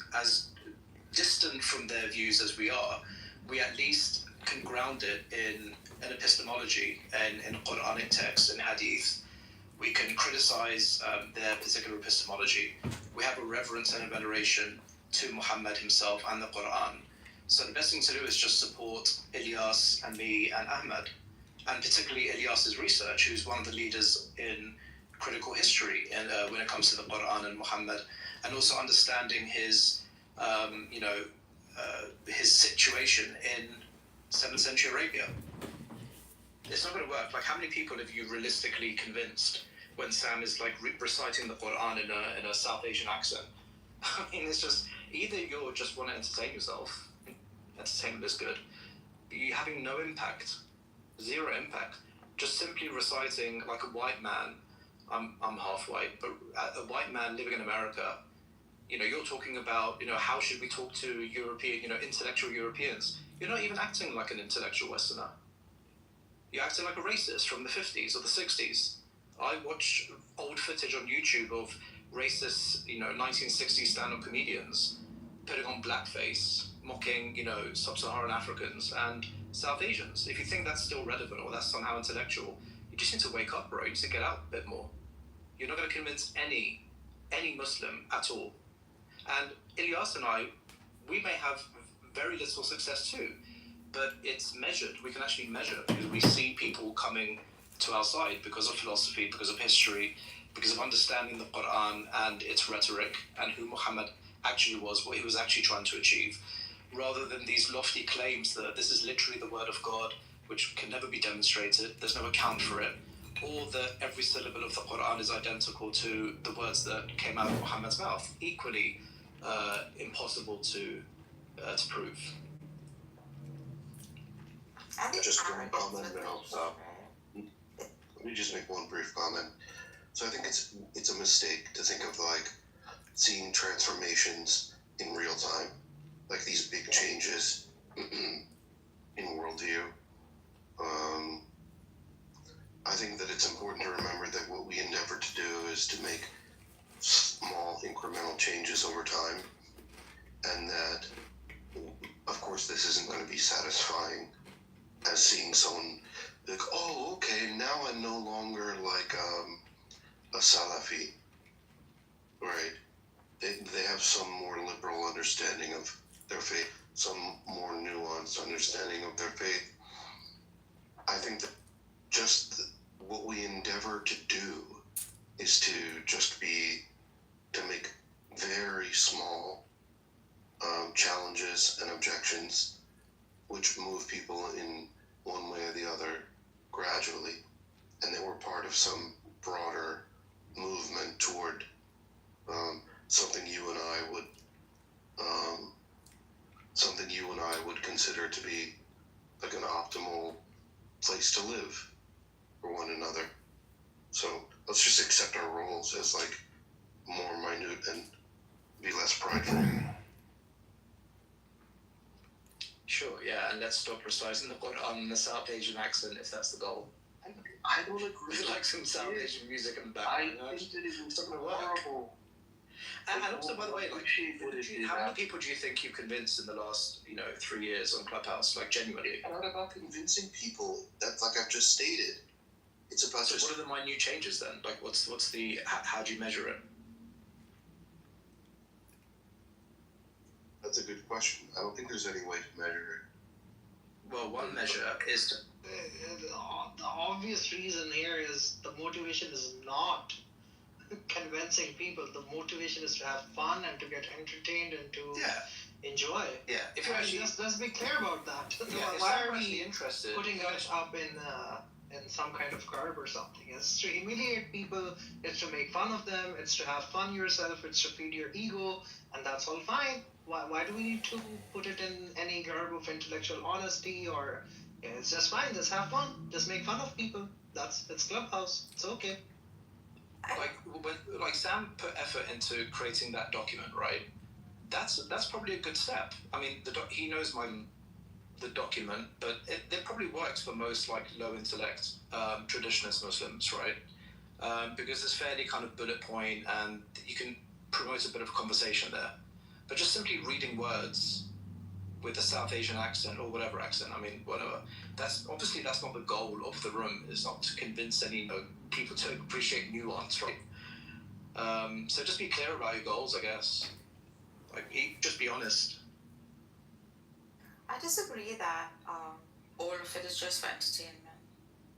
distant from their views as we are, we at least can ground it in an epistemology and in Quranic text and hadith. We can criticize their particular epistemology. We have a reverence and a veneration to Muhammad himself and the Quran. So the best thing to do is just support Ilyas and me and Ahmed, and particularly Ilyas's research, who's one of the leaders in critical history and when it comes to the Quran and Muhammad, and also understanding his, his situation in 7th century Arabia. It's not going to work. Like, how many people have you realistically convinced when Sam is like reciting the Quran in a South Asian accent. I mean, it's just either you just want to entertain yourself, entertainment is good, but you're having no impact, zero impact. Just simply reciting like a white man. I'm half white, but a white man living in America. You know, you're talking about, you know, how should we talk to European, you know, intellectual Europeans? You're not even acting like an intellectual Westerner. You're acting like a racist from the 50s or the 60s. I watch old footage on YouTube of racist, you know, 1960s stand-up comedians putting on blackface, mocking, you know, sub-Saharan Africans and South Asians. If you think that's still relevant or that's somehow intellectual, you just need to wake up, bro. You need to get out a bit more. You're not going to convince any Muslim at all. And Ilyas and I, we may have very little success too, but it's measured. We can actually measure because we see people coming to our side because of philosophy, because of history, because of understanding the Quran and its rhetoric and who Muhammad actually was, what he was actually trying to achieve, rather than these lofty claims that this is literally the word of God, which can never be demonstrated, there's no account for it, or that every syllable of the Quran is identical to the words that came out of Muhammad's mouth. Equally impossible to prove. Just one comment, and I'll stop. Let me just make one brief comment. So I think it's a mistake to think of like seeing transformations in real time, like these big changes in worldview. I think that it's important to remember that what we endeavor to do is to make small incremental changes over time, and that, of course, this isn't going to be satisfying as seeing someone like, oh, okay, now I'm no longer like a Salafi, right? They have some more liberal understanding of their faith, some more nuanced understanding of their faith. I think that just what we endeavor to do is to make very small challenges and objections which move people in one way or the other gradually, and that we're part of some broader movement toward something you and I would consider to be like an optimal place to live for one another. So let's just accept our roles as like more minute and be less prideful. Sure, yeah, and let's stop reciting the Quran in the South Asian accent if that's the goal. I don't agree. Like some South Asian music in the background. I think that it was not going to work. horrible. And also, by the way, like, how many people do you think you've convinced in the last, 3 years on Clubhouse? Like, genuinely? It's not about convincing people. That's like I've just stated. It's about So what are the minute changes then? Like, what's the how do you measure it? That's a good question. I don't think there's any way to measure it. Well, one measure is to... The obvious reason here is the motivation is not convincing people. The motivation is to have fun and to get entertained and to enjoy. Yeah. If you're actually... let's be clear about that. Yeah, why are we interested, putting us up in some kind of curb or something? It's to humiliate people. It's to make fun of them. It's to have fun yourself. It's to feed your ego, and that's all fine. Why do we need to put it in any garb of intellectual honesty or... it's just fine. Just have fun. Just make fun of people. It's Clubhouse. It's okay. Like Sam put effort into creating that document, right? That's probably a good step. I mean, he knows the document, but it probably works for most like low intellect traditionalist Muslims, right? Because it's fairly kind of bullet point, and you can promote a bit of conversation there. But just simply reading words with a South Asian accent or whatever accent, I mean, whatever. That's not the goal of the room. It's not to convince any people to appreciate nuance, right? So just be clear about your goals, I guess. Like, just be honest. I disagree that all of it is just for entertainment.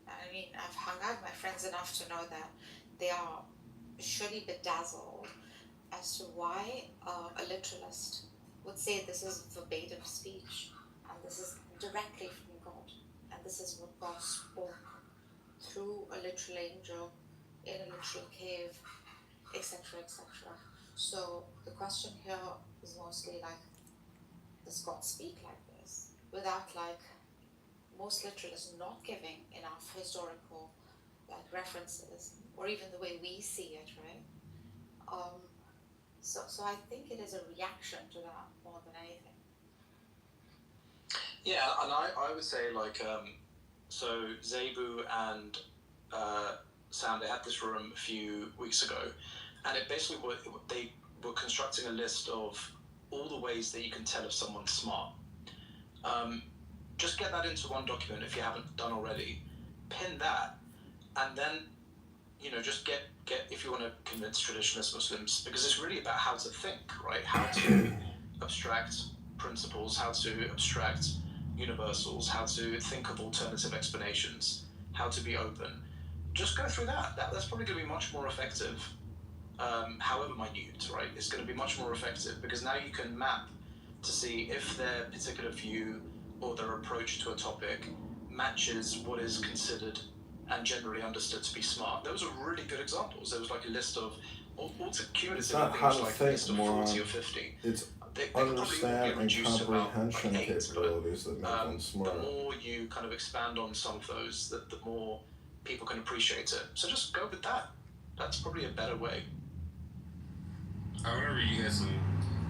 I mean, I've hung out with my friends enough to know that they are surely bedazzled as to why a literalist would say this is verbatim speech and this is directly from God and this is what God spoke through a literal angel in a literal cave, etc., etc. So the question here is mostly like, does God speak like this? Without like, most literalists not giving enough historical like references, or even the way we see it, right? So I think it is a reaction to that more than anything. Yeah, and I would say like, so Zebu and Sam, they had this room a few weeks ago, and it basically they were constructing a list of all the ways that you can tell if someone's smart. Just get that into one document if you haven't done already. Pin that, and then, you know, just get if you want to convince traditionalist Muslims, because it's really about how to think, right? How to abstract principles, how to abstract universals, how to think of alternative explanations, how to be open. Just go through that. That's probably going to be much more effective, however minute, right? It's going to be much more effective because now you can map to see if their particular view or their approach to a topic matches what is considered and generally understood to be smart. Those are really good examples. There was like a list of all It's not how to like think, moron. 40 or 50. It's They understand and reduced to about, comprehension like 8, capabilities that make one the smart. more you kind of expand on some of those, the more people can appreciate it. So just go with that. That's probably a better way. I want to read you guys some,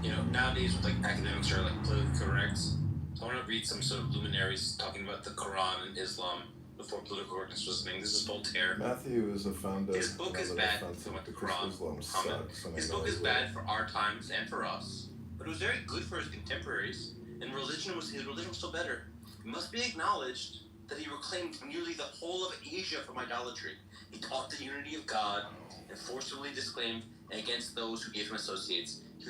you know, nowadays with like academics are like politically correct. So I want to read some sort of luminaries talking about the Quran and Islam before political correctness was a thing. This is Voltaire. Matthew is a founder His book is bad for the Quran, Muhammad. His book is bad for our times and for us, but it was very good for his contemporaries. And his religion was still better. It must be acknowledged that he reclaimed nearly the whole of Asia from idolatry. He taught the unity of God and forcibly disclaimed against those who gave him associates. He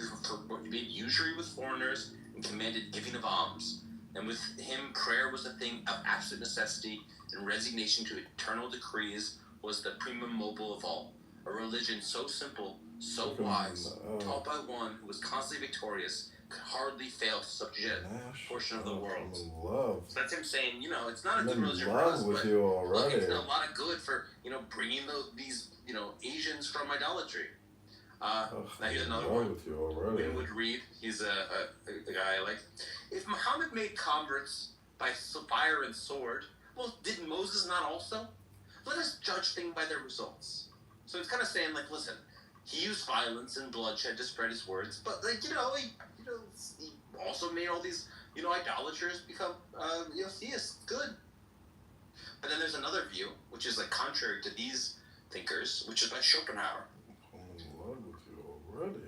forbade usury with foreigners and commanded giving of alms. And with him, prayer was a thing of absolute necessity, and resignation to eternal decrees was the primum mobile of all. A religion so simple, so wise, taught by one who was constantly victorious, could hardly fail to subject a portion of the world. So that's him saying, you know, it's not a good religion for us, but look, it's done a lot of good for, you know, bringing these, you know, Asians from idolatry. Now here's another one. Winwood Reed, he's a guy I like. If Muhammad made converts by fire and sword, well, did Moses not also? Let us judge things by their results. So it's kind of saying, like, listen, he used violence and bloodshed to spread his words, but like, he also made all these, you know, idolaters become, theists. Good. But then there's another view, which is like contrary to these thinkers, which is by Schopenhauer.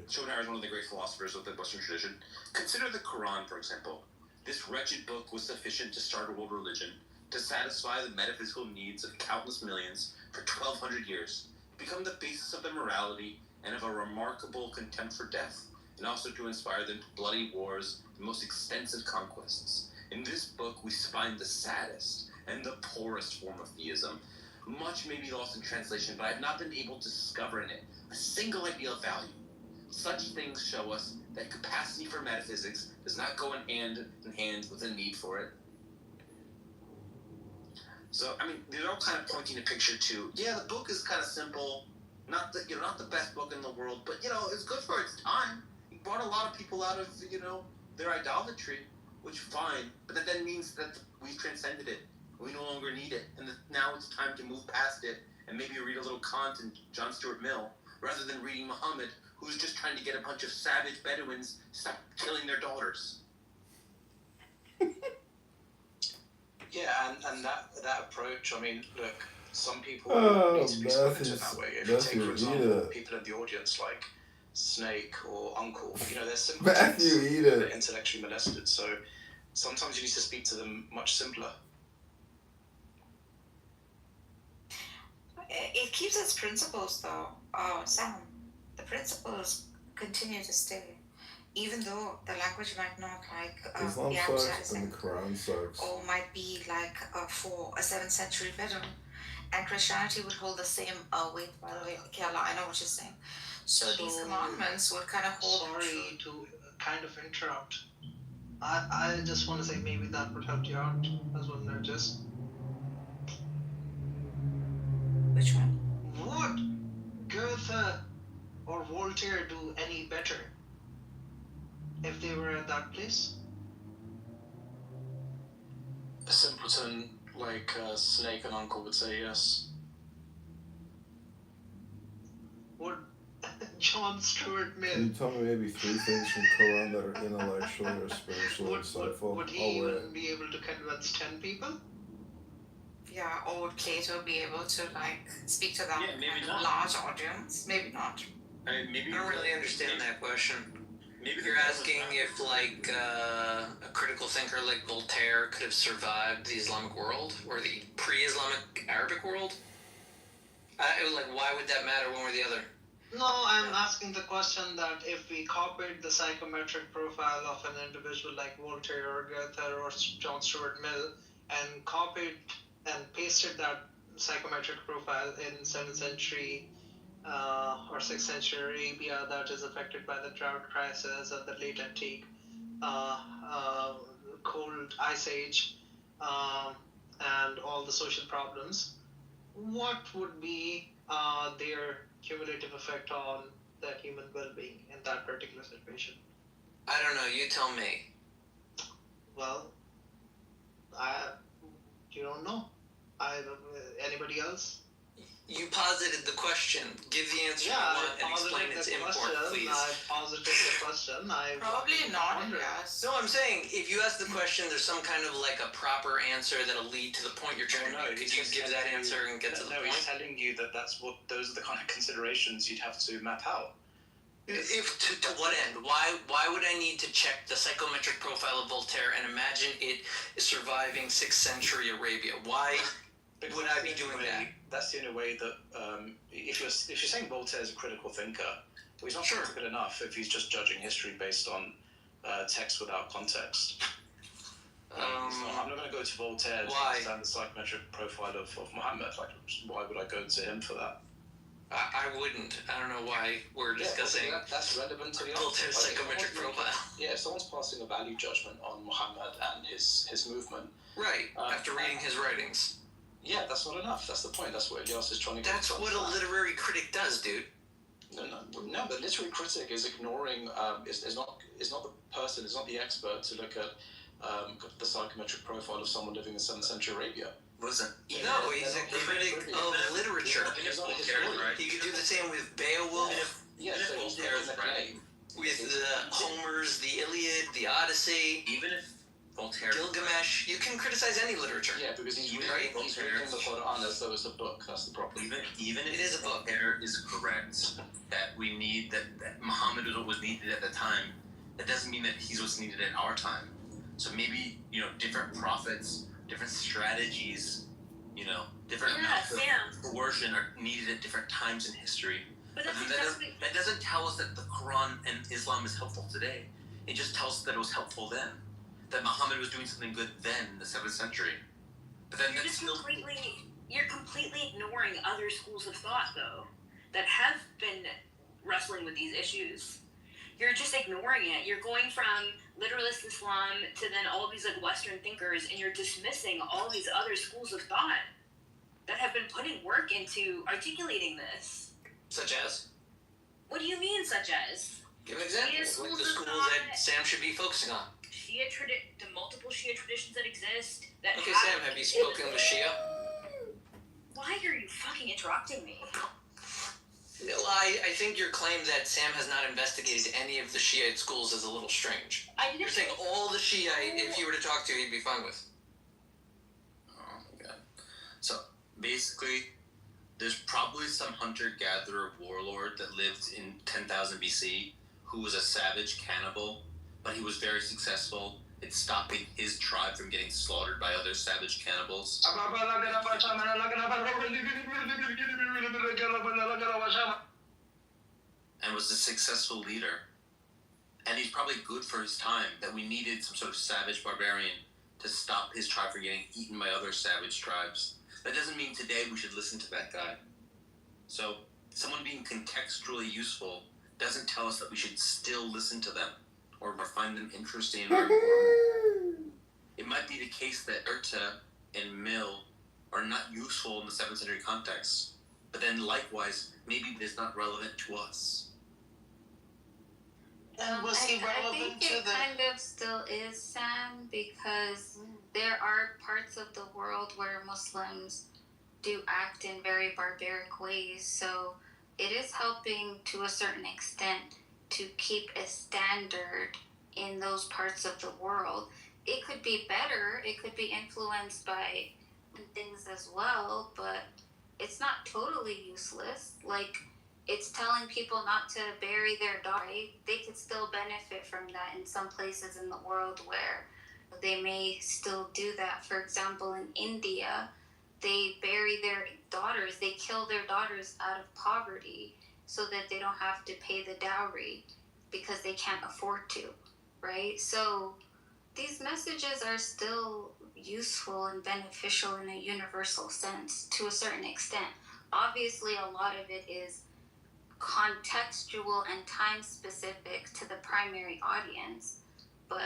Schopenhauer is one of the great philosophers of the Western tradition. Consider the Quran, for example. This wretched book was sufficient to start a world religion, to satisfy the metaphysical needs of countless millions for 1,200 years, become the basis of their morality and of a remarkable contempt for death, and also to inspire them to bloody wars and most extensive conquests. In this book, we find the saddest and the poorest form of theism. Much may be lost in translation, but I have not been able to discover in it a single idea of value. Such things show us that capacity for metaphysics does not go in hand with a need for it. So, I mean, they're all kind of pointing a picture to, yeah, the book is kind of simple, not the best book in the world, but, it's good for its time. It brought a lot of people out of, their idolatry, which fine, but that then means that we've transcended it. We no longer need it, and now it's time to move past it and maybe read a little Kant and John Stuart Mill, rather than reading Muhammad, who's just trying to get a bunch of savage Bedouins to stop killing their daughters. Yeah, and that approach, I mean, look, some people need to be spoken to that way. If you take, for example, people in the audience like Snake or Uncle, they're simple kids. They're intellectually molested, so sometimes you need to speak to them much simpler. It keeps its principles, though. Sam, the principles continue to stay, even though the language might not Islam be sucks advertising, and the Quran sucks. or might be for a 7th century Bedouin, and Christianity would hold the same weight. By the way, okay, Allah, I know what you're saying. So these commandments would kind of hold. Sorry to kind of interrupt. I just want to say maybe that would help you out as well, Nergis. Which one? What Voltaire do any better if they were at that place? A simpleton like Snake and Uncle would say yes. Would John Stuart Mill? Can you tell me maybe 3 things from Quran that are intellectually or spiritually insightful? Would he even be able to convince 10 people? Yeah, or would Plato be able to like speak to that maybe kind not. of large audience? Maybe not. Maybe I don't really understand that question. Maybe you're asking if, like, a critical thinker like Voltaire could have survived the Islamic world or the pre-Islamic Arabic world. Why would that matter one or the other? No, I'm asking the question that if we copied the psychometric profile of an individual like Voltaire or Goethe or John Stuart Mill and copied and pasted that psychometric profile in 7th century or 6th century Arabia that is affected by the drought crisis and the late antique cold ice age and all the social problems, what would be their cumulative effect on the human well-being in that particular situation? I don't know. You tell me. Well, you don't know. Anybody else? You posited the question. Give the answer you want and explain its import, please. I posited the question. Probably not, yes. No, I'm saying if you ask the question, there's some kind of like a proper answer that'll lead to the point you're trying to make. Could you give that answer and get to the point? No, he's telling you that those are the kind of considerations you'd have to map out. If to what end? Why would I need to check the psychometric profile of Voltaire and imagine it is surviving 6th century Arabia? Why would I be doing that? That's the only way that if you're saying Voltaire is a critical thinker, well, he's not critical enough if he's just judging history based on text without context. I'm not going to go to Voltaire to understand the psychometric profile of Muhammad. Like, why would I go to him for that? I wouldn't. I don't know why we're discussing that's relevant to the Voltaire's psychometric profile. Yeah, if someone's passing a value judgment on Muhammad and his movement. Right, after reading his writings. Yeah, that's not enough. That's the point. That's what Elias is trying to get. That's what a literary critic does, dude. No. The literary critic is ignoring. Is not the person. Is not the expert to look at the psychometric profile of someone living in 7th century Arabia. He's a critic of literature. He could do the same with Beowulf. So he's right. With Homer's The Iliad, The Odyssey. Even if Voltaire, Gilgamesh. You can criticize any literature. Yeah, because he's reading the Quran as though it's a book. That's the problem. Even if it is a book. Voltaire is correct that we need that Muhammad was needed at the time, that doesn't mean that he's what's needed in our time. So maybe different prophets, different strategies, different amounts of coercion are needed at different times in history. But that doesn't tell us that the Quran and Islam is helpful today. It just tells us that it was helpful then. That Muhammad was doing something good then in the 7th century. But then you're completely ignoring other schools of thought, though, that have been wrestling with these issues. You're just ignoring it. You're going from literalist Islam to then all these like Western thinkers, and you're dismissing all these other schools of thought that have been putting work into articulating this. Such as? What do you mean, such as? Give an example. Like the schools that Sam should be focusing on. The multiple Shia traditions that exist. Okay, Sam, have you spoken with Shia? Why are you fucking interrupting me? Well, I think your claim that Sam has not investigated any of the Shiite schools is a little strange. You're saying all the Shiite, if you were to talk to, he'd be fine with. Oh my god. So, basically, there's probably some hunter-gatherer warlord that lived in 10,000 BC who was a savage cannibal, but he was very successful at stopping his tribe from getting slaughtered by other savage cannibals. And was a successful leader. And he's probably good for his time, that we needed some sort of savage barbarian to stop his tribe from getting eaten by other savage tribes. That doesn't mean today we should listen to that guy. So, someone being contextually useful doesn't tell us that we should still listen to them or find them interesting or important. It might be the case that Goethe and Mill are not useful in the 7th century context, but then likewise, maybe it is not relevant to us. And was he I relevant think to it the? kind of still is, Sam, because there are parts of the world where Muslims do act in very barbaric ways. So it is helping to a certain extent to keep a standard in those parts of the world. It could be better, it could be influenced by things as well, but it's not totally useless. Like, it's telling people not to bury their dog. Right? They could still benefit from that in some places in the world where they may still do that. For example, in India, they bury their daughters, they kill their daughters out of poverty so that they don't have to pay the dowry because they can't afford to, right? So these messages are still useful and beneficial in a universal sense to a certain extent. Obviously, a lot of it is contextual and time specific to the primary audience, but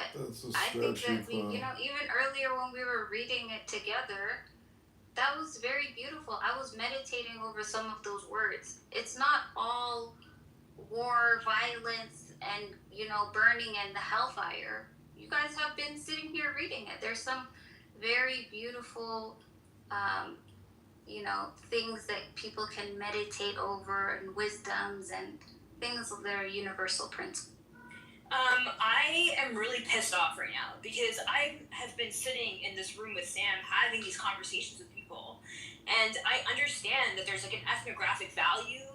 I think that we, even earlier when we were reading it together, that was very beautiful. I was meditating over some of those words. It's not all war, violence, and burning and the hellfire. You guys have been sitting here reading it. There's some very beautiful things that people can meditate over, and wisdoms and things that are universal principles. I am really pissed off right now because I have been sitting in this room with Sam having these conversations with people, and I understand that there's like an ethnographic value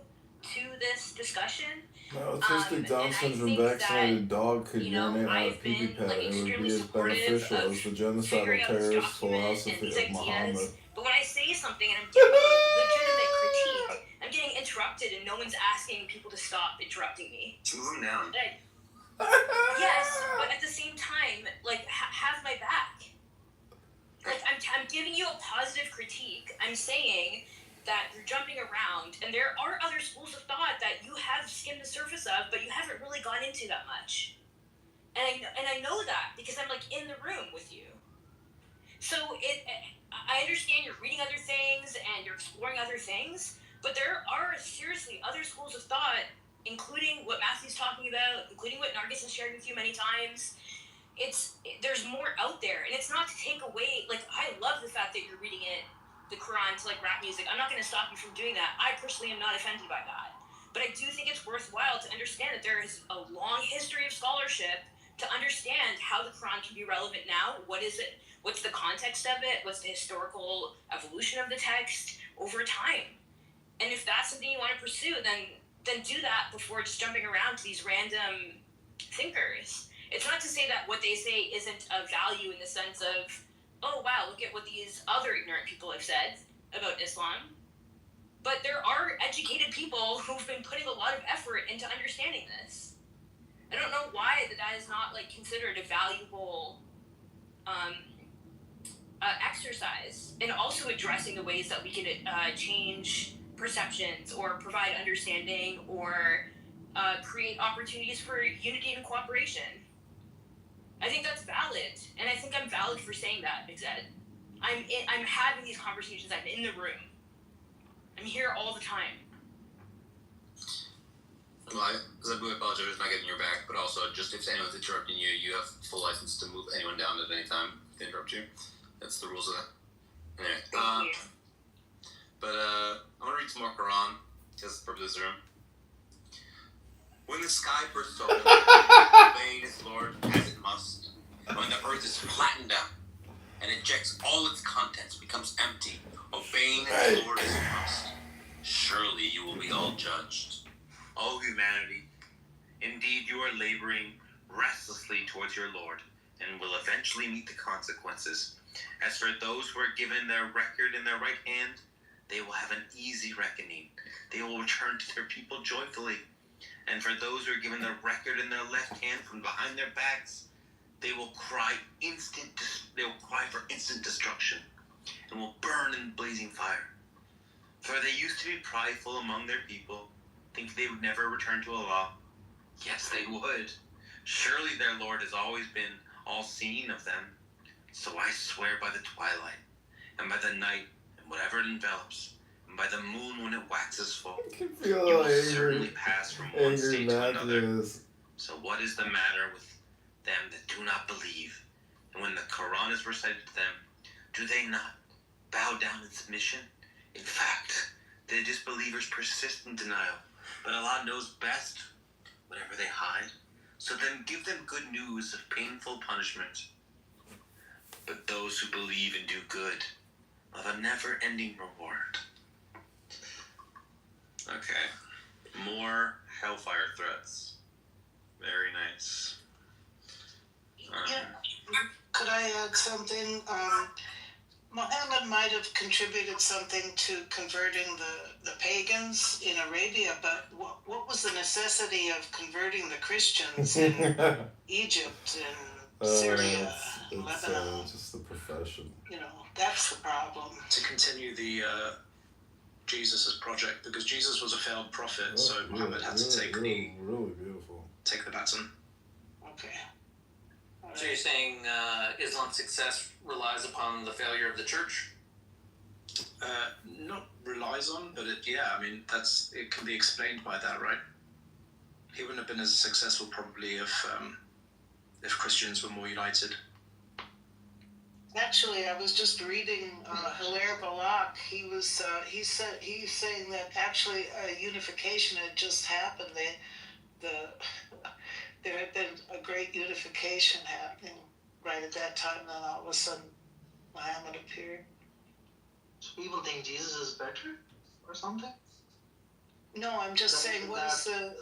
to this discussion. No, autistic Down syndrome vaccinated dog could urinate out of pee pad. It would be as beneficial as the genocidal terrorist philosophy of Muhammad. But when I say something and I'm giving legitimate critique, I'm getting interrupted and no one's asking people to stop interrupting me. Move him down. Yes, but at the same time, like, have my back. Like, I'm giving you a positive critique. I'm saying that you're jumping around, and there are other schools of thought that you have skimmed the surface of, but you haven't really gone into that much. And I know that because I'm like in the room with you. So I understand you're reading other things and you're exploring other things, but there are seriously other schools of thought, including what Matthew's talking about, including what Nargis has shared with you many times. There's more out there, and it's not to take away. Like, I love the fact that you're reading the Quran to like rap music. I'm not going to stop you from doing that. I personally am not offended by that, but I do think it's worthwhile to understand that there is a long history of scholarship to understand how the Quran can be relevant now. What is it? What's the context of it? What's the historical evolution of the text over time? And if that's something you want to pursue, then do that before just jumping around to these random thinkers. It's not to say that what they say isn't of value in the sense of, oh wow, look at what these other ignorant people have said about Islam. But there are educated people who've been putting a lot of effort into understanding this. I don't know why that is not like considered a valuable exercise, and also addressing the ways that we can change perceptions or provide understanding or create opportunities for unity and cooperation. I think that's valid, and I think I'm valid for saying that, Zed. I'm having these conversations. I'm in the room. I'm here all the time. Well, I apologize for not getting your back, but also just if anyone's interrupting you, you have full license to move anyone down at any time if they interrupt you. That's the rules of that. Anyway, but I want to read some more Quran because the purpose of this room. When the sky bursts open, obeying its Lord as it must, when the earth is flattened out and ejects all its contents, becomes empty, obeying its Lord as it must, surely you will be all judged. O humanity, indeed you are laboring restlessly towards your Lord, and will eventually meet the consequences. As for those who are given their record in their right hand, they will have an easy reckoning. They will return to their people joyfully. And for those who are given their record in their left hand from behind their backs, they will cry for instant destruction, and will burn in blazing fire. For they used to be prideful among their people, think they would never return to Allah. Yes, they would. Surely their Lord has always been all-seeing of them. So I swear by the twilight, and by the night, and whatever it envelops, and by the moon when it waxes full, I can feel you will angry, certainly pass from one state to another. So what is the matter with them that do not believe? And when the Quran is recited to them, do they not bow down in submission? In fact, the disbelievers persist in denial, but Allah knows best whatever they hide. So then give them good news of painful punishment. But those who believe and do good have a never-ending reward. Okay. More hellfire threats. Very nice. Could I add something? Muhammad might have contributed something to converting the pagans in Arabia, but what was the necessity of converting the Christians in Egypt and Syria, Lebanon? Just the profession. That's the problem. To continue the Jesus' project, because Jesus was a failed prophet, so Muhammad had to take really beautiful. Take the baton. Okay. So you're saying Islam's success relies upon the failure of the church? Not relies on, but it can be explained by that, right? He wouldn't have been as successful probably if Christians were more united. Actually, I was just reading Hilaire Balak. He's saying that actually unification had just happened. There had been a great unification happening right at that time. Then all of a sudden, Muhammad appeared. So people think Jesus is better or something? No, I'm just saying, what is the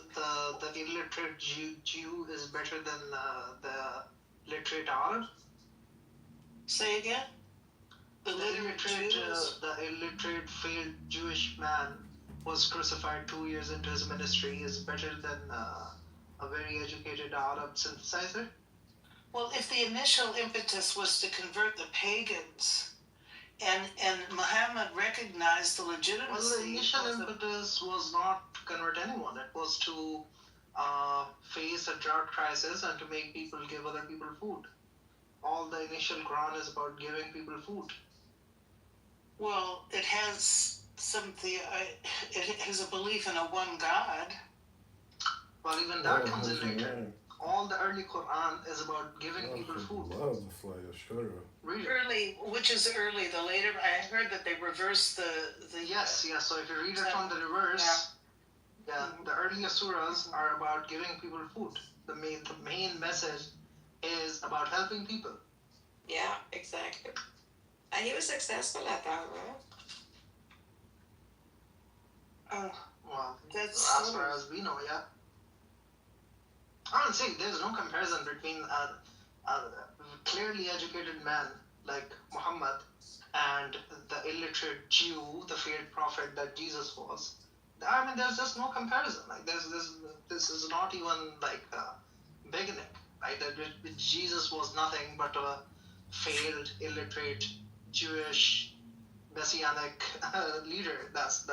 illiterate Jew is better than the literate Arab? Say again? The illiterate failed Jewish man was crucified 2 years into his ministry is better than a very educated Arab synthesizer? Well, if the initial impetus was to convert the pagans, and Muhammad recognized the legitimacy. Well, the initial impetus was not to convert anyone. It was to face a drought crisis and to make people give other people food. All the initial Quran is about giving people food. Well, it has it has a belief in a one God. Well, even that comes in later. All the early Quran is about giving people food. Early, which is early? The later, I heard that they reversed the. Yes. So if you read it from the reverse, the earlier surahs are about giving people food. The main message is about helping people. Yeah, exactly. And he was successful at that, right? Well, that's as far as we know, yeah. I don't see, there's no comparison between a clearly educated man like Muhammad and the illiterate Jew, the failed prophet that Jesus was. I mean, there's just no comparison. Like, this is not even like beginning. Right? That Jesus was nothing but a failed, illiterate, Jewish, messianic leader. That's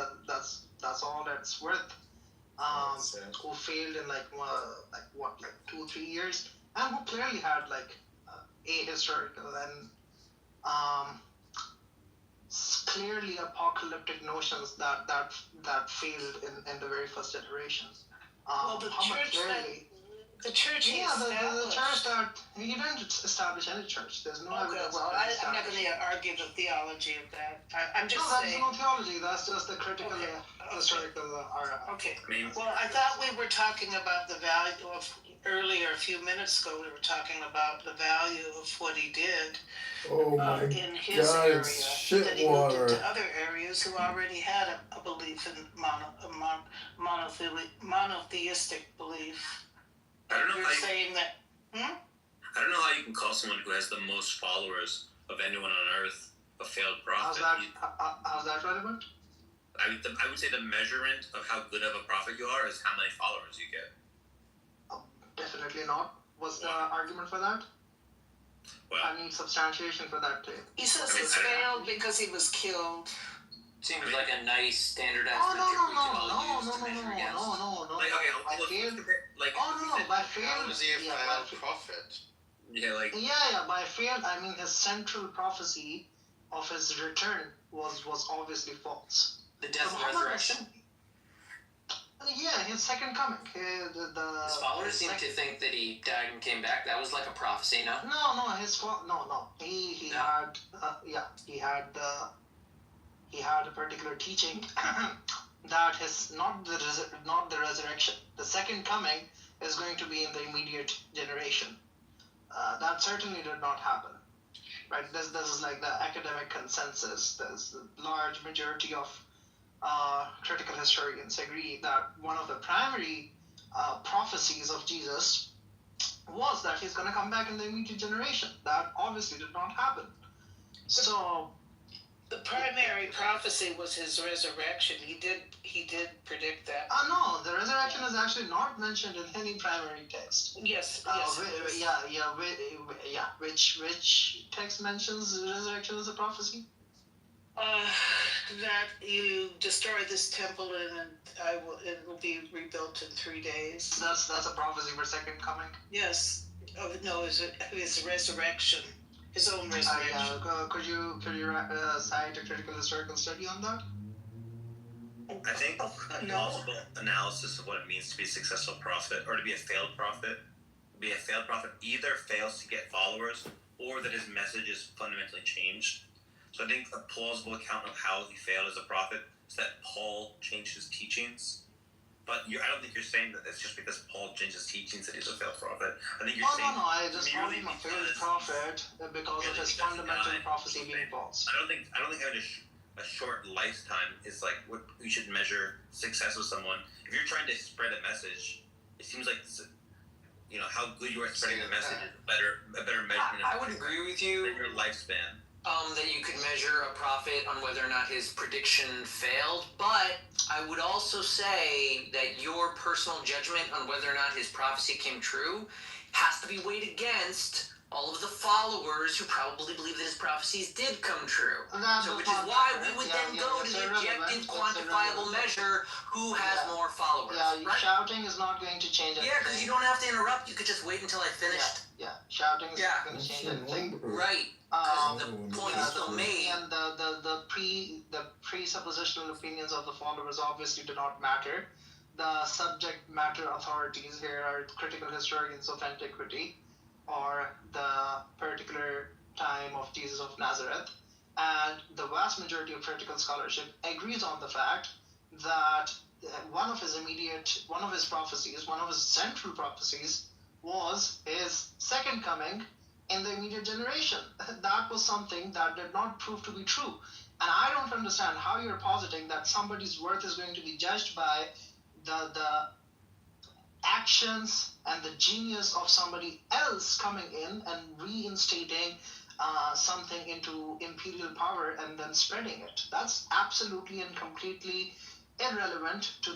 all that's worth. Who failed in like 2-3 years, and who clearly had like ahistorical and clearly apocalyptic notions that failed in the very first generation. Well, the church he the church that he didn't establish any church. There's no evidence. Well, I'm not going to argue the theology of that. I'm just saying. No, that's no theology. That's just the critical historical. Okay. Well, I thought we were talking about the value of earlier. A few minutes ago, we were talking about the value of what he did in his area. That he moved into other areas who already had a belief in monotheistic belief. I don't know You're saying that. I don't know how you can call someone who has the most followers of anyone on earth a failed prophet. How's that relevant? I would say the measurement of how good of a prophet you are is how many followers you get. Definitely not. What's the argument for that? Well, I need substantiation for that claim. He says it's failed because he was killed. Seems like a nice standardized No. By failed. Was he a failed prophet? Yeah. By failed, I mean his central prophecy of his return was obviously false. The death and resurrection. Yeah, his second coming. His followers seem to think that he died and came back. That was like a prophecy, no? No, no. He had he had a particular teaching that is not the resurrection. The second coming is going to be in the immediate generation. That certainly did not happen. Right? This is like the academic consensus. There's a large majority of critical historians agree that one of the primary prophecies of Jesus was that he's going to come back in the immediate generation. That obviously did not happen. So the primary prophecy was his resurrection. He did predict that. No, the resurrection is actually not mentioned in any primary text. Yes. Which text mentions the resurrection as a prophecy? That you destroy this temple and it will be rebuilt in 3 days. That's a prophecy for second coming. Yes. No, his resurrection, his own resurrection. Could you cite a critical historical study on that? I think a plausible analysis of what it means to be a successful prophet or to be a failed prophet. Either fails to get followers or that his message is fundamentally changed. So I think a plausible account of how he failed as a prophet is that Paul changed his teachings. But I don't think you're saying that it's just because Paul changed his teachings that he's a failed prophet. I think you're saying... No, I just called him a failed prophet because of his fundamental prophecy being false. I don't think having a short lifetime is like what we should measure success with someone. If you're trying to spread a message, it seems like how good you are spreading the message is a better measurement. I would agree with you than your lifespan. That you could measure a prophet on whether or not his prediction failed, but I would also say that your personal judgment on whether or not his prophecy came true has to be weighed against all of the followers who probably believe that his prophecies did come true. Which is why we would then go to the objective, quantifiable measure who has more followers. Right? Shouting is not going to change anything. Yeah, because you don't have to interrupt. You could just wait until I finished. Shouting is not going to change anything. Right. The point is still made. And the presuppositional opinions of the followers obviously do not matter. The subject matter authorities here are critical historians of antiquity, or the particular time of Jesus of Nazareth, and the vast majority of critical scholarship agrees on the fact that one of his prophecies, one of his central prophecies, was his second coming in the immediate generation. That was something that did not prove to be true. And I don't understand how you're positing that somebody's worth is going to be judged by the actions and the genius of somebody else coming in and reinstating something into imperial power and then spreading it. That's absolutely and completely irrelevant to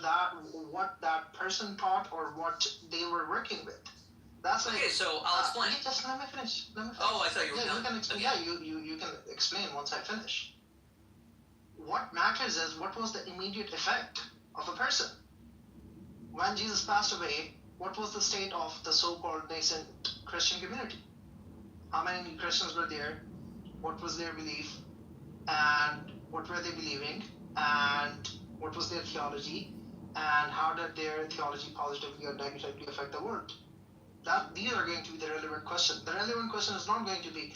what that person taught or what they were working with. That's like, okay, so I'll explain. Just let me finish. Oh, I thought you were done. You can explain. Okay. You can explain once I finish. What matters is what was the immediate effect of a person. When Jesus passed away, what was the state of the so-called nascent Christian community? How many Christians were there? What was their belief? And what were they believing? And what was their theology? And how did their theology positively or negatively affect the world? These are going to be the relevant question. The relevant question is not going to be,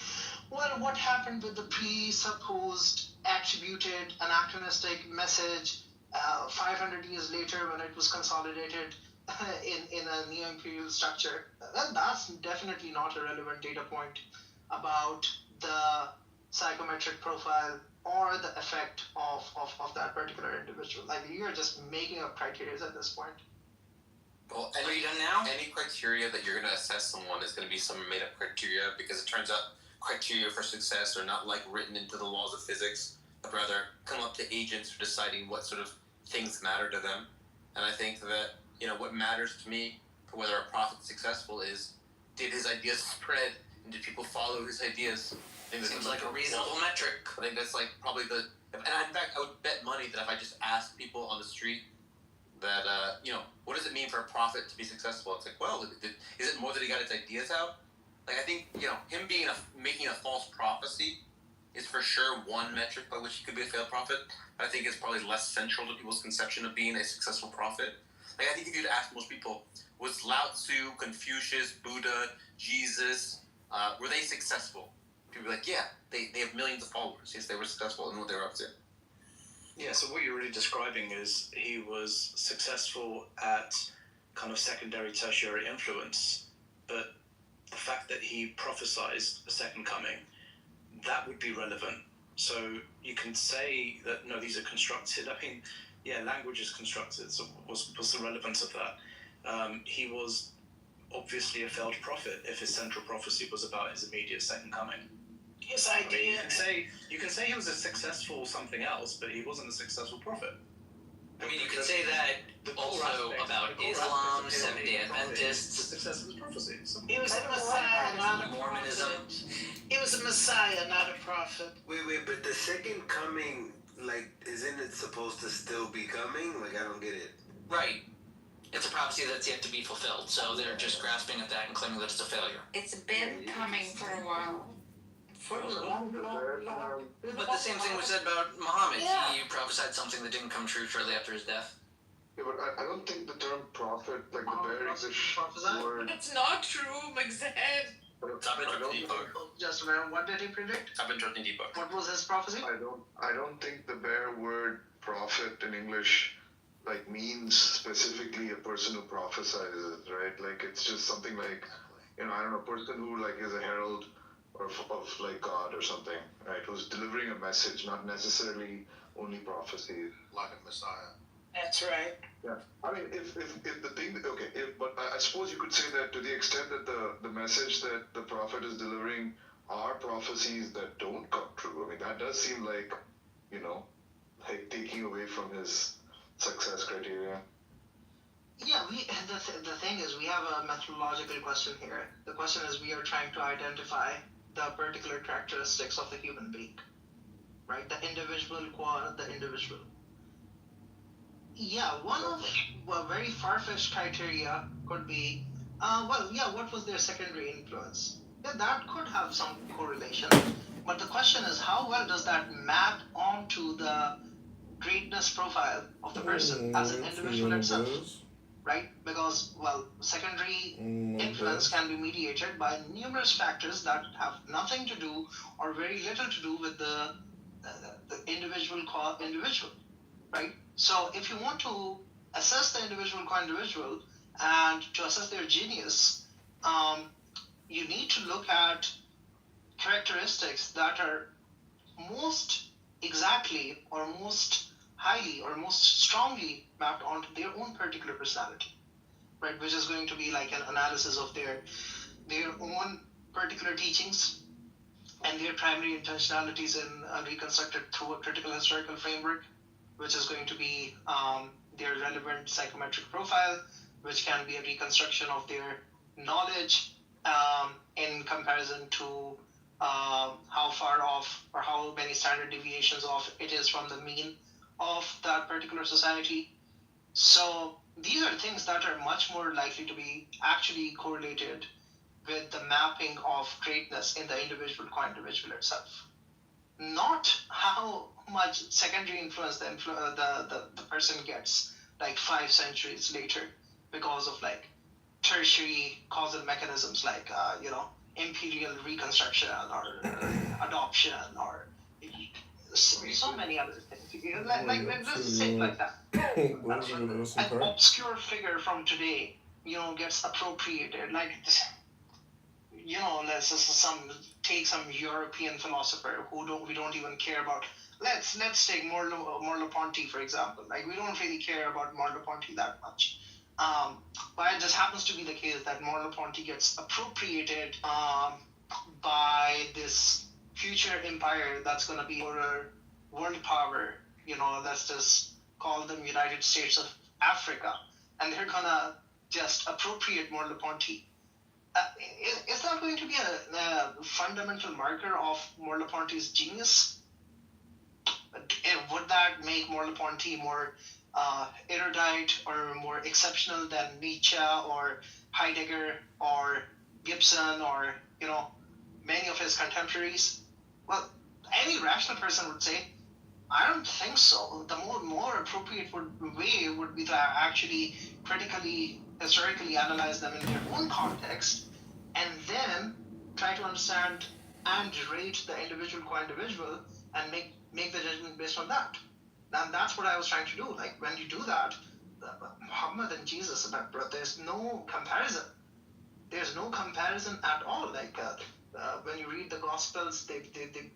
well, what happened with the presupposed attributed anachronistic message 500 years later when it was consolidated in a neo-imperial structure? That's definitely not a relevant data point about the psychometric profile or the effect of that particular individual. Like, you're just making up criteria at this point. Well, are you done now? Any criteria that you're going to assess someone is going to be some made-up criteria, because it turns out criteria for success are not like written into the laws of physics, but rather come up to agents for deciding what sort of things matter to them. And I think that, what matters to me for whether a prophet's successful is, did his ideas spread and did people follow his ideas? Seems like a reasonable metric. I think that's like probably and in fact, I would bet money that if I just asked people on the street that, what does it mean for a prophet to be successful? It's like, well, is it more that he got his ideas out? Like, I think, him making a false prophecy is for sure one metric by which he could be a failed prophet. I think it's probably less central to people's conception of being a successful prophet. Like, I think if you'd ask most people, was Lao Tzu, Confucius, Buddha, Jesus, were they successful? People be like, yeah, they have millions of followers. Yes, they were successful in what they were up to. Yeah, so what you're really describing is he was successful at kind of secondary, tertiary influence, but the fact that he prophesied a second coming, that would be relevant. So you can say that, no, these are constructed. I mean, yeah, language is constructed, so what's the relevance of that? He was obviously a failed prophet if his central prophecy was about his immediate second coming. His idea. You can say he was a successful something else, but he wasn't a successful prophet. I mean, you could say that also about Islam, Seventh-day Adventists. The success of his prophecy. He was a messiah, not a Mormonism. prophet. He was a messiah, not a prophet. Wait, but the second coming, like, isn't it supposed to still be coming? Like, I don't get it. Right. It's a prophecy that's yet to be fulfilled, so they're just grasping at that and claiming that it's a failure. It's been coming for a while. For a long. But the same thing was said about Muhammad. Yeah. He prophesied something that didn't come true shortly after his death. Yeah, but I don't think the term prophet, like the bear is a word. It's not true, Magzed. Just a minute, what did he predict? What was his prophecy? I don't think the bare word prophet in English like means specifically a person who prophesizes, right? Like it's just something like, I don't know, a person who like is a herald of like God or something, right? Who's delivering a message, not necessarily only prophecy. Like a Messiah. That's right. Yeah, I mean, if the thing, but I suppose you could say that to the extent that the message that the prophet is delivering are prophecies that don't come true. I mean, that does seem like, like taking away from his success criteria. Yeah, the thing is, we have a methodological question here. The question is, we are trying to identify the particular characteristics of the human being, right? The individual, the individual. Yeah, one of the very far-fetched criteria could be, what was their secondary influence? Yeah, that could have some correlation. But the question is, how well does that map onto the greatness profile of the person as an individual itself? Right? Because, secondary influence can be mediated by numerous factors that have nothing to do or very little to do with the individual, right? So if you want to assess the individual co-individual and to assess their genius, you need to look at characteristics that are most exactly or most highly or most strongly mapped onto their own particular personality, right? Which is going to be like an analysis of their own particular teachings and their primary intentionalities reconstructed through a critical historical framework, which is going to be their relevant psychometric profile, which can be a reconstruction of their knowledge in comparison to how far off or how many standard deviations off it is from the mean of that particular society. So these are things that are much more likely to be actually correlated with the mapping of greatness in the individual co-individual itself. Not how much secondary influence the person gets like 5 centuries later because of like tertiary causal mechanisms like imperial reconstruction or adoption or so many other things. Let's say it like that. An obscure figure from today, gets appropriated. Like, let's just take some European philosopher we don't even care about. Let's take Merleau-Ponty, for example. Like, we don't really care about Merleau-Ponty that much. But it just happens to be the case that Merleau-Ponty gets appropriated by this future empire that's going to be a world power. Let's just call them United States of Africa. And they're going to just appropriate Merleau-Ponty. Is that going to be a fundamental marker of Merleau-Ponty's genius? Would that make Merleau-Ponty more erudite or more exceptional than Nietzsche or Heidegger or Gibson or many of his contemporaries? Well, any rational person would say, I don't think so. The more appropriate way would be to actually critically, historically analyze them in their own context, and then try to understand and rate the individual co-individual and make the judgment based on that. And that's what I was trying to do. Like when you do that, Muhammad and Jesus, there's no comparison. There's no comparison at all. Like when you read the Gospels, they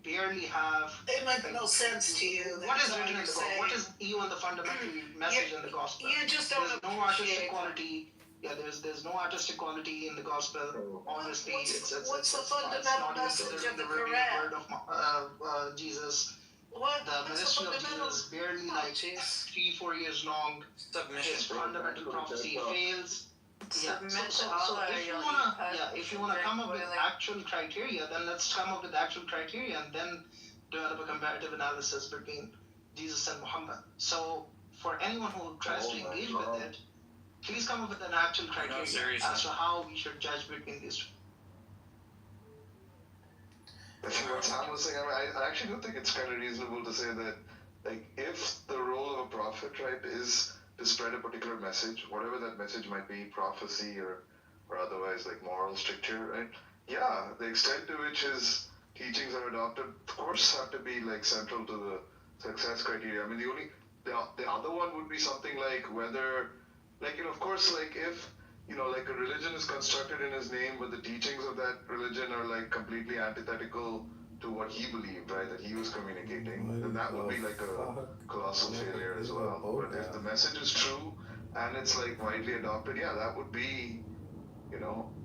barely have. It might make no sense to you. What is written in the Gospel? What is even the fundamental message in the Gospel? You just don't There's no artistic quality. Yeah, there's no artistic quality in the Gospel. Obviously, what's the fundamental message of the Quran? Word of Jesus. The ministry of Jesus is barely like 3-4 years long. His fundamental prophecy fails. Yeah. So if you wanna come up with actual criteria, then let's come up with actual criteria and then develop a comparative analysis between Jesus and Muhammad. So for anyone who tries to engage with it, please come up with an actual criteria as to how we should judge between these two. I think what Sam was saying, I actually do think it's kind of reasonable to say that, like, if the role of a prophet, right, is to spread a particular message, whatever that message might be, prophecy or otherwise, like moral stricture, right? Yeah, the extent to which his teachings are adopted, of course, have to be like central to the success criteria. I mean, the other one would be something like whether, like, of course, like if, like a religion is constructed in his name, but the teachings of that religion are like completely antithetical to what he believed, right, that he was communicating, then that would be like a colossal failure as well. But if the message is true and it's like widely adopted, yeah, that would be,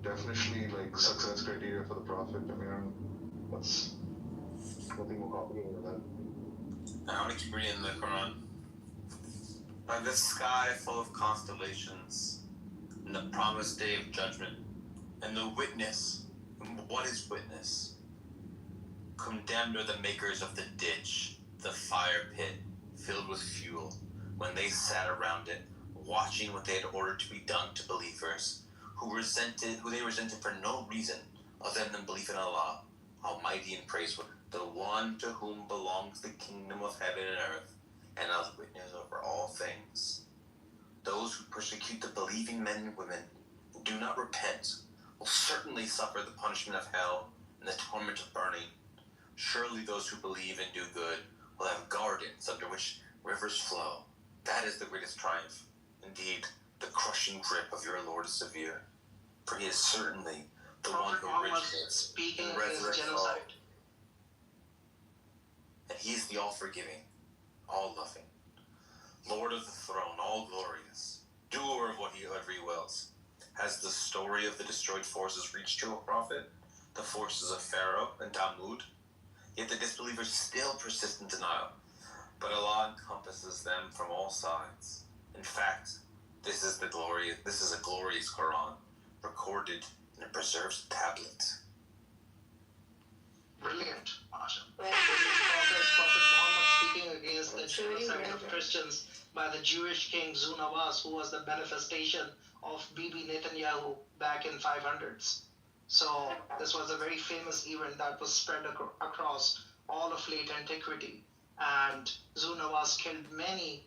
definitely like success criteria for the prophet. I mean, that's nothing more complicated than that. I want to keep reading the Quran. By the sky full of constellations, and the promised day of judgment, and the witness, what is witness? Condemned are the makers of the ditch, the fire pit, filled with fuel, when they sat around it, watching what they had ordered to be done to believers, who they resented for no reason other than belief in Allah, Almighty and praiseworthy, the one to whom belongs the kingdom of heaven and earth, and as witness over all things. Those who persecute the believing men and women and do not repent will certainly suffer the punishment of hell and the torment of burning. Surely those who believe and do good will have gardens under which rivers flow. That is the greatest triumph. Indeed, the crushing grip of your Lord is severe, for he is certainly the one who originates and resurrects all. And he is the all-forgiving, all-loving, Lord of the throne, all-glorious, doer of whatever he wills. Has the story of the destroyed forces reached you, O prophet? The forces of Pharaoh and Tamud? Yet the disbelievers still persist in denial, but Allah encompasses them from all sides. In fact, this is a glorious Quran, recorded in a preserved tablet. Brilliant, Masha. Prophet Muhammad speaking against the genocide of Christians by the Jewish king Zunawas, who was the manifestation of Bibi Netanyahu back in 500s. So this was a very famous event that was spread across all of late antiquity, and Zunawas killed many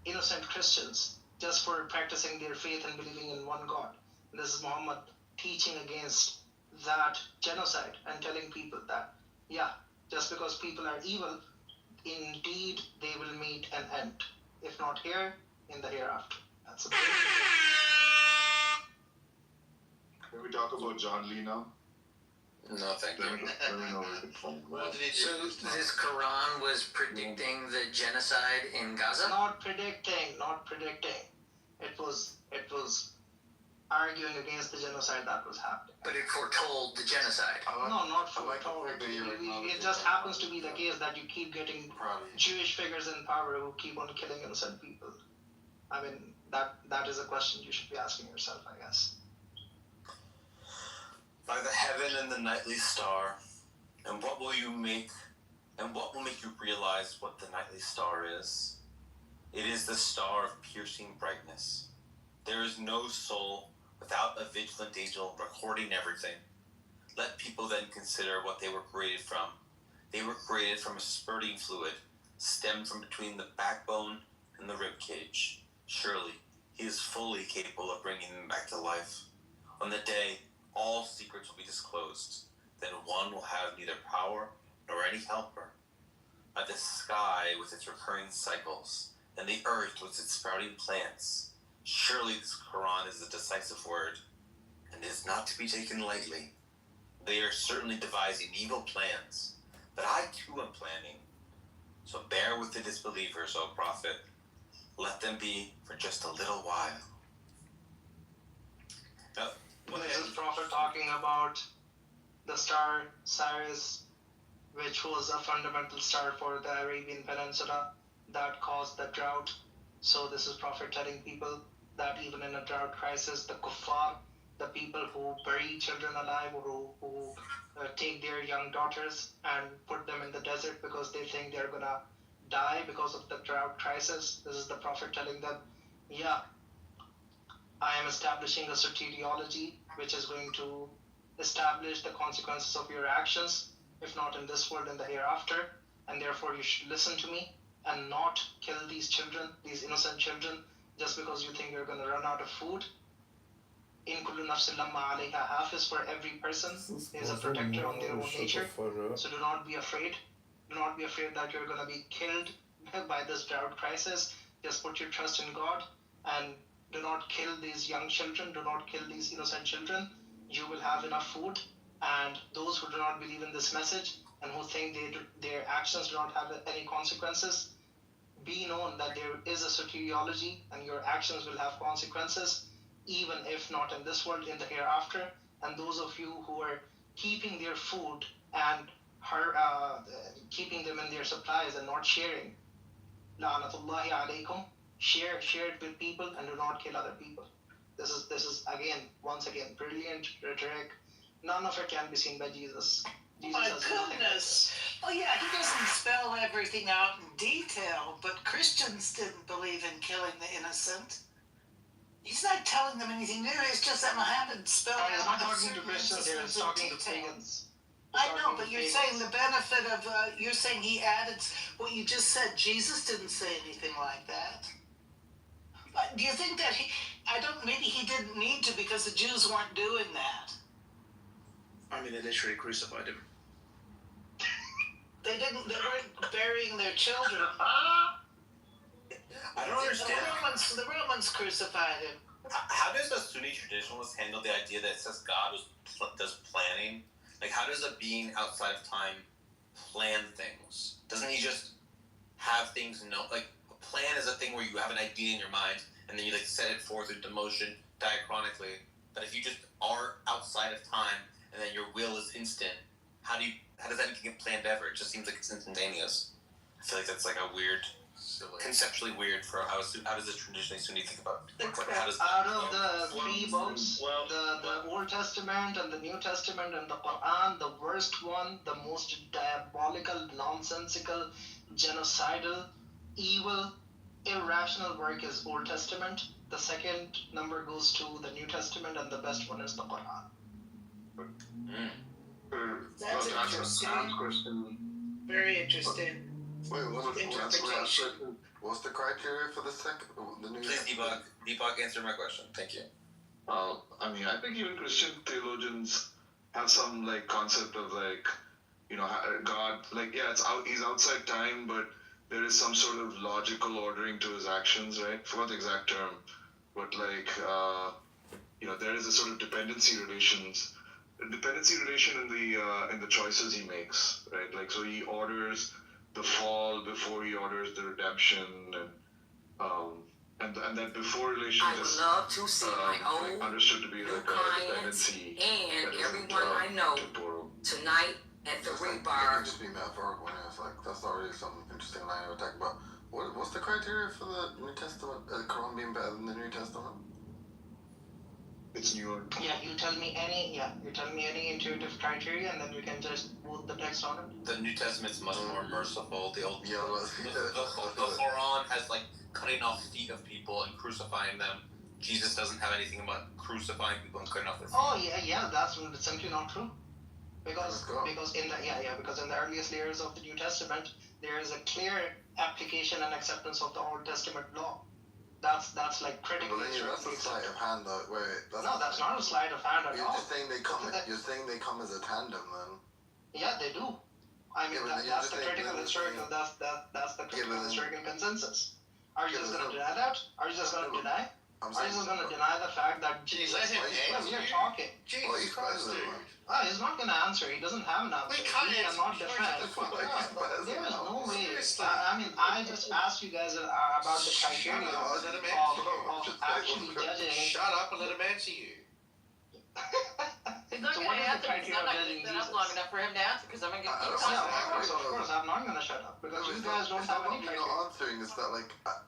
innocent Christians just for practicing their faith and believing in one God. And this is Muhammad teaching against that genocide and telling people that, yeah, just because people are evil, indeed they will meet an end. If not here, in the hereafter. That's a big Can we talk about John Lee now? No, thank you. Let me know where you can find him. So this Quran was predicting the genocide in Gaza? Not predicting. It was arguing against the genocide that was happening. But it foretold the genocide. No, not foretold. It just happens to be the case that you keep getting Jewish figures in power who keep on killing innocent people. I mean, that is a question you should be asking yourself, I guess. By the heaven and the nightly star, and what will make you realize what the nightly star is? It is the star of piercing brightness. There is no soul without a vigilant angel recording everything. Let people then consider what they were created from, They were created from a spurting fluid, stemmed from between the backbone and the rib cage. Surely, he is fully capable of bringing them back to life. On the day, all secrets will be disclosed. Then one will have neither power nor any helper. By the sky with its recurring cycles, and the earth with its sprouting plants, surely this Quran is a decisive word, and is not to be taken lightly. They are certainly devising evil plans, but I too am planning. So bear with the disbelievers, O Prophet. Let them be for just a little while. This is Prophet talking about the star Sirius, which was a fundamental star for the Arabian Peninsula that caused the drought. So this is Prophet telling people that even in a drought crisis, the kuffar, the people who bury children alive, or who take their young daughters and put them in the desert because they think they're gonna die because of the drought crisis. This is the Prophet telling them, yeah, I am establishing a soteriology which is going to establish the consequences of your actions, if not in this world, in the hereafter, and therefore you should listen to me and not kill these children, these innocent children, just because you think you're going to run out of food. In kullu nafsin lamma alayha hafiz, for every person is a protector on their own nature. So do not be afraid. Do not be afraid that you're going to be killed by this drought crisis. Just put your trust in God and do not kill these young children. Do not kill these innocent children. You will have enough food. And those who do not believe in this message and who think their actions do not have any consequences, be known that there is a soteriology and your actions will have consequences, even if not in this world, in the hereafter. And those of you who are keeping their food and keeping them in their supplies and not sharing, la'natullahi alaykum, share it with people and do not kill other people. This is once again, brilliant rhetoric. None of it can be seen by Jesus. My goodness. Oh yeah, he doesn't spell everything out in detail, but Christians didn't believe in killing the innocent. He's not telling them anything new. It's just that Muhammad spelled out. I'm not talking to Christians here. I'm talking to pagans. I know, but you're saying the benefit of. You're saying he added what you just said. Jesus didn't say anything like that. But do you think that he? I don't. Maybe he didn't need to because the Jews weren't doing that. I mean, they literally crucified him. They didn't. They weren't burying their children. I don't understand. The Romans crucified him. How does a Sunni traditionalist handle the idea that it says God does planning? Like, how does a being outside of time plan things? Doesn't he just have things like, a plan is a thing where you have an idea in your mind and then you like set it forth into motion diachronically. But if you just are outside of time and then your will is instant, how does anything get planned ever? It just seems like it's instantaneous. I feel like that's like a weird, conceptually weird for how does a traditionally Sunni think about it? Out of the three books, the Old Testament and the New Testament and the Quran, the worst one, the most diabolical, nonsensical, genocidal, evil, irrational work is Old Testament. The second number goes to the New Testament, and the best one is the Quran. That's interesting. Very interesting. Wait, what's the criteria for the new? Please, Deepak, answer my question. Thank you. I mean, I think even Christian theologians have some like concept of like, God, like he's outside time, but there is some sort of logical ordering to his actions, right? I forgot the exact term, but like, there is a sort of dependency relation in the choices he makes, right? Like, so he orders the fall before he orders the redemption, and that before relation is love to see my old understood to be like a dependency and everyone I know tonight at the rebar. Just be metaphorical, and it's like that's already some interesting line to talk about. What's the criteria for the New Testament? The Quran being better than the New Testament? It's newer. Yeah, you tell me any intuitive criteria, and then we can just vote the text on it. The New Testament's much more merciful. The Quran has like cutting off feet of people and crucifying them. Jesus doesn't have anything about crucifying people and cutting off their feet. Oh yeah, that's simply not true. Because in the earliest layers of the New Testament, there is a clear application and acceptance of the Old Testament law. That's like critical. But then that's a sleight of hand, though. No, that's not a sleight of hand at all. You're just saying they come. You're saying they come as a tandem, then. Yeah, they do. I mean, that's the critical historical. That's the critical historical consensus. Are you just going to deny that? Are you just going to deny? Are you just going to deny the fact that Jesus? You're talking. Jesus Christ, he's not going to answer. He doesn't have an answer. He cannot defend. There is no way. I mean, I just asked you guys about the criteria of actually judging. Shut up and let him answer you. He's not going to answer because I'm not going to sit up long enough for him to answer because I'm going to get Of course, I'm not going to shut up because you guys don't have any criteria. You're not answering. It's that like I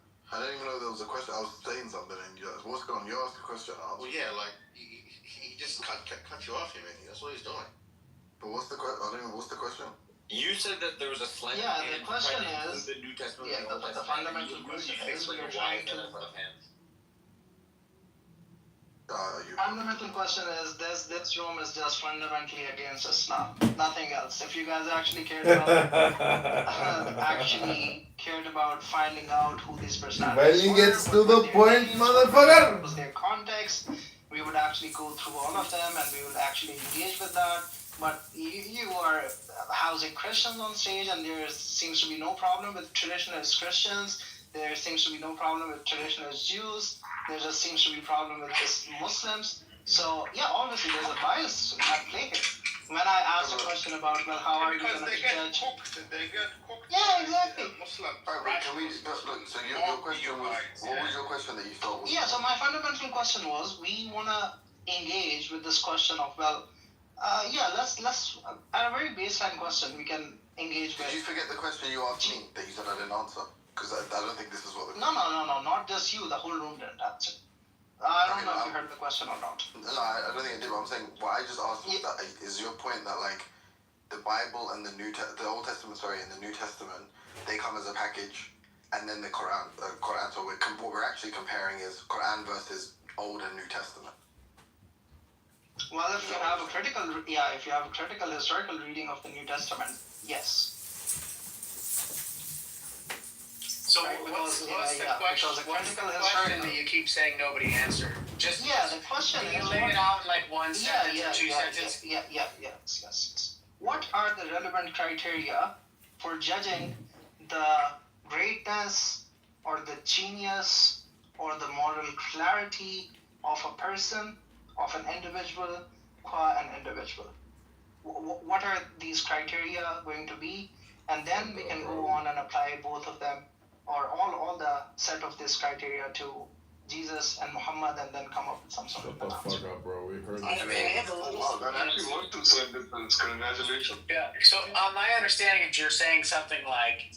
didn't even know there was a question. I was saying something and you guys, what's going on? You asked a question. Well, yeah, like he just cut you off here, man. That's what he's doing. But what's the question? I don't even. What's the question? You said that there was a sleight Yeah, of hand. the question is. The New Testament. Yeah, the fundamental question is we're trying to. Fundamental question is this room is just fundamentally against Islam, nothing else. If you guys actually cared about finding out who these personalities When he were, gets to the point, motherfucker. what was their context, we would actually go through all of them and we would actually engage with that. But you are housing Christians on stage, and there seems to be no problem with traditionalist Christians. There seems to be no problem with traditionalist Jews. There just seems to be a problem with just Muslims. So, yeah, obviously there's a bias at play here. When I asked a question about, well, how are you going to judge? They get cooked. Yeah, exactly. Muslim. Alright, can we look? So your question was, what was your question that you thought was? Yeah, so my fundamental question was, we want to engage with this question of, well, let's at a very baseline question we can engage with. Did you forget the question you asked me that you said I didn't answer? Because I don't think this is what the No, not just you. The whole room didn't answer. I don't know if you heard the question or not. No, I don't think I did. But I'm saying what I just asked was that is your point that like the Bible and the Old Testament, and the New Testament, they come as a package, and then the Quran. So what we're actually comparing is Quran versus Old and New Testament. Well, if you have a critical historical reading of the New Testament, yes. So what's the question that you keep saying nobody answered? The question is. Can you is. lay it out in like one sentence or two sentences? Yes. What are the relevant criteria for judging the greatness or the genius or the moral clarity of a person, of an individual, qua an individual? What are these criteria going to be? And then we can go on and apply both of them, or all the set of this criteria to Jesus and Muhammad, and then come up with some sort of an answer. Shut the fuck up, bro. We heard That actually was 2 sentences. Congratulations. Yeah. So my understanding is you're saying something like,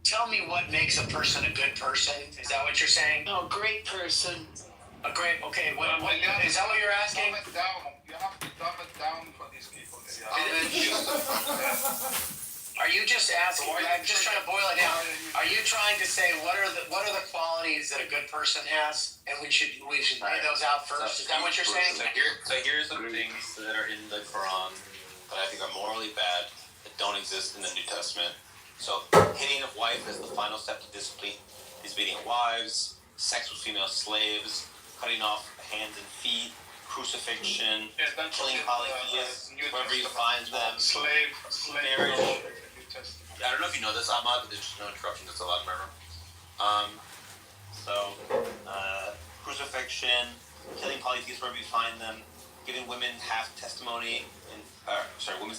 tell me what makes a person a good person. Is that what you're saying? No, great person. A great. Okay. What is that what you're asking? Dumb it down. You have to dumb it down for these people. Are you just asking? I'm just trying to boil it down. Are you trying to say what are the qualities that a good person has, and we should lay those out first? Is that what you're saying? So here's some things that are in the Quran that I think are morally bad that don't exist in the New Testament. So hitting of wife is the final step to discipline. He's beating wives, sex with female slaves, cutting off hands and feet, crucifixion, killing polytheists wherever you find them, marriage. I don't know if you know this, Ahmad, but there's just no interruption, that's allowed, remember? Crucifixion, killing polytheists wherever you find them, giving women women's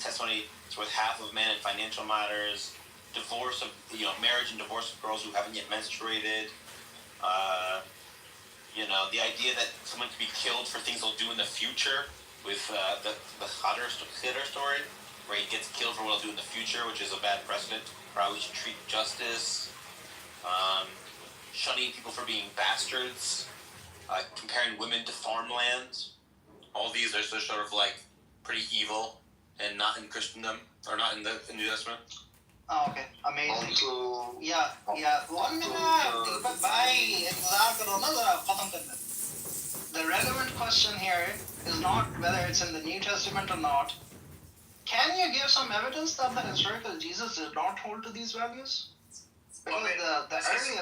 testimony is worth half of men in financial matters, marriage and divorce of girls who haven't yet menstruated, the idea that someone could be killed for things they'll do in the future with the Khidr story, where he gets killed for what he'll do in the future, which is a bad precedent for how we should treat justice, shunning people for being bastards, comparing women to farmland. All these are sort of like pretty evil and not in Christendom, or not in the New Testament. Oh, okay, amazing. Yeah. 1 minute. Deepak bhai, इंतजार करो ना जरा, खत्म करना. The relevant question here is not whether it's in the New Testament or not. Can you give some evidence that the historical Jesus did not hold to these values? Because the earlier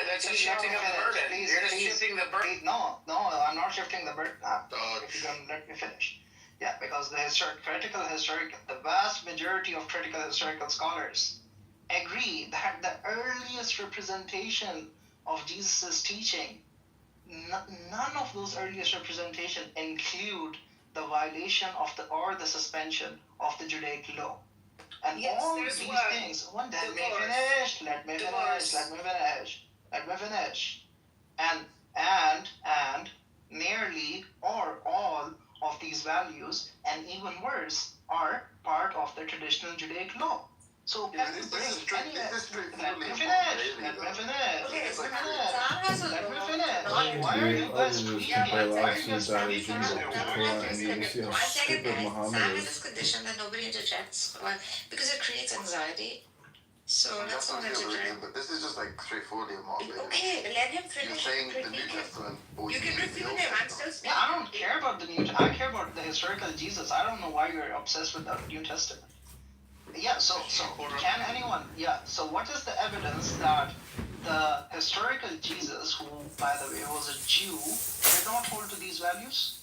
that's a shifting of the burden. You're just shifting the burden. No, I'm not shifting the burden. If you can let me finish. Yeah, because the vast majority of critical historical scholars agree that the earliest representation of Jesus' teaching, none of those earliest representation include the violation of the suspension of the Judaic law. And Yes, all there's these one. things, let me finish. And nearly or all of these values, and even worse, are part of the traditional Judaic law. So let me finish. Why are you guys tweaking? Why are you guys tweaking so much? One second, Sam has this condition that nobody interjects, because it creates anxiety. So let's not interject. But this is just like straightforwardly a mock. Okay, let him finish. You're saying the New Testament. You can refute him. I'm still speaking. Yeah, I don't care about the I care about the historical Jesus. I don't know why you're obsessed with the New Testament. Yeah, so can anyone? Yeah, so what is the evidence that the historical Jesus, who by the way was a Jew, did not hold to these values?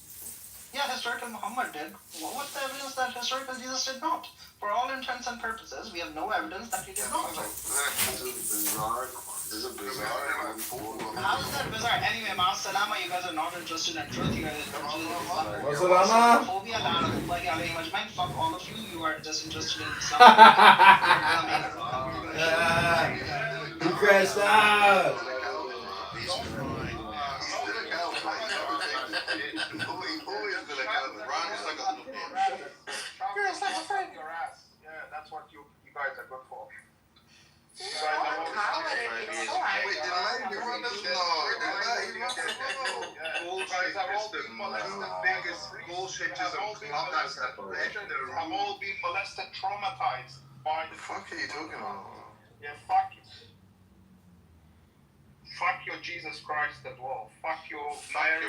Yeah, historical Muhammad did. What's the evidence that historical Jesus did not? For all intents and purposes, we have no evidence that he did not. This is bizarre. How is that bizarre? Anyway, Ma'as-salama, you guys are not interested in truth. You guys are interested in Islam. Fuck all of you. You are just interested in Islam. You crashed out. That's what you guys are good for. You guys are all being molested. Have all been molested, traumatized by the. Fuck are you talking about? Yeah, fuck you. Fuck your Jesus Christ as well. Fuck your Mary.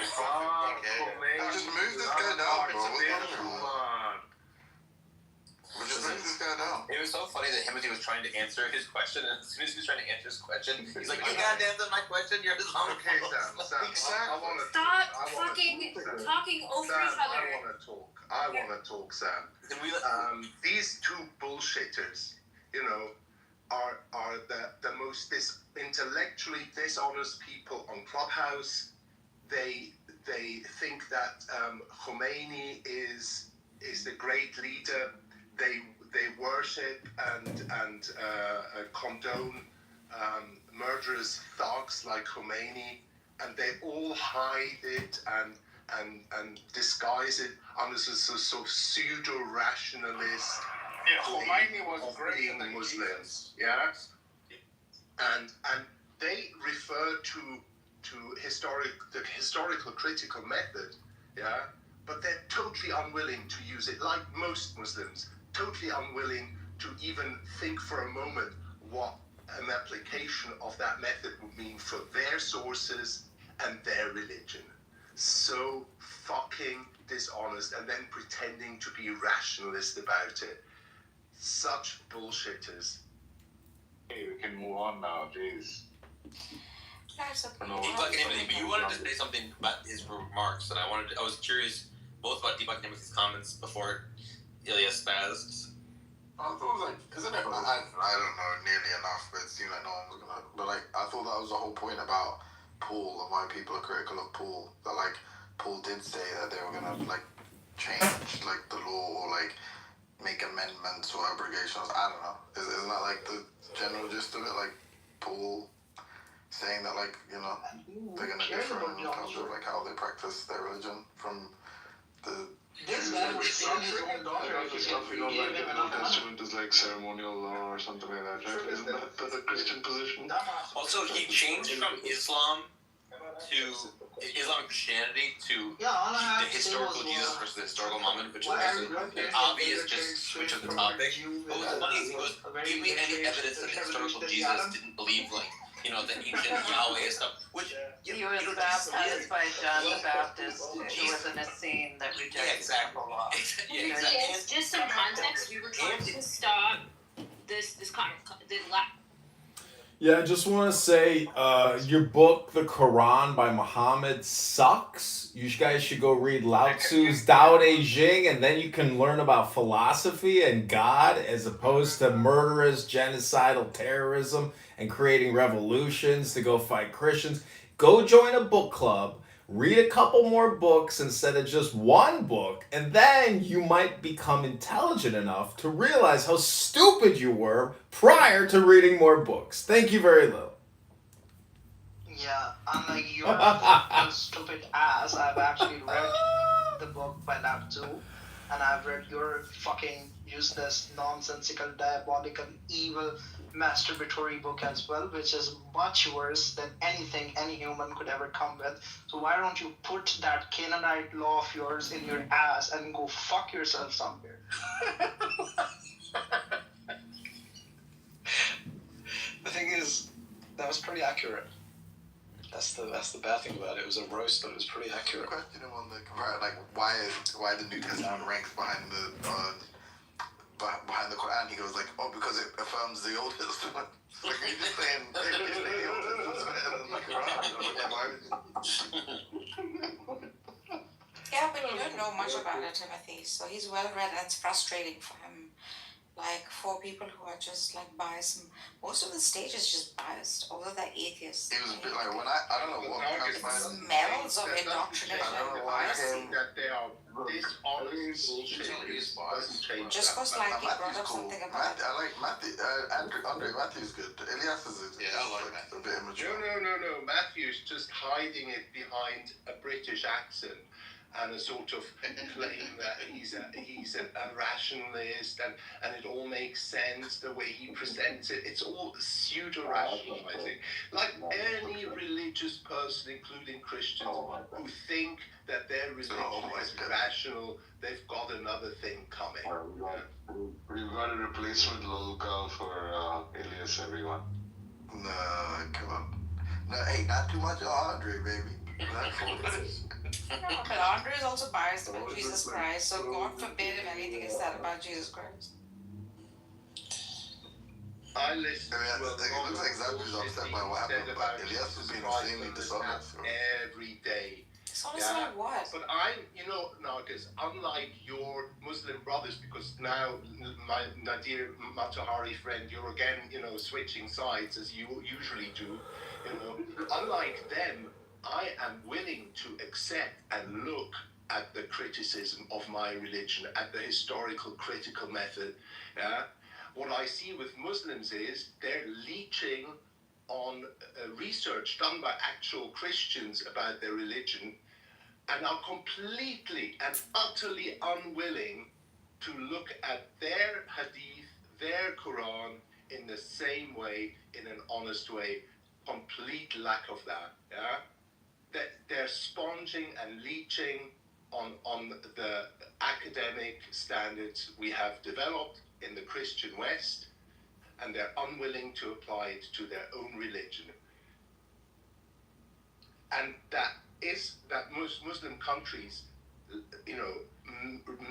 Just move this guy down, bro. Just move this guy down. It was so funny that Timothy was trying to answer his question, and as soon as he was trying to answer his question, he's like, "You gotta answer my question. You're Islam." Okay, Sam. Stop fucking talking over each other. I wanna talk, Sam. These two bullshitters, are the most intellectually dishonest people on Clubhouse. They think that Khomeini is the great leader. They worship and condone murderous thugs like Khomeini, and they all hide it and disguise it under some sort of pseudo-rationalist. Yeah, Khomeini was great in Muslims. Yeah, and they refer to the historical critical method. Yeah, but they're totally unwilling to use it, like most Muslims. Totally unwilling to even think for a moment what an application of that method would mean for their sources and their religion. So fucking dishonest, and then pretending to be rationalist about it. Such bullshitters. Hey, we can move on now, jeez. That's okay. No, Deepak and Timothy, but you wanted to say something about his remarks, and I was curious both about Deepak and Timothy's comments before Ilya spazzed. I thought it was like, isn't it? I don't know nearly enough, but it seemed like no one was gonna. But like, I thought that was the whole point about Paul and why people are critical of Paul. That like, Paul did say that they were gonna like change like the law or like make amendments or abrogations. I don't know. Isn't that like the general gist of it? Like Paul saying that like they're gonna differ in terms of like how they practice their religion from the. This guy was son his own daughter. The stuff we don't like in the New Testament is like ceremonial law or something like that, right? Isn't that the Christian position? Also, he changed from Islam to Islamic Christianity to the historical Jesus versus the historical Muhammad, which is an obvious just switch of the topic. But what's funny is he goes, "Give me any evidence that the historical Jesus didn't believe the ancient Yahweh stuff, which He was baptized by John the Baptist, who was an Essene that rejected the law. Yeah, exactly. Just some context. We were trying to stop this Yeah, I just want to say your book, The Quran by Muhammad, sucks. You guys should go read Lao Tzu's Tao Te Ching, and then you can learn about philosophy and God as opposed to murderous, genocidal terrorism and creating revolutions to go fight Christians. Go join a book club. Read a couple more books instead of just one book, and then you might become intelligent enough to realize how stupid you were prior to reading more books. Thank you very little. Yeah, unlike your stupid ass, I've actually read the book by Lao Tzu, and I've read your fucking useless, nonsensical, diabolical, evil, masturbatory book as well, which is much worse than anything any human could ever come with. So why don't you put that Canaanite law of yours in your ass and go fuck yourself somewhere? The thing is, that was pretty accurate. That's the bad thing about it. It was a roast, but it was pretty accurate. Question him on the why the New Testament ranks behind the Quran. He goes like, oh, because it affirms the Old Testament. Like, you're just saying the Old Testament and the Quran. Yeah, but you don't know much about it, Timothy. So he's well read, and it's frustrating for him. Like, for people who are just like biased, most of the stage is just biased, although they're atheists. He was a bit like, when I don't know what smells of indoctrination. I don't know why that they are dishonest. Just because like he brought up something about I like Matthew. Andre Matthew's good. Elias is I like a bit immature. No. Matthew's just hiding it behind a British accent and a sort of claim that he's a rationalist and it all makes sense the way he presents it. It's all pseudo-rationalizing. Like any religious person, including Christians, who think that their religion is rational, they've got another thing coming. We've got a replacement little girl for Elias, everyone. No, come on. No, hey, not too much of Andre, baby. No, but Andre is also biased about Jesus Christ, so God forbid if anything is said about Jesus Christ. I listen to it looks like Xander's upset by what happened, but Elias is being insanely dishonest. Every day. Dishonest like what? But Nargis, unlike your Muslim brothers, because now, my Nadir Matahari friend, you're again, switching sides as you usually do. Unlike them, I am willing to accept and look at the criticism of my religion, at the historical critical method. Yeah? What I see with Muslims is they're leeching on research done by actual Christians about their religion and are completely and utterly unwilling to look at their hadith, their Quran in the same way, in an honest way. Complete lack of that. Yeah? They're sponging and leeching on the academic standards we have developed in the Christian West, and they're unwilling to apply it to their own religion. And that Muslim countries,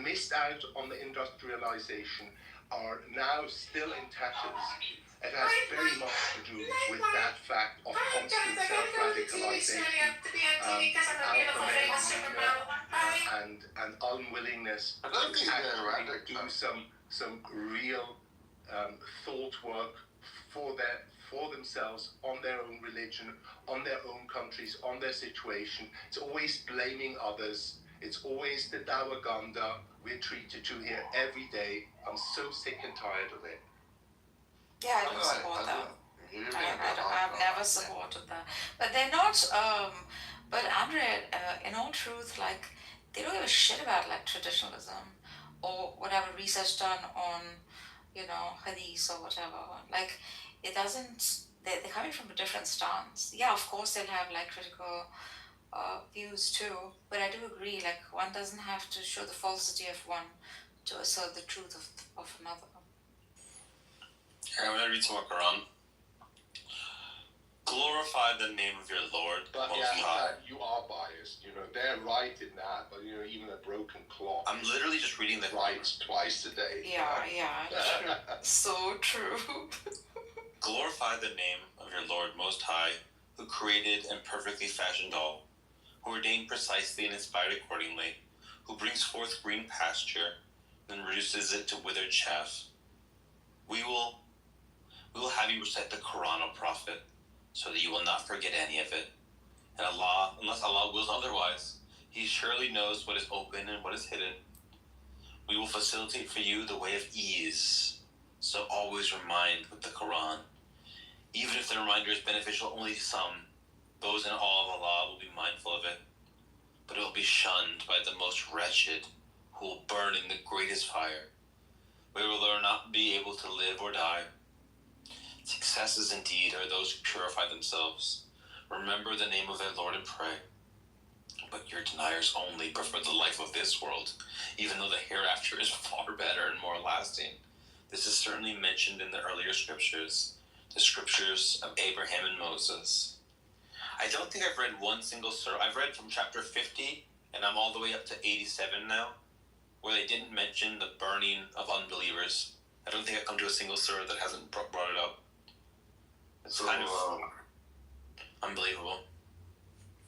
missed out on the industrialization, are now still in tatters. It has very much to do with that fact of constant self-radicalization, and unwillingness to actually do some real thought work for themselves, on their own religion, on their own countries, on their situation. It's always blaming others. It's always the Dawaganda we're treated to here every day. I'm so sick and tired of it. Yeah, I don't support that. I've never supported that. But they're not, but Andre, in all truth, like, they don't give a shit about, like, traditionalism or whatever research done on, hadith or whatever. Like, it doesn't, they're coming from a different stance. Yeah, of course they'll have, like, critical views too, but I do agree, like, one doesn't have to show the falsity of one to assert the truth of another. I'm going to read some more Quran. Glorify the name of your Lord But Most yeah, High. you are biased. They're right in that, but even a broken clock. I'm literally just reading the writes twice a day. Yeah, true. So true. Glorify the name of your Lord Most High, who created and perfectly fashioned all, who ordained precisely and inspired accordingly, who brings forth green pasture, and reduces it to withered chaff. We will have you recite the Quran, O Prophet, so that you will not forget any of it. And Allah, unless Allah wills otherwise, He surely knows what is open and what is hidden. We will facilitate for you the way of ease, so always remind with the Quran. Even if the reminder is beneficial only to some, those in awe of Allah will be mindful of it. But it will be shunned by the most wretched, who will burn in the greatest fire, where will there not be able to live or die. Successes indeed are those who purify themselves. Remember the name of their Lord and pray. But your deniers only prefer the life of this world, even though the hereafter is far better and more lasting. This is certainly mentioned in the earlier scriptures, the scriptures of Abraham and Moses. I don't think I've read one single surah. I've read from chapter 50, and I'm all the way up to 87 now, where they didn't mention the burning of unbelievers. I don't think I've come to a single surah that hasn't brought it up. It's kind of unbelievable.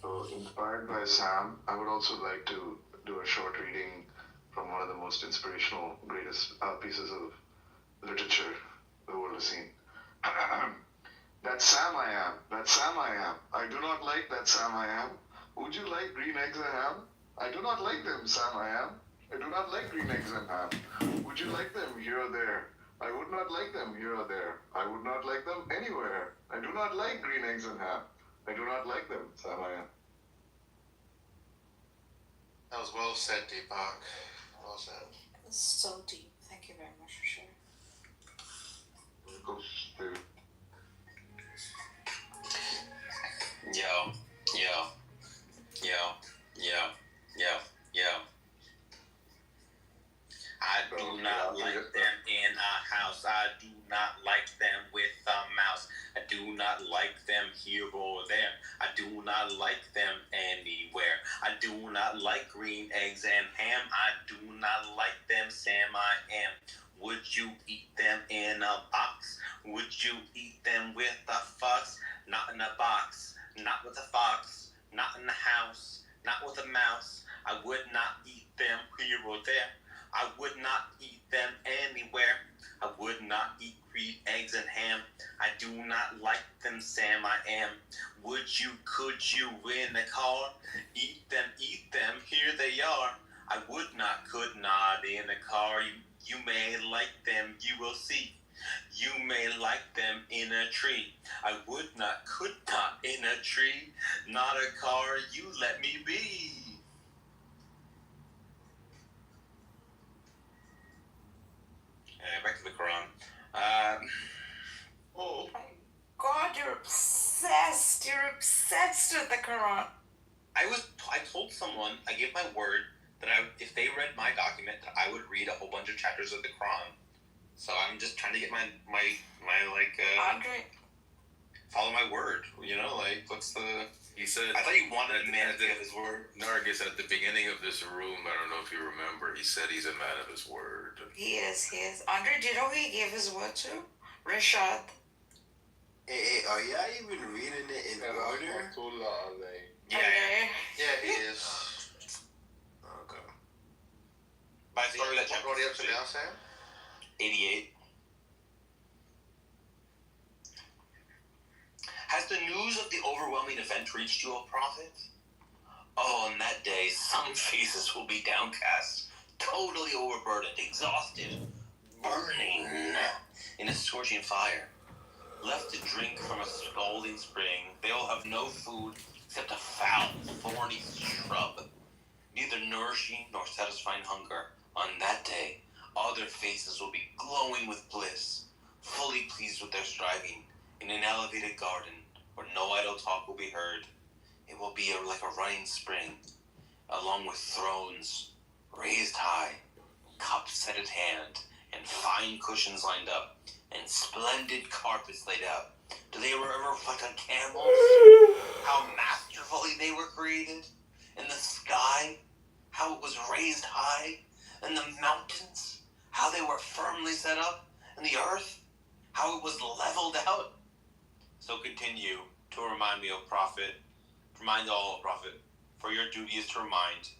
So, inspired by Sam, I would also like to do a short reading from one of the most inspirational, greatest pieces of literature the world has seen. That Sam I am, that Sam I am. I do not like that Sam I am. Would you like green eggs and ham? I do not like them, Sam I am. I do not like green eggs and ham. Would you like them here or there? I would not like them here or there. I would not like them anywhere. I do not like green eggs and ham. I do not like them, Sam I am. That was well said, Deepak. Well said. So deep. Thank you very much for sharing. Yo. I do not like them in a house. I do not like them with a mouse. I do not like them here or there. I do not like them anywhere. I do not like green eggs and ham. I do not like them, Sam I am. Would you eat them in a box? Would you eat them with a fox? Not in a box, not with a fox, not in the house, not with a mouse. I would not eat them here or there. I would not eat them anywhere. I would not eat green eggs and ham. I do not like them, Sam I am. Could you in a car? Eat them, here they are. I would not, could not in a car. You may like them, you will see. You may like them in a tree. I would not, could not in a tree. Not a car, you let me be. Back to the Quran. Oh my God, you're obsessed. You're obsessed with the Quran. I told someone, I gave my word that if they read my document, that I would read a whole bunch of chapters of the Quran. So I'm just trying to get my Andre, follow my word. What's the? He said. I thought you wanted a man to give his word. Nargis, at the beginning of this room, I don't know if you remember, he said he's a man of his word. he is. Andre, do you know who he gave his word to? Rashad. Hey, are y'all even reading it in order? Yeah, he is. Okay. By the Sorry, what brought you up to now, Sam? 88. Has the news of the overwhelming event reached you, O Prophet? Oh, on that day, some faces will be downcast, totally overburdened, exhausted, burning in a scorching fire. Left to drink from a scalding spring, they will have no food except a foul, thorny shrub, neither nourishing nor satisfying hunger. On that day, all their faces will be glowing with bliss, fully pleased with their striving, in an elevated garden where no idle talk will be heard. It will be like a running spring, along with thrones raised high, cups set at hand, and fine cushions lined up, and splendid carpets laid out. Do they ever reflect on camels? How masterfully they were created? And the sky, how it was raised high? And the mountains, how they were firmly set up? And the earth, how it was leveled out? So continue to remind me, O prophet, remind all, O prophet, for your duty is to remind.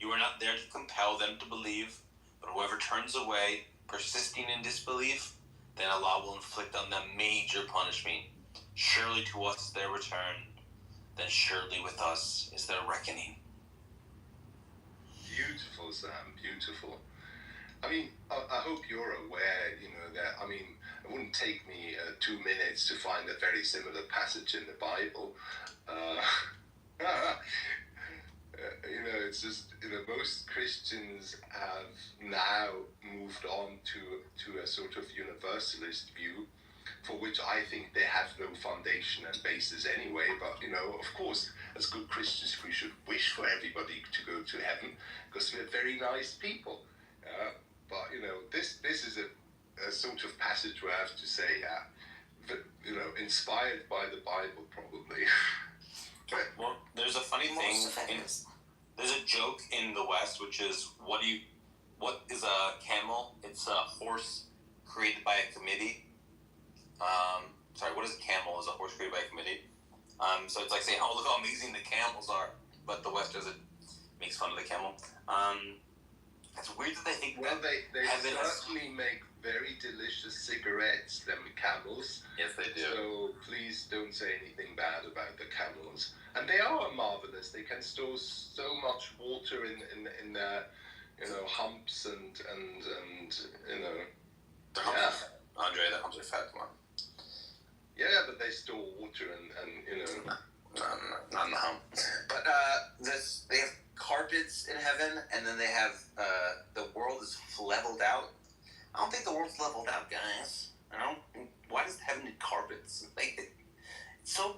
You are not there to compel them to believe, but whoever turns away, persisting in disbelief, then Allah will inflict on them major punishment. Surely to us is their return, then surely with us is their reckoning. Beautiful, Sam, beautiful. I mean, I hope you're aware, that, it wouldn't take me 2 minutes to find a very similar passage in the Bible. It's just, most Christians have now moved on to a sort of universalist view, for which I think they have no foundation and basis anyway. But, of course, as good Christians, we should wish for everybody to go to heaven, because we're very nice people. But, this is a sort of passage where I have to say, inspired by the Bible, probably. Well, there's a funny thing. There's a joke in the West, which is, what is a camel? It's a horse created by a committee. What is a camel? Is a horse created by a committee. So it's like saying, oh, look how amazing the camels are. But the West makes fun of the camel. It's weird that they think they certainly make very delicious cigarettes, them camels. Yes, they do. So please don't say anything bad about the camels. And they are marvelous. They can store so much water in their, humps and The humps, Andre, the humps are fat, come on. Yeah, but they store water and Not in the hump. But they have carpets in heaven, and then they have the world is leveled out. I don't think the world's leveled out, guys. Why does heaven need carpets?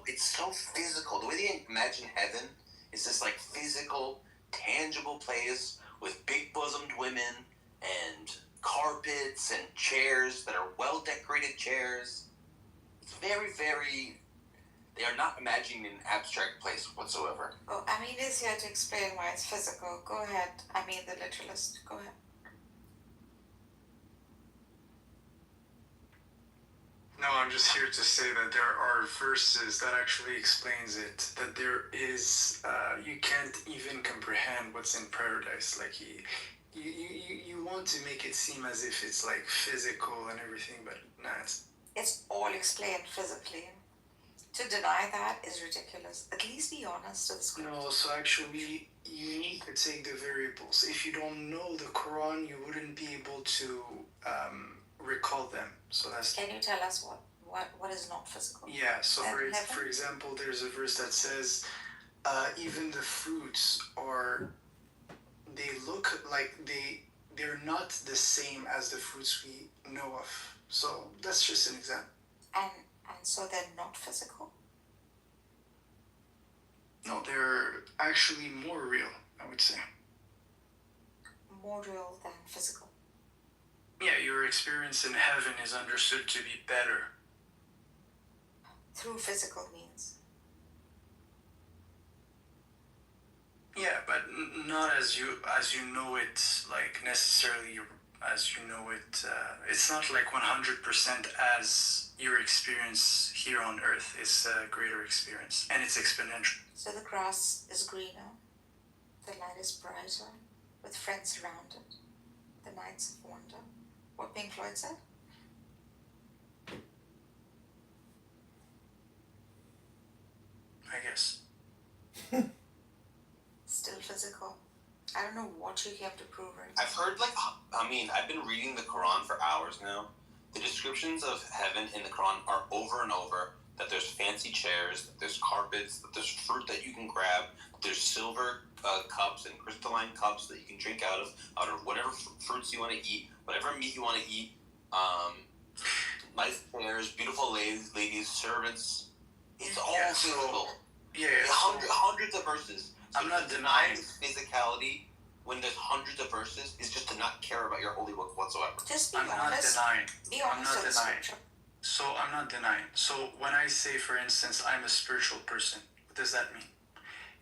It's so physical. The way they imagine heaven is this physical, tangible place with big bosomed women and carpets and chairs that are well decorated chairs. It's very, very. They are not imagining an abstract place whatsoever. Oh, Amin is here to explain why it's physical. Go ahead. Amin, the literalist. Go ahead. No, I'm just here to say that there are verses that actually explains it. That there is, you can't even comprehend what's in paradise. You want to make it seem as if it's physical and everything, but nah, It's all explained physically. To deny that is ridiculous. At least be honest to the script. No, so actually, you need to take the variables. If you don't know the Quran, you wouldn't be able to recall them. So that's. Can you tell us what is not physical? Yeah. So for example, there's a verse that says, even the fruits they look like they're not the same as the fruits we know of. So that's just an example. And so they're not physical? No, they're actually more real, I would say. More real than physical? Yeah, your experience in heaven is understood to be better. Through physical means? Yeah, but not as you know it, necessarily as you know it. It's not 100% as your experience here on Earth. It's a greater experience, and it's exponential. So the grass is greener, the light is brighter, with friends around it, the nights of wonder. What Pink Floyd said? I guess. Still physical. I don't know what you came to prove right I've heard I've been reading the Quran for hours now. The descriptions of heaven in the Quran are over and over. That there's fancy chairs, that there's carpets, that there's fruit that you can grab, that there's silver cups and crystalline cups that you can drink out of whatever fruits you want to eat, whatever meat you want to eat. Nice chairs, beautiful ladies, servants. It's all physical. Yeah. Hundreds of verses. So I'm not denying physicality. when there's hundreds of verses is just to not care about your holy book whatsoever. Just be I'm not honest. denying. Be I'm honest not with denying. scripture. So I'm not denying. So when I say, for instance, I'm a spiritual person, what does that mean?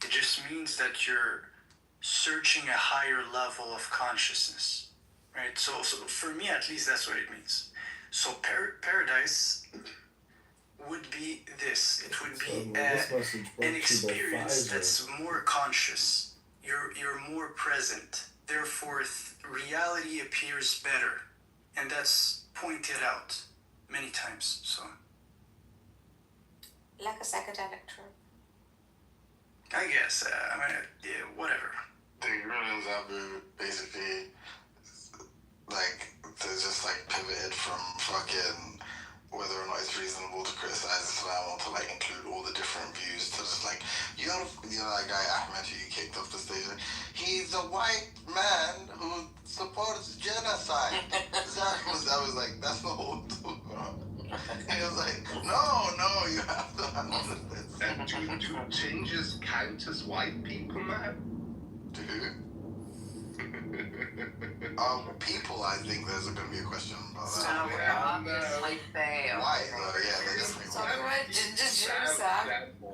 It just means that you're searching a higher level of consciousness, right? So for me, at least, that's what it means. So paradise would be this. It would be an experience that's more conscious. You're more present. Therefore, reality appears better, and that's pointed out many times. So Like a psychedelic trip. I guess I mean, yeah, whatever. The Gremlins Abu basically like they just like pivoted from fucking whether or not it's reasonable to criticize Islam or to like include all the different views to just like you know that guy Ahmed who you kicked off the stage. He's a white man who supports genocide. that was like that's the whole talk. He was like, no, you have to understand. Do changes count as white people, man? To who? People, I think there's going to be a question about that. So we're obviously fail. Why? Yeah, they definitely So we're ginger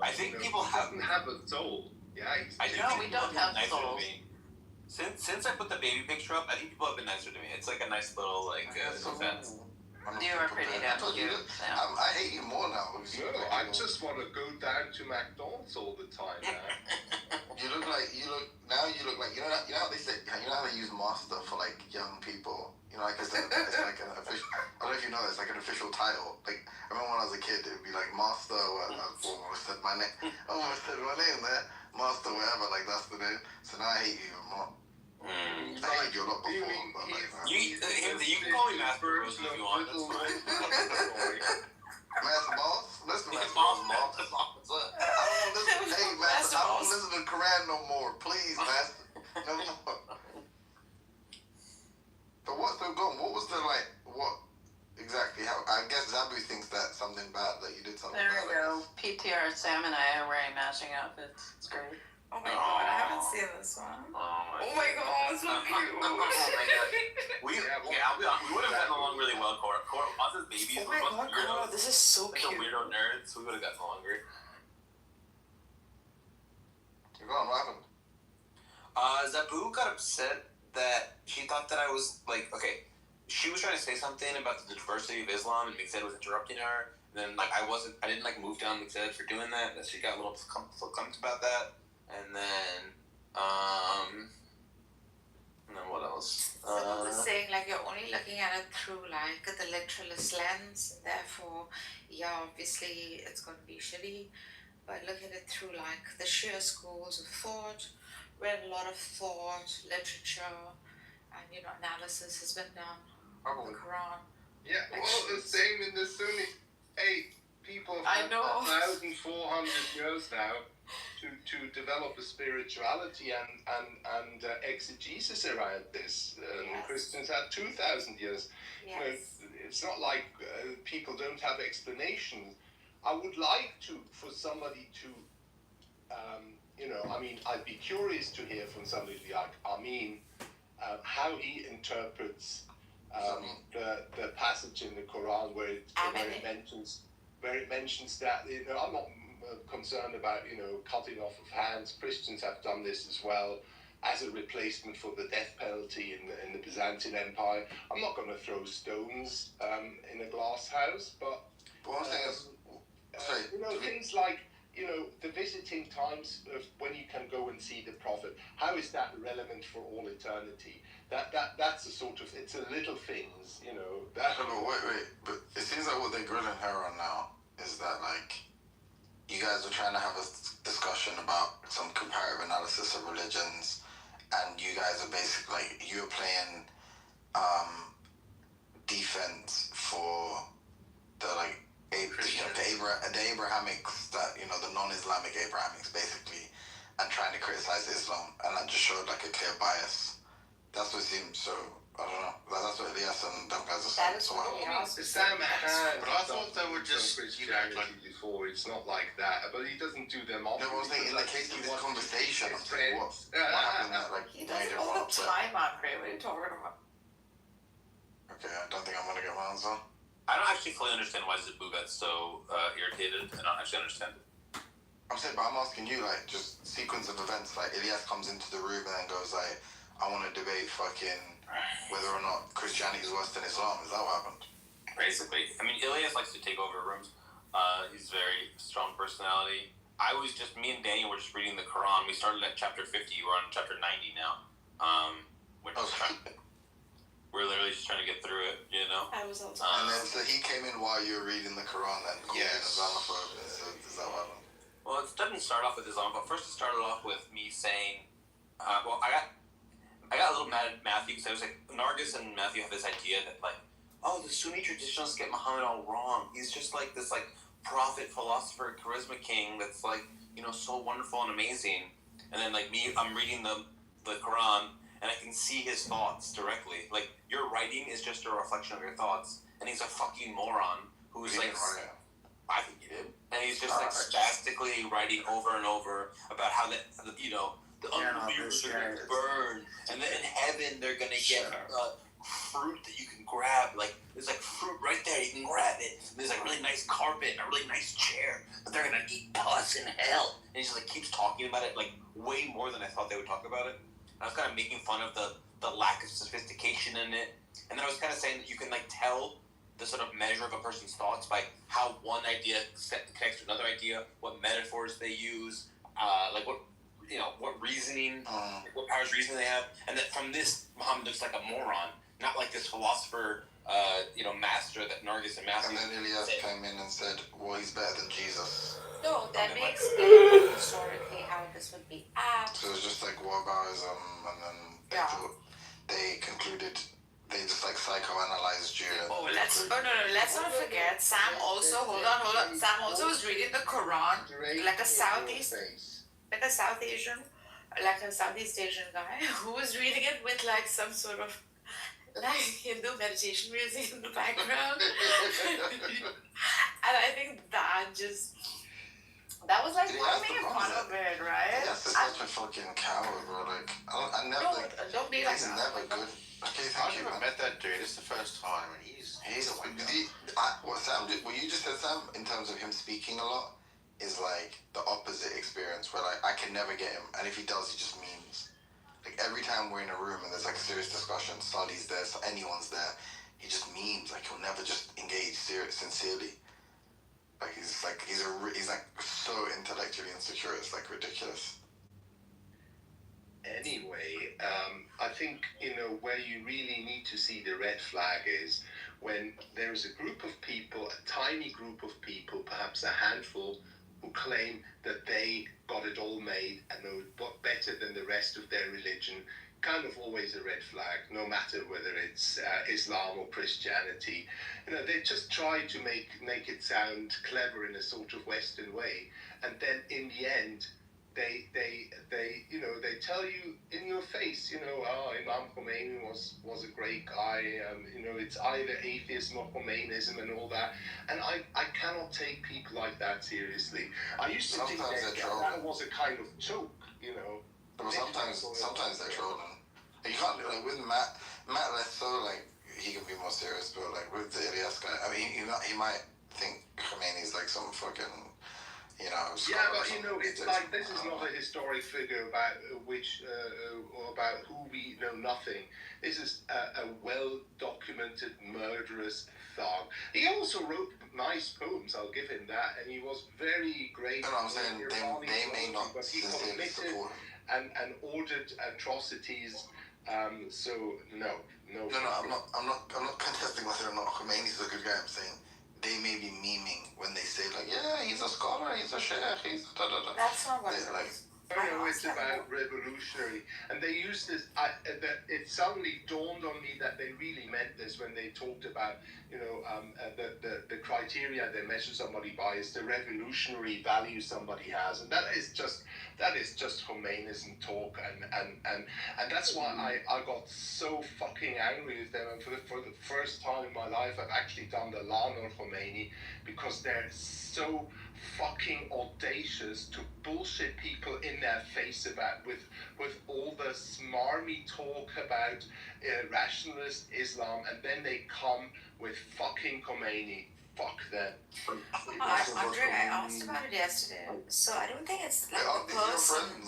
I think people have a soul. Yeah, No, we don't have souls. Since I put the baby picture up, I think people have been nicer to me. It's like a nice little like defense. You are pretty damn cute. I hate you more now. No, I just want to go down to McDonald's all the time, man. You look like you look you know how they say how they use master for like young people. You know, like it's like an official. I don't know if you know this, like an official title. Like I remember when I was a kid, it would be like master. I almost said my name. There, master whatever. Like that's the name. So now I hate you even more. I hate you a lot before, but like you can call me Master Roast if you want. That's fine. Master Boss? Listen to Master Boss. I don't want to listen. Hey, Master, I don't listen to Quran no more. Please, Master. No more. But what was the like? What exactly? How? I guess Zabu thinks that's something bad that you did something. There we go. PTR Sam and I are wearing matching outfits. It's great. Oh my god, I haven't seen this one. Oh my god, it's so cute. I'll be honest, we would have gotten along really well, Cora. Us as babies, Oh my god, Cora, this is so like cute. the weirdo nerds, we would have gotten along great. You're going, what happened? Zabu got upset that she thought that I was like, okay, she was trying to say something about the diversity of Islam and Mixed was interrupting her. And then like I didn't like move down Mixed for doing that. That she got a little clumped about that. And then what else? Someone was saying like you're only looking at it through like the literalist lens, and therefore, yeah, obviously it's going to be shitty. But look at it through like the sheer schools of thought, read a lot of thought, literature, and analysis has been done on the Quran. Yeah, well, the same in the Sunni. Hey, people I have know. 1,400 years now to develop a spirituality and exegesis around this. Yes. Christians had 2,000 years. Yes. It's not like people don't have explanations. I would like for somebody to, I'd be curious to hear from somebody like Amin how he interprets the passage in the Quran where it mentions that I'm not concerned about cutting off of hands. Christians have done this as well as a replacement for the death penalty in the Byzantine Empire. I'm not going to throw stones in a glass house, but one thing is, things like the visiting times of when you can go and see the Prophet. How is that relevant for all eternity? That's a sort of, it's a little things, That. No, wait. But it seems like what they're grilling her on now is that like you guys are trying to have a discussion about some comparative analysis of religions, and you guys are basically like you're playing defense for the like the Abrahamics, that the non-Islamic Abrahamics basically, and trying to criticize Islam, and that just showed like a clear bias. That's what seems so I don't know. That's what Elias and them guys are That saying. is So what I- Elias is Sam saying. has But I thought they were just, Christianity before. It's not like that, but he doesn't do them often. No, I was saying in the case of this conversation, I'm saying what happened that like He made does it everyone all the upset. time, Andre. What are you talking about? Okay, I don't think I'm gonna get my answer. I don't actually fully understand why Zabu got so irritated. I don't actually understand it. I'm saying, but I'm asking you, like, just sequence of events. Like, Elias comes into the room and then goes like, I want to debate fucking whether or not Christianity is worse than Islam. Is that what happened? Basically, I mean, Elias likes to take over rooms. He's very strong personality. Me and Daniel were just reading the Quran. We started at chapter 50. We're on chapter 90 now. We're literally just trying to get through it, you know? I was also. And then, so he came in while you were reading the Quran and called him Islamophobe. So is that what happened? Well, it doesn't start off with Islam, but first it started off with me saying, I got a little mad at Matthew because I was like, Nargis and Matthew have this idea that like, oh, the Sunni traditionalists get Muhammad all wrong. He's just like this like prophet, philosopher, charisma king that's like, you know, so wonderful and amazing. And then like me, I'm reading the Quran and I can see his thoughts directly. Like your writing is just a reflection of your thoughts, and he's a fucking moron who's like. I think he did. And he's just like spastically writing over and over about how the unbelievers are going to burn, and then in heaven they're going to get fruit that you can grab. Like there's like fruit right there, you can grab it. And there's like really nice carpet and a really nice chair, but they're going to eat pus in hell. And he just like keeps talking about it like way more than I thought they would talk about it. And I was kind of making fun of the lack of sophistication in it, and then I was kind of saying that you can like tell the sort of measure of a person's thoughts by how one idea connects to another idea, what metaphors they use, like what reasoning, what powers of reasoning they have, and that from this, Muhammad looks like a moron, not like this philosopher, master that Nargis and Matthew. And then Elias came in and said, well, he's better than Jesus. No, that makes sense historically how this would be apt. So it was just like whataboutism, and then they concluded. They just like psychoanalyzed you. Let's not forget. Sam also hold on. Sam also was reading the Quran like a Southeast Asian guy who was reading it with like some sort of like Hindu meditation music in the background. And I think that was like making fun of it, right? That's such a fucking coward, bro. Like I never. Don't be like he's that. never good. Okay, thank you, man. Met that dude. It's the first time, and he's a white guy. What Sam did, what you just said, Sam, in terms of him speaking a lot, is like the opposite experience where like I can never get him, and if he does, he just memes. Like every time we're in a room and there's like a serious discussion, Sally's there, so anyone's there, he just memes. Like he'll never just engage sincerely. Like he's like so intellectually insecure. It's like ridiculous. Anyway, I think, where you really need to see the red flag is when there is a group of people, a tiny group of people, perhaps a handful, who claim that they got it all made and know better than the rest of their religion. Kind of always a red flag, no matter whether it's Islam or Christianity. They just try to make it sound clever in a sort of Western way, and then in the end, they tell you in your face, Imam Khomeini was a great guy. It's either atheism or Khomeinism and all that, and I cannot take people like that seriously. I used to think that was a kind of joke, But sometimes they're trolling. You can't like with Matt less so like he can be more serious, but like with the Elias guy, I mean he might think Khomeini's like some fucking. Yeah, but it's like this is not a historic figure about or about who we know nothing. This is a well-documented murderous thug. He also wrote nice poems, I'll give him that, and he was very great. No, I'm saying they may not sincerely support him. And ordered atrocities. So no. I'm not contesting whether or not Khomeini's a good guy. I'm saying they may be memeing when they say like, yeah, he's a scholar, he's a sheikh, he's da da da. That's not what it is. know it's about revolutionary, and they used this. It suddenly dawned on me that they really meant this when they talked about, the criteria they measure somebody by is the revolutionary value somebody has, and that is just Khomeinism talk, and that's why I got so fucking angry with them, and for the first time in my life I've actually done the lawn on Khomeini, because they're so fucking audacious to bullshit people in their face about with all the smarmy talk about rationalist Islam, and then they come with fucking Khomeini. Fuck them. Andre, I asked about it yesterday, so I don't think it's like the person.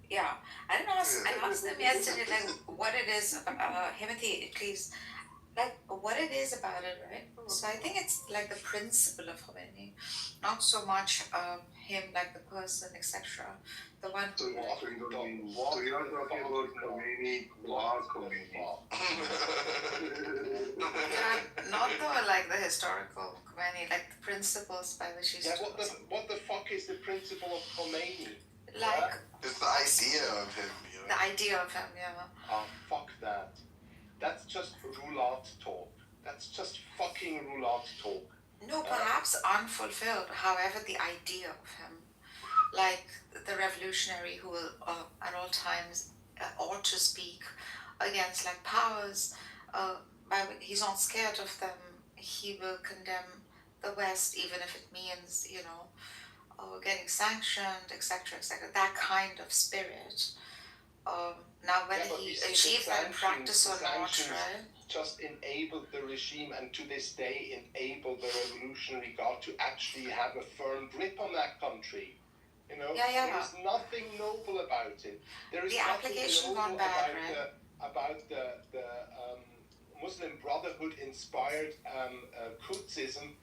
Yeah, I didn't ask. I asked them yesterday, like what it is. Himothy, please, like what it is about it, right? So I think it's like the principle of Khomeini, not so much him like the person, etc. The one. So you're not talking about Khomeini, Khomeini. Not the like the historical Khomeini, like the principles by which he's. Yeah, what the fuck is the principle of Khomeini? Like it's the idea of him, The idea of him, yeah. Oh, fuck that. That's just roulade talk. That's just fucking roulade talk. No, perhaps unfulfilled. However, the idea of him, like the revolutionary who will at all times ought to speak against like powers, he's not scared of them. He will condemn the West even if it means, getting sanctioned, etc., etc. That kind of spirit. Now, whether he achieved that in practice or not, right? Just enabled the regime, and to this day enabled the Revolutionary Guard to actually have a firm grip on that country. There is nothing noble about it. There is the nothing application noble gone bad, right? about the Muslim Brotherhood inspired Qudsism.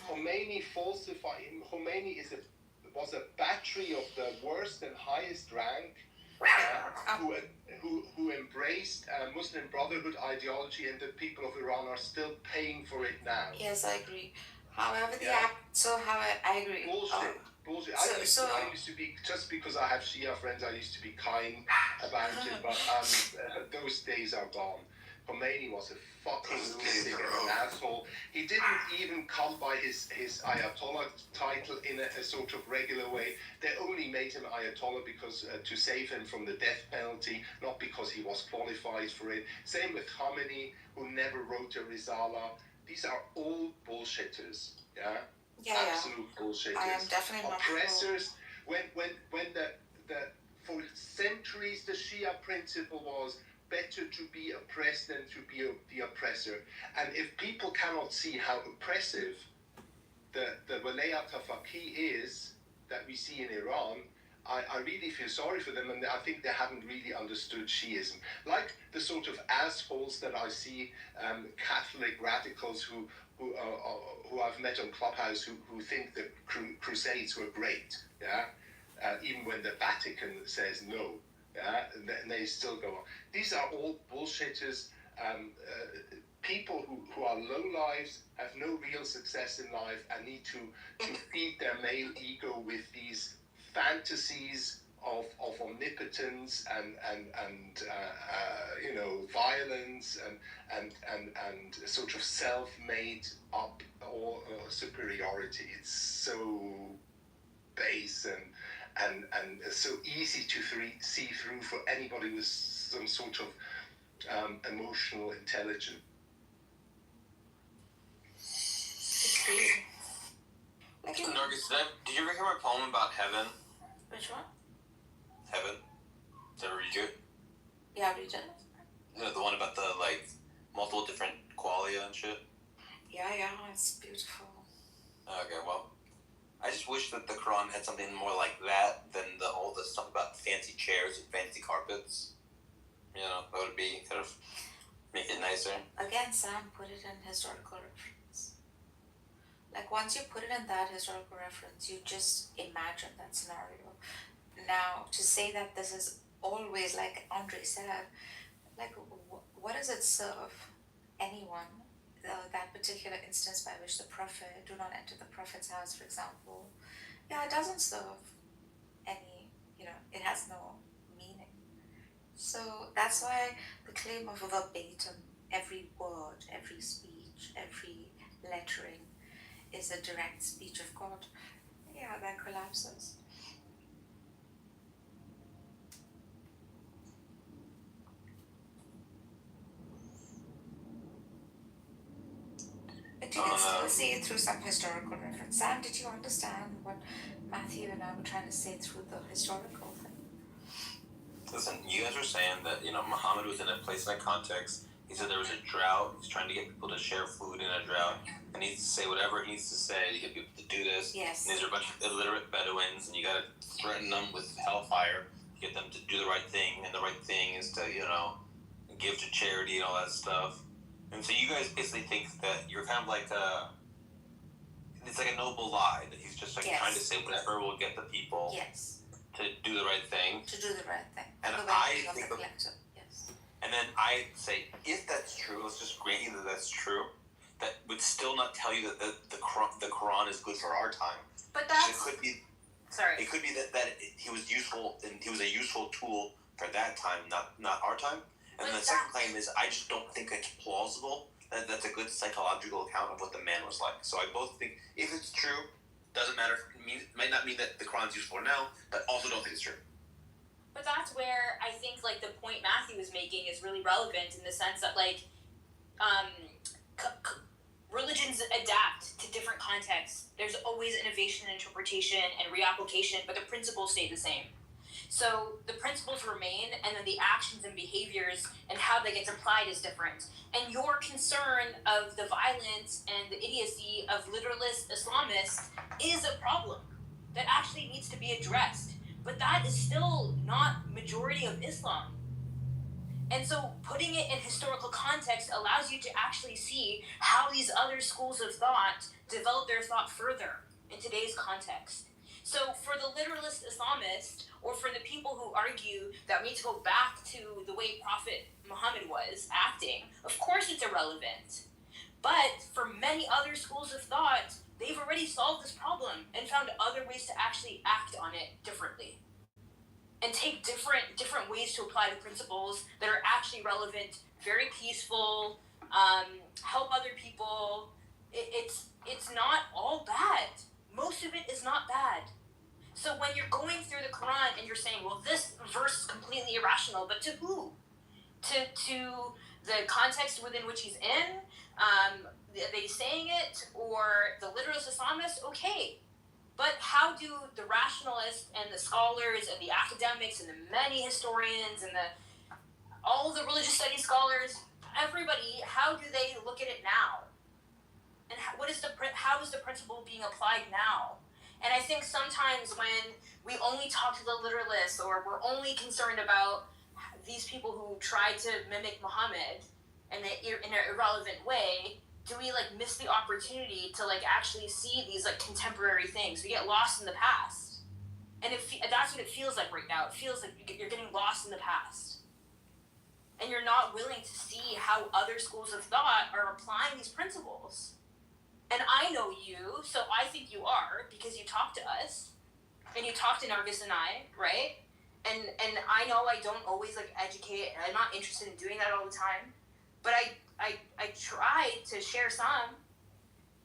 Khomeini falsified. Khomeini was a battery of the worst and highest rank, who embraced Muslim Brotherhood ideology, and the people of Iran are still paying for it now. Yes, I agree. However, I agree. Bullshit. I used to be, just because I have Shia friends, I used to be kind about it, but those days are gone. Khomeini was a fucking lunatic and an asshole. He didn't even come by his Ayatollah title in a sort of regular way. They only made him Ayatollah because to save him from the death penalty, not because he was qualified for it. Same with Khamenei, who never wrote a Risala. These are all bullshitters. Absolute bullshitters. I am definitely not oppressors. When for centuries the Shia principle was better to be oppressed than to be the oppressor. And if people cannot see how oppressive the Walayat al-Faqih is that we see in Iran, I really feel sorry for them, and I think they haven't really understood Shiism. Like the sort of assholes that I see, Catholic radicals who I've met on Clubhouse who think the Crusades were great, even when the Vatican says no. And they still go on. These are all bullshitters, people who are low lives, have no real success in life, and need to feed their male ego with these fantasies of omnipotence and violence and sort of self-made up or superiority. It's so base and so easy to see through for anybody with some sort of emotional intelligence. Nargis, did you ever hear my poem about heaven? Which one? Heaven. Did I read it? Yeah, read it. The one about the multiple different qualia and shit. Yeah, it's beautiful. Okay, well, I just wish that the Quran had something more like that than all the stuff about fancy chairs and fancy carpets. That would be kind of make it nicer. Again, Sam, put it in historical reference. Like once you put it in that historical reference, you just imagine that scenario. Now, to say that this is always, like Andre said, like what does it serve anyone? That particular instance by which the Prophet, do not enter the Prophet's house, for example. Yeah, it doesn't serve any it has no meaning. So that's why the claim of verbatim, every word, every speech, every lettering is a direct speech of God, that collapses. But you can still see it through some historical reference. Sam, did you understand what Matthew and I were trying to say through the historical thing? Listen, you guys are saying that, Muhammad was in a place in a context. He said there was a drought. He's trying to get people to share food in a drought. And he needs to say whatever he needs to say to get people to do this. Yes. And these are a bunch of illiterate Bedouins, and you got to threaten them with hellfire to get them to do the right thing. And the right thing is to, give to charity and all that stuff. And so you guys basically think that you're kind of like it's like a noble lie, that he's just like trying to say whatever will get the people to do the right thing. To do the right thing. And I think and then I say, if that's true, let's just grant you that that's true, that would still not tell you that the Quran is good for our time. But that's... It could be... Sorry. It could be that he was useful, and he was a useful tool for that time, not our time. And then the second claim is, I just don't think it's plausible that that's a good psychological account of what the man was like. So I both think, if it's true, doesn't matter. It might not mean that the Quran's useful now, but also don't think it's true. But that's where I think, the point Matthew was making is really relevant in the sense that, religions adapt to different contexts. There's always innovation, interpretation, and reapplication, but the principles stay the same. So the principles remain, and then the actions and behaviors and how that gets applied is different. And your concern of the violence and the idiocy of literalist Islamists is a problem that actually needs to be addressed. But that is still not majority of Islam. And so putting it in historical context allows you to actually see how these other schools of thought develop their thought further in today's context. So for the literalist Islamist, or for the people who argue that we need to go back to the way Prophet Muhammad was acting, of course it's irrelevant. But for many other schools of thought, they've already solved this problem and found other ways to actually act on it differently. And take different ways to apply the principles that are actually relevant, very peaceful, help other people. It's not all bad. Most of it is not bad. So when you're going through the Quran and you're saying, well, this verse is completely irrational, but to who? To the context within which he's in? Are they saying it? Or the literalist Islamists? Okay. But how do the rationalists and the scholars and the academics and the many historians and all the religious studies scholars, everybody, how do they look at it now? And how is the principle being applied now? And I think sometimes when we only talk to the literalists, or we're only concerned about these people who try to mimic Muhammad in an irrelevant way, do we miss the opportunity to actually see these contemporary things? We get lost in the past, and that's what it feels like right now. It feels like you're getting lost in the past, and you're not willing to see how other schools of thought are applying these principles. And I know you, so I think you are, because you talk to us, and you talk to Nargis and I, right? And I know I don't always educate, and I'm not interested in doing that all the time, but I try to share some,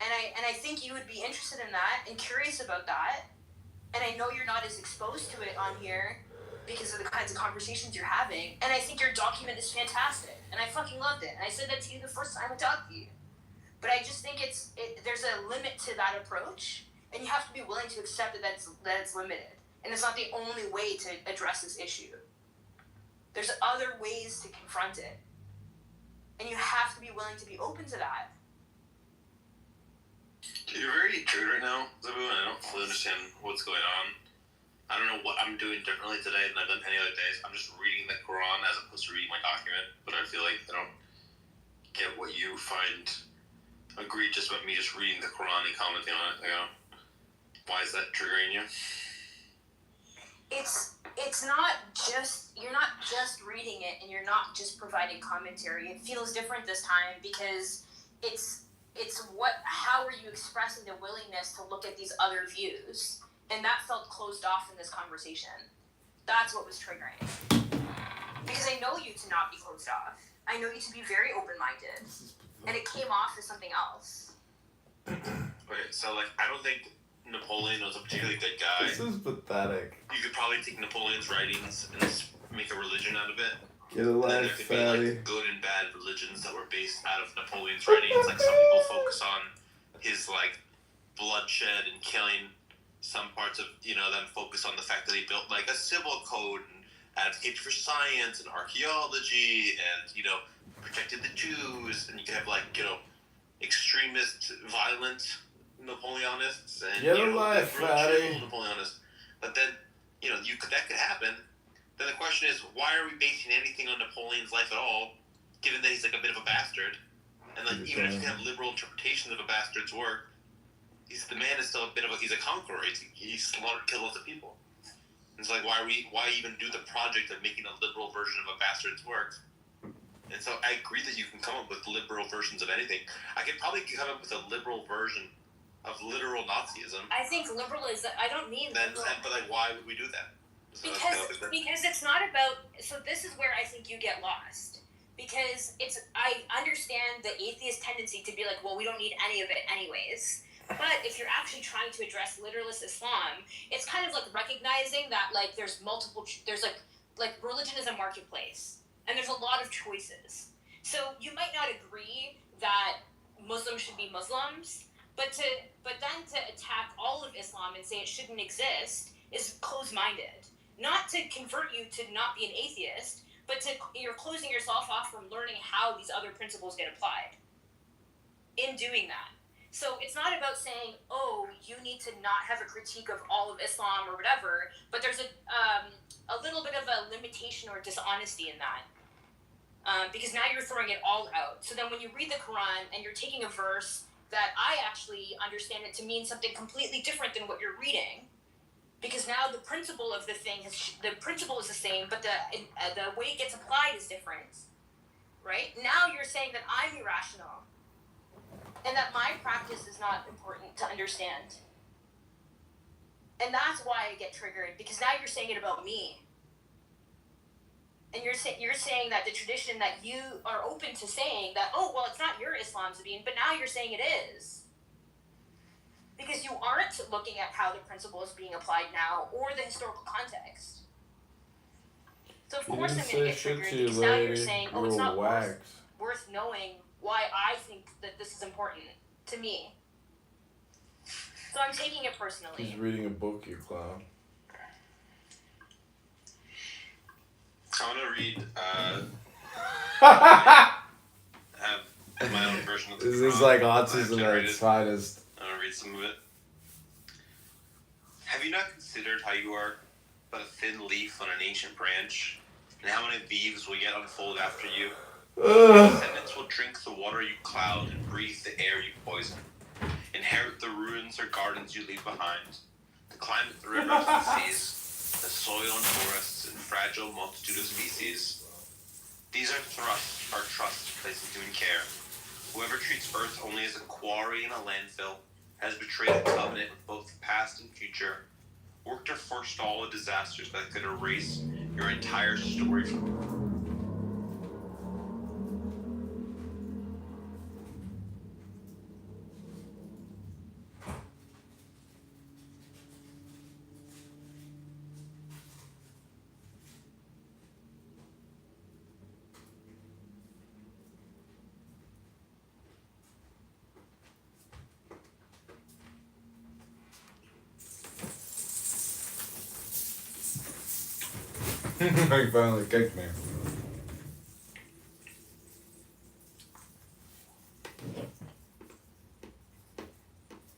and I think you would be interested in that and curious about that, and I know you're not as exposed to it on here because of the kinds of conversations you're having, and I think your document is fantastic, and I fucking loved it, and I said that to you the first time I talked to you. But I just think there's a limit to that approach, and you have to be willing to accept that it's limited, and it's not the only way to address this issue. There's other ways to confront it, and you have to be willing to be open to that. You're very triggered right now, Zabu, and I don't fully understand what's going on. I don't know what I'm doing differently today than I've done any other days. I'm just reading the Quran as opposed to reading my document, but I feel like I don't get what you find egregious about me just reading the Quran and commenting on it. Why is that triggering you? It's not just, you're not just reading it and you're not just providing commentary. It feels different this time because it's how are you expressing the willingness to look at these other views? And that felt closed off in this conversation. That's what was triggering. Because I know you to not be closed off. I know you to be very open-minded. And it came off as something else. Okay, so like I don't think Napoleon was a particularly good guy. This is pathetic. You could probably take Napoleon's writings and make a religion out of it. Get a And then there life, could be fatty. like good and bad religions that were based out of Napoleon's writings. Like some people focus on his like bloodshed and killing. Some parts of them focus on the fact that he built like a civil code and advocated for science and archaeology and protected the Jews. And you could have like extremist, violent Napoleonists and Get a life, liberal, fatty. chill Napoleonists. But then that could happen. Then the question is, why are we basing anything on Napoleon's life at all, given that he's like a bit of a bastard? And like even if you can have liberal interpretations of a bastard's work, the man is still a bit of he's a conqueror. He's slaughtered, killed lots of people. And it's like why even do the project of making a liberal version of a bastard's work? And so I agree that you can come up with liberal versions of anything. I could probably come up with a liberal version of literal Nazism. I think liberalism. I don't mean. But like, why would we do that? So Because it's not about. So this is where I think you get lost. Because I understand the atheist tendency to be like, well, we don't need any of it anyways. But if you're actually trying to address literalist Islam, it's kind of like recognizing that like there's like religion is a marketplace and there's a lot of choices. So you might not agree that Muslims should be Muslims, but then to attack all of Islam and say it shouldn't exist is closed-minded. Not to convert you to not be an atheist, but you're closing yourself off from learning how these other principles get applied. In doing that. So it's not about saying, oh, you need to not have a critique of all of Islam or whatever, but there's a little bit of a limitation or dishonesty in that. Because now you're throwing it all out. So then when you read the Quran and you're taking a verse that I actually understand it to mean something completely different than what you're reading, because now the principle of the thing the principle is the same, but the way it gets applied is different, right? Now you're saying that I'm irrational, and that my practice is not important to understand, and that's why I get triggered. Because now you're saying it about me, and you're saying that the tradition that you are open to saying that, oh well, it's not your Islam, Sabine, but now you're saying it is. Because you aren't looking at how the principle is being applied now or the historical context. So of course I'm going to get triggered because now you're saying, oh, it's not worth knowing why I think that this is important to me. So I'm taking it personally. He's reading a book, you clown. I want to read have my own version of the This is Quran. like autism at its finest. I want to read some of it. Have you not considered how you are but a thin leaf on an ancient branch, and how many leaves will yet unfold after you? Your descendants will drink the water you cloud and breathe the air you poison, inherit the ruins or gardens you leave behind, the climate, the rivers and seas, the soil and forests, and fragile multitude of species. These are trusts placed into in care. Whoever treats Earth only as a quarry and a landfill has betrayed a covenant with both the past and future, worked to forestall the disasters that could erase your entire story from He finally kicked me.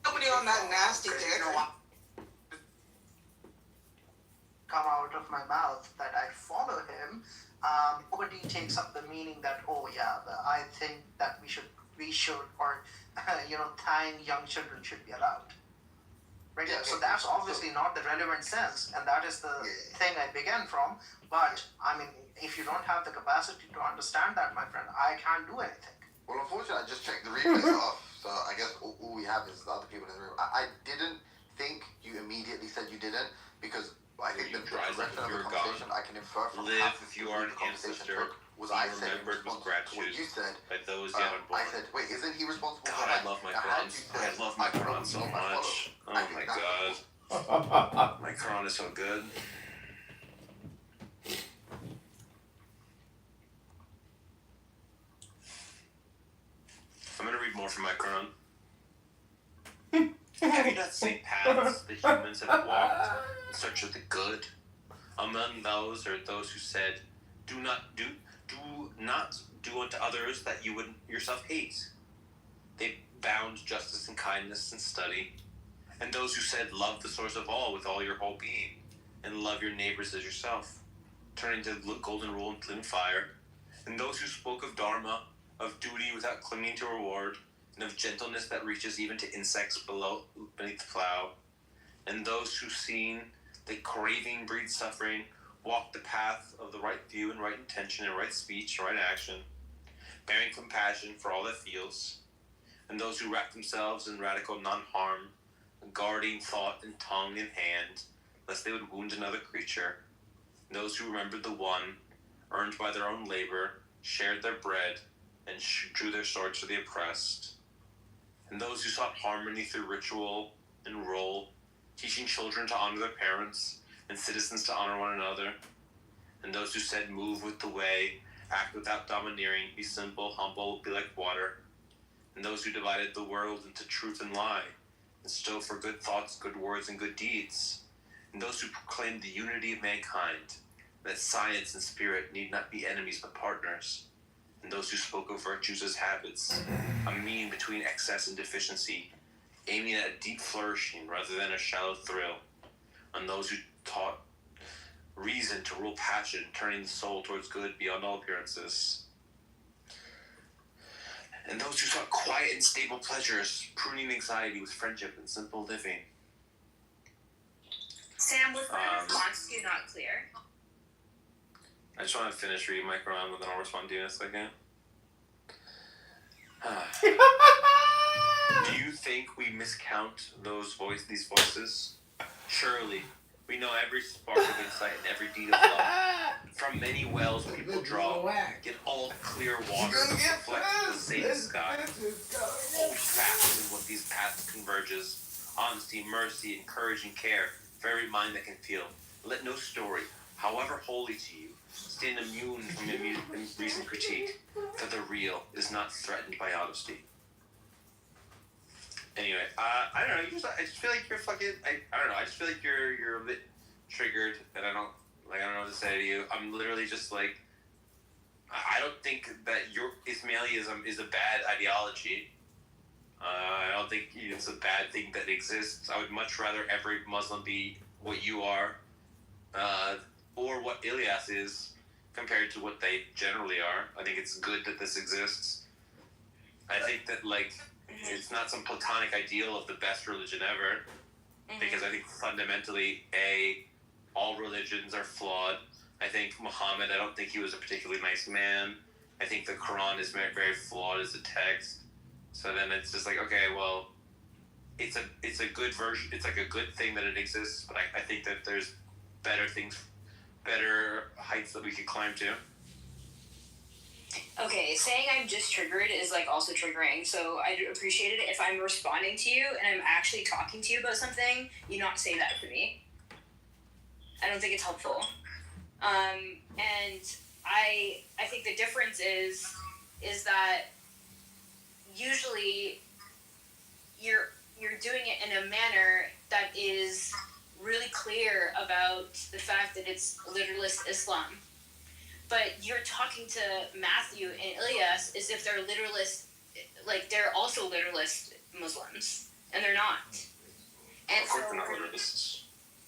Nobody on that nasty dick. Come out of my mouth that I follow him. Nobody takes up the meaning that, oh yeah, I think that we should, or tying young children should be allowed. Right? Yeah, so that's obviously not the relevant sense, and that is the thing I began from. But I mean, if you don't have the capacity to understand that, my friend, I can't do anything. Well, unfortunately, I just checked the replays off, so I guess all we have is the other people in the room. I didn't think you immediately said you didn't, because I think the rise up direction if of you the are gone. conversation I can infer from Live how if you are an the conversation ancestor. took was Be I said in remembered with response to what gratitude you said. by those yet unborn. I said, wait, isn't he responsible God, for I life? love my Now, how Quran. did you I say, love my I Quran don't so know, I much. follow? Oh I think my that's God. cool. My Quran is so good. I'm gonna read more from my Quran. Have you not seen paths the humans have walked in search of the good? Among those are those who said, do not do unto others that you would yourself hate. They bound justice and kindness and study. And those who said, love the source of all with all your whole being, and love your neighbors as yourself, turning to the golden rule and living fire. And those who spoke of dharma, of duty without clinging to reward, and of gentleness that reaches even to insects beneath the plow. And those who seen that craving breeds suffering, walk the path of the right view and right intention and right speech and right action, bearing compassion for all that feels. And those who wrap themselves in radical non-harm, guarding thought and tongue and hand, lest they would wound another creature. And those who remembered the one, earned by their own labor, shared their bread, and drew their swords for the oppressed. And those who sought harmony through ritual and role, teaching children to honor their parents, and citizens to honor one another. And those who said, move with the way, act without domineering, be simple, humble, be like water. And those who divided the world into truth and lie, and strove for good thoughts, good words, and good deeds. And those who proclaimed the unity of mankind, that science and spirit need not be enemies but partners. And those who spoke of virtues as habits, a mean between excess and deficiency, aiming at a deep flourishing rather than a shallow thrill. And those who taught reason to rule passion, turning the soul towards good beyond all appearances. And those who sought quiet and stable pleasures, pruning anxiety with friendship and simple living. Sam, was my response to you not clear? I just want to finish reading my Quran, but then I'll respond to you in a second. Do you think we miscount these voices? Surely, we know every spark of insight and every deed of love. From many wells people draw, get all clear water reflect the same sky. Hold fast in what these paths converges. Honesty, mercy, and courage and care for every mind that can feel. Let no story, however holy to you, stand immune from reason critique, for the real is not threatened by honesty. Anyway, I don't know. I just feel like you're fucking. I don't know. I just feel like you're a bit triggered, and I don't know what to say to you. I'm literally just like, I don't think that your Ismailism is a bad ideology. I don't think it's a bad thing that exists. I would much rather every Muslim be what you are, or what Ilyas is, compared to what they generally are. I think it's good that this exists. I think that, like, it's not some platonic ideal of the best religion ever, because I think fundamentally, all religions are flawed. I think Muhammad, I don't think he was a particularly nice man. I think the Quran is very, very flawed as a text. So then it's just like, okay, well, it's a good version. It's like a good thing that it exists, but I think that there's better things, better heights that we could climb to. Okay, saying I'm just triggered is like also triggering, so I'd appreciate it if I'm responding to you and I'm actually talking to you about something, you not say that to me. I don't think it's helpful. And I think the difference is that usually you're doing it in a manner that is really clear about the fact that it's literalist Islam. But you're talking to Matthew and Ilyas as if they're literalist, like they're also literalist Muslims, and they're not. And of course they're not literalists.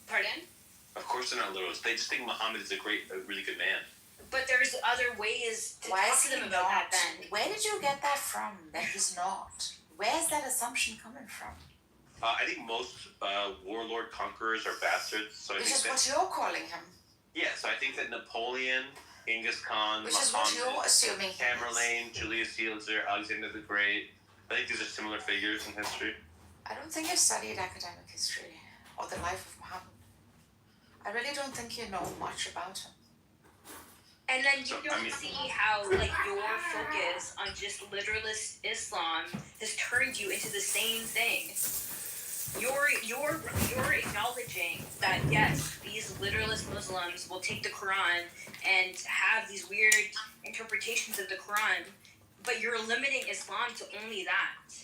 Pardon? Of course they're not literalists. They just think Muhammad is a really good man. But there's other ways to Why talk is to he them about not? that then. Where did you get that from, that he's not? Where's that assumption coming from? I think most warlord conquerors are bastards. So Which is what you're calling him. Yeah, so I think that Napoleon, Genghis Khan, Which is what you're assuming. Tamerlane, Julius Caesar, Alexander the Great. I think these are similar figures in history. I don't think you've studied academic history or the life of Muhammad. I really don't think you know much about him. And then you don't see how, like, your focus on just literalist Islam has turned you into the same thing. You're acknowledging that, yes, these literalist Muslims will take the Quran and have these weird interpretations of the Quran, but you're limiting Islam to only that.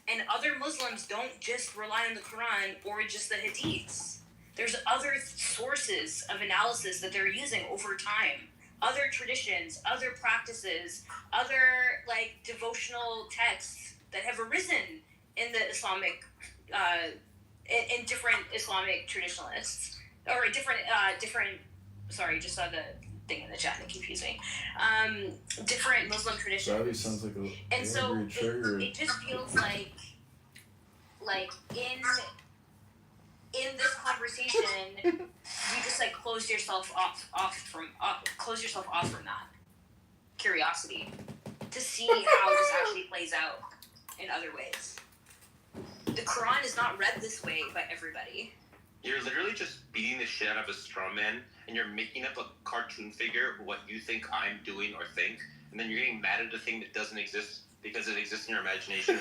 And other Muslims don't just rely on the Quran or just the Hadiths. There's other sources of analysis that they're using over time. Other traditions, other practices, other, like, devotional texts that have arisen in the Islamic, in different Islamic traditionalists, or different, sorry, just saw the thing in the chat that confused me. Different Muslim traditions. That sounds like a And so angry trigger. it just feels like in this conversation, you just, like, close yourself off from that curiosity to see how this actually plays out in other ways. The Quran is not read this way by everybody. You're literally just beating the shit out of a straw man, and you're making up a cartoon figure of what you think I'm doing or think, and then you're getting mad at a thing that doesn't exist because it exists in your imagination.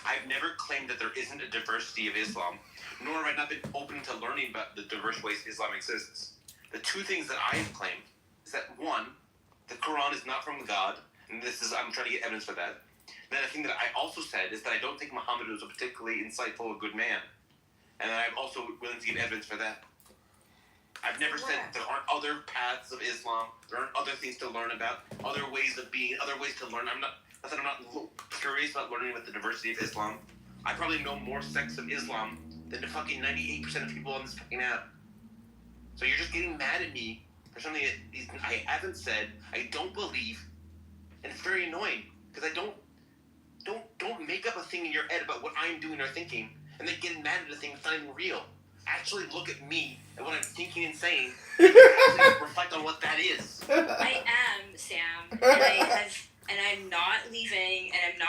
I've never claimed that there isn't a diversity of Islam, nor have I not been open to learning about the diverse ways Islam exists. The two things that I have claimed is that, one, the Quran is not from God, and I'm trying to get evidence for that. Then the thing that I also said is that I don't think Muhammad was a particularly insightful or good man. And I'm also willing to give evidence for that. I've never said there aren't other paths of Islam, there aren't other things to learn about, other ways of being, other ways to learn. I'm not curious about learning about the diversity of Islam. I probably know more sects of Islam than the fucking 98% of people on this fucking app. So you're just getting mad at me for something that I haven't said, I don't believe, and it's very annoying, because I don't make up a thing in your head about what I'm doing or thinking, and then get mad at a thing that's not even real. Actually look at me and what I'm thinking and saying, and actually reflect on what that is. I am, Sam, and I'm not leaving, and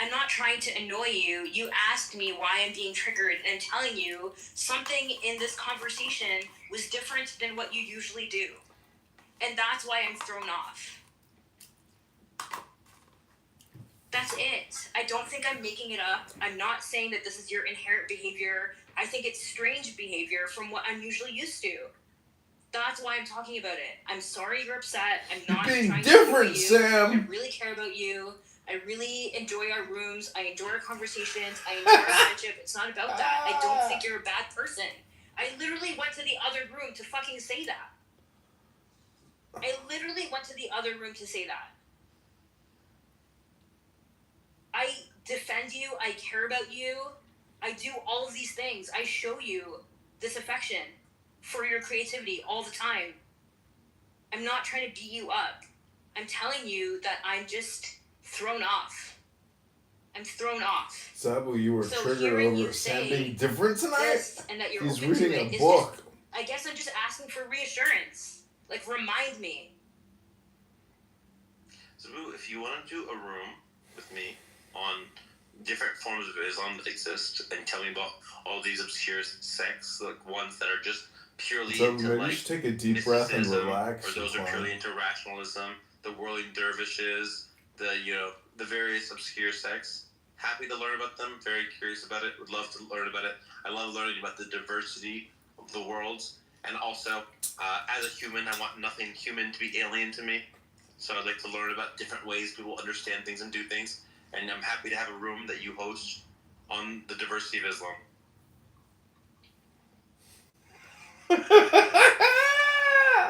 I'm not trying to annoy you. You asked me why I'm being triggered, and I'm telling you something in this conversation was different than what you usually do. And that's why I'm thrown off. That's it. I don't think I'm making it up. I'm not saying that this is your inherent behavior. I think it's strange behavior from what I'm usually used to. That's why I'm talking about it. I'm sorry you're upset. I'm not being trying different, to you. Sam. I really care about you. I really enjoy our rooms. I enjoy our conversations. I enjoy our friendship. It's not about that. I don't think you're a bad person. I literally went to the other room to fucking say that. I literally went to the other room to say that. I defend you. I care about you. I do all of these things. I show you this affection for your creativity all the time. I'm not trying to beat you up. I'm telling you that I'm just thrown off. I'm thrown off. Sabu, you were triggered over Sam being different tonight? And that you're He's open to reading it a is book. just, I guess I'm just asking for reassurance. Like, remind me. Sabu, if you want to do a room with me on different forms of Islam that exist and tell me about all these obscure sects, like ones that are just purely So into maybe like you should take a deep breath and mysticism, relax. or those and are purely fine. into rationalism, the whirling dervishes, the various obscure sects. Happy to learn about them, very curious about it, would love to learn about it. I love learning about the diversity of the worlds, and also, as a human, I want nothing human to be alien to me. So I'd like to learn about different ways people understand things and do things, and I'm happy to have a room that you host on the diversity of Islam.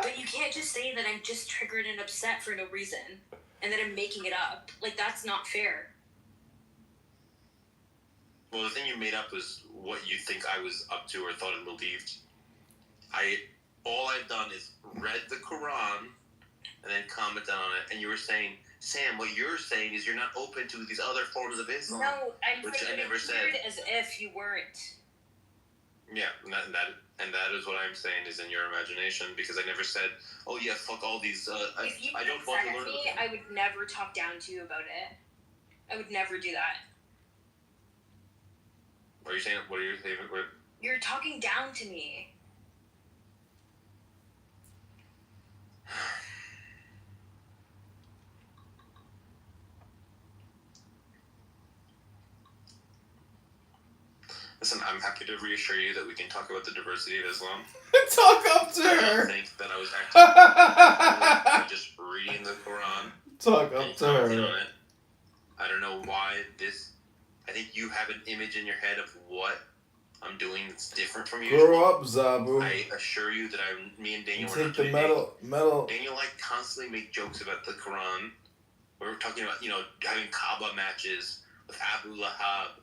But you can't just say that I'm just triggered and upset for no reason, and that I'm making it up. Like, that's not fair. Well, the thing you made up was what you think I was up to or thought and believed. All I've done is read the Quran and then commented on it, and you were saying, Sam, what you're saying is you're not open to these other forms of Islam. No, I'm which I putting never it said. weird as if you weren't. Yeah, and that is what I'm saying is in your imagination, because I never said, oh yeah, fuck all these. If you I don't said want to it learn to me, about them. I would never talk down to you about it. I would never do that. What are you saying? What are your favorite words? You're talking down to me. Listen, I'm happy to reassure you that we can talk about the diversity of Islam. Talk up to I don't her. think that I was actually just reading the Quran. Talk up and to commenting her. on it. I don't know why this. I think you have an image in your head of what I'm doing that's different from usual. Grow up, Zabu. I assure you that me and Daniel And were not take the doing metal. Daniel like constantly make jokes about the Quran. We were talking about having Kaaba matches with Abu Lahab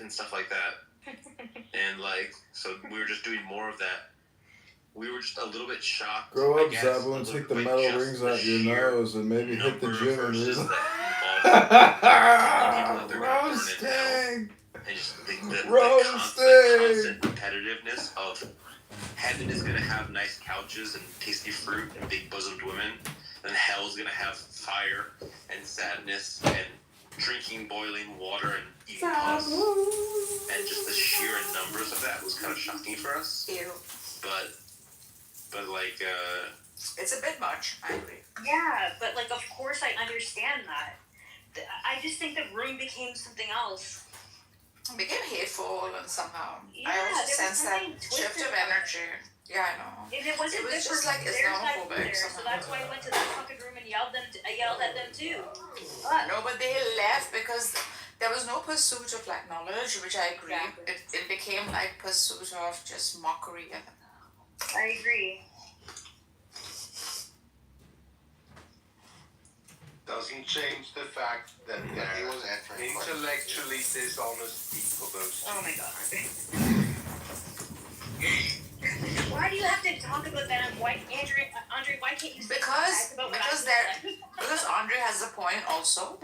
and stuff like that. And so we were just doing more of that. We were just a little bit shocked. Grow up, I guess, Zabu, and take the metal rings out your nose and maybe hit the gym and verses realize. Roasting. And just the constant repetitiveness of heaven is going to have nice couches and tasty fruit and big bosomed women, and hell is going to have fire and sadness and drinking boiling water and eating pus. And just the sheer numbers of that was kind of shocking for us. Ew. But it's a bit much, I agree. Yeah, but of course I understand that. I just think the room became something else. It became hateful and somehow. Yeah, I also there was sense that something shift twisted of about energy. Yeah, I know. And it wasn't was good just for like their side Islamophobic either, so somehow. that's why I went to that fucking room and yelled at them too. But No, but they left because there was no pursuit of knowledge, which I agree. Exactly. It became pursuit of just mockery. I agree. Doesn't change the fact that they're intellectually dishonest people, those two. Oh my god. Why do you have to talk about that? Andre, why can't you say Because about what because Andre has a point also.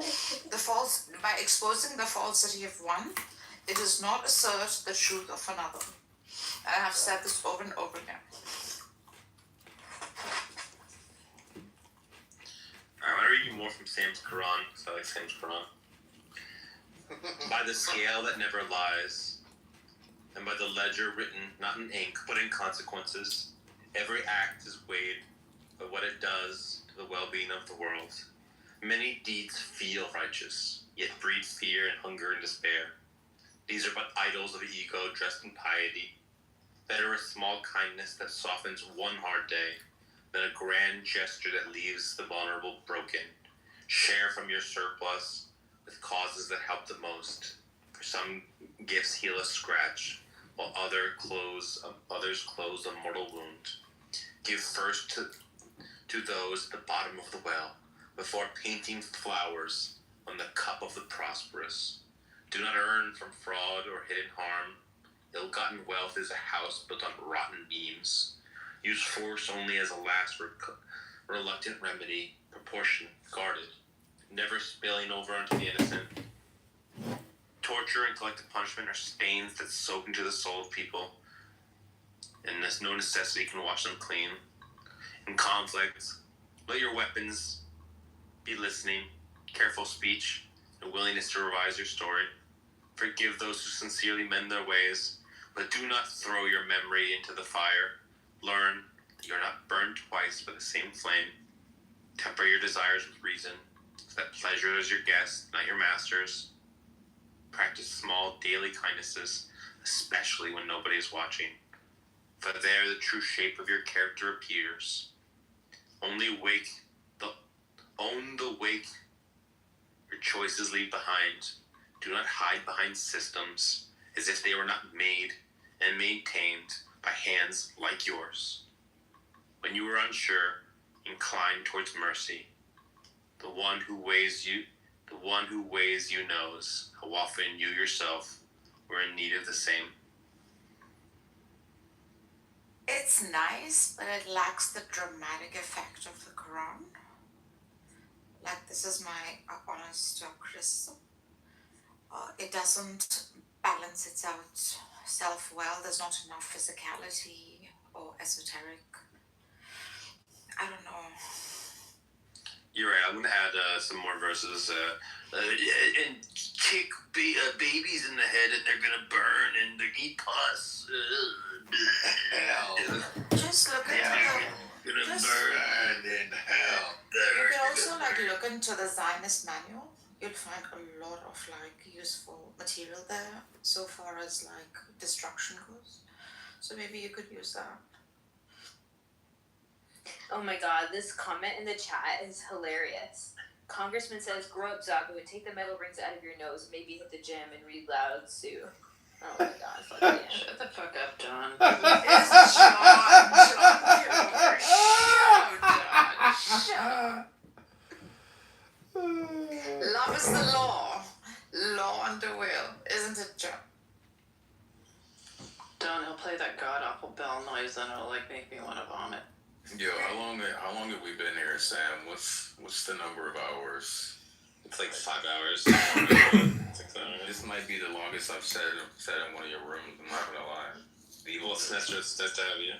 By exposing the falsity of one, it does not assert the truth of another. And I have said this over and over again. I want to read you more from Sam's Quran, so I like Sam's Quran. By the scale that never lies, and by the ledger written not in ink, but in consequences, every act is weighed by what it does to the well-being of the world. Many deeds feel righteous, yet breed fear and hunger and despair. These are but idols of ego dressed in piety. Better a small kindness that softens one hard day than a grand gesture that leaves the vulnerable broken. Share from your surplus with causes that help the most. For some gifts heal a scratch, while others close a mortal wound. Give first to those at the bottom of the well, before painting flowers on the cup of the prosperous. Do not earn from fraud or hidden harm. Ill-gotten wealth is a house built on rotten beams. Use force only as a last reluctant remedy, proportionate, guarded, never spilling over onto the innocent. Torture and collective punishment are stains that soak into the soul of people, and there's no necessity can wash them clean. In conflict, let your weapons be listening, careful speech, and willingness to revise your story. Forgive those who sincerely mend their ways, but do not throw your memory into the fire. Learn that you are not burned twice by the same flame. Temper your desires with reason, so that pleasure is your guest, not your master's. Practice small daily kindnesses, especially when nobody is watching, for there the true shape of your character appears. Own the wake your choices leave behind. Do not hide behind systems as if they were not made and maintained by hands like yours. When you are unsure, incline towards mercy. The one who weighs you knows how often you yourself were in need of the same. It's nice, but it lacks the dramatic effect of the Quran. This is my honest criticism. It doesn't balance itself well. There's not enough physicality or esoteric. I don't know. You're right. I'm going to add some more verses. And kick babies in the head and they're gonna burn and they eat pus. Hell. Just look into Gonna Just- burn in hell. You can also like look into the Zionist manual. You'll find a lot of like useful material there so far as like destruction goes. So maybe you could use that. Oh my god, this comment in the chat is hilarious. Congressman says, grow up, Zaku, and take the metal rings out of your nose and maybe hit the gym and read loud, Sue. Oh my god, fuck yeah. Shut the fuck up, John. It's John Kitover. Shut up. Love is the law. Law and the will. Isn't it, John? Don, he'll play that god awful bell noise and it'll like make me want to vomit. Yo, how long have we been here, Sam? What's the number of hours? It's like 5 hours. 6 hours. This might be the longest I've sat in one of your rooms. I'm not gonna lie. Well, it's nice to have you.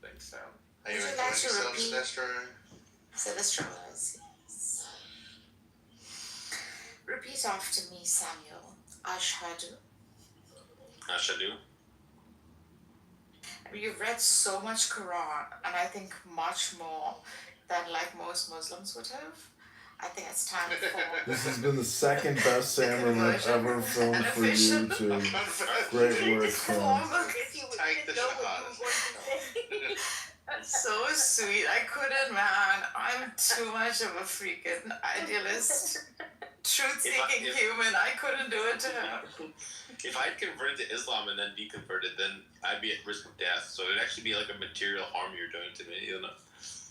Thanks, Sam. Are you Would you enjoying like to yourself, repeat? Sinestro? Sinestro, yes. Repeat after me, Samuel. Ashhadu. Ashadu. You've read so much Quran, and I think much more than like most Muslims would have. I think it's time for This has been the second best salmon I've ever filmed for you two. Great work, Sam. Take the shahada. So sweet. I couldn't, man. I'm too much of a freaking idealist. Truth-seeking human. I couldn't do it to her. If I'd converted to Islam and then deconverted, then I'd be at risk of death. So it'd actually be like a material harm you're doing to me, you know?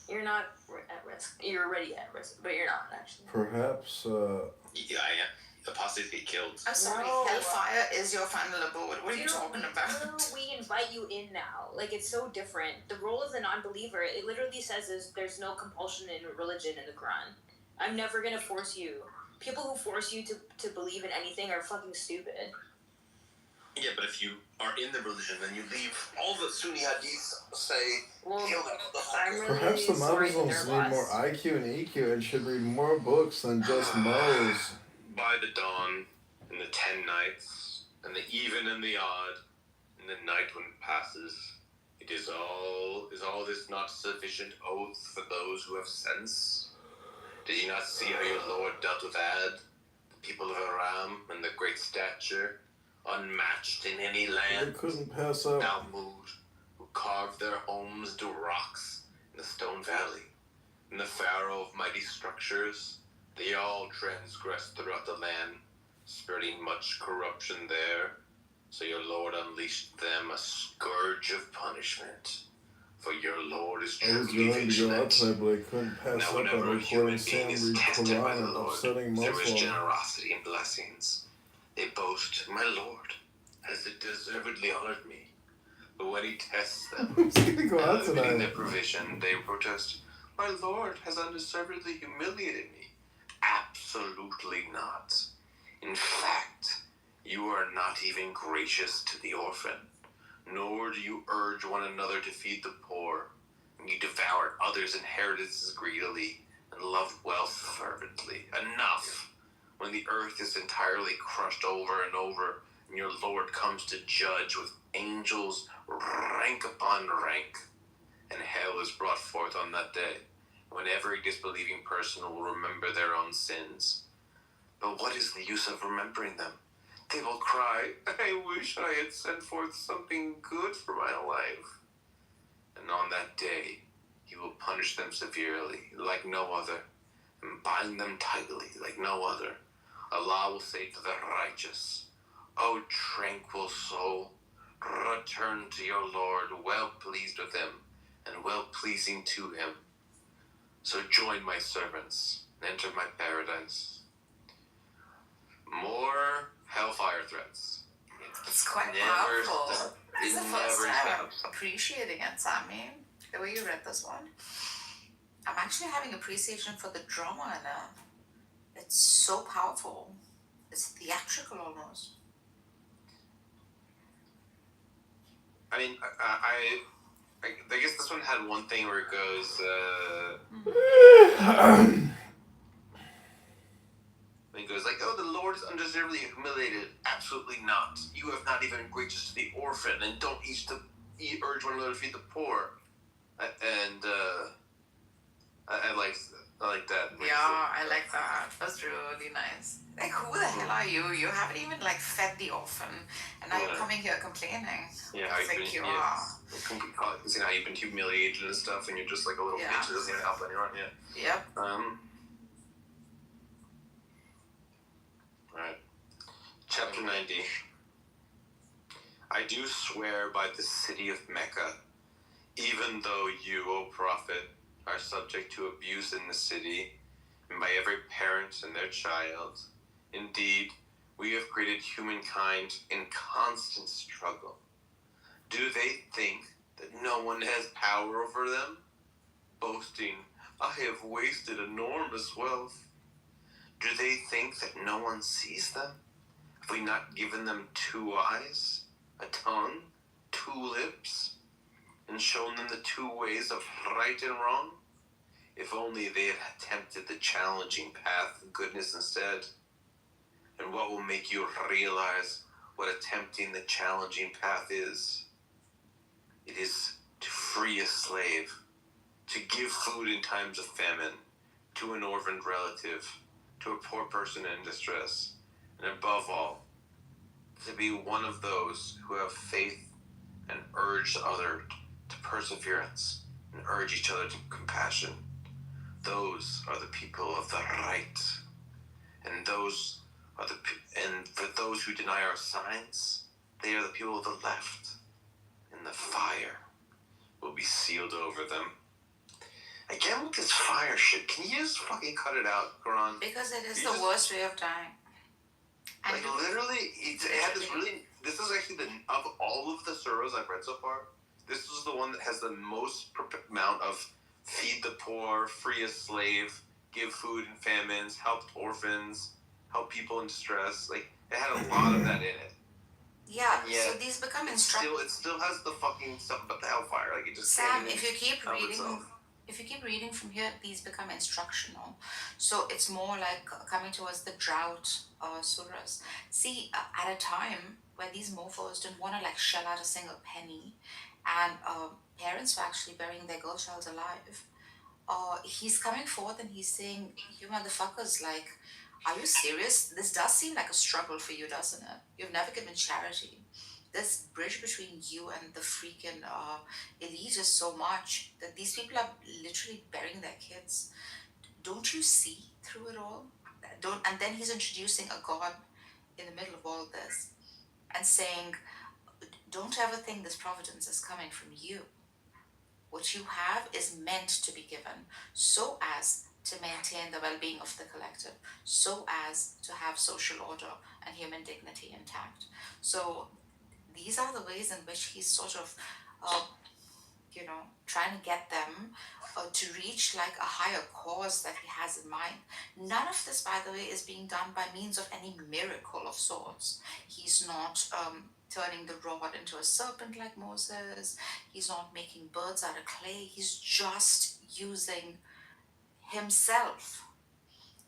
You're not at risk. You're already at risk, but you're not actually. Perhaps, Yeah, I am. Apostates get killed. I'm sorry, No. hellfire is your final abode. What are you talking about? We invite you in now. Like, it's so different. The role of the non-believer, it literally says there's no compulsion in religion in the Quran. I'm never gonna force you. People who force you to believe in anything are fucking stupid. Yeah, but if you are in the religion, then you leave. All the Sunni hadiths say, Well, kill them. I'm really perhaps the sorry that Muslims they're need more lost. IQ and EQ and should read more books than just Mo's. By the dawn, in the 10 nights, and the even and the odd, and the night when it passes, is all this not sufficient oath for those who have sense? Did you not see how your Lord dealt with Ad, the people of Aram, and the great stature, unmatched in any They land? couldn't pass up. Talmud, who carved their homes into rocks in the Stone Valley, and the Pharaoh of mighty structures, they all transgressed throughout the land, spreading much corruption there. So your Lord unleashed them a scourge of punishment. For your Lord is I was truly going to go vigilant. outside, but I couldn't pass Now up whenever on a human recording Sam being is read tested by Quran the and Lord, upsetting there is Muslims. generosity and blessings. They boast, my Lord has deservedly honored me. But when he tests them, Who's gonna go out limiting tonight? their provision, they protest, my Lord has undeservedly humiliated me. Absolutely not. In fact, you are not even gracious to the orphan, nor do you urge one another to feed the poor. You devour others' inheritances greedily and love wealth fervently. Enough! When the earth is entirely crushed over and over, and your Lord comes to judge with angels rank upon rank, and hell is brought forth on that day, when every disbelieving person will remember their own sins. But what is the use of remembering them? They will cry, I wish I had sent forth something good for my life. And on that day, he will punish them severely, like no other, and bind them tightly, like no other. Allah will say to the righteous, O tranquil soul, return to your Lord, well pleased with him, and well pleasing to him. So join my servants, and enter my paradise. More hellfire threats. It's quite Never powerful. stop. This is It the first never time I'm stops. appreciating it, Sammy. The way you read this one. I'm actually having appreciation for the drama in it. It's so powerful. It's theatrical almost. I mean, I guess this one had one thing where it goes, it goes like, oh, the Lord is undeservedly not. You have not even reached the orphan, and don't urge one another to feed the poor. I like that. Yeah, I like that. That's really nice. Like, who the hell are you? You haven't even like fed the orphan, and now you're coming here complaining. Yeah, It's like you are. You know how you've been humiliated and stuff, and you're just like a little bitch that doesn't even help anyone. Yeah. Yep. Alright. Chapter 90. I do swear by the city of Mecca, even though you, O prophet, are subject to abuse in the city, and by every parent and their child. Indeed, we have created humankind in constant struggle. Do they think that no one has power over them? Boasting, I have wasted enormous wealth. Do they think that no one sees them? Have we not given them 2 eyes, a tongue, 2 lips, and shown them the 2 ways of right and wrong? If only they had attempted the challenging path of goodness instead. And what will make you realize what attempting the challenging path is? It is to free a slave, to give food in times of famine, to an orphaned relative, to a poor person in distress, and above all, to be one of those who have faith and urge the other to perseverance and urge each other to compassion. Those are the people of the right, and for those who deny our signs, they are the people of the left, and the fire will be sealed over them. Again with this fire shit, can you just fucking cut it out, Quran? Because it is the worst way of dying. Like literally, it had this really. This is actually of all of the surahs I've read so far, this is the one that has the most amount of feed the poor, free a slave, give food in famines, help orphans, help people in distress. Like it had a lot of that in it. Yeah, so these become instructions. It still has the fucking stuff about the hellfire. Like it just. Sam, if you keep reading from here, these become instructional. So it's more like coming towards the drought surahs. See, at a time where these mofos didn't want to like shell out a single penny, and parents were actually burying their girl child alive. He's coming forth and he's saying, "You motherfuckers, like, are you serious? This does seem like a struggle for you, doesn't it? You've never given charity. This bridge between you and the freaking elite is so much that these people are literally burying their kids. Don't you see through it all? And then he's introducing a God in the middle of all this and saying, don't ever think this providence is coming from you. What you have is meant to be given so as to maintain the well-being of the collective, so as to have social order and human dignity intact." So these are the ways in which he's sort of, trying to get them to reach like a higher cause that he has in mind. None of this, by the way, is being done by means of any miracle of sorts. He's not turning the rod into a serpent like Moses. He's not making birds out of clay. He's just using himself.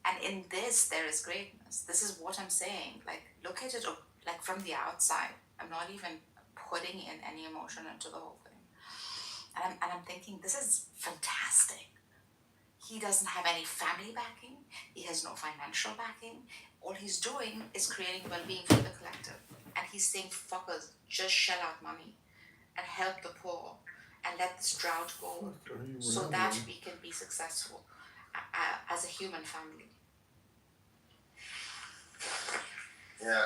And in this, there is greatness. This is what I'm saying. Like, look at it like from the outside. I'm not even putting in any emotion into the whole thing. And I'm thinking, this is fantastic. He doesn't have any family backing. He has no financial backing. All he's doing is creating well-being for the collective. And he's saying, fuckers, just shell out money and help the poor and let this drought go so that we can be successful as a human family. Yeah,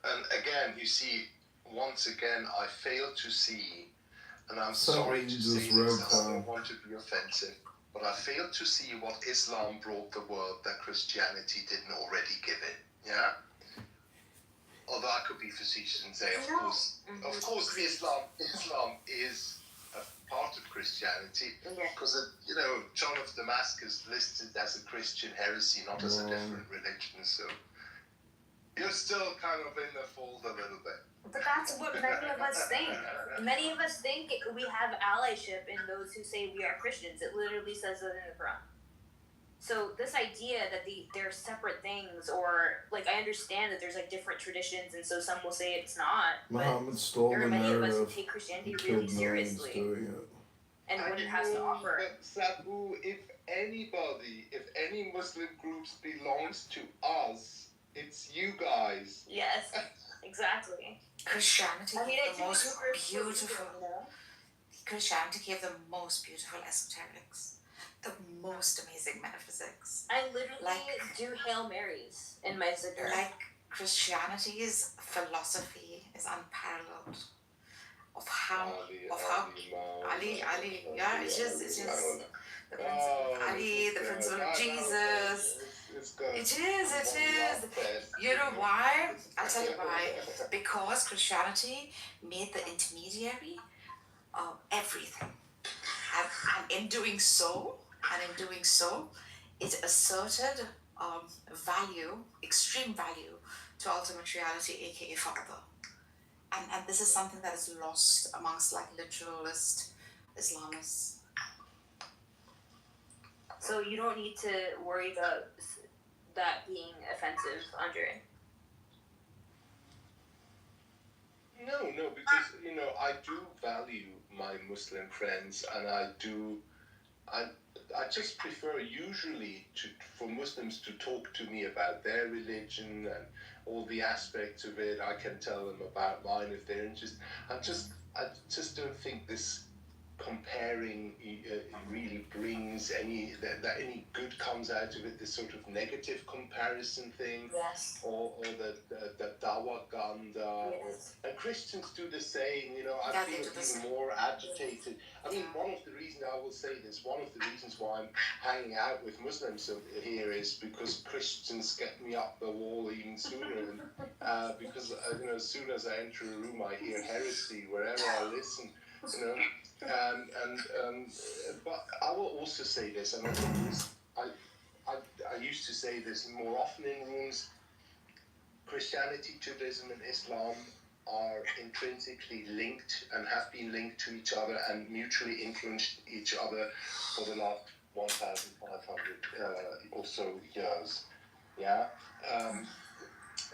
and again, you see, once again, I fail to see, and I'm sorry to say this, I don't want to be offensive, but I fail to see what Islam brought the world that Christianity didn't already give it. Yeah? Although I could be facetious and say, of course, Islam is a part of Christianity, because John of Damascus listed as a Christian heresy, not as a different religion. So you're still kind of in the fold a little bit. But that's what many of us think. Many of us think we have allyship in those who say we are Christians. It literally says it in the Quran. So this idea that they're separate things, or like I understand that there's like different traditions, and so some will say it's not. Muhammad stole There the are many of us who narrative take Christianity and really killed millions seriously, doing it. and what it has to offer. But Sabu, if any Muslim groups belongs to us, it's you guys. Yes, exactly. Christianity I mean, gave the most beautiful. You know? Christianity gave the most beautiful esoterics, the most amazing metaphysics. I literally do Hail Marys in my zikr. Like Christianity's philosophy is unparalleled. Of how Ali, yeah, it is the principle of Ali, the principle of Jesus. It is. You know why? I'll tell you why. Because Christianity made the intermediary everything, and in doing so, it asserted value, extreme value, to ultimate reality, aka Father. And this is something that is lost amongst like literalist Islamists. So you don't need to worry about that being offensive, Andre. No, because I do value my Muslim friends, and I just prefer usually for Muslims to talk to me about their religion and all the aspects of it. I can tell them about mine if they're interested. I just don't think this comparing really brings any good comes out of it. This sort of negative comparison thing, yes, or the dawaganda, yes. And Christians do the same. I feel even more agitated. I mean, one of the reasons why I'm hanging out with Muslims here is because Christians get me up the wall even sooner. And, because as soon as I enter a room, I hear heresy wherever I listen. But I will also say this, and I think I used to say this more often in rooms. Christianity, Judaism, and Islam are intrinsically linked and have been linked to each other and mutually influenced each other for the last 1,500 or so years. Yeah.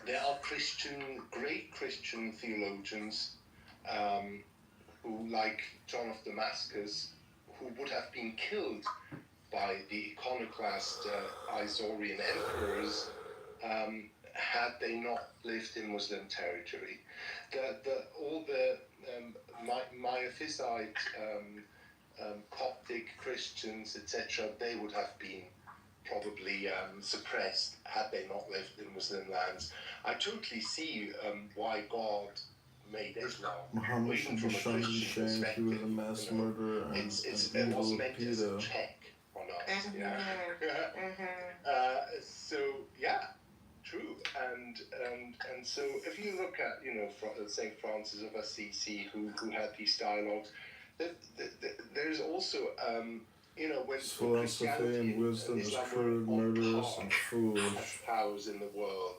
There are great Christian theologians who, like John of Damascus, who would have been killed by the iconoclast Isaurian emperors had they not lived in Muslim territory. All the Miaphysite, Coptic Christians, etc., they would have been probably suppressed had they not lived in Muslim lands. I totally see why God made Islam. Muhammad should be shot and shamed. He was a mass murderer and an evil pedo. Check on us. So yeah, true. And so if you look at Saint Francis of Assisi, who had these dialogues, there's also when philosophy and wisdom is crude, murderous, and foolish. Powers in the world,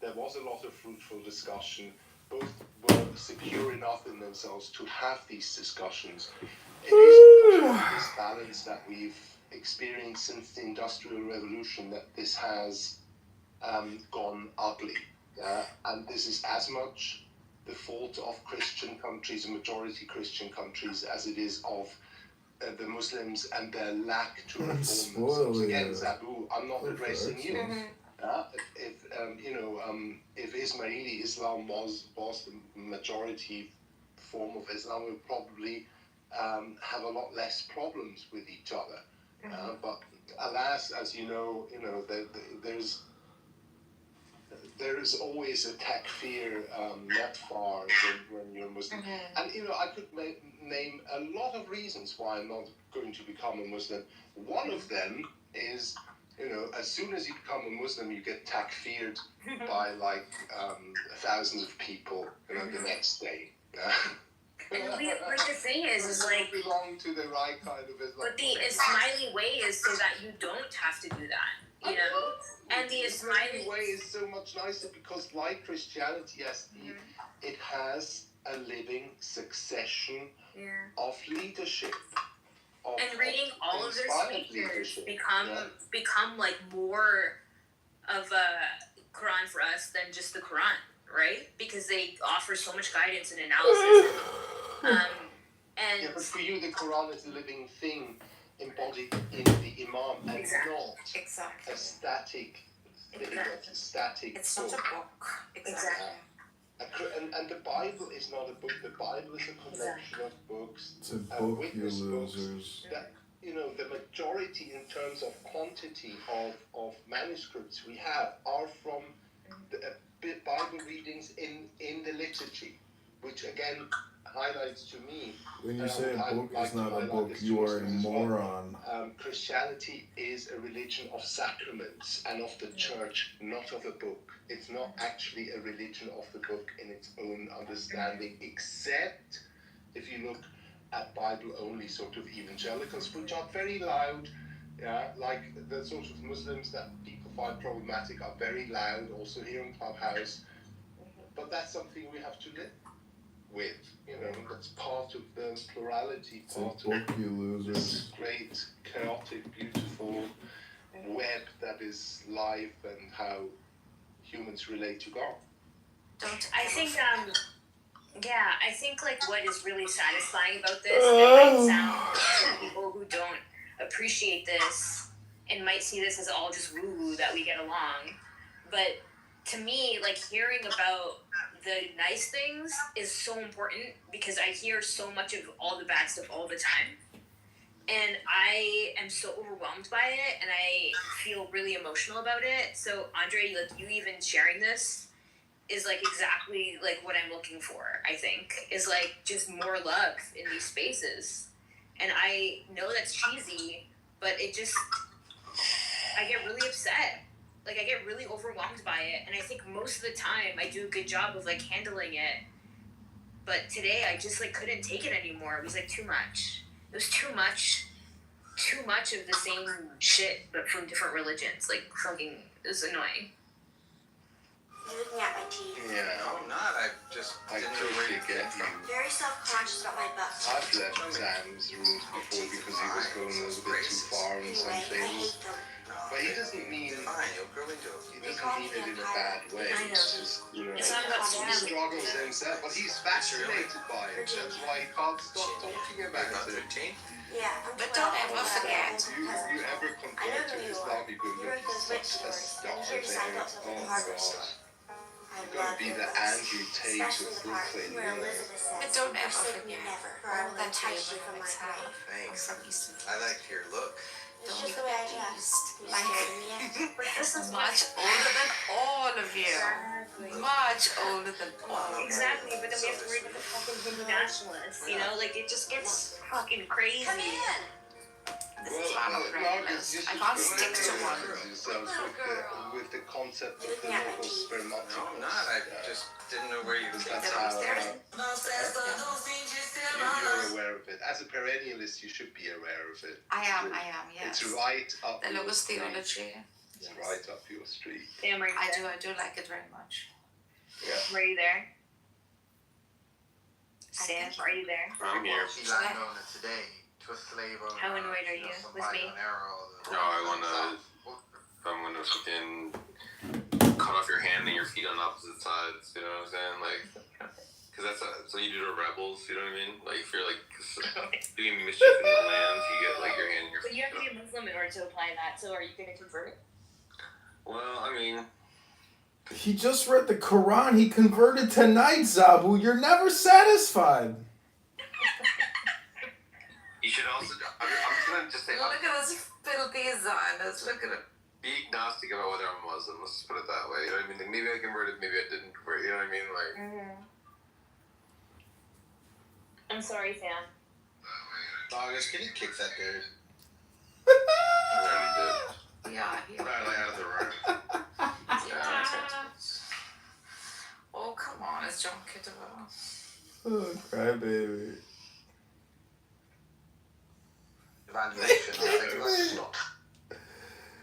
there was a lot of fruitful discussion. Both were secure enough in themselves to have these discussions. It is because of this balance that we've experienced since the Industrial Revolution that this has gone ugly. And this is as much the fault of Christian countries, majority Christian countries, as it is of the Muslims and their lack to reform themselves. Again, Zabu, I'm not addressing you. If Ismaili Islam was the majority form of Islam, we would probably have a lot less problems with each other. But alas, as you know, there's always a takfir not far when you're Muslim. And I could name a lot of reasons why I'm not going to become a Muslim. One of them is, as soon as you become a Muslim, you get takfired by thousands of people, the next day. And the thing is like belong to the right kind of Islam. But the Ismaili way is so that you don't have to do that, And the Ismaili way is so much nicer because, like Christianity, it has a living succession of leadership, and reading all of their inspired speeches leadership. become like more of a Quran for us than just the Quran, right? Because they offer so much guidance and analysis. And yeah, but for you, the Quran is a living thing embodied in the Imam and Exactly. not Exactly. a static thing. Exactly. It's a static It's not a book. Exactly. And the Bible is not a book. The Bible is a collection of books. It's a book, you witness books losers. that, you know, the majority in terms of quantity of manuscripts we have are from the Bible readings in the liturgy, which again highlights to me. When you and say a book is not a highlight book, this to you are a Muslims as well. moron. Christianity is a religion of sacraments and of the church, not of a book. It's not actually a religion of the book in its own understanding, except if you look at Bible-only sort of evangelicals, which are very loud, like the sort of Muslims that people find problematic are very loud, also here in Clubhouse. But that's something we have to live with, you know, that's part of the plurality, It's a part book, of you losers. this great, chaotic, beautiful web that is life and how humans relate to God. I think I think like what is really satisfying about this, it might sound to people who don't appreciate this and might see this as all just woo-woo that we get along, but to me, like, hearing about the nice things is so important because I hear so much of all the bad stuff all the time. And I am so overwhelmed by it and I feel really emotional about it. So, Andre, like, you even sharing this is, like, exactly, like, what I'm looking for, I think, is, like, just more love in these spaces. And I know that's cheesy, but it just, I get really upset. Like, I get really overwhelmed by it, and I think most of the time I do a good job of, like, handling it. But today I just, like, couldn't take it anymore. It was, like, too much. It was too much of the same shit, but from different religions. Like, fucking, it was annoying. You're looking at my teeth. Yeah. No, I'm not. I didn't know where you get from. Very self-conscious about my butt. I've left Sam's rooms before because he was going a little bit too far in some things. But he doesn't mean it in a bad way. It's just, you know, It's not about he struggles himself, but he's fascinated by it. That's why he can't stop talking about it. Yeah, But don't ever forget. You ever convert to Islamic with such a star there? Oh God. You're gonna be the Andrew Tate of Brooklyn, you know. But don't ever forget all that your Abrahamics have. Thanks. From Eastern I like your look. Don't be confused. Like, this is much older than all of you. Much older than all of you. Exactly, but then we have to worry about the fucking Hindu nationalists, you know? Like, it just gets fucking crazy. This is why I'm realist. I can't stick to one. With the concept of the local spermatozoa. No, I'm not. I just didn't know where you That's how you're aware of it. As a perennialist, you should be aware of it. I am, yes. It's right up The your Logos street. theology. It's right up your street. Sam, are you I there? do like it very much. Yeah. Are you there? Sam, are you there? I'm here. She's not known it today to a slave owner. How annoyed are you with me? No, I'm gonna fucking cut off your hand and your feet on opposite sides, you know what I'm saying? Like, cause that's what you do to rebels, you know what I mean? Like, if you're like doing mischief in the land, you get like your hand and your But feet. you have to be a Muslim in order to apply that, so are you going to convert? Well, I mean, He just read the Quran. He converted tonight, Zabu. You're never satisfied. you should also, I'm just gonna just say, Look at this filthy Zionist. Look at it. be agnostic about whether I'm Muslim, let's just put it that way, you know what I mean? Like, maybe I converted, maybe I didn't convert, you know what I mean? Like, I'm sorry, Sam. August, can you kick that dude? I already did. Yeah, Right out of the room. Oh, come on. It's John Kitover. Oh, crybaby.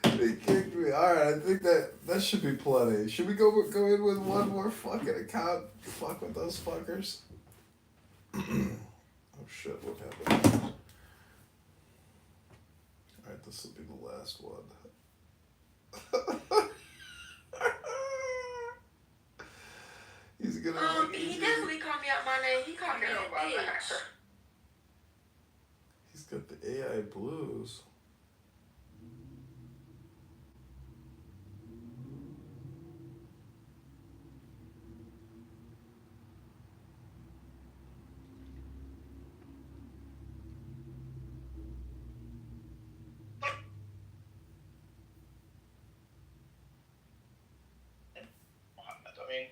They kicked me. Alright, I think that should be plenty. Should we go in with one more fucking account? Fuck with those fuckers. Oh shit, what happened? this will be the last one. He's gonna. He definitely called me out my name. He called me a bitch. He's got the AI blues. I mean,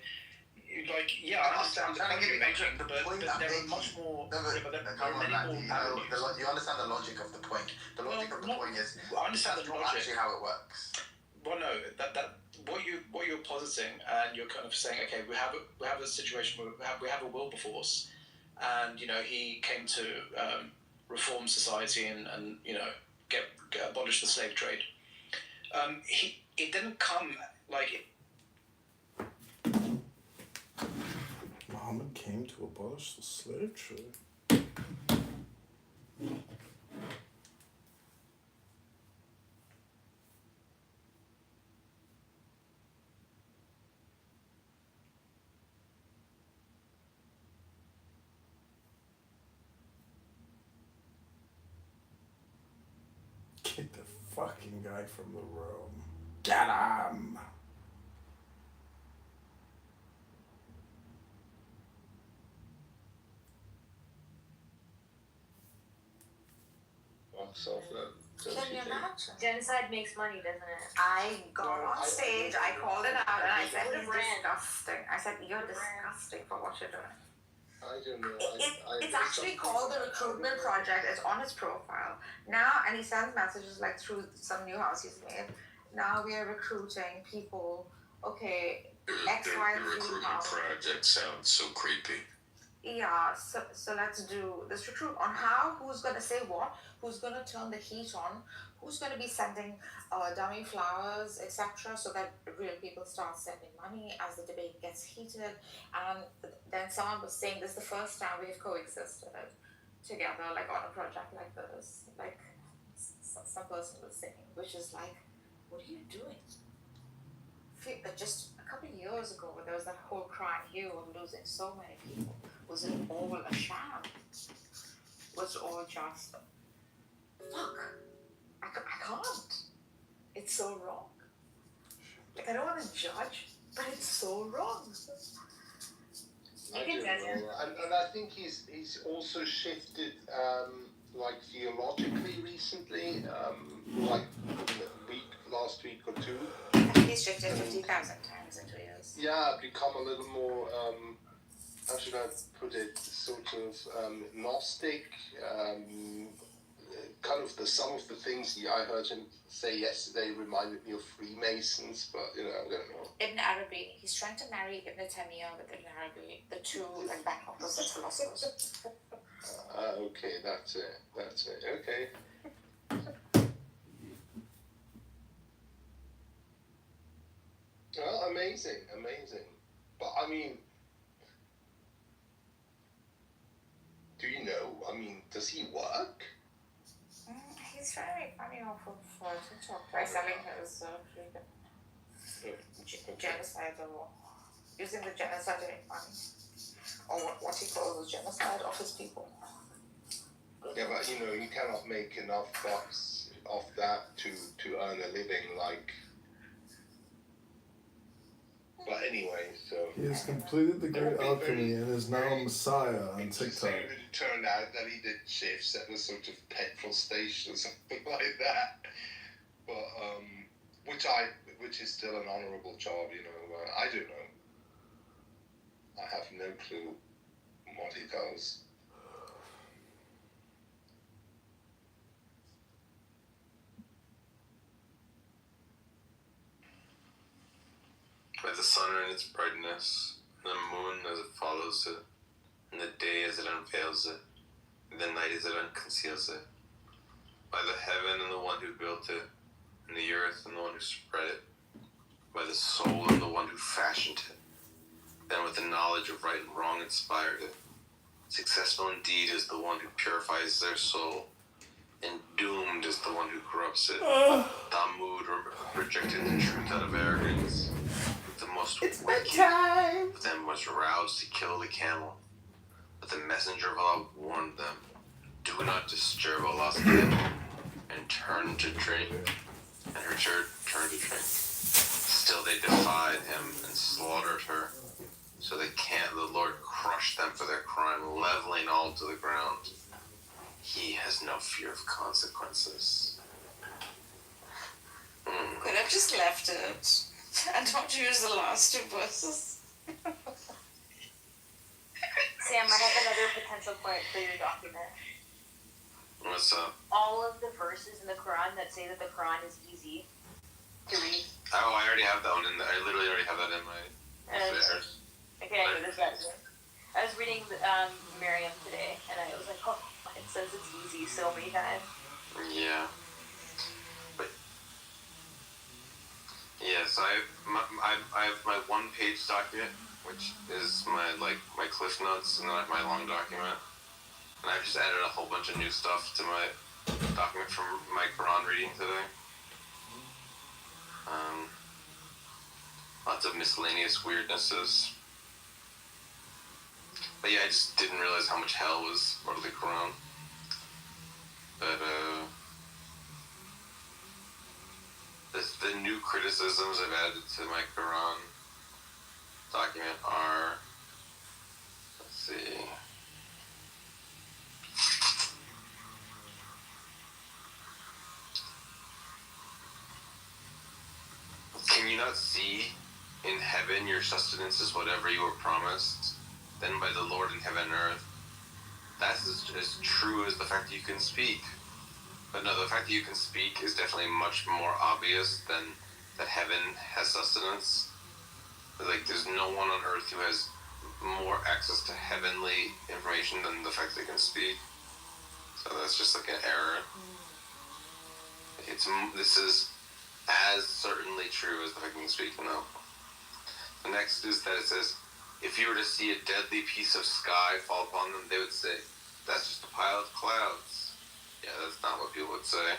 like, yeah, I understand the point you're making, but there are much more. There are many more avenues. You understand the logic of the point. The logic of the point is. I understand the logic. Actually, how it works. Well, no, that what you're positing, and you're kind of saying, okay, we have a situation where we have a Wilberforce, and he came to reform society and get abolish the slave trade. It didn't come like. Muhammad came to abolish the slave trade. Get the fucking guy from the room. Get him! Can you imagine? Genocide makes money, doesn't it? I got on stage, I called it out, and I said, "You're disgusting." I said, "You're disgusting for what you're doing." I don't know. It's actually called the Recruitment Project. It's on his profile now, and he sends messages like through some new house he's made. Now we are recruiting people. Okay, X, Y, and Z. The recruitment project sounds so creepy. Yeah, so let's do this recruit on who's going to say what, who's going to turn the heat on, who's going to be sending dummy flowers, etc., so that real people start sending money as the debate gets heated. And then someone was saying this is the first time we've coexisted together, like on a project like this. Like some person was saying, which is like, what are you doing? Just a couple of years ago, when there was that whole crying here of losing so many people, was it all a sham? Was it all just, fuck, I can't. It's so wrong. Like, I don't want to judge, but it's so wrong. You can judge him. And I think he's also shifted, like, theologically recently, like last week or two. I think he's shifted 50,000 times in 2 years. Yeah, become a little more, how should I put it, sort of Gnostic. Kind of some of the things I heard him say yesterday reminded me of Freemasons, but I don't know. Ibn Arabi, he's trying to marry Ibn Taymiyyah with Ibn Arabi, the two like back opposite philosophers. Okay, that's it. Okay. Well, amazing. But I mean, do you know? I mean, does he work? He's very funny off of TikTok by selling his genocide or using the genocide to make money, or what he calls the genocide of his people. Yeah, but you cannot make enough bucks off that to earn a living, like. But anyway, so. He has completed the great alchemy and is now a messiah on TikTok. It turned out that he did shifts at a sort of petrol station or something like that. But which is still an honourable job, I don't know. I have no clue what he does. By the sun in its brightness, and the moon as it follows it, and the day as it unveils it, and the night as it unconceals it. By the heaven and the one who built it, and the earth and the one who spread it. By the soul and the one who fashioned it. Then with the knowledge of right and wrong inspired it. Successful indeed is the one who purifies their soul, and doomed is the one who corrupts it. Thamud rejected the truth out of arrogance. The most wicked of them was roused to kill the camel. But the messenger of Allah warned them, do not disturb Allah's camel and turn to drink. And her turned to drink. Still they defied him and slaughtered her. So the Lord crushed them for their crime, leveling all to the ground. He has no fear of consequences. Could have just left it and don't use the last two verses. Sam, I have another potential point for your document. What's up? All of the verses in the Quran that say that the Quran is easy to read. Oh, I already have that one in there. I literally already have that in my affairs. Okay, I know this guy. I was reading Miriam today, and I was like, oh, it says it's easy so many times. Yeah. But yes, I have my one-page document, which is my Cliff Notes, and then I have my long document. And I've just added a whole bunch of new stuff to my document from my Quran reading today. Lots of miscellaneous weirdnesses. But yeah, I just didn't realize how much hell was part of the Quran. But the new criticisms I've added to my Quran document are, let's see. Can you not see in heaven your sustenance is whatever you were promised, then by the Lord in heaven and earth? That's as true as the fact that you can speak. But no, the fact that you can speak is definitely much more obvious than that heaven has sustenance. Like, there's no one on earth who has more access to heavenly information than the fact that they can speak. So that's just like an error. This is as certainly true as the fact that you can speak, no. The next is that it says, if you were to see a deadly piece of sky fall upon them, they would say, that's just a pile of clouds. Yeah, that's not what people would say.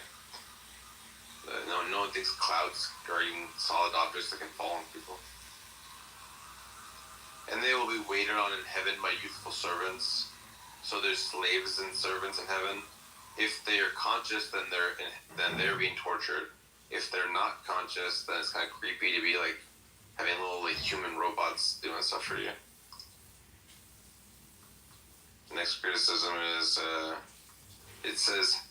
No one thinks clouds are even solid objects that can fall on people. And they will be waited on in heaven by youthful servants. So there's slaves and servants in heaven. If they are conscious, then they're being tortured. If they're not conscious, then it's kind of creepy to be like having little like human robots doing stuff for you. The next criticism is it says,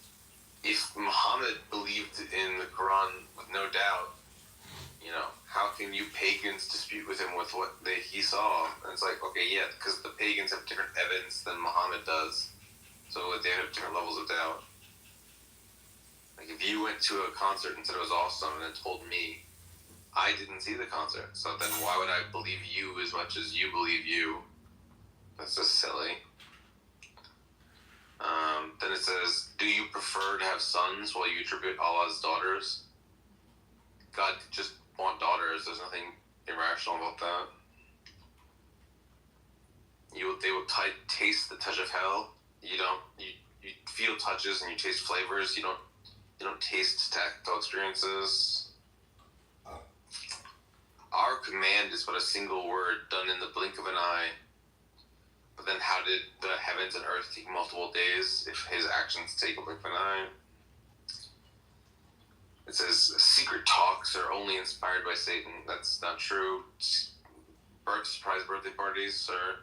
if Muhammad believed in the Quran with no doubt, how can you pagans dispute with him with what he saw? And it's like, okay, yeah, because the pagans have different evidence than Muhammad does, so they have different levels of doubt. Like, if you went to a concert and said it was awesome and then told me, I didn't see the concert, so then why would I believe you as much as you believe you? That's just silly. Then it says, do you prefer to have sons while you attribute Allah's daughters? God just want daughters. There's nothing irrational about that. They will taste the touch of hell. You feel touches and you taste flavors. You don't taste tactile experiences. Our command is but a single word done in the blink of an eye. But then how did the heavens and earth take multiple days if his actions take a blink of an eye? It says secret talks are only inspired by Satan. That's not true. Surprise birthday parties are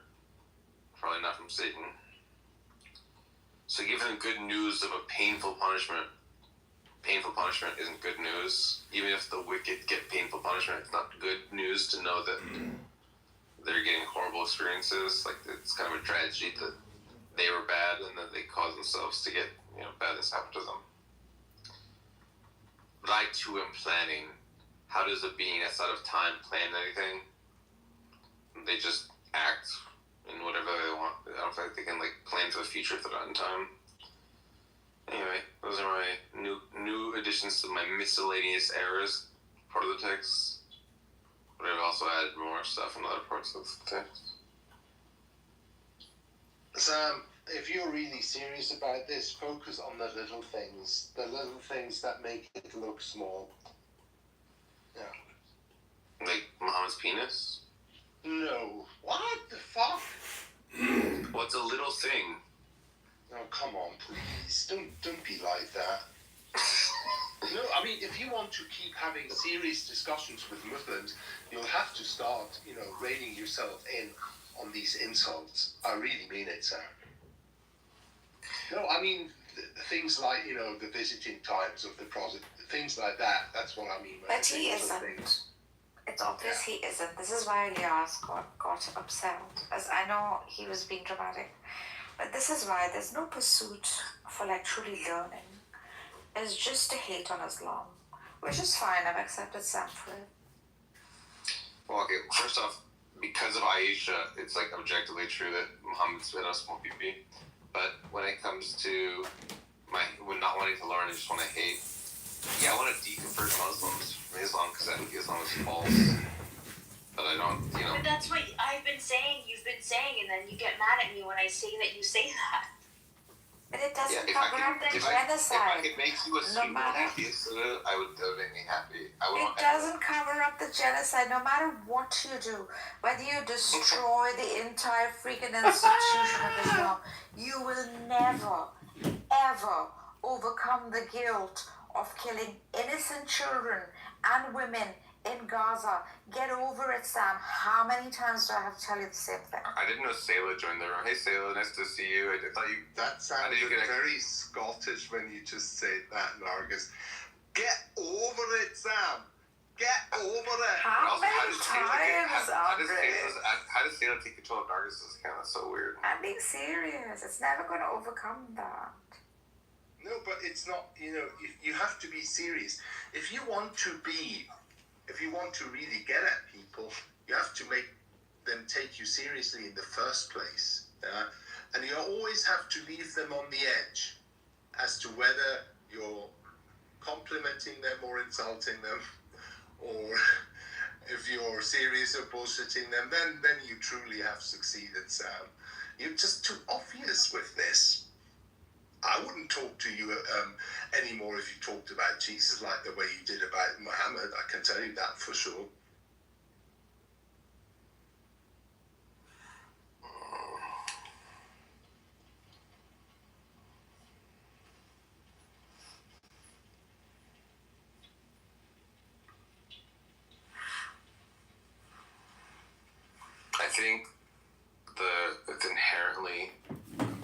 probably not from Satan. So give them good news of a painful punishment. Painful punishment isn't good news. Even if the wicked get painful punishment, it's not good news to know that they're getting horrible experiences. Like, it's kind of a tragedy that they were bad and that they caused themselves to get badness happen to them. But I too am planning. How does a being outside of time plan anything? They just act in whatever they want. I don't think they can plan for the future if they're not in time. Anyway, those are my new additions to my miscellaneous errors part of the text. But I've also added more stuff in other parts of the text. Sam, if you're really serious about this, focus on the little things that make it look small. Yeah. Like Muhammad's penis? No. What the fuck? What's a little thing? Oh, come on, please. Don't be like that. No, I mean, if you want to keep having serious discussions with Muslims, you'll have to start, reining yourself in on these insults. I really mean it, Sam. No, I mean, things like, the visiting times of the Prophet, things like that. That's what I mean. But he isn't. It's obvious he isn't. This is why Elias got upset. As I know he was being dramatic. But this is why there's no pursuit for truly learning. It's just a hate on Islam. Which is fine, I've accepted Sam for it. Well, okay, first off, because of Aisha, it's objectively true that Muhammad's been a small PP. But when it comes to when not wanting to learn, I just want to hate. Yeah, I want to deconvert Muslims from Islam because I think Islam is false. But I don't, But that's what I've been saying, you've been saying, and then you get mad at me when I say that you say that. But it doesn't if cover up the genocide. If I could make you a super atheist, that would make me happy. It doesn't cover up the genocide, no matter what you do. Whether you destroy the entire freaking institution of Islam, you will never, ever overcome the guilt of killing innocent children and women in Gaza. Get over it, Sam. How many times do I have to tell you the same thing? I didn't know Sayla joined the room. Hey, Sayla, nice to see you. I thought you... That sounded very Scottish when you just said that, Nargis. Get over it, Sam. Get over it. How many times, Andre? How does Sayla take control of Nargis? Is kind of so weird. I'm being serious. It's never going to overcome that. No, but it's not, you have to be serious. If you want to really get at people, you have to make them take you seriously in the first place. And you always have to leave them on the edge as to whether you're complimenting them or insulting them, or if you're serious or bullshitting them, then you truly have succeeded, Sam. You're just too obvious with this. I wouldn't talk to you anymore if you talked about Jesus like the way you did about Muhammad. I can tell you that for sure. I think it's inherently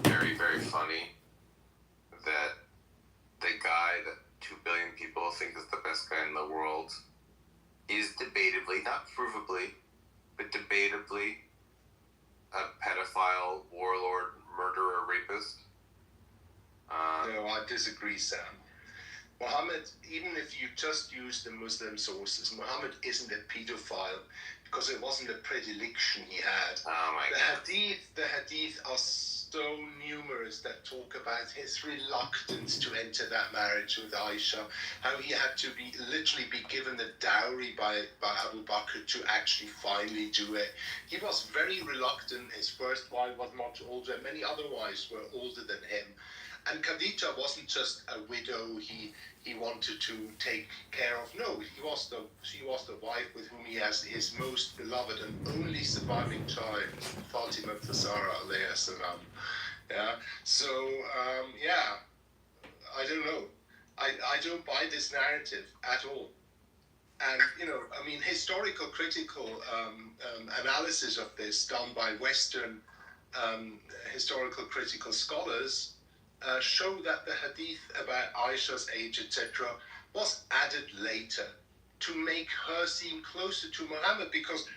very, very funny that the guy that 2 billion people think is the best guy in the world is debatably, not provably, but debatably a pedophile, warlord, murderer, rapist. No, I disagree, Sam. Muhammad, even if you just use the Muslim sources, Muhammad isn't a pedophile because it wasn't a predilection he had. Oh my God. The hadith are so numerous that talk about his reluctance to enter that marriage with Aisha, how he had to literally be given the dowry by Abu Bakr to actually finally do it. He was very reluctant. His first wife was much older. Many other wives were older than him. And Khadija wasn't just a widow he wanted to take care of. No, she was the wife with whom he has his most beloved and only surviving child, Fatima Zahra alayhi salam. Yeah. So I don't know. I don't buy this narrative at all. And historical critical analysis of this done by Western historical critical scholars show that the hadith about Aisha's age, etc., was added later to make her seem closer to Muhammad, because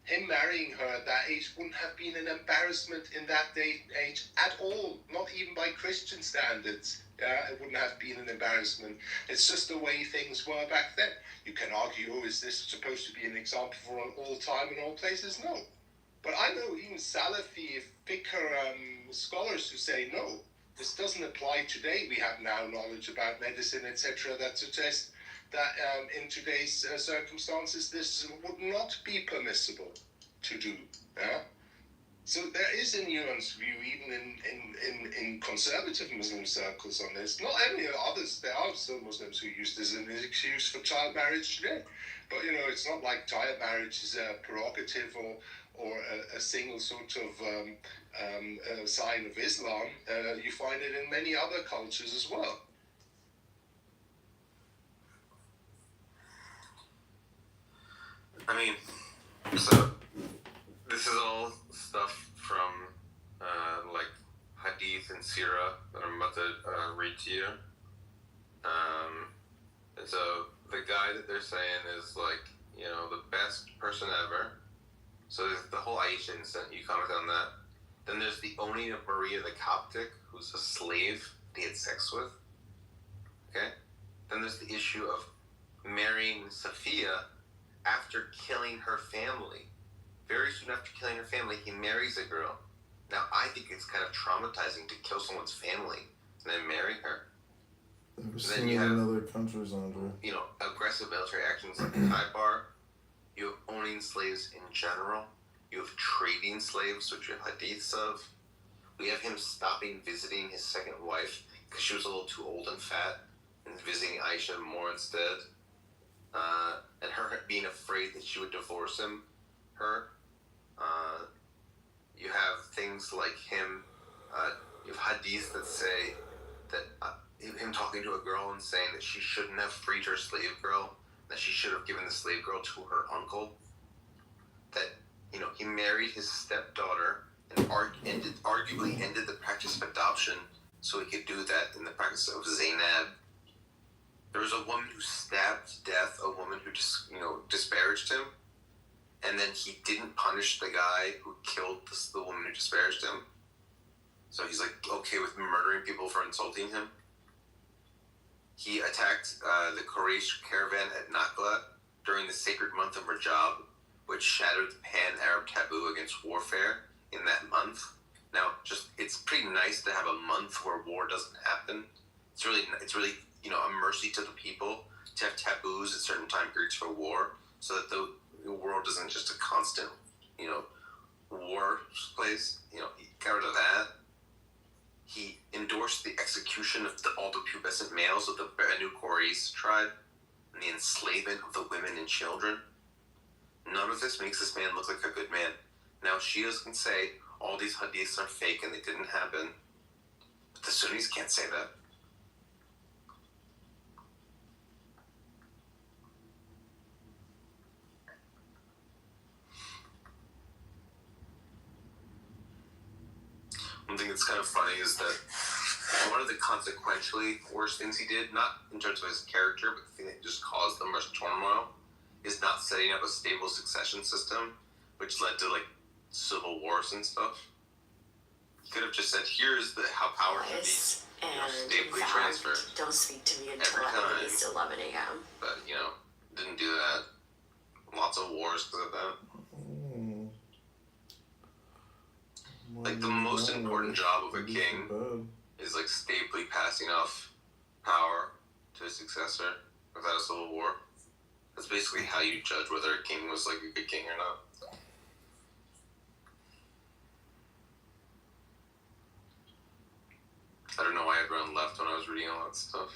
him marrying her at that age wouldn't have been an embarrassment in that age at all, not even by Christian standards. Yeah, it wouldn't have been an embarrassment. It's just the way things were back then. You can argue, is this supposed to be an example for all time and all places? No. But I know even Salafi, fiqh scholars who say, no, this doesn't apply today. We have now knowledge about medicine, etc., that suggests that in today's circumstances, this would not be permissible to do. Yeah? So there is a nuanced view even in conservative Muslim circles on this. Not any others, there are still Muslims who use this as an excuse for child marriage today. But it's not like child marriage is a prerogative or a single sort of sign of Islam. You find it in many other cultures as well. I mean, so this is all stuff from like Hadith and Sirah that I'm about to read to you. And so the guy that they're saying is like, the best person ever. So there's the whole Aisha incident, you comment on that. Then there's the owning of Maria the Coptic, who's a slave they had sex with. Okay? Then there's the issue of marrying Sophia after killing her family. Very soon after killing her family, he marries a girl. Now, I think it's kind of traumatizing to kill someone's family and then marry her. I've seen it in other countries, Andre. Aggressive military actions like Kitover. You have owning slaves in general. You have trading slaves, which you have hadiths of. We have him stopping visiting his second wife because she was a little too old and fat, and visiting Aisha more instead. And her being afraid that she would divorce him. You have things like him. You have hadiths that say that him talking to a girl and saying that she shouldn't have freed her slave girl, that she should have given the slave girl to her uncle. That he married his stepdaughter and arguably ended the practice of adoption so he could do that in the practice of Zainab. There was a woman who stabbed to death a woman who just disparaged him, and then he didn't punish the guy who killed the woman who disparaged him. So he's like okay with murdering people for insulting him. He attacked the Quraysh caravan at Nakla during the sacred month of Rajab, which shattered the pan-Arab taboo against warfare in that month. Now, it's pretty nice to have a month where war doesn't happen. It's really a mercy to the people to have taboos at certain time periods for war, so that the world isn't just a constant, war place. He got rid of that. He endorsed the execution of all the pubescent males of the Banu Quraysh tribe and the enslavement of the women and children. None of this makes this man look like a good man. Now, Shias can say all these hadiths are fake and they didn't happen, but the Sunnis can't say that. One thing that's kind of funny is that one of the consequentially worst things he did, not in terms of his character, but the thing that just caused the most turmoil, is not setting up a stable succession system, which led to civil wars and stuff. He could have just said, "Here's how power should be stably transferred." Don't speak to me until at least 11 a.m. But didn't do that. Lots of wars because of that. The most important job of a king is stably passing off power to a successor without a civil war. That's basically how you judge whether a king was a good king or not. I don't know why everyone left when I was reading all that stuff.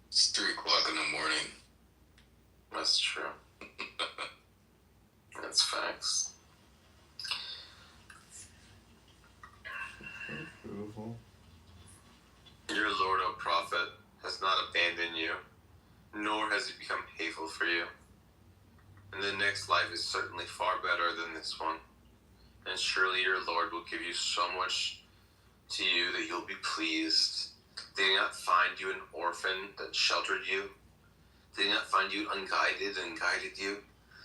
It's 3 o'clock in the morning. That's true. That's facts. Beautiful. Your Lord, O Prophet, has not abandoned you, nor has he become hateful for you. And the next life is certainly far better than this one. And surely your Lord will give you so much to you that you'll be pleased. Did he not find you an orphan that sheltered you? Did he not find you unguided and guided you?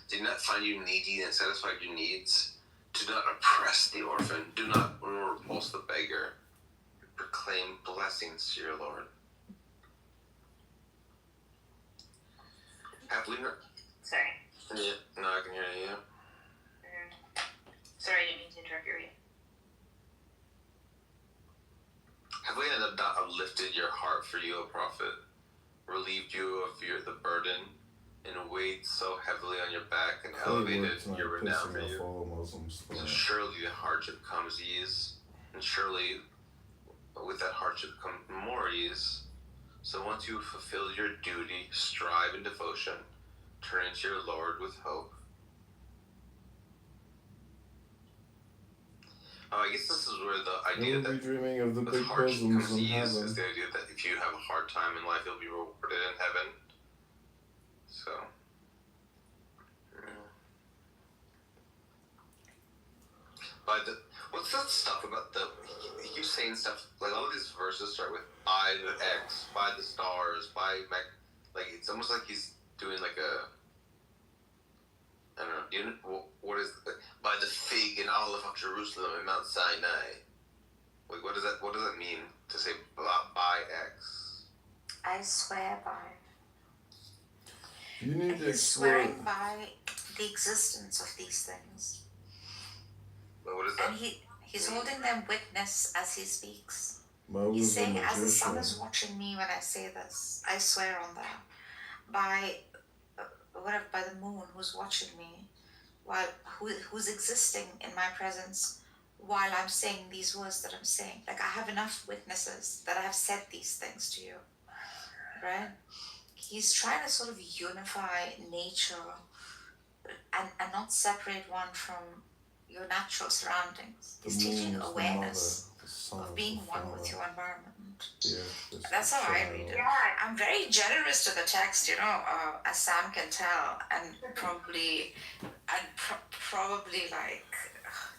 Did he not find you needy and satisfied your needs? Do not oppress the orphan. Do not repulse the beggar. Proclaim blessings to your Lord. Have we not? Sorry. Yeah, no, I can hear you. Sorry, I didn't mean to interrupt your reading. Have we not uplifted your heart for you, O Prophet, relieved you of the burden, and weighed so heavily on your back and Say elevated words not your renown for pissing off you. all Muslims. So surely the hardship comes ease, and surely with that hardship comes more ease. So once you fulfill your duty, strive in devotion, turn to your Lord with hope. I guess this is where the idea Never be that dreaming of the with big hardship bosoms comes in ease heaven. is the idea that if you have a hard time in life, you'll be rewarded in heaven. So, by the what's that stuff about the? He keeps saying stuff like all of these verses start with by the X, by the stars, by like it's almost like he's doing like a. I don't know. You know what is by the fig and olive of Jerusalem and Mount Sinai? Like what does that mean to say by X? I swear by. You need And to he's explore. swearing by the existence of these things. What is that? And he's holding them witness as he speaks. I He's was a saying, as the sun magician. is watching me when I say this, I swear on that. By by the moon who's watching me, who's existing in my presence while I'm saying these words that I'm saying. Like I have enough witnesses that I have said these things to you. Right? He's trying to sort of unify nature and not separate one from your natural surroundings. He's teaching moon is the awareness mother, the sun of is being the one father. with your environment. The earth is That's the how I child. read it. I'm very generous to the text, as Sam can tell, and probably like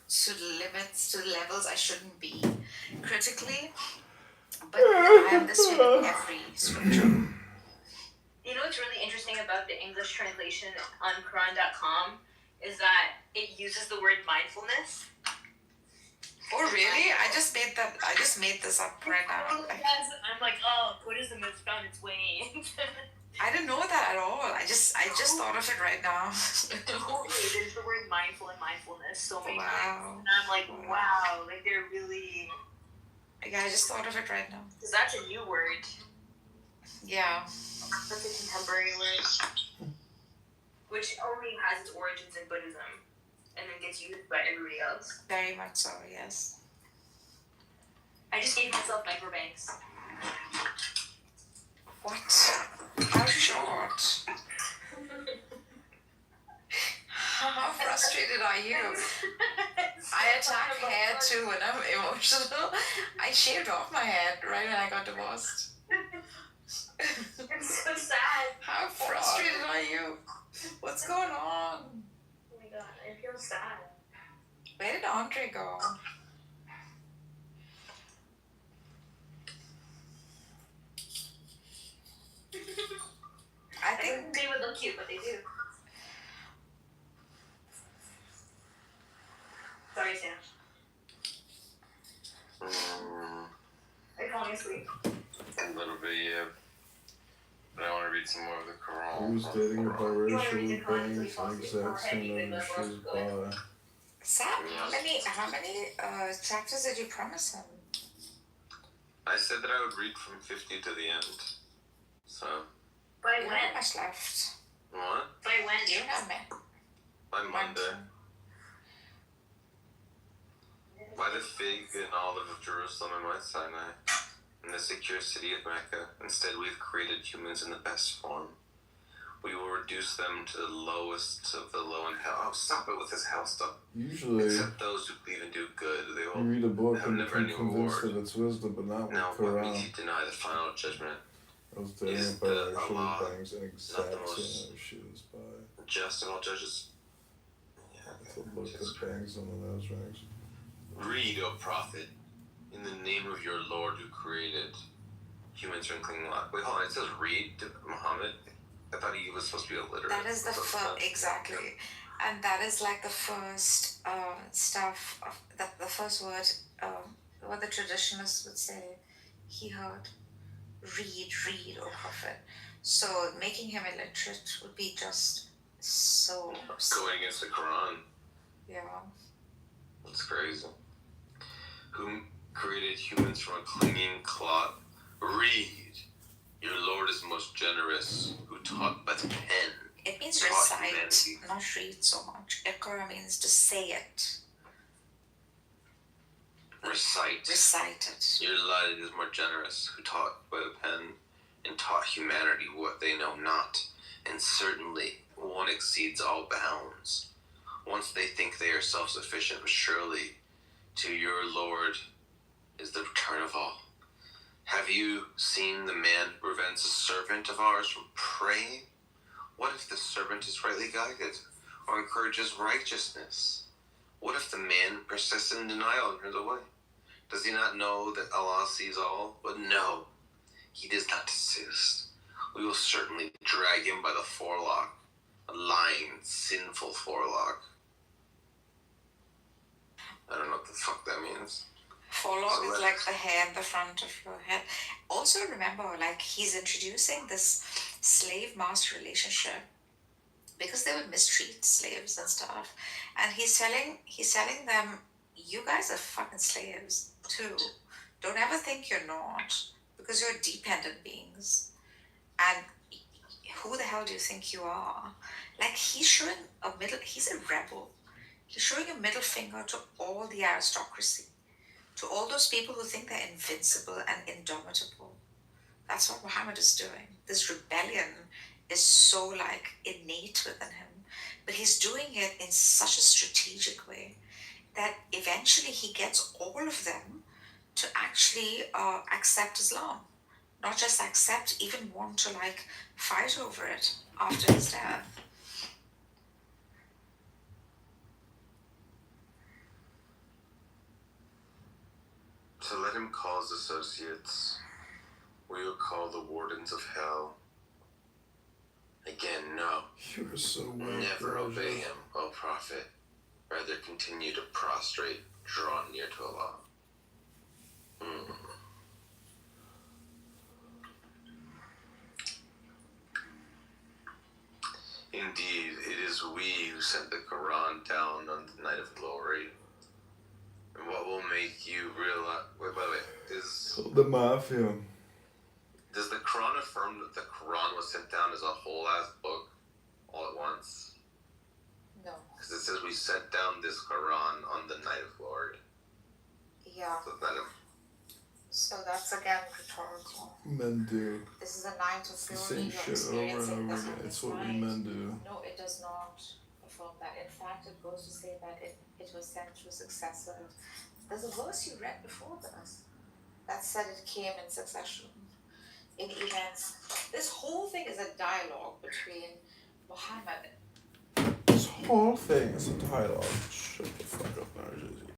to limits, to levels I shouldn't be critically. But I am this way with every scripture. You know what's really interesting about the English translation on Quran.com is that it uses the word mindfulness. Oh really? I just made this up right now. I'm like, oh, Buddhism has found its way. I didn't know that at all. I just thought of it right now. Totally, there's the word mindful and mindfulness so many Wow. times. And I'm like, wow, like they're really. Yeah, I just thought of it right now. Because that's a new word. Yeah. That's a contemporary word. Which only has its origins in Buddhism and then gets used by everybody else. Very much so, yes. I just gave myself microbanks. What? How short? How frustrated are you? I attack hair too when I'm emotional. I shaved off my head right when I got divorced. I'm so sad. How frustrated are you? What's going on? Oh my god, I feel sad. Where did Andre go? I think they would look cute, but they do. Sorry, Sam. Are you falling asleep? A little bit, yeah. But I want to read some more of the Quran. Who's dating a biracial bangs, exact same issues by. Sam, how many chapters did you promise him? I said that I would read from 50 to the end. So. By You when? have much left. What? By when? You know me. By Monday. By the fig and olive of Jerusalem and Mount Sinai, in the secure city of Mecca. Instead, we have created humans in the best form. We will reduce them to the lowest of the low in hell. Oh, stop it with this hell stuff. Usually, Except those who believe and do good, they you will read a book have and never become any convinced reward. of its wisdom, but not with Now, what Quran. makes you deny the final judgment I was dating a is the biracial Allah, bangs and not the exact most same issues by. just of all judges. The look of bangs on the nose rings. Read, O prophet, in the name of your Lord who created humans wrinkling lot. Wait, hold on. It says read to Muhammad. I thought he was supposed to be illiterate. That is the first, exactly. And that is like the first stuff, of the first word, what the traditionalists would say, he heard. Read, O prophet. So making him illiterate would be just so Going against the Quran. Yeah. That's crazy. Who created humans from a clinging clot? Read. Your Lord is most generous, who taught by the pen. means taught recite, humanity. not read so much. Iqra means to say it. Recite. Recite it. Your light is more generous, who taught by the pen, and taught humanity what they know not, and certainly one exceeds all bounds. Once they think they are self-sufficient, but surely to your Lord is the return of all. Have you seen the man who prevents a servant of ours from praying? What if the servant is rightly guided, or encourages righteousness? What if the man persists in denial and turns away? Does he not know that Allah sees all? But no, he does not desist. We will certainly drag him by the forelock, a lying, sinful forelock. I don't know what the fuck that means. Forelock is like the hair in the front of your head. Also remember, like, he's introducing this slave-master relationship because they would mistreat slaves and stuff. And he's telling them, you guys are fucking slaves too. Don't ever think you're not, because you're dependent beings. And who the hell do you think you are? Like, he's a rebel. He's showing a middle finger to all the aristocracy, to all those people who think they're invincible and indomitable. That's what Muhammad is doing. This rebellion is so like innate within him, but he's doing it in such a strategic way that eventually he gets all of them to actually accept Islam. Not just accept, even want to like fight over it after his death. So let him call his associates. We will call the wardens of hell. Again, no. You're so well. Never obey him, O Prophet. Rather continue to prostrate, drawn near to Allah. Indeed, it is we who sent the Quran down on the night of glory. And what will make you realize... Wait. The Mafia. Does the Quran affirm that the Quran was sent down as a whole-ass book all at once? No. Because it says we sent down this Quran on the night of glory. Yeah. So that's again rhetorical. Men do. This is a night of It's the glory. same You're shit over and experiencing over this again. on It's this what we night. men do. No, it does not affirm that. In fact, it goes to say that it was sent through successive. There's a verse you read before this that said it came in succession, in events. This whole thing is a dialogue between Muhammad. This whole thing is a dialogue. Shut the fuck up, Narjis.